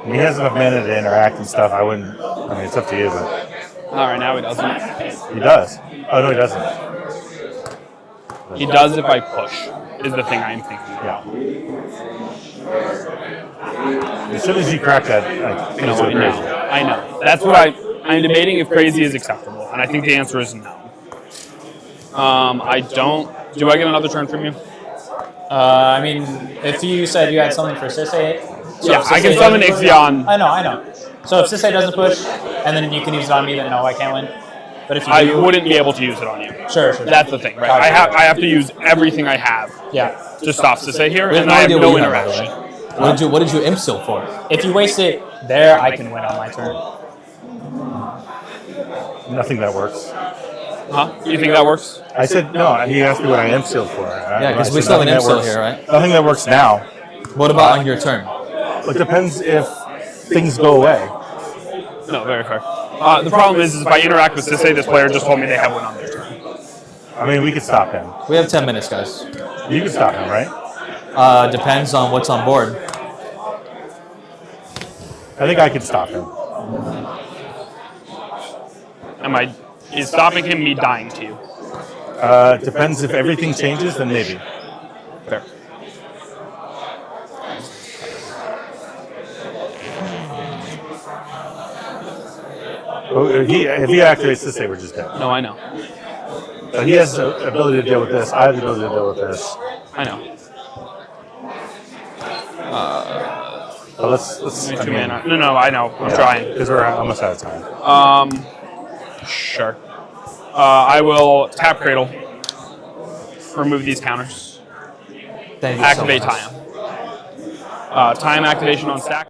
He has enough mana to interact and stuff. I wouldn't. I mean, it's up to you, but. All right, now he doesn't. He does. Oh, no, he doesn't. He does if I push, is the thing I'm thinking about. As soon as you crack that, No, I know. That's what I'm debating if crazy is acceptable, and I think the answer is no. I don't. Do I get another turn from you? I mean, if you said you had something for Sisse. Yeah, I can summon Ixion. I know. So if Sisse doesn't push, and then you can use it on me, then no, I can't win. But if you I wouldn't be able to use it on you. Sure. That's the thing, right? I have to use everything I have. Yeah. To stop Sisse here, We have and no I have idea no what you have, by the interaction. way. What did you imp seal for? If you waste it there, I can win on my turn. Nothing that works. Huh? You think that works? I said no. He asked me what I imp sealed for. Yeah, because we still have an imp seal here, right? Nothing that works now. What about on your turn? It depends if things go away. No, very fair. The problem is if I interact with Sisse, this player just told me they have one on their turn. I mean, we could stop him. We have 10 minutes, guys. You can stop him, right? Depends on what's on board. I think I could stop him. Is stopping him me dying to you? Depends if everything changes, then maybe. Fair. If he activates this, we're just dead. No, I know. So he has the ability to deal with this. I have the ability to deal with this. I know. But let's No, I know. I'm trying. Because we're almost out of time. Sure. I will tap Cradle. Remove these counters. Thank you Activate so much. time. Time activation on stack.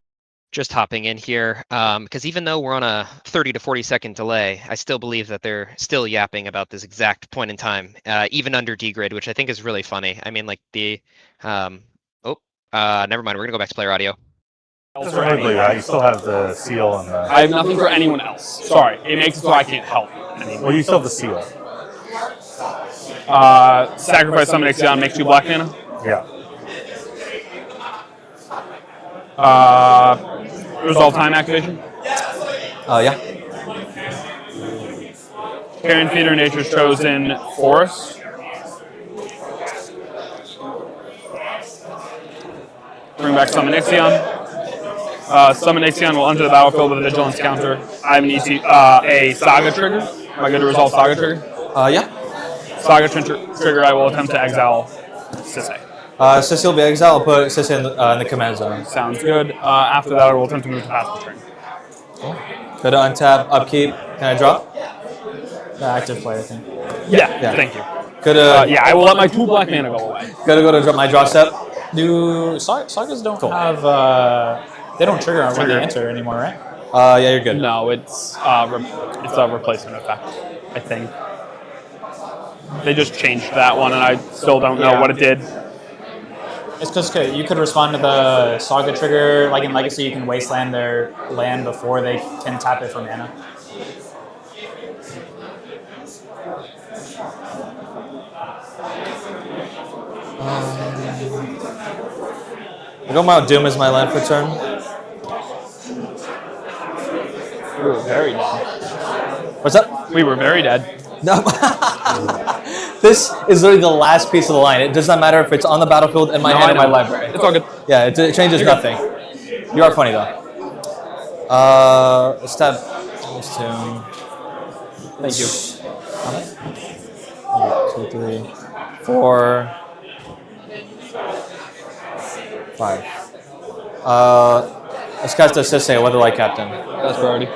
Just hopping in here, because even though we're on a 30 to 40 second delay, I still believe that they're still yapping about this exact point in time, even under D-Grid, which I think is really funny. I mean, like the, never mind, we're gonna go back to player audio. Doesn't really believe that. You still have the seal and the... I have nothing for anyone else. Sorry, it makes it so I can't help anyone. Well, you still have the seal. Sacrifice summon Ixion, make 2 black mana. Yeah. Resolve time activation. Yeah. Carrion Feeder Nature's Chosen Forest. Bring back Summon Ixion. Summon Ixion will enter the battlefield with a Vigilance counter. I have an a Saga trigger. Am I good to resolve Saga trigger? Yeah. Saga trigger, I will attempt to exile Sisse. Sisse will be exiled. I'll put Sisse in the command zone. Sounds good. After that, I will attempt to move to pass the turn. Cool. Go to untap, upkeep. Can I drop? The active player thing. Yeah. Thank you. Go to, yeah, I will let my 2 black mana go away. Go to drop my draw step. Do Sagas don't have they don't trigger when they enter anymore, right? Yeah, you're good. No, it's a replacement effect, I think. They just changed that one, and I still don't know what it did. It's because you could respond to the Saga trigger, like in Legacy, you can wasteland their land before they can tap it for mana. I go Mount Doom as my land for turn. We were very dead. What's up? We were very dead. No. This is literally the last piece of the line. It does not matter if it's on the battlefield, in my hand, or my library. It's all good. Yeah, it changes You're nothing. You are funny though. Stab. This two. Thank you. 1, 2, 3, 4, 5. Let's cast the Sisei, Weather Light Captain. That's priority.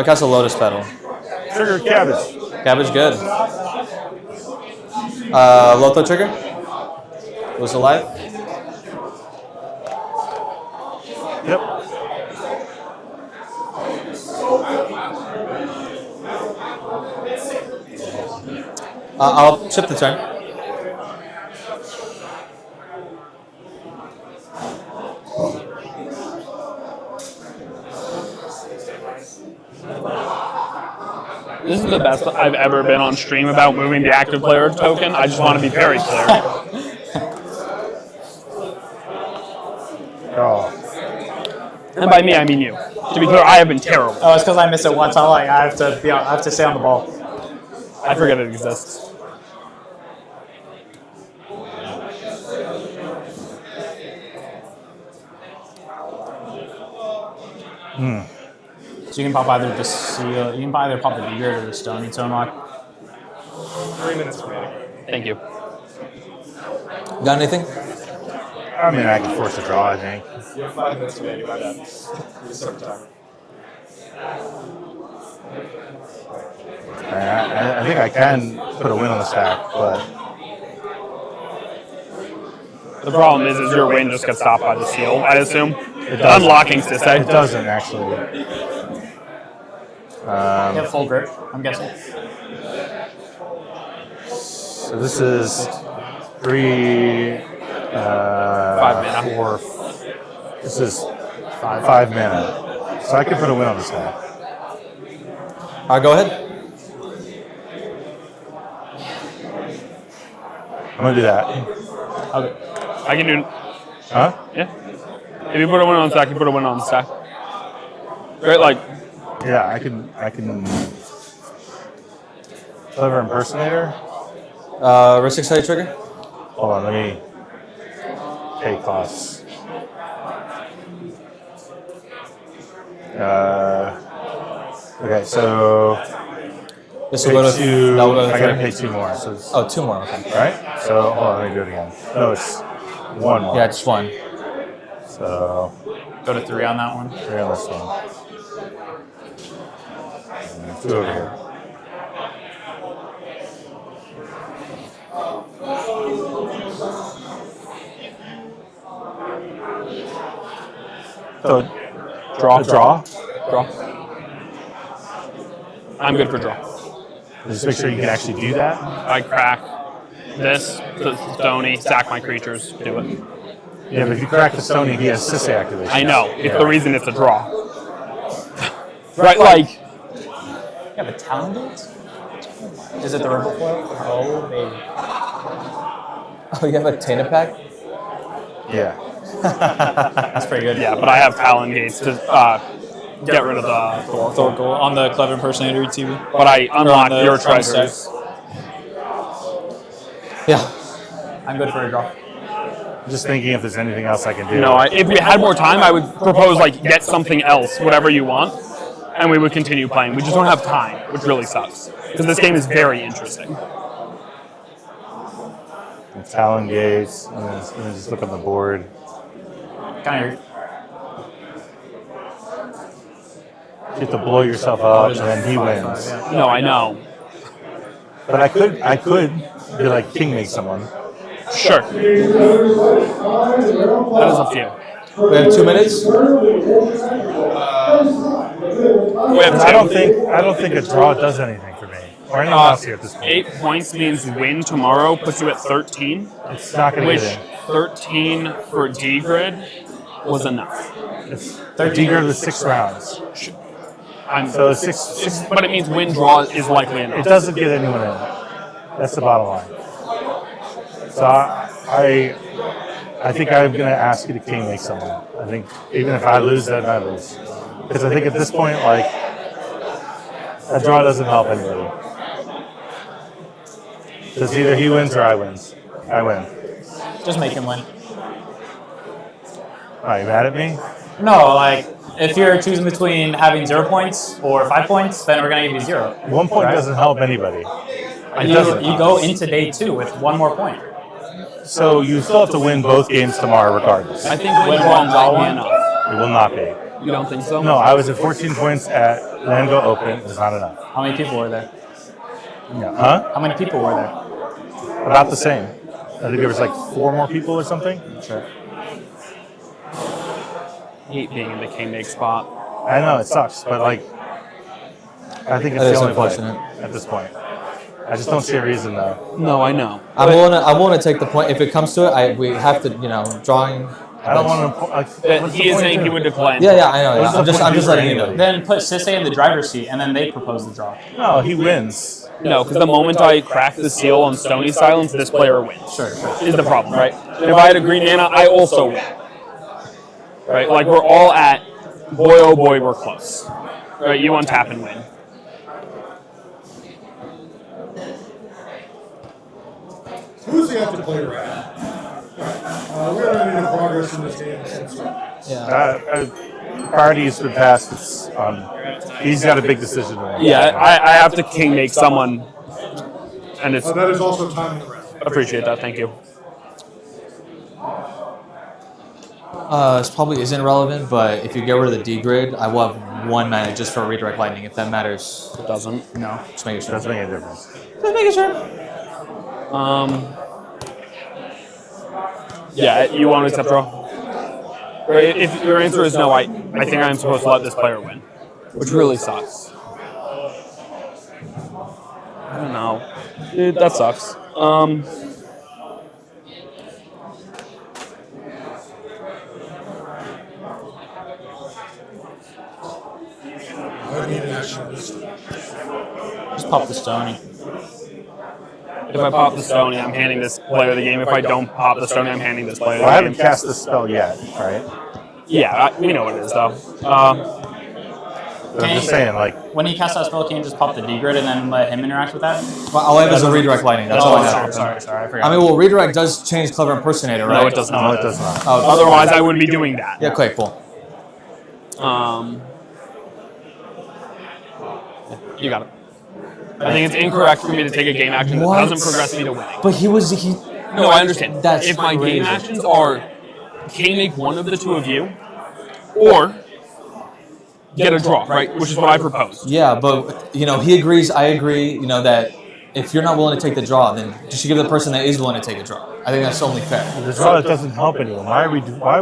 Cast a Lotus Petal. Trigger cabbage. Cabbage, good. Lotho trigger. Was alive. Yep. I'll chip the turn. This is the best I've ever been on stream about moving the active player token. I just want to be very clear. And by me, I mean you. To be clear, I have been terrible. Oh, it's because I missed it once. I'm like, I have to stay on the ball. I forget it exists. So you can pop either the seal, you can either pop the Beard or the Stony Stonelock. 3 minutes remaining. Thank you. Got anything? I mean, I can force a draw, I think. You have 5 minutes remaining. My bad. Start the timer. I think I can put a win on the stack, but The problem is your win just gets stopped by the seal, I assume. it doesn't. Unlocking Sisei. It doesn't actually. You have full grip, I'm guessing. So this is 3, 5 mana. 4. This is 5 mana. So I can put a win on the stack. Go ahead. I'm gonna do that. Okay. I can do. Huh? Yeah. If you put a win on the stack, you put a win on the stack. Right, like. Yeah, I can. Clever impersonator. Risk excited trigger. Hold on, let me pay costs. Okay, so This will go to two. that will go to I gotta 3. pay 2 more. So it's, Oh, 2 more. Okay. right? So hold on, let me do it again. No, it's 1 more. Yeah, just 1. So Go to 3 on that one. 3 on this one. And 2 over here. So Draw. draw. Draw. I'm good for draw. Just make sure you can actually do that. I crack this, the Stony, sack my creatures, do it. Yeah, but if you crack the Stony, he has Sisei activation. I know. It's Yeah. the reason it's a draw. Right, like. You have a Talon Gate? Is it the Ripple Flow? Oh, baby. Oh, you have a Tainted Pack? Yeah. That's pretty good. Yeah, but I have Talon Gates to get rid of the Thorkel on the Clever Impersonator TV. But I unlock the your front treasures. Yeah. I'm good for a draw. Just thinking if there's anything else I can do. No, if we had more time, I would propose like get something else, whatever you want, and we would continue playing. We just don't have time, which really sucks because this game is very interesting. And Talon Gates, and then just look on the board. Kind of. You have to blow yourself up, and then he wins. No, I know. But I could be like king make someone. Sure. That is up to you. We have 2 minutes. I don't think a draw does anything for me or anyone else here at this point. 8 points means win tomorrow puts you at 13. It's not going to Which be 13 for D grid was enough. it's 13 grid with 6 rounds. So six, but it means win draw is likely enough. It doesn't get anyone in. That's the bottom line. So I think I'm going to ask you to king make someone. I think even if I lose, then I lose. Because I think at this point, like, a draw doesn't help anybody. Because either he wins or I win. I win. Just make him win. Are you mad at me? No, like, if you're choosing between having 0 points or 5 points, then we're going to give you 0. 1 point doesn't help anybody. And you go into day 2 with 1 more point. So you still have to win both games tomorrow regardless. I think win draw might be enough. It will not be. You don't think so? No, I was at 14 points at Landgo Open. It's not enough. How many people were there? Yeah. Huh? How many people were there? About the same. I think there was like 4 more people or something. Sure. Hate being in the king make spot. I know it sucks, but like, I think it's That the is only play unfortunate. at this point. I just don't see a reason though. No, I know. I'm willing to take the point. If it comes to it, we have to, drawing. I don't want to. He is saying he would decline. Yeah, I know. Yeah. I'm just letting you know. Then put Sisse in the driver's seat, and then they propose the draw. No, he wins. No, because the moment I crack the seal on Stony Silence, this player wins. Sure. Is the problem, right? If I had a green mana, I also win. Right? Like, we're all at, boy, oh boy, we're close. Right? You untap and win. Who's the active player right? We haven't made any progress in this game since. Priority's been passed. He's got a big decision to make. Yeah, I have to king make someone, and it's. That is also time in the round. Appreciate that, thank you. This probably isn't relevant, but if you get rid of the D grid, I will have 1 mana just for redirect lightning. If that matters, it doesn't. No, just make it sure. Doesn't make a difference. Just make it sure. Yeah, you want to accept draw? Right, if your answer is no, I think I'm supposed to let this player win, which really sucks. I don't know. That sucks. Just pop the Stony. If I pop the Stony, I'm handing this player the game. If I don't pop the Stony, I'm handing this player the Well, game. I haven't cast the spell yet, right? Yeah, we know what it is, though. I'm just saying, like. When he casts that spell, can you just pop the D grid and then let him interact with that? Well, all I have is a redirect lightning. That's all I have. Sorry, I forgot. I mean, well, redirect does change Clever Impersonator, right? No, it does not. No, it does not. Oh, Otherwise, I wouldn't be doing that. Yeah, okay, cool. You got it. I think it's incorrect for me to take a game action that What? doesn't progress me to winning. But he. No, I understand. That's if my crazy. game actions are can make one of the two of you, or get a draw, right? Which is what I proposed. Yeah, but he agrees. I agree. That if you're not willing to take the draw, then you should give the person that is willing to take a draw. I think that's only fair. The draw that doesn't help anyone. Why are we drawing? Why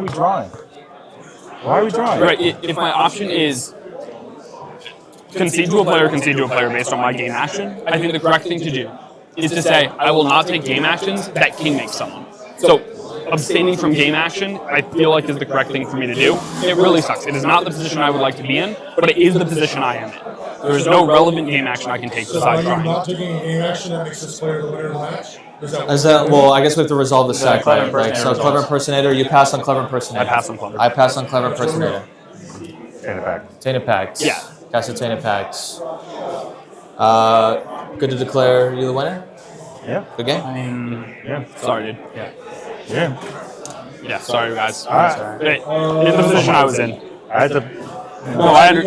are we drawing? Right. If my option is concede to a player based on my game action, I think the correct thing to do is to say, I will not take game actions that king makes someone. So abstaining from game action, I feel like is the correct thing for me to do. It really sucks. It is not the position I would like to be in, but it is the position I am in. There is no relevant game action I can take So are besides you drawing. not taking a game action that makes this player the winner of the match? Well, I guess we have to resolve the sack, Clever right? Impersonator So Clever Impersonator, you pass on Clever Impersonator. I pass on Clever. I pass on Clever Impersonator. Tainted Pact. Tainted Pact. Yeah. Cast a Tainted Pact. Good to declare you the winner? Yeah. Good game? I mean, Yeah. Sorry, dude. Yeah. Yeah, sorry, guys. Alright. Hey, in the position I was in. I had to. No, I under-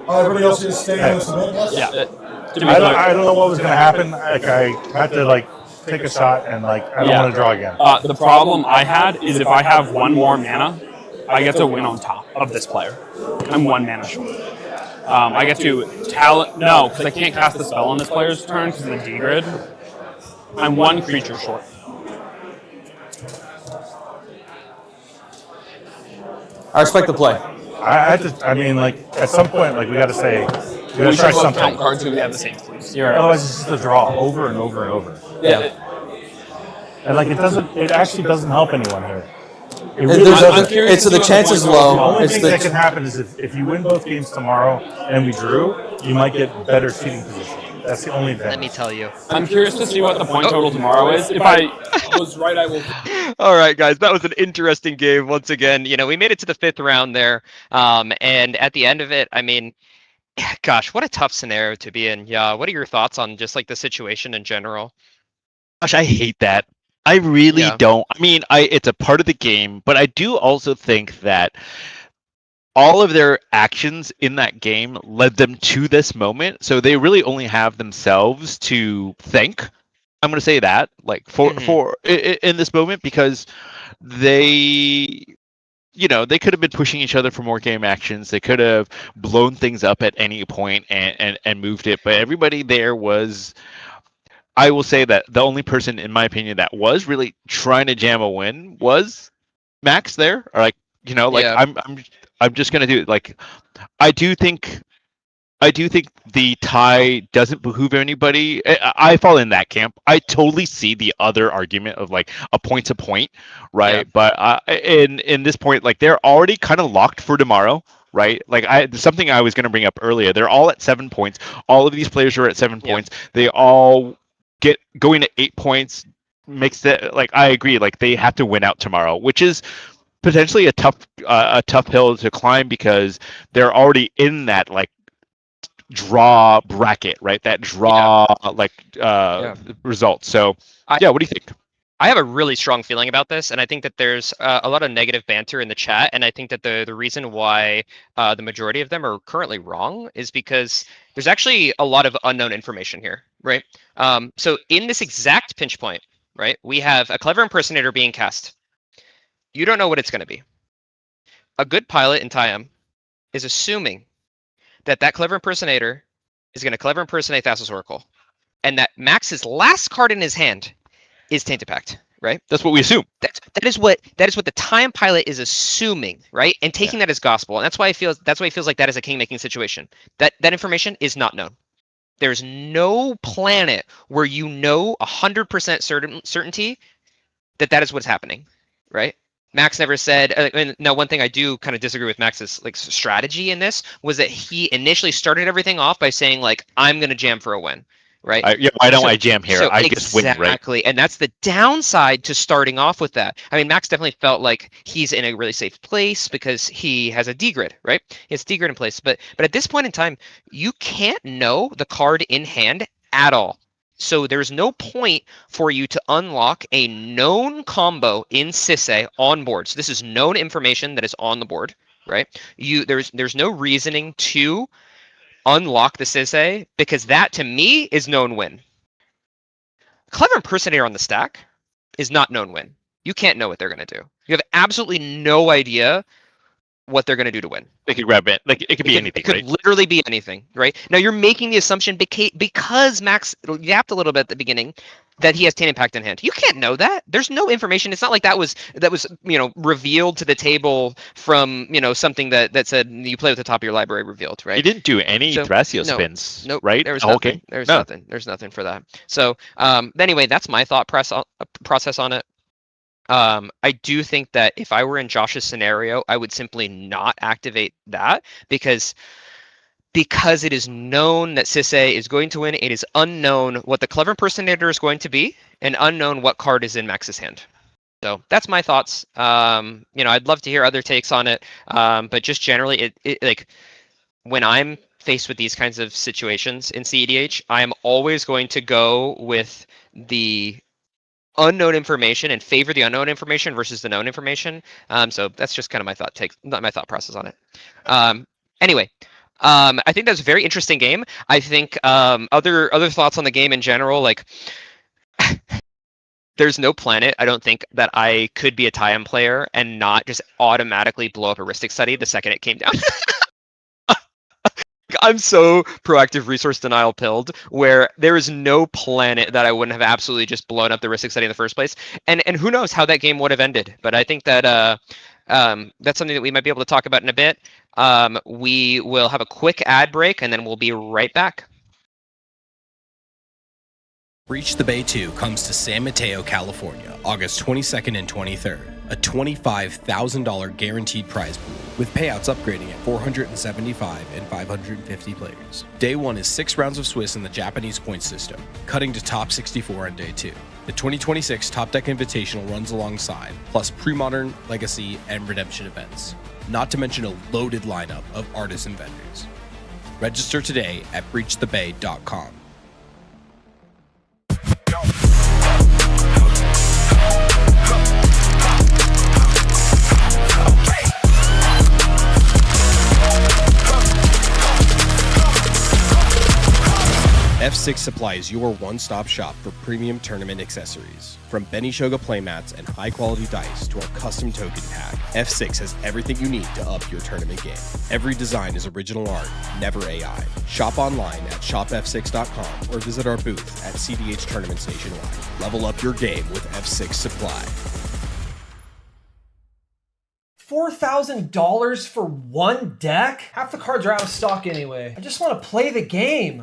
Everybody else is staying on this event, yes? Yeah. To be I clear, don't know what was going to happen. Like, I had to take a shot and I don't want to draw again. The problem I had is if I have one more mana, I get to win on top of this player. I'm 1 mana short. I get to talent. No, because I can't cast the spell on this player's turn because of the D grid. I'm 1 creature short. I respect the play. I had to. I mean, at some point, we got to say, we got to try something. Count cards because we have the same clues. you're right. Otherwise, it's just a draw over and over and over. Yeah. And it actually doesn't help anyone here. The chance is low. The only It's thing the that can happen is if you win both games tomorrow and we drew, you might get better seating position. That's the only thing. Let me tell you. I'm curious to see what the point total tomorrow is. If I was right, I will. All right, guys, that was an interesting game. Once again, we made it to the 5th round there, and at the end of it, I mean, gosh, what a tough scenario to be in. Yeah, what are your thoughts on just like the situation in general? Gosh, I hate that. I really Yeah. don't. I mean, it's a part of the game, but I do also think that all of their actions in that game led them to this moment. So they really only have themselves to thank. I'm going to say that, like for in this moment, because they they could have been pushing each other for more game actions. They could have blown things up at any point and moved it. But everybody there was. I will say that the only person, in my opinion, that was really trying to jam a win was Max there. Or like Yeah. I'm just gonna do it. Like I do think the tie doesn't behoove anybody. I fall in that camp. I totally see the other argument of like a point to point, right? Yeah. But in this point, like they're already kind of locked for tomorrow, right? Like something I was going to bring up earlier. They're all at 7 points. All of these players are at 7 points. They all get going to 8 points. Makes that like I agree. Like they have to win out tomorrow, which is potentially a tough hill to climb because they're already in that like draw bracket, right? That draw result. So what do you think? I have a really strong feeling about this, and I think that there's a lot of negative banter in the chat, and I think that the reason why the majority of them are currently wrong is because there's actually a lot of unknown information here, right? So in this exact pinch point, right, we have a clever impersonator being cast. You don't know what it's going to be. A good pilot in Tayam is assuming that clever impersonator is going to clever impersonate Thassa's Oracle, and that Max's last card in his hand is Tainted Pact, right? That's what we assume. That is what the time pilot is assuming, right? And taking that as gospel. And that's why he feels like that is a king-making situation. That information is not known. There's no planet where 100% certainty that is what's happening, right? Max never said. Now, one thing I do kind of disagree with Max's like strategy in this was that he initially started everything off by saying like, "I'm going to jam for a win." Right? Why don't I jam here? I just win, right? Exactly, and that's the downside to starting off with that. I mean, Max definitely felt like he's in a really safe place because he has a D grid, right? He has D grid in place, but at this point in time, you can't know the card in hand at all. So there's no point for you to unlock a known combo in Sisse on board. So this is known information that is on the board, right? There's no reasoning to unlock the Sisse because that to me is known win. Clever impersonator on the stack is not known win. You can't know what they're going to do. You have absolutely no idea what they're going to do to win. They could grab it. Like it could be anything. It could literally be anything, right? Now you're making the assumption because Max yapped a little bit at the beginning that he has Tainted Pact in hand. You can't know that. There's no information. It's not like that was revealed to the table from something that said you play with the top of your library revealed, right? He didn't do any Thrasio spins, nope, right? There was nothing. Okay. There's nothing. There's nothing for that. So anyway, that's my thought process on it. I do think that if I were in Josh's scenario, I would simply not activate that because it is known that Sisse is going to win. It is unknown what the clever impersonator is going to be and unknown what card is in Max's hand. So that's my thoughts. I'd love to hear other takes on it. But just generally, it like when I'm faced with these kinds of situations in CEDH, I am always going to go with the unknown information and favor the unknown information versus the known information. So that's just kind of my thought process on it. Anyway, I think that's a very interesting game. I think other thoughts on the game in general, like there's no planet I don't think that I could be a Tayam player and not just automatically blow up a Ristic Study the second it came down. I'm so proactive resource denial pilled where there is no planet that I wouldn't have absolutely just blown up the Ristic Study in the first place. And who knows how that game would have ended. But I think that that's something that we might be able to talk about in a bit. We will have a quick ad break and then we'll be right back. Reach the Bay 2 comes to San Mateo, California, August 22nd and 23rd. a $25,000 guaranteed prize pool, with payouts upgrading at 475 and 550 players. Day 1 is 6 rounds of Swiss in the Japanese point system, cutting to top 64 on day 2. The 2026 Top Deck Invitational runs alongside, plus pre-modern, legacy, and redemption events. Not to mention a loaded lineup of artists and vendors. Register today at breachthebay.com. F6 supplies your one-stop shop for premium tournament accessories. From Benishoga playmats and high-quality dice to our custom token pack, F6 has everything you need to up your tournament game. Every design is original art, never AI. Shop online at shopf6.com or visit our booth at CDH Tournaments nationwide. Level up your game with F6 Supply. $4,000 for one deck? Half the cards are out of stock anyway. I just want to play the game.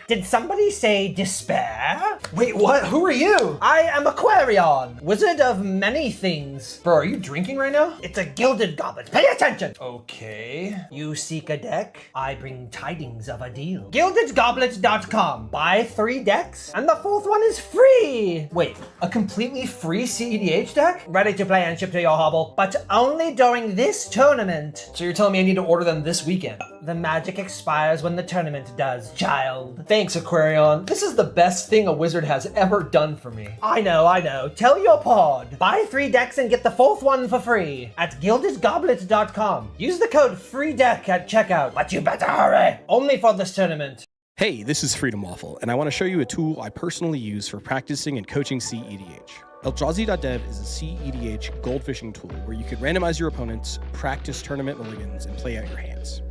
Did somebody say despair? Wait, what? Who are you? I am Aquarion, wizard of many things. Bro, are you drinking right now? It's a gilded goblet. Pay attention. Okay. You seek a deck? I bring tidings of a deal. GildedGoblet.com. Buy 3 decks, and the 4th one is free. Wait, a completely free CEDH deck? Ready to play and ship to your hovel, but only during this tournament. So you're telling me I need to order them this weekend? The magic expires when the tournament does, child. Thanks, Aquarion. This is the best thing a wizard has ever done for me. I know. Tell your pod. Buy 3 decks and get the 4th one for free at GildedGoblet.com. Use the code FREEDECK at checkout, but you better hurry. Only for this tournament. Hey, this is Freedom Waffle, and I want to show you a tool I personally use for practicing and coaching CEDH. Eldrazi.dev is a CEDH goldfishing tool where you can randomize your opponents, practice tournament mulligans, and play out your hands.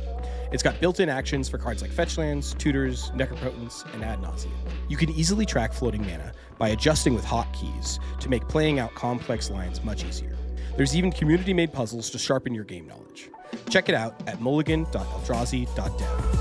It's got built-in actions for cards like fetch lands, tutors, necropotents, and ad nauseam. You can easily track floating mana by adjusting with hotkeys to make playing out complex lines much easier. There's even community-made puzzles to sharpen your game knowledge. Check it out at mulligan.eldrazi.dev.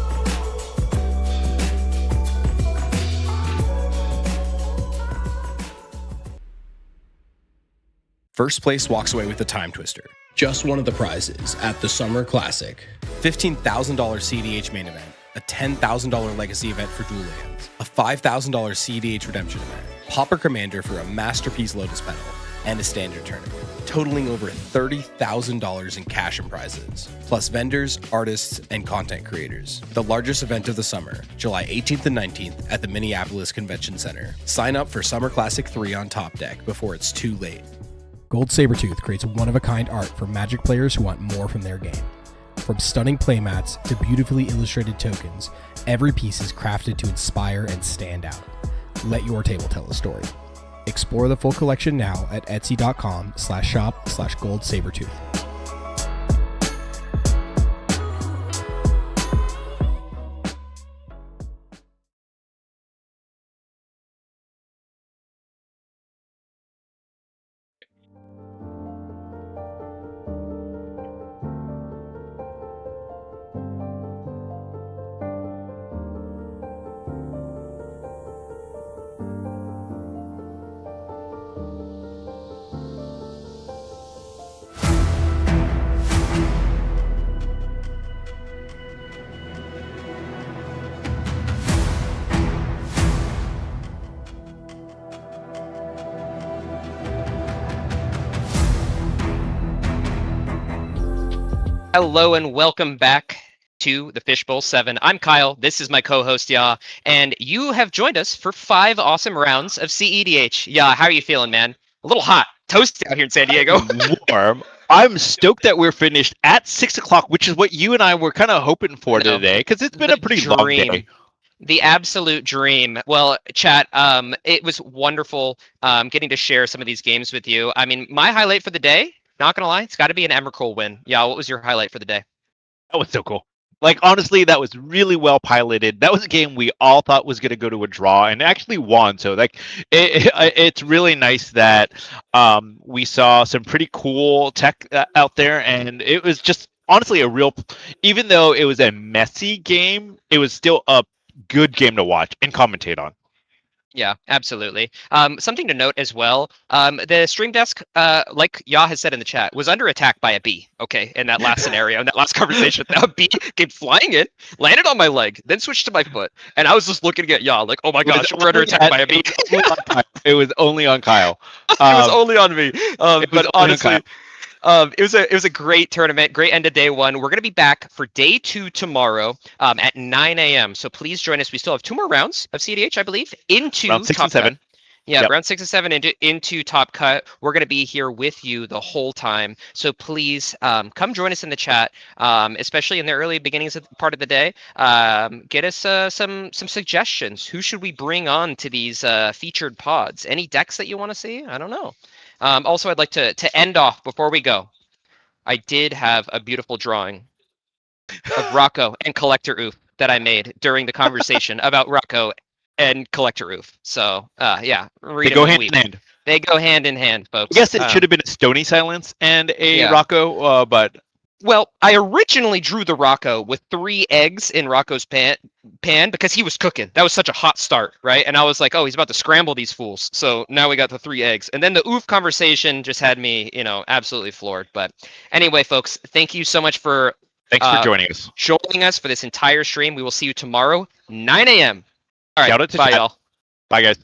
First place walks away with the Time Twister. Just one of the prizes at the Summer Classic. $15,000 CDH main event, a $10,000 legacy event for dual lands, a $5,000 CDH redemption event, Pauper Commander for a masterpiece Lotus Petal, and a standard tournament, totaling over $30,000 in cash and prizes, plus vendors, artists, and content creators. The largest event of the summer, July 18th and 19th at the Minneapolis Convention Center. Sign up for Summer Classic 3 on Top Deck before it's too late. Gold Sabertooth creates one-of-a-kind art for Magic players who want more from their game. From stunning playmats to beautifully illustrated tokens, every piece is crafted to inspire and stand out. Let your table tell a story. Explore the full collection now at etsy.com/shop/goldsabertooth. Hello and welcome back to the Fishbowl 7. I'm Kyle, this is my co-host Yah, and you have joined us for 5 awesome rounds of CEDH. Yah, how are you feeling, man? A little hot, toasty out here in San Diego. Warm. I'm stoked that we're finished at 6 o'clock, which is what you and I were kind of hoping for today, because it's been a pretty long day. The absolute dream. Well, chat, it was wonderful getting to share some of these games with you. I mean, my highlight for the day, not gonna lie, it's got to be an Emrakul win. Yeah, what was your highlight for the day? That was so cool. Like, honestly, that was really well piloted. That was a game we all thought was going to go to a draw and actually won. So, like, it's really nice that we saw some pretty cool tech out there. And it was just, honestly, a real, even though it was a messy game, it was still a good game to watch and commentate on. Yeah, absolutely. Something to note as well. The stream desk, like Yah has said in the chat, was under attack by a bee. Okay, in that last scenario, in that last conversation, that bee came flying in, landed on my leg, then switched to my foot, and I was just looking at Yah like, "Oh my gosh, we're under attack by a bee." It was only on Kyle. It was only on me. But only on Kyle. honestly, it was a great tournament, great end of day one. We're gonna be back for day 2 tomorrow at 9 a.m. So please join us. We still have 2 more rounds of CDH, I believe, into Round 6 top and 7. cut. Yeah, Yep. round 6 and 7 into top cut. We're gonna be here with you the whole time. So please come join us in the chat, especially in the early beginnings of part of the day. Get us some suggestions. Who should we bring on to these featured pods? Any decks that you want to see? I don't know. Also, I'd like to end off before we go. I did have a beautiful drawing of Rocco and Collector Oof that I made during the conversation about Rocco and Collector Oof. So, yeah, read They go them hand week. in hand. They go hand in hand, folks. I guess it should have been a Stony Silence and a yeah. Rocco, but Well, I originally drew the Rocco with 3 eggs in Rocco's pan because he was cooking. That was such a hot start, right? And I was like, oh, he's about to scramble these fools. So now we got the 3 eggs. And then the oof conversation just had me, absolutely floored. But anyway, folks, thank you so much for thanks for joining us. Joining us for this entire stream. We will see you tomorrow, 9 a.m. All right, Shout out to bye, chat. y'all. Bye, guys.